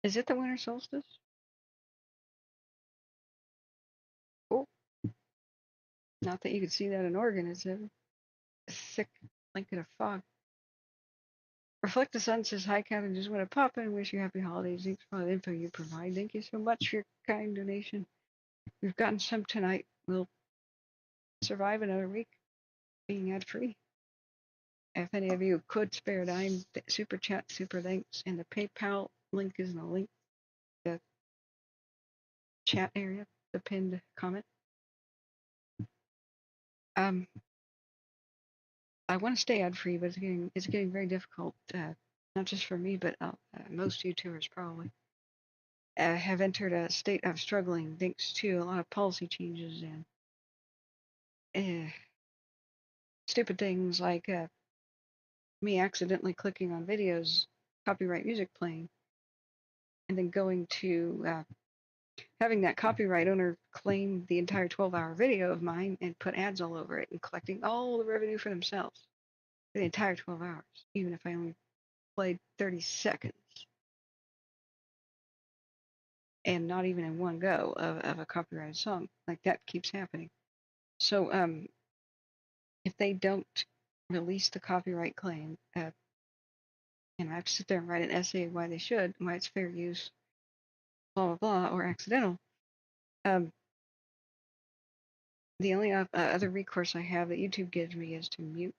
Is it the winter solstice? Oh, not that you could see that in Oregon. It's a thick blanket of fog. Reflect the Sun says, hi, Kathryn. Just want to pop in and wish you happy holidays. Thanks for all the info you provide. Thank you so much for your kind donation. We've gotten some tonight. We'll survive another week being ad-free. If any of you could spare a dime, super chat, super thanks, and the PayPal link is in the link, the chat area, the pinned comment. I want to stay ad-free, but it's getting very difficult, not just for me, but most YouTubers probably have entered a state of struggling thanks to a lot of policy changes and stupid things like me accidentally clicking on videos, copyright music playing, and then going to having that copyright owner claim the entire 12-hour video of mine and put ads all over it and collecting all the revenue for themselves for the entire 12 hours, even if I only played 30 seconds. And not even in one go of a copyrighted song. Like that keeps happening. So if they don't release the copyright claim, and I have to sit there and write an essay why they should, why it's fair use, blah, blah, blah, or accidental, the only other recourse I have that YouTube gives me is to mute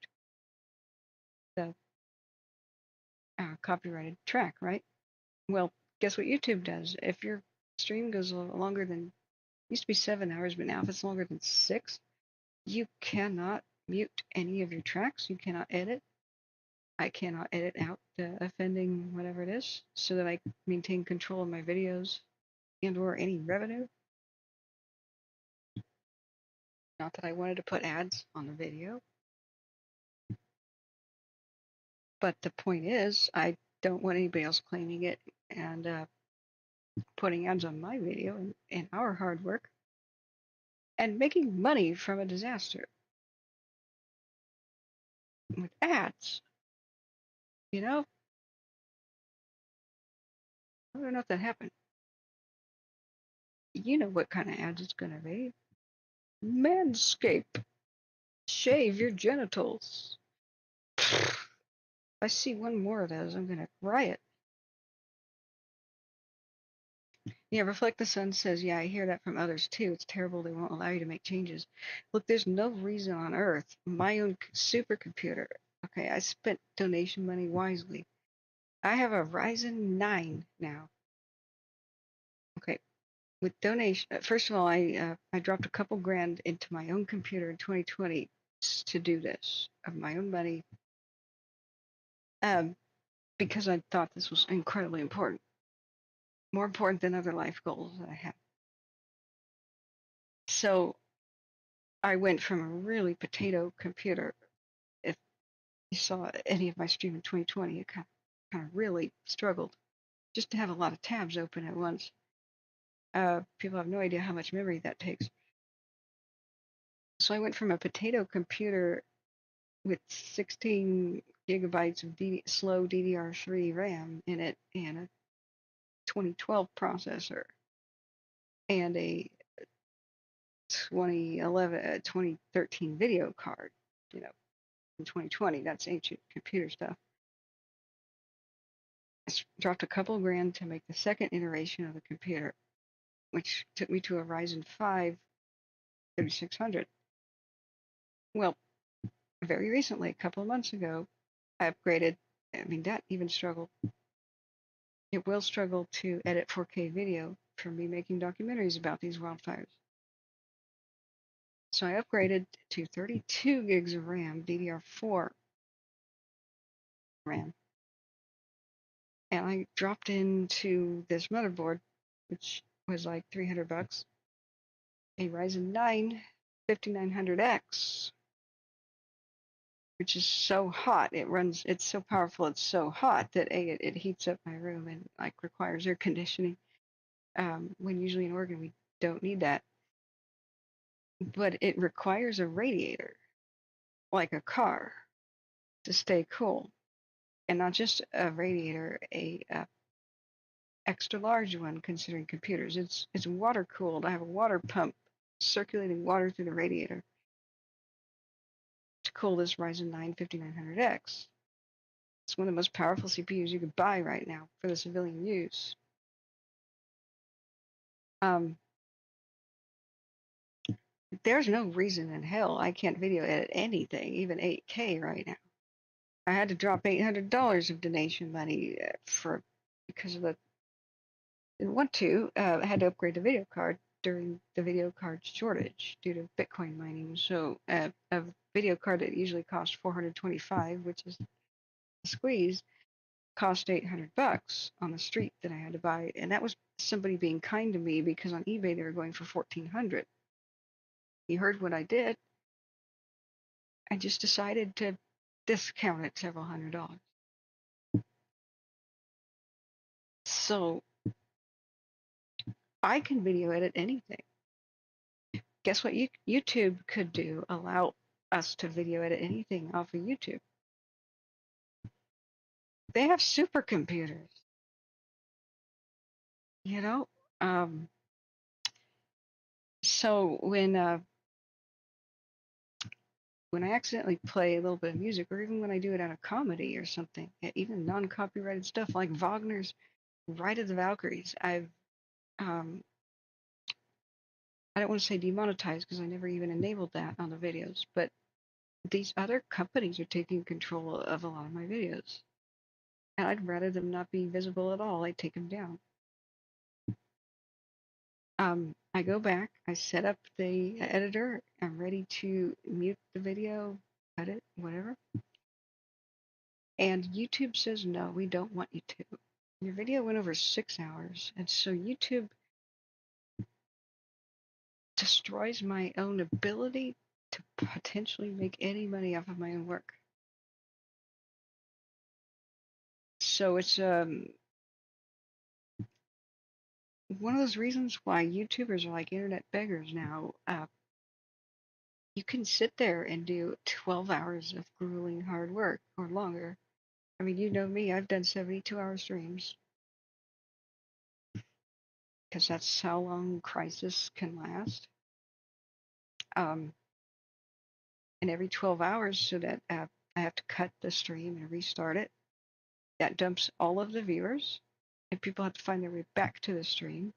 the copyrighted track, right? Well, guess what YouTube does? If your stream goes longer than, used to be 7 hours, but now if it's longer than 6, you cannot mute any of your tracks. You cannot edit. I cannot edit out the offending whatever it is so that I maintain control of my videos and or any revenue. Not that I wanted to put ads on the video. But the point is, I don't want anybody else claiming it and putting ads on my video and our hard work and making money from a disaster with ads. You know? I don't know if that happened. You know what kind of ads it's going to be. Manscape. Shave your genitals. If I see one more of those, I'm going to riot. Yeah, Reflect the Sun says, yeah, I hear that from others too. It's terrible they won't allow you to make changes. Look, there's no reason on earth. My own supercomputer. Okay, I spent donation money wisely. I have a Ryzen 9 now. Okay, with donation, first of all, I dropped a couple grand into my own computer in 2020 to do this of my own money, because I thought this was incredibly important, more important than other life goals that I have. So I went from a really potato computer. If you saw any of my stream in 2020, it kind of really struggled just to have a lot of tabs open at once. People have no idea how much memory that takes. So I went from a potato computer with 16 gigabytes of slow DDR3 RAM in it and a 2012 processor and a 2013 video card, you know, in 2020. That's ancient computer stuff. I dropped a couple grand to make the second iteration of the computer, which took me to a Ryzen 5 3600. Well, very recently, a couple of months ago, I upgraded. I mean, that even struggled. It will struggle to edit 4K video for me making documentaries about these wildfires. So I upgraded to 32 gigs of RAM, DDR4 RAM. And I dropped into this motherboard, which was like $300, a Ryzen 9 5900X, which is so hot. It's so powerful, it's so hot that it heats up my room and like requires air conditioning. When usually in Oregon we don't need that. But it requires a radiator, like a car, to stay cool. And not just a radiator, a extra large one considering computers. It's water cooled. I have a water pump circulating water through the radiator to cool this Ryzen 9 5900X. It's one of the most powerful CPUs you could buy right now for the civilian use. There's no reason in hell I can't video edit anything, even 8K right now. I had to drop $800 of donation money because of the. I didn't want to. I had to upgrade the video card during the video card shortage due to Bitcoin mining. So of video card that usually costs $425, which is a squeeze, cost $800 on the street that I had to buy, and that was somebody being kind to me because on eBay they were going for $1,400. You heard what I did. I just decided to discount it several $100s. So I can video edit anything. Guess what YouTube could do? Allow us to video edit anything off of YouTube. They have supercomputers. You know, so when I accidentally play a little bit of music, or even when I do it out of comedy or something, even non-copyrighted stuff like Wagner's Ride of the Valkyries, I don't want to say demonetized because I never even enabled that on the videos, but these other companies are taking control of a lot of my videos. And I'd rather them not be visible at all. I take them down. I go back, I set up the editor, I'm ready to mute the video, cut it, whatever. And YouTube says, no, we don't want you to. Your video went over 6 hours, and so YouTube destroys my own ability to potentially make any money off of my own work. So it's one of those reasons why YouTubers are like internet beggars now. You can sit there and do 12 hours of grueling hard work or longer. I mean, you know me, I've done 72-hour streams because that's how long crisis can last. And every 12 hours, so that I have to cut the stream and restart it. That dumps all of the viewers, and people have to find their way back to the stream.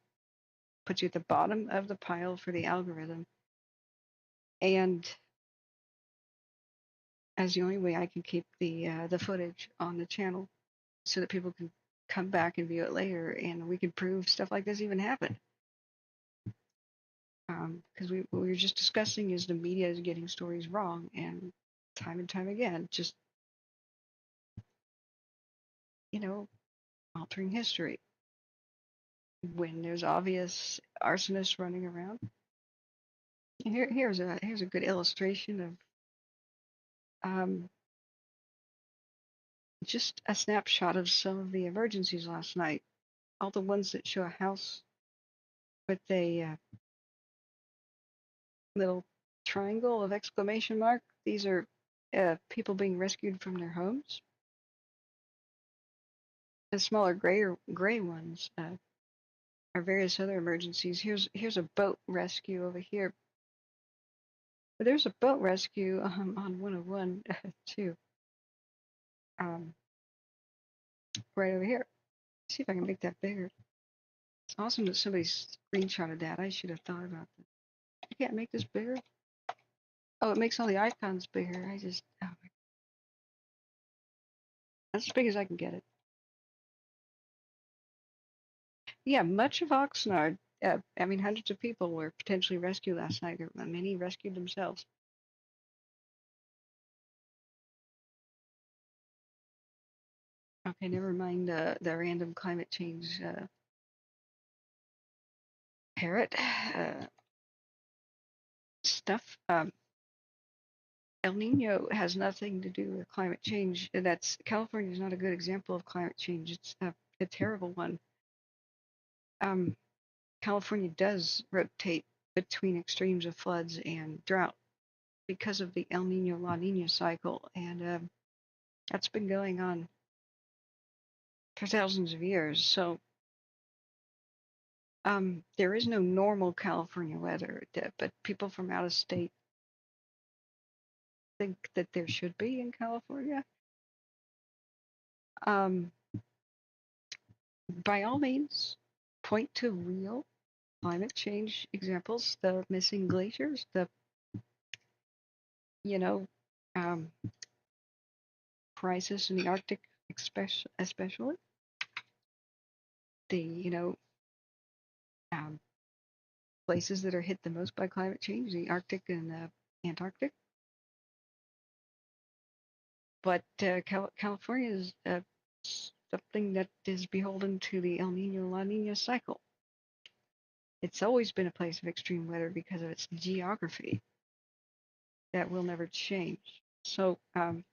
Puts you at the bottom of the pile for the algorithm. And as the only way I can keep the footage on the channel so that people can come back and view it later, and we can prove stuff like this even happened. Because what we were just discussing is the media is getting stories wrong, and time again, just, you know, altering history. When there's obvious arsonists running around. And here's a good illustration of just a snapshot of some of the emergencies last night. All the ones that show a house with a little triangle of exclamation mark. These are people being rescued from their homes. The smaller gray ones are various other emergencies. Here's a boat rescue over here. But there's a boat rescue on 101 too. Right over here. See if I can make that bigger. It's awesome that somebody screenshotted that. I should have thought about that. I can't make this bigger. Oh, it makes all the icons bigger. That's as big as I can get it. Yeah, much of Oxnard, I mean, hundreds of people were potentially rescued last night. Many rescued themselves. Okay, never mind the random climate change parrot stuff. El Nino has nothing to do with climate change. California is not a good example of climate change. It's a terrible one. California does rotate between extremes of floods and drought because of the El Nino La Nina cycle, and that's been going on for thousands of years. So there is no normal California weather, but people from out of state think that there should be in California. By all means, point to real climate change examples, the missing glaciers, crisis in the Arctic, especially the, places that are hit the most by climate change, the Arctic and the Antarctic. but California is something that is beholden to the El Nino La Nina cycle. It's always been a place of extreme weather because of its geography. That will never change. So I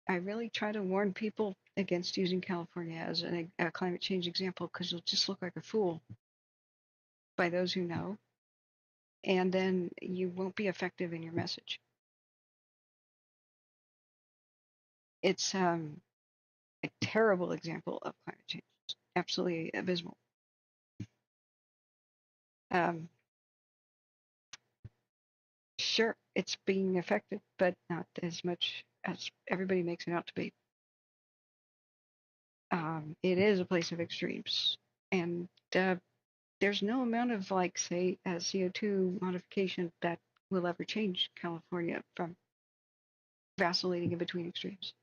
really try to warn people against using California as a climate change example, because you'll just look like a fool by those who know, and then you won't be effective in your message. It's a terrible example of climate change. It's absolutely abysmal. Sure, it's being affected, but not as much as everybody makes it out to be. It is a place of extremes, and there's no amount of, like, say, CO2 modification that will ever change California from vacillating in between extremes.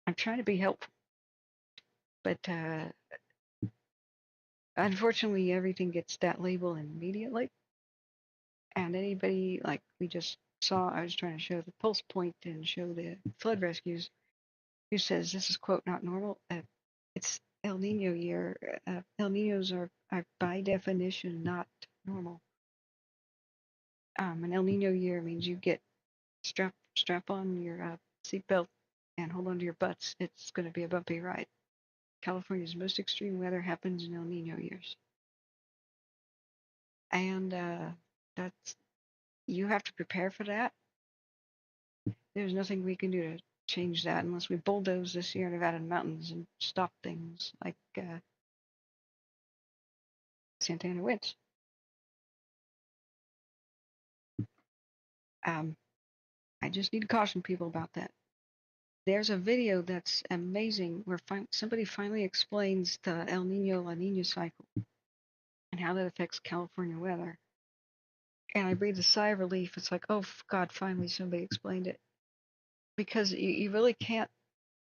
I'm trying to be helpful, but unfortunately, everything gets that label immediately. And anybody, like we just saw, I was trying to show the pulse point and show the flood rescues, who says this is, quote, not normal. It's El Nino year. El Ninos are by definition not normal. An El Nino year means you get strap on your seatbelt and hold on to your butts. It's going to be a bumpy ride. California's most extreme weather happens in El Nino years, and that's, you have to prepare for that. There's nothing we can do to change that unless we bulldoze the Sierra Nevada mountains and stop things like Santa Ana winds. I just need to caution people about that. There's a video that's amazing where somebody finally explains the El Nino La Nina cycle and how that affects California weather. And I breathed a sigh of relief. It's like, oh, God, finally somebody explained it. Because you really can't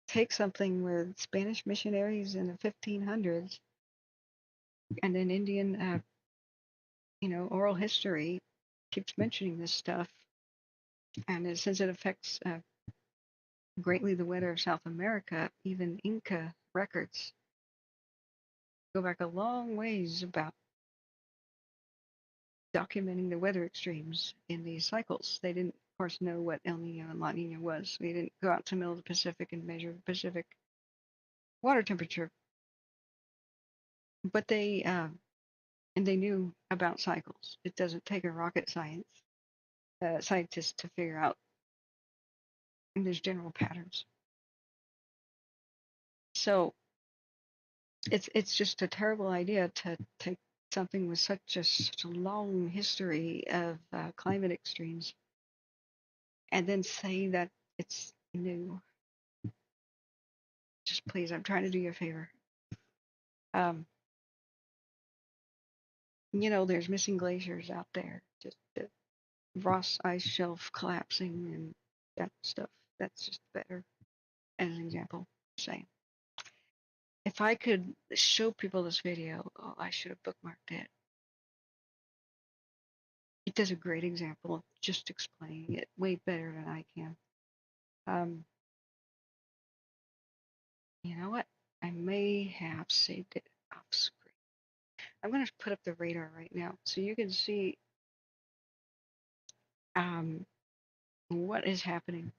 take something where Spanish missionaries in the 1500s and then Indian, oral history keeps mentioning this stuff. And since it affects greatly the weather of South America, even Inca records go back a long ways about documenting the weather extremes in these cycles. They didn't, of course, know what El Nino and La Nina was. They didn't go out to the middle of the Pacific and measure the Pacific water temperature. But they knew about cycles. It doesn't take a rocket scientist to figure out, and there's general patterns. So it's just a terrible idea to take something with such a long history of climate extremes and then say that it's new. Just please, I'm trying to do you a favor. There's missing glaciers out there, just the Ross ice shelf collapsing and that stuff. That's just better as an example. Saying, if I could show people this video, I should have bookmarked it. It does a great example of just explaining it way better than I can. You know what? I may have saved it off screen. I'm going to put up the radar right now so you can see what is happening.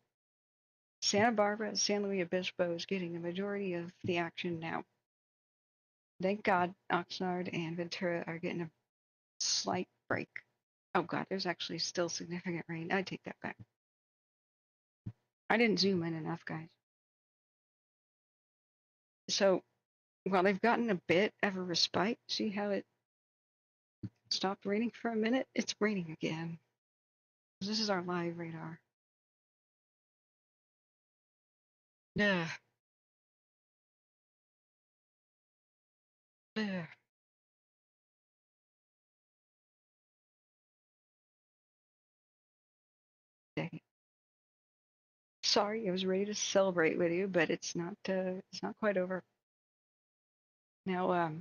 Santa Barbara, San Luis Obispo is getting the majority of the action now. Thank God Oxnard and Ventura are getting a slight break. Oh God, there's actually still significant rain. I take that back. I didn't zoom in enough, guys. So while they've gotten a bit of a respite, see how it stopped raining for a minute? It's raining again. This is our live radar. Ugh. Ugh. Dang it. Sorry, I was ready to celebrate with you, but it's not quite over. Now,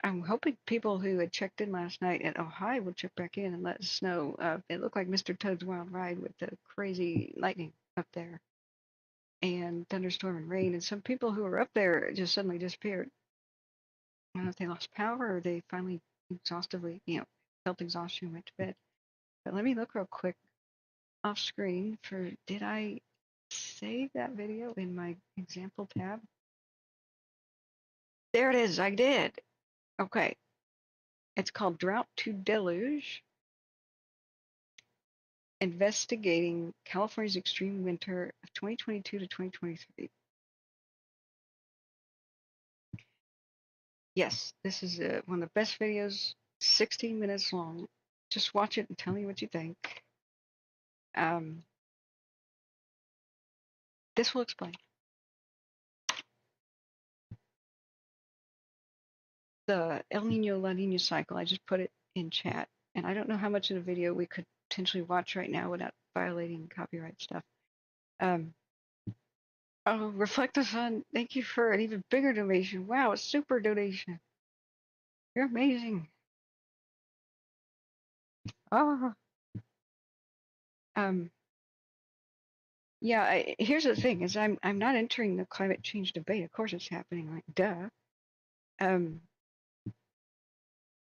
I'm hoping people who had checked in last night at Ohio will check back in and let us know. It looked like Mr. Toad's Wild Ride with the crazy lightning up there and thunderstorm and rain. And some people who were up there just suddenly disappeared. I don't know if they lost power or they finally exhaustively, felt exhaustion and went to bed. But let me look real quick off screen for, did I save that video in my example tab? There it is, I did. Okay. It's called Drought to Deluge, investigating California's extreme winter of 2022 to 2023. Yes, this is one of the best videos, 16 minutes long. Just watch it and tell me what you think. This will explain. The El Nino La Nina cycle, I just put it in chat, and I don't know how much of the video we could potentially watch right now without violating copyright stuff. Oh, Reflect the Sun, thank you for an even bigger donation. Wow, a super donation. You're amazing. Oh, yeah. Here's the thing: is I'm not entering the climate change debate. Of course, it's happening. Like, duh.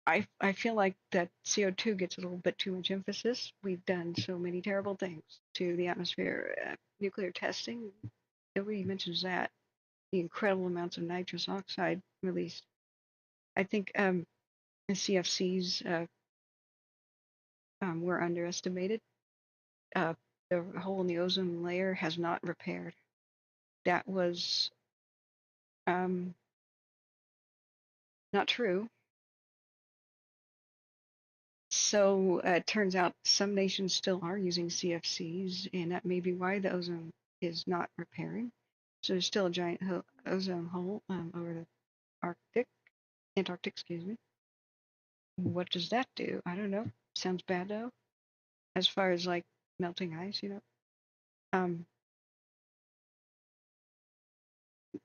I feel like that CO2 gets a little bit too much emphasis. We've done so many terrible things to the atmosphere. Nuclear testing, nobody mentions that. The incredible amounts of nitrous oxide released. I think the CFCs were underestimated. The hole in the ozone layer has not repaired. That was not true. So it turns out some nations still are using CFCs, and that may be why the ozone is not repairing. So there's still a giant ozone hole over the Antarctic, excuse me. What does that do? I don't know. Sounds bad though. As far as like melting ice,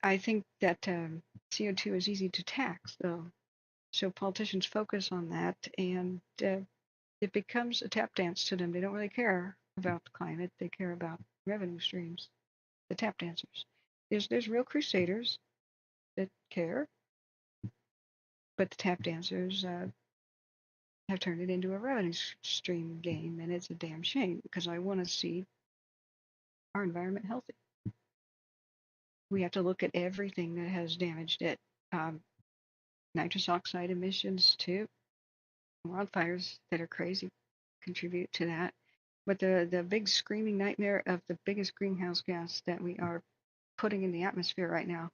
I think that CO2 is easy to tax though. So politicians focus on that, and it becomes a tap dance to them. They don't really care about the climate. They care about revenue streams. The tap dancers. There's real crusaders that care, but the tap dancers have turned it into a revenue stream game, and it's a damn shame because I want to see our environment healthy. We have to look at everything that has damaged it. Nitrous oxide emissions too. Wildfires that are crazy contribute to that. But the big screaming nightmare of the biggest greenhouse gas that we are putting in the atmosphere right now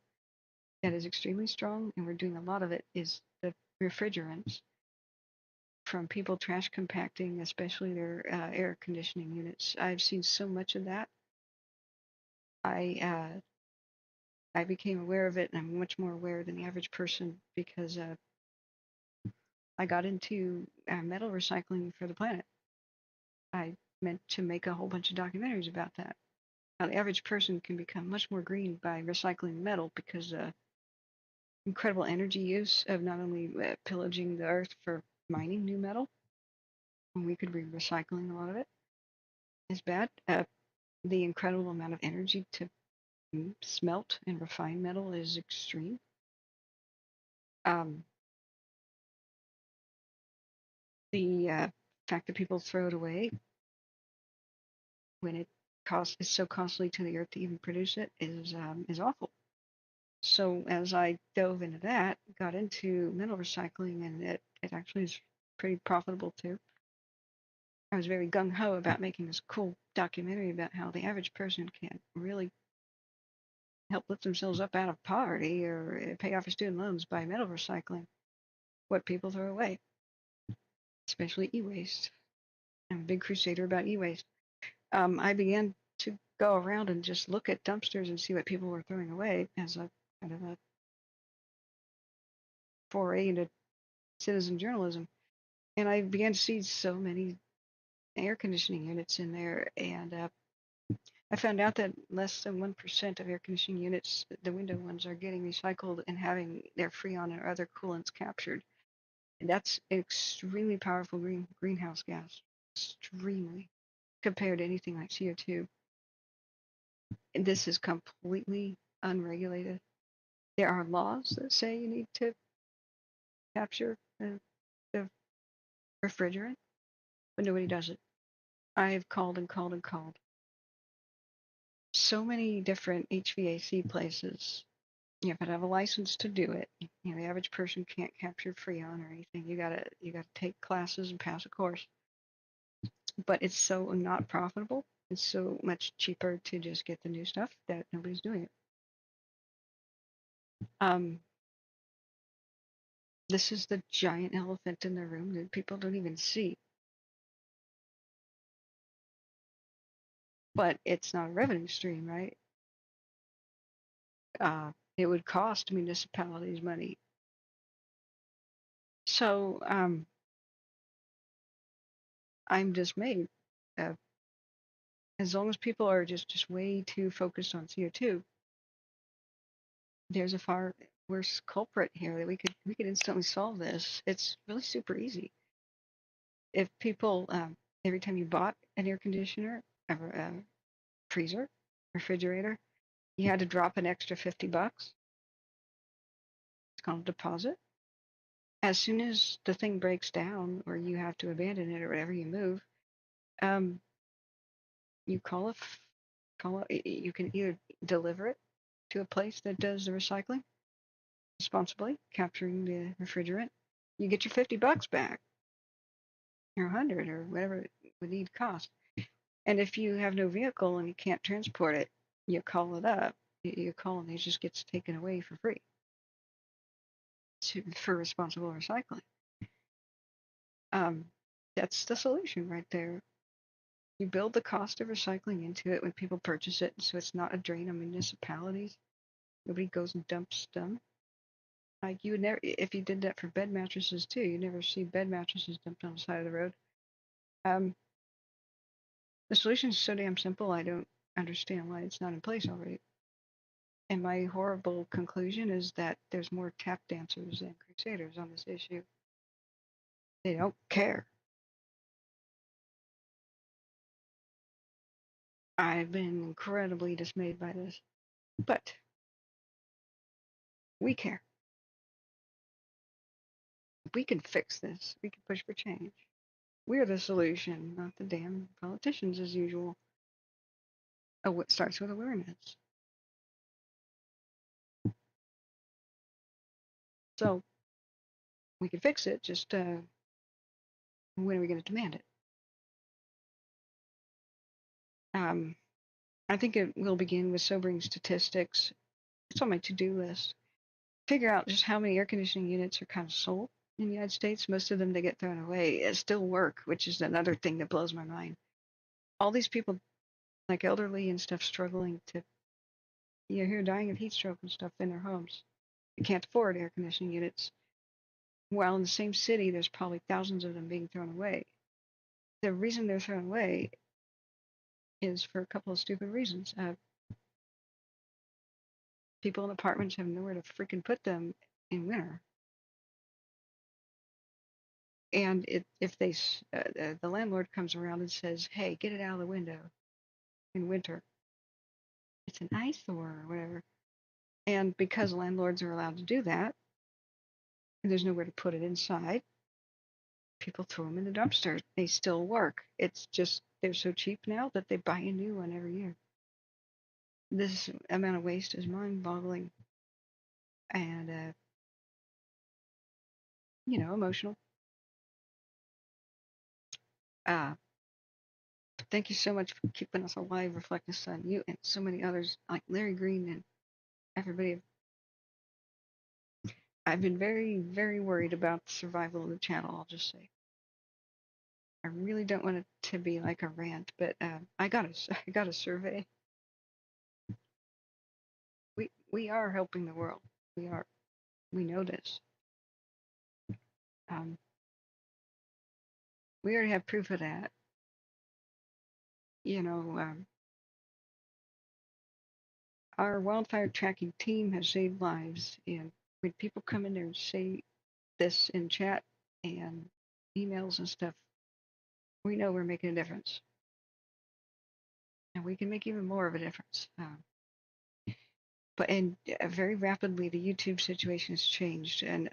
that is extremely strong, and we're doing a lot of it, is the refrigerants from people trash compacting, especially their air conditioning units. I've seen so much of that. I became aware of it, and I'm much more aware than the average person because I got into metal recycling for the planet. I meant to make a whole bunch of documentaries about that. How the average person can become much more green by recycling metal because incredible energy use of not only pillaging the earth for mining new metal, and we could be recycling a lot of it, is bad. The incredible amount of energy to smelt and refine metal is extreme. The fact that people throw it away when it is so costly to the earth to even produce it is awful. So as I dove into that, got into metal recycling, and it actually is pretty profitable too. I was very gung-ho about making this cool documentary about how the average person can really help lift themselves up out of poverty or pay off their student loans by metal recycling what people throw away, especially e-waste. I'm a big crusader about e-waste. I began to go around and just look at dumpsters and see what people were throwing away as a kind of a foray into citizen journalism. And I began to see so many air conditioning units in there, and I found out that less than 1% of air conditioning units, the window ones, are getting recycled and having their freon or other coolants captured. And that's an extremely powerful greenhouse gas, extremely, compared to anything like CO2. And this is completely unregulated. There are laws that say you need to capture the refrigerant, but nobody does it. I have called and called and called. So many different HVAC places. You have to have a license to do it. You know, the average person can't capture freon or anything. You gotta take classes and pass a course. But it's so not profitable. It's so much cheaper to just get the new stuff that nobody's doing it. This is the giant elephant in the room that people don't even see. But it's not a revenue stream, right? It would cost municipalities money. So I'm dismayed. As long as people are just way too focused on CO2, there's a far worse culprit here that we could instantly solve this. It's really super easy. If people every time you bought an air conditioner, a freezer, refrigerator, you had to drop an extra $50. It's called a deposit. As soon as the thing breaks down or you have to abandon it or whatever you move, you you can either deliver it to a place that does the recycling responsibly, capturing the refrigerant. You get your $50 back, or 100, or whatever it would need to cost. And if you have no vehicle and you can't transport it, you call it up. You call and it just gets taken away for free for responsible recycling. That's the solution right there. You build the cost of recycling into it when people purchase it, so it's not a drain on municipalities. Nobody goes and dumps them. Like you would never, if you did that for bed mattresses too, you never see bed mattresses dumped on the side of the road. The solution is so damn simple, I don't understand why it's not in place already. And my horrible conclusion is that there's more tap dancers than crusaders on this issue. They don't care. I've been incredibly dismayed by this, but we care. We can fix this. We can push for change. We're the solution, not the damn politicians as usual. Oh, it starts with awareness. So we can fix it, just when are we going to demand it? I think it will begin with sobering statistics. It's on my to-do list. Figure out just how many air conditioning units are kind of sold in the United States. Most of them, they get thrown away. It still work, which is another thing that blows my mind. All these people, like elderly and stuff, struggling to, you hear dying of heat stroke and stuff in their homes. They can't afford air conditioning units. While in the same city, there's probably thousands of them being thrown away. The reason they're thrown away is for a couple of stupid reasons. People in apartments have nowhere to freaking put them in winter. And if the landlord comes around and says, hey, get it out of the window in winter, it's an eyesore or whatever. And because landlords are allowed to do that, and there's nowhere to put it inside, people throw them in the dumpster. They still work. It's just they're so cheap now that they buy a new one every year. This amount of waste is mind-boggling and, emotional. Thank you so much for keeping us alive, Reflect the Sun. You and so many others, like Larry Green and everybody. I've been very, very worried about the survival of the channel, I'll just say. I really don't want it to be like a rant, but I got a survey. We are helping the world. We are. We know this. We already have proof of that. our wildfire tracking team has saved lives. And when people come in there and say this in chat and emails and stuff, we know we're making a difference. And we can make even more of a difference. But very rapidly, the YouTube situation has changed, and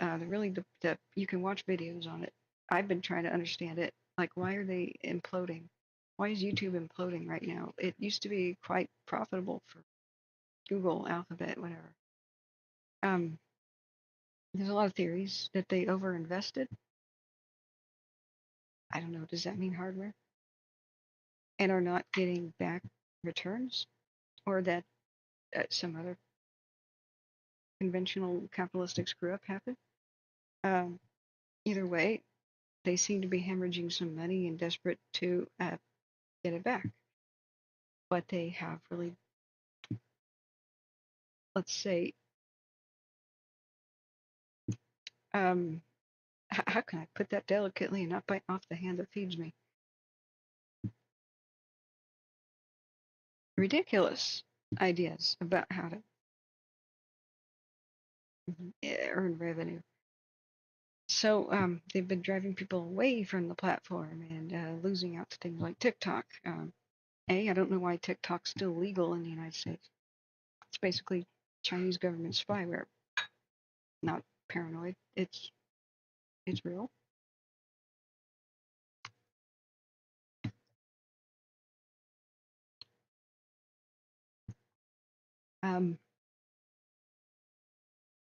you can watch videos on it. I've been trying to understand it. Like, why are they imploding? Why is YouTube imploding right now? It used to be quite profitable for Google, Alphabet, whatever. There's a lot of theories that they overinvested. I don't know. Does that mean hardware? And are not getting back returns, or that some other conventional capitalistic screw up happened? Either way, they seem to be hemorrhaging some money and desperate to get it back. But they have really, let's say, how can I put that delicately and not bite off the hand that feeds me? Ridiculous ideas about how to earn revenue. So they've been driving people away from the platform and losing out to things like TikTok. I don't know why TikTok's still legal in the United States. It's basically Chinese government spyware. Not paranoid. It's real.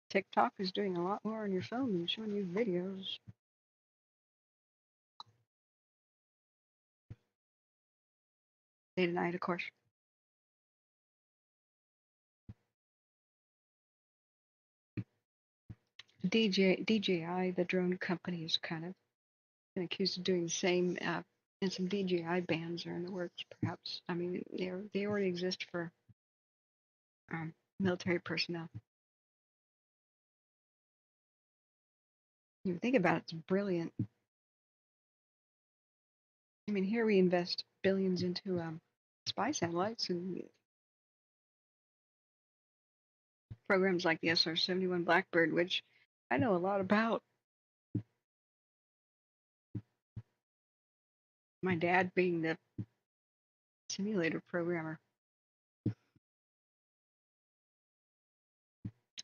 TikTok is doing a lot more on your phone than showing you videos. They denied, of course. DJI, the drone company, is kind of been accused of doing the same, and some DJI bans are in the works, perhaps. I mean, they already exist for military personnel. You think about it, it's brilliant. I mean, here we invest billions into spy satellites and programs like the SR-71 Blackbird, which I know a lot about. My dad being the simulator programmer.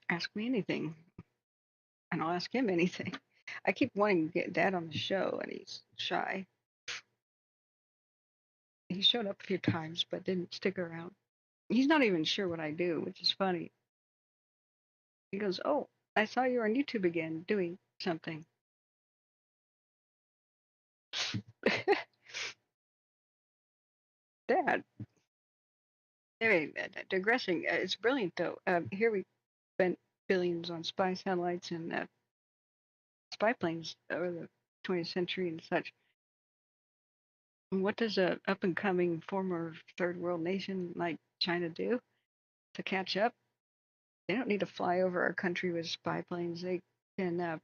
Ask me anything, and I'll ask him anything. I keep wanting to get Dad on the show, and he's shy. He showed up a few times, but didn't stick around. He's not even sure what I do, which is funny. He goes, "Oh, I saw you on YouTube again, doing something." Dad. Anyway, digressing. It's brilliant, though. Here we spent billions on spy satellites and spy planes over the 20th century and such. What does a up-and-coming former third world nation like China do to catch up? They don't need to fly over our country with spy planes. They can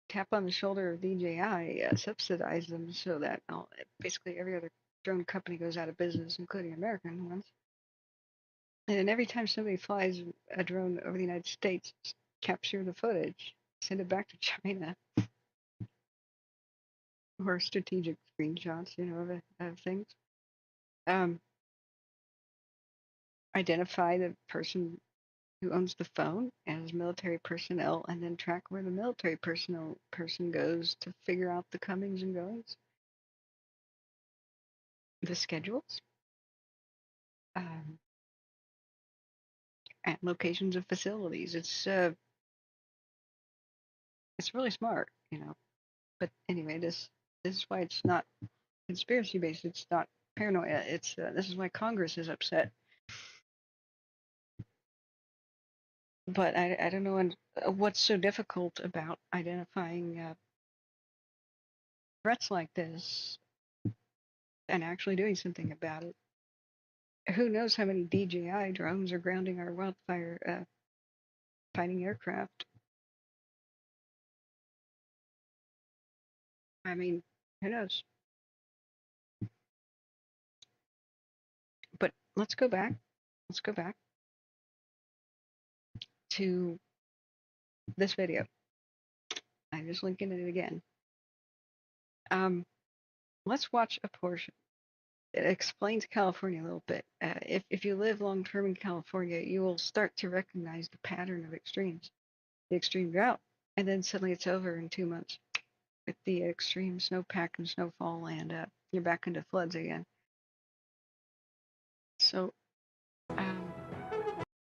tap on the shoulder of DJI, subsidize them so that basically every other drone company goes out of business, including American ones. And then every time somebody flies a drone over the United States, capture the footage, send it back to China, or strategic screenshots, of things. Identify the person who owns the phone as military personnel, and then track where the military person goes to figure out the comings and goings, the schedules, and locations of facilities. It's really smart, But anyway, this is why it's not conspiracy based. It's not paranoia. It's this is why Congress is upset. But I don't know what's so difficult about identifying threats like this and actually doing something about it. Who knows how many DJI drones are grounding our wildfire fighting aircraft? I mean, who knows? But let's go back let's go back to this video. I'm just linking it again. Let's watch a portion. It explains California a little bit. If you live long term in California, you will start to recognize the pattern of extremes. The extreme drought, and then suddenly it's over in 2 months with the extreme snowpack and snowfall, and you're back into floods again. So,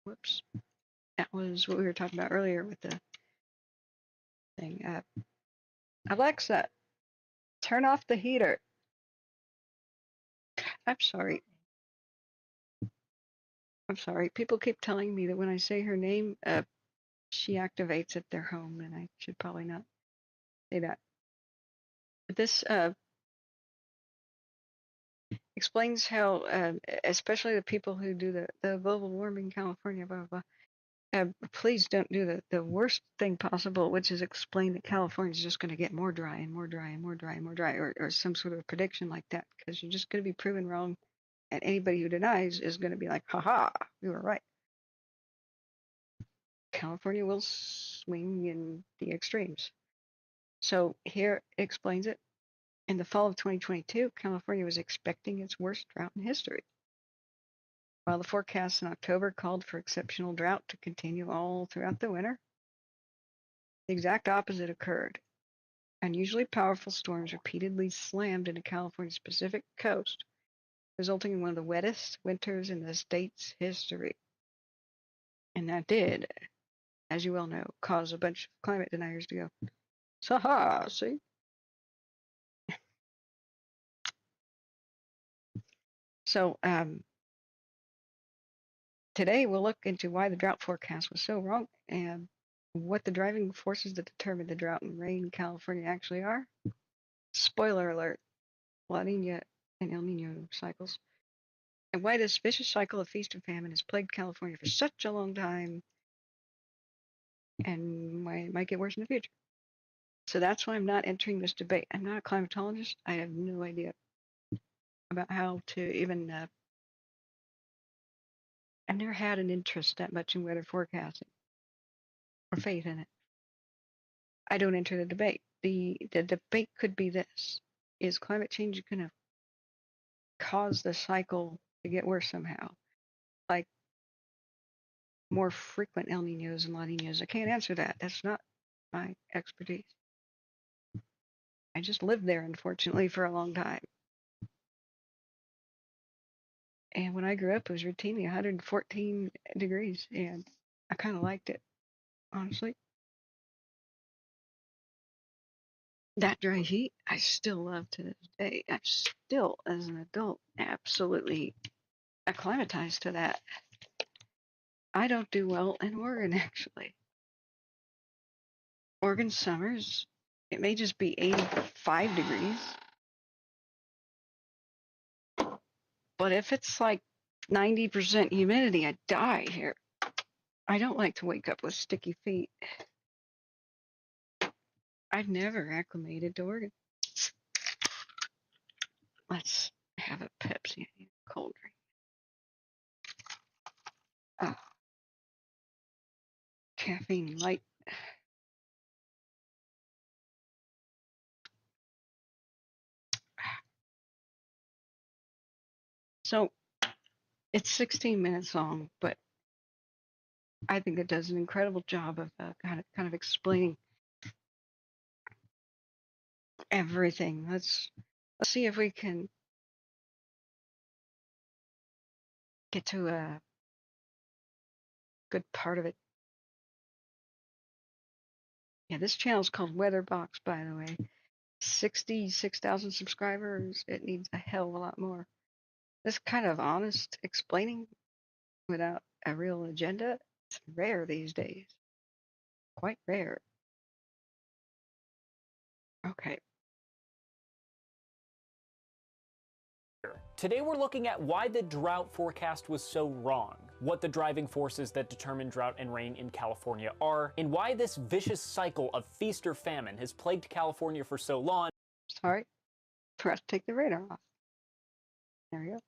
whoops, that was what we were talking about earlier with the thing. Alexa, turn off the heater. I'm sorry. People keep telling me that when I say her name, she activates at their home, and I should probably not say that. But this explains how, especially the people who do the global warming California, blah, blah, blah, please don't do the worst thing possible, which is explain that California is just going to get more dry and more dry and more dry and more dry, or some sort of prediction like that, because you're just going to be proven wrong, and anybody who denies is going to be like, haha, we were right. California will swing in the extremes. So here it explains it. In the fall of 2022, California was expecting its worst drought in history. While the forecast in October called for exceptional drought to continue all throughout the winter, the exact opposite occurred. Unusually powerful storms repeatedly slammed into California's Pacific coast, resulting in one of the wettest winters in the state's history. And that did, as you well know, cause a bunch of climate deniers to go, "Saha, see?" So today we'll look into why the drought forecast was so wrong and what the driving forces that determine the drought and rain in California actually are. Spoiler alert, La Nina and El Nino cycles. And why this vicious cycle of feast and famine has plagued California for such a long time, and why it might get worse in the future. So that's why I'm not entering this debate. I'm not a climatologist. I have no idea about how to even I've never had an interest that much in weather forecasting or faith in it. I don't enter the debate. The debate could be this: is climate change going to cause the cycle to get worse somehow, like more frequent El Ninos and La Ninas? I can't answer that. That's not my expertise. I just lived there, unfortunately, for a long time. And when I grew up, it was routinely 114 degrees, and I kind of liked it, honestly. That dry heat, I still love to this day. I'm still, as an adult, absolutely acclimatized to that. I don't do well in Oregon, actually. Oregon summers, it may just be 85 degrees. But if it's like 90% humidity, I die here. I don't like to wake up with sticky feet. I've never acclimated to Oregon. Let's have a Pepsi. I need a cold drink. Oh. Caffeine light. So it's 16 minutes long, but I think it does an incredible job of kind of explaining everything. Let's see if we can get to a good part of it. Yeah, this channel is called Weatherbox, by the way. 66,000 subscribers. It needs a hell of a lot more. This kind of honest explaining without a real agenda, it's rare these days. Quite rare. Okay. Today we're looking at why the drought forecast was so wrong, what the driving forces that determine drought and rain in California are, and why this vicious cycle of feast or famine has plagued California for so long. Sorry, forgot to take the radar off. There we go.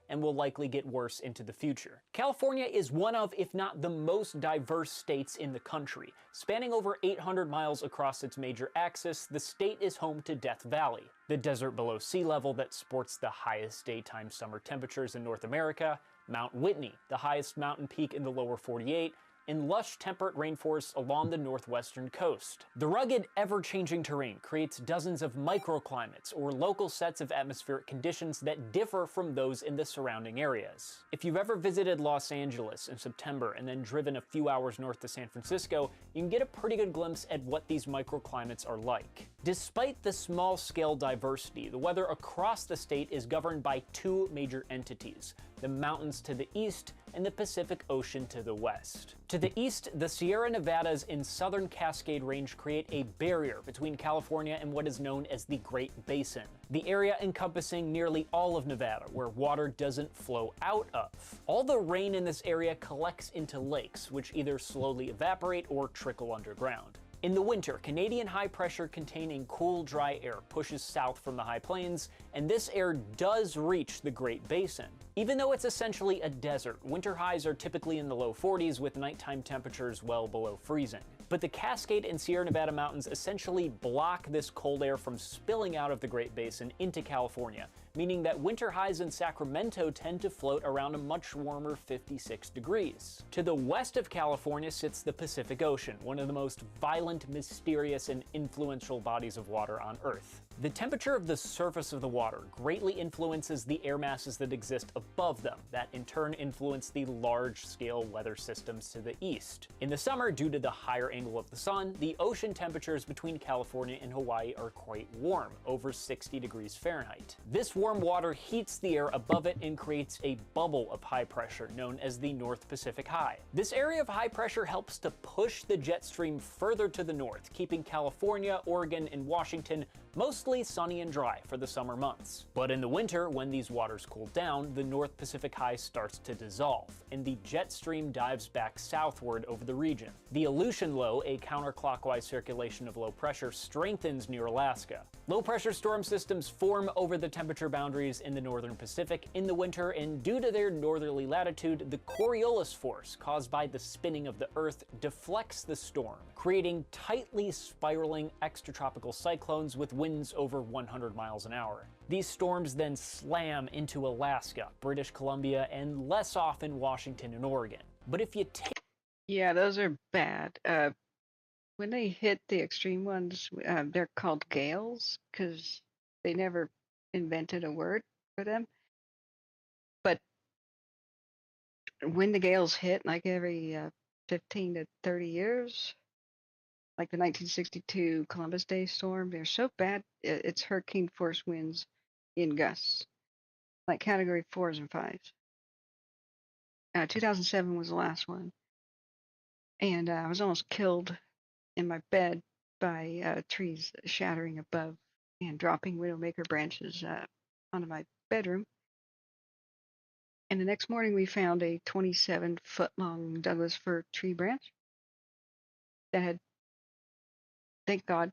and will likely get worse into the future. California is one of, if not the most diverse states in the country. Spanning over 800 miles across its major axis, the state is home to Death Valley, the desert below sea level that sports the highest daytime summer temperatures in North America, Mount Whitney, the highest mountain peak in the lower 48, and lush temperate rainforests along the northwestern coast. The rugged, ever-changing terrain creates dozens of microclimates, or local sets of atmospheric conditions that differ from those in the surrounding areas. If you've ever visited Los Angeles in September and then driven a few hours north to San Francisco, you can get a pretty good glimpse at what these microclimates are like. Despite the small-scale diversity, the weather across the state is governed by two major entities: the mountains to the east and the Pacific Ocean to the west. To the east, the Sierra Nevadas in southern Cascade Range create a barrier between California and what is known as the Great Basin, the area encompassing nearly all of Nevada where water doesn't flow out of. All the rain in this area collects into lakes, which either slowly evaporate or trickle underground. In the winter, Canadian high pressure containing cool, dry air pushes south from the high plains, and this air does reach the Great Basin. Even though it's essentially a desert, winter highs are typically in the low 40s with nighttime temperatures well below freezing. But the Cascade and Sierra Nevada mountains essentially block this cold air from spilling out of the Great Basin into California, meaning that winter highs in Sacramento tend to float around a much warmer 56 degrees. To the west of California sits the Pacific Ocean, one of the most violent, mysterious, and influential bodies of water on Earth. The temperature of the surface of the water greatly influences the air masses that exist above them, that in turn influence the large-scale weather systems to the east. In the summer, due to the higher angle of the sun, the ocean temperatures between California and Hawaii are quite warm, over 60 degrees Fahrenheit. This warm water heats the air above it and creates a bubble of high pressure known as the North Pacific High. This area of high pressure helps to push the jet stream further to the north, keeping California, Oregon, and Washington mostly sunny and dry for the summer months. But in the winter, when these waters cool down, the North Pacific High starts to dissolve, and the jet stream dives back southward over the region. The Aleutian Low, a counterclockwise circulation of low pressure, strengthens near Alaska. Low pressure storm systems form over the temperature boundaries in the northern Pacific in the winter, and due to their northerly latitude, the Coriolis force caused by the spinning of the Earth deflects the storm, creating tightly spiraling extratropical cyclones with winds over 100 miles an hour. These storms then slam into Alaska, British Columbia, and less often Washington and Oregon. But if you take... Yeah, those are bad. When they hit the extreme ones, they're called gales because they never invented a word for them. But when the gales hit, like every 15 to 30 years, like the 1962 Columbus Day storm, they're so bad, it's hurricane force winds in gusts, like category 4s and 5s. 2007 was the last one. And I was almost killed in my bed by trees shattering above and dropping widowmaker branches onto my bedroom. And the next morning we found a 27-foot-long Douglas fir tree branch that had, thank God,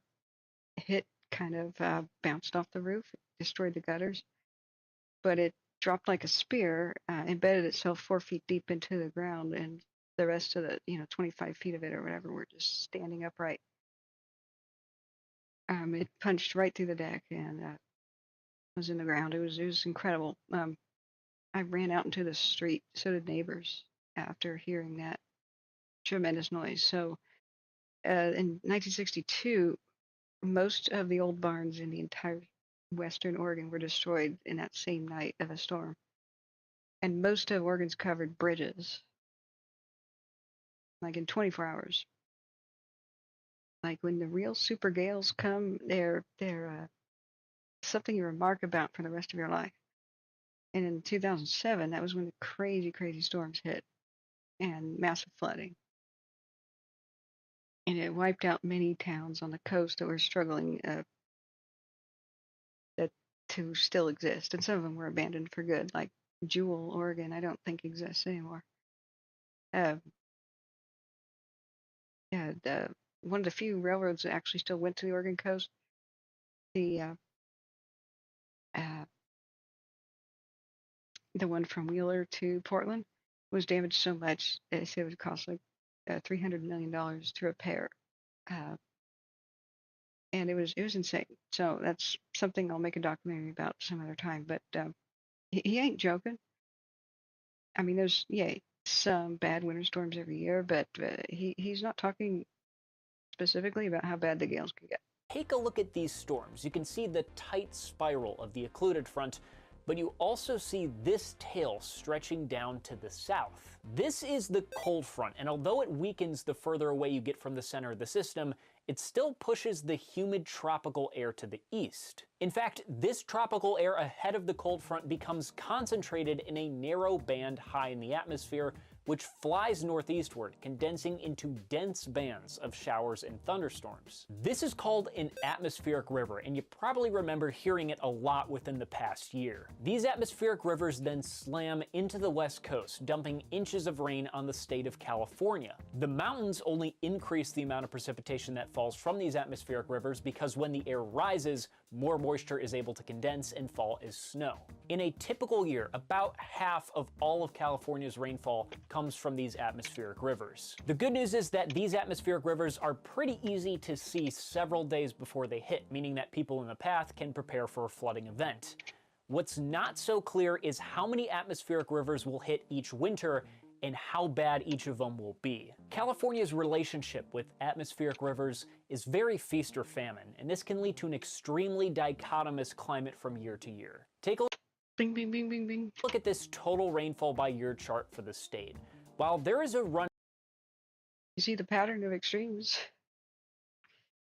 hit, kind of bounced off the roof, destroyed the gutters, but it dropped like a spear, embedded itself 4 feet deep into the ground, and the rest of the, 25 feet of it or whatever were just standing upright. It punched right through the deck and was in the ground. It was incredible. I ran out into the street. So did neighbors after hearing that tremendous noise. So in 1962, most of the old barns in the entire western Oregon were destroyed in that same night of a storm. And most of Oregon's covered bridges, like in 24 hours. Like when the real super gales come, they're something you remark about for the rest of your life. And in 2007, that was when the crazy, crazy storms hit and massive flooding. And it wiped out many towns on the coast that were struggling to still exist. And some of them were abandoned for good, like Jewell, Oregon, I don't think exists anymore. One of the few railroads that actually still went to the Oregon coast, the the one from Wheeler to Portland was damaged so much they said it would cost like $300 million to repair, and it was insane. So that's something I'll make a documentary about some other time. But he ain't joking. I mean, there's some bad winter storms every year, but he's not talking specifically about how bad the gales can get. Take a look at these storms. You can see the tight spiral of the occluded front, but you also see this tail stretching down to the south. This is the cold front, and although it weakens the further away you get from the center of the system, it still pushes the humid tropical air to the east. In fact, this tropical air ahead of the cold front becomes concentrated in a narrow band high in the atmosphere, which flies northeastward, condensing into dense bands of showers and thunderstorms. This is called an atmospheric river, and you probably remember hearing it a lot within the past year. These atmospheric rivers then slam into the west coast, dumping inches of rain on the state of California. The mountains only increase the amount of precipitation that falls from these atmospheric rivers because when the air rises, more moisture is able to condense and fall as snow. In a typical year, about half of all of California's rainfall comes from these atmospheric rivers. The good news is that these atmospheric rivers are pretty easy to see several days before they hit, meaning that people in the path can prepare for a flooding event. What's not so clear is how many atmospheric rivers will hit each winter and how bad each of them will be. California's relationship with atmospheric rivers is very feast or famine, and this can lead to an extremely dichotomous climate from year to year. Take a Bing, bing, bing, bing, bing. look at this total rainfall by year chart for the state. While there is a run, You see the pattern of extremes.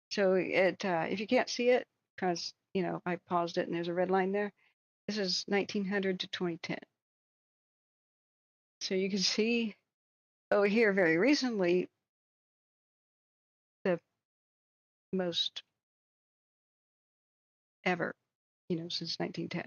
So if you can't see it, because I paused it and there's a red line there, this is 1900 to 2010. So you can see over here very recently the most ever, since 1910.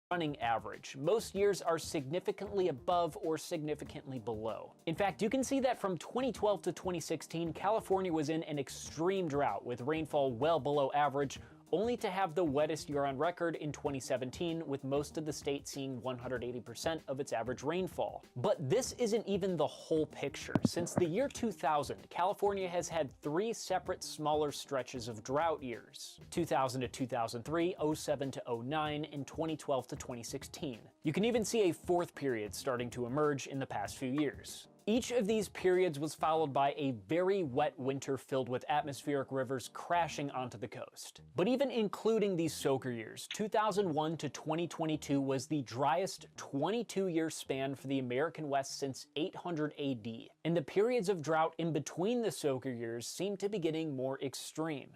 Running average. Most years are significantly above or significantly below. In fact, you can see that from 2012 to 2016, California was in an extreme drought with rainfall well below average, only to have the wettest year on record in 2017, with most of the state seeing 180% of its average rainfall. But this isn't even the whole picture. Since the year 2000, California has had 3 separate smaller stretches of drought years: 2000 to 2003, 07 to 09, and 2012 to 2016. You can even see a 4th period starting to emerge in the past few years. Each of these periods was followed by a very wet winter filled with atmospheric rivers crashing onto the coast. But even including these soaker years, 2001 to 2022 was the driest 22-year span for the American West since 800 AD, and the periods of drought in between the soaker years seem to be getting more extreme.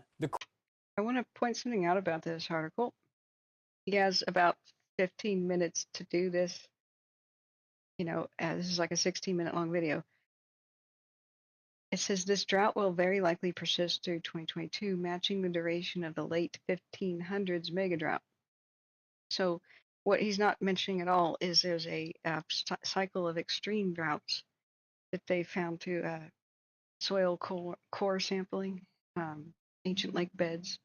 I want to point something out about this article. He has about 15 minutes to do this. This is like a 16-minute long video. It says this drought will very likely persist through 2022, matching the duration of the late 1500s mega drought. So what he's not mentioning at all is there's a cycle of extreme droughts that they found through soil core sampling, ancient lake beds.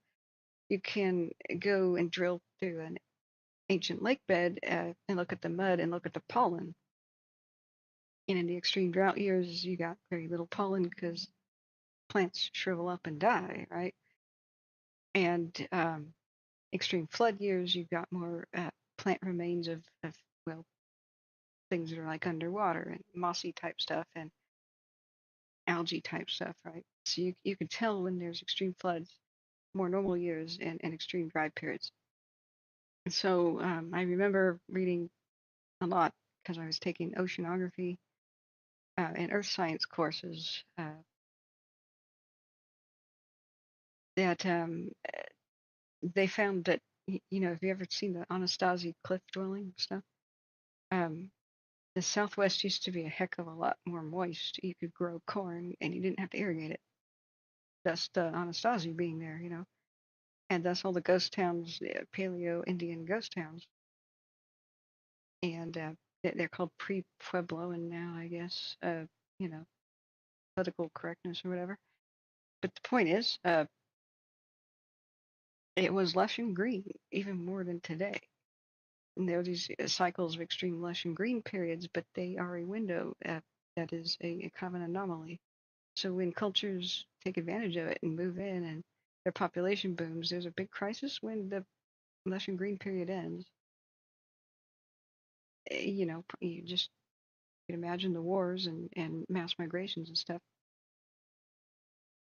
You can go and drill through an ancient lake bed and look at the mud and look at the pollen. And in the extreme drought years, you got very little pollen because plants shrivel up and die, right? And extreme flood years, you've got more plant remains of things that are like underwater and mossy type stuff and algae type stuff, right? So you can tell when there's extreme floods, more normal years, and extreme dry periods. And so I remember reading a lot because I was taking oceanography and earth science courses that they found that, have you ever seen the Anasazi cliff dwelling stuff? The Southwest used to be a heck of a lot more moist. You could grow corn and you didn't have to irrigate it. That's the Anasazi being there, and that's all the ghost towns, paleo Indian ghost towns. And they're called pre-Puebloan now, I guess, political correctness or whatever. But the point is, it was lush and green, even more than today. And there are these cycles of extreme lush and green periods, but they are a window that is a common anomaly. So when cultures take advantage of it and move in and their population booms, there's a big crisis when the lush and green period ends. You know, you can imagine the wars and mass migrations and stuff.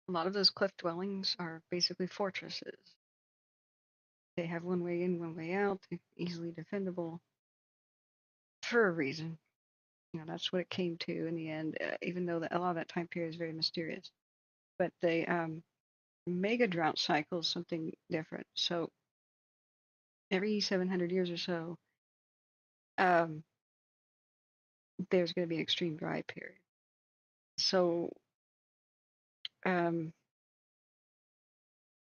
A lot of those cliff dwellings are basically fortresses. They have one way in, one way out. They're easily defendable for a reason. You know, that's what it came to in the end, even though a lot of that time period is very mysterious. But the mega drought cycle is something different. So every 700 years or so, there's going to be an extreme dry period. So there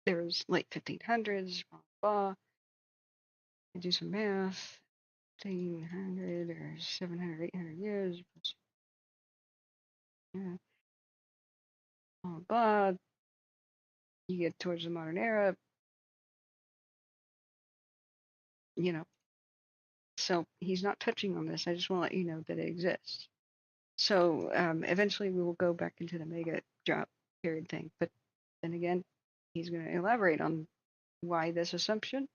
was late 1500s, blah, blah. I do some math, 1500 or 700, 800 years. Yeah. Blah, blah. You get towards the modern era, you know. So he's not touching on this. I just want to let you know that it exists. So eventually we will go back into the mega drought period thing. But then again, he's going to elaborate on why this assumption.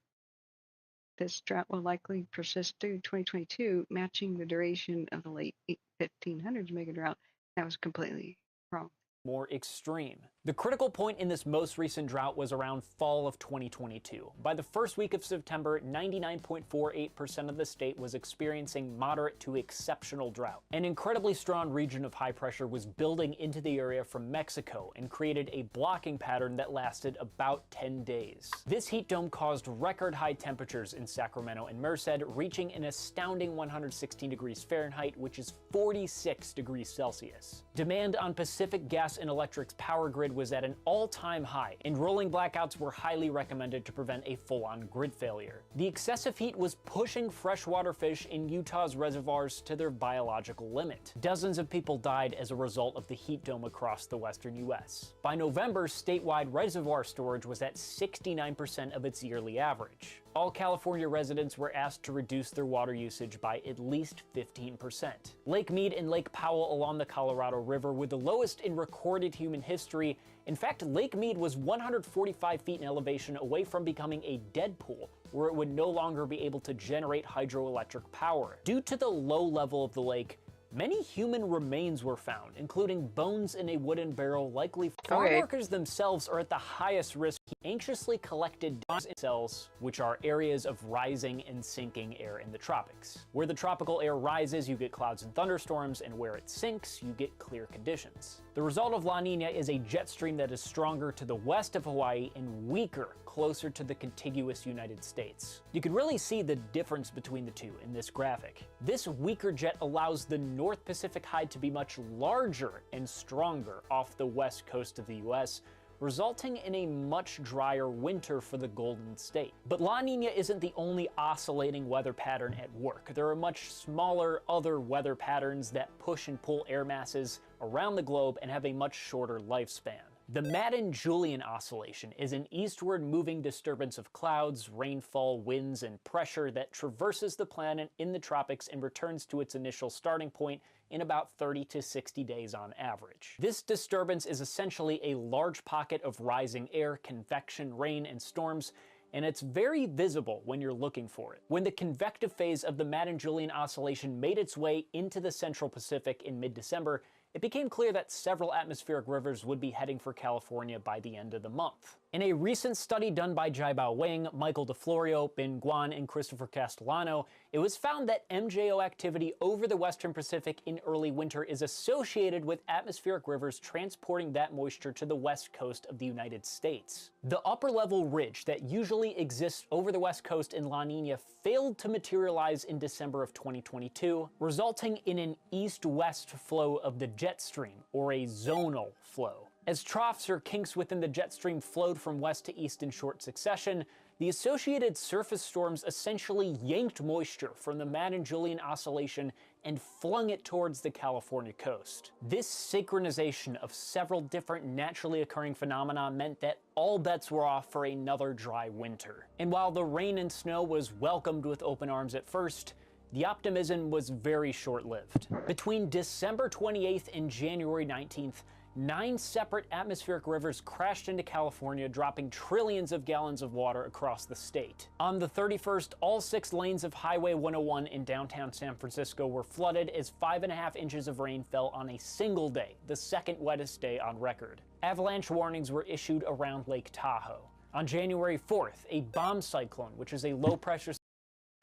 This drought will likely persist through 2022, matching the duration of the late 1500s mega drought. That was completely wrong. More extreme. The critical point in this most recent drought was around fall of 2022. By the first week of September, 99.48% of the state was experiencing moderate to exceptional drought. An incredibly strong region of high pressure was building into the area from Mexico and created a blocking pattern that lasted about 10 days. This heat dome caused record high temperatures in Sacramento and Merced, reaching an astounding 116 degrees Fahrenheit, which is 46 degrees Celsius. Demand on Pacific Gas and Electric's power grid was at an all-time high, and rolling blackouts were highly recommended to prevent a full-on grid failure. The excessive heat was pushing freshwater fish in Utah's reservoirs to their biological limit. Dozens of people died as a result of the heat dome across the western U.S. By November, statewide reservoir storage was at 69% of its yearly average. All California residents were asked to reduce their water usage by at least 15%. Lake Mead and Lake Powell along the Colorado River were the lowest in recorded human history. In fact, Lake Mead was 145 feet in elevation away from becoming a dead pool, where it would no longer be able to generate hydroelectric power. Due to the low level of the lake, many human remains were found, including bones in a wooden barrel, likely farm workers themselves are at the highest risk. Anxiously collected cells, which are areas of rising and sinking air in the tropics. Where the tropical air rises, you get clouds and thunderstorms, and where it sinks, you get clear conditions. The result of La Nina is a jet stream that is stronger to the west of Hawaii and weaker closer to the contiguous United States. You can really see the difference between the two in this graphic. This weaker jet allows the North Pacific high to be much larger and stronger off the west coast of the US, resulting in a much drier winter for the Golden State. But La Nina isn't the only oscillating weather pattern at work. There are much smaller other weather patterns that push and pull air masses around the globe and have a much shorter lifespan. The Madden-Julian oscillation is an eastward moving disturbance of clouds, rainfall, winds, and pressure that traverses the planet in the tropics and returns to its initial starting point in about 30 to 60 days on average. This disturbance is essentially a large pocket of rising air, convection, rain, and storms, and it's very visible when you're looking for it. When the convective phase of the Madden-Julian oscillation made its way into the central Pacific in mid-December, it became clear that several atmospheric rivers would be heading for California by the end of the month. In a recent study done by Jiabao Wang, Michael DeFlorio, Ben Guan, and Christopher Castellano, it was found that MJO activity over the western Pacific in early winter is associated with atmospheric rivers transporting that moisture to the west coast of the United States. The upper-level ridge that usually exists over the west coast in La Nina failed to materialize in December of 2022, resulting in an east-west flow of the jet stream, or a zonal flow. As troughs or kinks within the jet stream flowed from west to east in short succession, the associated surface storms essentially yanked moisture from the Madden-Julian Oscillation and flung it towards the California coast. This synchronization of several different naturally occurring phenomena meant that all bets were off for another dry winter. And while the rain and snow was welcomed with open arms at first, the optimism was very short-lived. Between December 28th and January 19th, 9 separate atmospheric rivers crashed into California, dropping trillions of gallons of water across the state. On the 31st, all 6 lanes of Highway 101 in downtown San Francisco were flooded as 5.5 inches of rain fell on a single day, the second wettest day on record. Avalanche warnings were issued around Lake Tahoe. On January 4th, a bomb cyclone, which is a low-pressure...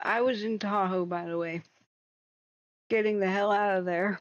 I was in Tahoe, by the way, getting the hell out of there.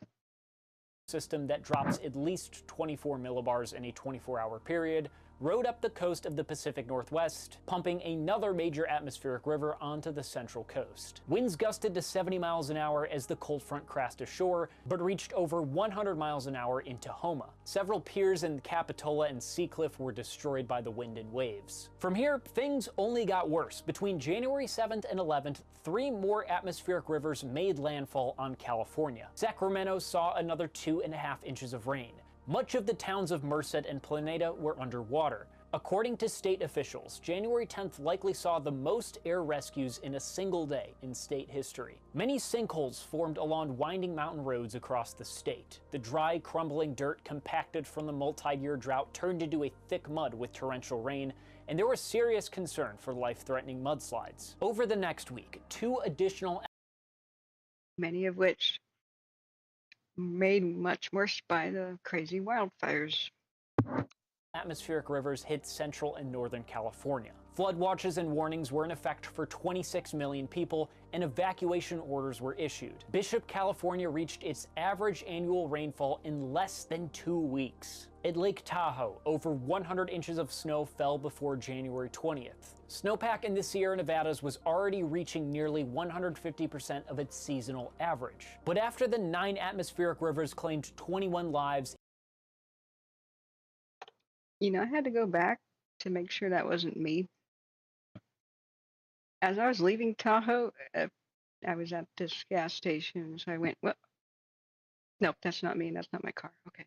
System that drops at least 24 millibars in a 24-hour period rode up the coast of the Pacific Northwest, pumping another major atmospheric river onto the central coast. Winds gusted to 70 miles an hour as the cold front crashed ashore, but reached over 100 miles an hour in Tahoma. Several piers in Capitola and Seacliff were destroyed by the wind and waves. From here, things only got worse. Between January 7th and 11th, 3 more atmospheric rivers made landfall on California. Sacramento saw another 2.5 inches of rain. Much of the towns of Merced and Planeta were underwater. According to state officials, January 10th likely saw the most air rescues in a single day in state history. Many sinkholes formed along winding mountain roads across the state. The dry, crumbling dirt compacted from the multi-year drought turned into a thick mud with torrential rain, and there was serious concern for life-threatening mudslides. Over the next week, 2 additional... many of which made much worse by the crazy wildfires. Atmospheric rivers hit central and northern California. Flood watches and warnings were in effect for 26 million people, and evacuation orders were issued. Bishop, California reached its average annual rainfall in less than 2 weeks. At Lake Tahoe, over 100 inches of snow fell before January 20th. Snowpack in the Sierra Nevadas was already reaching nearly 150% of its seasonal average. But after the 9 atmospheric rivers claimed 21 lives... You know, I had to go back to make sure that wasn't me. As I was leaving Tahoe, I was at this gas station, so I went, well, nope, that's not me, that's not my car, okay.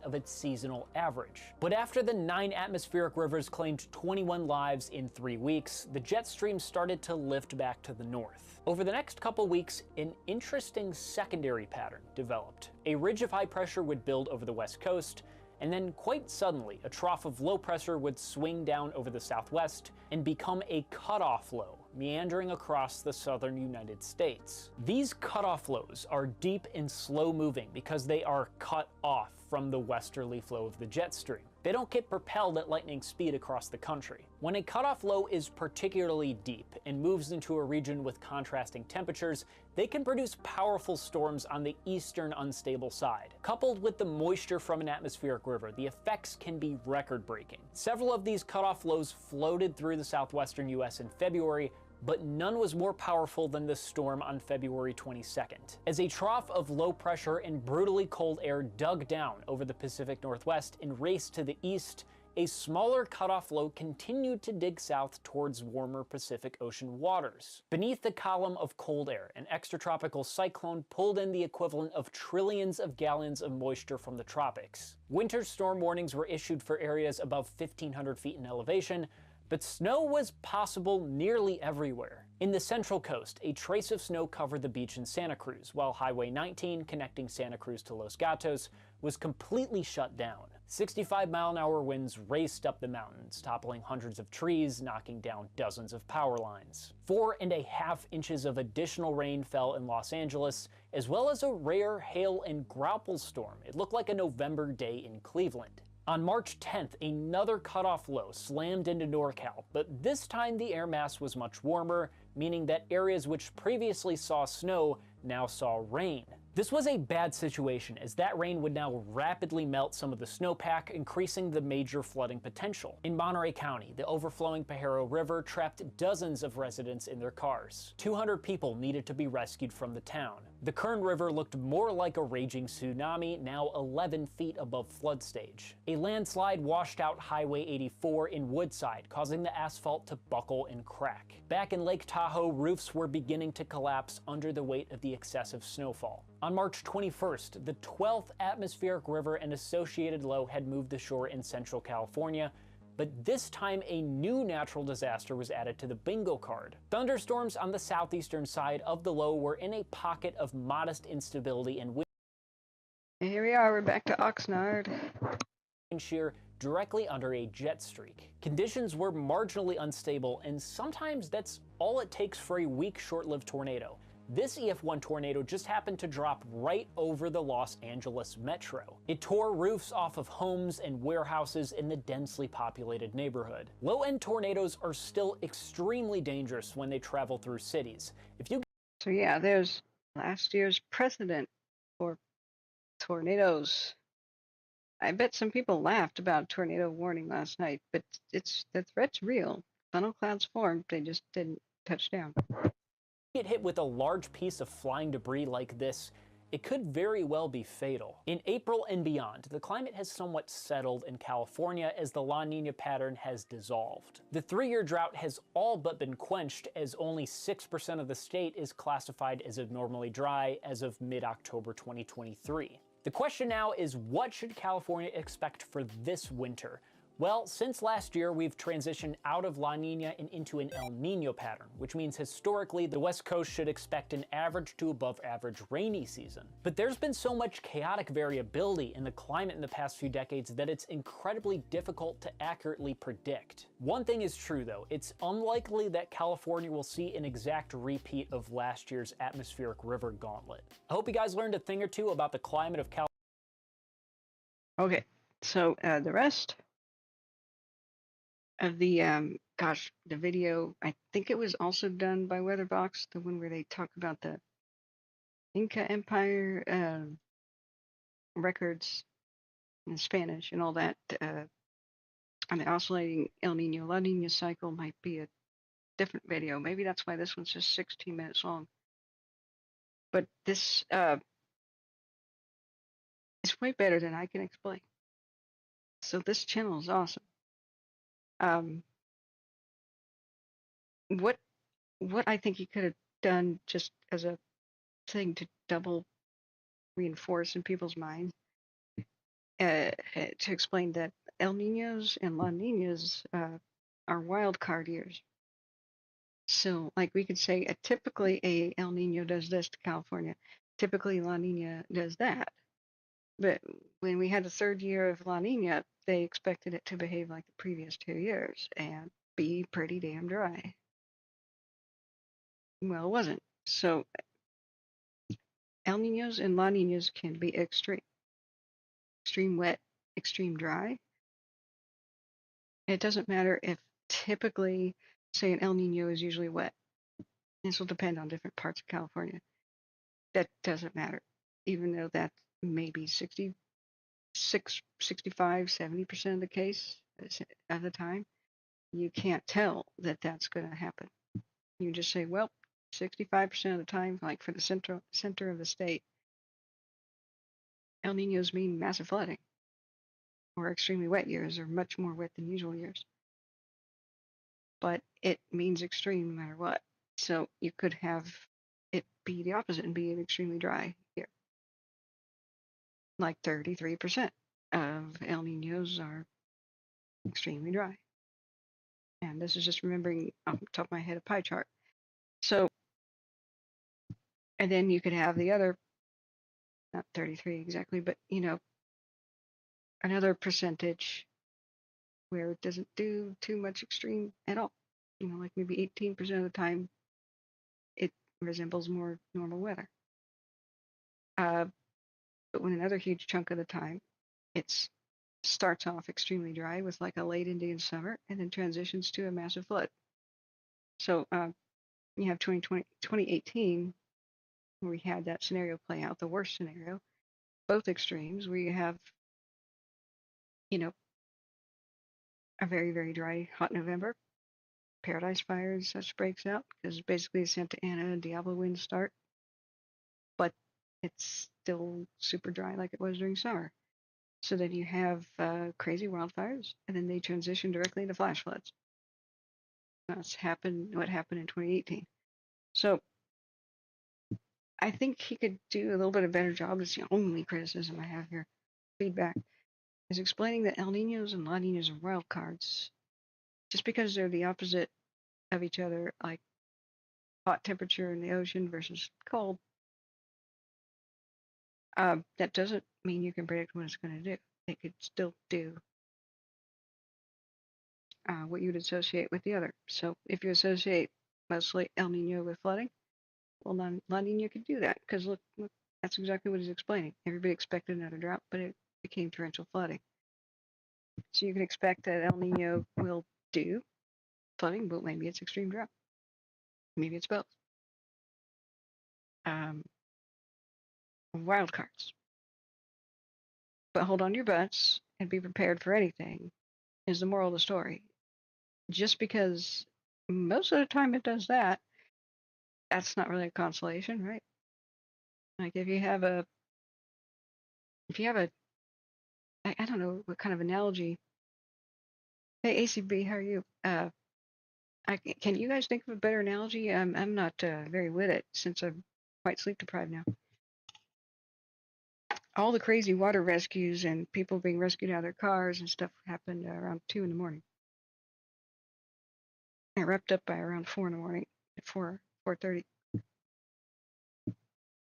Of its seasonal average. But after the 9 atmospheric rivers claimed 21 lives in 3 weeks, the jet stream started to lift back to the north. Over the next couple weeks, an interesting secondary pattern developed. A ridge of high pressure would build over the west coast, and then quite suddenly, a trough of low pressure would swing down over the southwest and become a cutoff low, meandering across the southern United States. These cutoff lows are deep and slow moving because they are cut off from the westerly flow of the jet stream. They don't get propelled at lightning speed across the country. When a cutoff low is particularly deep and moves into a region with contrasting temperatures, they can produce powerful storms on the eastern unstable side. Coupled with the moisture from an atmospheric river, the effects can be record-breaking. Several of these cutoff lows floated through the southwestern U.S. in February, but none was more powerful than the storm on February 22nd. As a trough of low pressure and brutally cold air dug down over the Pacific Northwest and raced to the east, a smaller cutoff low continued to dig south towards warmer Pacific Ocean waters. Beneath the column of cold air, an extratropical cyclone pulled in the equivalent of trillions of gallons of moisture from the tropics. Winter storm warnings were issued for areas above 1,500 feet in elevation, but snow was possible nearly everywhere. In the Central Coast, a trace of snow covered the beach in Santa Cruz, while Highway 19, connecting Santa Cruz to Los Gatos, was completely shut down. 65-mile-an-hour winds raced up the mountains, toppling hundreds of trees, knocking down dozens of power lines. 4.5 inches of additional rain fell in Los Angeles, as well as a rare hail and graupel storm. It looked like a November day in Cleveland. On March 10th, another cutoff low slammed into NorCal, but this time the air mass was much warmer, meaning that areas which previously saw snow now saw rain. This was a bad situation, as that rain would now rapidly melt some of the snowpack, increasing the major flooding potential. In Monterey County, the overflowing Pajaro River trapped dozens of residents in their cars. 200 people needed to be rescued from the town. The Kern River looked more like a raging tsunami, now 11 feet above flood stage. A landslide washed out Highway 84 in Woodside, causing the asphalt to buckle and crack. Back in Lake Tahoe, roofs were beginning to collapse under the weight of the excessive snowfall. On March 21st, the 12th atmospheric river and associated low had moved ashore in central California, but this time a new natural disaster was added to the bingo card. Thunderstorms on the southeastern side of the low were in a pocket of modest instability and wind Here we are, we're back to Oxnard. shear directly under a jet streak. Conditions were marginally unstable, and sometimes that's all it takes for a weak, short-lived tornado. This EF1 tornado just happened to drop right over the Los Angeles metro. It tore roofs off of homes and warehouses in the densely populated neighborhood. Low-end tornadoes are still extremely dangerous when they travel through cities. So yeah, there's last year's precedent for tornadoes. I bet some people laughed about a tornado warning last night, but the threat's real. Funnel clouds formed, they just didn't touch down. Get hit with a large piece of flying debris like this, it could very well be fatal. In April and beyond, the climate has somewhat settled in California as the La Nina pattern has dissolved. The 3-year drought has all but been quenched, as only 6% of the state is classified as abnormally dry as of mid-October 2023. The question now is, what should California expect for this winter? Well, since last year, we've transitioned out of La Nina and into an El Nino pattern, which means historically the West Coast should expect an average to above average rainy season. But there's been so much chaotic variability in the climate in the past few decades that it's incredibly difficult to accurately predict. One thing is true though, it's unlikely that California will see an exact repeat of last year's atmospheric river gauntlet. I hope you guys learned a thing or two about the climate of California. Okay, so the rest of the the video, I think it was also done by Weatherbox, the one where they talk about the Inca Empire records in Spanish and all that, on the oscillating El Nino La Nina cycle might be a different video. Maybe that's why this one's just 16 minutes long. But this is way better than I can explain. So this channel is awesome. What I think he could have done, just as a thing to double reinforce in people's minds, to explain that El Ninos and La Ninas are wild card years. So, like, we could say typically a El Nino does this to California, typically La Nina does that. But when we had the third year of La Nina, they expected it to behave like the previous 2 years and be pretty damn dry. Well, it wasn't. So El Ninos and La Ninas can be extreme wet, extreme dry. It doesn't matter if typically, say, an El Nino is usually wet. This will depend on different parts of California. That doesn't matter, even though that's maybe 65, 70% of the case at the time. You can't tell that that's going to happen. You just say, well, 65% of the time, like for the center of the state, El Ninos mean massive flooding, or extremely wet years, or much more wet than usual years. But it means extreme no matter what. So you could have it be the opposite and be an extremely dry year. Like 33% of El Ninos are extremely dry. And this is just remembering off the top of my head a pie chart. So, and then you could have the other, not 33 exactly, but, you know, another percentage where it doesn't do too much extreme at all. You know, like maybe 18% of the time it resembles more normal weather. But when another huge chunk of the time it starts off extremely dry with like a late Indian summer and then transitions to a massive flood. So you have 2018 we had that scenario play out, the worst scenario, both extremes, where you have, you know, a very, very dry, hot November, Paradise Fire and such breaks out, because basically the Santa Ana and Diablo winds start, but it's still super dry like it was during summer. So then you have crazy wildfires, and then they transition directly into flash floods. That's what happened in 2018. So I think he could do a little bit of better job. It's the only criticism I have here. Feedback is explaining that El Niños and La Niñas are wild cards. Just because they're the opposite of each other, like hot temperature in the ocean versus cold, that doesn't mean you can predict what it's going to do. It could still do what you'd associate with the other. So if you associate mostly El Nino with flooding, well, La Nina could do that, because look, that's exactly what he's explaining. Everybody expected another drought, but it became torrential flooding. So you can expect that El Nino will do flooding, but maybe it's extreme drought. Maybe it's both. Wild cards. But hold on to your butts and be prepared for anything is the moral of the story. Just because most of the time it does that, that's not really a consolation, right? Like if you have a, I don't know what kind of analogy. Hey, ACB, how are you? Can you guys think of a better analogy? I'm not very with it, since I'm quite sleep deprived now. All the crazy water rescues and people being rescued out of their cars and stuff happened around 2 in the morning. It wrapped up by around 4 in the morning, at 4:30.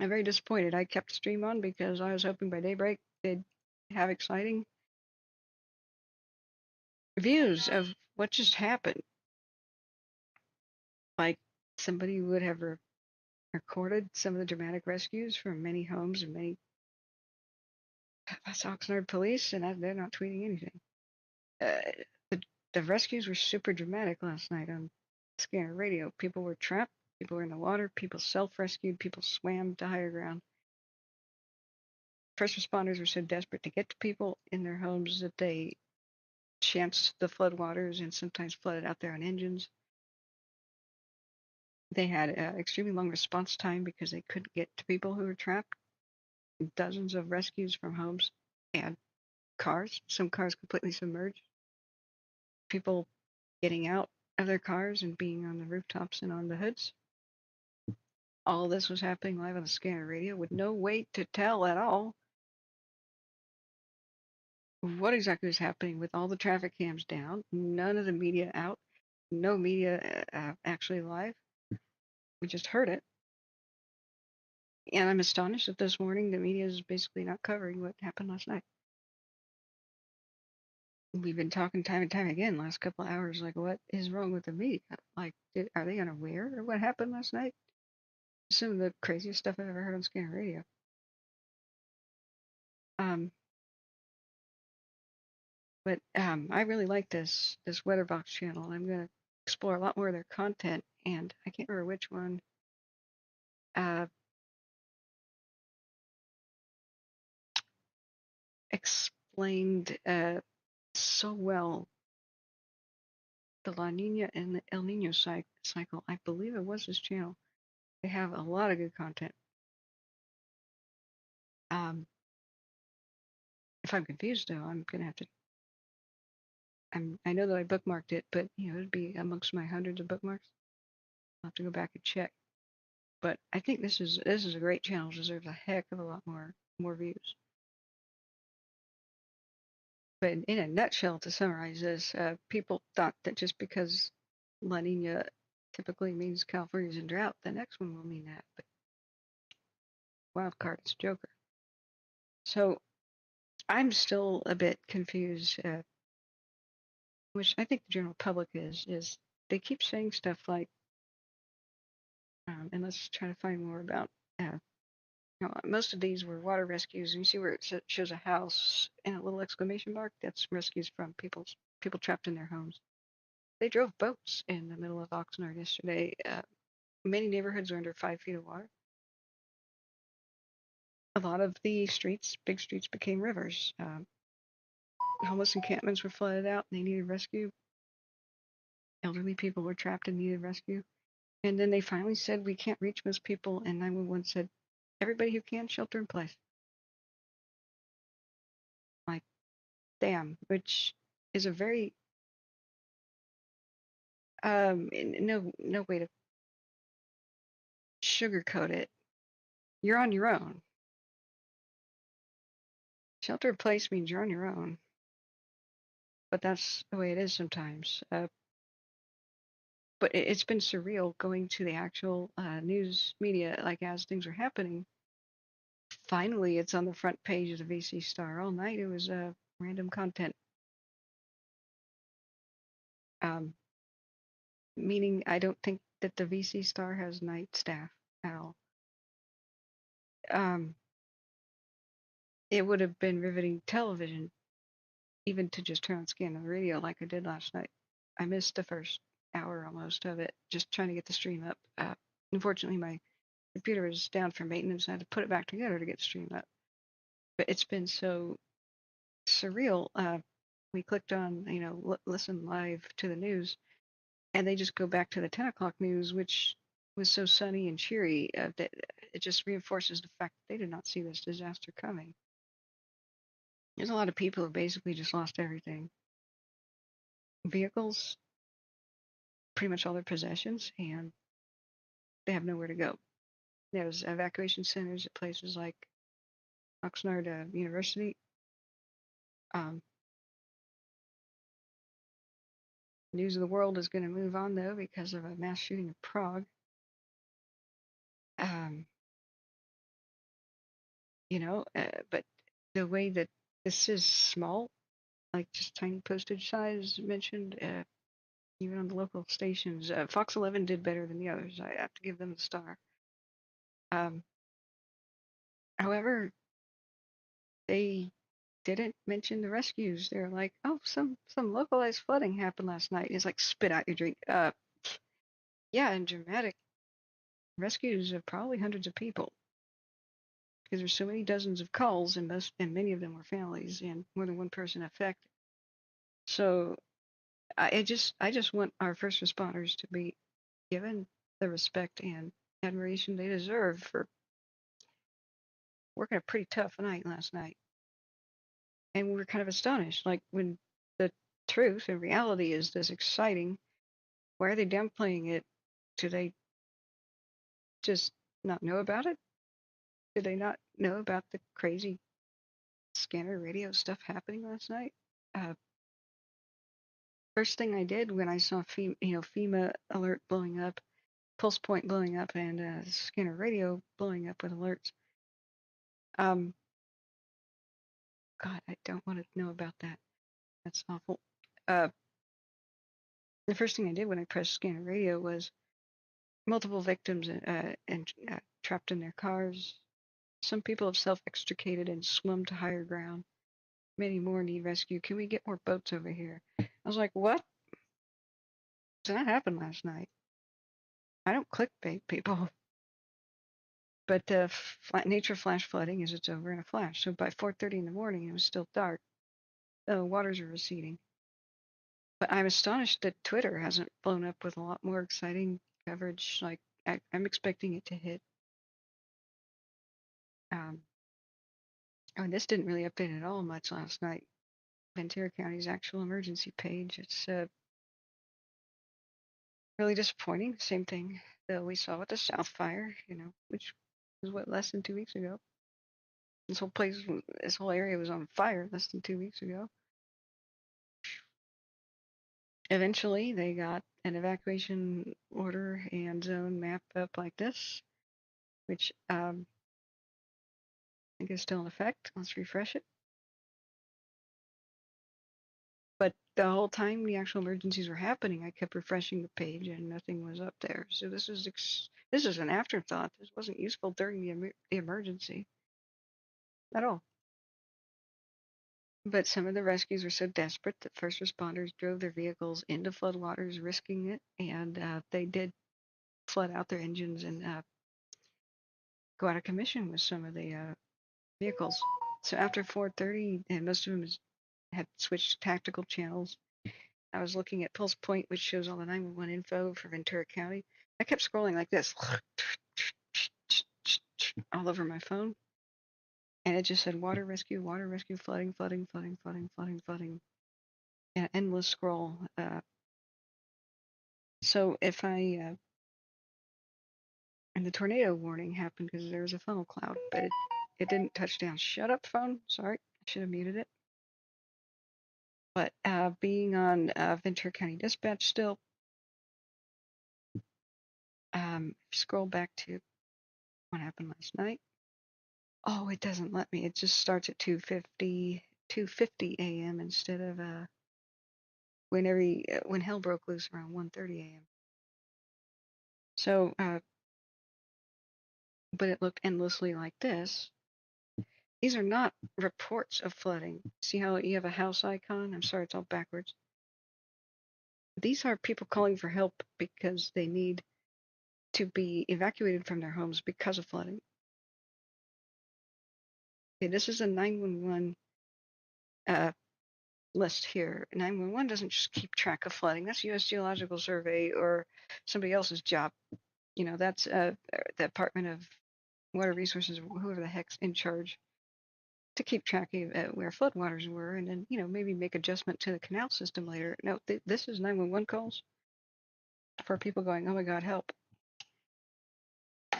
I'm very disappointed. I kept the stream on because I was hoping by daybreak they'd have exciting views of what just happened. Like somebody would have recorded some of the dramatic rescues from many homes and many. That's Oxnard police, and they're not tweeting anything. The rescues were super dramatic last night on Scanner Radio. People were trapped, people were in the water, people self-rescued, people swam to higher ground. First responders were so desperate to get to people in their homes that they chanced the floodwaters and sometimes flooded out there on engines. They had extremely long response time because they couldn't get to people who were trapped. Dozens of rescues from homes and cars, some cars completely submerged. People getting out of their cars and being on the rooftops and on the hoods. All this was happening live on the Scanner Radio with no way to tell at all what exactly was happening, with all the traffic cams down, none of the media out, no media actually live. We just heard it. And I'm astonished that this morning the media is basically not covering what happened last night. We've been talking time and time again last couple of hours, like, what is wrong with the media? Like, are they unaware of what happened last night? Some of the craziest stuff I've ever heard on Scanner Radio. But I really like this Weatherbox channel. I'm going to explore a lot more of their content, and I can't remember which one. Explained so well the La Nina and the El Nino cycle. I believe it was this channel. They have a lot of good content. If I'm confused, though, I'm going to have to. I know that I bookmarked it, but it'd be amongst my hundreds of bookmarks. I'll have to go back and check. But I think this is a great channel. It deserves a heck of a lot more views. But in a nutshell, to summarize this, people thought that just because La Nina typically means California's in drought, the next one will mean that. But wild card is Joker. So I'm still a bit confused, which I think the general public is they keep saying stuff like, and let's try to find more about, most of these were water rescues, and you see where it shows a house and a little exclamation mark. That's rescues from people trapped in their homes. They drove boats in the middle of Oxnard yesterday. Many neighborhoods are under 5 feet of water. a lot of the streets, big streets, became rivers. Homeless encampments were flooded out and they needed rescue. Elderly people were trapped and needed rescue. And then they finally said, we can't reach most people. And 911 said, everybody who can, shelter in place. Like, damn, which is a very, no way to sugarcoat it. You're on your own. Shelter in place means you're on your own. But that's the way it is sometimes. But it's been surreal going to the actual news media, like as things are happening. Finally, it's on the front page of the VC Star. All night it was random content. Meaning I don't think that the VC Star has night staff at all. It would have been riveting television, even to just turn on scan on the radio like I did last night. I missed the first hour almost of it, just trying to get the stream up. Unfortunately, my computer was down for maintenance. I had to put it back together to get the stream up. But it's been so surreal. We clicked on, listen live to the news, and they just go back to the 10 o'clock news, which was so sunny and cheery that it just reinforces the fact that they did not see this disaster coming. There's a lot of people who basically just lost everything. Vehicles, pretty much all their possessions, and they have nowhere to go. There's evacuation centers at places like Oxnard University. News of the world is going to move on, though, because of a mass shooting in Prague. But the way that this is small, like just tiny postage size mentioned, even on the local stations, Fox 11 did better than the others. I have to give them a star. However, they didn't mention the rescues. They're like, oh, some localized flooding happened last night. It's like, spit out your drink. Yeah, and dramatic rescues of probably hundreds of people. Because there's so many dozens of calls, and many of them were families, and more than one person affected. So I just want our first responders to be given the respect and admiration they deserve for working a pretty tough night last night. And we were kind of astonished, like when the truth and reality is this exciting, why are they downplaying it? Do they just not know about it? Did they not know about the crazy scanner radio stuff happening last night? First thing I did when I saw FEMA alert blowing up, pulse point blowing up, and scanner radio blowing up with alerts. God, I don't want to know about that. That's awful. The first thing I did when I pressed scanner radio was multiple victims and trapped in their cars. Some people have self-extricated and swum to higher ground. Many more need rescue. Can we get more boats over here? I was like, what? Did that happen last night? I don't clickbait people. But nature flash flooding is it's over in a flash. So by 4:30 in the morning, it was still dark. The waters are receding. But I'm astonished that Twitter hasn't blown up with a lot more exciting coverage. Like I'm expecting it to hit. This didn't really update at all much last night. Ventura County's actual emergency page. It's really disappointing. Same thing that we saw with the South Fire, which was less than 2 weeks ago. This whole area was on fire less than 2 weeks ago. Eventually, they got an evacuation order and zone map up like this, which I think is still in effect. Let's refresh it. But the whole time the actual emergencies were happening, I kept refreshing the page and nothing was up there. So this is an afterthought. This wasn't useful during the emergency at all. But some of the rescues were so desperate that first responders drove their vehicles into floodwaters, risking it, and they did flood out their engines and go out of commission with some of the vehicles. So after 4:30, and most of them had switched to tactical channels. I was looking at Pulse Point, which shows all the 911 info for Ventura County. I kept scrolling like this all over my phone, and it just said water rescue, flooding, flooding, flooding, flooding, flooding, flooding. Yeah, endless scroll. So if I and the tornado warning happened because there was a funnel cloud, but it didn't touch down. Shut up, phone. Sorry, I should have muted it. But being on Ventura County Dispatch still, scroll back to what happened last night. Oh, it doesn't let me. It just starts at 2:50 a.m. instead of when hell broke loose around 1:30 a.m. So, but it looked endlessly like this. These are not reports of flooding. See how you have a house icon? I'm sorry, it's all backwards. These are people calling for help because they need to be evacuated from their homes because of flooding. Okay, this is a 911 list here. 911 doesn't just keep track of flooding. That's U.S. Geological Survey or somebody else's job. You know, that's the Department of Water Resources, whoever the heck's in charge, to keep track of where floodwaters were, and then, you know, maybe make adjustment to the canal system later. No, this is 911 calls for people going, oh my God, help.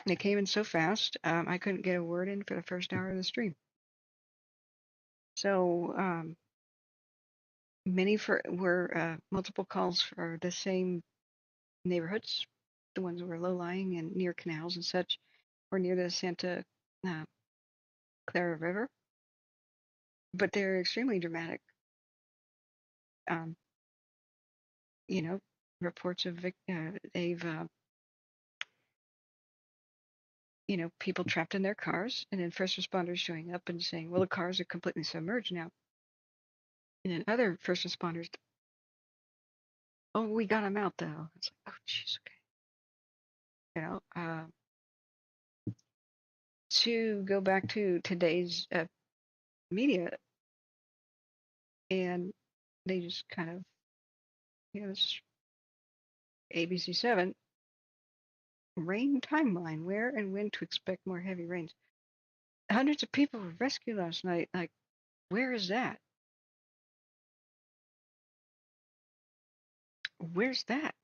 They came in so fast, I couldn't get a word in for the first hour of the stream. So many were multiple calls for the same neighborhoods, the ones that were low-lying and near canals and such, or near the Santa Clara River. But they're extremely dramatic. You know, reports of they've you know, people trapped in their cars, and then first responders showing up and saying, well, the cars are completely submerged now. And then other first responders, oh, we got them out though. It's like, oh, jeez, okay. You know, to go back to today's media, and they just kind of, you know, this ABC7 rain timeline, where and when to expect more heavy rains. Hundreds of people were rescued last night. Like, where is that? Where's that?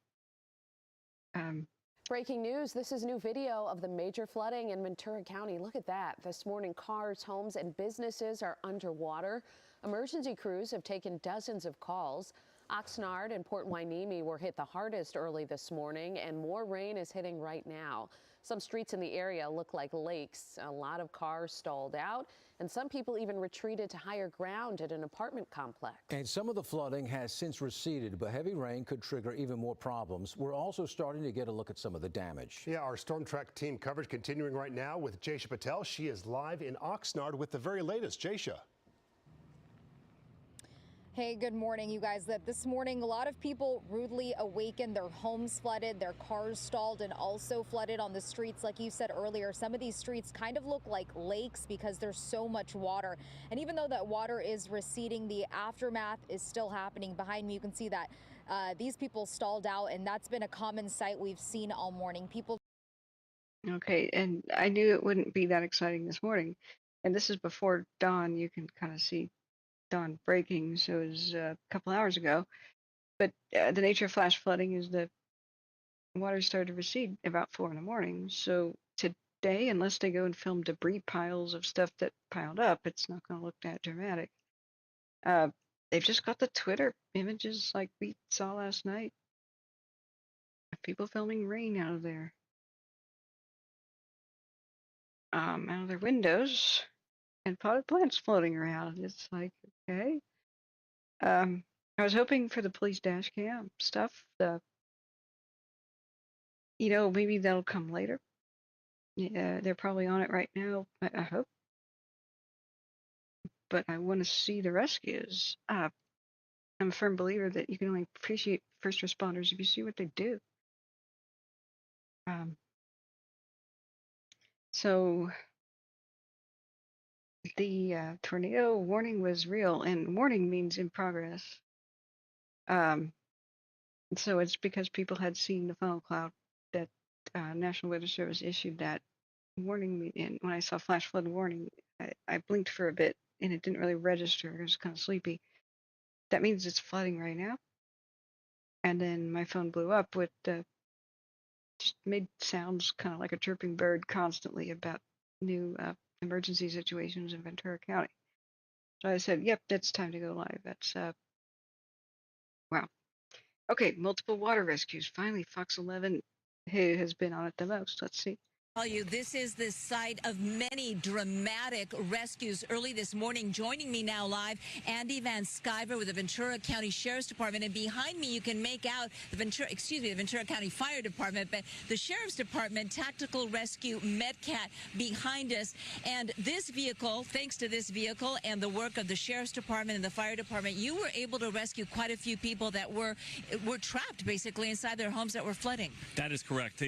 Breaking news, this is new video of the major flooding in Ventura County. Look at that. This morning, cars, homes, and businesses are underwater. Emergency crews have taken dozens of calls. Oxnard and Port Hueneme were hit the hardest early this morning, and more rain is hitting right now. Some streets in the area look like lakes. A lot of cars stalled out, and some people even retreated to higher ground at an apartment complex. And some of the flooding has since receded, but heavy rain could trigger even more problems. We're also starting to get a look at some of the damage. Yeah, our Storm Track team coverage continuing right now with Jaysha Patel. She is live in Oxnard with the very latest. Jaysha. Hey, good morning, you guys. This morning, a lot of people rudely awakened, their homes flooded, their cars stalled, and also flooded on the streets. Like you said earlier, some of these streets kind of look like lakes because there's so much water. And even though that water is receding, the aftermath is still happening. Behind me, you can see that these people stalled out, and that's been a common sight we've seen all morning. People. Okay, and I knew it wouldn't be that exciting this morning. And this is before dawn. You can kind of see dawn breaking, so it was a couple hours ago. But the nature of flash flooding is the water started to recede about 4 in the morning. So today, unless they go and film debris piles of stuff that piled up, it's not going to look that dramatic. They've just got the Twitter images like we saw last night. People filming rain out of their windows, and potted plants floating around. It's like, okay. I was hoping for the police dash cam stuff. You know, maybe that'll come later. Yeah, they're probably on it right now, I hope. But I want to see the rescues. I'm a firm believer that you can only appreciate first responders if you see what they do. So the tornado warning was real, and warning means in progress. So it's because people had seen the funnel cloud that National Weather Service issued that warning me. And when I saw flash flood warning, I blinked for a bit and it didn't really register. I was kind of sleepy. That means it's flooding right now. And then my phone blew up with just made sounds kind of like a chirping bird constantly about new emergency situations in Ventura County. So I said, yep, it's time to go live. That's wow. Okay, multiple water rescues. Finally, Fox 11, who has been on it the most. Let's see. Tell you, this is the site of many dramatic rescues early this morning. Joining me now live, Andy Van Sciver with the Ventura County Sheriff's Department. And behind me, you can make out the Ventura County Fire Department, but the Sheriff's Department Tactical Rescue Medcat behind us. And this vehicle, thanks to this vehicle and the work of the Sheriff's Department and the Fire Department, you were able to rescue quite a few people that were trapped basically inside their homes that were flooding. That is correct.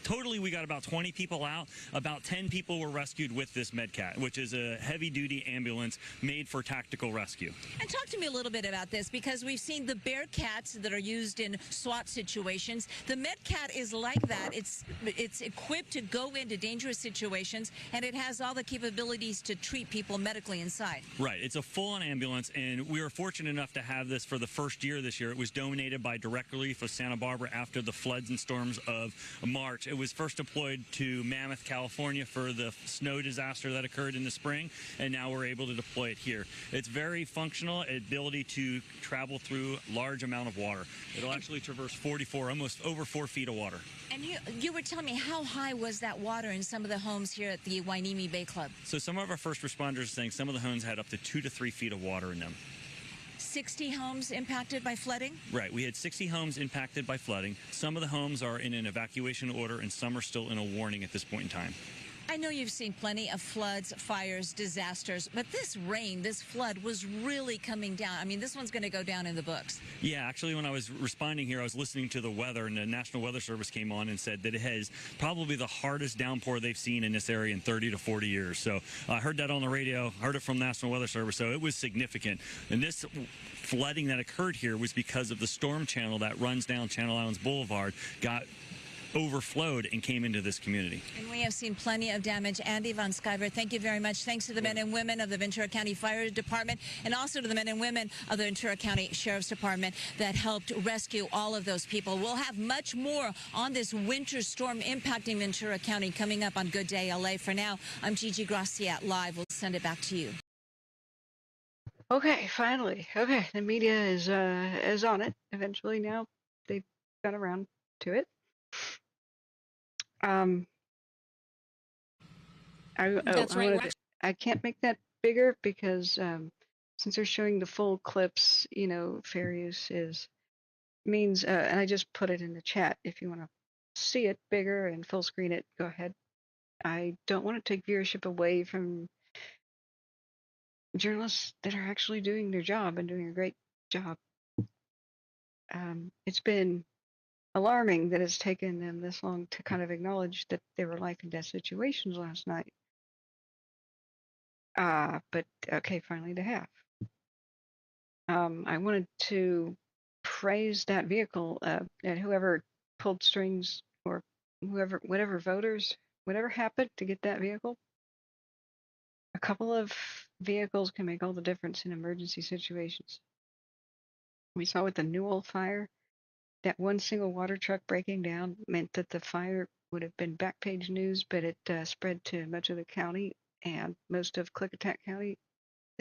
Totally, we got about 20 people out. About 10 people were rescued with this Medcat, which is a heavy-duty ambulance made for tactical rescue. And talk to me a little bit about this, because we've seen the Bearcats that are used in SWAT situations. The Medcat is like that. It's equipped to go into dangerous situations, and it has all the capabilities to treat people medically inside. Right. It's a full-on ambulance, and we were fortunate enough to have this for the first year this year. It was donated by Direct Relief of Santa Barbara after the floods and storms of March. It was first deployed to Mammoth, California for the snow disaster that occurred in the spring, and now we're able to deploy it here. It's very functional, ability to travel through large amount of water. It'll actually traverse almost over 4 feet of water. And you were telling me, how high was that water in some of the homes here at the Wainimi Bay Club? So some of our first responders are saying some of the homes had up to 2 to 3 feet of water in them. 60 homes impacted by flooding? Right. We had 60 homes impacted by flooding. Some of the homes are in an evacuation order, and some are still in a warning at this point in time. I know you've seen plenty of floods, fires, disasters, but this rain, this flood was really coming down. I mean, this one's going to go down in the books. Yeah, actually, when I was responding here, I was listening to the weather, and the National Weather Service came on and said that it has probably the hardest downpour they've seen in this area in 30 to 40 years. So I heard that on the radio, heard it from the National Weather Service, so it was significant. And this flooding that occurred here was because of the storm channel that runs down Channel Islands Boulevard got overflowed and came into this community. And we have seen plenty of damage. Andy Van Sciver, thank you very much. Thanks to the men and women of the Ventura County Fire Department, and also to the men and women of the Ventura County Sheriff's Department that helped rescue all of those people. We'll have much more on this winter storm impacting Ventura County coming up on Good Day LA. For now, I'm Gigi Gracia live. We'll send it back to you. Okay, finally. Okay, the media is on it. Eventually now they've got around to it. I can't make that bigger because since they're showing the full clips, you know, fair use means, and I just put it in the chat. If you want to see it bigger and full screen it, go ahead. I don't want to take viewership away from journalists that are actually doing their job and doing a great job. It's been alarming that it's taken them this long to kind of acknowledge that they were life and death situations last night. But okay, finally they have. I wanted to praise that vehicle and whoever pulled strings, or whatever voters, whatever happened to get that vehicle. A couple of vehicles can make all the difference in emergency situations. We saw with the Newell fire, that one single water truck breaking down meant that the fire would have been back page news, but it spread to much of the county and most of Klickitat County.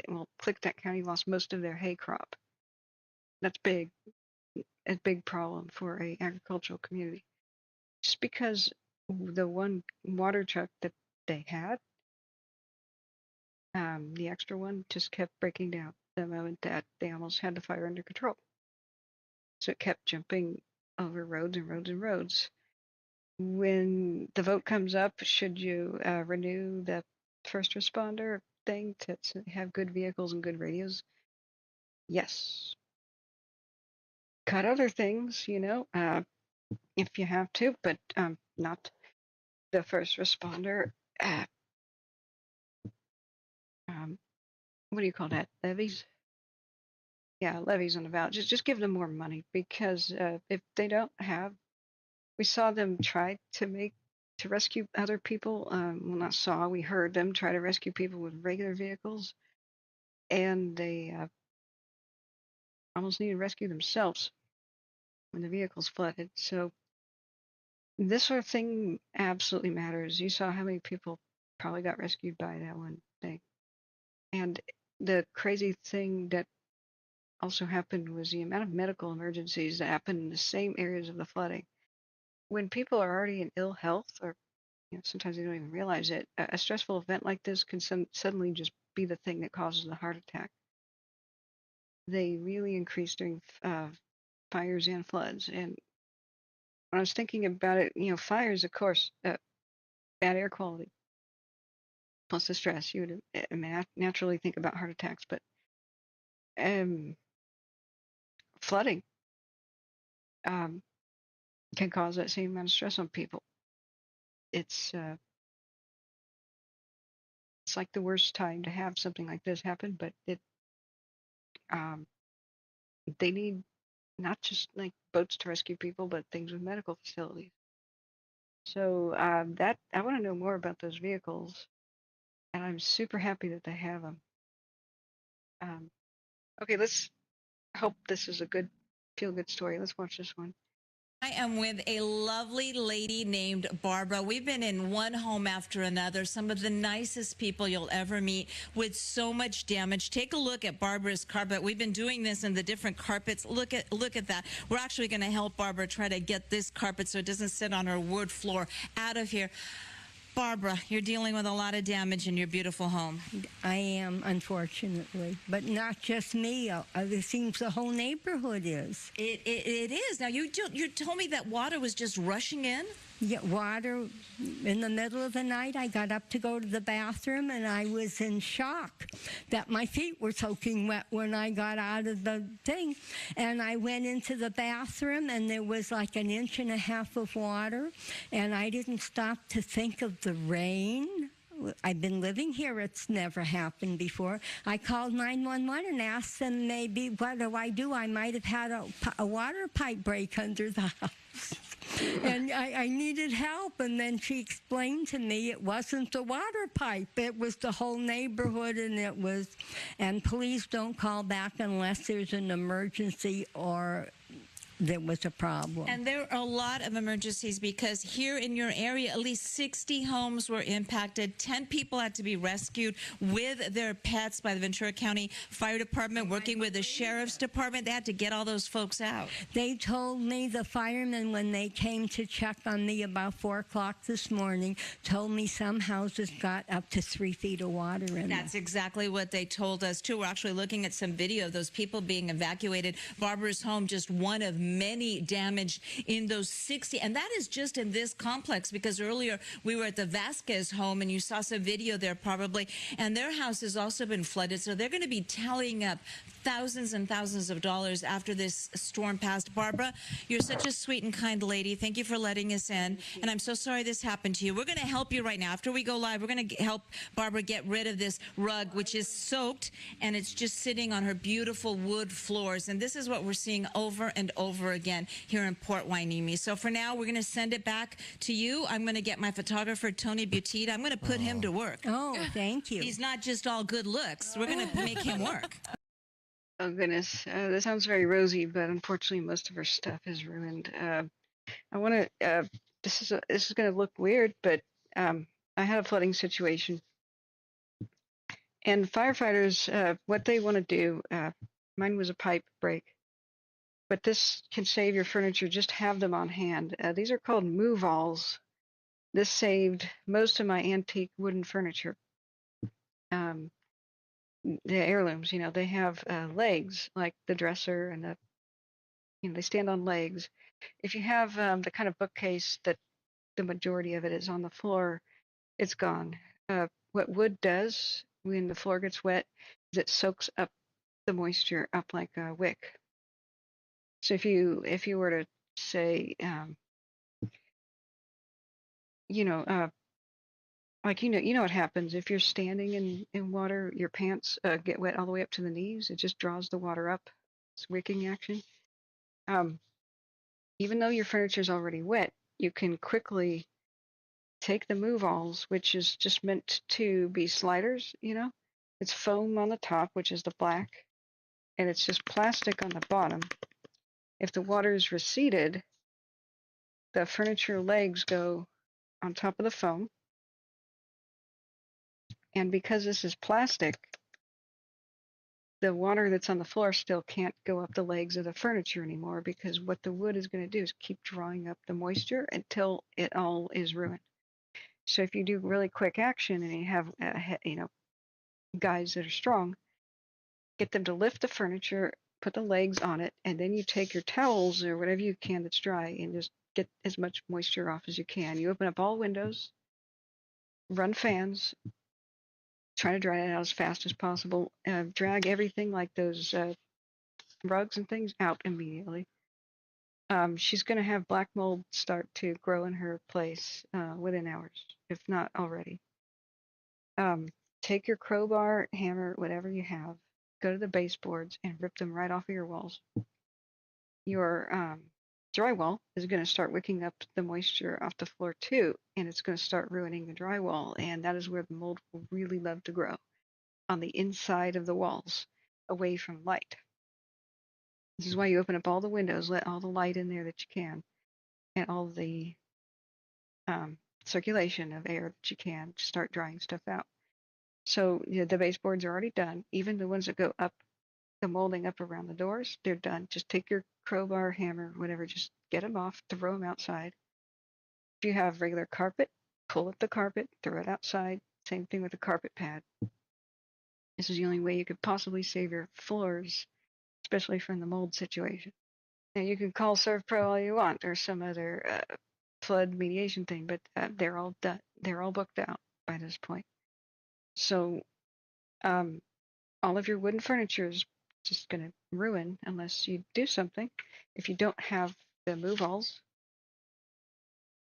Well, Klickitat County lost most of their hay crop. That's big. A big problem for a agricultural community. Just because the one water truck that they had, the extra one, just kept breaking down the moment that they almost had the fire under control. So it kept jumping over roads and roads and roads. When the vote comes up, should you renew the first responder thing to have good vehicles and good radios? Yes. Cut other things, you know, if you have to, but not the first responder. what do you call that? Levies? Yeah, levies on the valley. Just give them more money, because if they don't have, we saw them try to rescue other people. Well, not saw, we heard them try to rescue people with regular vehicles, and they almost needed to rescue themselves when the vehicles flooded. So this sort of thing absolutely matters. You saw how many people probably got rescued by that one thing. And the crazy thing that also happened was the amount of medical emergencies that happened in the same areas of the flooding. When people are already in ill health, or sometimes they don't even realize it, a stressful event like this can suddenly just be the thing that causes the heart attack. They really increase during fires and floods. And when I was thinking about it, fires, of course, bad air quality plus the stress, you would naturally think about heart attacks, but flooding can cause that same amount of stress on people. It's like the worst time to have something like this happen, but they need not just like boats to rescue people, but things with medical facilities. So that I want to know more about those vehicles, and I'm super happy that they have them. Okay, let's hope this is a good feel-good story. Let's watch this one. I am with a lovely lady named Barbara. We've been in one home after another, some of the nicest people you'll ever meet, with so much damage. Take a look at Barbara's carpet. We've been doing this in the different carpets. Look at that. We're actually going to help Barbara try to get this carpet so it doesn't sit on her wood floor out of here. Barbara, you're dealing with a lot of damage in your beautiful home. I am, unfortunately, but not just me. It seems the whole neighborhood is. It is. Now, you told me that water was just rushing in? Yeah, water in the middle of the night. I got up to go to the bathroom, and I was in shock that my feet were soaking wet when I got out of the thing. And I went into the bathroom, and there was like 1.5 inches of water, and I didn't stop to think of the rain. I've been living here. It's never happened before. I called 911 and asked them, maybe, what do? I might have had a water pipe break under the house. And I needed help, and then she explained to me it wasn't the water pipe, it was the whole neighborhood, and please don't call back unless there's an emergency or there was a problem. And there are a lot of emergencies, because here in your area, at least 60 homes were impacted. 10 people had to be rescued with their pets by the Ventura County Fire Department, working with the Sheriff's Department. They had to get all those folks out. They told me, the firemen, when they came to check on me about 4 o'clock this morning, told me some houses got up to 3 feet of water in them. That's exactly what they told us, too. We're actually looking at some video of those people being evacuated. Barbara's home, just one of many damaged in those 60, and that is just in this complex, because earlier we were at the Vasquez home and you saw some video there probably, and their house has also been flooded, so they're going to be tallying up thousands and thousands of dollars after this storm passed. Barbara, you're such a sweet and kind lady. Thank you for letting us in, and I'm so sorry this happened to you. We're going to help you right now. After we go live, we're going to help Barbara get rid of this rug, which is soaked, and it's just sitting on her beautiful wood floors, and this is what we're seeing over and over again here in Port Hueneme. So for now, we're going to send it back to you. I'm going to get my photographer, Tony Butita. I'm going to put him to work. Oh, thank you. He's not just all good looks. We're going to make him work. Oh, goodness. That sounds very rosy, but unfortunately, most of her stuff is ruined. I want to, this is going to look weird, but I had a flooding situation. And firefighters, what they want to do, mine was a pipe break, but this can save your furniture. Just have them on hand. These are called move-alls. This saved most of my antique wooden furniture. The heirlooms, they have legs, like the dresser, and they stand on legs. If you have the kind of bookcase that the majority of it is on the floor, it's gone. What wood does when the floor gets wet is it soaks up the moisture up like a wick. So if you were to say, Like, you know what happens if you're standing in water, your pants get wet all the way up to the knees. It just draws the water up. It's wicking action. Even though your furniture is already wet, you can quickly take the move-alls, which is just meant to be sliders, you know? It's foam on the top, which is the black, and it's just plastic on the bottom. If the water is receded, the furniture legs go on top of the foam. And because this is plastic, the water that's on the floor still can't go up the legs of the furniture anymore, because what the wood is going to do is keep drawing up the moisture until it all is ruined. So if you do really quick action and you have, guys that are strong, get them to lift the furniture, put the legs on it, and then you take your towels or whatever you can that's dry and just get as much moisture off as you can. You open up all windows, run fans, try to dry it out as fast as possible. Drag everything like those rugs and things out immediately. She's going to have black mold start to grow in her place within hours, if not already. Take your crowbar, hammer, whatever you have, go to the baseboards and rip them right off of your walls. Your drywall is going to start wicking up the moisture off the floor too, and it's going to start ruining the drywall, and that is where the mold will really love to grow, on the inside of the walls, away from light. This is why you open up all the windows, let all the light in there that you can, and all the circulation of air that you can to start drying stuff out. So the baseboards are already done. Even the ones that go up, the molding up around the doors, they're done. Just take your crowbar, hammer, whatever, just get them off, throw them outside. If you have regular carpet, pull up the carpet, throw it outside. Same thing with the carpet pad. This is the only way you could possibly save your floors, especially from the mold situation. Now you can call ServPro all you want or some other flood mediation thing, but they're all done. They're all booked out by this point. So all of your wooden furniture is just going to ruin unless you do something. If you don't have the move-alls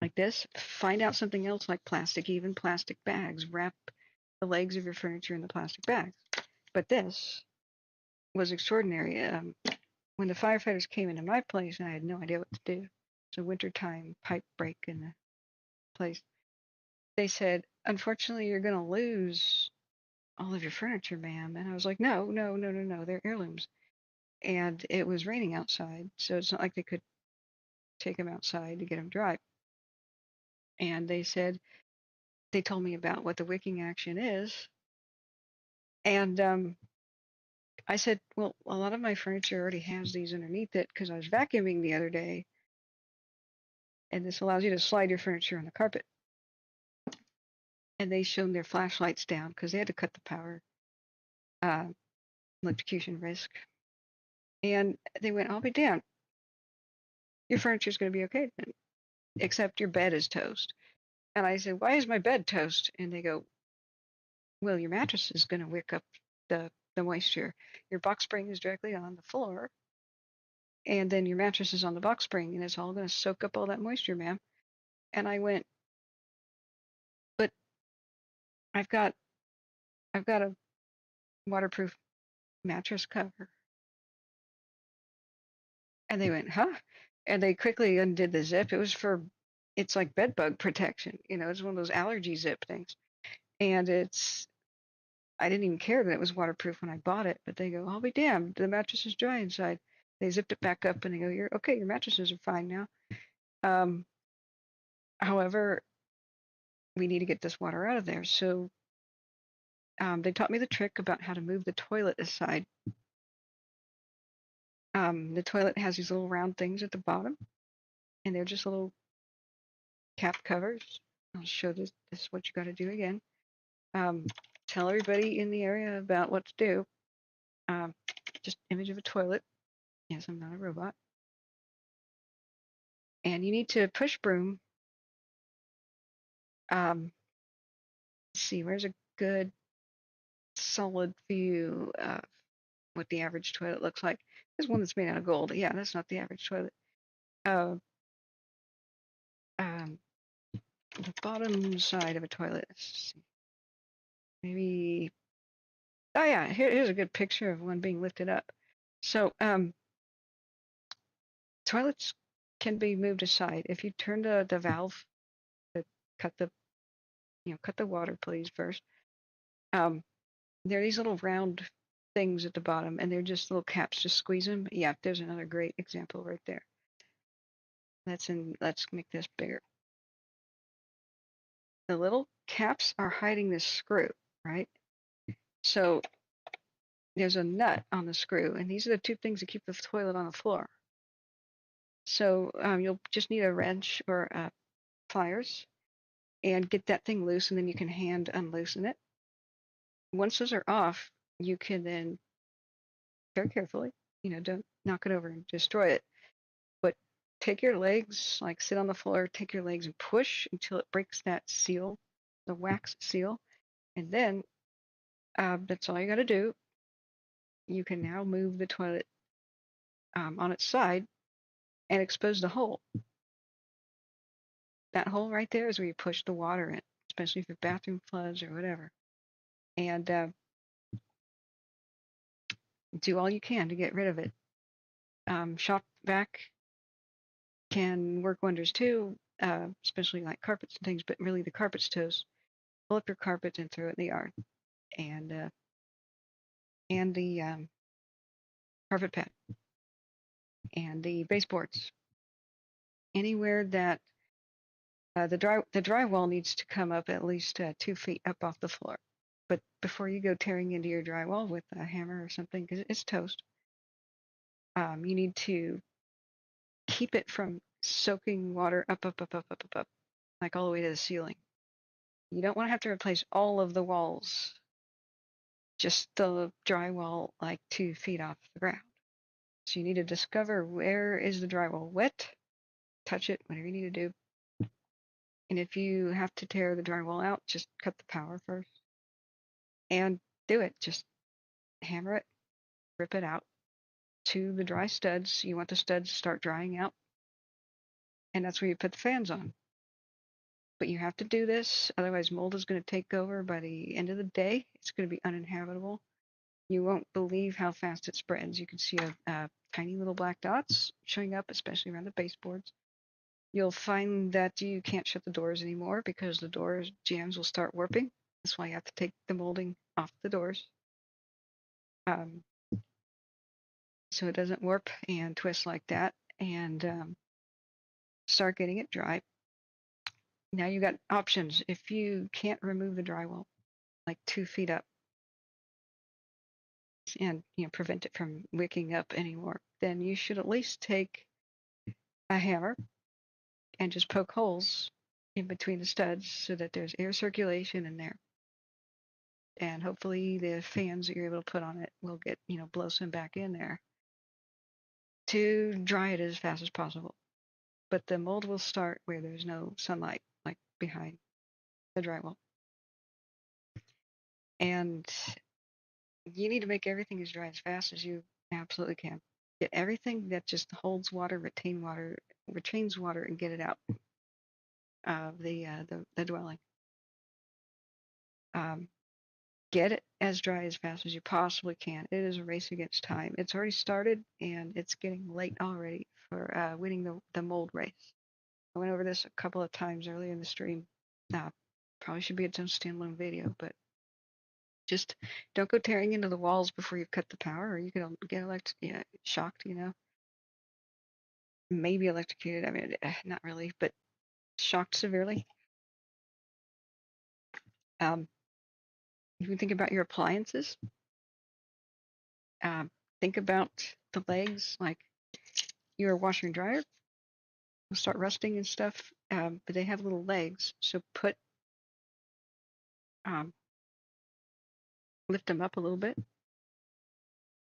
like this, find out something else like plastic, even plastic bags. Wrap the legs of your furniture in the plastic bags. But this was extraordinary. When the firefighters came into my place, and I had no idea what to do. It's a wintertime pipe break in the place. They said, unfortunately, you're going to lose all of your furniture, ma'am. And I was like, no, they're heirlooms. And it was raining outside, so it's not like they could take them outside to get them dry. And they said, they told me about what the wicking action is. And I said, well, a lot of my furniture already has these underneath it because I was vacuuming the other day. And this allows you to slide your furniture on the carpet. And they shone their flashlights down because they had to cut the power, electrocution risk. And they went, I'll be damned. Your furniture's going to be okay then, except your bed is toast. And I said, why is my bed toast? And they go, well, your mattress is going to wick up the moisture. Your box spring is directly on the floor. And then your mattress is on the box spring, and it's all going to soak up all that moisture, ma'am. And I went, but I've got a waterproof mattress cover. And they went, huh? And they quickly undid the zip. It's like bed bug protection. It's one of those allergy zip things. And I didn't even care that it was waterproof when I bought it, but they go, I'll be damned, the mattress is dry inside. They zipped it back up and they go, you're okay, your mattresses are fine now. However, we need to get this water out of there. So they taught me the trick about how to move the toilet aside. The toilet has these little round things at the bottom, and they're just little cap covers. I'll show this is what you got to do again. Tell everybody in the area about what to do. Just image of a toilet. Yes, I'm not a robot. And you need to push broom. Let's see, where's a good solid view of what the average toilet looks like? There's one that's made out of gold. Yeah, that's not the average toilet. the bottom side of a toilet. Let's see. Maybe, oh yeah, here's a good picture of one being lifted up. So toilets can be moved aside. If you turn the valve to cut the cut the water, please, first. There are these little round things at the bottom, and they're just little caps. Just squeeze them. Yeah, there's another great example right there. Let's make this bigger. The little caps are hiding this screw, right? So there's a nut on the screw, and these are the two things that keep the toilet on the floor. So you'll just need a wrench or pliers and get that thing loose, and then you can hand unloosen it. Once those are off, you can then very carefully, don't knock it over and destroy it, but take your legs, like sit on the floor, take your legs and push until it breaks that seal, the wax seal, and then that's all you got to do. You can now move the toilet on its side and expose the hole. That hole right there is where you push the water in, especially if your bathroom floods or whatever. And do all you can to get rid of it. Shop vac can work wonders too, especially like carpets and things, but really the carpet's toast. Pull up your carpet and throw it in the yard. And the carpet pad and the baseboards. Anywhere that the drywall needs to come up at least 2 feet up off the floor. But before you go tearing into your drywall with a hammer or something, because it's toast, you need to keep it from soaking water up, like all the way to the ceiling. You don't want to have to replace all of the walls, just the drywall like 2 feet off the ground. So you need to discover where is the drywall wet, touch it, whatever you need to do. And if you have to tear the drywall out, just cut the power first and do it. Just hammer it, rip it out to the dry studs. You want the studs to start drying out, and that's where you put the fans on. But you have to do this, otherwise mold is going to take over. By the end of the day, it's going to be uninhabitable. You won't believe how fast it spreads. You can see tiny little black dots showing up, especially around the baseboards. You'll find that you can't shut the doors anymore because the doors jambs will start warping. That's why you have to take the molding off the doors, so it doesn't warp and twist like that, and start getting it dry. Now you got options. If you can't remove the drywall like 2 feet up and prevent it from wicking up anymore, then you should at least take a hammer and just poke holes in between the studs so that there's air circulation in there. And hopefully the fans that you're able to put on it will get, blow some back in there to dry it as fast as possible. But the mold will start where there's no sunlight, like behind the drywall. And you need to make everything as dry as fast as you absolutely can. Get everything that just holds water, retains water, and get it out of the dwelling. Get it as dry as fast as you possibly can. It is a race against time. It's already started, and it's getting late already for winning the mold race. I went over this a couple of times earlier in the stream. Probably should be its own standalone video, but just don't go tearing into the walls before you've cut the power, or you can get shocked, maybe electrocuted. I mean, not really, but shocked severely. You can think about your appliances. Think about the legs, like your washer and dryer will start rusting and stuff, but they have little legs, so lift them up a little bit,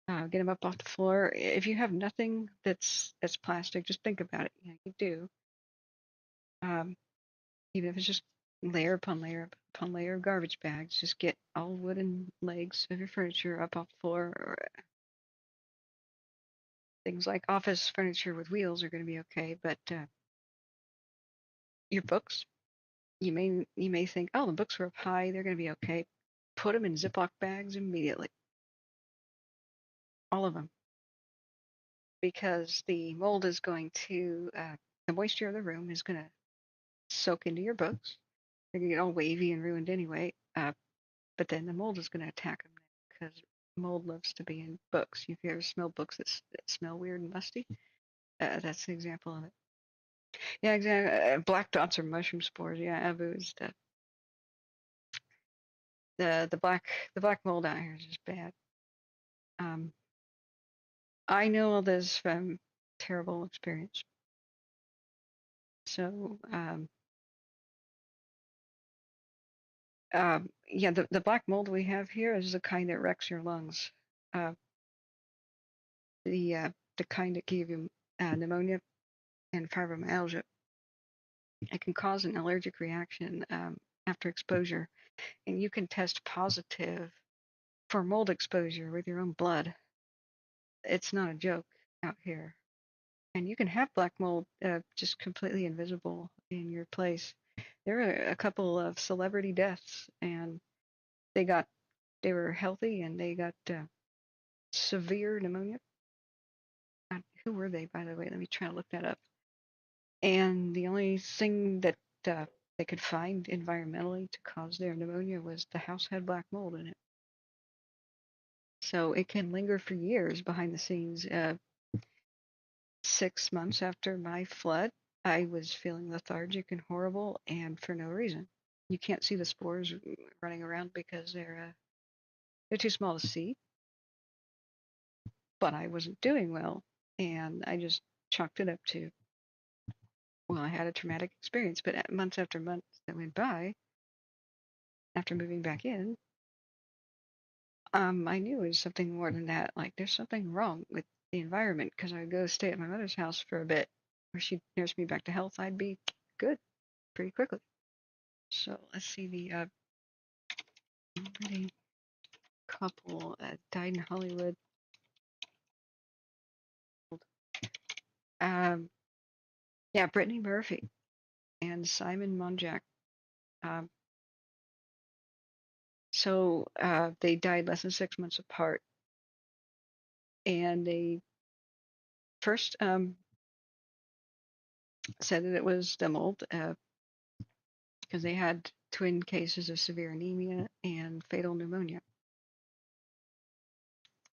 get them up off the floor. If you have nothing that's plastic, just think about it. You do, even if it's just layer upon layer upon layer of garbage bags, just get all wooden legs of your furniture up off the floor. Or things like office furniture with wheels are going to be okay, but your books, You may think, oh, the books are up high, they're going to be okay. Put them in Ziploc bags immediately, all of them, because the mold is going to, the moisture of the room is going to soak into your books. They're going to get all wavy and ruined anyway. But then the mold is going to attack them because mold loves to be in books. If you ever smell books that smell weird and musty, that's an example of it. Yeah, exactly. Black dots are mushroom spores. Yeah, Abu is the black mold out here is just bad. I know all this from terrible experience. So yeah, the black mold we have here is the kind that wrecks your lungs. The kind that give you pneumonia and fibromyalgia. It can cause an allergic reaction after exposure, and you can test positive for mold exposure with your own blood. It's not a joke out here. And you can have black mold just completely invisible in your place. There are a couple of celebrity deaths, and they were healthy and they got severe pneumonia. Who were they, by the way? Let me try to look that up. And the only thing that they could find environmentally to cause their pneumonia was the house had black mold in it. So it can linger for years behind the scenes. 6 months after my flood, I was feeling lethargic and horrible, and for no reason. You can't see the spores running around because they're too small to see. But I wasn't doing well, and I just chalked it up to, well, I had a traumatic experience. But months after months that went by, after moving back in, I knew it was something more than that. Like, there's something wrong with the environment, because I would go stay at my mother's house for a bit, where she'd nurse me back to health. I'd be good pretty quickly. So let's see, the pretty couple died in Hollywood. Yeah, Brittany Murphy and Simon Monjack. So they died less than 6 months apart, and they first said that it was the mold because they had twin cases of severe anemia and fatal pneumonia.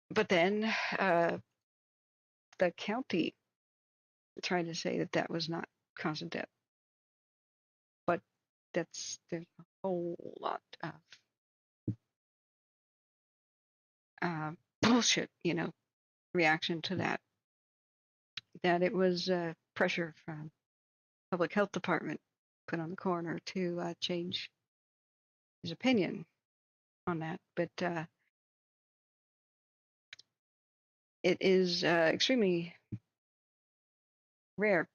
But then the county tried to say that that was not cause of death. But there's a whole lot of bullshit, reaction to that. That it was pressure from public health department put on the coroner to change his opinion on that. But it is extremely rare.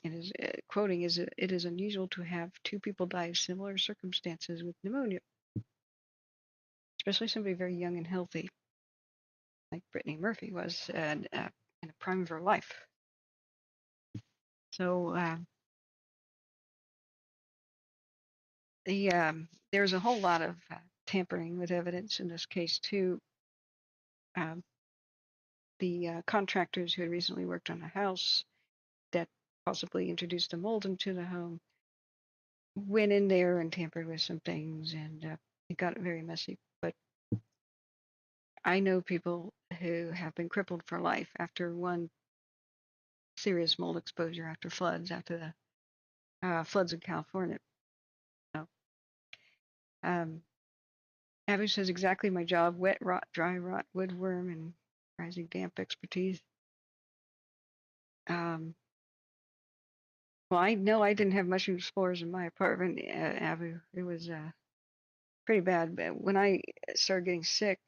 It is quoting is it is unusual to have two people die of similar circumstances with pneumonia, especially somebody very young and healthy, like Brittany Murphy was, in the prime of her life. So there's a whole lot of tampering with evidence in this case too. The contractors who had recently worked on a house that possibly introduced a mold into the home went in there and tampered with some things, and it got very messy. But I know people who have been crippled for life after one serious mold exposure after floods, after the floods in California. So, Abby says exactly my job: wet rot, dry rot, woodworm, and rising damp expertise. Well, I know I didn't have mushroom spores in my apartment, Abu. It was pretty bad. But when I started getting sick,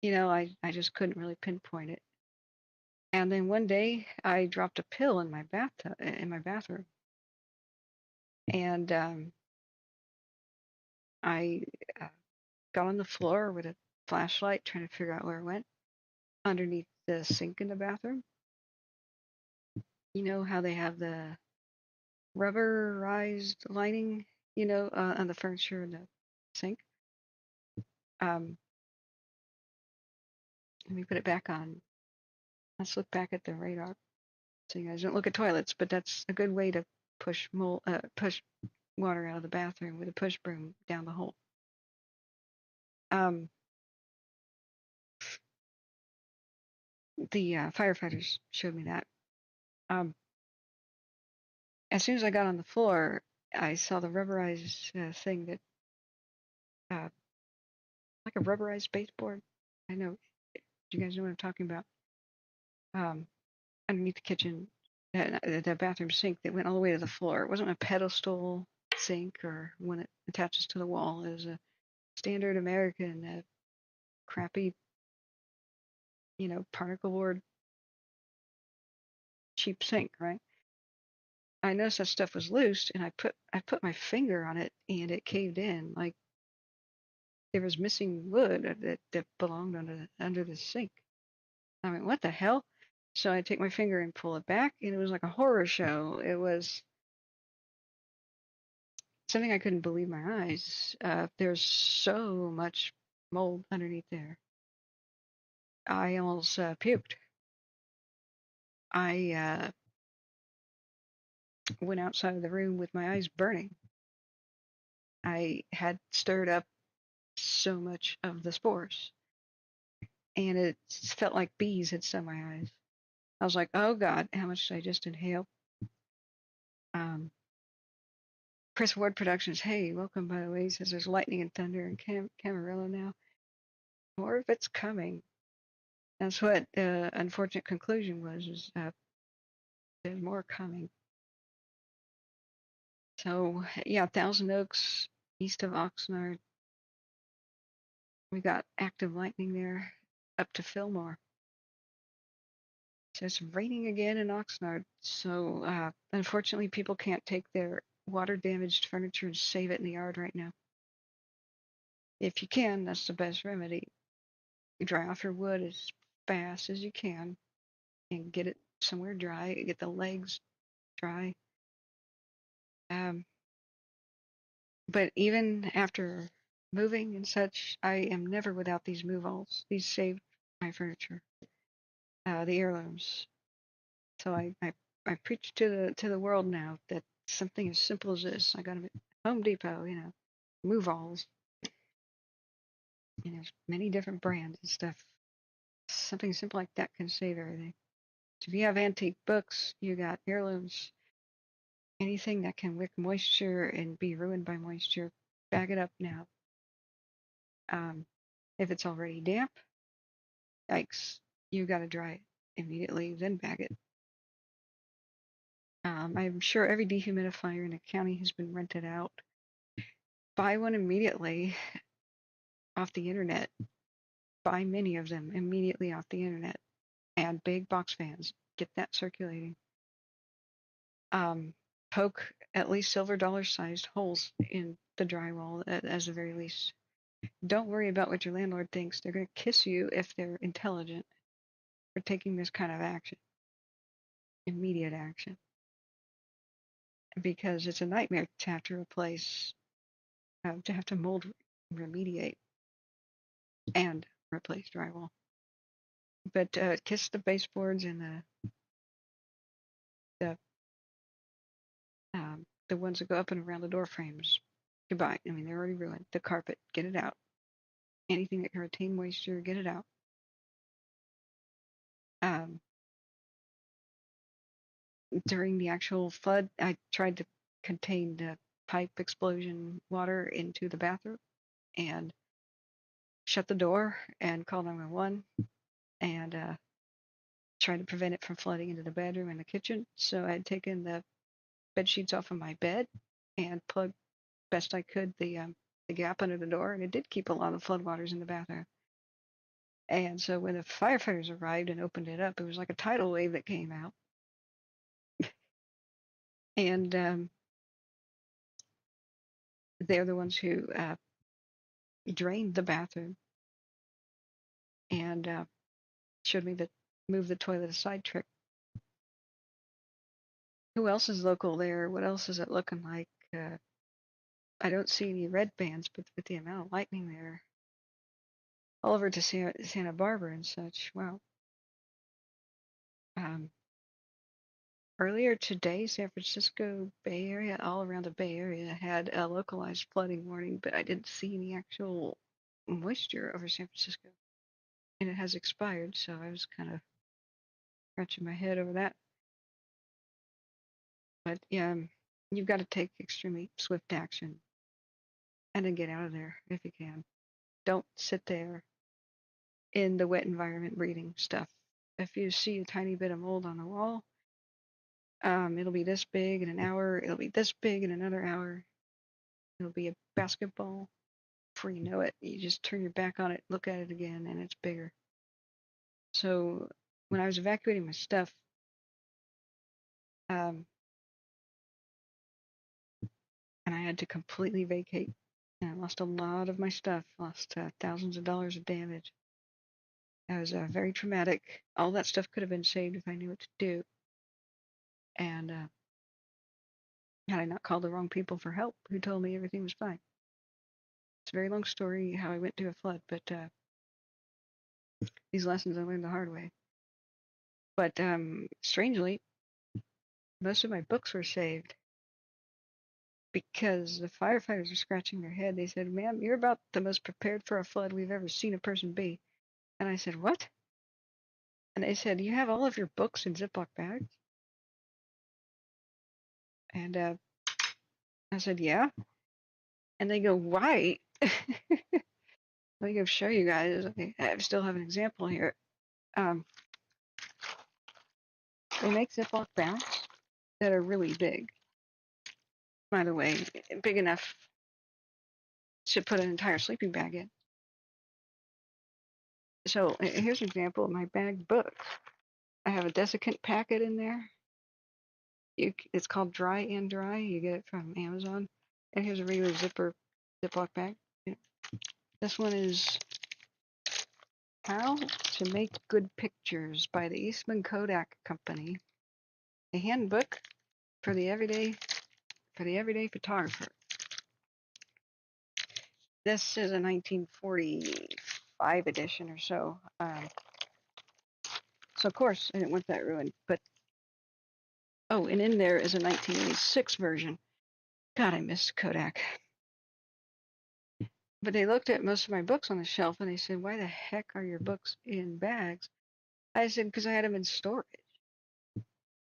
I just couldn't really pinpoint it. And then one day I dropped a pill in my bathtub, in my bathroom, and I got on the floor with a flashlight trying to figure out where it went, underneath the sink in the bathroom. You know how they have the rubberized lining, on the furniture and the sink. Let me put it back on. Let's look back at the radar. So you guys don't look at toilets, but that's a good way to push push water out of the bathroom with a push broom down the hole. The firefighters showed me that. As soon as I got on the floor, I saw the rubberized thing that, like a rubberized baseboard. I know. Do you guys know what I'm talking about? Underneath the kitchen, the bathroom sink that went all the way to the floor. It wasn't a pedestal sink or one that attaches to the wall. It was a standard American, crappy, particle board, cheap sink, right? I noticed that stuff was loose, and I put my finger on it, and it caved in. Like there was missing wood that belonged under the sink. I mean, what the hell? So I take my finger and pull it back, and it was like a horror show. It was something I couldn't believe my eyes. There's so much mold underneath there. I almost puked. I went outside of the room with my eyes burning. I had stirred up so much of the spores, and it felt like bees had stung my eyes. I was like, oh God, how much did I just inhale? Chris Ward Productions, hey, welcome, by the way. He says there's lightning and thunder in Camarillo now. More of it's coming. That's what the unfortunate conclusion was, is there's more coming. So, yeah, Thousand Oaks, east of Oxnard. We got active lightning there up to Fillmore. So it's raining again in Oxnard. So, unfortunately, people can't take their water-damaged furniture and save it in the yard right now. If you can, that's the best remedy. You dry off your wood as fast as you can and get it somewhere dry, get the legs dry. But even after moving and such, I am never without these move-alls. These saved my furniture, the heirlooms. So I preach to the world now that something as simple as this. I got them at Home Depot, move-alls. There's many different brands and stuff. Something simple like that can save everything. So if you have antique books, you got heirlooms, anything that can wick moisture and be ruined by moisture, bag it up now. If it's already damp, yikes, you got to dry it immediately, then bag it. I'm sure every dehumidifier in the county has been rented out. Buy one immediately off the internet. Buy many of them immediately off the internet. Add big box fans. Get that circulating. Poke at least silver dollar-sized holes in the drywall as the very least. Don't worry about what your landlord thinks. They're going to kiss you if they're intelligent for taking this kind of action. Immediate action. Because it's a nightmare to have to replace, to have to mold remediate and replace drywall. But kiss the baseboards and the ones that go up and around the door frames. Goodbye. I mean, they're already ruined. The carpet, get it out. Anything that can retain moisture, get it out. During the actual flood, I tried to contain the pipe explosion water into the bathroom and shut the door and call 911 and tried to prevent it from flooding into the bedroom and the kitchen. So I had taken the bed sheets off of my bed and plugged best I could the gap under the door, and it did keep a lot of floodwaters in the bathroom. And so when the firefighters arrived and opened it up, it was like a tidal wave that came out. And they're the ones who drained the bathroom and showed me the move the toilet aside trick. Who else is local there? What else is it looking like? I don't see any red bands, but with the amount of lightning there, all over to Santa Barbara and such. Wow. Earlier today, San Francisco Bay Area, all around the Bay Area, had a localized flooding warning, but I didn't see any actual moisture over San Francisco. And it has expired, so I was kind of scratching my head over that. But yeah, you've got to take extremely swift action and then get out of there if you can. Don't sit there in the wet environment breathing stuff. If you see a tiny bit of mold on the wall, it'll be this big in an hour. It'll be this big in another hour. It'll be a basketball. Before you know it, you just turn your back on it, look at it again, and it's bigger. So when I was evacuating my stuff, and I had to completely vacate, and I lost a lot of my stuff, lost thousands of dollars of damage. That was very traumatic. All that stuff could have been saved if I knew what to do. And had I not called the wrong people for help who told me everything was fine. It's a very long story how I went through a flood, but these lessons I learned the hard way. But strangely, most of my books were saved because the firefighters were scratching their head. They said, "Ma'am, you're about the most prepared for a flood we've ever seen a person be." And I said, "What?" And they said, "You have all of your books in Ziploc bags?" And I said, "Yeah." And they go, "Why?" Let me go show you guys. Okay, I still have an example here. They make Ziploc bags that are really big. By the way, big enough to put an entire sleeping bag in. So here's an example of my bagged books. I have a desiccant packet in there. It's called Dry and Dry. You get it from Amazon. And here's a regular Ziploc bag. Yeah. This one is How to Make Good Pictures by the Eastman Kodak Company. A handbook for the everyday photographer. This is a 1945 edition or so. So of course I didn't want that ruined. But oh, and in there is a 1986 version. God, I miss Kodak. But they looked at most of my books on the shelf and they said, "Why the heck are your books in bags?" I said, "Because I had them in storage."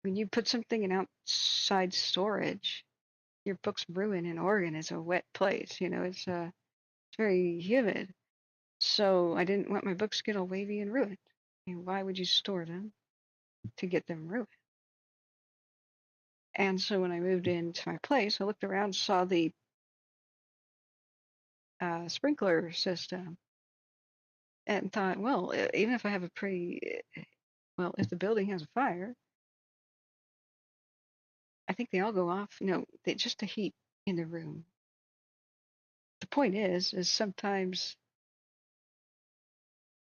When you put something in outside storage, your book's ruined. In Oregon, it's a wet place. You know, it's very humid. So I didn't want my books to get all wavy and ruined. I mean, why would you store them to get them ruined? And so when I moved into my place, I looked around, saw the sprinkler system, and thought, well, even if I have if the building has a fire, I think they all go off. Just the heat in the room. The point is sometimes,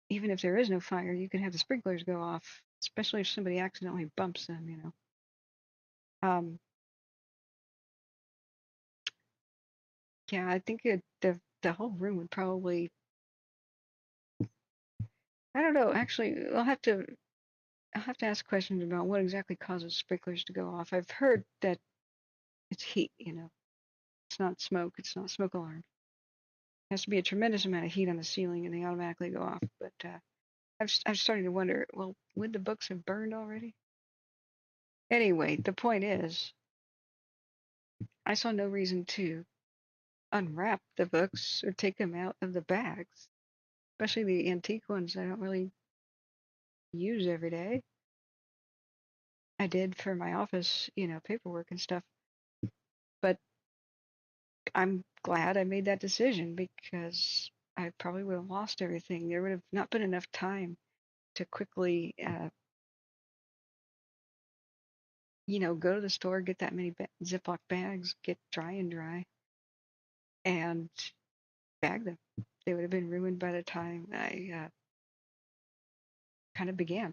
even if there is no fire, you can have the sprinklers go off, especially if somebody accidentally bumps them, Yeah, I think the whole room would probably, I don't know, actually, I'll have to ask questions about what exactly causes sprinklers to go off. I've heard that it's heat, It's not smoke, it's not smoke alarm. It has to be a tremendous amount of heat on the ceiling and they automatically go off. But I'm starting to wonder, well, would the books have burned already? Anyway, the point is, I saw no reason to unwrap the books or take them out of the bags, especially the antique ones I don't really use every day. I did for my office, paperwork and stuff. But I'm glad I made that decision because I probably would have lost everything. There would have not been enough time to quickly, go to the store, get that many Ziploc bags, get Dry and Dry, and bag them. They would have been ruined by the time I kind of began.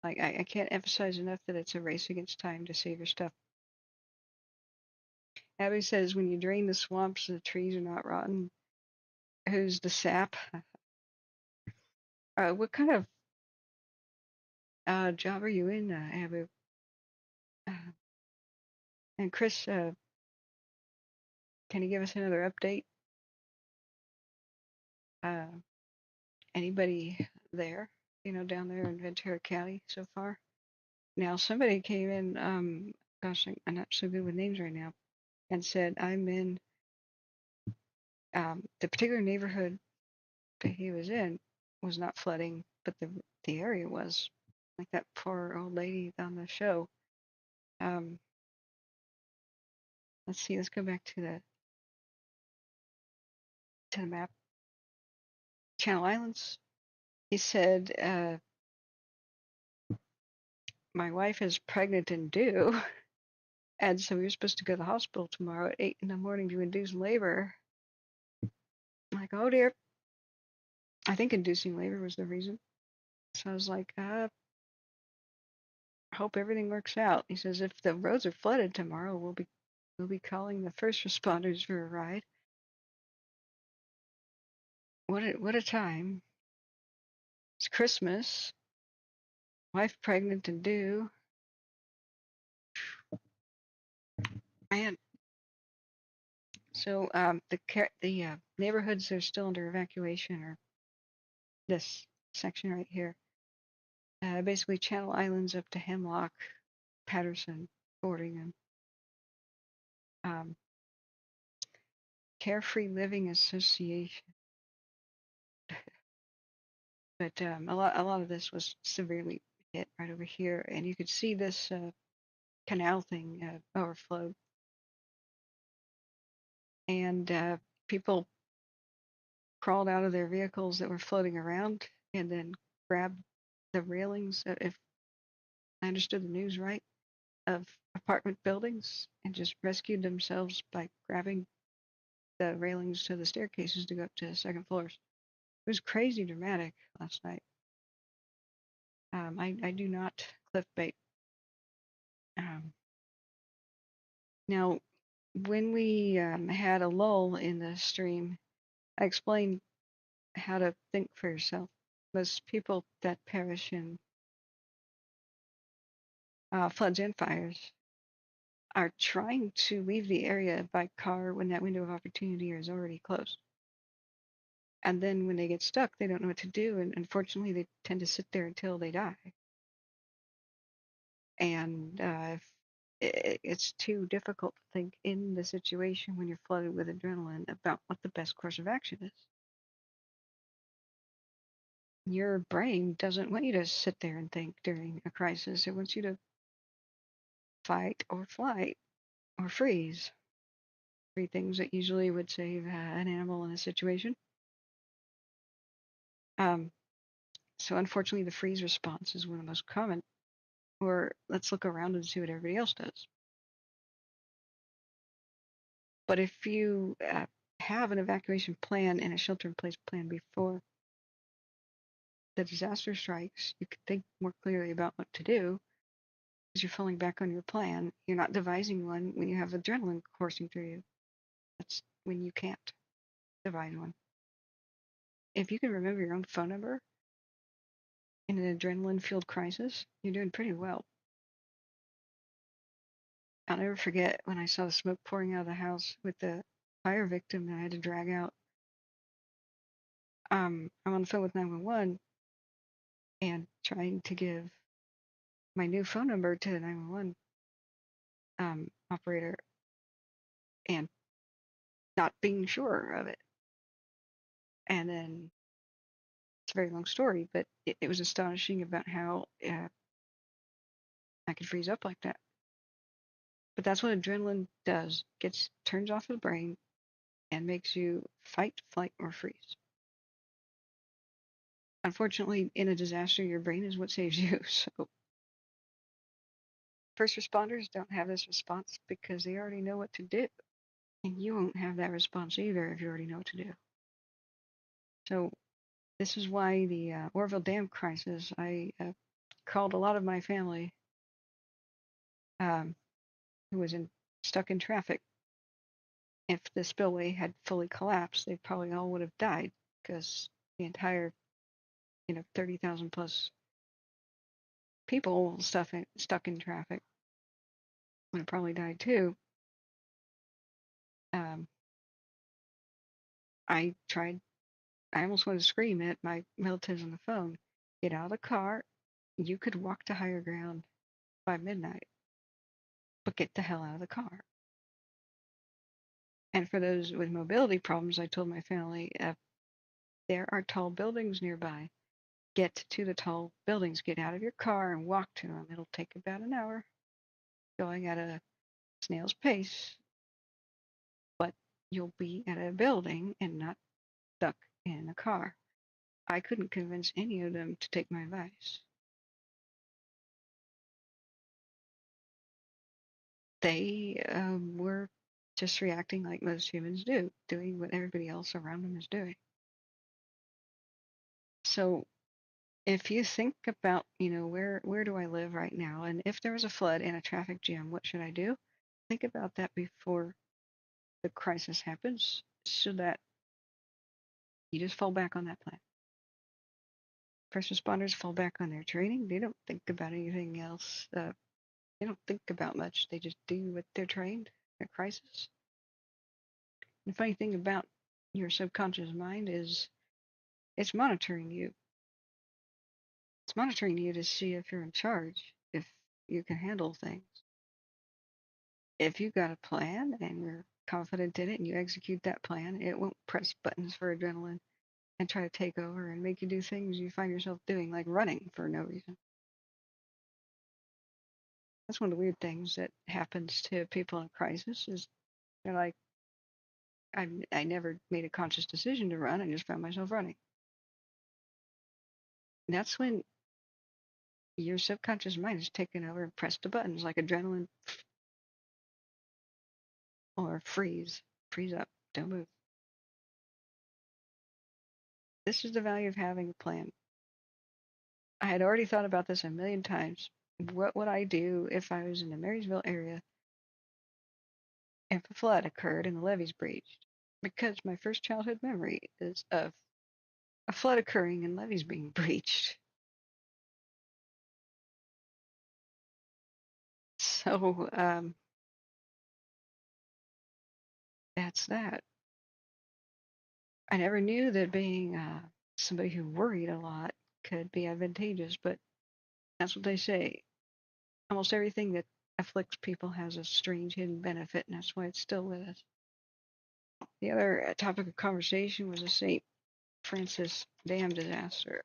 Like, I can't emphasize enough that it's a race against time to save your stuff. Abby says when you drain the swamps, the trees are not rotten. Who's the sap? What kind of job are you in, Abby? And Chris, can you give us another update? Anybody there, down there in Ventura County so far? Now, somebody came in, gosh, I'm not so good with names right now, and said, I'm in the particular neighborhood that he was in was not flooding, but the area was. Like that poor old lady on the show. Let's see, let's go back to the map. Channel Islands. He said, my wife is pregnant and due. And so we were supposed to go to the hospital tomorrow at 8 in the morning to induce labor. I'm like, oh dear. I think inducing labor was the reason. So I was like, I hope everything works out. He says, if the roads are flooded tomorrow, we'll be calling the first responders for a ride. What a time. It's Christmas. Wife pregnant and due. And so the neighborhoods that are still under evacuation are this section right here. Basically Channel Islands up to Hemlock, Patterson, Fordingham. Carefree Living Association. But a lot of this was severely hit right over here, and you could see this canal thing overflow. And people crawled out of their vehicles that were floating around and then grabbed the railings, if I understood the news right, of apartment buildings and just rescued themselves by grabbing the railings to the staircases to go up to the second floors. It was crazy dramatic last night. I do not clickbait. Now, when we had a lull in the stream, I explained how to think for yourself. Most people that perish in floods and fires are trying to leave the area by car when that window of opportunity is already closed. And then when they get stuck, they don't know what to do. And unfortunately, they tend to sit there until they die. And it's too difficult to think in the situation when you're flooded with adrenaline about what the best course of action is. Your brain doesn't want you to sit there and think during a crisis. It wants you to fight or flight or freeze. Three things that usually would save an animal in a situation. So unfortunately, the freeze response is one of the most common. Or let's look around and see what everybody else does. But if you have an evacuation plan and a shelter-in-place plan before the disaster strikes, you can think more clearly about what to do because you're falling back on your plan. You're not devising one when you have adrenaline coursing through you. That's when you can't devise one. If you can remember your own phone number in an adrenaline-fueled crisis, you're doing pretty well. I'll never forget when I saw the smoke pouring out of the house with the fire victim that I had to drag out. I'm on the phone with 911 and trying to give my new phone number to the 911 operator and not being sure of it. And then it's a very long story, but it was astonishing about how I could freeze up like that. But that's what adrenaline does. Turns off the brain and makes you fight, flight, or freeze. Unfortunately, in a disaster, your brain is what saves you. So first responders don't have this response because they already know what to do. And you won't have that response either if you already know what to do. So this is why the Oroville Dam crisis, I called a lot of my family who was stuck in traffic. If the spillway had fully collapsed, they probably all would have died because the entire, 30,000 plus people stuck in traffic would have probably died too. I almost wanted to scream at my relatives on the phone, get out of the car. You could walk to higher ground by midnight, but get the hell out of the car. And for those with mobility problems, I told my family, there are tall buildings nearby. Get to the tall buildings, get out of your car and walk to them. It'll take about an hour, going at a snail's pace, but you'll be at a building and not stuck in a car. I couldn't convince any of them to take my advice. They were just reacting like most humans do, doing what everybody else around them is doing. So if you think about, where do I live right now? And if there was a flood and a traffic jam, what should I do? Think about that before the crisis happens so that you just fall back on that plan. First responders fall back on their training. They don't think about anything else. They don't think about much. They just do what they're trained in a crisis. The funny thing about your subconscious mind is it's monitoring you. It's monitoring you to see if you're in charge, if you can handle things. If you've got a plan and you're confident in it and you execute that plan, it won't press buttons for adrenaline and try to take over and make you do things you find yourself doing, like running for no reason. That's one of the weird things that happens to people in crisis is they're like, I never made a conscious decision to run. I just found myself running. And that's when your subconscious mind is taken over and pressed the buttons like adrenaline or freeze up, don't move. This is the value of having a plan. I had already thought about this a million times. What would I do if I was in the Marysville area if a flood occurred and the levees breached? Because my first childhood memory is of a flood occurring and levees being breached. So that's that. I never knew that being somebody who worried a lot could be advantageous, but that's what they say. Almost everything that afflicts people has a strange hidden benefit, and that's why it's still with us. The other topic of conversation was the St. Francis Dam disaster.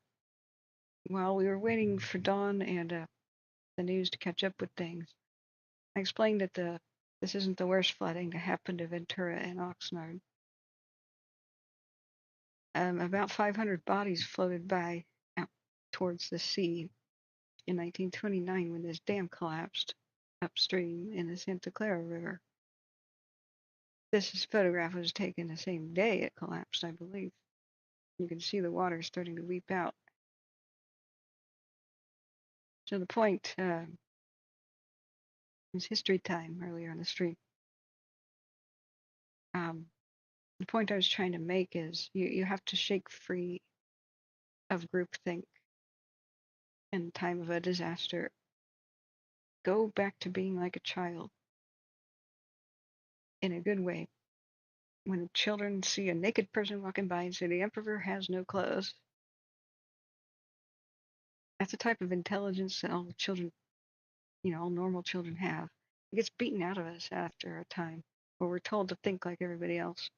While we were waiting for dawn and the news to catch up with things, I explained that this isn't the worst flooding to happen to Ventura and Oxnard. About 500 bodies floated by out towards the sea in 1929 when this dam collapsed upstream in the Santa Clara River. This photograph was taken the same day it collapsed, I believe. You can see the water starting to weep out. So the point is history time earlier on the stream. The point I was trying to make is you have to shake free of groupthink in the time of a disaster. Go back to being like a child in a good way. When children see a naked person walking by and say the emperor has no clothes, that's a type of intelligence that all children, all normal children have. It gets beaten out of us after a time where we're told to think like everybody else.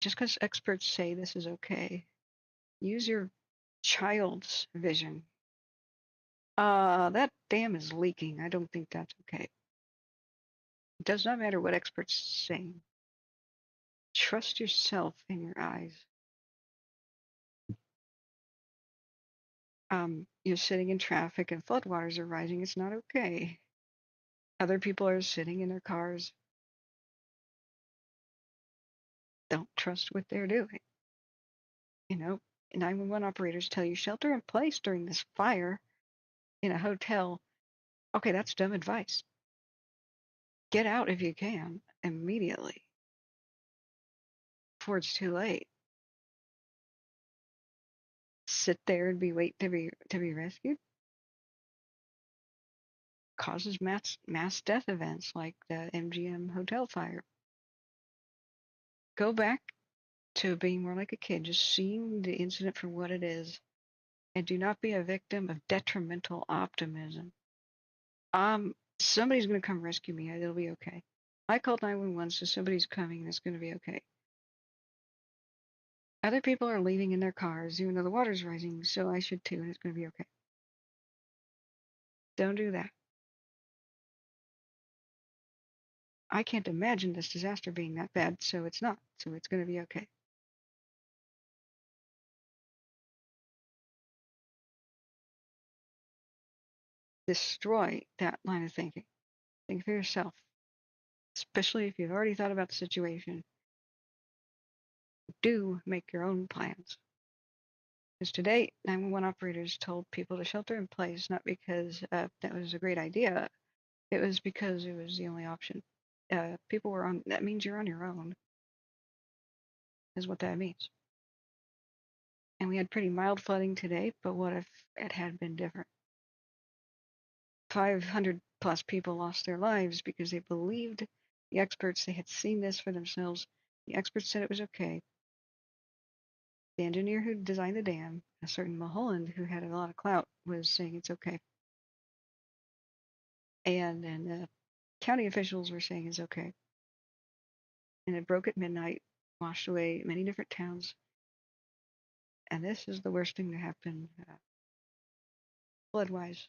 Just because experts say this is okay, use your child's vision. That dam is leaking. I don't think that's okay. It does not matter what experts say. Trust yourself and your eyes. You're sitting in traffic and floodwaters are rising. It's not okay. Other people are sitting in their cars. Don't trust what they're doing. 911 operators tell you shelter in place during this fire in a hotel. Okay, that's dumb advice. Get out if you can immediately before it's too late. Sit there and wait to be rescued causes mass death events like the MGM hotel fire. Go back to being more like a kid, just seeing the incident for what it is, and do not be a victim of detrimental optimism. Somebody's going to come rescue me. It'll be okay. I called 911, so somebody's coming and it's going to be okay. Other people are leaving in their cars, even though the water's rising, so I should too, and it's going to be okay. Don't do that. I can't imagine this disaster being that bad, so it's not. So it's going to be okay. Destroy that line of thinking. Think for yourself, especially if you've already thought about the situation. Do make your own plans. Because today, 911 operators told people to shelter in place, not because that was a great idea. It was because it was the only option. People were on, that means you're on your own, is what that means. And we had pretty mild flooding today, but what if it had been different? 500 plus people lost their lives because they believed the experts. They had seen this for themselves. The experts said it was okay. The engineer who designed the dam, a certain Mulholland, who had a lot of clout, was saying it's okay. And then the county officials were saying it's okay. And it broke at midnight, washed away many different towns. And this is the worst thing to happen flood-wise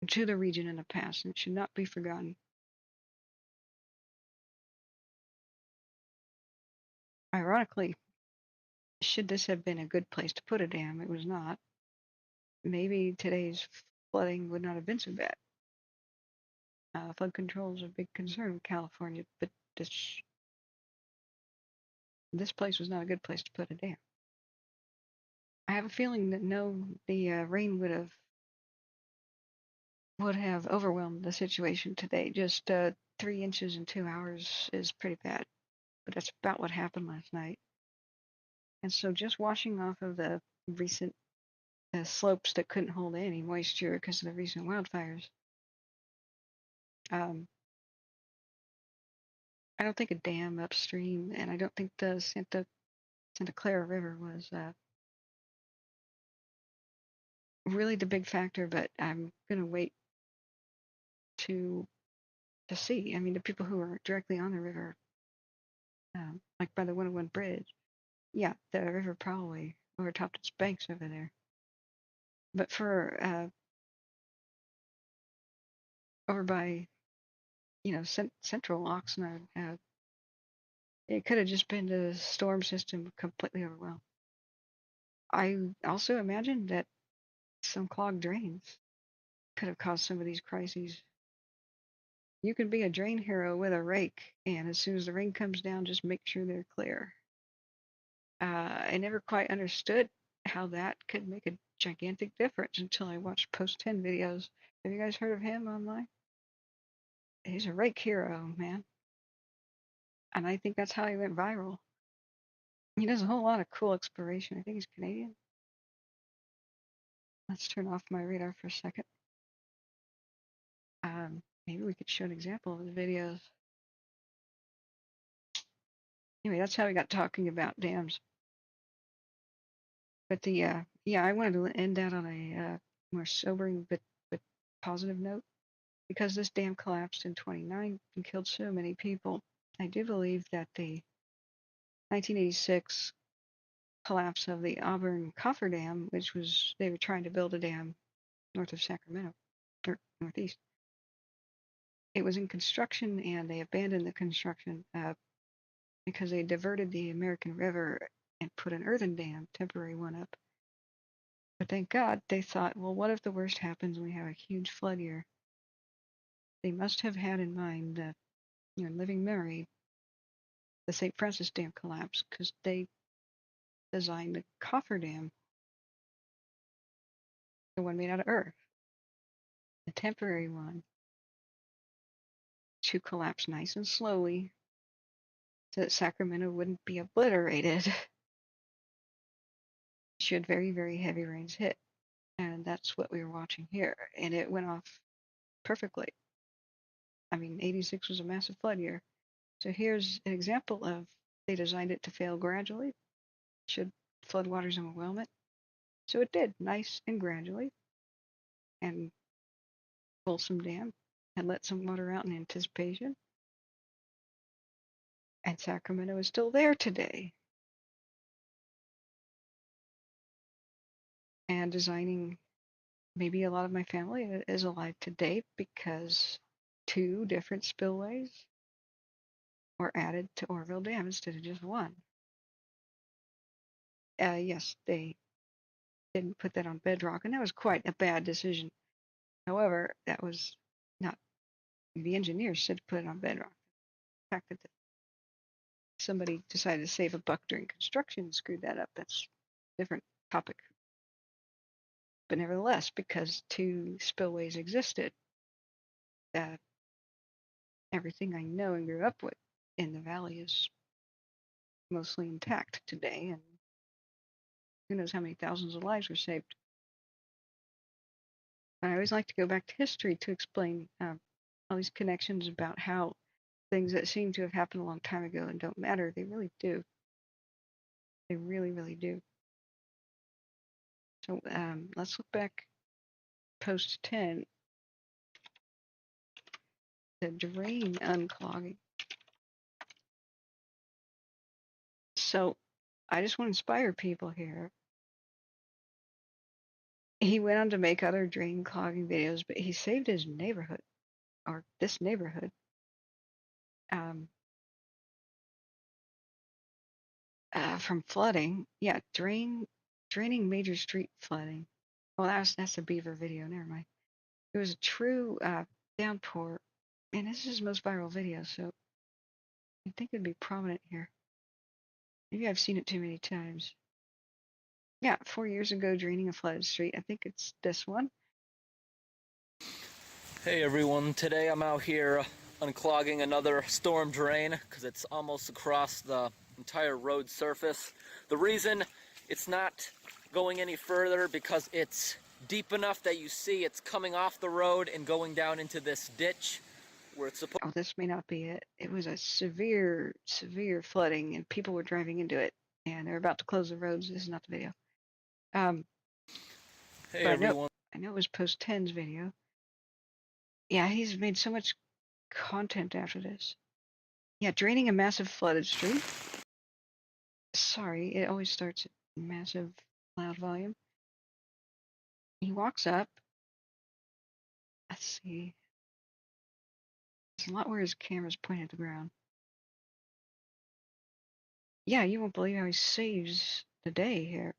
to the region in the past, and it should not be forgotten. Ironically, should this have been a good place to put a dam, it was not. Maybe today's flooding would not have been so bad. Flood control is a big concern in California, but this place was not a good place to put a dam. I have a feeling that the rain would have overwhelmed the situation today. Just 3 inches in 2 hours is pretty bad, but that's about what happened last night. And so just washing off of the recent slopes that couldn't hold any moisture because of the recent wildfires. I don't think a dam upstream, and I don't think the Santa Clara River was really the big factor, but I'm going to wait to see. I mean, the people who are directly on the river, like by the 101 bridge, yeah, the river probably overtopped its banks over there. But for over by, central Oxnard, it could have just been the storm system completely overwhelmed. I also imagine that some clogged drains could have caused some of these crises. You can be a drain hero with a rake, and as soon as the rain comes down, just make sure they're clear. I never quite understood how that could make a gigantic difference until I watched Post 10 videos. Have you guys heard of him online? He's a rake hero, man. And I think that's how he went viral. He does a whole lot of cool exploration. I think he's Canadian. Let's turn off my radar for a second. Maybe we could show an example of the videos. Anyway, that's how we got talking about dams. But I wanted to end that on a more sobering but positive note, because this dam collapsed in 1929 and killed so many people. I do believe that the 1986 collapse of the Auburn Coffer Dam, which was, they were trying to build a dam north of Sacramento, or northeast. It was in construction, and they abandoned the construction because they diverted the American River and put an earthen dam, temporary one, up. But thank God they thought, well, what if the worst happens and we have a huge flood year? They must have had in mind that, in living memory, the St. Francis Dam collapse, because they designed the cofferdam, the one made out of earth, the temporary one, to collapse nice and slowly so that Sacramento wouldn't be obliterated should very, very heavy rains hit. And that's what we were watching here. And it went off perfectly. I mean, 86 was a massive flood year. So here's an example of they designed it to fail gradually should floodwaters overwhelm it. So it did, nice and gradually. And Folsom Dam had let some water out in anticipation. And Sacramento is still there today. And designing, maybe a lot of my family is alive today because 2 different spillways were added to Orville Dam instead of just one. Yes, they didn't put that on bedrock, and that was quite a bad decision. However, that was not, the engineers said to put it on bedrock. The fact that somebody decided to save a buck during construction and screwed that up, that's a different topic. But nevertheless, because 2 spillways existed, everything I know and grew up with in the valley is mostly intact today, and who knows how many thousands of lives were saved. I always like to go back to history to explain all these connections about how things that seem to have happened a long time ago and don't matter, they really do. They really, really do. So let's look back post 10, the drain unclogging. So I just want to inspire people here. He went on to make other drain clogging videos, but he saved his neighborhood, or this neighborhood. From flooding. Yeah, draining major street flooding. Well, that's a beaver video. Never mind. It was a true downpour, and this is his most viral video, so I think it'd be prominent here. Maybe I've seen it too many times. Yeah, 4 years ago, draining a flooded street. I think it's this one. Hey everyone, today I'm out here unclogging another storm drain because it's almost across the entire road surface. The reason it's not going any further because it's deep enough that you see it's coming off the road and going down into this ditch where it's supposed. Oh, this may not be it. It was a severe, severe flooding and people were driving into it and they're about to close the roads. This is not the video. Hey everyone. I know it was post 10's video. Yeah, he's made so much content after this. Yeah, draining a massive flooded street. Sorry, it always starts at massive loud volume. He walks up. Let's see. There's a lot where his camera's pointed at the ground. Yeah, you won't believe how he saves the day here.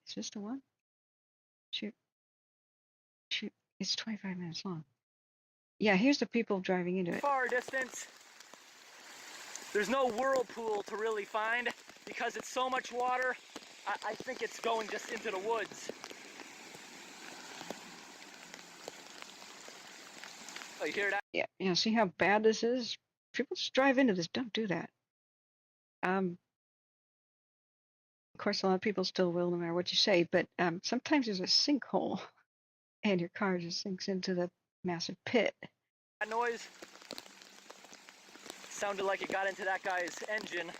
Is this the one? Shoot. Shoot. It's 25 minutes long. Yeah, here's the people driving into it. Far distance. There's no whirlpool to really find because it's so much water. I think it's going just into the woods. Oh, you hear that? Yeah, see how bad this is? People just drive into this. Don't do that. Of course, a lot of people still will, no matter what you say, but sometimes there's a sinkhole and your car just sinks into the massive pit. That noise sounded like it got into that guy's engine.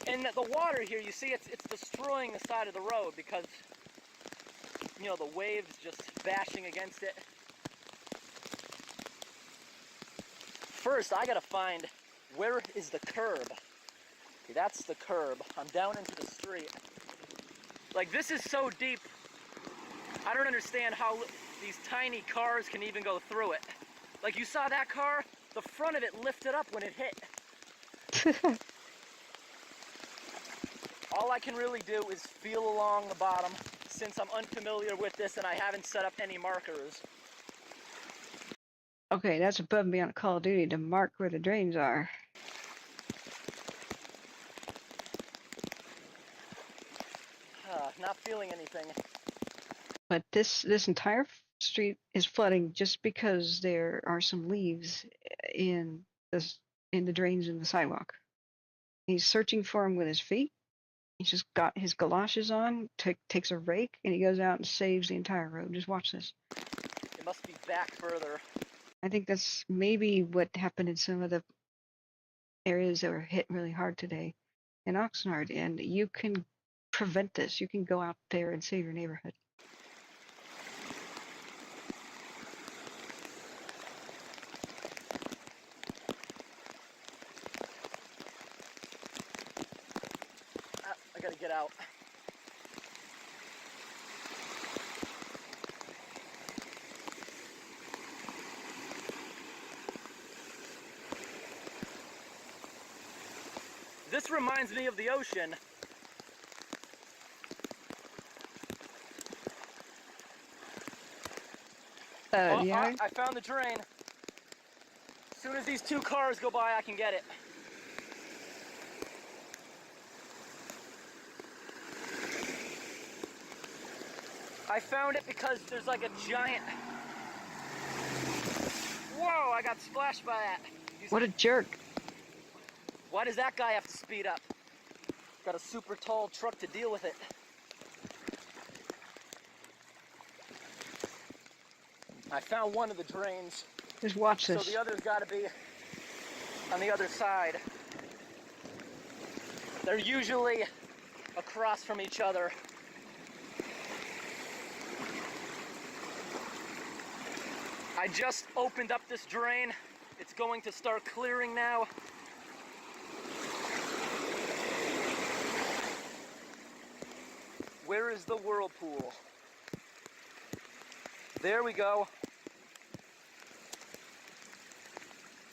And the water here, you see, it's destroying the side of the road because, you know, the waves just bashing against it. First, I gotta find where is the curb. Okay, that's the curb. I'm down into the street. Like, this is so deep. I don't understand how these tiny cars can even go through it. Like, you saw that car? The front of it lifted up when it hit. All I can really do is feel along the bottom since I'm unfamiliar with this and I haven't set up any markers. Okay, that's above and beyond Call of Duty to mark where the drains are. Not feeling anything. But this entire street is flooding just because there are some leaves in the drains in the sidewalk. He's searching for them with his feet. He's just got his galoshes on, takes a rake, and he goes out and saves the entire road. Just watch this. It must be back further. I think that's maybe what happened in some of the areas that were hit really hard today in Oxnard. And you can prevent this. You can go out there and save your neighborhood. I gotta get out. This reminds me of the ocean. Yeah. I found the drain. As soon as these two cars go by, I can get it. I found it because there's like a giant... Whoa, I got splashed by that. What a jerk. Why does that guy have to speed up? Got a super tall truck to deal with it. I found one of the drains. Just watch this. So the other's got to be on the other side. They're usually across from each other. I just opened up this drain. It's going to start clearing now. Where is the whirlpool? There we go.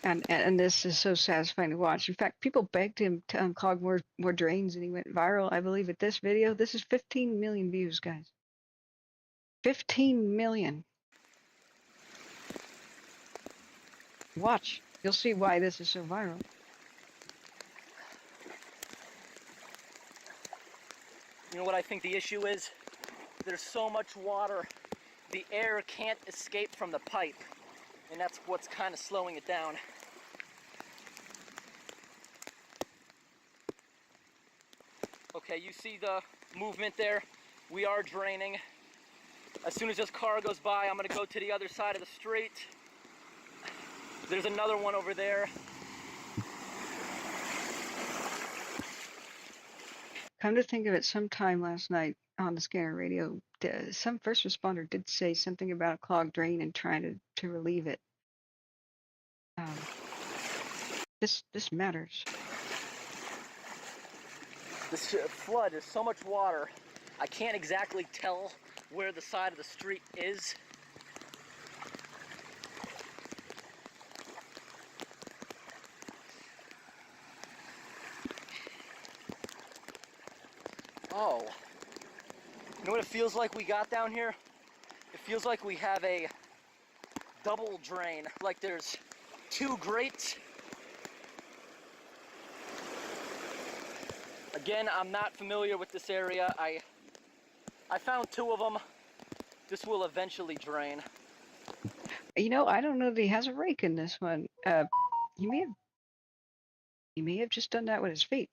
And this is so satisfying to watch. In fact, people begged him to unclog more drains, and he went viral. I believe at this video, this is 15 million views, guys. 15 million. Watch. You'll see why this is so viral. You know what I think the issue is? There's so much water, the air can't escape from the pipe, and that's what's kind of slowing it down. Okay, you see the movement there? We are draining. As soon as this car goes by, I'm gonna go to the other side of the street. There's another one over there. Come to think of it, sometime last night on the scanner radio, some first responder did say something about a clogged drain and trying to relieve it. This matters. This flood, there's so much water, I can't exactly tell where the side of the street is. Oh, you know what it feels like we got down here? It feels like we have a double drain, like there's two grates. Again, I'm not familiar with this area. I found two of them. This will eventually drain. You know, I don't know that he has a rake in this one. He may have just done that with his feet.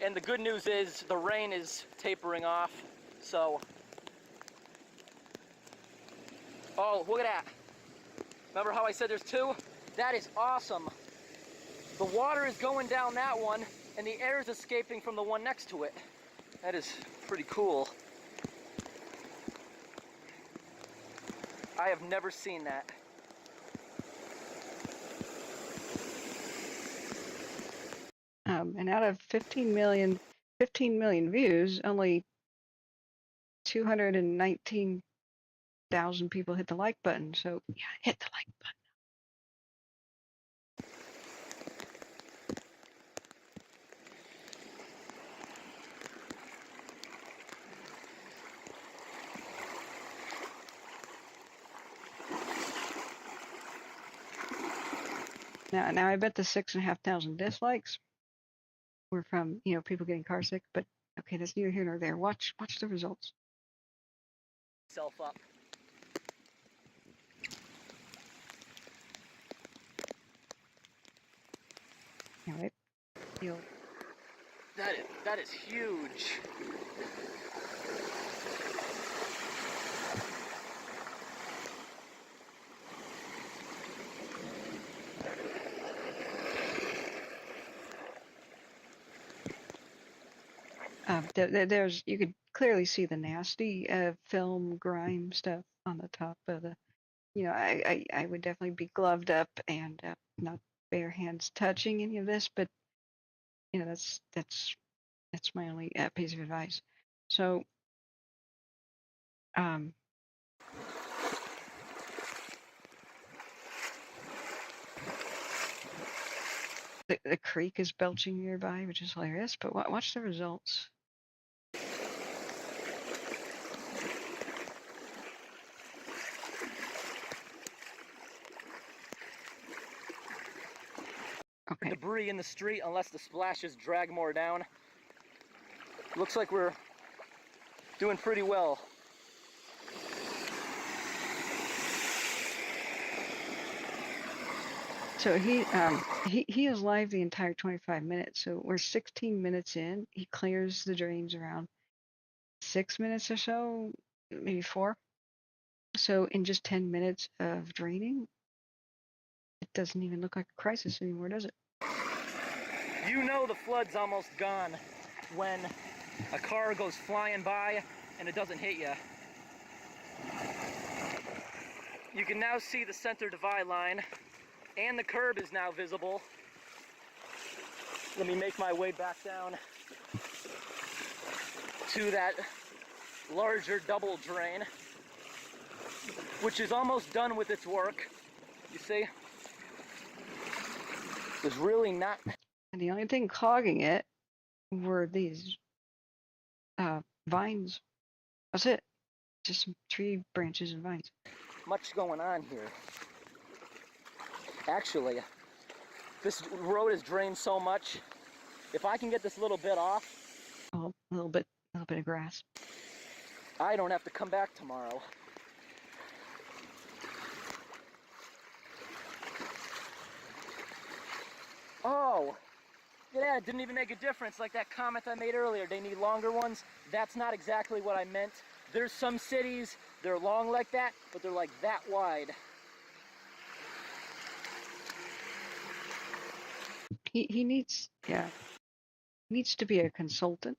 And the good news is the rain is tapering off, so... Oh, look at that. Remember how I said there's two? That is awesome. The water is going down that one, and the air is escaping from the one next to it. That is pretty cool. I have never seen that. And out of 15 million views, only 219,000 people hit the like button. So yeah, hit the like button. Now I bet the 6,500 dislikes were from, you know, people getting car sick, but okay, that's neither here nor there. Watch the results. Self up. All right. That is huge. There's, you could clearly see the nasty film grime stuff on the top of the, you know, I would definitely be gloved up and not bare hands touching any of this, but you know, that's my only piece of advice. So, the creek is belching nearby, which is hilarious, but watch the results. Okay. Debris in the street, unless the splashes drag more down. Looks like we're doing pretty well. So he is live the entire 25 minutes. So we're 16 minutes in. He clears the drains around 6 minutes or so, maybe 4. So in just 10 minutes of draining, it doesn't even look like a crisis anymore, does it? You know the flood's almost gone when a car goes flying by and it doesn't hit you. You can now see the center divide line, and the curb is now visible. Let me make my way back down to that larger double drain, which is almost done with its work. You see? There's really not... And the only thing clogging it were these vines. That's it. Just some tree branches and vines. Much going on here. Actually, this road is drained so much. If I can get this little bit off, a little bit of grass, I don't have to come back tomorrow. Oh, yeah, it didn't even make a difference. Like that comment I made earlier, they need longer ones. That's not exactly what I meant. There's some cities, they're long like that, but they're like that wide. He needs, yeah, needs to be a consultant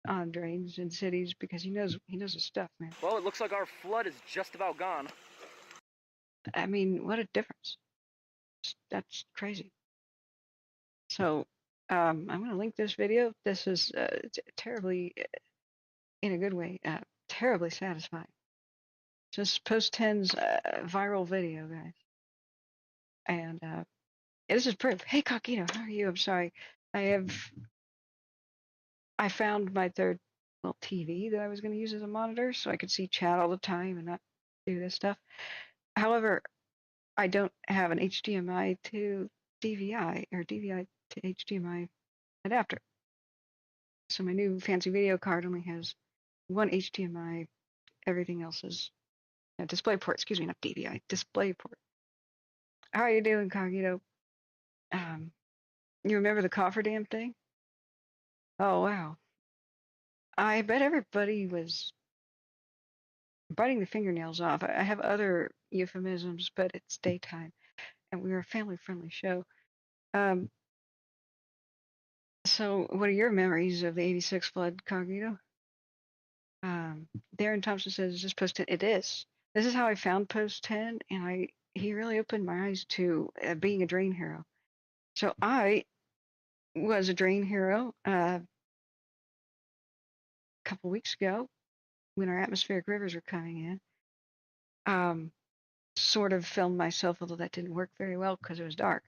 on drains in cities because he knows his stuff, man. Well, it looks like our flood is just about gone. I mean, what a difference. That's crazy. So I'm going to link this video. This is terribly, in a good way, terribly satisfying. Just post 10's viral video, guys. And this is proof. Hey, Coquito, how are you? I'm sorry. I found my third TV that I was going to use as a monitor so I could see chat all the time and not do this stuff. However, I don't have an HDMI to DVI or DVI to HDMI adapter. So my new fancy video card only has one HDMI. Everything else is display port. Excuse me, not DVI. Display port. How are you doing, Cognito? You remember the cofferdam thing? Oh, wow. I bet everybody was biting the fingernails off. I have other euphemisms, but it's daytime, and we're a family-friendly show. So what are your memories of the 86 flood, Cognito? Darren Thompson says, is this post 10? It is. This is how I found post 10, and he really opened my eyes to being a drain hero. So I was a drain hero a couple weeks ago when our atmospheric rivers were coming in. Sort of filmed myself, although that didn't work very well because it was dark.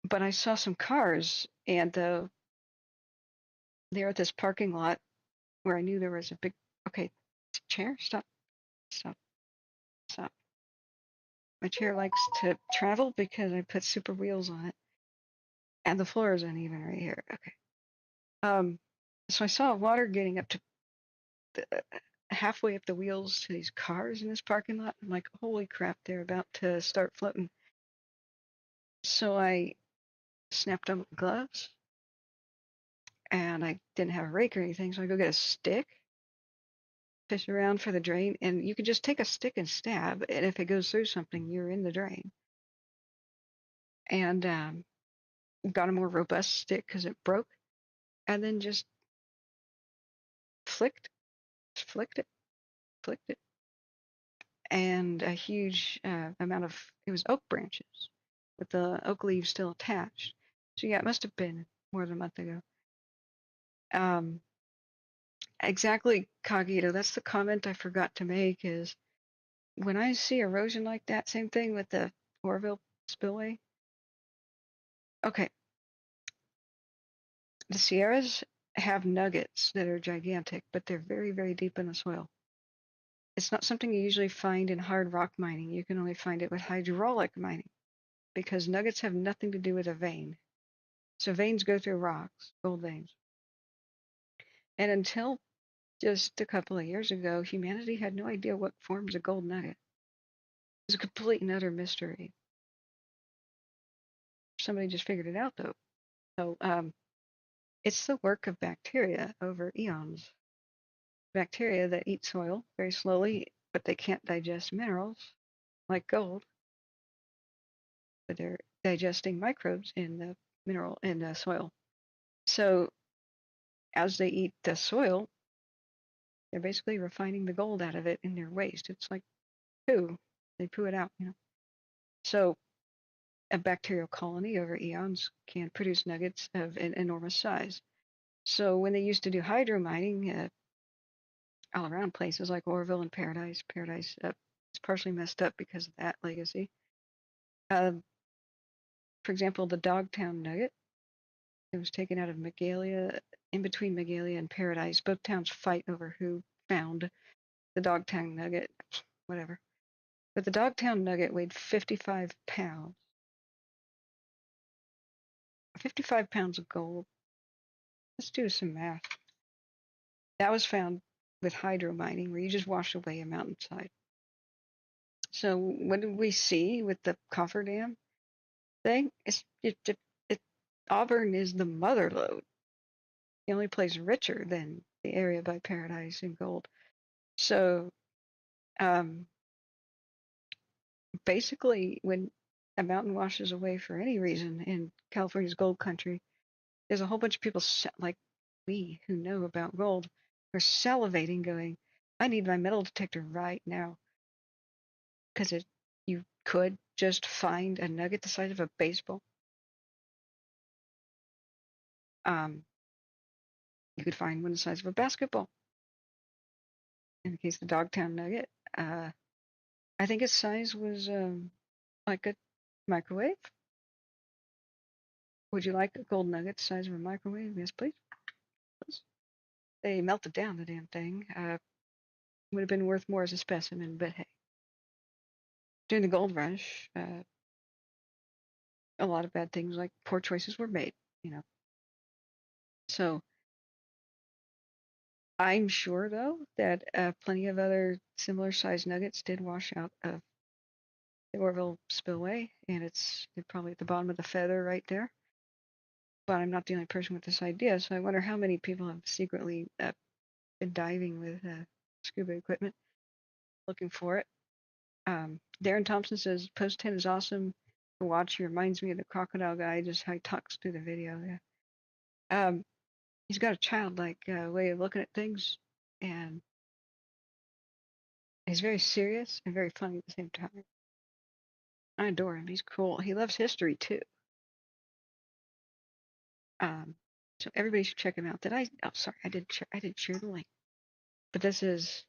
But I saw some cars, and they're at this parking lot where I knew there was a big, okay, chair, stop. My chair likes to travel because I put super wheels on it, and the floor is uneven right here. Okay. So I saw water getting up to halfway up the wheels to these cars in this parking lot. I'm like, holy crap, they're about to start floating. So I snapped on my gloves, and I didn't have a rake or anything, so I go get a stick, fish around for the drain, and you can just take a stick and stab, and if it goes through something, you're in the drain. And got a more robust stick because it broke, and then just flicked it, and a huge amount of, it was oak branches with the oak leaves still attached. So yeah, it must have been more than a month ago. Exactly, Cogito, that's the comment I forgot to make, is when I see erosion like that, same thing with the Oroville spillway. Okay, the Sierras have nuggets that are gigantic, but they're very, very deep in the soil. It's not something you usually find in hard rock mining. You can only find it with hydraulic mining because nuggets have nothing to do with a vein. So veins go through rocks, gold veins. And until just a couple of years ago, humanity had no idea what forms a gold nugget. It was a complete and utter mystery. Somebody just figured it out, though. So it's the work of bacteria over eons. Bacteria that eat soil very slowly, but they can't digest minerals like gold. But they're digesting microbes in the mineral in the soil. So as they eat the soil, they're basically refining the gold out of it in their waste. It's like poo. They poo it out, you know. So a bacterial colony over eons can produce nuggets of an enormous size. So when they used to do hydro mining all around places like Oroville and Paradise is partially messed up because of that legacy. For example, the Dogtown nugget, it was taken out of Magalia, in between Magalia and Paradise. Both towns fight over who found the Dogtown nugget, whatever. But the Dogtown nugget weighed 55 pounds. 55 pounds of gold. Let's do some math. That was found with hydro mining, where you just wash away a mountainside. So what did we see with the cofferdam thing? Auburn is the mother lode. The only place richer than the area by Paradise in gold. So basically, when a mountain washes away for any reason in California's gold country, there's a whole bunch of people like we who know about gold are salivating, going, I need my metal detector right now. Because you could just find a nugget the size of a baseball. You could find one the size of a basketball. In the case of the Dogtown nugget, I think its size was like a microwave. Would you like a gold nugget the size of a microwave? Yes, please. They melted down the damn thing. Would have been worth more as a specimen, but hey. During the gold rush, a lot of bad things like poor choices were made, you know. So I'm sure, though, that plenty of other similar sized nuggets did wash out of the Oroville spillway, and they're probably at the bottom of the feather right there. But I'm not the only person with this idea, so I wonder how many people have secretly been diving with scuba equipment, looking for it. Darren Thompson says, Post 10 is awesome to watch. He reminds me of the crocodile guy, just how he talks through the video. Yeah. He's got a childlike way of looking at things, and he's very serious and very funny at the same time. I adore him. He's cool. He loves history too. So everybody should check him out. Oh, sorry, I did share the link. But this is,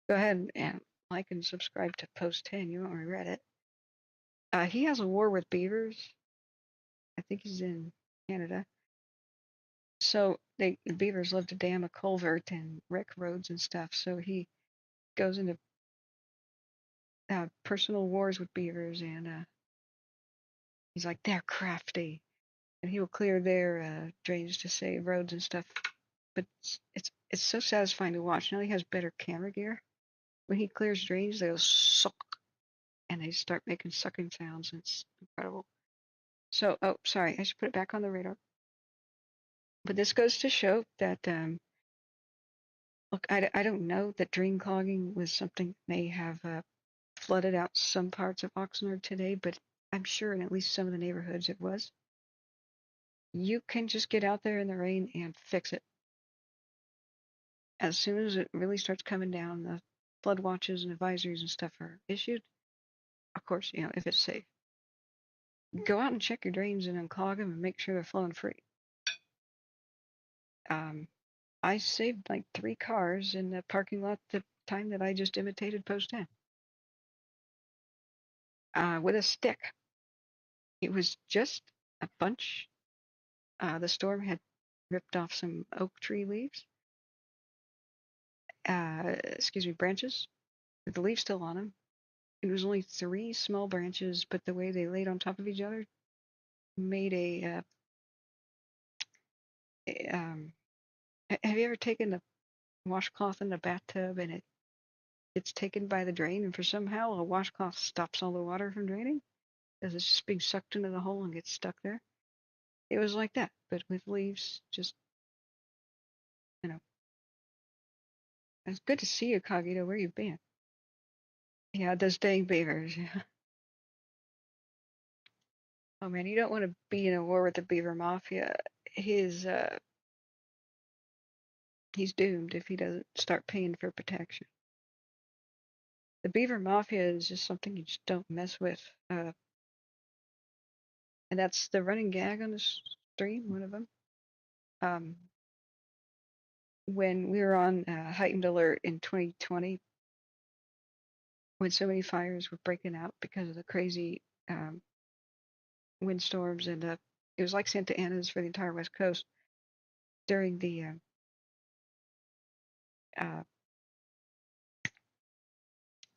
go ahead and like and subscribe to Post 10. You won't regret it. He has a war with beavers. I think he's in Canada. So the beavers love to dam a culvert and wreck roads and stuff. So he goes into personal wars with beavers, and he's like, they're crafty, and he will clear their drains to save roads and stuff. But it's so satisfying to watch. Now he has better camera gear. When he clears drains, they'll suck, and they start making sucking sounds. It's incredible. So, oh, sorry, I should put it back on the radar. But this goes to show that, look, I don't know that drain clogging was something that may have flooded out some parts of Oxnard today, but I'm sure in at least some of the neighborhoods it was. You can just get out there in the rain and fix it. As soon as it really starts coming down, the flood watches and advisories and stuff are issued. Of course, you know, if it's safe. Go out and check your drains and unclog them and make sure they're flowing free. I saved like 3 cars in the parking lot the time that I just imitated post 10. With a stick. It was just a bunch. The storm had ripped off some oak tree leaves. Branches, with the leaves still on them. It was only 3 small branches, but the way they laid on top of each other made have you ever taken a washcloth in the bathtub and it's taken by the drain, and for somehow a washcloth stops all the water from draining as it's just being sucked into the hole and gets stuck there? It was like that, but with leaves. Just, you know. It's good to see you, Cogito. Where you been? Yeah, those dang beavers. Yeah. Oh man, you don't want to be in a war with the beaver mafia. He's doomed if he doesn't start paying for protection. The beaver mafia is just something you just don't mess with. And that's the running gag on the stream, one of them. When we were on heightened alert in 2020, when so many fires were breaking out because of the crazy windstorms, and it was like Santa Ana's for the entire West Coast during the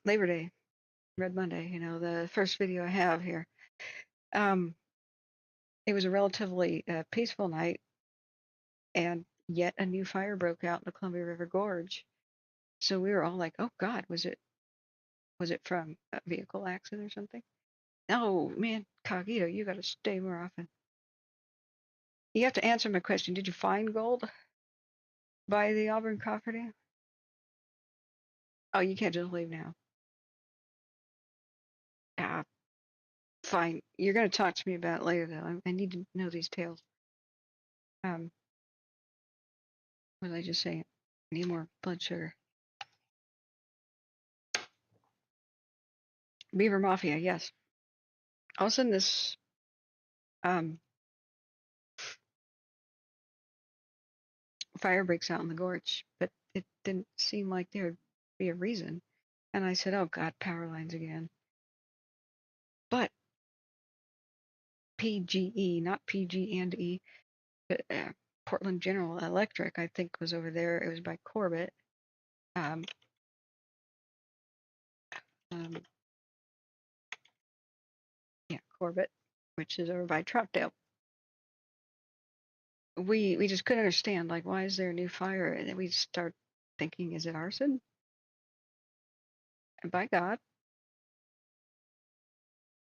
Labor Day, Red Monday, you know, the first video I have here. It was a relatively peaceful night, and yet a new fire broke out in the Columbia River Gorge. So we were all like, "Oh God, was it from a vehicle accident or something?" No, man, Cogito, you got to stay more often. You have to answer my question. Did you find gold by the Auburn cofferdam? Oh, you can't just leave now. Fine. You're going to talk to me about it later, though. I need to know these tales. What was I just saying? I need more blood sugar. Beaver Mafia, yes. All of a sudden, this fire breaks out in the gorge, but it didn't seem like there would be a reason. And I said, "Oh God, power lines again." But PGE, not PG&E, but Portland General Electric, I think, was over there. It was by Corbett. Yeah, Corbett, which is over by Troutdale. We just couldn't understand, like, why is there a new fire? And then we start thinking, is it arson? And by God,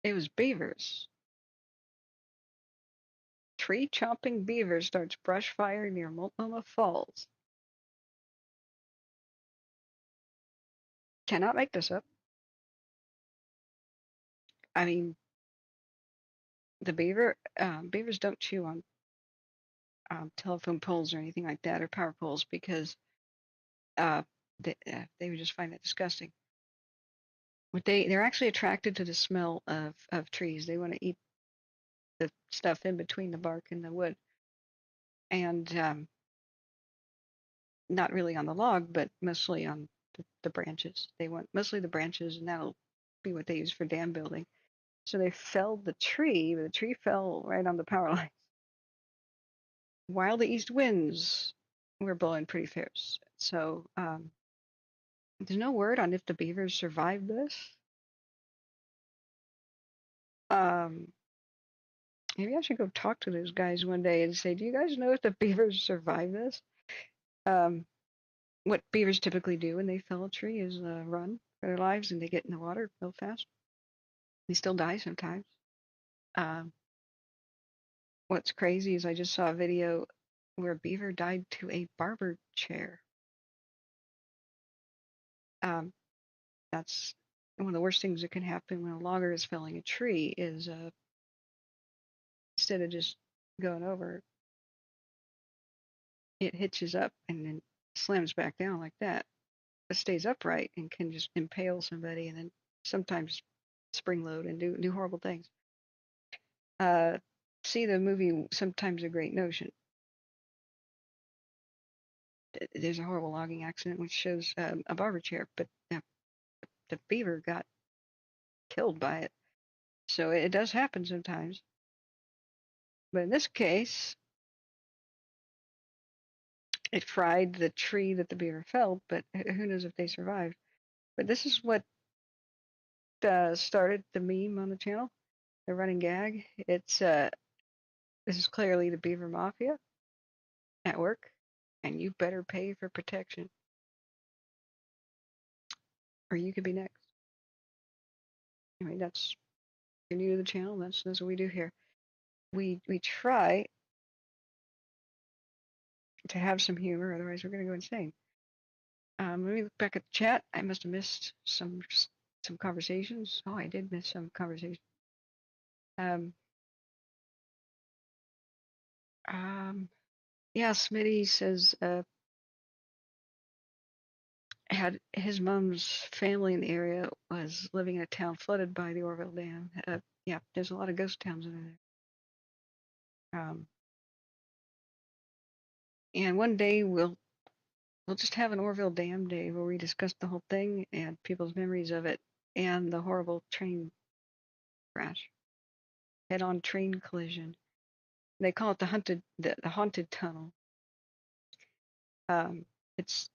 it was beavers. Tree chomping beaver starts brush fire near Multnomah Falls. Cannot make this up. I mean, the beavers don't chew on telephone poles or anything like that, or power poles, because they would just find it disgusting. But they're actually attracted to the smell of trees. They want to eat the stuff in between the bark and the wood, and not really on the log, but mostly on the branches. They want mostly the branches, and that'll be what they use for dam building. So they felled the tree, but the tree fell right on the power lines, while the east winds were blowing pretty fierce. So there's no word on if the beavers survived this. Maybe I should go talk to those guys one day and say, do you guys know if the beavers survive this? What beavers typically do when they fell a tree is run for their lives, and they get in the water real fast. They still die sometimes. What's crazy is I just saw a video where a beaver died to a barber chair. That's one of the worst things that can happen when a logger is felling a tree is instead of just going over, it hitches up and then slams back down like that. It stays upright and can just impale somebody, and then sometimes spring load and do horrible things. See the movie Sometimes a Great Notion. There's a horrible logging accident which shows a barber chair, but the beaver got killed by it. So it does happen sometimes. But in this case, it fried the tree that the beaver felled, but who knows if they survived. But this is what started the meme on the channel, the running gag. It's this is clearly the beaver mafia at work, and you better pay for protection, or you could be next. Anyway, that's, if you're new to the channel, that's what we do here. We try to have some humor, otherwise we're going to go insane. Let me look back at the chat. I must have missed some conversations. Oh, I did miss some conversations. Yeah, Smitty says had his mom's family in the area was living in a town flooded by the Orville Dam. Yeah, there's a lot of ghost towns in there. And one day we'll just have an Orville Dam day where we discuss the whole thing and people's memories of it and the horrible train crash, head-on train collision. They call it the haunted tunnel. It's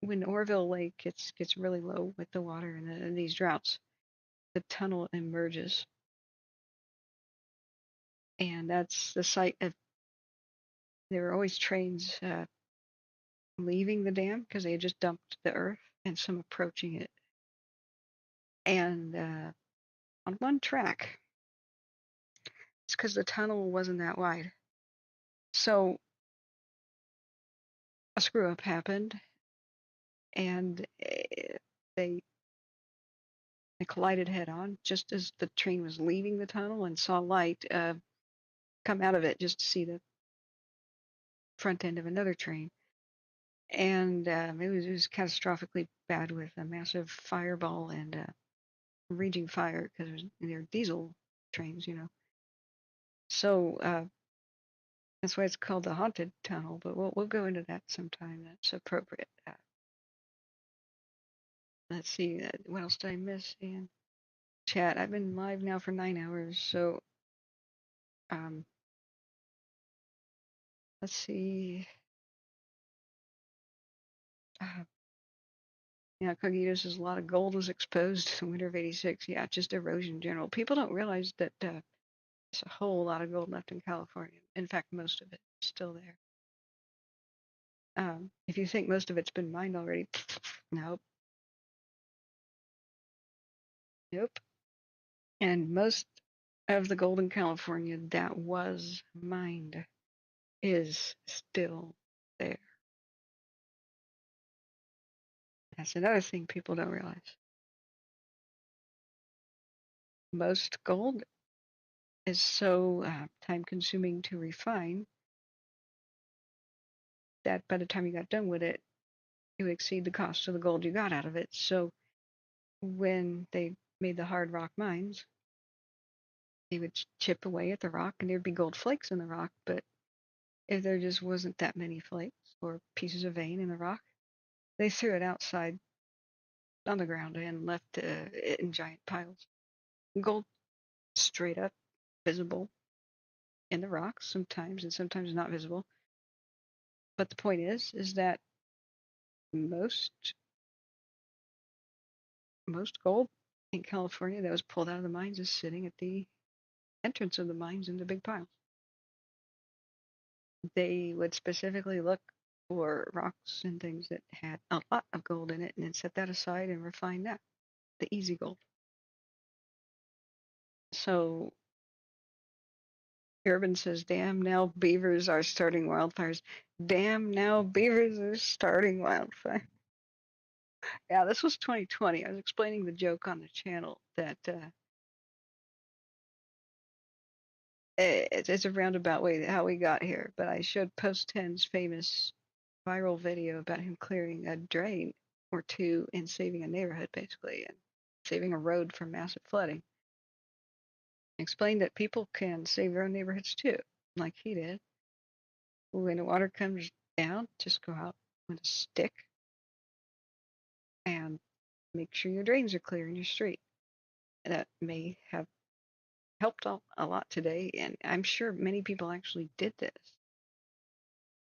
when Orville Lake gets really low with the water and these droughts, the tunnel emerges, and that's the site of. There were always trains leaving the dam because they had just dumped the earth, and some approaching it. And on one track, it's because the tunnel wasn't that wide. So a screw up happened, and they collided head on just as the train was leaving the tunnel, and saw light come out of it just to see the front end of another train. And it was catastrophically bad with a massive fireball and raging fire because they're diesel trains, you know. So that's why it's called the haunted tunnel. But we'll go into that sometime. That's appropriate. Let's see. What else did I miss in chat? I've been live now for 9 hours. So let's see. Yeah, Cogito says a lot of gold was exposed in the winter of '86. Yeah, just erosion in general. People don't realize that there's a whole lot of gold left in California. In fact, most of it is still there. If you think most of it's been mined already, nope. Nope. And most of the gold in California that was mined is still there. That's another thing people don't realize. Most gold is so time consuming to refine that by the time you got done with it, it would exceed the cost of the gold you got out of it. So when they made the hard rock mines, they would chip away at the rock and there'd be gold flakes in the rock. But if there just wasn't that many flakes or pieces of vein in the rock, they threw it outside on the ground and left it in giant piles. Gold straight up visible in the rocks sometimes, and sometimes not visible. But the point is that most gold in California that was pulled out of the mines is sitting at the entrance of the mines into big piles. They would specifically look for rocks and things that had a lot of gold in it and then set that aside and refine that, the easy gold. So Urban says, damn, now beavers are starting wildfires. Damn, now beavers are starting wildfire. Yeah, this was 2020. I was explaining the joke on the channel that it's a roundabout way how we got here, but I showed Post 10's famous viral video about him clearing a drain or two and saving a neighborhood, basically, and saving a road from massive flooding. Explained that people can save their own neighborhoods too, like he did. When the water comes down, just go out with a stick and make sure your drains are clear in your street. That may have helped a lot today, and I'm sure many people actually did this.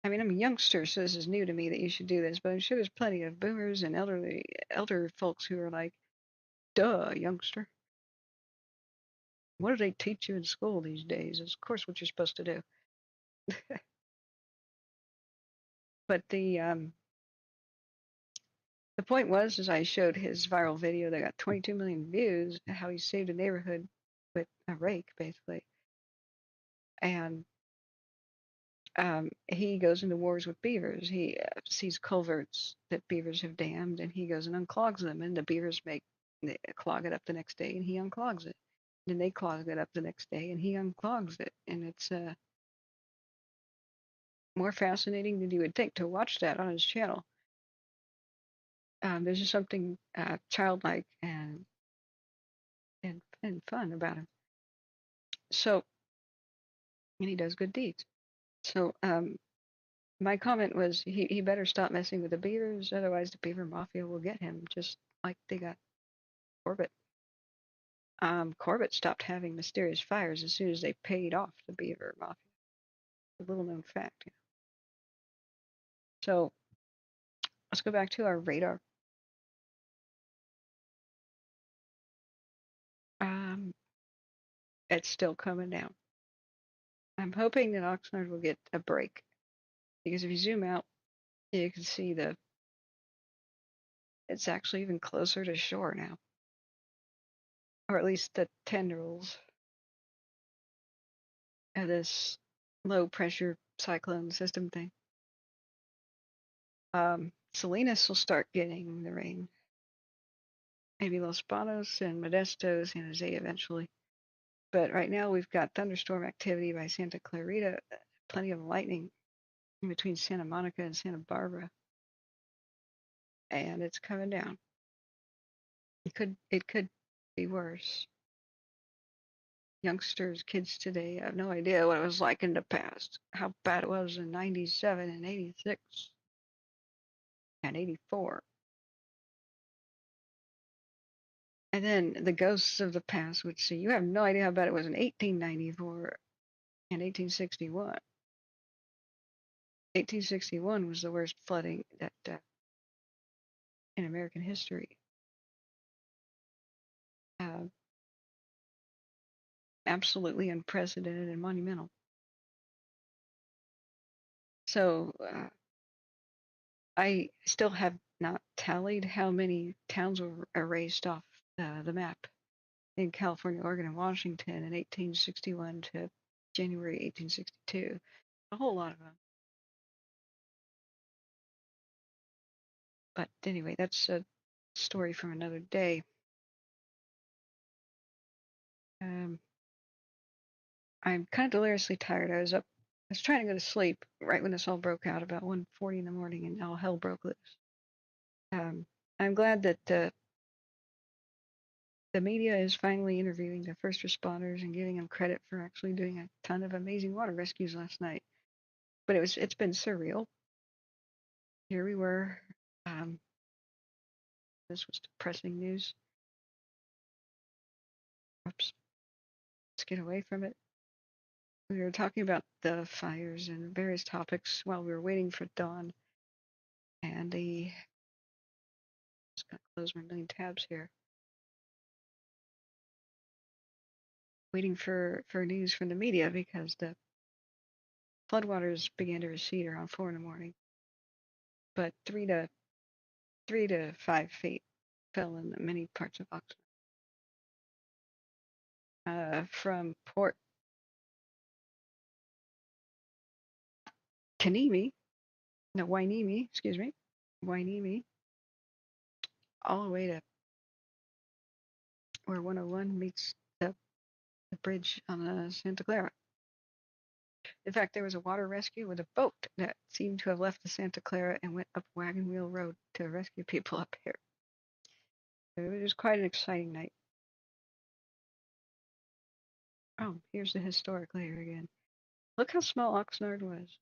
I mean, I'm a youngster, so this is new to me that you should do this, but I'm sure there's plenty of boomers and elder folks who are like, duh, youngster. What do they teach you in school these days? It's, of course, what you're supposed to do. But the point was, as I showed his viral video that got 22 million views, how he saved a neighborhood with a rake, basically. And he goes into wars with beavers. He sees culverts that beavers have dammed, and he goes and unclogs them. And the beavers they clog it up the next day, and he unclogs it. And then they clog it up the next day, and he unclogs it. And it's more fascinating than you would think to watch that on his channel. There's just something childlike and fun about him. So, and he does good deeds. So, my comment was he better stop messing with the beavers, otherwise the beaver mafia will get him, just like they got Corbett. Corbett stopped having mysterious fires as soon as they paid off the beaver mafia. A little known fact. You know. So let's go back to our radar. It's still coming down. I'm hoping that Oxnard will get a break, because if you zoom out, you can see it's actually even closer to shore now, or at least the tendrils of this low pressure cyclone system thing. Salinas will start getting the rain. Maybe Los Banos and Modesto, San Jose eventually. But right now we've got thunderstorm activity by Santa Clarita, plenty of lightning in between Santa Monica and Santa Barbara. And it's coming down. It could be worse. Youngsters, kids today have no idea what it was like in the past, how bad it was in 97 and 86 and 84. And then the ghosts of the past would say, you have no idea how bad it was in 1894 and 1861. 1861 was the worst flooding that in American history. Absolutely unprecedented and monumental. So I still have not tallied how many towns were erased off the map in California, Oregon, and Washington in 1861 to January 1862. A whole lot of them. But anyway, that's a story from another day. I'm kind of deliriously tired. I was trying to go to sleep right when this all broke out, about 1:40 in the morning, and all hell broke loose. I'm glad that the media is finally interviewing the first responders and giving them credit for actually doing a ton of amazing water rescues last night. But it's been surreal. Here we were. This was depressing news. Oops. Let's get away from it. We were talking about the fires and various topics while we were waiting for dawn. And just gonna close my million tabs here. waiting for news from the media because the floodwaters began to recede around 4 in the morning, but 3 to 5 feet fell in many parts of Oxnard. From Port Hueneme, all the way to where 101 meets the bridge on Santa Clara. In fact, there was a water rescue with a boat that seemed to have left the Santa Clara and went up Wagon Wheel Road to rescue people up here. So it was quite an exciting night. Oh, here's the historic layer again. Look how small Oxnard was.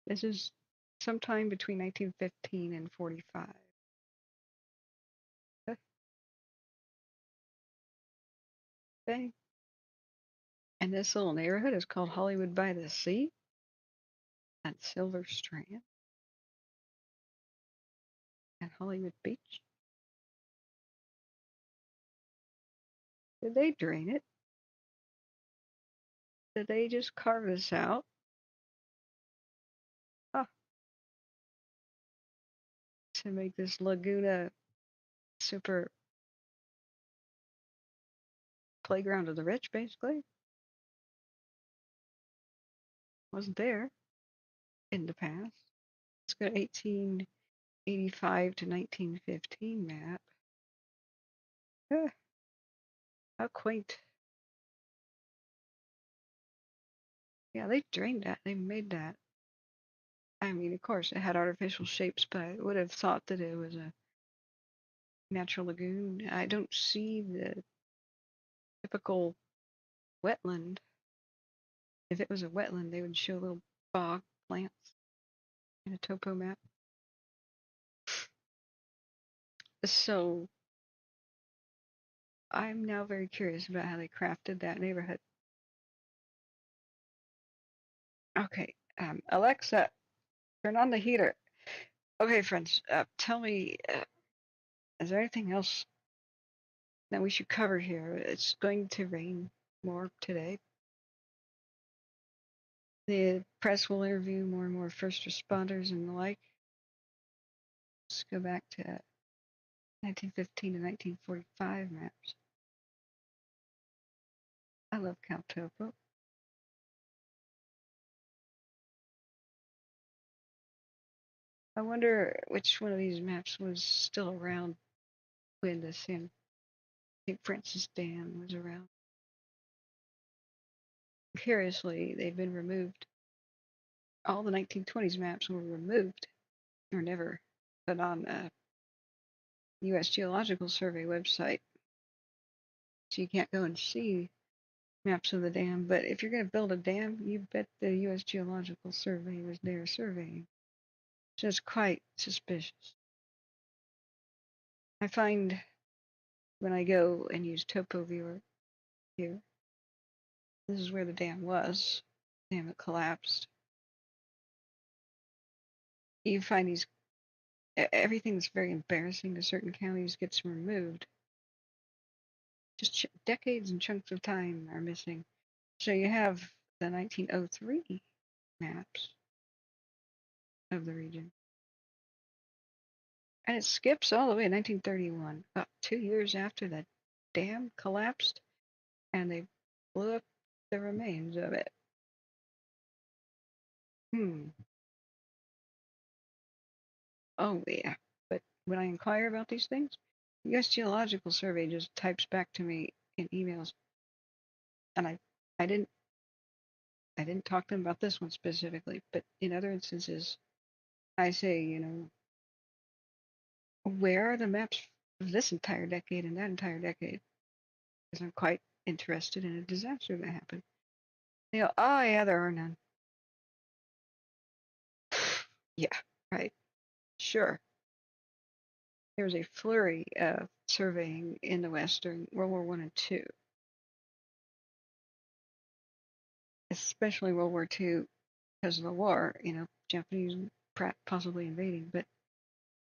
This is sometime between 1915 and 45. Okay. And this little neighborhood is called Hollywood by the Sea and Silver Strand and Hollywood Beach. Did they drain it? Did they just carve this out? Huh. To make this Laguna super playground of the rich, basically. Wasn't there in the past. Let's go 1885 to 1915 map. How quaint. Yeah, they drained that. They made that. I mean, of course, it had artificial shapes, but I would have thought that it was a natural lagoon. I don't see the typical wetland. If it was a wetland, they would show little bog plants in a topo map. So I'm now very curious about how they crafted that neighborhood. Okay, Alexa, turn on the heater. Okay, friends, tell me, is there anything else that we should cover here? It's going to rain more today. The press will interview more and more first responders and the like. Let's go back to 1915 to 1945 maps. I love Cal Topo. I wonder which one of these maps was still around when the St. Francis Dam was around. Curiously, they've been removed. All the 1920s maps were removed or never put on a U.S. Geological Survey website. So you can't go and see maps of the dam. But if you're going to build a dam, you bet the U.S. Geological Survey was there surveying. So it's quite suspicious. I find when I go and use Topo Viewer here, this is where the dam was. The dam that collapsed. You find these, everything that's very embarrassing to certain counties gets removed. Just decades and chunks of time are missing. So you have the 1903 maps of the region. And it skips all the way to 1931, about 2 years after the dam collapsed, and they blew up the remains of it. Oh, yeah. But when I inquire about these things, the U.S. Geological Survey just types back to me in emails. And I didn't talk to them about this one specifically, but in other instances, I say, you know, where are the maps of this entire decade and that entire decade? Because I'm quite interested in a disaster that happened. They go, oh, yeah, there are none. Yeah, right. Sure. There was a flurry of surveying in the West during World War I and II. Especially World War II because of the war, you know, Japanese possibly invading. But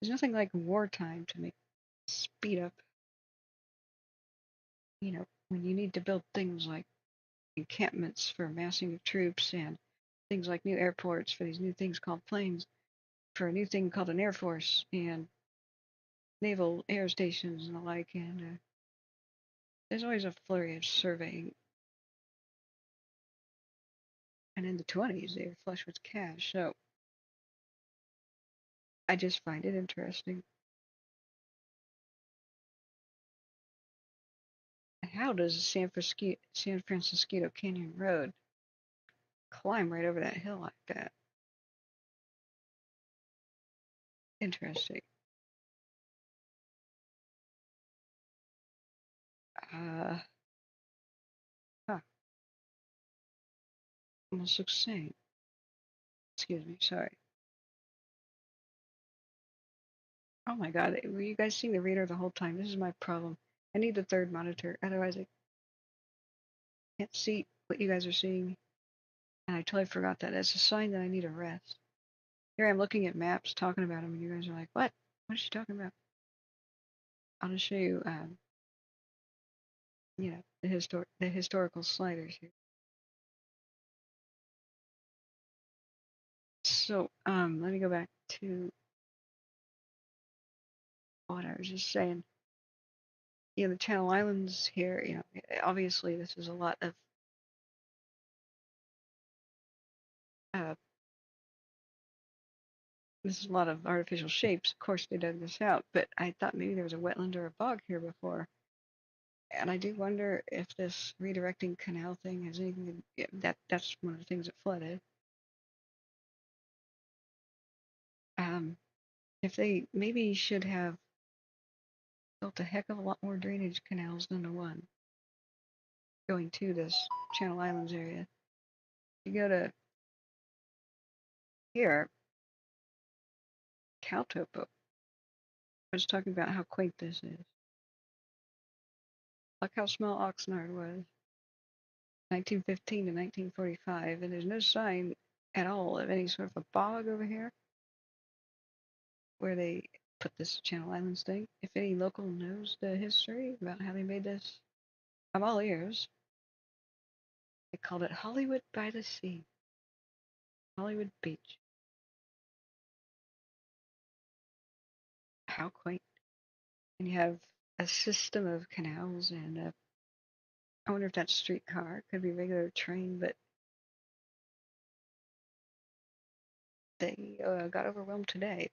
there's nothing like wartime to make speed up, you know, when you need to build things like encampments for massing of troops and things like new airports for these new things called planes, for a new thing called an air force and naval air stations and the like, and there's always a flurry of surveying. And in the 20s, they were flush with cash, so I just find it interesting. And how does the San Francisco Canyon Road climb right over that hill like that? Interesting. Huh. Almost looks the same. Excuse me, sorry. Oh my god, were you guys seeing the reader the whole time? This is my problem. I need the third monitor, otherwise I can't see what you guys are seeing. And I totally forgot that. It's a sign that I need a rest. Here I'm looking at maps, talking about them, and you guys are like, what? What is she talking about? I'll just show you, you know, the historical sliders here. So, let me go back to what I was just saying. You know, the Channel Islands here, you know, obviously this is a lot of artificial shapes. Of course, they dug this out, but I thought maybe there was a wetland or a bog here before. And I do wonder if this redirecting canal thing has anything to, that's one of the things that flooded. If they maybe should have built a heck of a lot more drainage canals than the one going to this Channel Islands area. You go to here, Caltopo. I was talking about how quaint this is. Look how small Oxnard was, 1915 to 1945, and there's no sign at all of any sort of a bog over here where they put this Channel Islands thing. If any local knows the history about how they made this, I'm all ears. They called it Hollywood by the Sea, Hollywood Beach. How quaint. And you have a system of canals, and I wonder if that's streetcar. Could be regular train, but they got overwhelmed today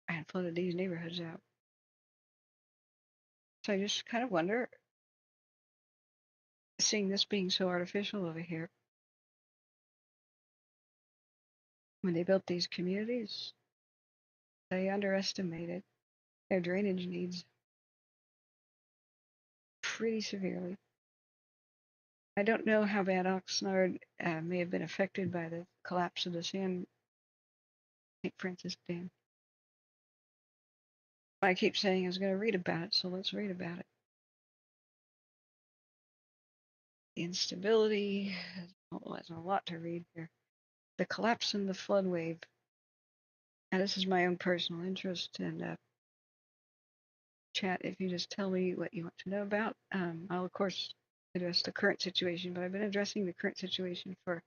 and flooded these neighborhoods out. So I just kind of wonder, seeing this being so artificial over here, when they built these communities, they underestimated their drainage needs pretty severely. I don't know how bad Oxnard may have been affected by the collapse of the St. Francis Dam. I keep saying I was going to read about it, so let's read about it. The instability, there's a lot to read here. The collapse in the flood wave. And this is my own personal interest, and chat if you just tell me what you want to know about. I'll of course address the current situation, but I've been addressing the current situation for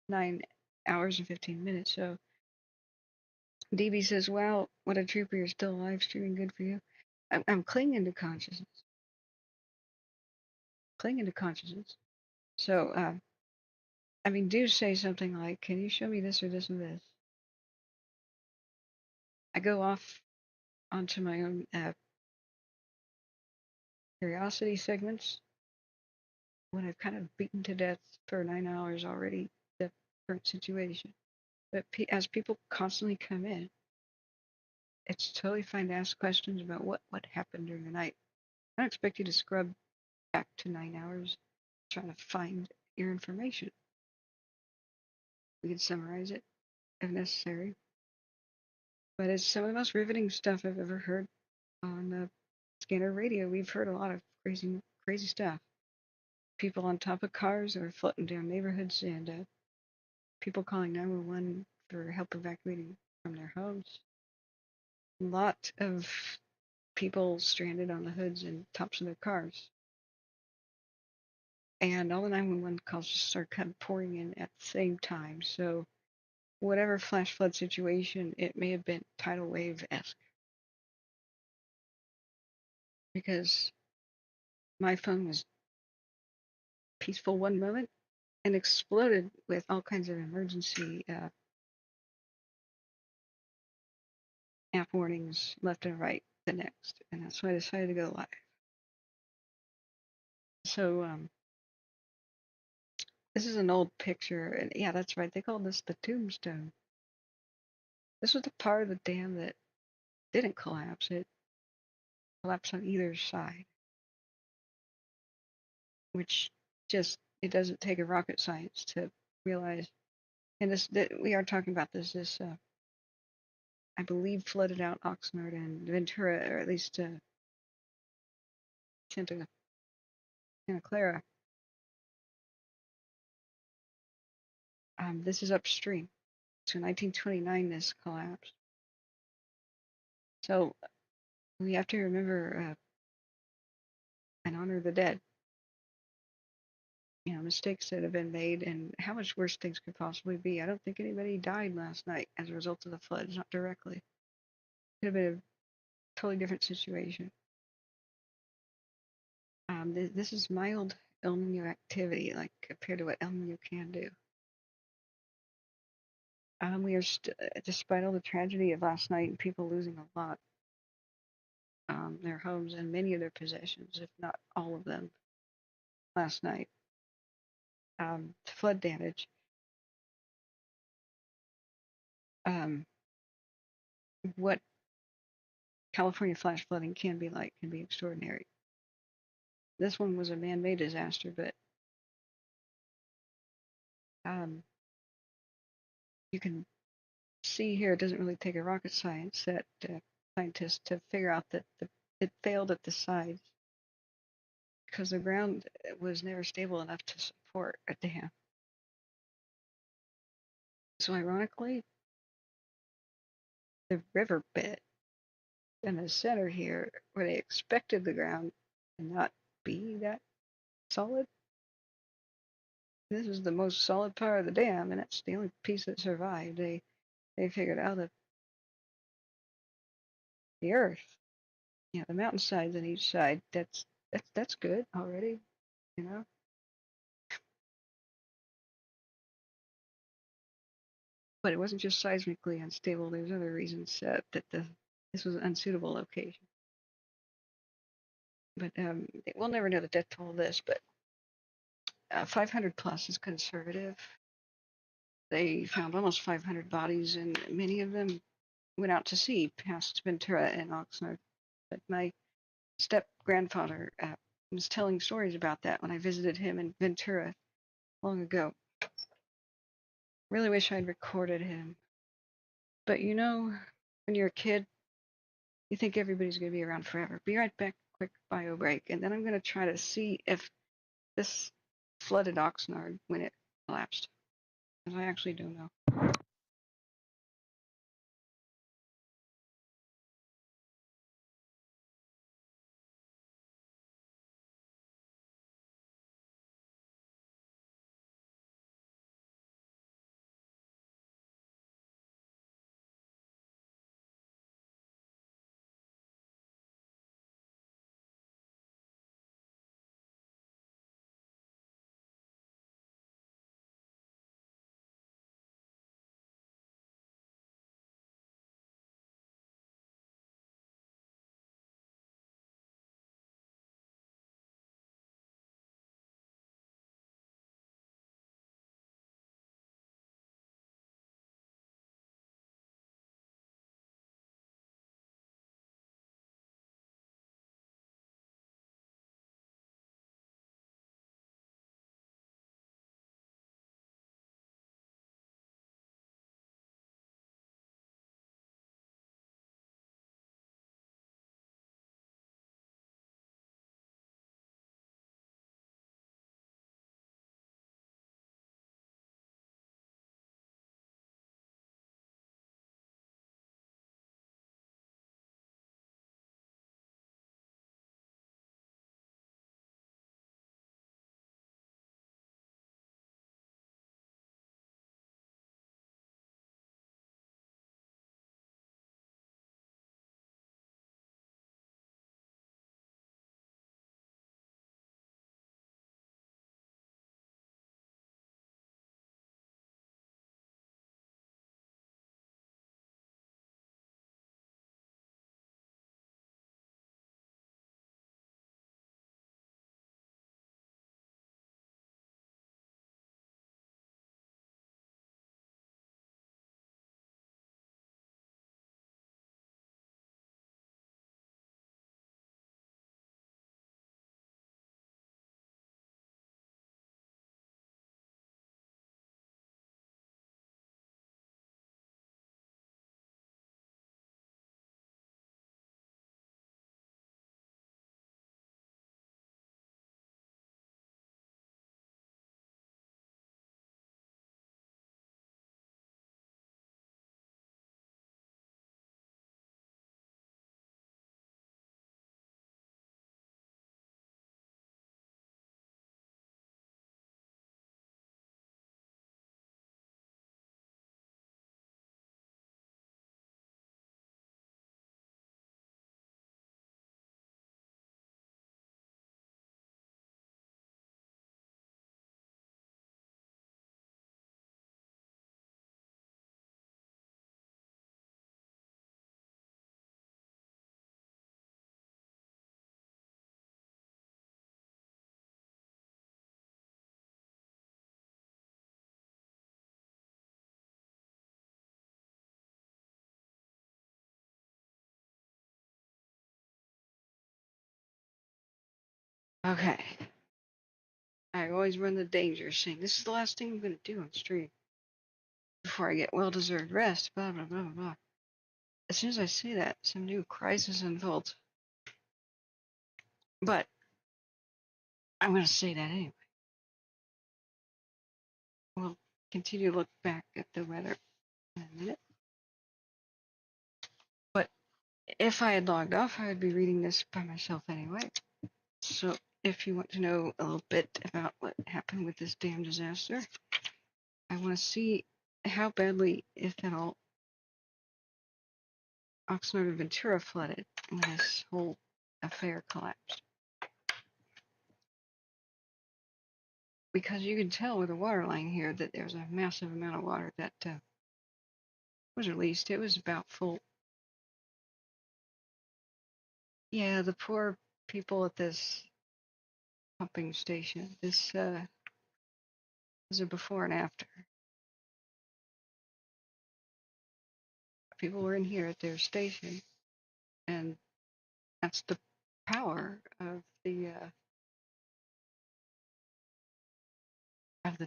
9 hours and 15 minutes. So DB says, wow, what a trooper, you're still live streaming, good for you. I'm clinging to consciousness. So, I mean, do say something like, can you show me this or this and this? I go off onto my own curiosity segments when I've kind of beaten to death for 9 hours already the current situation. But as people constantly come in, it's totally fine to ask questions about what happened during the night. I don't expect you to scrub back to 9 hours trying to find your information. We can summarize it if necessary. But it's some of the most riveting stuff I've ever heard on the Scanner Radio. We've heard a lot of crazy stuff. People on top of cars or floating down neighborhoods, and people calling 911 for help evacuating from their homes. A lot of people stranded on the hoods and tops of their cars. And all the 911 calls just started kind of pouring in at the same time. So whatever flash flood situation, it may have been tidal wave-esque. Because my phone was peaceful one moment and exploded with all kinds of emergency app warnings left and right the next. And that's why I decided to go live. So this is an old picture. And yeah, that's right. They called this the tombstone. This was the part of the dam that didn't collapse. It collapsed on either side, which just, it doesn't take a rocket science to realize. And this, that we are talking about this I believe flooded out Oxnard and Ventura, or at least Santa Clara. This is upstream. So in 1929, this collapsed. So we have to remember and honor the dead. You know, mistakes that have been made and how much worse things could possibly be. I don't think anybody died last night as a result of the floods, not directly. Could have been a totally different situation. This is mild El Nino activity, like compared to what El Nino can do. We are, despite all the tragedy of last night and people losing a lot, their homes and many of their possessions, if not all of them, last night, flood damage. What California flash flooding can be like can be extraordinary. This one was a man-made disaster, but you can see here it doesn't really take a rocket science that scientists to figure out that it failed at the sides because the ground was never stable enough to support a dam. So ironically, the riverbed in the center here, where they expected the ground to not be that solid, this is the most solid part of the dam, and it's the only piece that survived. They figured out that the earth, you know, the mountainsides on each side, that's good already, you know. But it wasn't just seismically unstable. There's other reasons that this was an unsuitable location. But we'll never know the death toll of this, but 500 plus is conservative. They found almost 500 bodies, and many of them went out to sea past Ventura and Oxnard. But my step-grandfather was telling stories about that when I visited him in Ventura long ago. Really wish I'd recorded him. But you know, when you're a kid, you think everybody's going to be around forever. Be right back, quick bio break, and then I'm going to try to see if this flooded Oxnard when it collapsed. Because I actually don't know. Okay. I always run the danger saying, this is the last thing I'm going to do on stream before I get well-deserved rest, blah, blah, blah, blah, blah. As soon as I say that, some new crisis unfolds. But I'm going to say that anyway. We'll continue to look back at the weather in a minute. But if I had logged off, I would be reading this by myself anyway. So if you want to know a little bit about what happened with this dam disaster, I want to see how badly, if at all, Oxnard and Ventura flooded when this whole affair collapsed. Because you can tell with the water line here that there's a massive amount of water that was released. It was about full. Yeah, the poor people at this pumping station. This is a before and after. People were in here at their station, and that's the power of the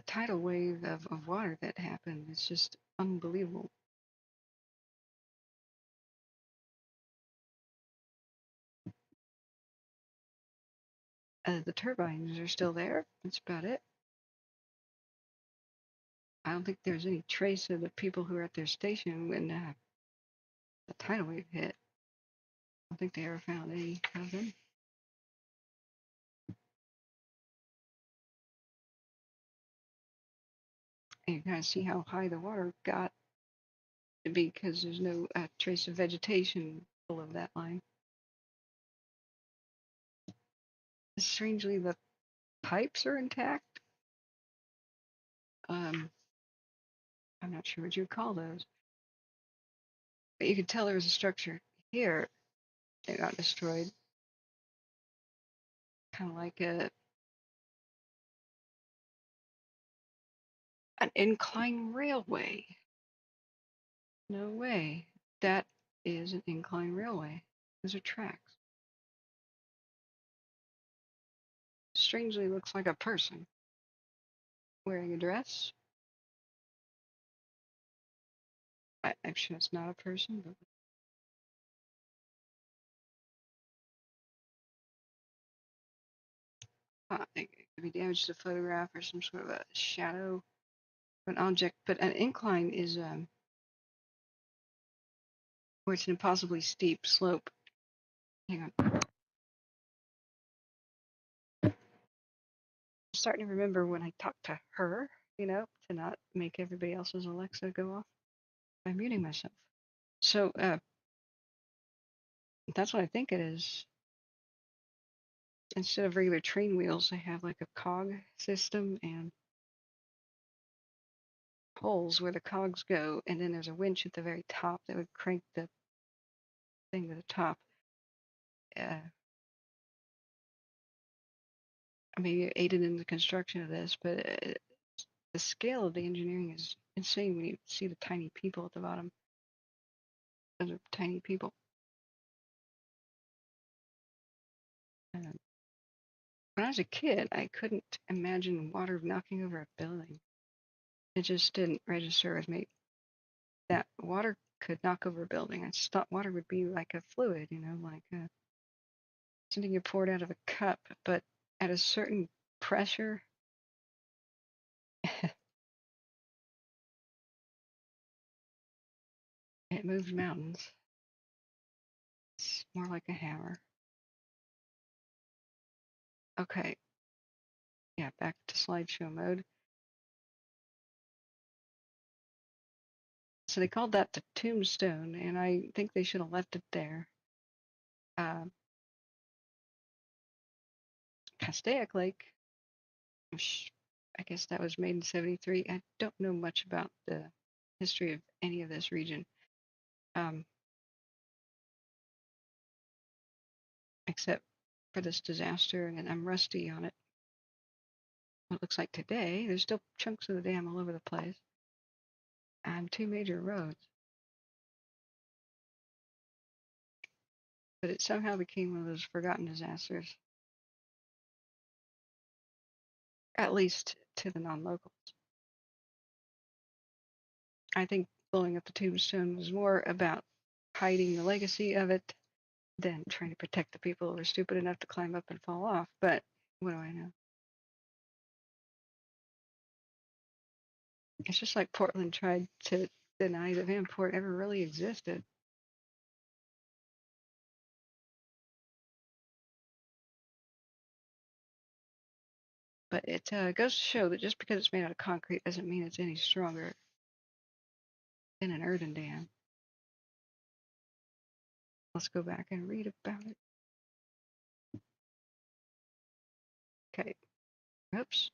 tidal wave of water that happened. It's just unbelievable. The turbines are still there. That's about it. I don't think there's any trace of the people who were at their station when the tidal wave hit. I don't think they ever found any of them. And you kind of see how high the water got because there's no trace of vegetation below that line. Strangely, the pipes are intact. I'm not sure what you would call those. But you could tell there was a structure here that got destroyed. Kind of like an incline railway. No way. That is an incline railway. Those are tracks. Strangely looks like a person wearing a dress. I'm sure it's not a person, but it could be damage to the photograph or some sort of a shadow of an object. But an incline is where it's an impossibly steep slope. Hang on. I'm starting to remember when I talked to her, to not make everybody else's Alexa go off by muting myself. So that's what I think it is. Instead of regular train wheels, they have like a cog system and holes where the cogs go, and then there's a winch at the very top that would crank the thing to the top. Maybe aided in the construction of this, but the scale of the engineering is insane when you see the tiny people at the bottom. Those are tiny people. When I was a kid, I couldn't imagine water knocking over a building. It just didn't register with me that water could knock over a building. I just thought water would be like a fluid, like something you poured out of a cup, but at a certain pressure, it moved mountains. It's more like a hammer. Okay. Yeah, back to slideshow mode. So they called that the tombstone, and I think they should have left it there. Castaic Lake, I guess that was made in '73. I don't know much about the history of any of this region, except for this disaster, and I'm rusty on it. It looks like today, there's still chunks of the dam all over the place, and 2 major roads. But it somehow became one of those forgotten disasters. at least to the non-locals. I think blowing up the tombstone was more about hiding the legacy of it than trying to protect the people who were stupid enough to climb up and fall off. But what do I know? It's just like Portland tried to deny that Vanport ever really existed. But it goes to show that just because it's made out of concrete doesn't mean it's any stronger than an earthen dam. Let's go back and read about it. Okay. Oops.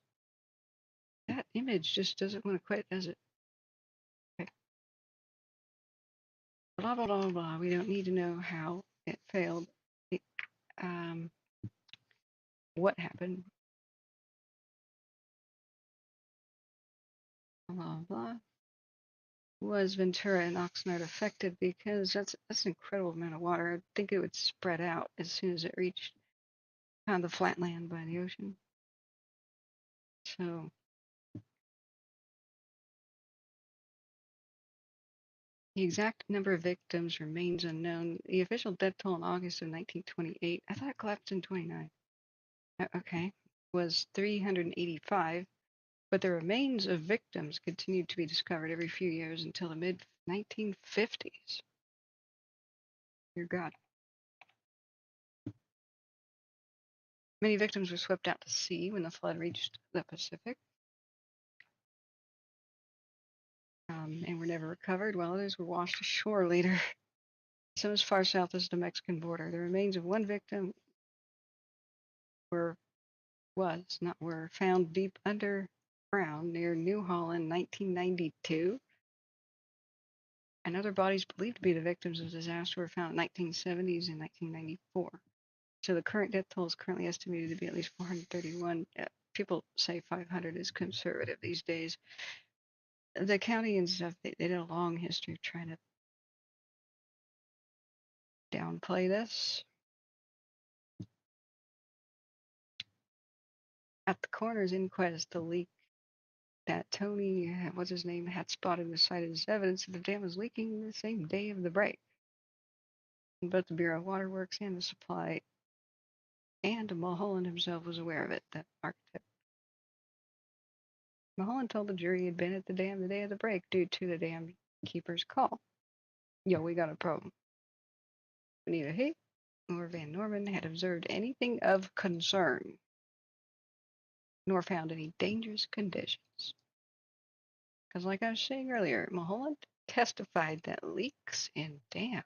That image just doesn't want to quit, does it? Okay. Blah, blah, blah, blah. We don't need to know how it failed. What happened? Blah, blah. Was Ventura and Oxnard affected? Because that's an incredible amount of water. I think it would spread out as soon as it reached kind of the flat land by the ocean. So the exact number of victims remains unknown. The official death toll in August of 1928, I thought it collapsed in 29. Okay, was 385, but the remains of victims continued to be discovered every few years until the mid-1950s. Dear God. Many victims were swept out to sea when the flood reached the Pacific and were never recovered, while others were washed ashore later. Some as far south as the Mexican border. The remains of one victim were found deep underground near New Holland in 1992. And other bodies believed to be the victims of the disaster were found in the 1970s and 1994. So the current death toll is currently estimated to be at least 431. People say 500 is conservative these days. The county and stuff, they did a long history of trying to downplay this. At the coroner's inquest, the leak that Tony, what's his name, had spotted was cited as evidence that the dam was leaking the same day of the break. And both the Bureau of Waterworks and the supply, and Mulholland himself was aware of it, the architect. Mulholland told the jury he had been at the dam the day of the break due to the dam keeper's call. Yo, we got a problem. Neither he nor Van Norman had observed anything of concern, nor found any dangerous conditions. Because like I was saying earlier, Mulholland testified that leaks in dams,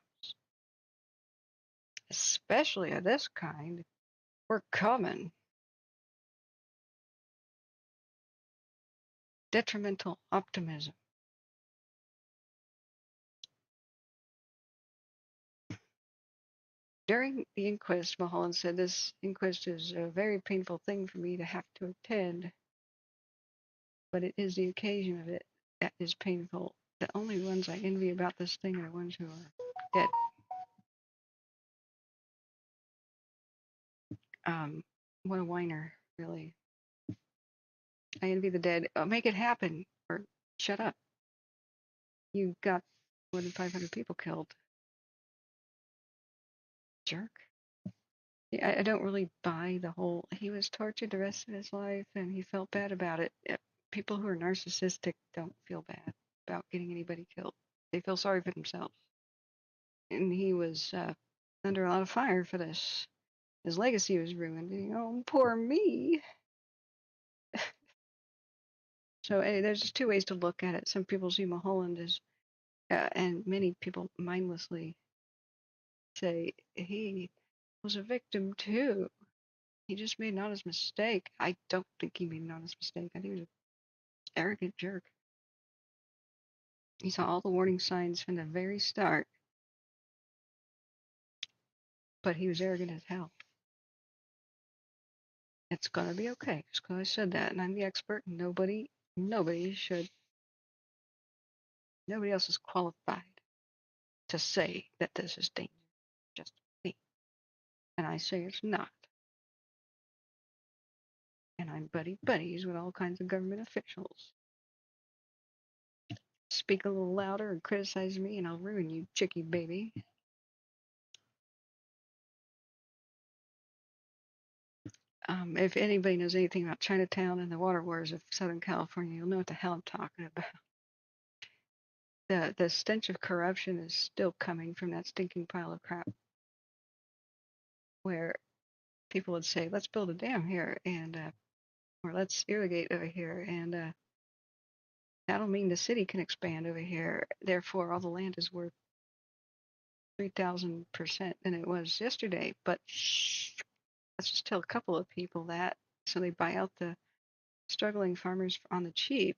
especially of this kind, were common. Detrimental optimism. During the inquest, Mulholland said, "This inquest is a very painful thing for me to have to attend, but it is the occasion of it that is painful. The only ones I envy about this thing are the ones who are dead." What a whiner, really. I envy the dead. Oh, make it happen, or shut up. You got more than 500 people killed. Jerk. Yeah, I don't really buy the whole, he was tortured the rest of his life and he felt bad about it. People who are narcissistic don't feel bad about getting anybody killed. They feel sorry for themselves. And he was under a lot of fire for this. His legacy was ruined. Oh, poor me. So there's just two ways to look at it. Some people see Mulholland as, and many people mindlessly say he was a victim too. He just made an honest mistake. I don't think he made an honest mistake. I think he was an arrogant jerk. He saw all the warning signs from the very start, but he was arrogant as hell. It's gonna be okay, just because I said that, and I'm the expert. Nobody else is qualified to say that this is dangerous. Just me. And I say it's not. And I'm buddies with all kinds of government officials. Speak a little louder and criticize me, and I'll ruin you, chickie baby. If anybody knows anything about Chinatown and the water wars of Southern California, you'll know what the hell I'm talking about. The stench of corruption is still coming from that stinking pile of crap, where people would say, let's build a dam here, and or let's irrigate over here, and that'll mean the city can expand over here. Therefore, all the land is worth 3,000% than it was yesterday. But shh, let's just tell a couple of people that, so they buy out the struggling farmers on the cheap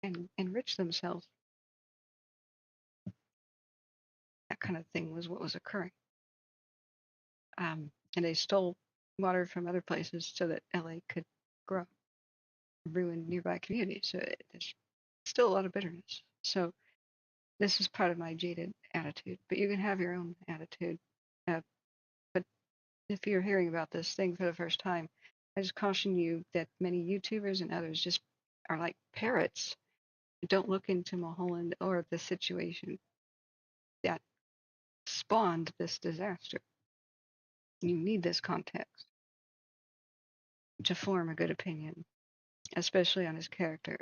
and enrich themselves. That kind of thing was what was occurring. And they stole water from other places so that LA could grow, ruin nearby communities. So there's still a lot of bitterness. So this is part of my jaded attitude, but you can have your own attitude. But if you're hearing about this thing for the first time, I just caution you that many YouTubers and others just are like parrots. Don't look into Mulholland or the situation that spawned this disaster. You need this context to form a good opinion, especially on his character.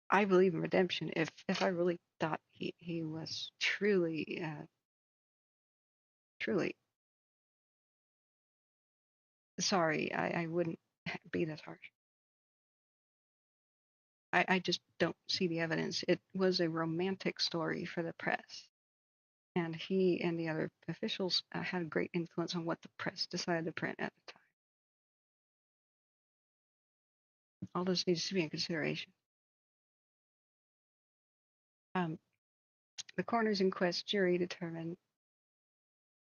I believe in redemption. If I really thought he was truly sorry, I wouldn't be this harsh. I just don't see the evidence. It was a romantic story for the press. And he and the other officials had a great influence on what the press decided to print at the time. All this needs to be in consideration. The coroner's inquest jury determined.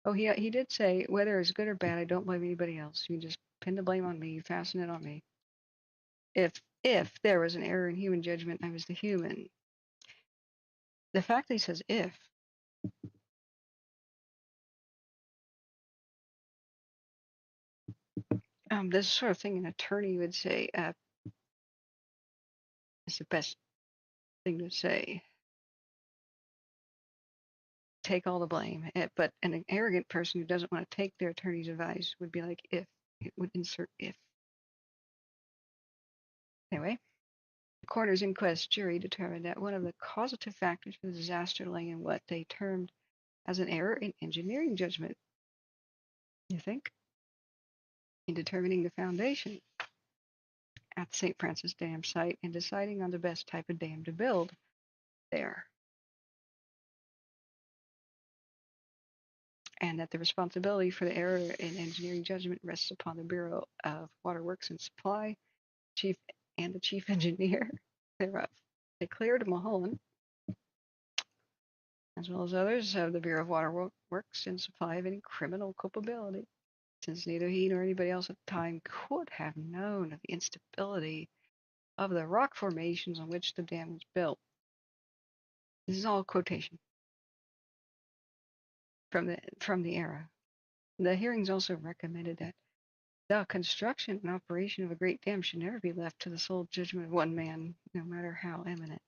Oh, he did say, whether it's good or bad, I don't blame anybody else. You just pin the blame on me, fasten it on me. If there was an error in human judgment, I was the human. The fact that he says if, this sort of thing an attorney would say is the best thing to say. Take all the blame. But an arrogant person who doesn't want to take their attorney's advice would be like if. It would insert if. Anyway, the coroner's inquest jury determined that one of the causative factors for the disaster lay in what they termed as an error in engineering judgment. You think? In determining the foundation at the St. Francis Dam site and deciding on the best type of dam to build there. And that the responsibility for the error in engineering judgment rests upon the Bureau of Water Works and Supply, chief and the chief engineer thereof. Declared Mulholland, as well as others of the Bureau of Water Works and Supply, of any criminal culpability, since neither he nor anybody else at the time could have known of the instability of the rock formations on which the dam was built. This is all quotation from the era. The hearings also recommended that the construction and operation of a great dam should never be left to the sole judgment of one man, no matter how eminent.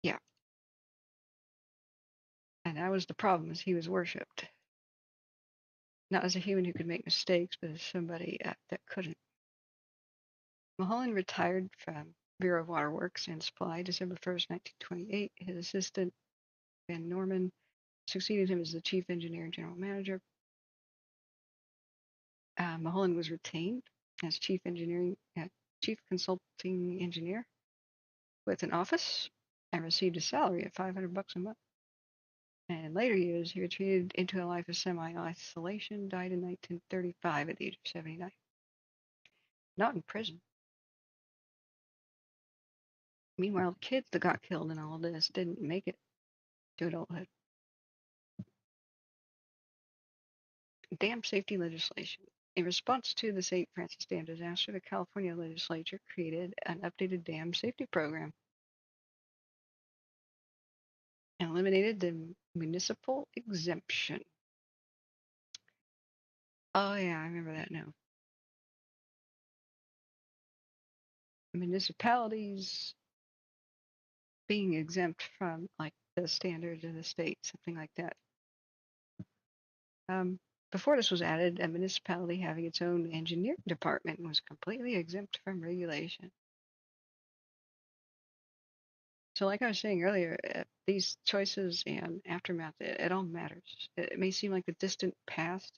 Yeah. And that was the problem, is he was worshipped. Not as a human who could make mistakes, but as somebody that couldn't. Mulholland retired from Bureau of Water Works and Supply December 1st, 1928. His assistant, Van Norman, succeeded him as the chief engineer and general manager. Mulholland was retained as chief consulting engineer with an office and received a salary of $500 a month. And in later years, he retreated into a life of semi-isolation, died in 1935 at the age of 79. Not in prison. Meanwhile, the kids that got killed in all this didn't make it to adulthood. Dam safety legislation. In response to the St. Francis Dam disaster, the California legislature created an updated dam safety program and eliminated the municipal exemption. Oh yeah, I remember that now. Municipalities being exempt from like the standards of the state, something like that. Before this was added, a municipality having its own engineering department was completely exempt from regulation. So like I was saying earlier, these choices and aftermath, it all matters. It may seem like the distant past,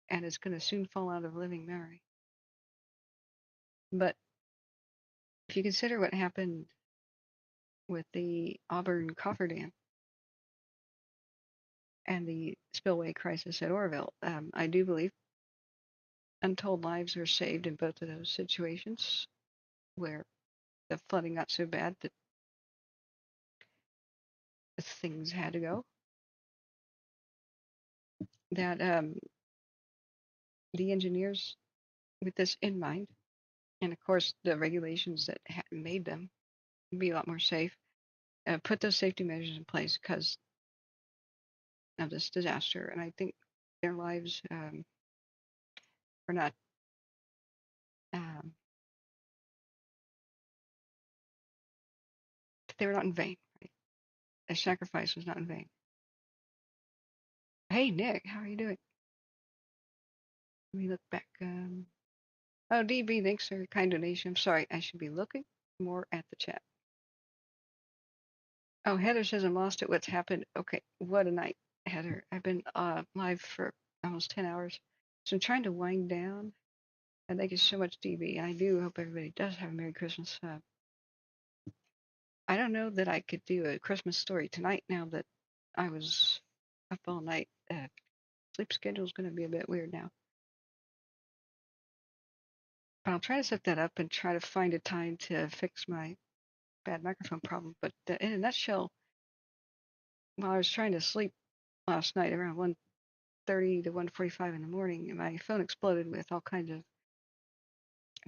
and it's going to soon fall out of living memory. But if you consider what happened with the Auburn cofferdam and the spillway crisis at Oroville, I do believe untold lives were saved in both of those situations where the flooding got so bad that things had to go. That the engineers, with this in mind, and of course the regulations that made them be a lot more safe, put those safety measures in place because of this disaster. And I think their lives were not they were not in vain. Right? The sacrifice was not in vain. Hey Nick, how are you doing? Let me look back. Oh, DB, thanks for your kind donation. I'm sorry, I should be looking more at the chat. Oh, Heather says I'm lost at what's happened. Okay, what a night, Heather. I've been live for almost 10 hours. So I'm trying to wind down. And thank you so much, DB. I do hope everybody does have a Merry Christmas. I don't know that I could do a Christmas story tonight now that I was up all night. Sleep schedule is going to be a bit weird now. But I'll try to set that up and try to find a time to fix my bad microphone problem. But in a nutshell, while I was trying to sleep last night around 1:30 to 1:45 in the morning, my phone exploded with all kinds of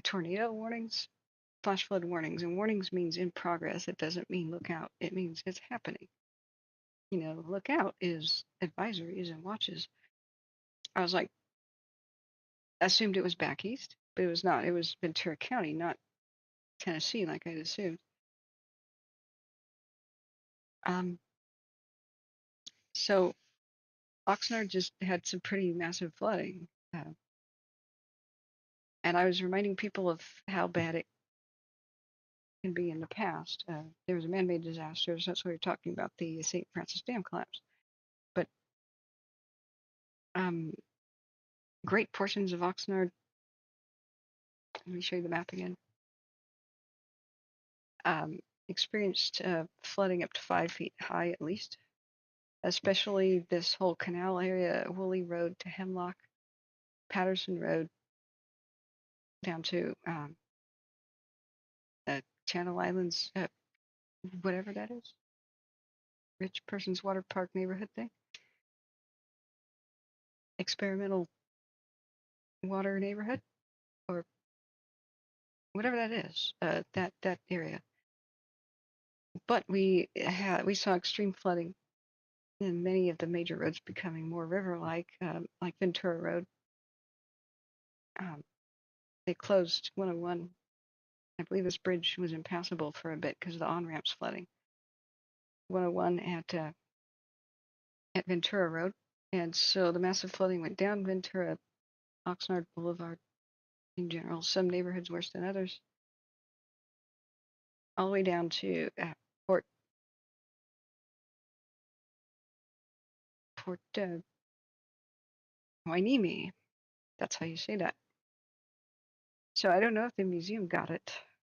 tornado warnings, flash flood warnings. And warnings means in progress. It doesn't mean look out. It means it's happening. You know, look out is advisories and watches. I was like, assumed it was back east, but it was not. It was Ventura County, not Tennessee, like I'd assumed. So Oxnard just had some pretty massive flooding. And I was reminding people of how bad it can be in the past. There was a man-made disaster, so that's what we were talking about, the St. Francis Dam collapse. But great portions of Oxnard, let me show you the map again, experienced flooding up to 5 feet high at least, especially this whole canal area, Woolley Road to Hemlock, Patterson Road, down to Channel Islands, whatever that is, Rich Person's Water Park neighborhood thing, experimental water neighborhood, or whatever that is, that area. But we saw extreme flooding in many of the major roads becoming more river-like, like Ventura Road. They closed 101. I believe this bridge was impassable for a bit because of the on-ramps flooding. 101 at Ventura Road. And so the massive flooding went down Ventura, Oxnard Boulevard in general, some neighborhoods worse than others, all the way down to Port Hueneme. That's how you say that. So I don't know if the museum got it,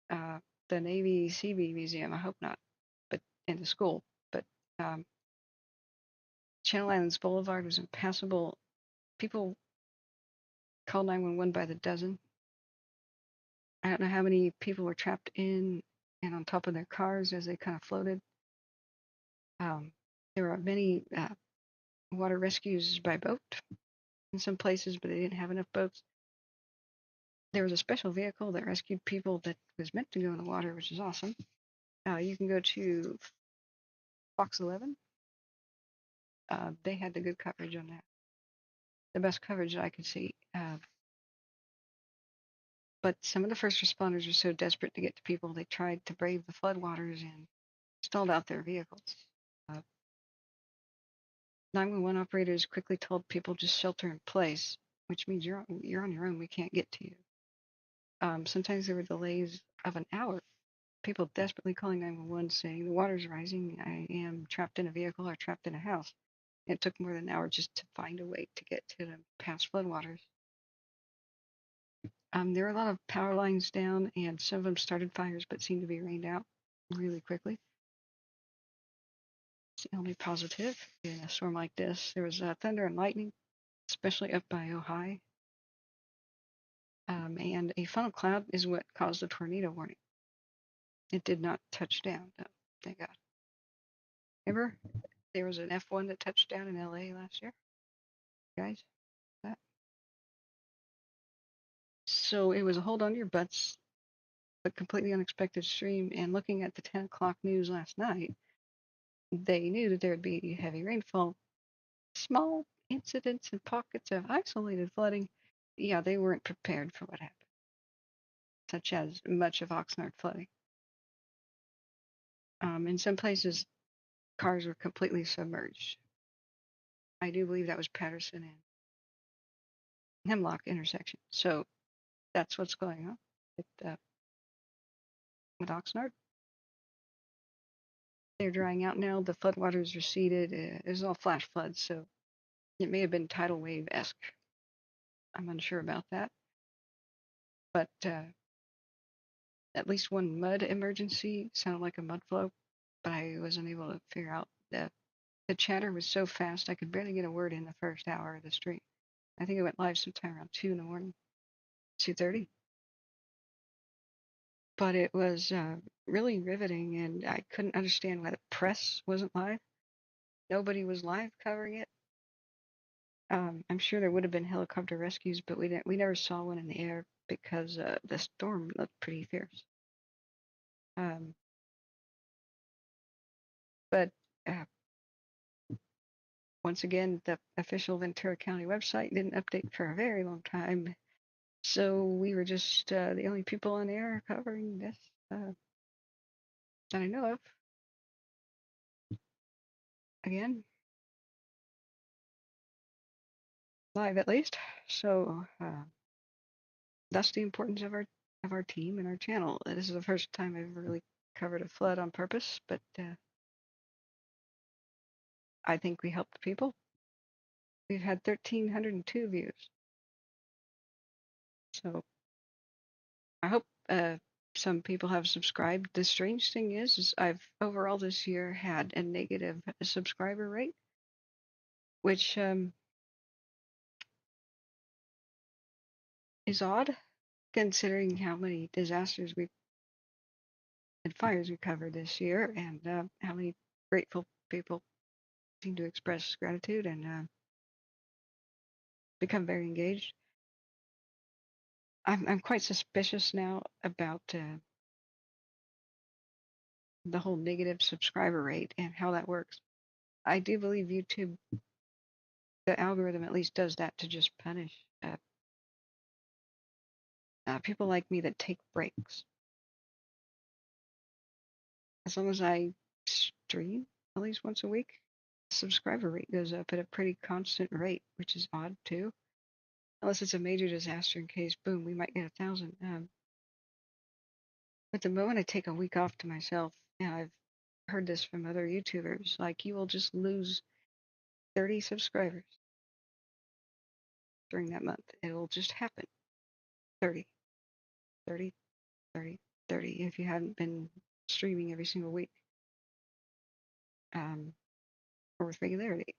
the Navy Seabee Museum. I hope not, but in the school. But Channel Islands Boulevard was impassable. People called 911 by the dozen. I don't know how many people were trapped in and on top of their cars as they kind of floated. There were many water rescues by boat in some places, but they didn't have enough boats. there was a special vehicle that rescued people that was meant to go in the water, which is awesome. You can go to Fox 11. They had the good coverage on that, the best coverage that I could see. But some of the first responders were so desperate to get to people, they tried to brave the floodwaters and stalled out their vehicles. 911 operators quickly told people just shelter in place, which means you're on your own. We can't get to you. Sometimes there were delays of an hour. People desperately calling 911 saying the water's rising. I am trapped in a vehicle or trapped in a house. It took more than an hour just to find a way to get to them past floodwaters. There were a lot of power lines down, and some of them started fires, but seemed to be rained out really quickly. It's the only positive in a storm like this. There was thunder and lightning, especially up by Ojai. And a funnel cloud is what caused the tornado warning. It did not touch down, though, thank God. Remember, there was an F1 that touched down in LA last year, guys? That. So it was a hold on to your butts, but completely unexpected stream. And looking at the 10 o'clock news last night, they knew that there would be heavy rainfall, small incidents and pockets of isolated flooding. Yeah, they weren't prepared for what happened, such as much of Oxnard flooding. In some places, cars were completely submerged. I do believe that was Patterson and Hemlock intersection. So that's what's going on with Oxnard. They're drying out now. The floodwaters receded. It was all flash floods, so it may have been tidal wave-esque. I'm unsure about that. But at least one mud emergency sounded like a mud flow, but I was unable to figure out that the chatter was so fast I could barely get a word in the first hour of the stream. I think it went live sometime around 2 in the morning, 2:30. But it was really riveting, and I couldn't understand why the press wasn't live. Nobody was live covering it. I'm sure there would have been helicopter rescues, but we never saw one in the air because the storm looked pretty fierce. But once again, the official Ventura County website didn't update for a very long time, so we were just the only people on air covering this that I know of. Again, live at least. So that's the importance of our team and our channel. This is the first time I've ever really covered a flood on purpose, but I think we helped people. We've had 1,302 views. So I hope some people have subscribed. The strange thing is I've overall this year had a negative subscriber rate, which is odd considering how many disasters and fires we covered this year, and how many grateful people seem to express gratitude and become very engaged. I'm quite suspicious now about the whole negative subscriber rate and how that works. I do believe YouTube, the algorithm at least does that to just punish people like me that take breaks. As long as I stream at least once a week, the subscriber rate goes up at a pretty constant rate, which is odd too. Unless it's a major disaster in case, boom, we might get 1,000. But the moment I take a week off to myself, I've heard this from other YouTubers, like you will just lose 30 subscribers during that month. It will just happen. 30, 30, 30, 30 if you haven't been streaming every single week or with regularity.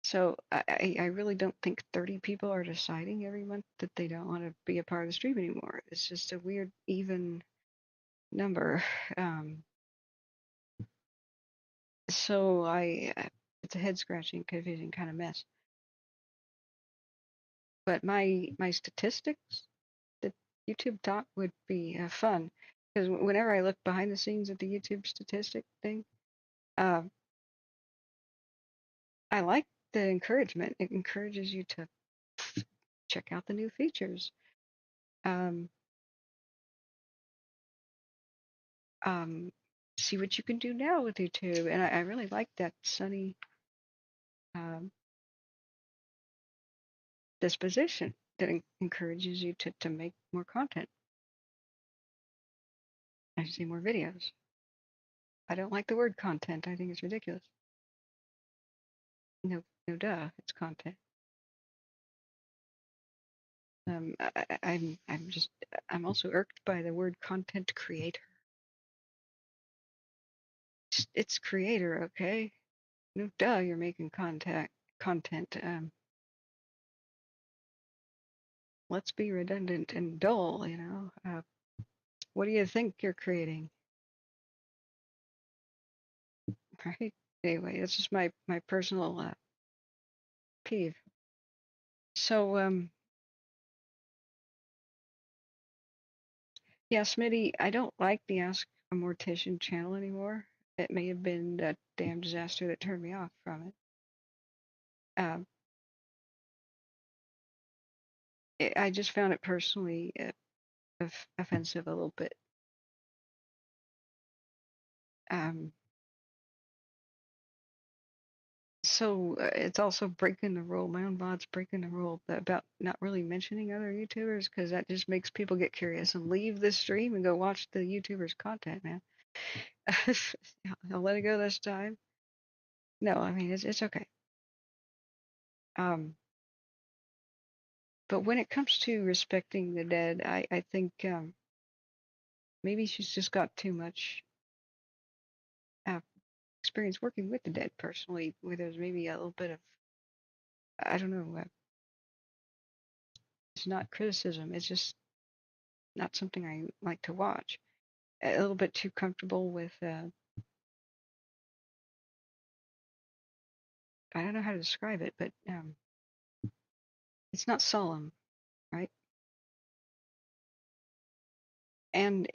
So I really don't think 30 people are deciding every month that they don't want to be a part of the stream anymore. It's just a weird, even number. So it's a head scratching, confusing kind of mess. But my statistics that YouTube talk would be fun, because whenever I look behind the scenes at the YouTube statistic thing, uh, I like the encouragement. It encourages you to check out the new features. Um, See what you can do now with YouTube, and I really like that sunny um, disposition that encourages you to make more content. I see more videos. I don't like the word content. I think it's ridiculous. No, no, duh, it's content. I'm also irked by the word content creator. It's creator, okay? No, duh, you're making content. Let's be redundant and dull, you know. What do you think you're creating? Right? Anyway, that's just my personal peeve. So, yeah, Smitty, I don't like the Ask a Mortician channel anymore. It may have been that damn disaster that turned me off from it. I just found it personally offensive a little bit. So it's also breaking the rule. My own VOD's breaking the rule about not really mentioning other YouTubers, because that just makes people get curious and leave the stream and go watch the YouTubers' content, man. I'll let it go this time. No, I mean it's okay. But when it comes to respecting the dead, I think maybe she's just got too much experience working with the dead personally, where there's maybe a little bit of, I don't know, it's not criticism, it's just not something I like to watch. A little bit too comfortable with, I don't know how to describe it, but it's not solemn, right? And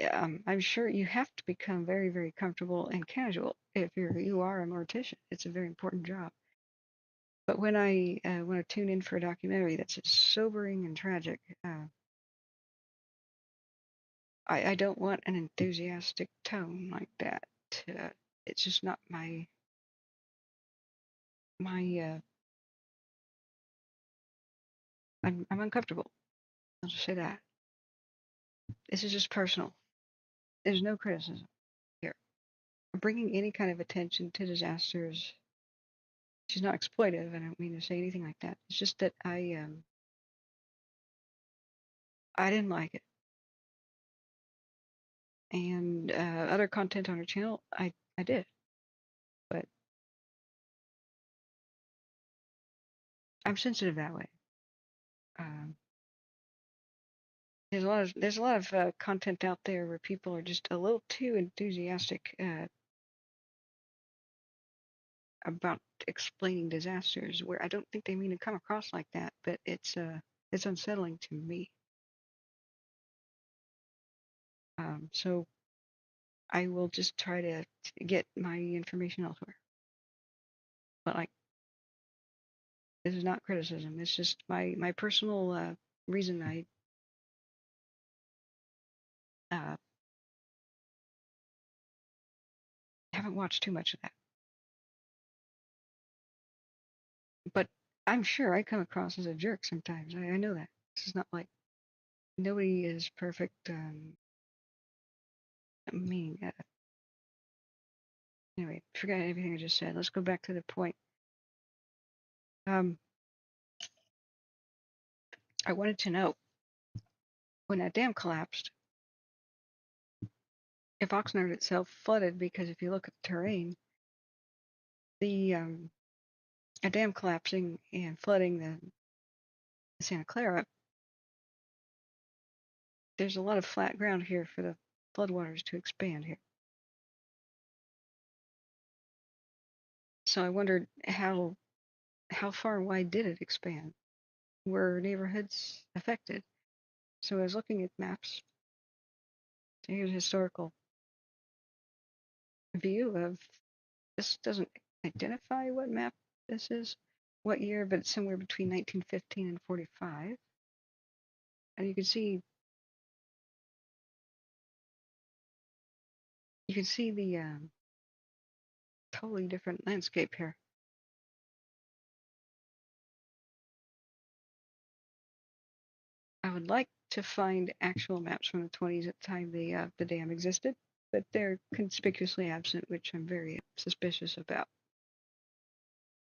I'm sure you have to become very, very comfortable and casual if you are a mortician. It's a very important job. But when I want to tune in for a documentary that's sobering and tragic, I don't want an enthusiastic tone like that. It's just not my I'm uncomfortable. I'll just say that. This is just personal. There's no criticism here. Bringing any kind of attention to disasters. She's not exploitive. I don't mean to say anything like that. It's just that I didn't like it. And other content on her channel, I did. But I'm sensitive that way. There's a lot of content out there where people are just a little too enthusiastic about explaining disasters, where I don't think they mean to come across like that, but it's unsettling to me. So I will just try to get my information elsewhere. But like, this is not criticism. It's just my personal reason I haven't watched too much of that. But I'm sure I come across as a jerk sometimes. I know that. This is not like, nobody is perfect. Anyway, forget everything I just said. Let's go back to the point. I wanted to know, when that dam collapsed, if Oxnard itself flooded, because if you look at the terrain, a dam collapsing and flooding the Santa Clara, there's a lot of flat ground here for the floodwaters to expand here. So I wondered how far wide did it expand? Were neighborhoods affected? So I was looking at maps. So here's a historical view of, this doesn't identify what map this is, what year, but it's somewhere between 1915 and 45. And you can see the totally different landscape here. I would like to find actual maps from the 20s at the time the dam existed, but they're conspicuously absent, which I'm very suspicious about.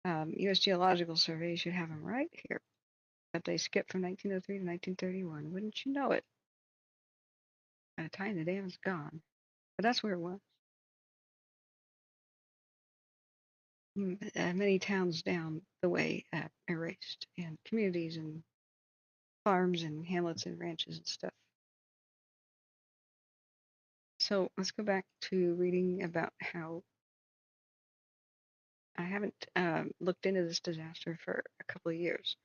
U.S. Geological Survey should have them right here, but they skipped from 1903 to 1931. Wouldn't you know it? By the time the dam is gone, but that's where it was. Many towns down the way erased, and communities and farms and hamlets and ranches and stuff. So let's go back to reading about how I haven't looked into this disaster for a couple of years.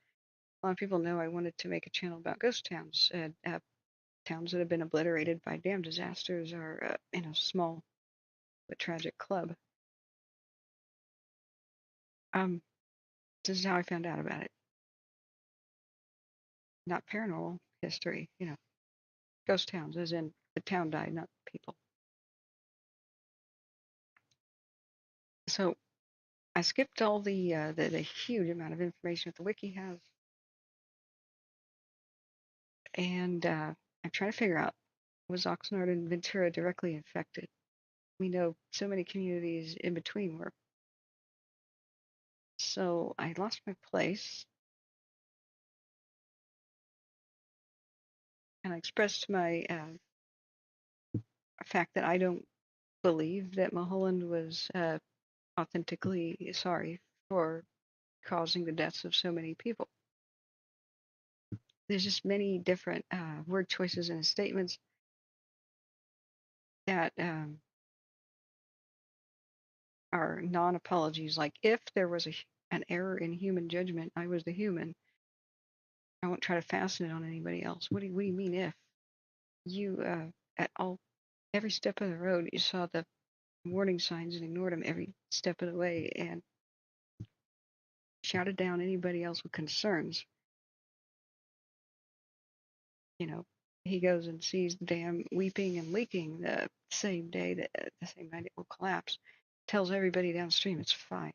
A lot of people know I wanted to make a channel about ghost towns. Towns that have been obliterated by dam disasters are in a small but tragic club. This is how I found out about it. Not paranormal history, ghost towns, as in the town died, not people. So I skipped all the huge amount of information that the wiki has, and I'm trying to figure out, was Oxnard and Ventura directly affected? We know so many communities in between were. So I lost my place, and I expressed my fact that I don't believe that Mulholland was authentically sorry for causing the deaths of so many people. There's just many different word choices and statements that are non-apologies. Like, if there was an error in human judgment, I was the human. I won't try to fasten it on anybody else. What do you mean if? You at every step of the road, you saw the warning signs and ignored them every step of the way and shouted down anybody else with concerns. He goes and sees the dam weeping and leaking the same day, the same night it will collapse. Tells everybody downstream it's fine.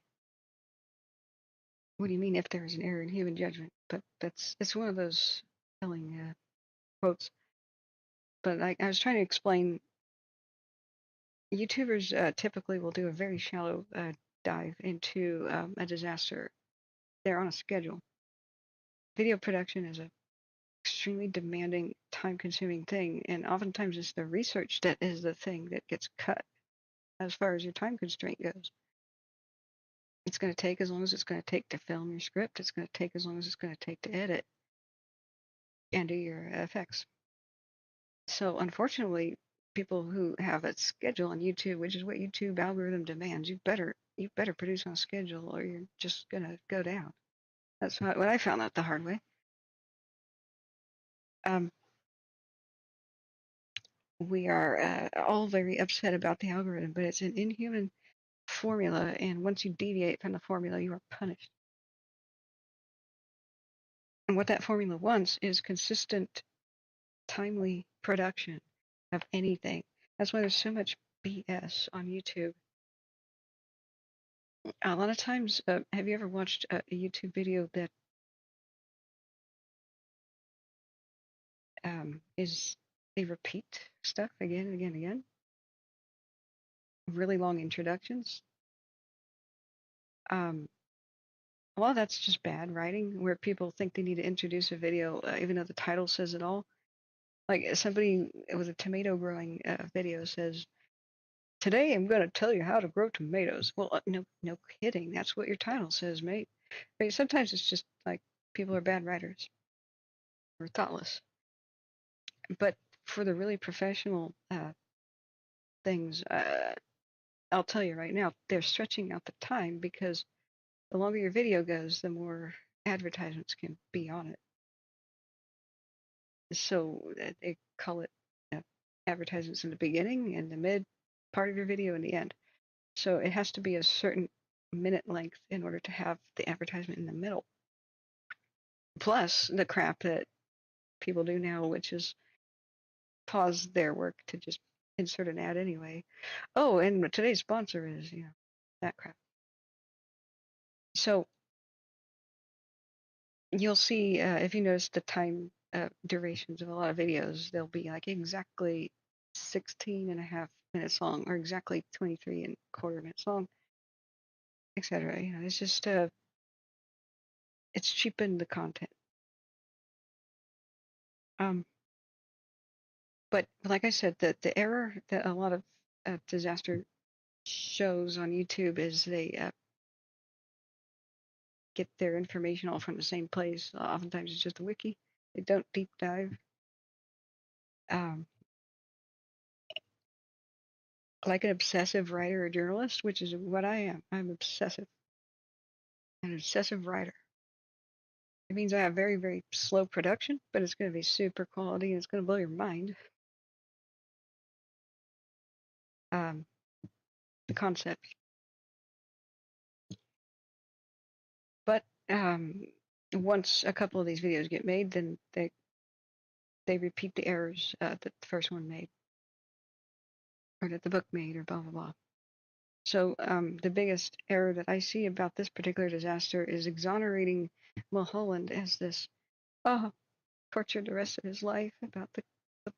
What do you mean if there is an error in human judgment? But it's one of those telling quotes. But I was trying to explain, YouTubers typically will do a very shallow dive into a disaster. They're on a schedule. Video production is a extremely demanding, time-consuming thing, and oftentimes it's the research that is the thing that gets cut as far as your time constraint goes. It's going to take as long as it's going to take to film your script. It's going to take as long as it's going to take to edit and do your effects. So unfortunately, people who have a schedule on YouTube, which is what YouTube algorithm demands, you better produce on a schedule or you're just going to go down. That's what I found out the hard way. We are all very upset about the algorithm, but it's an inhuman formula, and once you deviate from the formula, you are punished. And what that formula wants is consistent, timely production of anything. That's why there's so much BS on YouTube. A lot of times, have you ever watched a YouTube video that is they repeat stuff again and again and again? Really long introductions. A lot of that's just bad writing, where people think they need to introduce a video even though the title says it all. Like, somebody with a tomato growing video says, "Today I'm going to tell you how to grow tomatoes." Well, no kidding. That's what your title says, mate. I mean, sometimes it's just like people are bad writers or thoughtless. But for the really professional things, I'll tell you right now, they're stretching out the time, because the longer your video goes, the more advertisements can be on it. So they call it advertisements in the beginning and the mid part of your video and the end. So it has to be a certain minute length in order to have the advertisement in the middle. Plus the crap that people do now, which is pause their work to just insert an ad anyway. Oh, and today's sponsor is, that crap. So you'll see, if you notice the time durations of a lot of videos, they'll be like exactly 16.5 minutes long or exactly 23.25 minutes long, etc. It's just, it's cheapened the content. But like I said, the error that a lot of disaster shows on YouTube is they get their information all from the same place. Oftentimes it's just a wiki. They don't deep dive. Like an obsessive writer or journalist, which is what I am. I'm obsessive. An obsessive writer. It means I have very, very slow production, but it's going to be super quality and it's going to blow your mind. The concept. But once a couple of these videos get made, then they repeat the errors that the first one made, or that the book made, or blah blah blah. So the biggest error that I see about this particular disaster is exonerating Mulholland as this, tortured the rest of his life about the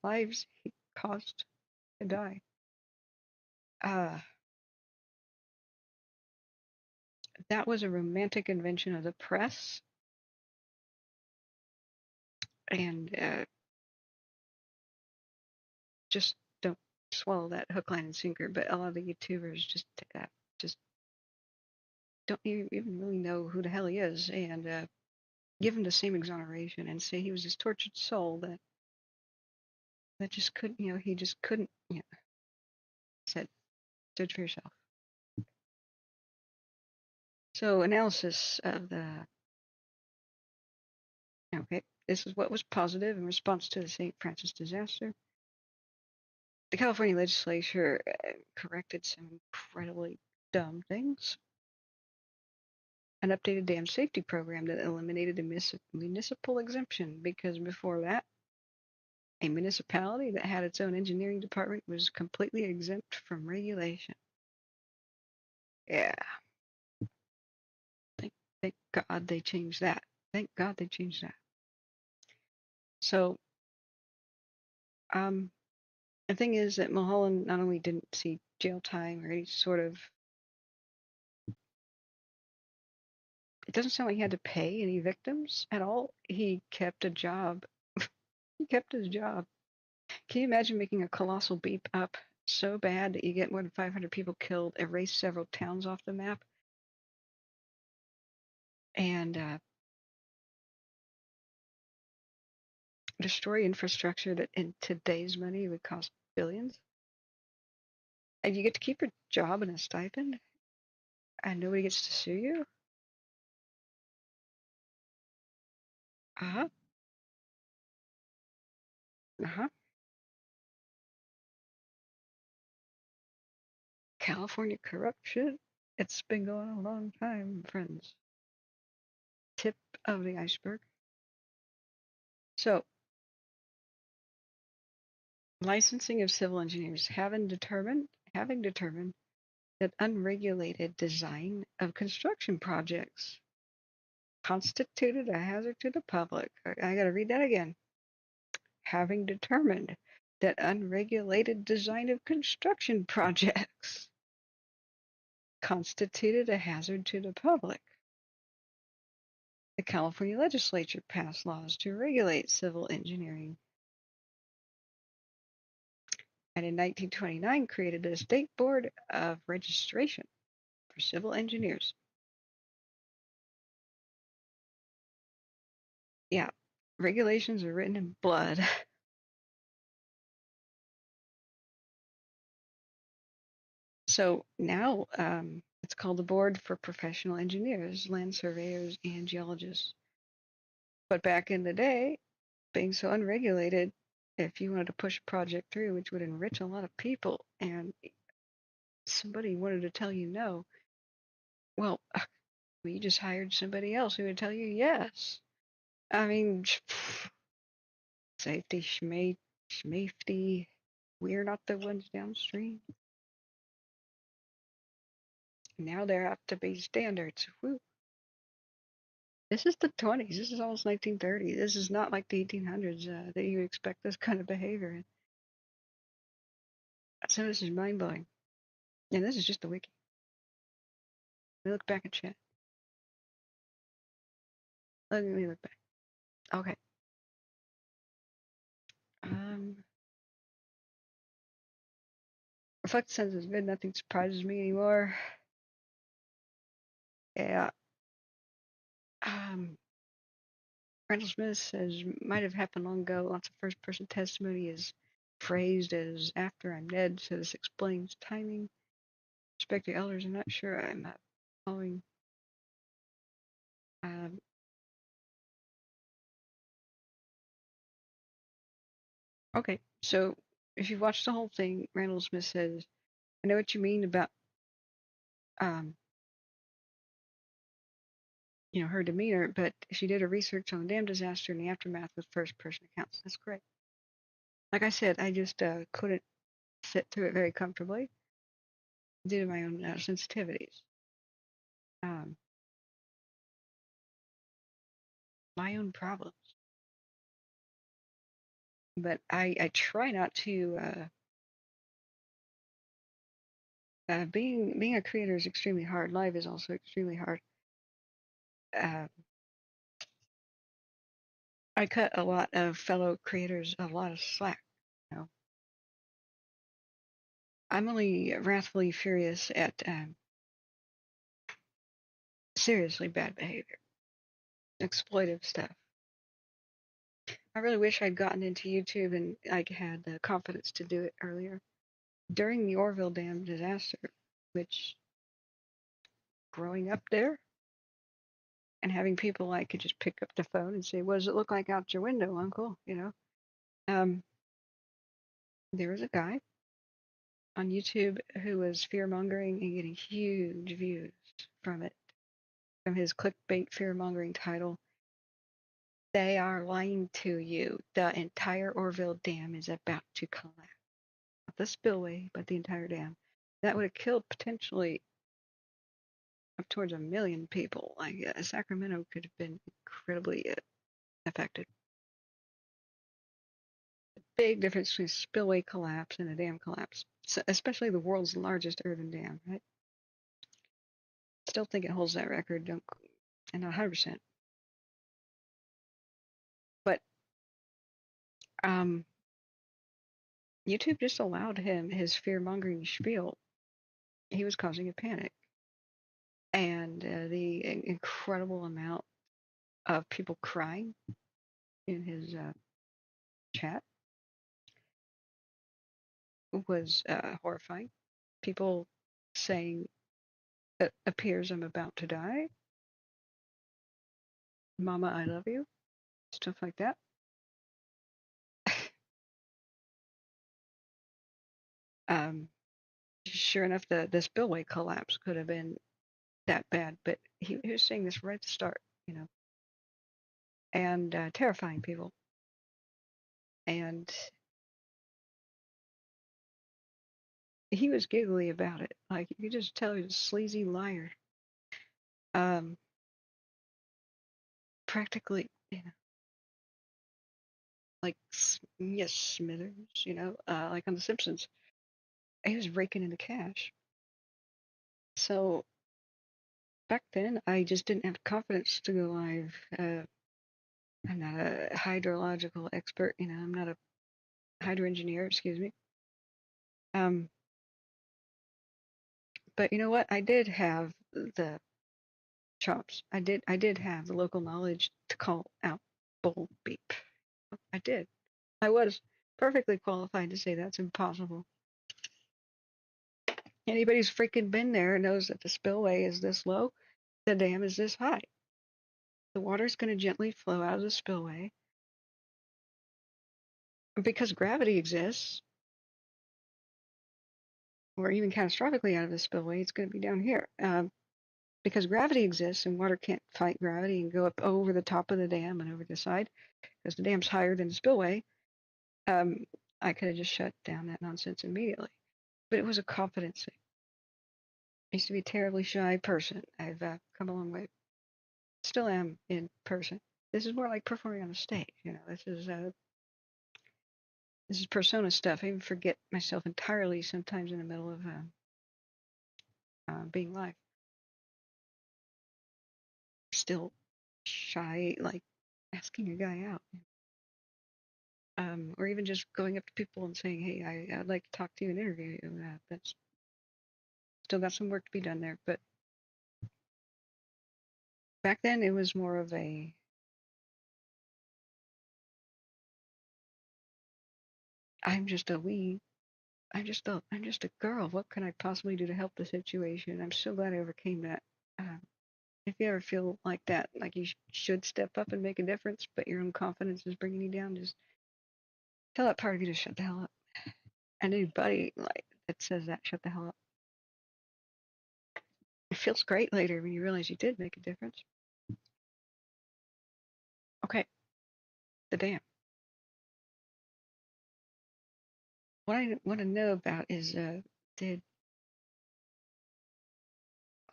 lives he caused to die. That was a romantic invention of the press, and just don't swallow that hook, line, and sinker. But a lot of the YouTubers just don't even really know who the hell he is, and give him the same exoneration and say he was this tortured soul that just couldn't, he just couldn't, said, judge for yourself. So analysis of this is what was positive in response to the St. Francis disaster. The California legislature corrected some incredibly dumb things. An updated dam safety program that eliminated the municipal exemption, because before that, a municipality that had its own engineering department was completely exempt from regulation. Yeah. Thank God they changed that. Thank God they changed that. So, the thing is that Mulholland not only didn't see jail time or any sort of, it doesn't sound like he had to pay any victims at all. He kept a job. He kept his job. Can you imagine making a colossal beep up so bad that you get more than 500 people killed, erase several towns off the map, and destroy infrastructure that in today's money would cost billions? And you get to keep your job and a stipend, and nobody gets to sue you? Uh-huh. Uh-huh. California corruption? It's been going on a long time, friends. Tip of the iceberg. So, licensing of civil engineers having determined that unregulated design of construction projects constituted a hazard to the public. I got to read that again. Having determined that unregulated design of construction projects constituted a hazard to the public, the California legislature passed laws to regulate civil engineering, and in 1929 created a state board of registration for civil engineers. Yeah, regulations are written in blood. So now it's called the Board for Professional Engineers, Land Surveyors, and Geologists. But back in the day, being so unregulated, if you wanted to push a project through, which would enrich a lot of people, and somebody wanted to tell you no, well, you just hired somebody else who would tell you yes. I mean, safety, schmafety. We're not the ones downstream. Now there have to be standards. Woo. This is the 20s. This is almost 1930. This is not like the 1800s that you expect this kind of behavior in. So this is mind-blowing. And this is just the wiki. Let me look back at chat. Let me look back. Okay. Reflect sense is good. Nothing surprises me anymore. Yeah. Randall Smith says, might have happened long ago. Lots of first-person testimony is phrased as after I'm dead, so this explains timing. Respect to elders, I'm not sure I'm not following. Okay, so if you watch the whole thing, Randall Smith says, I know what you mean about, her demeanor, but she did her research on the dam disaster and the aftermath with first-person accounts. That's great. Like I said, I just couldn't sit through it very comfortably due to my own sensitivities. My own problems. But I try not to. Being a creator is extremely hard. Life is also extremely hard. I cut a lot of fellow creators a lot of slack. I'm only wrathfully furious at seriously bad behavior, exploitive stuff. I really wish I'd gotten into YouTube and I had the confidence to do it earlier. During the Orville Dam disaster, which growing up there and having people I could just pick up the phone and say, what does it look like out your window, Uncle? There was a guy on YouTube who was fear-mongering and getting huge views from it, from his clickbait fear-mongering title. They are lying to you. The entire Orville Dam is about to collapse. Not the spillway, but the entire dam. That would have killed potentially up towards 1 million people. Like Sacramento could have been incredibly affected. Big difference between spillway collapse and a dam collapse, so especially the world's largest earthen dam, right? Still think it holds that record, and not 100%. But YouTube just allowed him his fear-mongering spiel. He was causing a panic, and the incredible amount of people crying in his chat was horrifying. People saying, it appears I'm about to die. Mama, I love you. Stuff like that. Sure enough, the spillway collapse could have been that bad, but he was saying this right at the start, and terrifying people. And he was giggly about it. Like, you could just tell he was a sleazy liar. Practically, like, yes, Smithers, like on The Simpsons. He was raking in the cash. So back then, I just didn't have confidence to go live. I'm not a hydrological expert, I'm not a hydro engineer, excuse me. But you know what? I did have the chops. I did have the local knowledge to call out bull beep. I did. I was perfectly qualified to say that's impossible. Anybody who's freaking been there knows that the spillway is this low, the dam is this high. The water's going to gently flow out of the spillway, because gravity exists, or even catastrophically out of the spillway, it's going to be down here. Because gravity exists and water can't fight gravity and go up over the top of the dam and over the side, because the dam's higher than the spillway, I could have just shut down that nonsense immediately. But it was a confidence thing. I used to be a terribly shy person. I've come a long way. Still am in person. This is more like performing on a stage. You know, this is persona stuff. I even forget myself entirely sometimes in the middle of being live. Still shy, like asking a guy out. Or even just going up to people and saying, "Hey, I'd like to talk to you and interview you." That's still got some work to be done there. But back then, it was more of a I'm just a girl. What can I possibly do to help the situation? I'm so glad I overcame that. If you ever feel like that, like you should step up and make a difference, but your own confidence is bringing you down, just tell that part of you to shut the hell up. And anybody like that says that, shut the hell up. It feels great later when you realize you did make a difference. Okay, the dam. What I want to know about is, did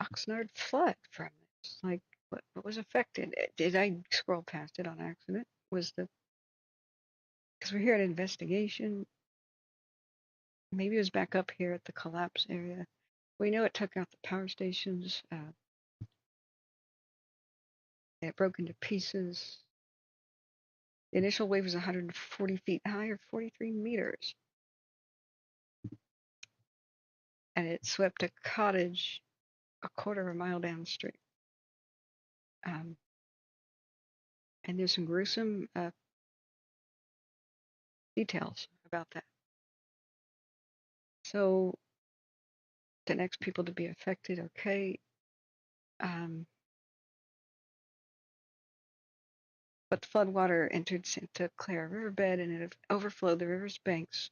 Oxnard flood from this? Like, what was affected? Did I scroll past it on accident? Because we're here at investigation. Maybe it was back up here at the collapse area. We know it took out the power stations. It broke into pieces. The initial wave was 140 feet high, or 43 meters. And it swept a cottage a quarter of a mile downstream. And there's some gruesome details about that. So the next people to be affected, okay. But the floodwater entered Santa Clara riverbed and it overflowed the river's banks,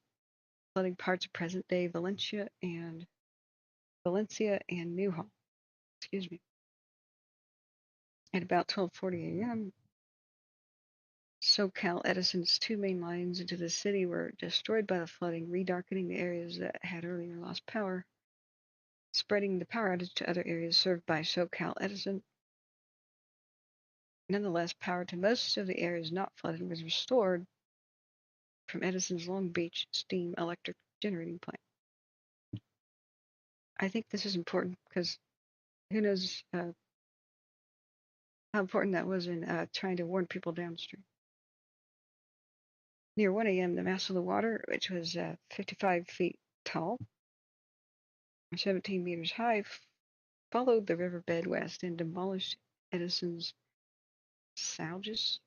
flooding parts of present-day Valencia and Newhall. Excuse me. At about 12:40 a.m., SoCal Edison's two main lines into the city were destroyed by the flooding, redarkening the areas that had earlier lost power, spreading the power outage to other areas served by SoCal Edison. Nonetheless, power to most of the areas not flooded was restored from Edison's Long Beach steam electric generating plant. I think this is important because who knows how important that was in trying to warn people downstream. Near 1 a.m., the mass of the water, which was 55 feet tall, 17 meters high, followed the riverbed west and demolished Edison's Saugus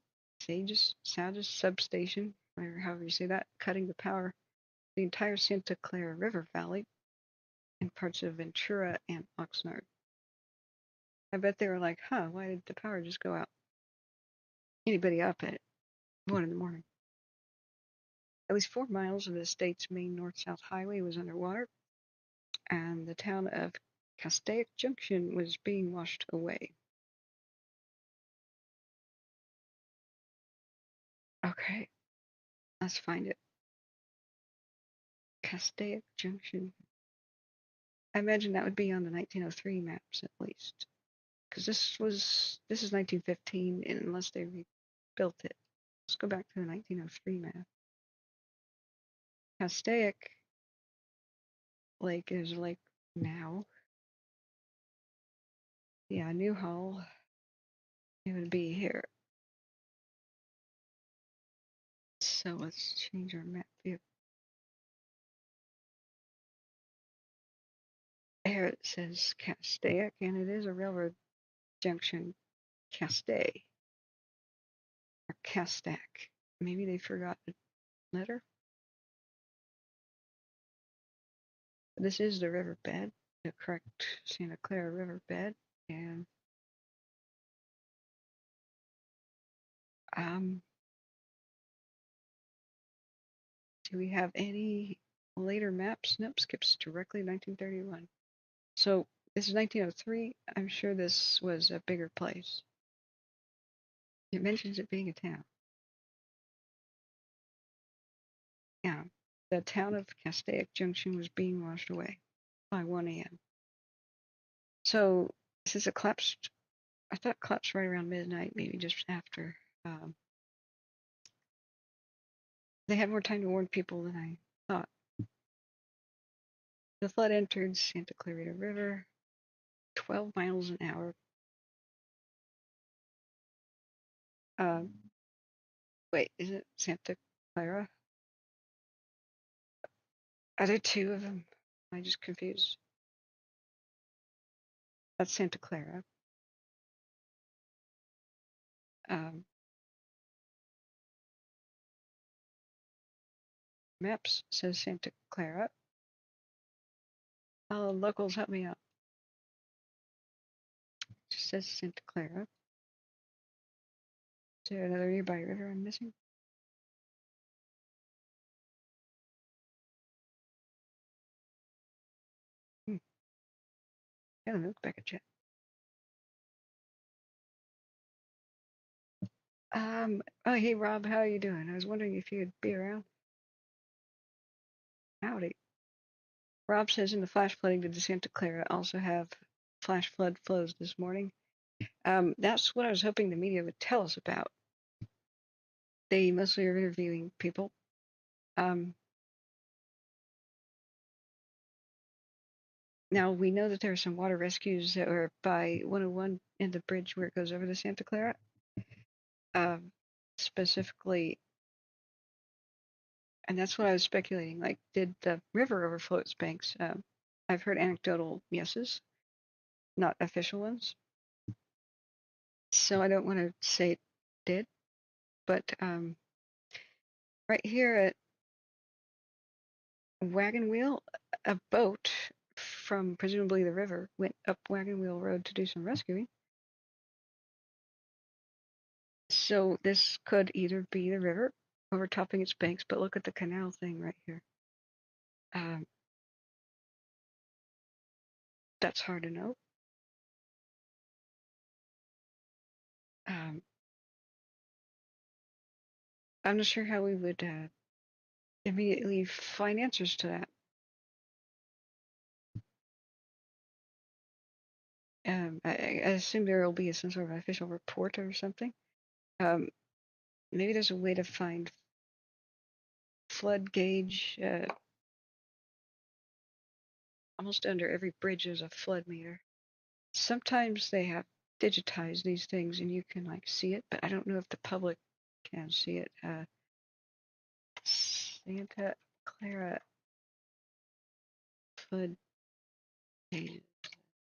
substation, or however you say that, cutting the power the entire Santa Clara River Valley and parts of Ventura and Oxnard. I bet they were like, why did the power just go out? Anybody up at 1 in the morning? At least 4 miles of the state's main north-south highway was underwater, and the town of Castaic Junction was being washed away. Okay, let's find it. Castaic Junction. I imagine that would be on the 1903 maps at least, because this is 1915, unless they rebuilt it. Let's go back to the 1903 map. Castaic Lake is a lake now. Yeah, Newhall. It would be here. So let's change our map view. There it says Castaic, and it is a railroad junction. Castaic or Castac. Maybe they forgot the letter. This is the riverbed, the correct Santa Clara riverbed, and Do we have any later maps? Nope, skips directly to 1931. So this is 1903. I'm sure this was a bigger place. It mentions it being a town. Yeah, the town of Castaic Junction was being washed away by 1 a.m. So this is a collapsed. I thought collapsed right around midnight, maybe just after. They had more time to warn people than I thought. The flood entered Santa Clarita River, 12 miles an hour. Wait, is it Santa Clara? Are there two of them? Am I just confused? That's Santa Clara. Maps says Santa Clara. Locals, help me out. It just says Santa Clara. Is there another nearby river I'm missing? Yeah, look back at chat. Oh, hey, Rob, how are you doing? I was wondering if you'd be around. Howdy. Rob says in the flash flooding, did the Santa Clara also have flash flood flows this morning? That's what I was hoping the media would tell us about. They mostly are interviewing people. Now, we know that there are some water rescues that were by 101 in the bridge where it goes over the Santa Clara. Specifically, and that's what I was speculating, like, did the river overflow its banks? I've heard anecdotal yeses, not official ones. So I don't want to say it did, but right here at Wagon Wheel, a boat from presumably the river went up Wagon Wheel Road to do some rescuing. So this could either be the river overtopping its banks, but look at the canal thing right here. That's hard to know. I'm not sure how we would immediately find answers to that. I assume there will be some sort of official report or something. Maybe there's a way to find flood gauge. Almost under every bridge there's a flood meter. Sometimes they have digitized these things and you can like see it, but I don't know if the public can see it. Santa Clara flood gauges.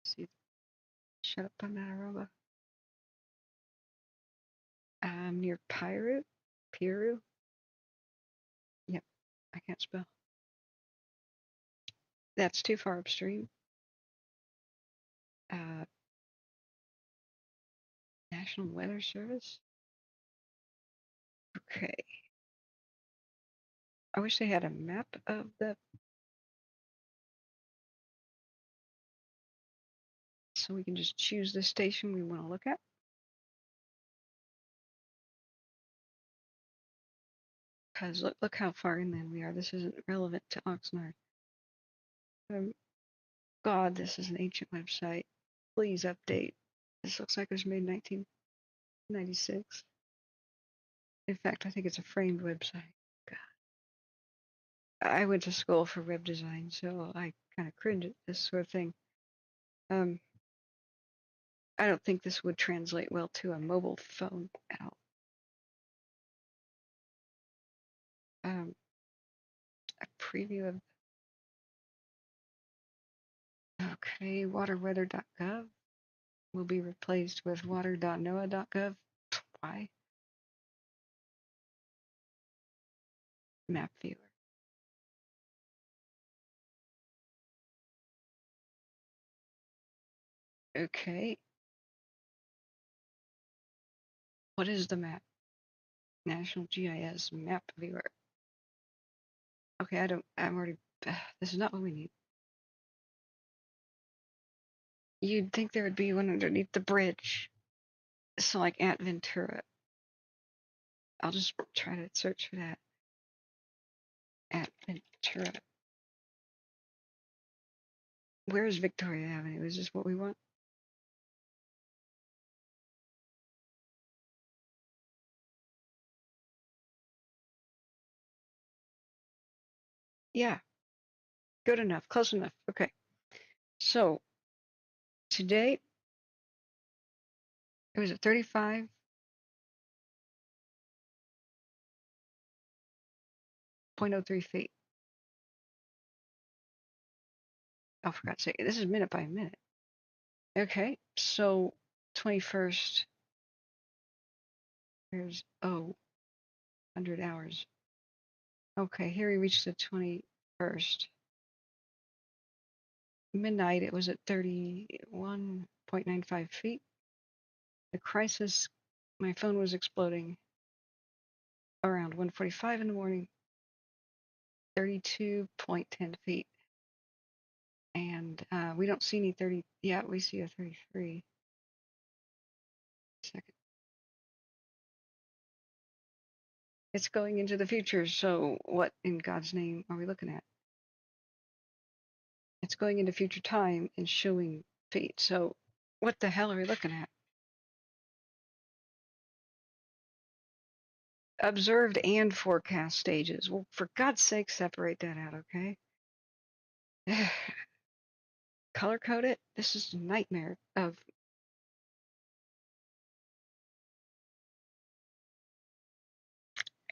See, shut up, I'm not a robot. Near Piru. Yep, I can't spell. That's too far upstream. National Weather Service. Okay. I wish they had a map of the. So we can just choose the station we want to look at. Because look how far inland we are. This isn't relevant to Oxnard. God, this is an ancient website. Please update. This looks like it was made in 1996. In fact, I think it's a framed website. God. I went to school for web design, so I kind of cringe at this sort of thing. I don't think this would translate well to a mobile phone at all. A preview of. Okay, waterweather.gov will be replaced with water.noaa.gov. Why? Map viewer. Okay. What is the map? National GIS map viewer. Okay, I'm already, this is not what we need. You'd think there would be one underneath the bridge. So like at Ventura. I'll just try to search for that. At Ventura. Where is Victoria Avenue? Is this what we want? Yeah. Good enough. Close enough. Okay. So today it was at 35. .03 feet. Oh, for God's sake. This is minute by minute. Okay. So 21st. Here's 100 hours. Okay. Here we reached the 21st. Midnight, it was at 31.95 feet. The crisis, my phone was exploding around 1:45 in the morning, 32.10 feet. And we don't see any 30, yeah, we see a 33. Second. It's going into the future, so what in God's name are we looking at? It's going into future time and showing feet, so what the hell are we looking at? Observed and forecast stages. Well, for God's sake, separate that out, okay? Color code it. This is a nightmare of.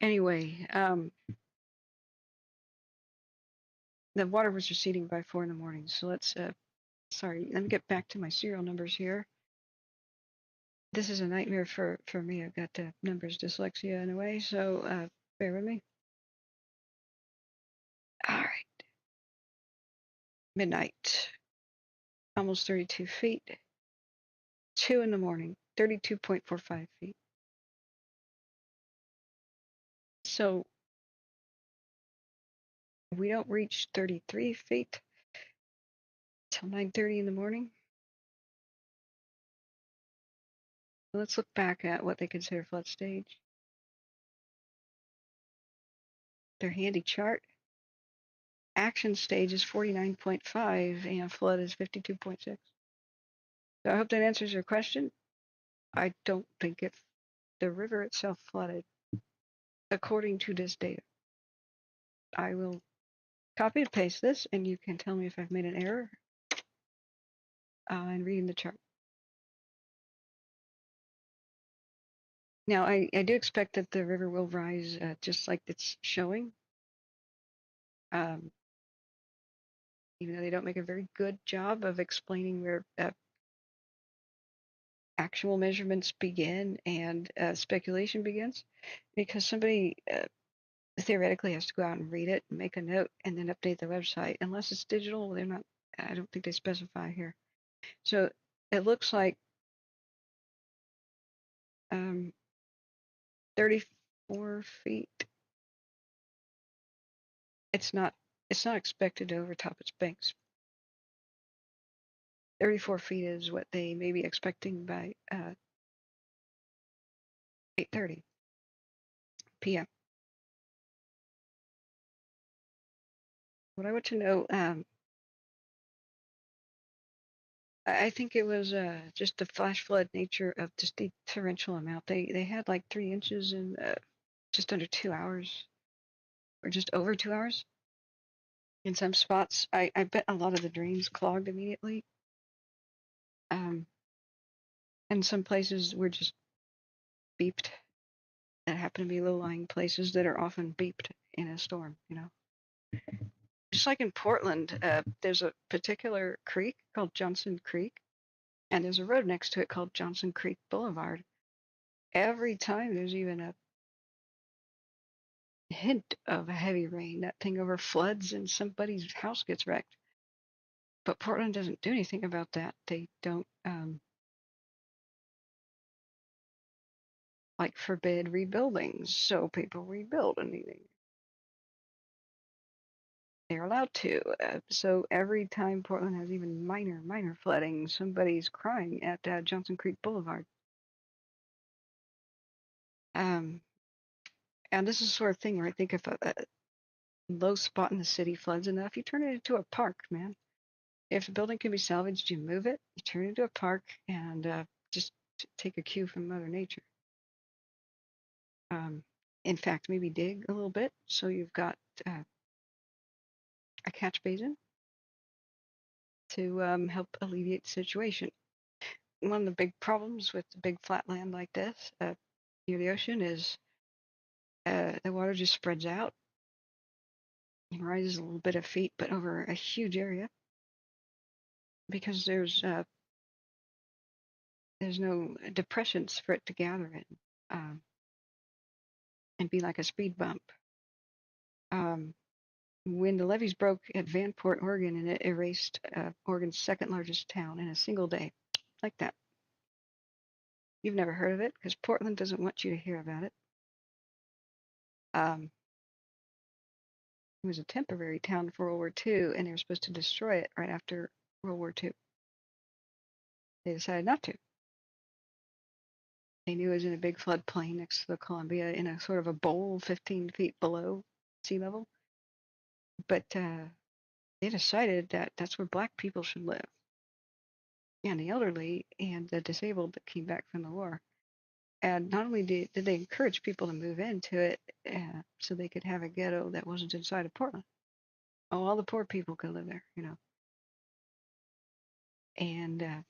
Anyway, the water was receding by 4 in the morning. So let's, sorry, let me get back to my serial numbers here. This is a nightmare for me. I've got numbers dyslexia in a way, so bear with me. All right. Midnight. Almost 32 feet. 2 in the morning. 32.45 feet. So we don't reach 33 feet till 9:30 in the morning. Let's look back at what they consider flood stage. Their handy chart. Action stage is 49.5 and flood is 52.6. So I hope that answers your question. I don't think the river itself flooded according to this data. I will copy and paste this and you can tell me if I've made an error in reading the chart. Now I do expect that the river will rise just like it's showing. Even though they don't make a very good job of explaining where actual measurements begin and speculation begins, because somebody theoretically has to go out and read it and make a note and then update the website. Unless it's digital, they're not, I don't think they specify here. So it looks like 34 feet. It's not expected to overtop its banks. 34 feet is what they may be expecting by 8:30 p.m. What I want to know, I think it was just the flash flood nature of just the torrential amount. They had like 3 inches in just under 2 hours, or just over 2 hours. In some spots, I bet a lot of the drains clogged immediately. And some places were just beeped. That happen to be low-lying places that are often beeped in a storm, you know. Just like in Portland, there's a particular creek called Johnson Creek, and there's a road next to it called Johnson Creek Boulevard. Every time there's even a hint of a heavy rain, that thing overfloods and somebody's house gets wrecked. But Portland doesn't do anything about that. They don't like forbid rebuilding, so people rebuild anything. they're allowed to. So every time Portland has even minor flooding, somebody's crying at Johnson Creek Boulevard. And this is the sort of thing where I think if a low spot in the city floods enough, you turn it into a park, man. If the building can be salvaged, you move it, you turn it into a park, and just take a cue from Mother Nature. In fact, maybe dig a little bit so you've got a catch basin to help alleviate the situation. One of the big problems with the big flat land like this near the ocean is the water just spreads out and rises a little bit of feet, but over a huge area because there's no depressions for it to gather in and be like a speed bump. When the levees broke at Vanport, Oregon, and it erased Oregon's second largest town in a single day, like that. You've never heard of it because Portland doesn't want you to hear about it. It was a temporary town for World War II, and they were supposed to destroy it right after World War II. They decided not to. They knew it was in a big floodplain next to the Columbia in a sort of a bowl 15 feet below sea level. But they decided that that's where black people should live. And the elderly and the disabled that came back from the war. And not only did they encourage people to move into it so they could have a ghetto that wasn't inside of Portland. Oh, all the poor people could live there, you know. And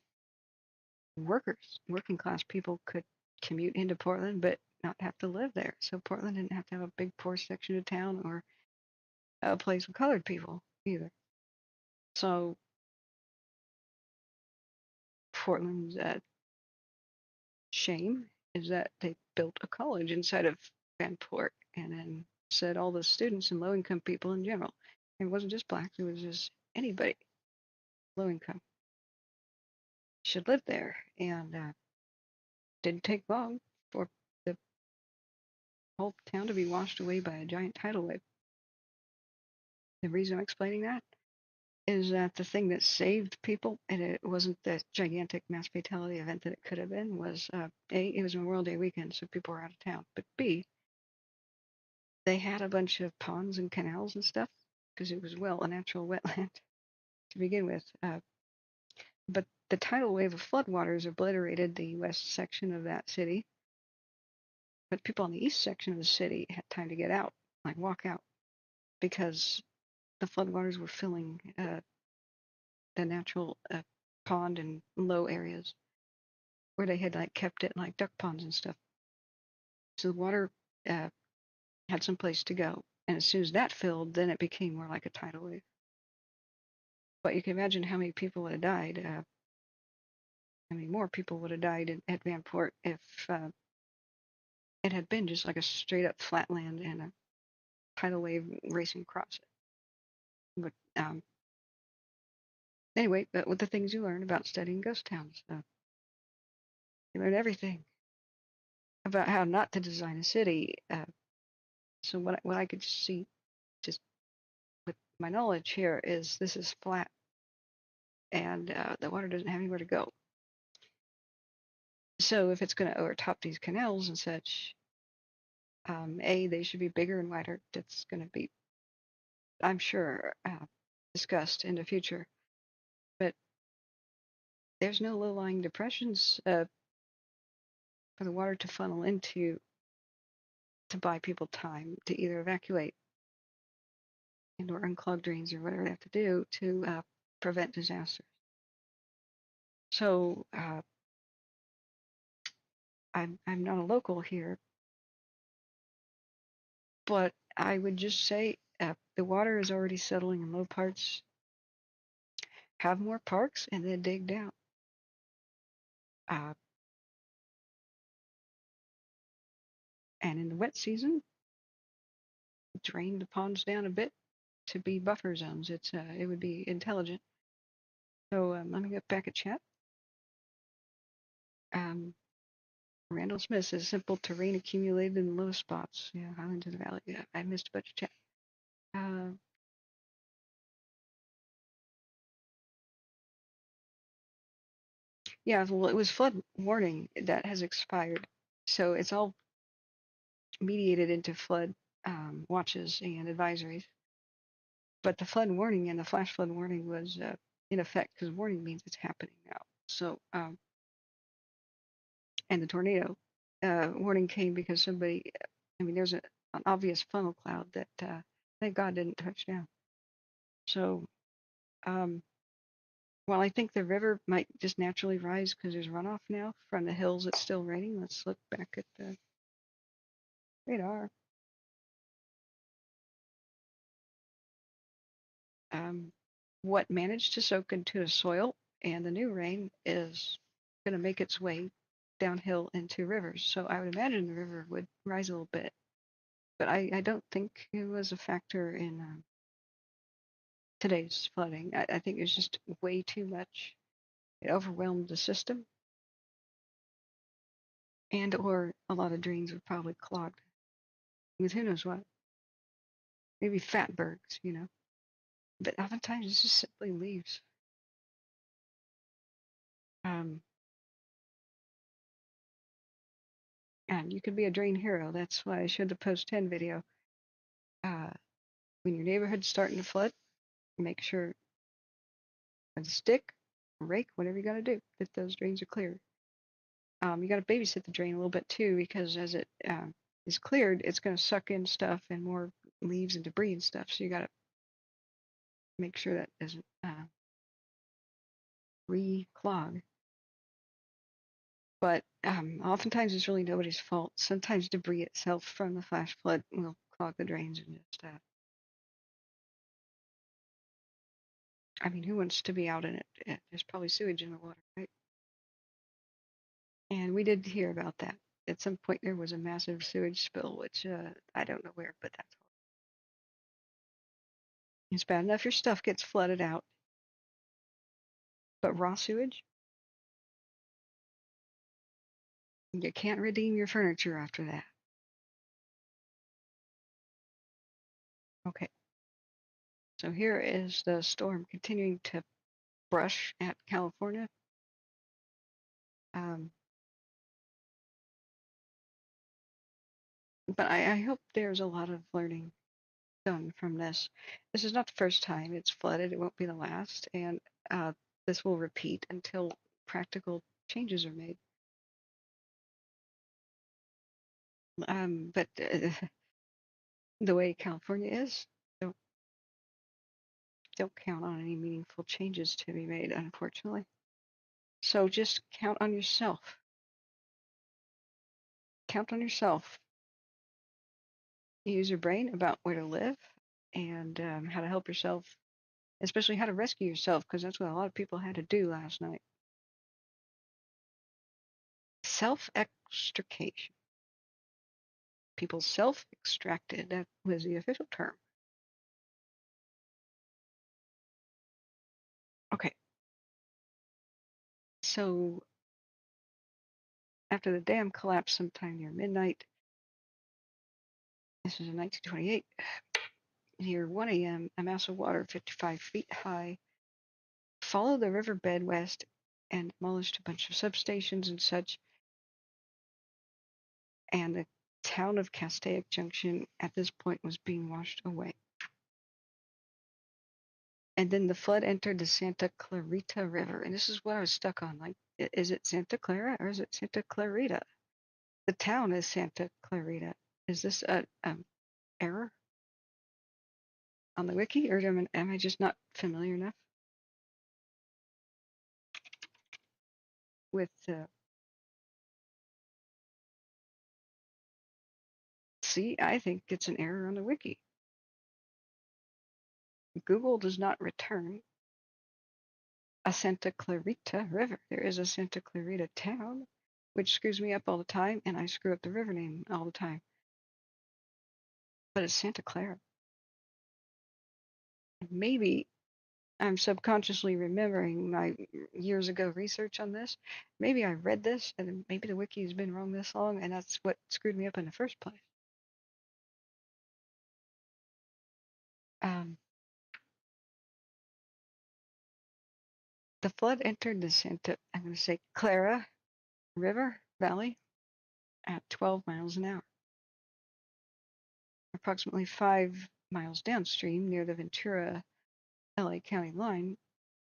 working class people could commute into Portland but not have to live there. So Portland didn't have to have a big poor section of town or a place with colored people either. So Portland's shame is that they built a college inside of Vanport and then said all the students and low-income people in general. It wasn't just blacks, it was just anybody low income should live there. And didn't take long for the whole town to be washed away by a giant tidal wave. The reason I'm explaining that is that the thing that saved people, and it wasn't the gigantic mass fatality event that it could have been, was A, it was Memorial Day weekend, so people were out of town, but B, they had a bunch of ponds and canals and stuff because it was, well, a natural wetland to begin with. But the tidal wave of floodwaters obliterated the west section of that city. But people on the east section of the city had time to get out, like walk out, because the floodwaters were filling the natural pond and low areas where they had like kept it like duck ponds and stuff. So the water had some place to go. And as soon as that filled, then it became more like a tidal wave. But you can imagine how many people would have died. How many more people would have died at Vanport if it had been just like a straight up flatland and a tidal wave racing across it. But anyway, but with the things you learn about studying ghost towns, you learn everything about how not to design a city. So what I could see, just with my knowledge here, is this is flat, and the water doesn't have anywhere to go. So if it's going to overtop these canals and such, A, they should be bigger and wider. That's going to be, I'm sure, discussed in the future. But there's no low-lying depressions for the water to funnel into to buy people time to either evacuate and or unclog drains or whatever they have to do to prevent disasters. So I'm not a local here, but I would just say the water is already settling in low parts. Have more parks and then dig down. And in the wet season, drain the ponds down a bit to be buffer zones. It would be intelligent. So let me get back at chat. Randall Smith says simple terrain accumulated in low spots. Yeah, Highlands of the Valley. Yeah, I missed a bunch of chat. Yeah, well, it was flood warning that has expired, so it's all mediated into flood watches and advisories. But the flood warning and the flash flood warning was in effect because warning means it's happening now. So, and the tornado warning came because somebody, I mean, there's an obvious funnel cloud that thank God didn't touch down. So, while I think the river might just naturally rise because there's runoff now from the hills, it's still raining. Let's look back at the radar. What managed to soak into the soil and the new rain is going to make its way downhill into rivers. So I would imagine the river would rise a little bit, but I don't think it was a factor in today's flooding. I think it was just way too much. It overwhelmed the system, and or a lot of drains were probably clogged with who knows what. Maybe fatbergs, you know. But oftentimes it's just simply leaves. And you can be a drain hero. That's why I showed the post 10 video. When your neighborhood's starting to flood, make sure with a stick, a rake, whatever you got to do, that those drains are clear. You got to babysit the drain a little bit too, because as it is cleared, it's going to suck in stuff and more leaves and debris and stuff. So you got to make sure that doesn't re-clog. But oftentimes it's really nobody's fault. Sometimes debris itself from the flash flood will clog the drains and just I mean, who wants to be out in it? There's probably sewage in the water, right? And we did hear about that. At some point, there was a massive sewage spill, which I don't know where, but that's it's bad enough your stuff gets flooded out, but raw sewage, you can't redeem your furniture after that. Okay. So here is the storm continuing to brush at California. But I hope there's a lot of learning done from this. This is not the first time it's flooded. It won't be the last. And this will repeat until practical changes are made. But the way California is, don't count on any meaningful changes to be made, unfortunately. So just count on yourself. Count on yourself. Use your brain about where to live and how to help yourself, especially how to rescue yourself, because that's what a lot of people had to do last night. Self-extrication. People self-extracted. That was the official term. Okay. So after the dam collapsed sometime near midnight, this was in 1928, near 1 a.m., a mass of water 55 feet high followed the riverbed west and demolished a bunch of substations and such. And the town of Castaic Junction at this point was being washed away. And then the flood entered the Santa Clarita River. And this is what I was stuck on. Like, is it Santa Clara or is it Santa Clarita? The town is Santa Clarita. Is this an error on the wiki, or am I just not familiar enough with see, I think it's an error on the wiki. Google does not return a Santa Clarita River. There is a Santa Clarita town, which screws me up all the time, and I screw up the river name all the time. But it's Santa Clara. Maybe I'm subconsciously remembering my years ago research on this. Maybe I read this, and maybe the wiki has been wrong this long, and that's what screwed me up in the first place. the flood entered the I'm going to say Clara River Valley at 12 miles an hour. Approximately 5 miles downstream near the Ventura LA County line,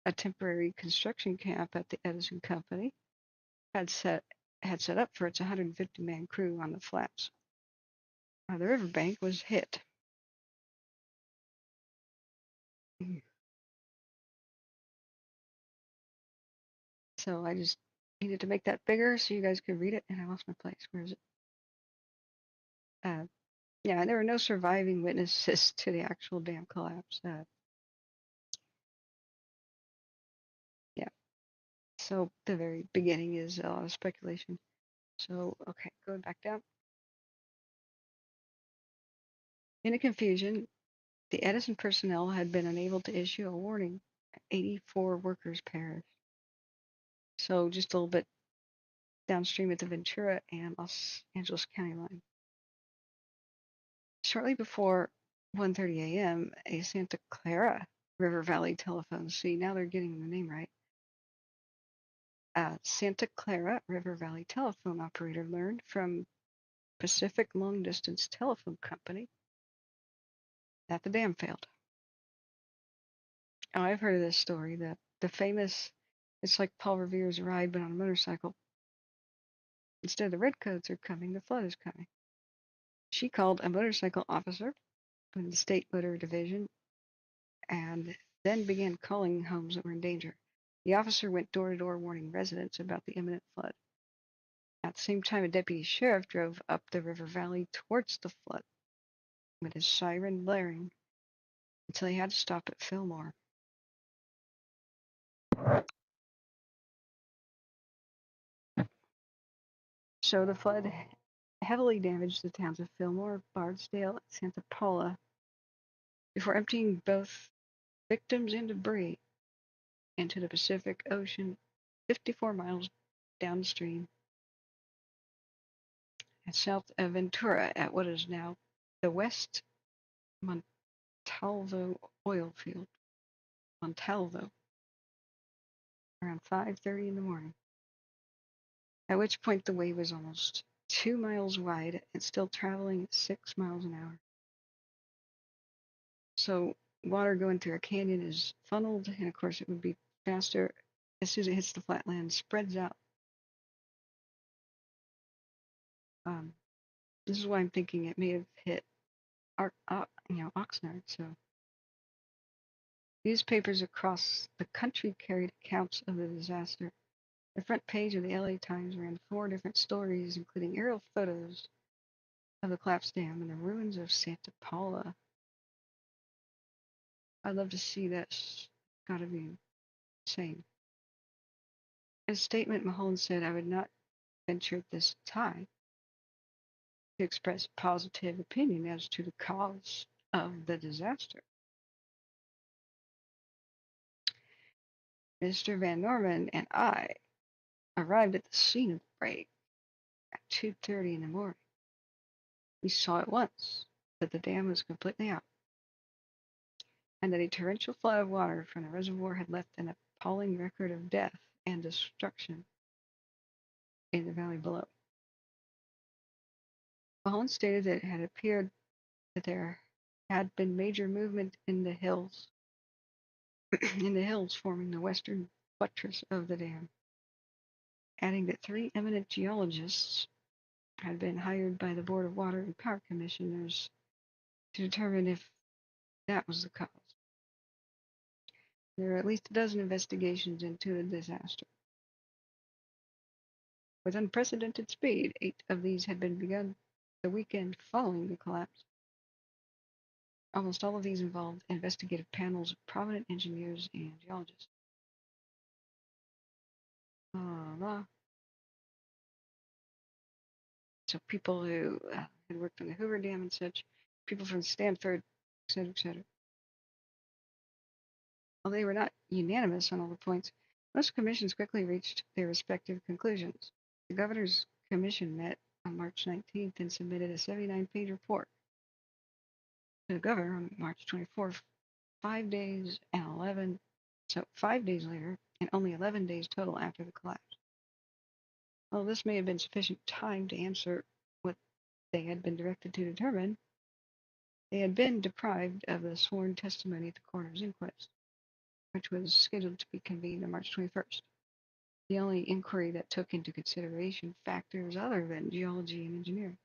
a temporary construction camp at the Edison Company had set up for its 150-man crew on the flats. The riverbank was hit. So I just needed to make that bigger so you guys could read it, and I lost my place. Where is it? Yeah, there were no surviving witnesses to the actual dam collapse. Yeah, so the very beginning is a lot of speculation. So, okay, going back down. In the confusion, the Edison personnel had been unable to issue a warning. 84 workers perished. So just a little bit downstream at the Ventura and Los Angeles County line. Shortly before 1:30 a.m., a Santa Clara River Valley telephone. See, now they're getting the name right. Santa Clara River Valley telephone operator learned from Pacific Long Distance Telephone Company that the dam failed. Oh, I've heard of this story. The famous, it's like Paul Revere's ride, but on a motorcycle. Instead of the redcoats are coming, the flood is coming. She called a motorcycle officer in the State Motor Division and then began calling homes that were in danger. The officer went door to door warning residents about the imminent flood. At the same time, a deputy sheriff drove up the river valley towards the flood with his siren blaring until he had to stop at Fillmore. So the flood heavily damaged the towns of Fillmore, Bardesdale, and Santa Paula before emptying both victims and debris into the Pacific Ocean 54 miles downstream and south of Ventura at what is now the West Montalvo oil field. Montalvo, around 5:30 in the morning, at which point the wave was almost 2 miles wide and still traveling at 6 miles an hour. So water going through a canyon is funneled, and of course it would be faster as soon as it hits the flatland, spreads out. This is why I'm thinking it may have hit Oxnard. So newspapers across the country carried accounts of the disaster. The front page of the LA Times ran 4 different stories, including aerial photos of the collapsed dam and the ruins of Santa Paula. I'd love to see this. Gotta be insane. In a statement, Mulholland said, "I would not venture at this time to express positive opinion as to the cause of the disaster." Mr. Van Norman and I arrived at the scene of the break at 2:30 in the morning. We saw at once that the dam was completely out and that a torrential flood of water from the reservoir had left an appalling record of death and destruction in the valley below. Mulholland stated that it had appeared that there had been major movement in the hills forming the western buttress of the dam, adding that 3 eminent geologists had been hired by the Board of Water and Power Commissioners to determine if that was the cause. There are at least a dozen investigations into the disaster. With unprecedented speed, 8 of these had been begun the weekend following the collapse. Almost all of these involved investigative panels of prominent engineers and geologists. So people who had worked on the Hoover Dam and such, people from Stanford, etc., etc. While they were not unanimous on all the points, most commissions quickly reached their respective conclusions. The governor's commission met on March 19th and submitted a 79-page report to the governor on March 24th, 5 days and 11 So 5 days later, and only 11 days total after the collapse. Well, this may have been sufficient time to answer what they had been directed to determine. They had been deprived of the sworn testimony at the coroner's inquest, which was scheduled to be convened on March 21st. The only inquiry that took into consideration factors other than geology and engineering.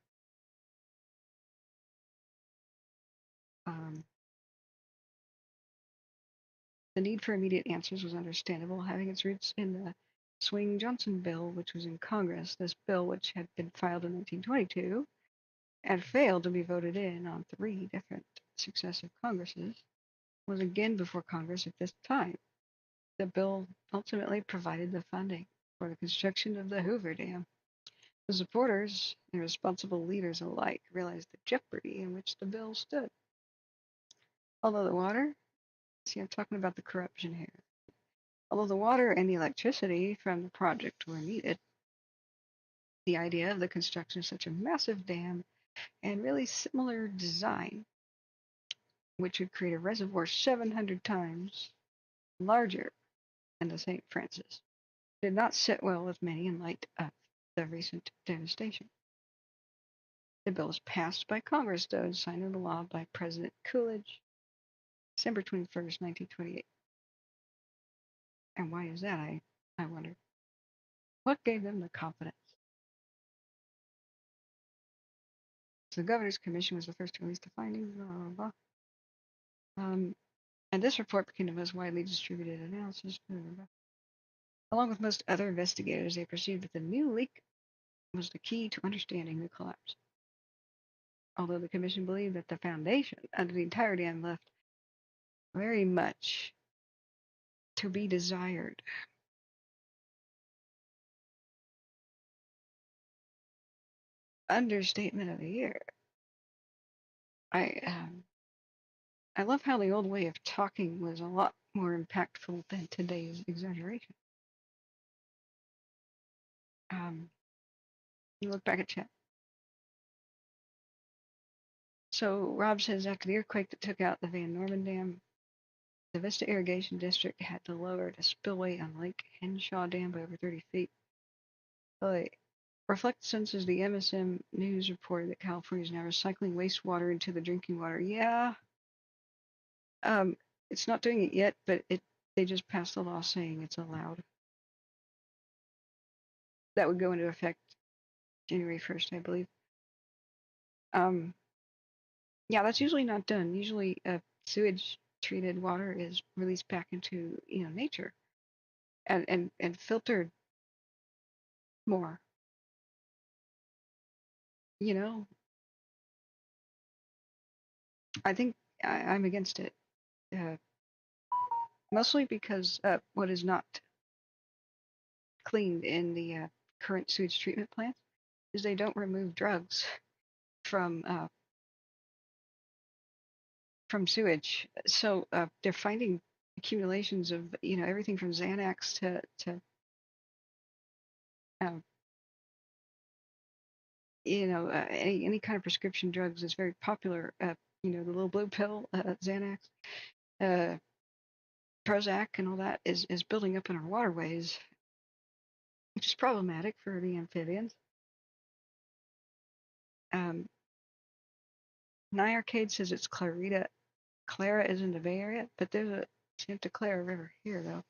The need for immediate answers was understandable, having its roots in the Swing-Johnson bill, which was in Congress. This bill, which had been filed in 1922, and failed to be voted in on 3 different successive Congresses, was again before Congress at this time. The bill ultimately provided the funding for the construction of the Hoover Dam. The supporters and responsible leaders alike realized the jeopardy in which the bill stood. Although the water, see, I'm talking about the corruption here. Although the water and the electricity from the project were needed, the idea of the construction of such a massive dam and really similar design, which would create a reservoir 700 times larger than the St. Francis, did not sit well with many in light of the recent devastation. The bill was passed by Congress, though, and signed into law by President Coolidge, December 21st, 1928. And why is that, I wonder? What gave them the confidence? So the Governor's Commission was the first to release the findings, blah, blah, blah. And this report became the most widely distributed analysis. Blah, blah, blah. Along with most other investigators, they perceived that the new leak was the key to understanding the collapse. Although the Commission believed that the foundation under the entire dam left very much to be desired. Understatement of the year. I love how the old way of talking was a lot more impactful than today's exaggeration. You look back at chat. So Rob says after the earthquake that took out the Van Norman Dam, the Vista Irrigation District had to lower the spillway on Lake Henshaw Dam by over 30 feet. Reflect senses the MSM News reported that California is now recycling wastewater into the drinking water. Yeah. It's not doing it yet, but they just passed a law saying it's allowed. That would go into effect January 1st, I believe. Yeah, that's usually not done. Usually, sewage treated water is released back into nature, and filtered more. I think I'm against it, mostly because what is not cleaned in the current sewage treatment plants is they don't remove drugs from sewage. So they're finding accumulations of everything from Xanax to any kind of prescription drugs is very popular. The little blue pill, Xanax, Prozac, and all that is building up in our waterways, which is problematic for the amphibians. Nyarcade says it's Clarita. Clara is in the Bay Area, but there's a Santa Clara River here, though.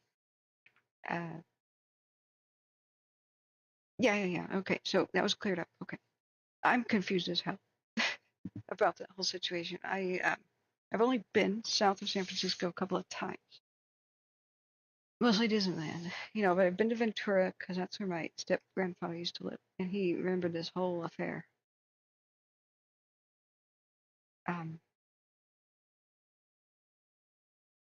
Yeah. Okay, so that was cleared up. Okay. I'm confused as hell about the whole situation. I've only been south of San Francisco a couple of times. Mostly Disneyland, but I've been to Ventura because that's where my step-grandfather used to live, and he remembered this whole affair.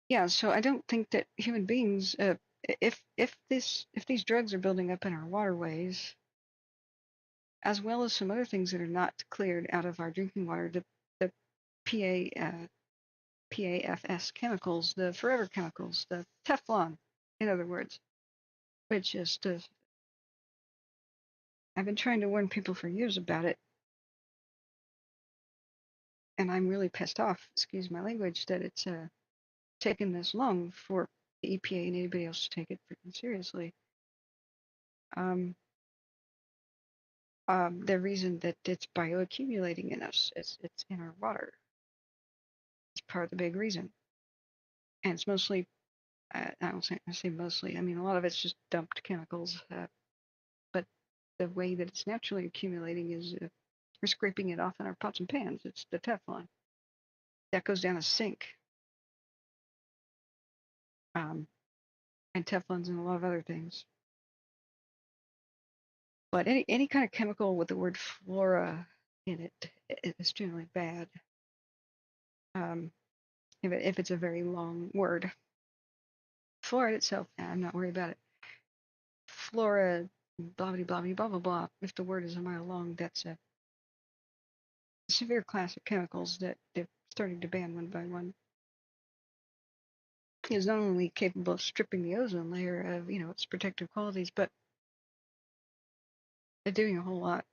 Yeah, so I don't think that human beings, if these drugs are building up in our waterways, as well as some other things that are not cleared out of our drinking water, the PAFS chemicals, the forever chemicals, the Teflon, in other words, which is I've been trying to warn people for years about it, and I'm really pissed off, excuse my language, that it's taken this long for the EPA and anybody else to take it freaking seriously. The reason that it's bioaccumulating in us is it's in our water. It's part of the big reason. And it's mostly, I say mostly, I mean, a lot of it's just dumped chemicals. But the way that it's naturally accumulating is we're scraping it off in our pots and pans. It's the Teflon. That goes down a sink. And Teflon's in a lot of other things. But any kind of chemical with the word flora in it is generally bad. If it's a very long word. Fluoride itself, I'm not worried about it. Flora, blah, blah, blah, blah, blah, blah. If the word is a mile long, that's a severe class of chemicals that they're starting to ban one by one. Is not only capable of stripping the ozone layer of, its protective qualities, but they're doing a whole lot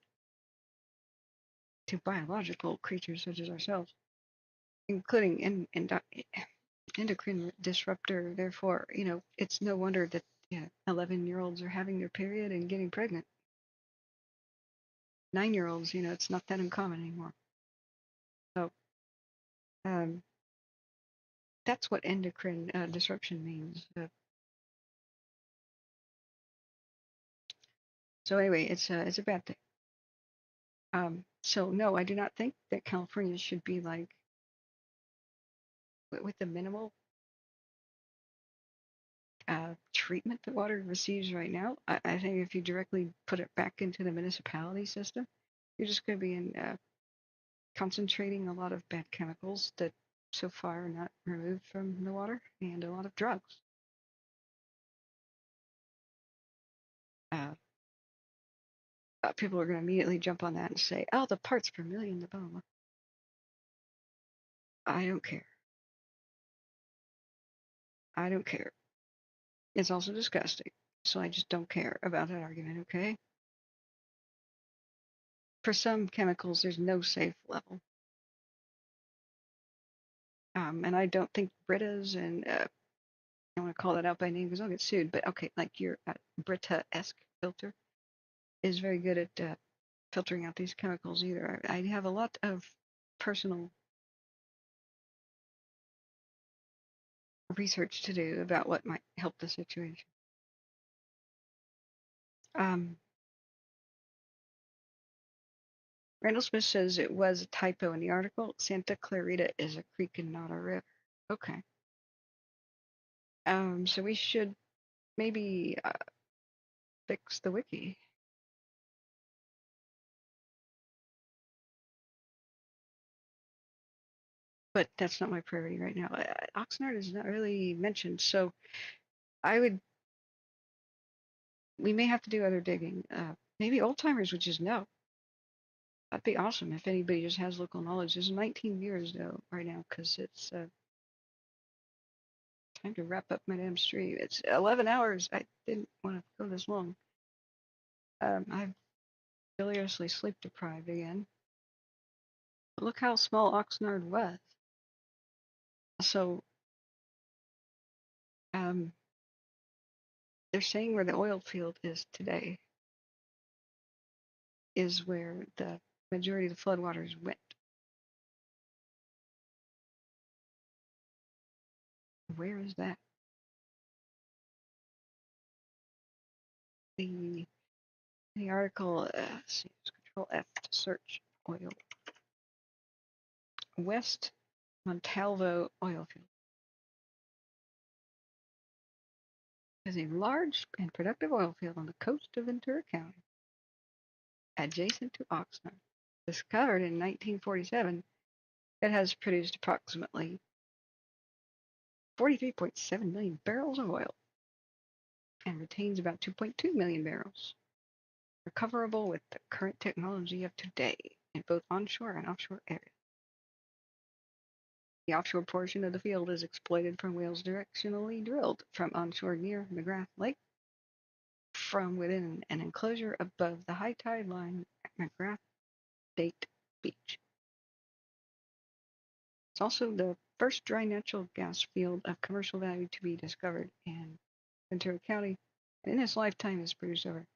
to biological creatures such as ourselves, including endocrine disruptor. Therefore, it's no wonder that 11-year-olds are having their period and getting pregnant. 9-year-olds, it's not that uncommon anymore. So, that's what endocrine disruption means. So anyway, it's a bad thing. So no, I do not think that California should be like with the minimal treatment that water receives right now. I think if you directly put it back into the municipality system, you're just going to be concentrating a lot of bad chemicals that so far are not removed from the water, and a lot of drugs. People are going to immediately jump on that and say, oh, the parts per million, the blah, blah. I don't care. I don't care. It's also disgusting. So I just don't care about that argument, okay? For some chemicals, there's no safe level. And I don't think Britas and I don't want to call that out by name because I'll get sued, but okay, like your Brita-esque filter is very good at filtering out these chemicals either. I have a lot of personal research to do about what might help the situation. Randall Smith says it was a typo in the article. Santa Clarita is a creek and not a river. Okay. So we should maybe fix the wiki. But that's not my priority right now. Oxnard is not really mentioned, so we may have to do other digging. Maybe old timers would just know. That'd be awesome if anybody just has local knowledge. There's 19 viewers though right now because it's time to wrap up my damn stream. It's 11 hours. I didn't want to go this long. I'm deliriously sleep deprived again. But look how small Oxnard was. So, they're saying where the oil field is today is where the majority of the floodwaters went. Where is that? The article, let's see, Control F to search oil. West Montalvo oil field is a large and productive oil field on the coast of Ventura County, adjacent to Oxnard. Discovered in 1947, it has produced approximately 43.7 million barrels of oil and retains about 2.2 million barrels, recoverable with the current technology of today in both onshore and offshore areas. The offshore portion of the field is exploited from wells directionally drilled from onshore near McGrath Lake, from within an enclosure above the high tide line at McGrath State Beach. It's also the first dry natural gas field of commercial value to be discovered in Ventura County, and in its lifetime has produced over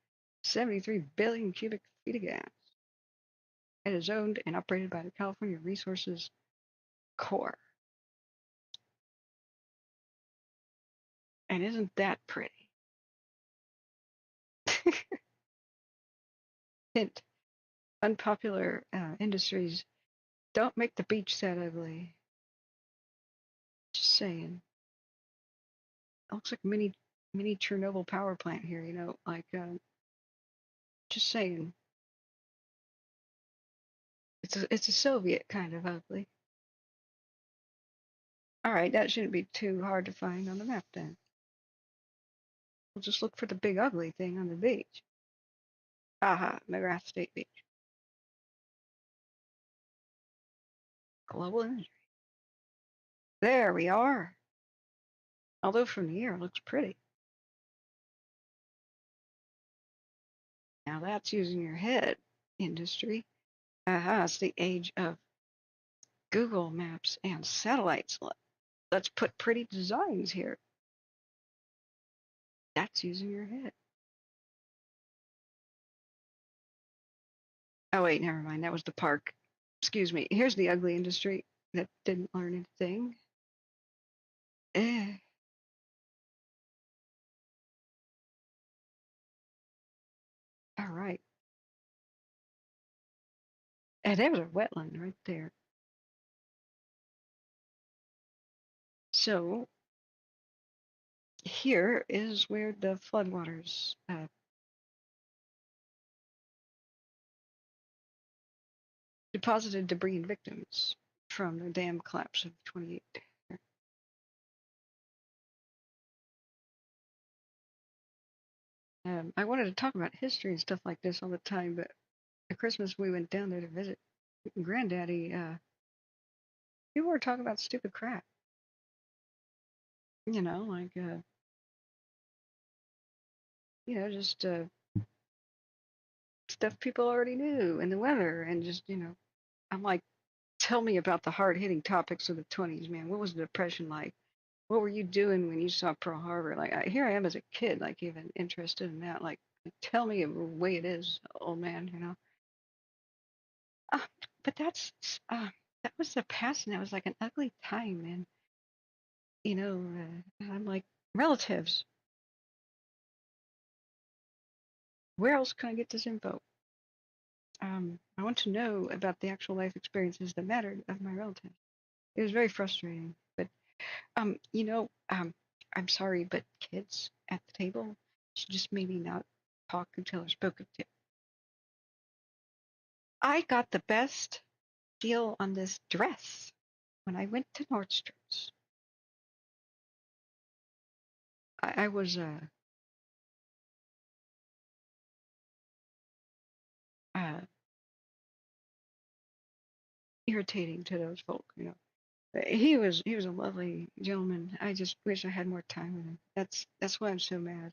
73 billion cubic feet of gas. It is owned and operated by the California Resources Corps. And isn't that pretty? Hint, unpopular industries don't make the beach that ugly. Just saying. It looks like a mini Chernobyl power plant here, you know, like, just saying. It's a Soviet kind of ugly. All right, that shouldn't be too hard to find on the map then. We'll just look for the big ugly thing on the beach. Aha, McGrath State Beach. Global imagery. There we are. Although from the air it looks pretty. Now that's using your head, industry. Aha, it's the age of Google Maps and satellites. Let's put pretty designs here. That's using your head. Oh wait, never mind. That was the park. Excuse me. Here's the ugly industry that didn't learn anything. All right. And there's a wetland right there. So here is where the floodwaters deposited debris and victims from the dam collapse of 28. I wanted to talk about history and stuff like this all the time, but at Christmas we went down there to visit Granddaddy. People were talking about stupid crap. You know, like, you know, just stuff people already knew, and the weather, and just, you know, I'm like, tell me about the hard-hitting topics of the 20s, man. What was the Depression like? What were you doing when you saw Pearl Harbor? Like, here I am as a kid, like, even interested in that. Like, tell me the way it is, old man, you know. But that was the past, and that was like an ugly time, man. You know, I'm like, relatives. Where else can I get this info? I want to know about the actual life experiences that mattered of my relatives. It was very frustrating, but you know, I'm sorry, but kids at the table should just maybe not talk until they're spoken to. I got the best deal on this dress when I went to Nordstrom's. I was irritating to those folk, you know. He was a lovely gentleman. I just wish I had more time with him. That's why I'm so mad.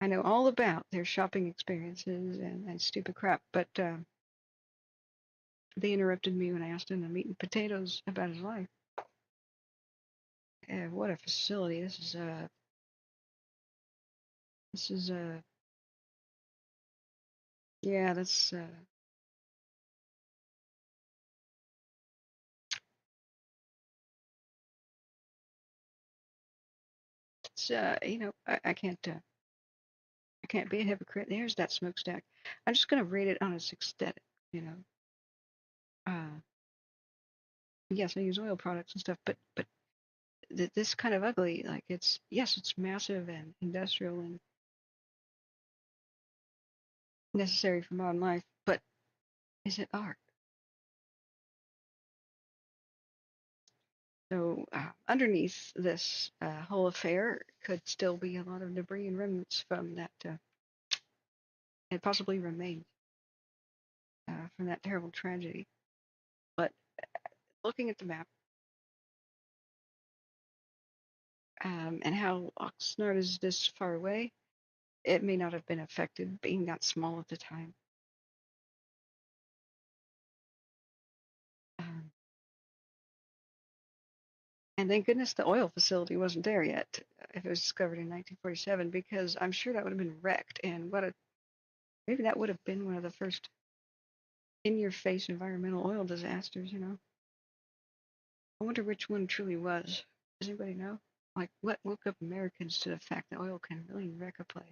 I know all about their shopping experiences and stupid crap, but they interrupted me when I asked him the meat and potatoes about his life. What a facility. This is yeah, that's it's you know, I can't be a hypocrite. There's that smokestack. I'm just gonna rate it on its aesthetic, you know. Yes, I use oil products and stuff, but this kind of ugly, like, it's, yes, it's massive and industrial and necessary for modern life, but is it art? So underneath this whole affair could still be a lot of debris and remnants from that, and possibly remains from that terrible tragedy. But looking at the map and how Oxnard is this far away, it may not have been affected, being that small at the time. And thank goodness the oil facility wasn't there yet if it was discovered in 1947, because I'm sure that would have been wrecked. And maybe that would have been one of the first in-your-face environmental oil disasters, you know. I wonder which one truly was. Does anybody know? Like, what woke up Americans to the fact that oil can really wreck a place?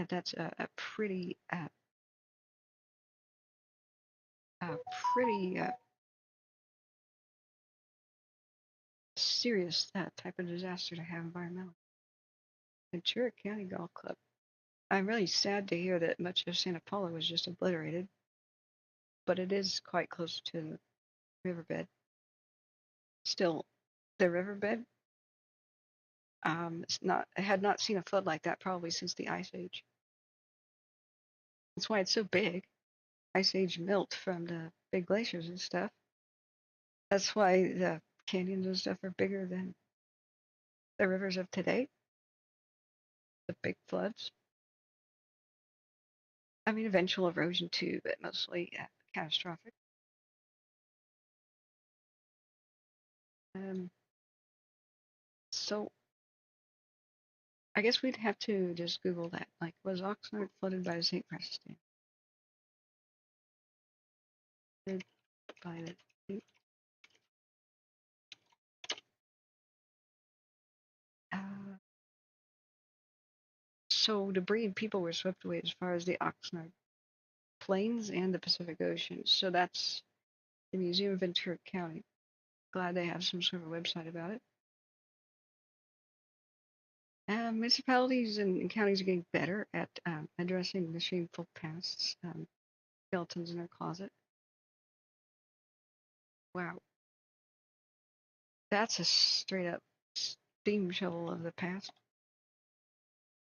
That's a pretty serious type of disaster to have environmental. Ventura County Golf Club. I'm really sad to hear that much of Santa Paula was just obliterated, but it is quite close to the riverbed. Still, the riverbed had not seen a flood like that probably since the Ice Age. That's why it's so big. Ice Age melt from the big glaciers and stuff. That's why the canyons and stuff are bigger than the rivers of today. The big floods. I mean, eventual erosion too, but mostly catastrophic. So I guess we'd have to just Google that. Like, was Oxnard flooded by the St. Francis Dam? Flooded by the St. So debris and people were swept away as far as the Oxnard Plains and the Pacific Ocean. So that's the Museum of Ventura County. Glad they have some sort of website about it. Municipalities and counties are getting better at addressing the shameful pasts, skeletons in their closet. Wow. That's a straight up steam shovel of the past.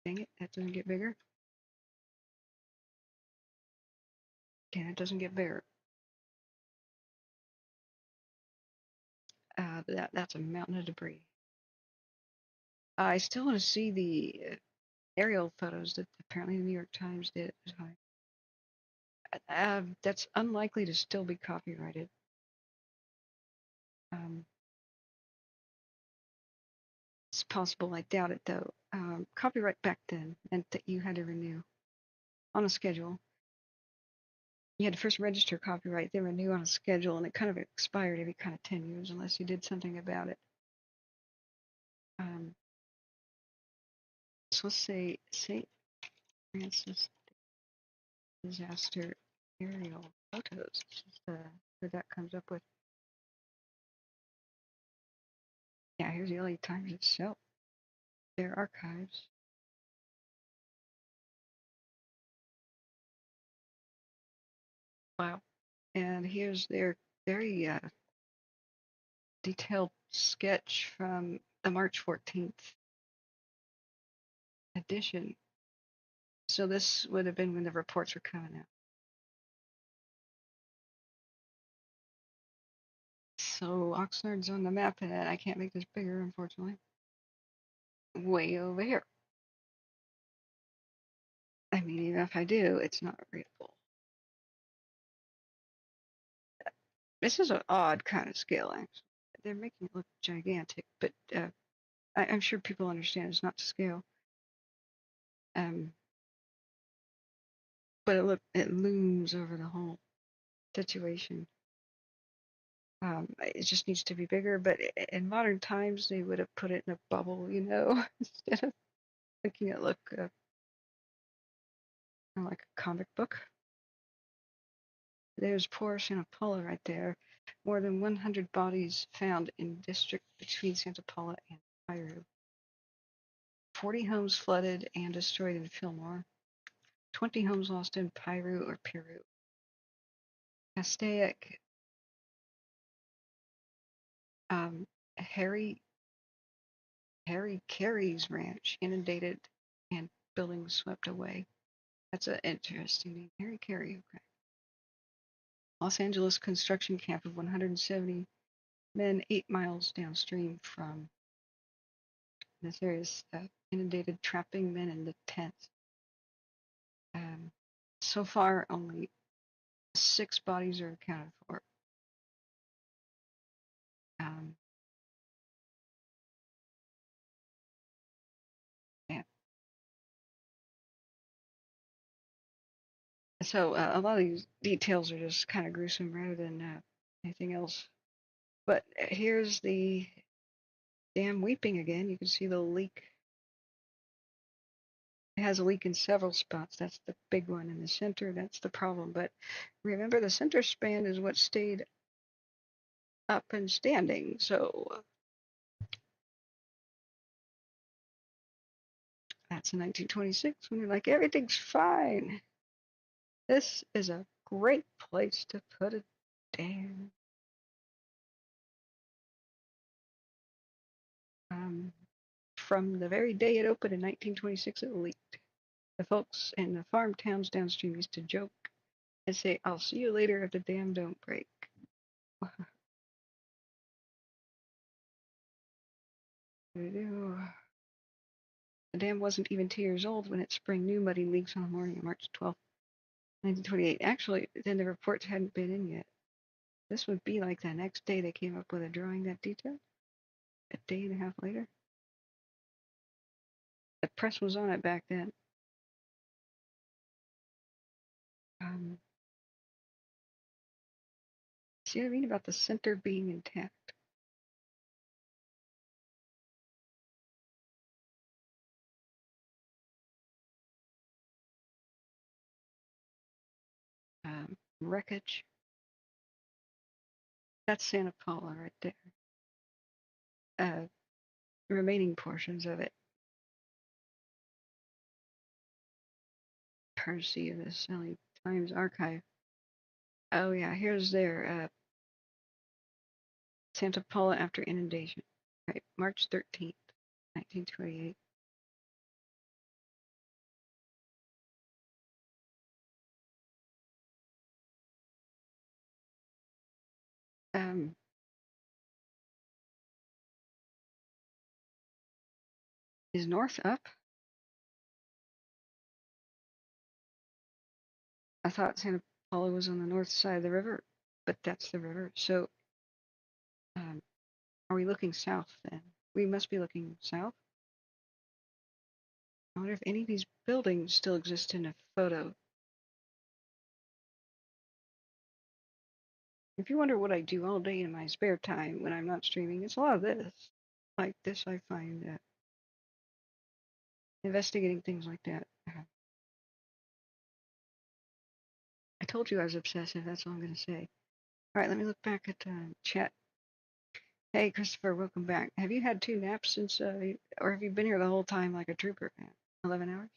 Dang it, that doesn't get bigger. Okay, it doesn't get bigger. But that's a mountain of debris. I still want to see the aerial photos that apparently the New York Times did at the time. That's unlikely to still be copyrighted. It's possible, I doubt it though. Copyright back then meant that you had to renew on a schedule. You had to first register copyright, then renew on a schedule, and it kind of expired every kind of 10 years unless you did something about it. So let's say St. Francis disaster aerial photos. This is what that comes up with. Yeah, here's the LA Times itself. Their archives. Wow. And here's their very detailed sketch from the March 14th edition. So this would have been when the reports were coming out. So Oxnard's on the map, and I can't make this bigger, unfortunately. Way over here. I mean, even if I do, it's not readable. This is an odd kind of scale, actually. They're making it look gigantic, but I'm sure people understand it's not to scale. But it looms over the whole situation. It just needs to be bigger, but in modern times, they would have put it in a bubble, you know, instead of making it look like a comic book. There's poor Santa Paula right there. More than 100 bodies found in district between Santa Paula and Piru. 40 homes flooded and destroyed in Fillmore. 20 homes lost in Piru or Peru. Castaic, Harry Carey's ranch inundated and buildings swept away. That's an interesting name. Harry Carey, okay. Los Angeles construction camp of 170 men 8 miles downstream from this area is inundated, trapping men in the tents. So far, only 6 bodies are accounted for. So a lot of these details are just kind of gruesome rather than anything else. But here's the dam weeping again. You can see the leak. It has a leak in several spots. That's the big one in the center. That's the problem. But remember, the center span is what stayed up and standing. So that's in 1926 when they're like, everything's fine. This is a great place to put a dam. From the very day it opened in 1926, it leaked. The folks in the farm towns downstream used to joke and say, I'll see you later if the dam don't break. The dam wasn't even 2 years old when it sprang new muddy leaks on the morning of March 12, 1928. Actually, then the reports hadn't been in yet. This would be like the next day they came up with a drawing that detailed. A day and a half later. The press was on it back then. See what I mean about the center being intact? Wreckage. That's Santa Paula right there. Remaining portions of it. Courtesy of the Sally Times archive. Oh yeah, here's their Santa Paula after inundation. Right, March 13th, 1928. Is north up? I thought Santa Paula was on the north side of the river, but that's the river. So, are we looking south then? We must be looking south. I wonder if any of these buildings still exist in a photo. If you wonder what I do all day in my spare time when I'm not streaming, it's a lot of this. Like this, I find investigating things like that. I told you I was obsessive. That's all I'm going to say. All right, let me look back at chat. Hey, Christopher, welcome back. Have you had 2 naps since, or have you been here the whole time like a trooper? 11 hours?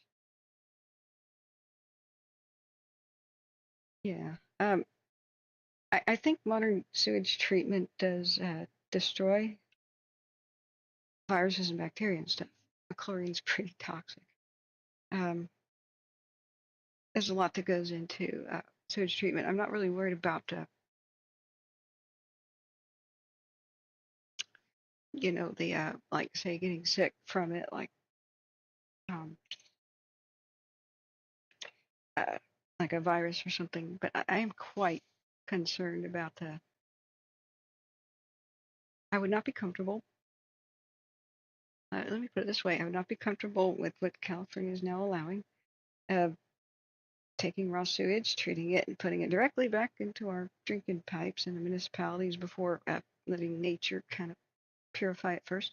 Yeah. I think modern sewage treatment does destroy viruses and bacteria and stuff. Chlorine's pretty toxic. There's a lot that goes into sewage treatment. I'm not really worried about, you know, the like say getting sick from it, like a virus or something. But I am quite concerned about the. I would not be comfortable. Let me put it this way: I would not be comfortable with what California is now allowing. Taking raw sewage, treating it, and putting it directly back into our drinking pipes in the municipalities before letting nature kind of purify it first.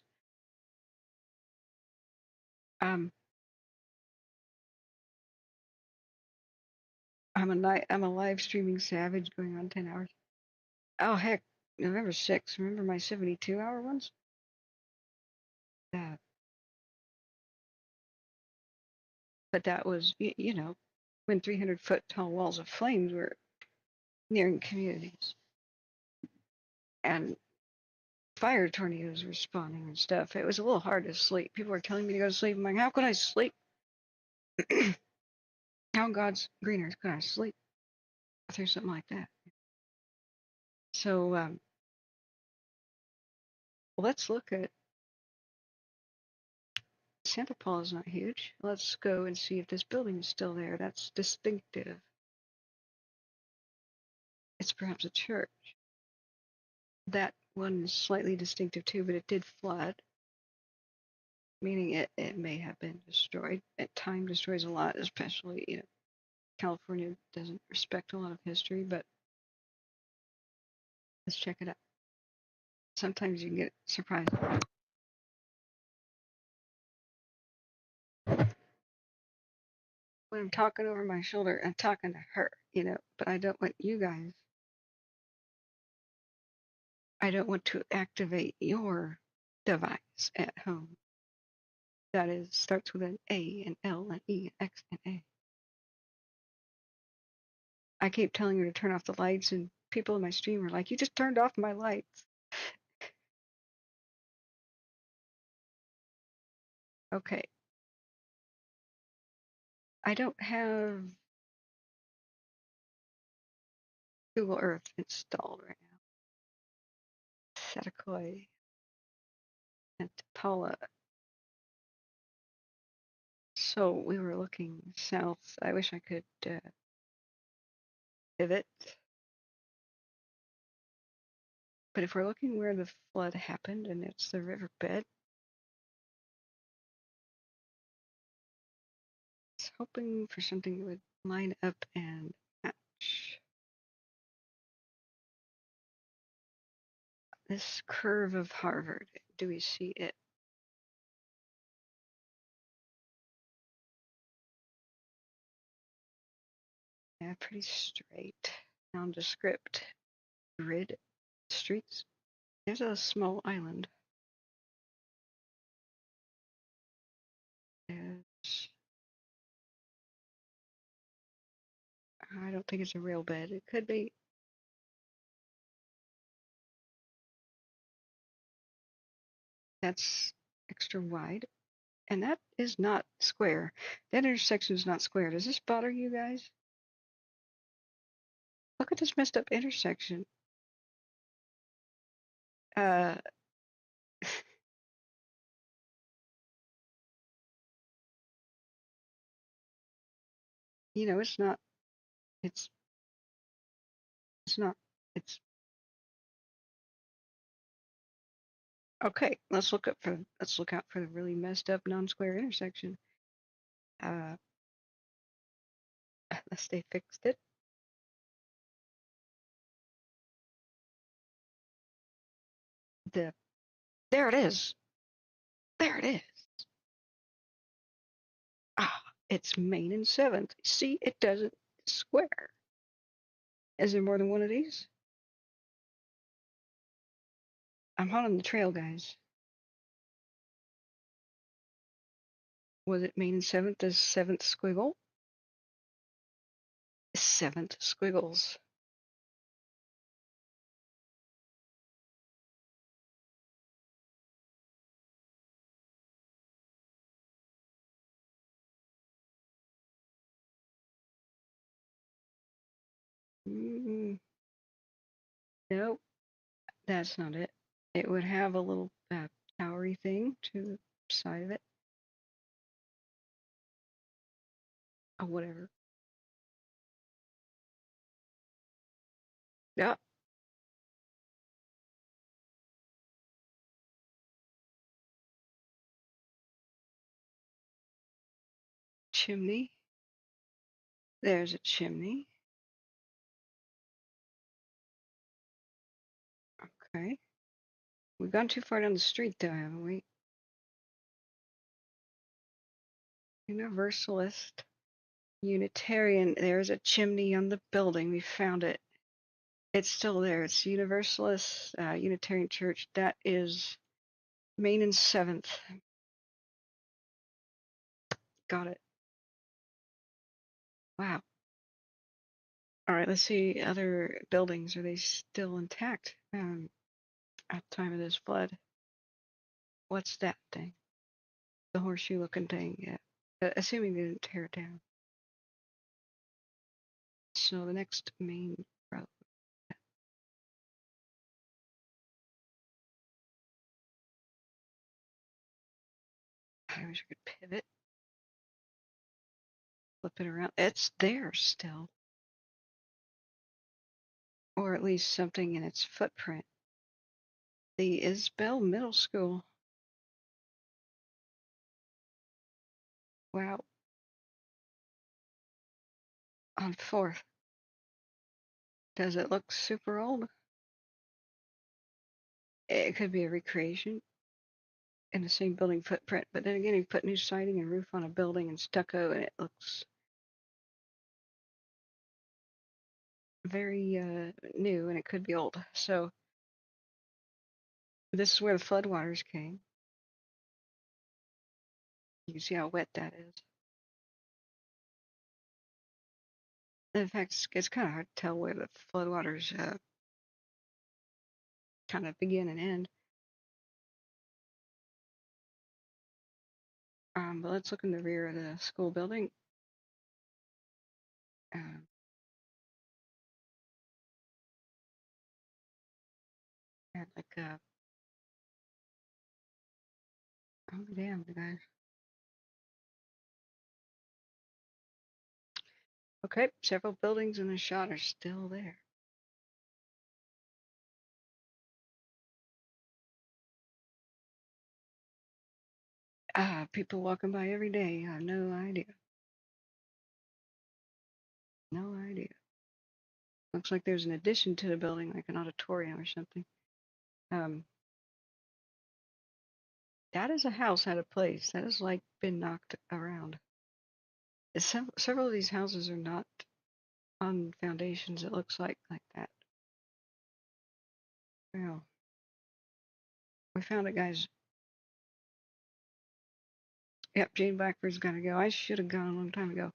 I'm a live streaming savage going on 10 hours. Oh heck, November 6th. Remember my 72-hour ones? But that was, you know, when 300-foot tall walls of flames were nearing communities. And fire tornadoes were spawning and stuff. It was a little hard to sleep. People were telling me to go to sleep. I'm like, how could I sleep? How God's green earth could I sleep through something like that? So let's look at Santa Paula is not huge. Let's go and see if this building is still there. That's distinctive. It's perhaps a church. That one is slightly distinctive too, but it did flood, meaning it may have been destroyed. Time destroys a lot, especially, you know, California doesn't respect a lot of history, but let's check it out. Sometimes you can get surprised. When I'm talking over my shoulder, I'm talking to her, but I don't want you guys. I don't want to activate your device at home. That is, starts with an A and L and E and X and A. I keep telling her to turn off the lights, and people in my stream are like, you just turned off my lights. Okay. I don't have Google Earth installed right now. Setakoi and Paula. So we were looking south. I wish I could pivot. But if we're looking where the flood happened and it's the riverbed, I was hoping for something that would line up and match. This curve of Harvard, do we see it? Yeah, pretty straight, nondescript grid streets. There's a small island. I don't think it's a real bed. It could be. That's extra wide. And that is not square. That intersection is not square. Does this bother you guys? Look at this messed up intersection. It's not. It's not. It's okay. Let's look out for the really messed up non-square intersection. Unless they fixed it. There it is. There it is. Ah, it's Main and 7th. See, it doesn't square. Is there more than one of these? I'm hot on the trail, guys. Was it Main and 7th as 7th squiggle? 7th squiggles. Nope, that's not it. It would have a little towery thing to the side of it. Oh, whatever. Yep. Chimney. There's a chimney. Okay. We've gone too far down the street, though, haven't we? Universalist. Unitarian. There's a chimney on the building. We found it. It's still there. It's Universalist Unitarian Church. That is Main and 7th. Got it. Wow. All right, let's see other buildings. Are they still intact at the time of this flood? What's that thing? The horseshoe-looking thing. Yeah. Assuming they didn't tear it down. So the next main road. I wish I could pivot. Flip it around. It's there still. Or at least something in its footprint. The Isbell Middle School. Wow. on 4th. Does it look super old? It could be a recreation in the same building footprint, but then again, you put new siding and roof on a building and stucco, and it looks very new, and it could be old. So this is where the floodwaters came. You can see how wet that is. In fact, it's kind of hard to tell where the floodwaters kind of begin and end. But let's look in the rear of the school building. And like, oh damn, guys. Okay, several buildings in the shot are still there. People walking by every day. I have no idea. No idea. Looks like there's an addition to the building, like an auditorium or something. That is a house at a place. That has like been knocked around. Several of these houses are not on foundations. It looks like that. Well, we found it, guys. Yep, Jane Blackbird's gonna go. I should have gone a long time ago.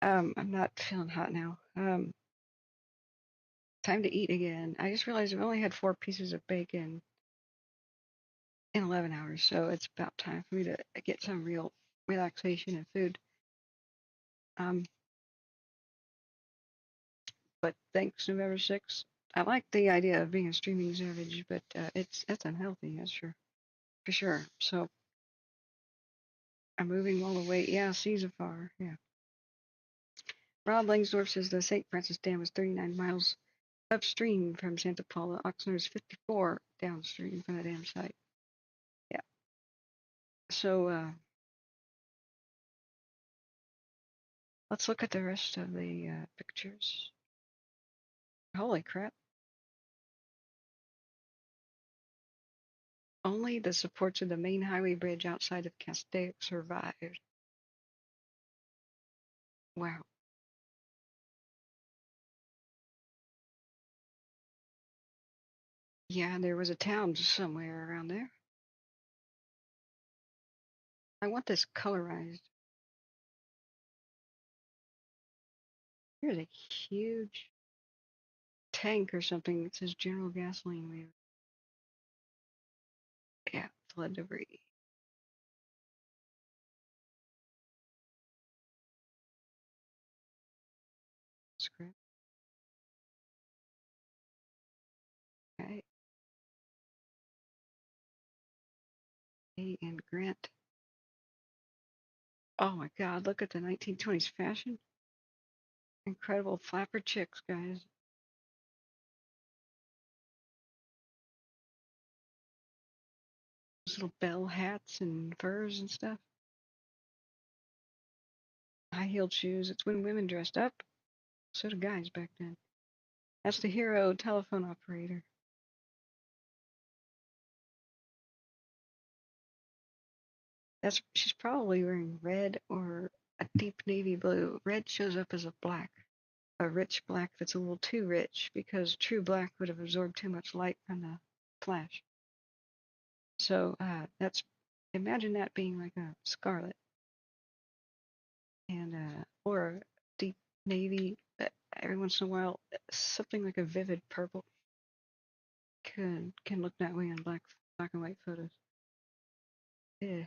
I'm not feeling hot now. Time to eat again. I just realized I've only had 4 pieces of bacon in 11 hours, so it's about time for me to get some real relaxation and food. But thanks, November 6th. I like the idea of being a streaming savage, but that's unhealthy, that's for sure. So I'm moving all the way. Yeah, seas afar. Yeah. Rob Langsdorff says the St. Francis Dam is 39 miles upstream from Santa Paula. Oxnard is 54 downstream from the dam site. Yeah. So let's look at the rest of the pictures. Holy crap. Only the supports of the main highway bridge outside of Castaic survived. Wow. Yeah, there was a town somewhere around there. I want this colorized. Here's a huge tank or something that says General Gasoline Waiver. Yeah, flood debris. Script. Okay. A and Grant. Oh my God, look at the 1920s fashion. Incredible flapper chicks, guys. Those little bell hats and furs and stuff. High-heeled shoes. It's when women dressed up. So did guys back then. That's the hero telephone operator. She's probably wearing red or a deep navy blue. Red shows up as a black, a rich black that's a little too rich because true black would have absorbed too much light from the flash. So imagine that being like a scarlet and or a deep navy. Every once in a while, something like a vivid purple can look that way on black and white photos. Yeah.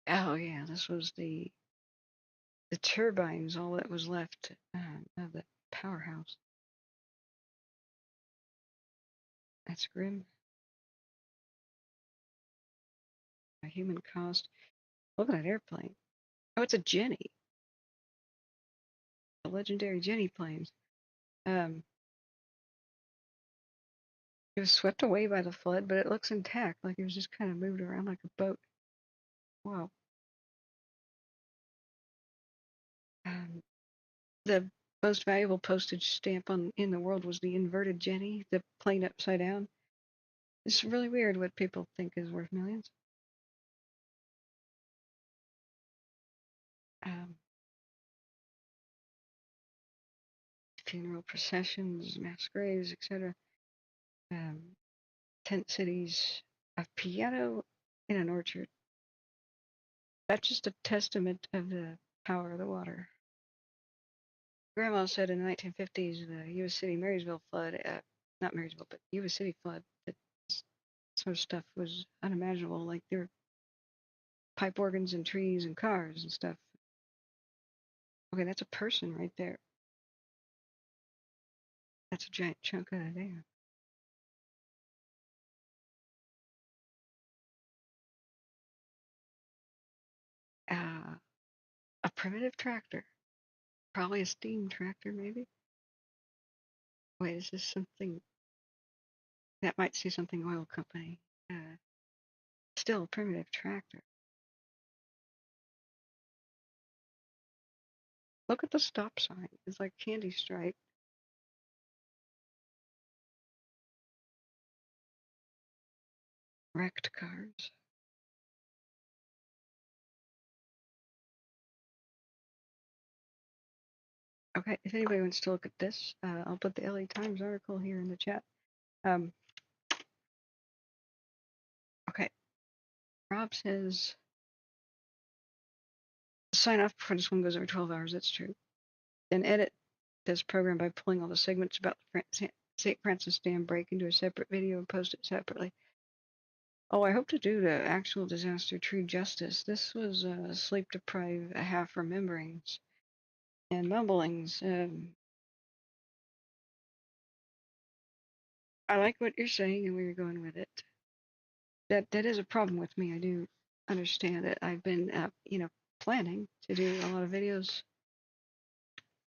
Oh yeah, this was the turbines, all that was left of the powerhouse. That's grim. A human cost. Look at that airplane. Oh, it's a Jenny. The legendary Jenny planes. It was swept away by the flood, but it looks intact, like it was just kind of moved around like a boat. Wow. The most valuable postage stamp in the world was the inverted Jenny, the plane upside down. It's really weird what people think is worth millions. Funeral processions, mass graves, etc. Tent cities, a piano in an orchard. That's just a testament of the power of the water. Grandma said in the 1950s, the U.S. City Marysville flood, not Marysville, but U.S. City flood, that sort of stuff was unimaginable. Like there were pipe organs and trees and cars and stuff. Okay, that's a person right there. That's a giant chunk of the dam. A primitive tractor. Probably a steam tractor, maybe. Wait, is this something that might say something oil company? Still a primitive tractor. Look at the stop sign. It's like candy stripe. Wrecked cars. Okay, if anybody wants to look at this, I'll put the LA Times article here in the chat. Okay, Rob says, sign off before this one goes over 12 hours. That's true. Then edit this program by pulling all the segments about the St. Francis Dam break into a separate video and post it separately. Oh, I hope to do the actual disaster true justice. This was sleep-deprived half rememberings and mumblings. I like what you're saying and where you're going with it. That is a problem with me. I do understand it. I've been, planning to do a lot of videos,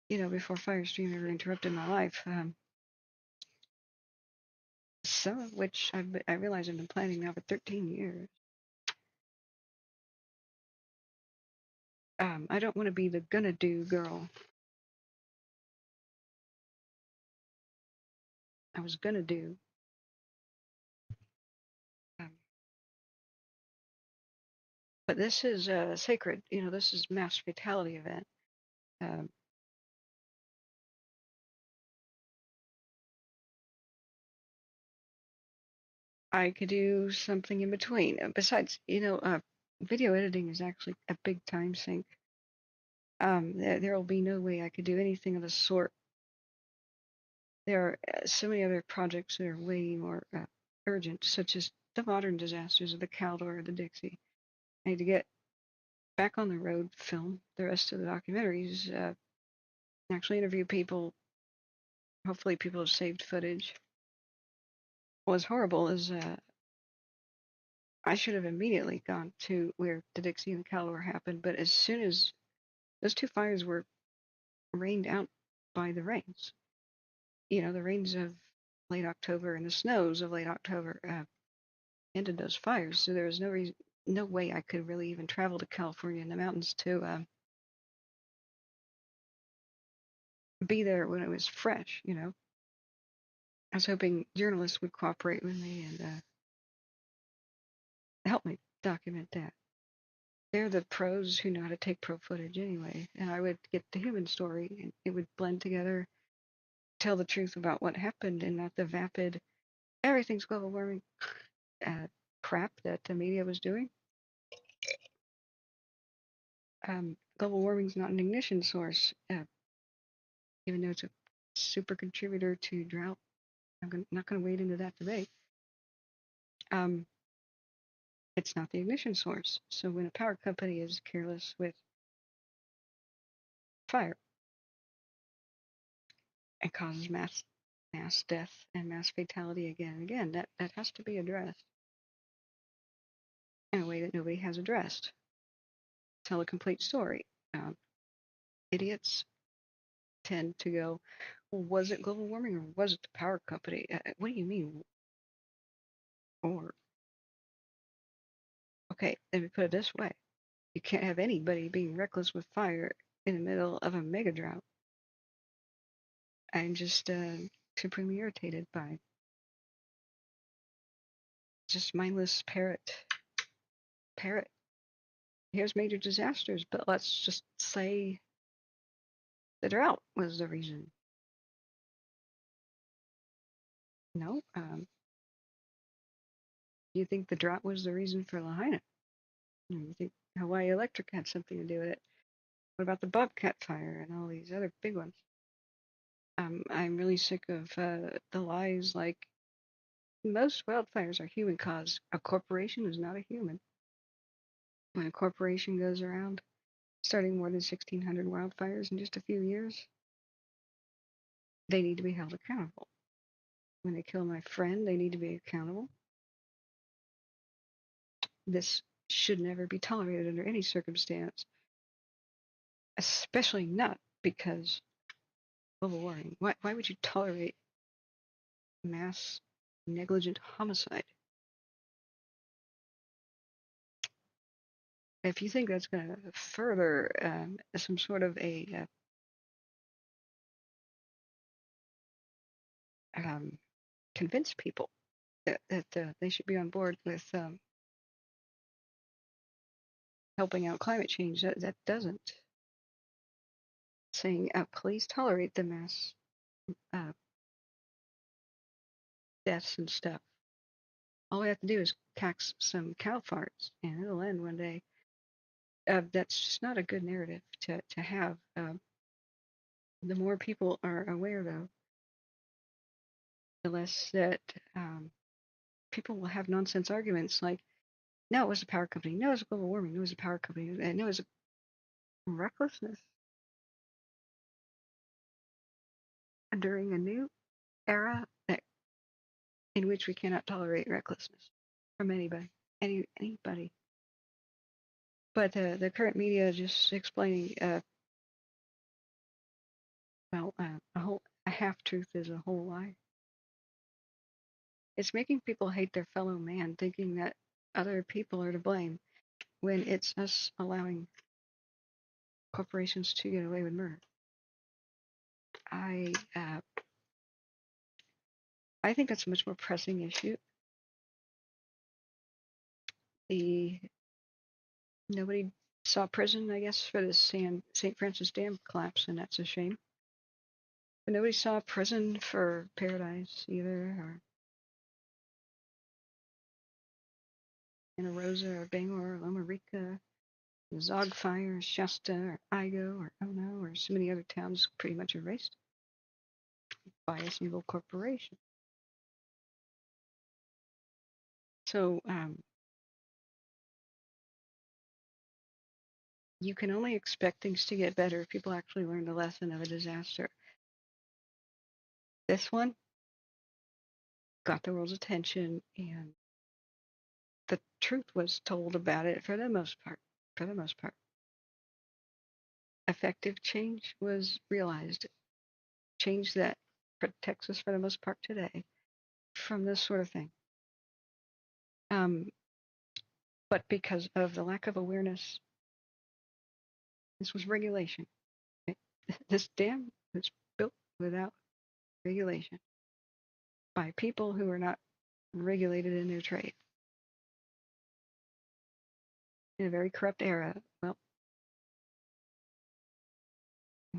before Firestream ever interrupted my life. Some of which I realize I've been planning now for 13 years. I don't want to be the gonna do girl. I was gonna do. But this is sacred. This is mass fatality event. I could do something in between. Besides, video editing is actually a big time sink. There will be no way I could do anything of the sort. There are so many other projects that are way more urgent, such as the modern disasters of the Caldor or the Dixie. I need to get back on the road, film the rest of the documentaries, actually interview people. Hopefully people have saved footage. What's horrible is I should have immediately gone to where the Dixie and the Caldor happened, but as soon as those two fires were rained out by the rains, the rains of late October and the snows of late October ended those fires. So there was no way I could really even travel to California in the mountains to be there when it was fresh. I was hoping journalists would cooperate with me and help me document that. They're the pros who know how to take pro footage anyway, and I would get the human story and it would blend together, tell the truth about what happened and not the vapid, everything's global warming crap that the media was doing. Global warming's not an ignition source, even though it's a super contributor to drought. I'm not going to wade into that debate. It's not the ignition source. So when a power company is careless with fire and causes mass death and mass fatality again and again, that has to be addressed in a way that nobody has addressed. Tell a complete story. Idiots tend to go, well, was it global warming or was it the power company? What do you mean? Or, okay, let me put it this way. You can't have anybody being reckless with fire in the middle of a mega drought. I'm just supremely irritated by just mindless parrot. Here's major disasters, but let's just say the drought was the reason. No, you think the drought was the reason for Lahaina? You think Hawaii Electric had something to do with it? What about the Bobcat fire and all these other big ones? I'm really sick of the lies like most wildfires are human caused. A corporation is not a human. When a corporation goes around starting more than 1,600 wildfires in just a few years, they need to be held accountable. When they kill my friend, they need to be accountable. This should never be tolerated under any circumstance, especially not because global warming. Why would you tolerate mass negligent homicide? If you think that's going to further some sort of a convince people that they should be on board with helping out climate change, that doesn't. Saying, please tolerate the mass deaths and stuff. All we have to do is tax some cow farts, and it'll end one day. That's just not a good narrative to have. The more people are aware, though, the less that people will have nonsense arguments like, no, it was a power company. No, it was global warming. No, it was a power company. No, it was a recklessness. During a new era in which we cannot tolerate recklessness from anybody. But the current media is just explaining, a half-truth is a whole lie. It's making people hate their fellow man, thinking that other people are to blame, when it's us allowing corporations to get away with murder. I think that's a much more pressing issue. Nobody saw prison, I guess, for the St. Francis Dam collapse, and that's a shame. But nobody saw prison for Paradise either, or Santa Rosa, or Bangor, or Loma Rica, Zog Fire, Shasta, or Igo, or Ono, or so many other towns pretty much erased by a single corporation. So you can only expect things to get better if people actually learn the lesson of a disaster. This one got the world's attention, and the truth was told about it for the most part. Effective change was realized. Change that protects us for the most part today from this sort of thing. But because of the lack of awareness, this was regulation. This dam was built without regulation by people who are not regulated in their trade. In a very corrupt era, well,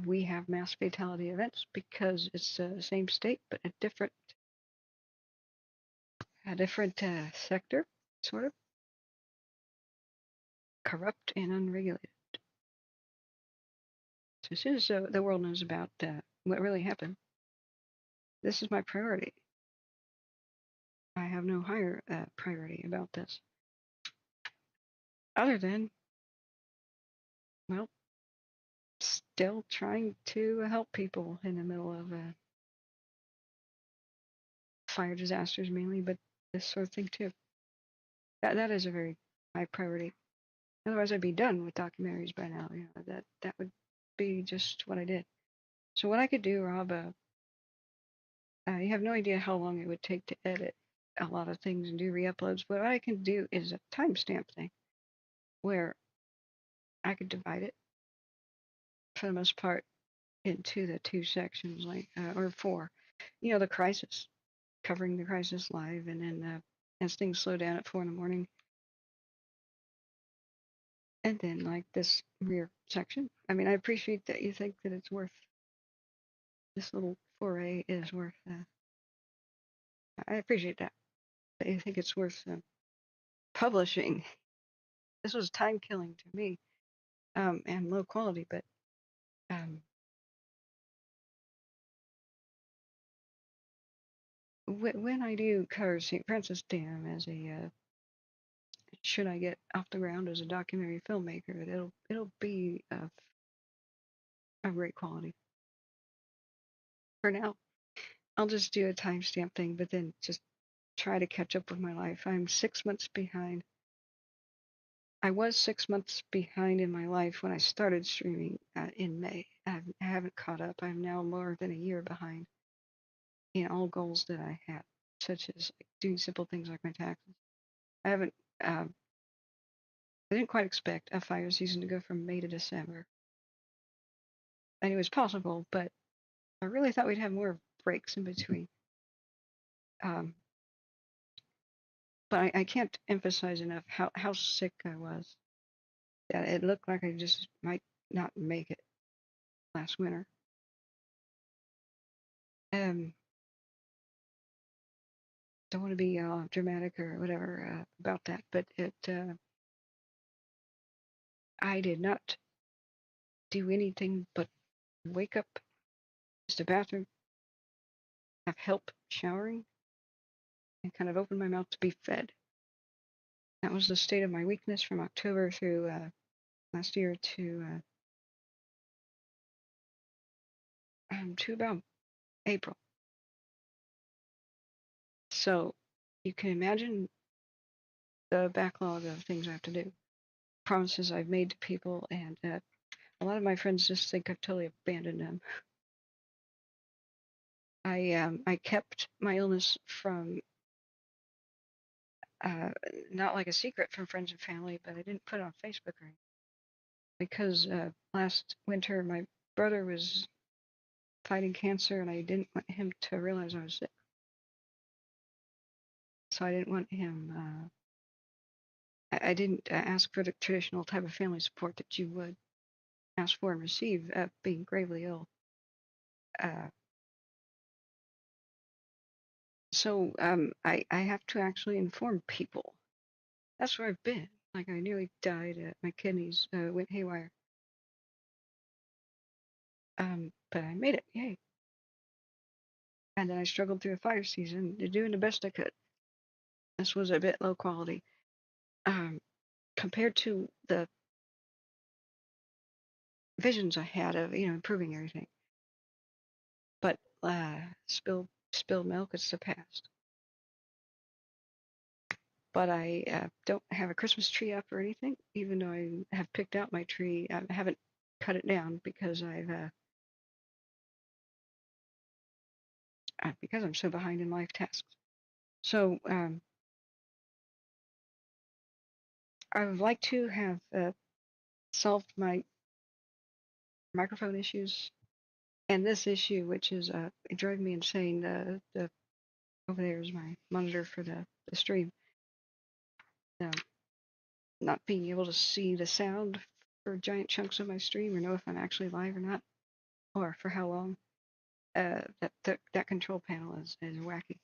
we have mass fatality events because it's the same state, but a different sector, sort of. Corrupt and unregulated. So as soon as the world knows about what really happened, this is my priority. I have no higher priority about this. Other than, well, still trying to help people in the middle of fire disasters mainly, but this sort of thing too. That is a very high priority. Otherwise, I'd be done with documentaries by now. You know, that would be just what I did. So what I could do, Rob, you have no idea how long it would take to edit a lot of things and do re-uploads. What I can do is a timestamp thing where I could divide it for the most part into the 2 sections, like or 4. You know, the crisis, covering the crisis live, and then as things slow down at 4 in the morning, and then like this rear section. I mean, I appreciate that you think that it's worth this little foray is worth. I appreciate that you think it's worth publishing. This was time killing to me, and low quality, but when I do cover St. Francis Dam as a should I get off the ground as a documentary filmmaker, it'll be of great quality. For now, I'll just do a timestamp thing, but then just try to catch up with my life. I'm 6 months behind. I was 6 months behind in my life when I started streaming in May. I haven't caught up. I'm now more than a year behind in all goals that I had, such as like, doing simple things like my taxes. I haven't. I didn't quite expect a fire season to go from May to December. I knew it was possible, but I really thought we'd have more breaks in between. But I can't emphasize enough how sick I was. That it looked like I just might not make it last winter. Don't want to be dramatic or whatever about that, but I did not do anything but wake up, use the bathroom, have help showering, and kind of open my mouth to be fed. That was the state of my weakness from October through last year to about April. So you can imagine the backlog of things I have to do, promises I've made to people, and a lot of my friends just think I've totally abandoned them. I kept my illness from not like a secret from friends and family, but I didn't put it on Facebook or anything because last winter my brother was fighting cancer, and I didn't want him to realize I was sick. So I didn't want him. I didn't ask for the traditional type of family support that you would ask for and receive being gravely ill. So I have to actually inform people. That's where I've been. Like I nearly died. My kidneys went haywire. But I made it. Yay. And then I struggled through a fire season, doing the best I could. This was a bit low quality compared to the visions I had of improving everything. But spilled milk is the past. But I don't have a Christmas tree up or anything, even though I have picked out my tree. I haven't cut it down because because I'm so behind in life tasks. So I would like to have solved my microphone issues and this issue, which is it drove me insane. The over there is my monitor for the stream. Not being able to see the sound for giant chunks of my stream or know if I'm actually live or not, or for how long. That control panel is wacky.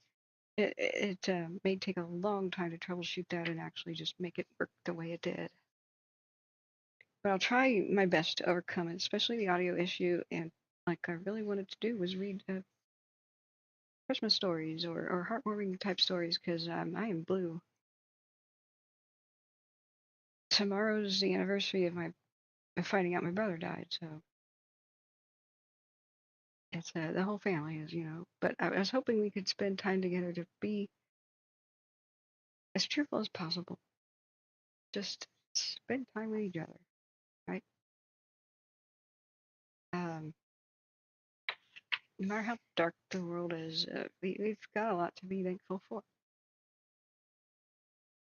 It may take a long time to troubleshoot that and actually just make it work the way it did. But I'll try my best to overcome it, especially the audio issue. And like I really wanted to do was read Christmas stories or heartwarming type stories because I am blue. Tomorrow's the anniversary of finding out my brother died, so it's the whole family is, But I was hoping we could spend time together to be as cheerful as possible. Just spend time with each other, right? No matter how dark the world is, we've got a lot to be thankful for.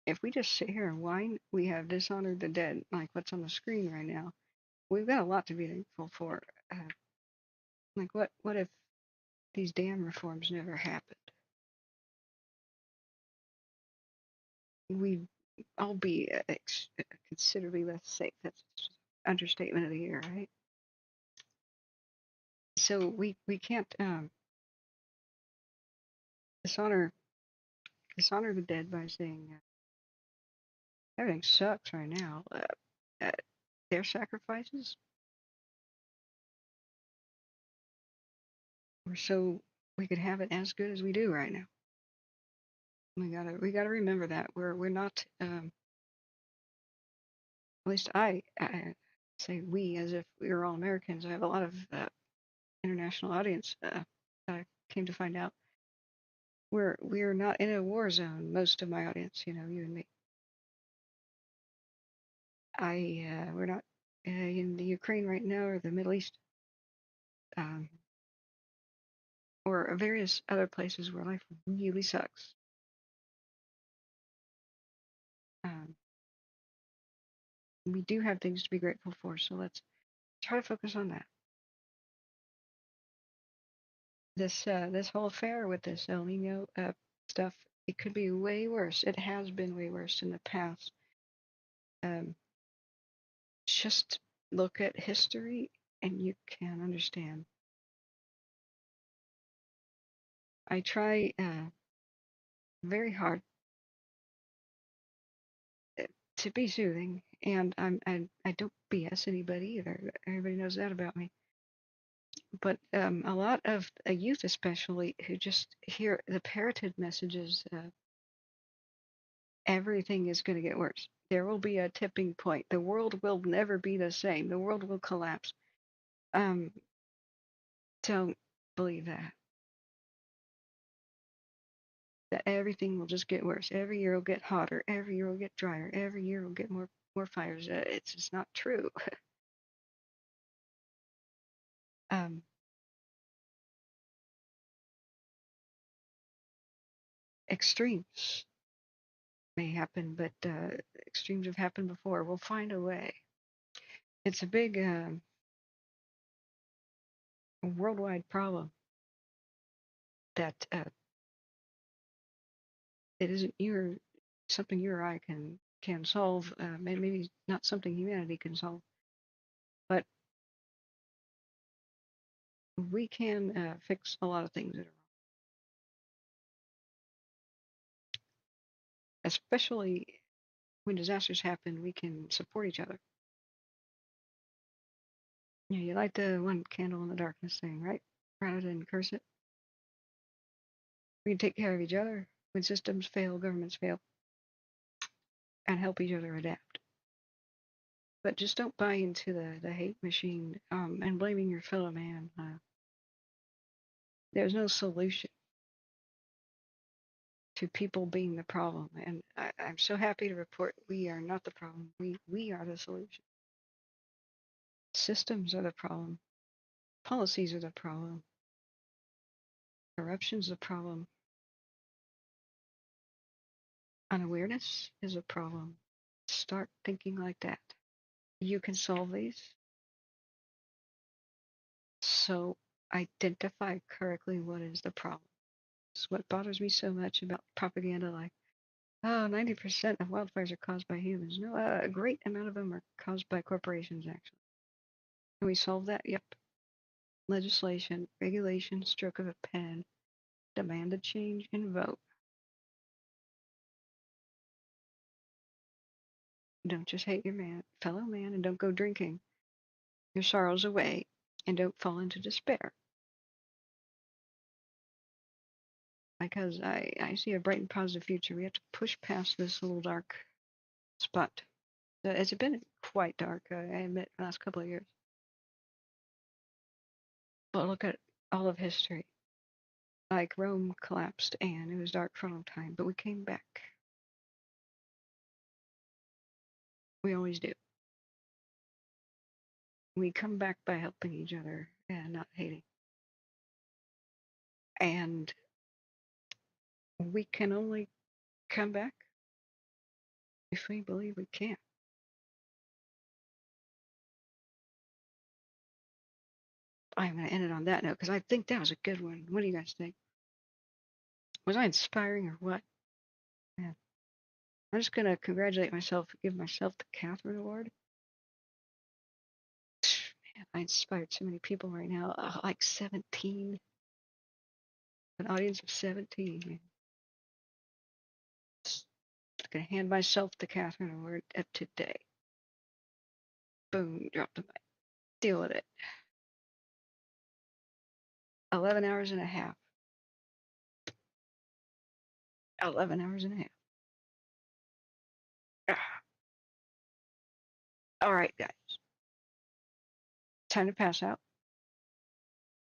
if we just sit here and whine, we have dishonored the dead, like what's on the screen right now. We've got a lot to be thankful for. Like what if these dam reforms never happened? We'd all be considerably less safe. That's understatement of the year, right? So we can't dishonor the dead by saying everything sucks right now. Their sacrifices were so we could have it as good as we do right now. We gotta remember that we're not. At least I say we as if we were all Americans. I have a lot of international audience. I came to find out we're not in a war zone. Most of my audience, you and me. We're not in the Ukraine right now or the Middle East, or various other places where life really sucks. We do have things to be grateful for, so let's try to focus on that. This whole affair with this El Nino stuff, it could be way worse. It has been way worse in the past. Just look at history and you can understand. I try very hard to be soothing, and I don't BS anybody either. Everybody knows that about me. But a lot of youth, especially, who just hear the parroted messages, everything is going to get worse. There will be a tipping point. The world will never be the same. The world will collapse. Don't believe that. That everything will just get worse. Every year will get hotter. Every year will get drier. Every year will get more fires. It's just not true. Extremes may happen, but extremes have happened before. We'll find a way. It's a big worldwide problem that it isn't something you or I can solve. Maybe not something humanity can solve, but we can fix a lot of things that are wrong. Especially when disasters happen, we can support each other. Yeah, you light the one candle in the darkness thing, right? Rather than curse it. We can take care of each other when systems fail, governments fail, and help each other adapt. But just don't buy into the hate machine and blaming your fellow man. There's no solution to people being the problem. And I'm so happy to report we are not the problem. We are the solution. Systems are the problem. Policies are the problem. Corruption's the problem. Unawareness is a problem. Start thinking like that. You can solve these. So identify correctly what is the problem. It's what bothers me so much about propaganda like, 90% of wildfires are caused by humans. No, a great amount of them are caused by corporations, actually. Can we solve that? Yep. Legislation, regulation, stroke of a pen, demand a change, and vote. Don't just hate your fellow man, and don't go drinking your sorrows away, and don't fall into despair. Because I see a bright and positive future. We have to push past this little dark spot. It's been quite dark, I admit, the last couple of years. But look at all of history. Like Rome collapsed and it was dark for a long time, but we came back. We always do. We come back by helping each other and not hating. And we can only come back if we believe we can. I'm going to end it on that note because I think that was a good one. What do you guys think? Was I inspiring or what? Man, I'm just going to congratulate myself, give myself the Kathryn Award. Man, I inspired so many people right now. Like 17. An audience of 17. Man. Just going to hand myself the Kathryn Award of today. Boom, drop the mic. Deal with it. 11 hours and a half. 11 hours and a half. All right, guys. Time to pass out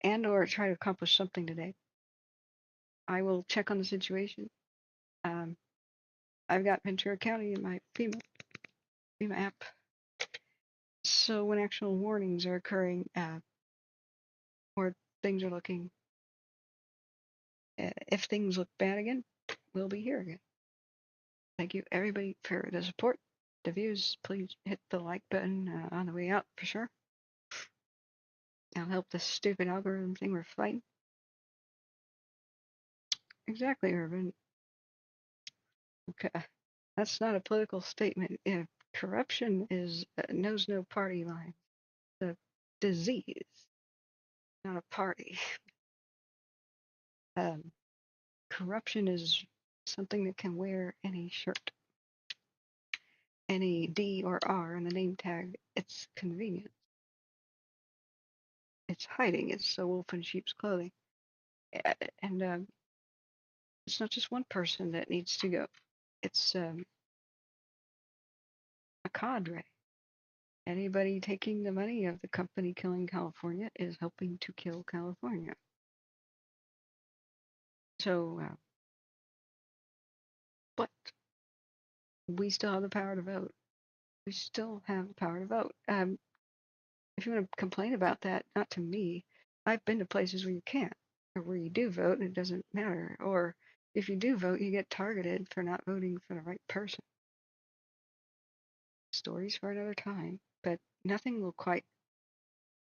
and or try to accomplish something today. I will check on the situation. I've got Ventura County in my FEMA app. So when actual warnings are occurring or things are looking, if things look bad again, we'll be here again. Thank you, everybody, for the support, the views. Please hit the like button on the way out for sure. It'll help this stupid algorithm thing we're fighting. Exactly, Urban. Okay, that's not a political statement. If corruption knows no party line. The disease, not a party. Corruption is something that can wear any shirt, any D or R in the name tag. It's convenient. It's hiding. It's a wolf in sheep's clothing. And it's not just one person that needs to go. It's a cadre. Anybody taking the money of the company killing California is helping to kill California. So, but we still have the power to vote. We still have the power to vote. If you want to complain about that, not to me. I've been to places where you can't, or where you do vote and it doesn't matter. Or if you do vote, you get targeted for not voting for the right person. Stories for another time, but nothing will quite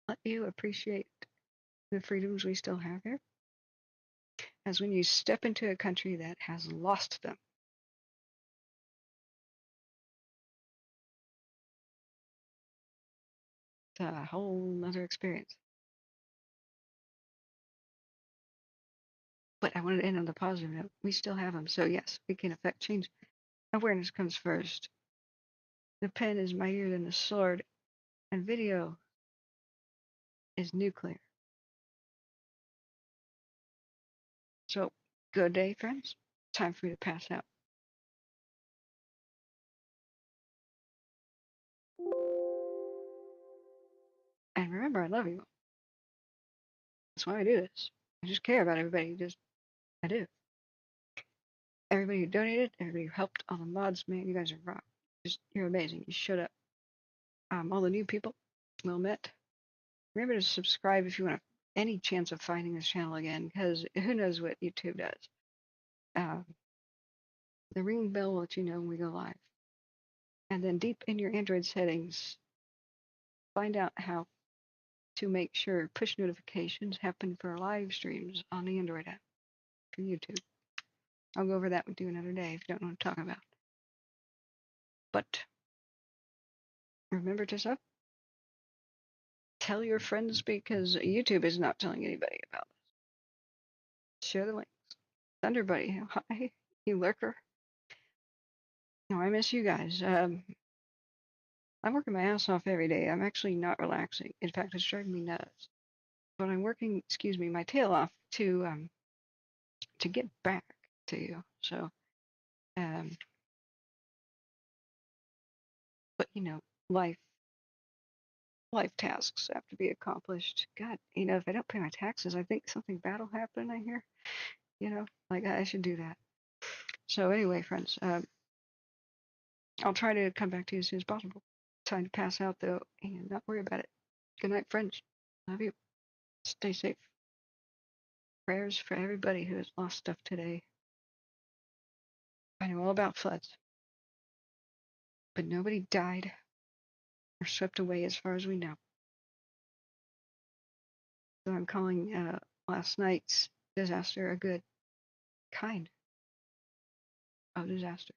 let you appreciate the freedoms we still have here as when you step into a country that has lost them. It's a whole other experience. But I wanted to end on the positive note. We still have them, so yes, we can affect change. Awareness comes first. The pen is mightier than the sword, and video is nuclear. So, good day, friends. Time for me to pass out. And remember, I love you all. That's why I do this. I just care about everybody. I do. Everybody who donated, everybody who helped, all the mods, man, you guys are rock. You're amazing. You showed up. All the new people, well met. Remember to subscribe if you want any chance of finding this channel again, because who knows what YouTube does. The ring bell will let you know when we go live. And then deep in your Android settings, find out how to make sure push notifications happen for live streams on the Android app for YouTube. I'll go over that with you another day if you don't know what I'm talking about. But remember to sub. Tell your friends because YouTube is not telling anybody about this. Share the links. Thunderbuddy, hi, you lurker. No, I miss you guys. I'm working my ass off every day. I'm actually not relaxing. In fact, it's driving me nuts. But I'm working, my tail off to get back to you. So, but you know, life tasks have to be accomplished. God, you know, if I don't pay my taxes, I think something bad will happen. I hear, you know, like I should do that. So anyway, friends, I'll try to come back to you as soon as possible. Time to pass out though, and not worry about it. Good night, friends. Love you. Stay safe. Prayers for everybody who has lost stuff today. I know all about floods. but nobody died or swept away as far as we know. So I'm calling last night's disaster a good kind of disaster.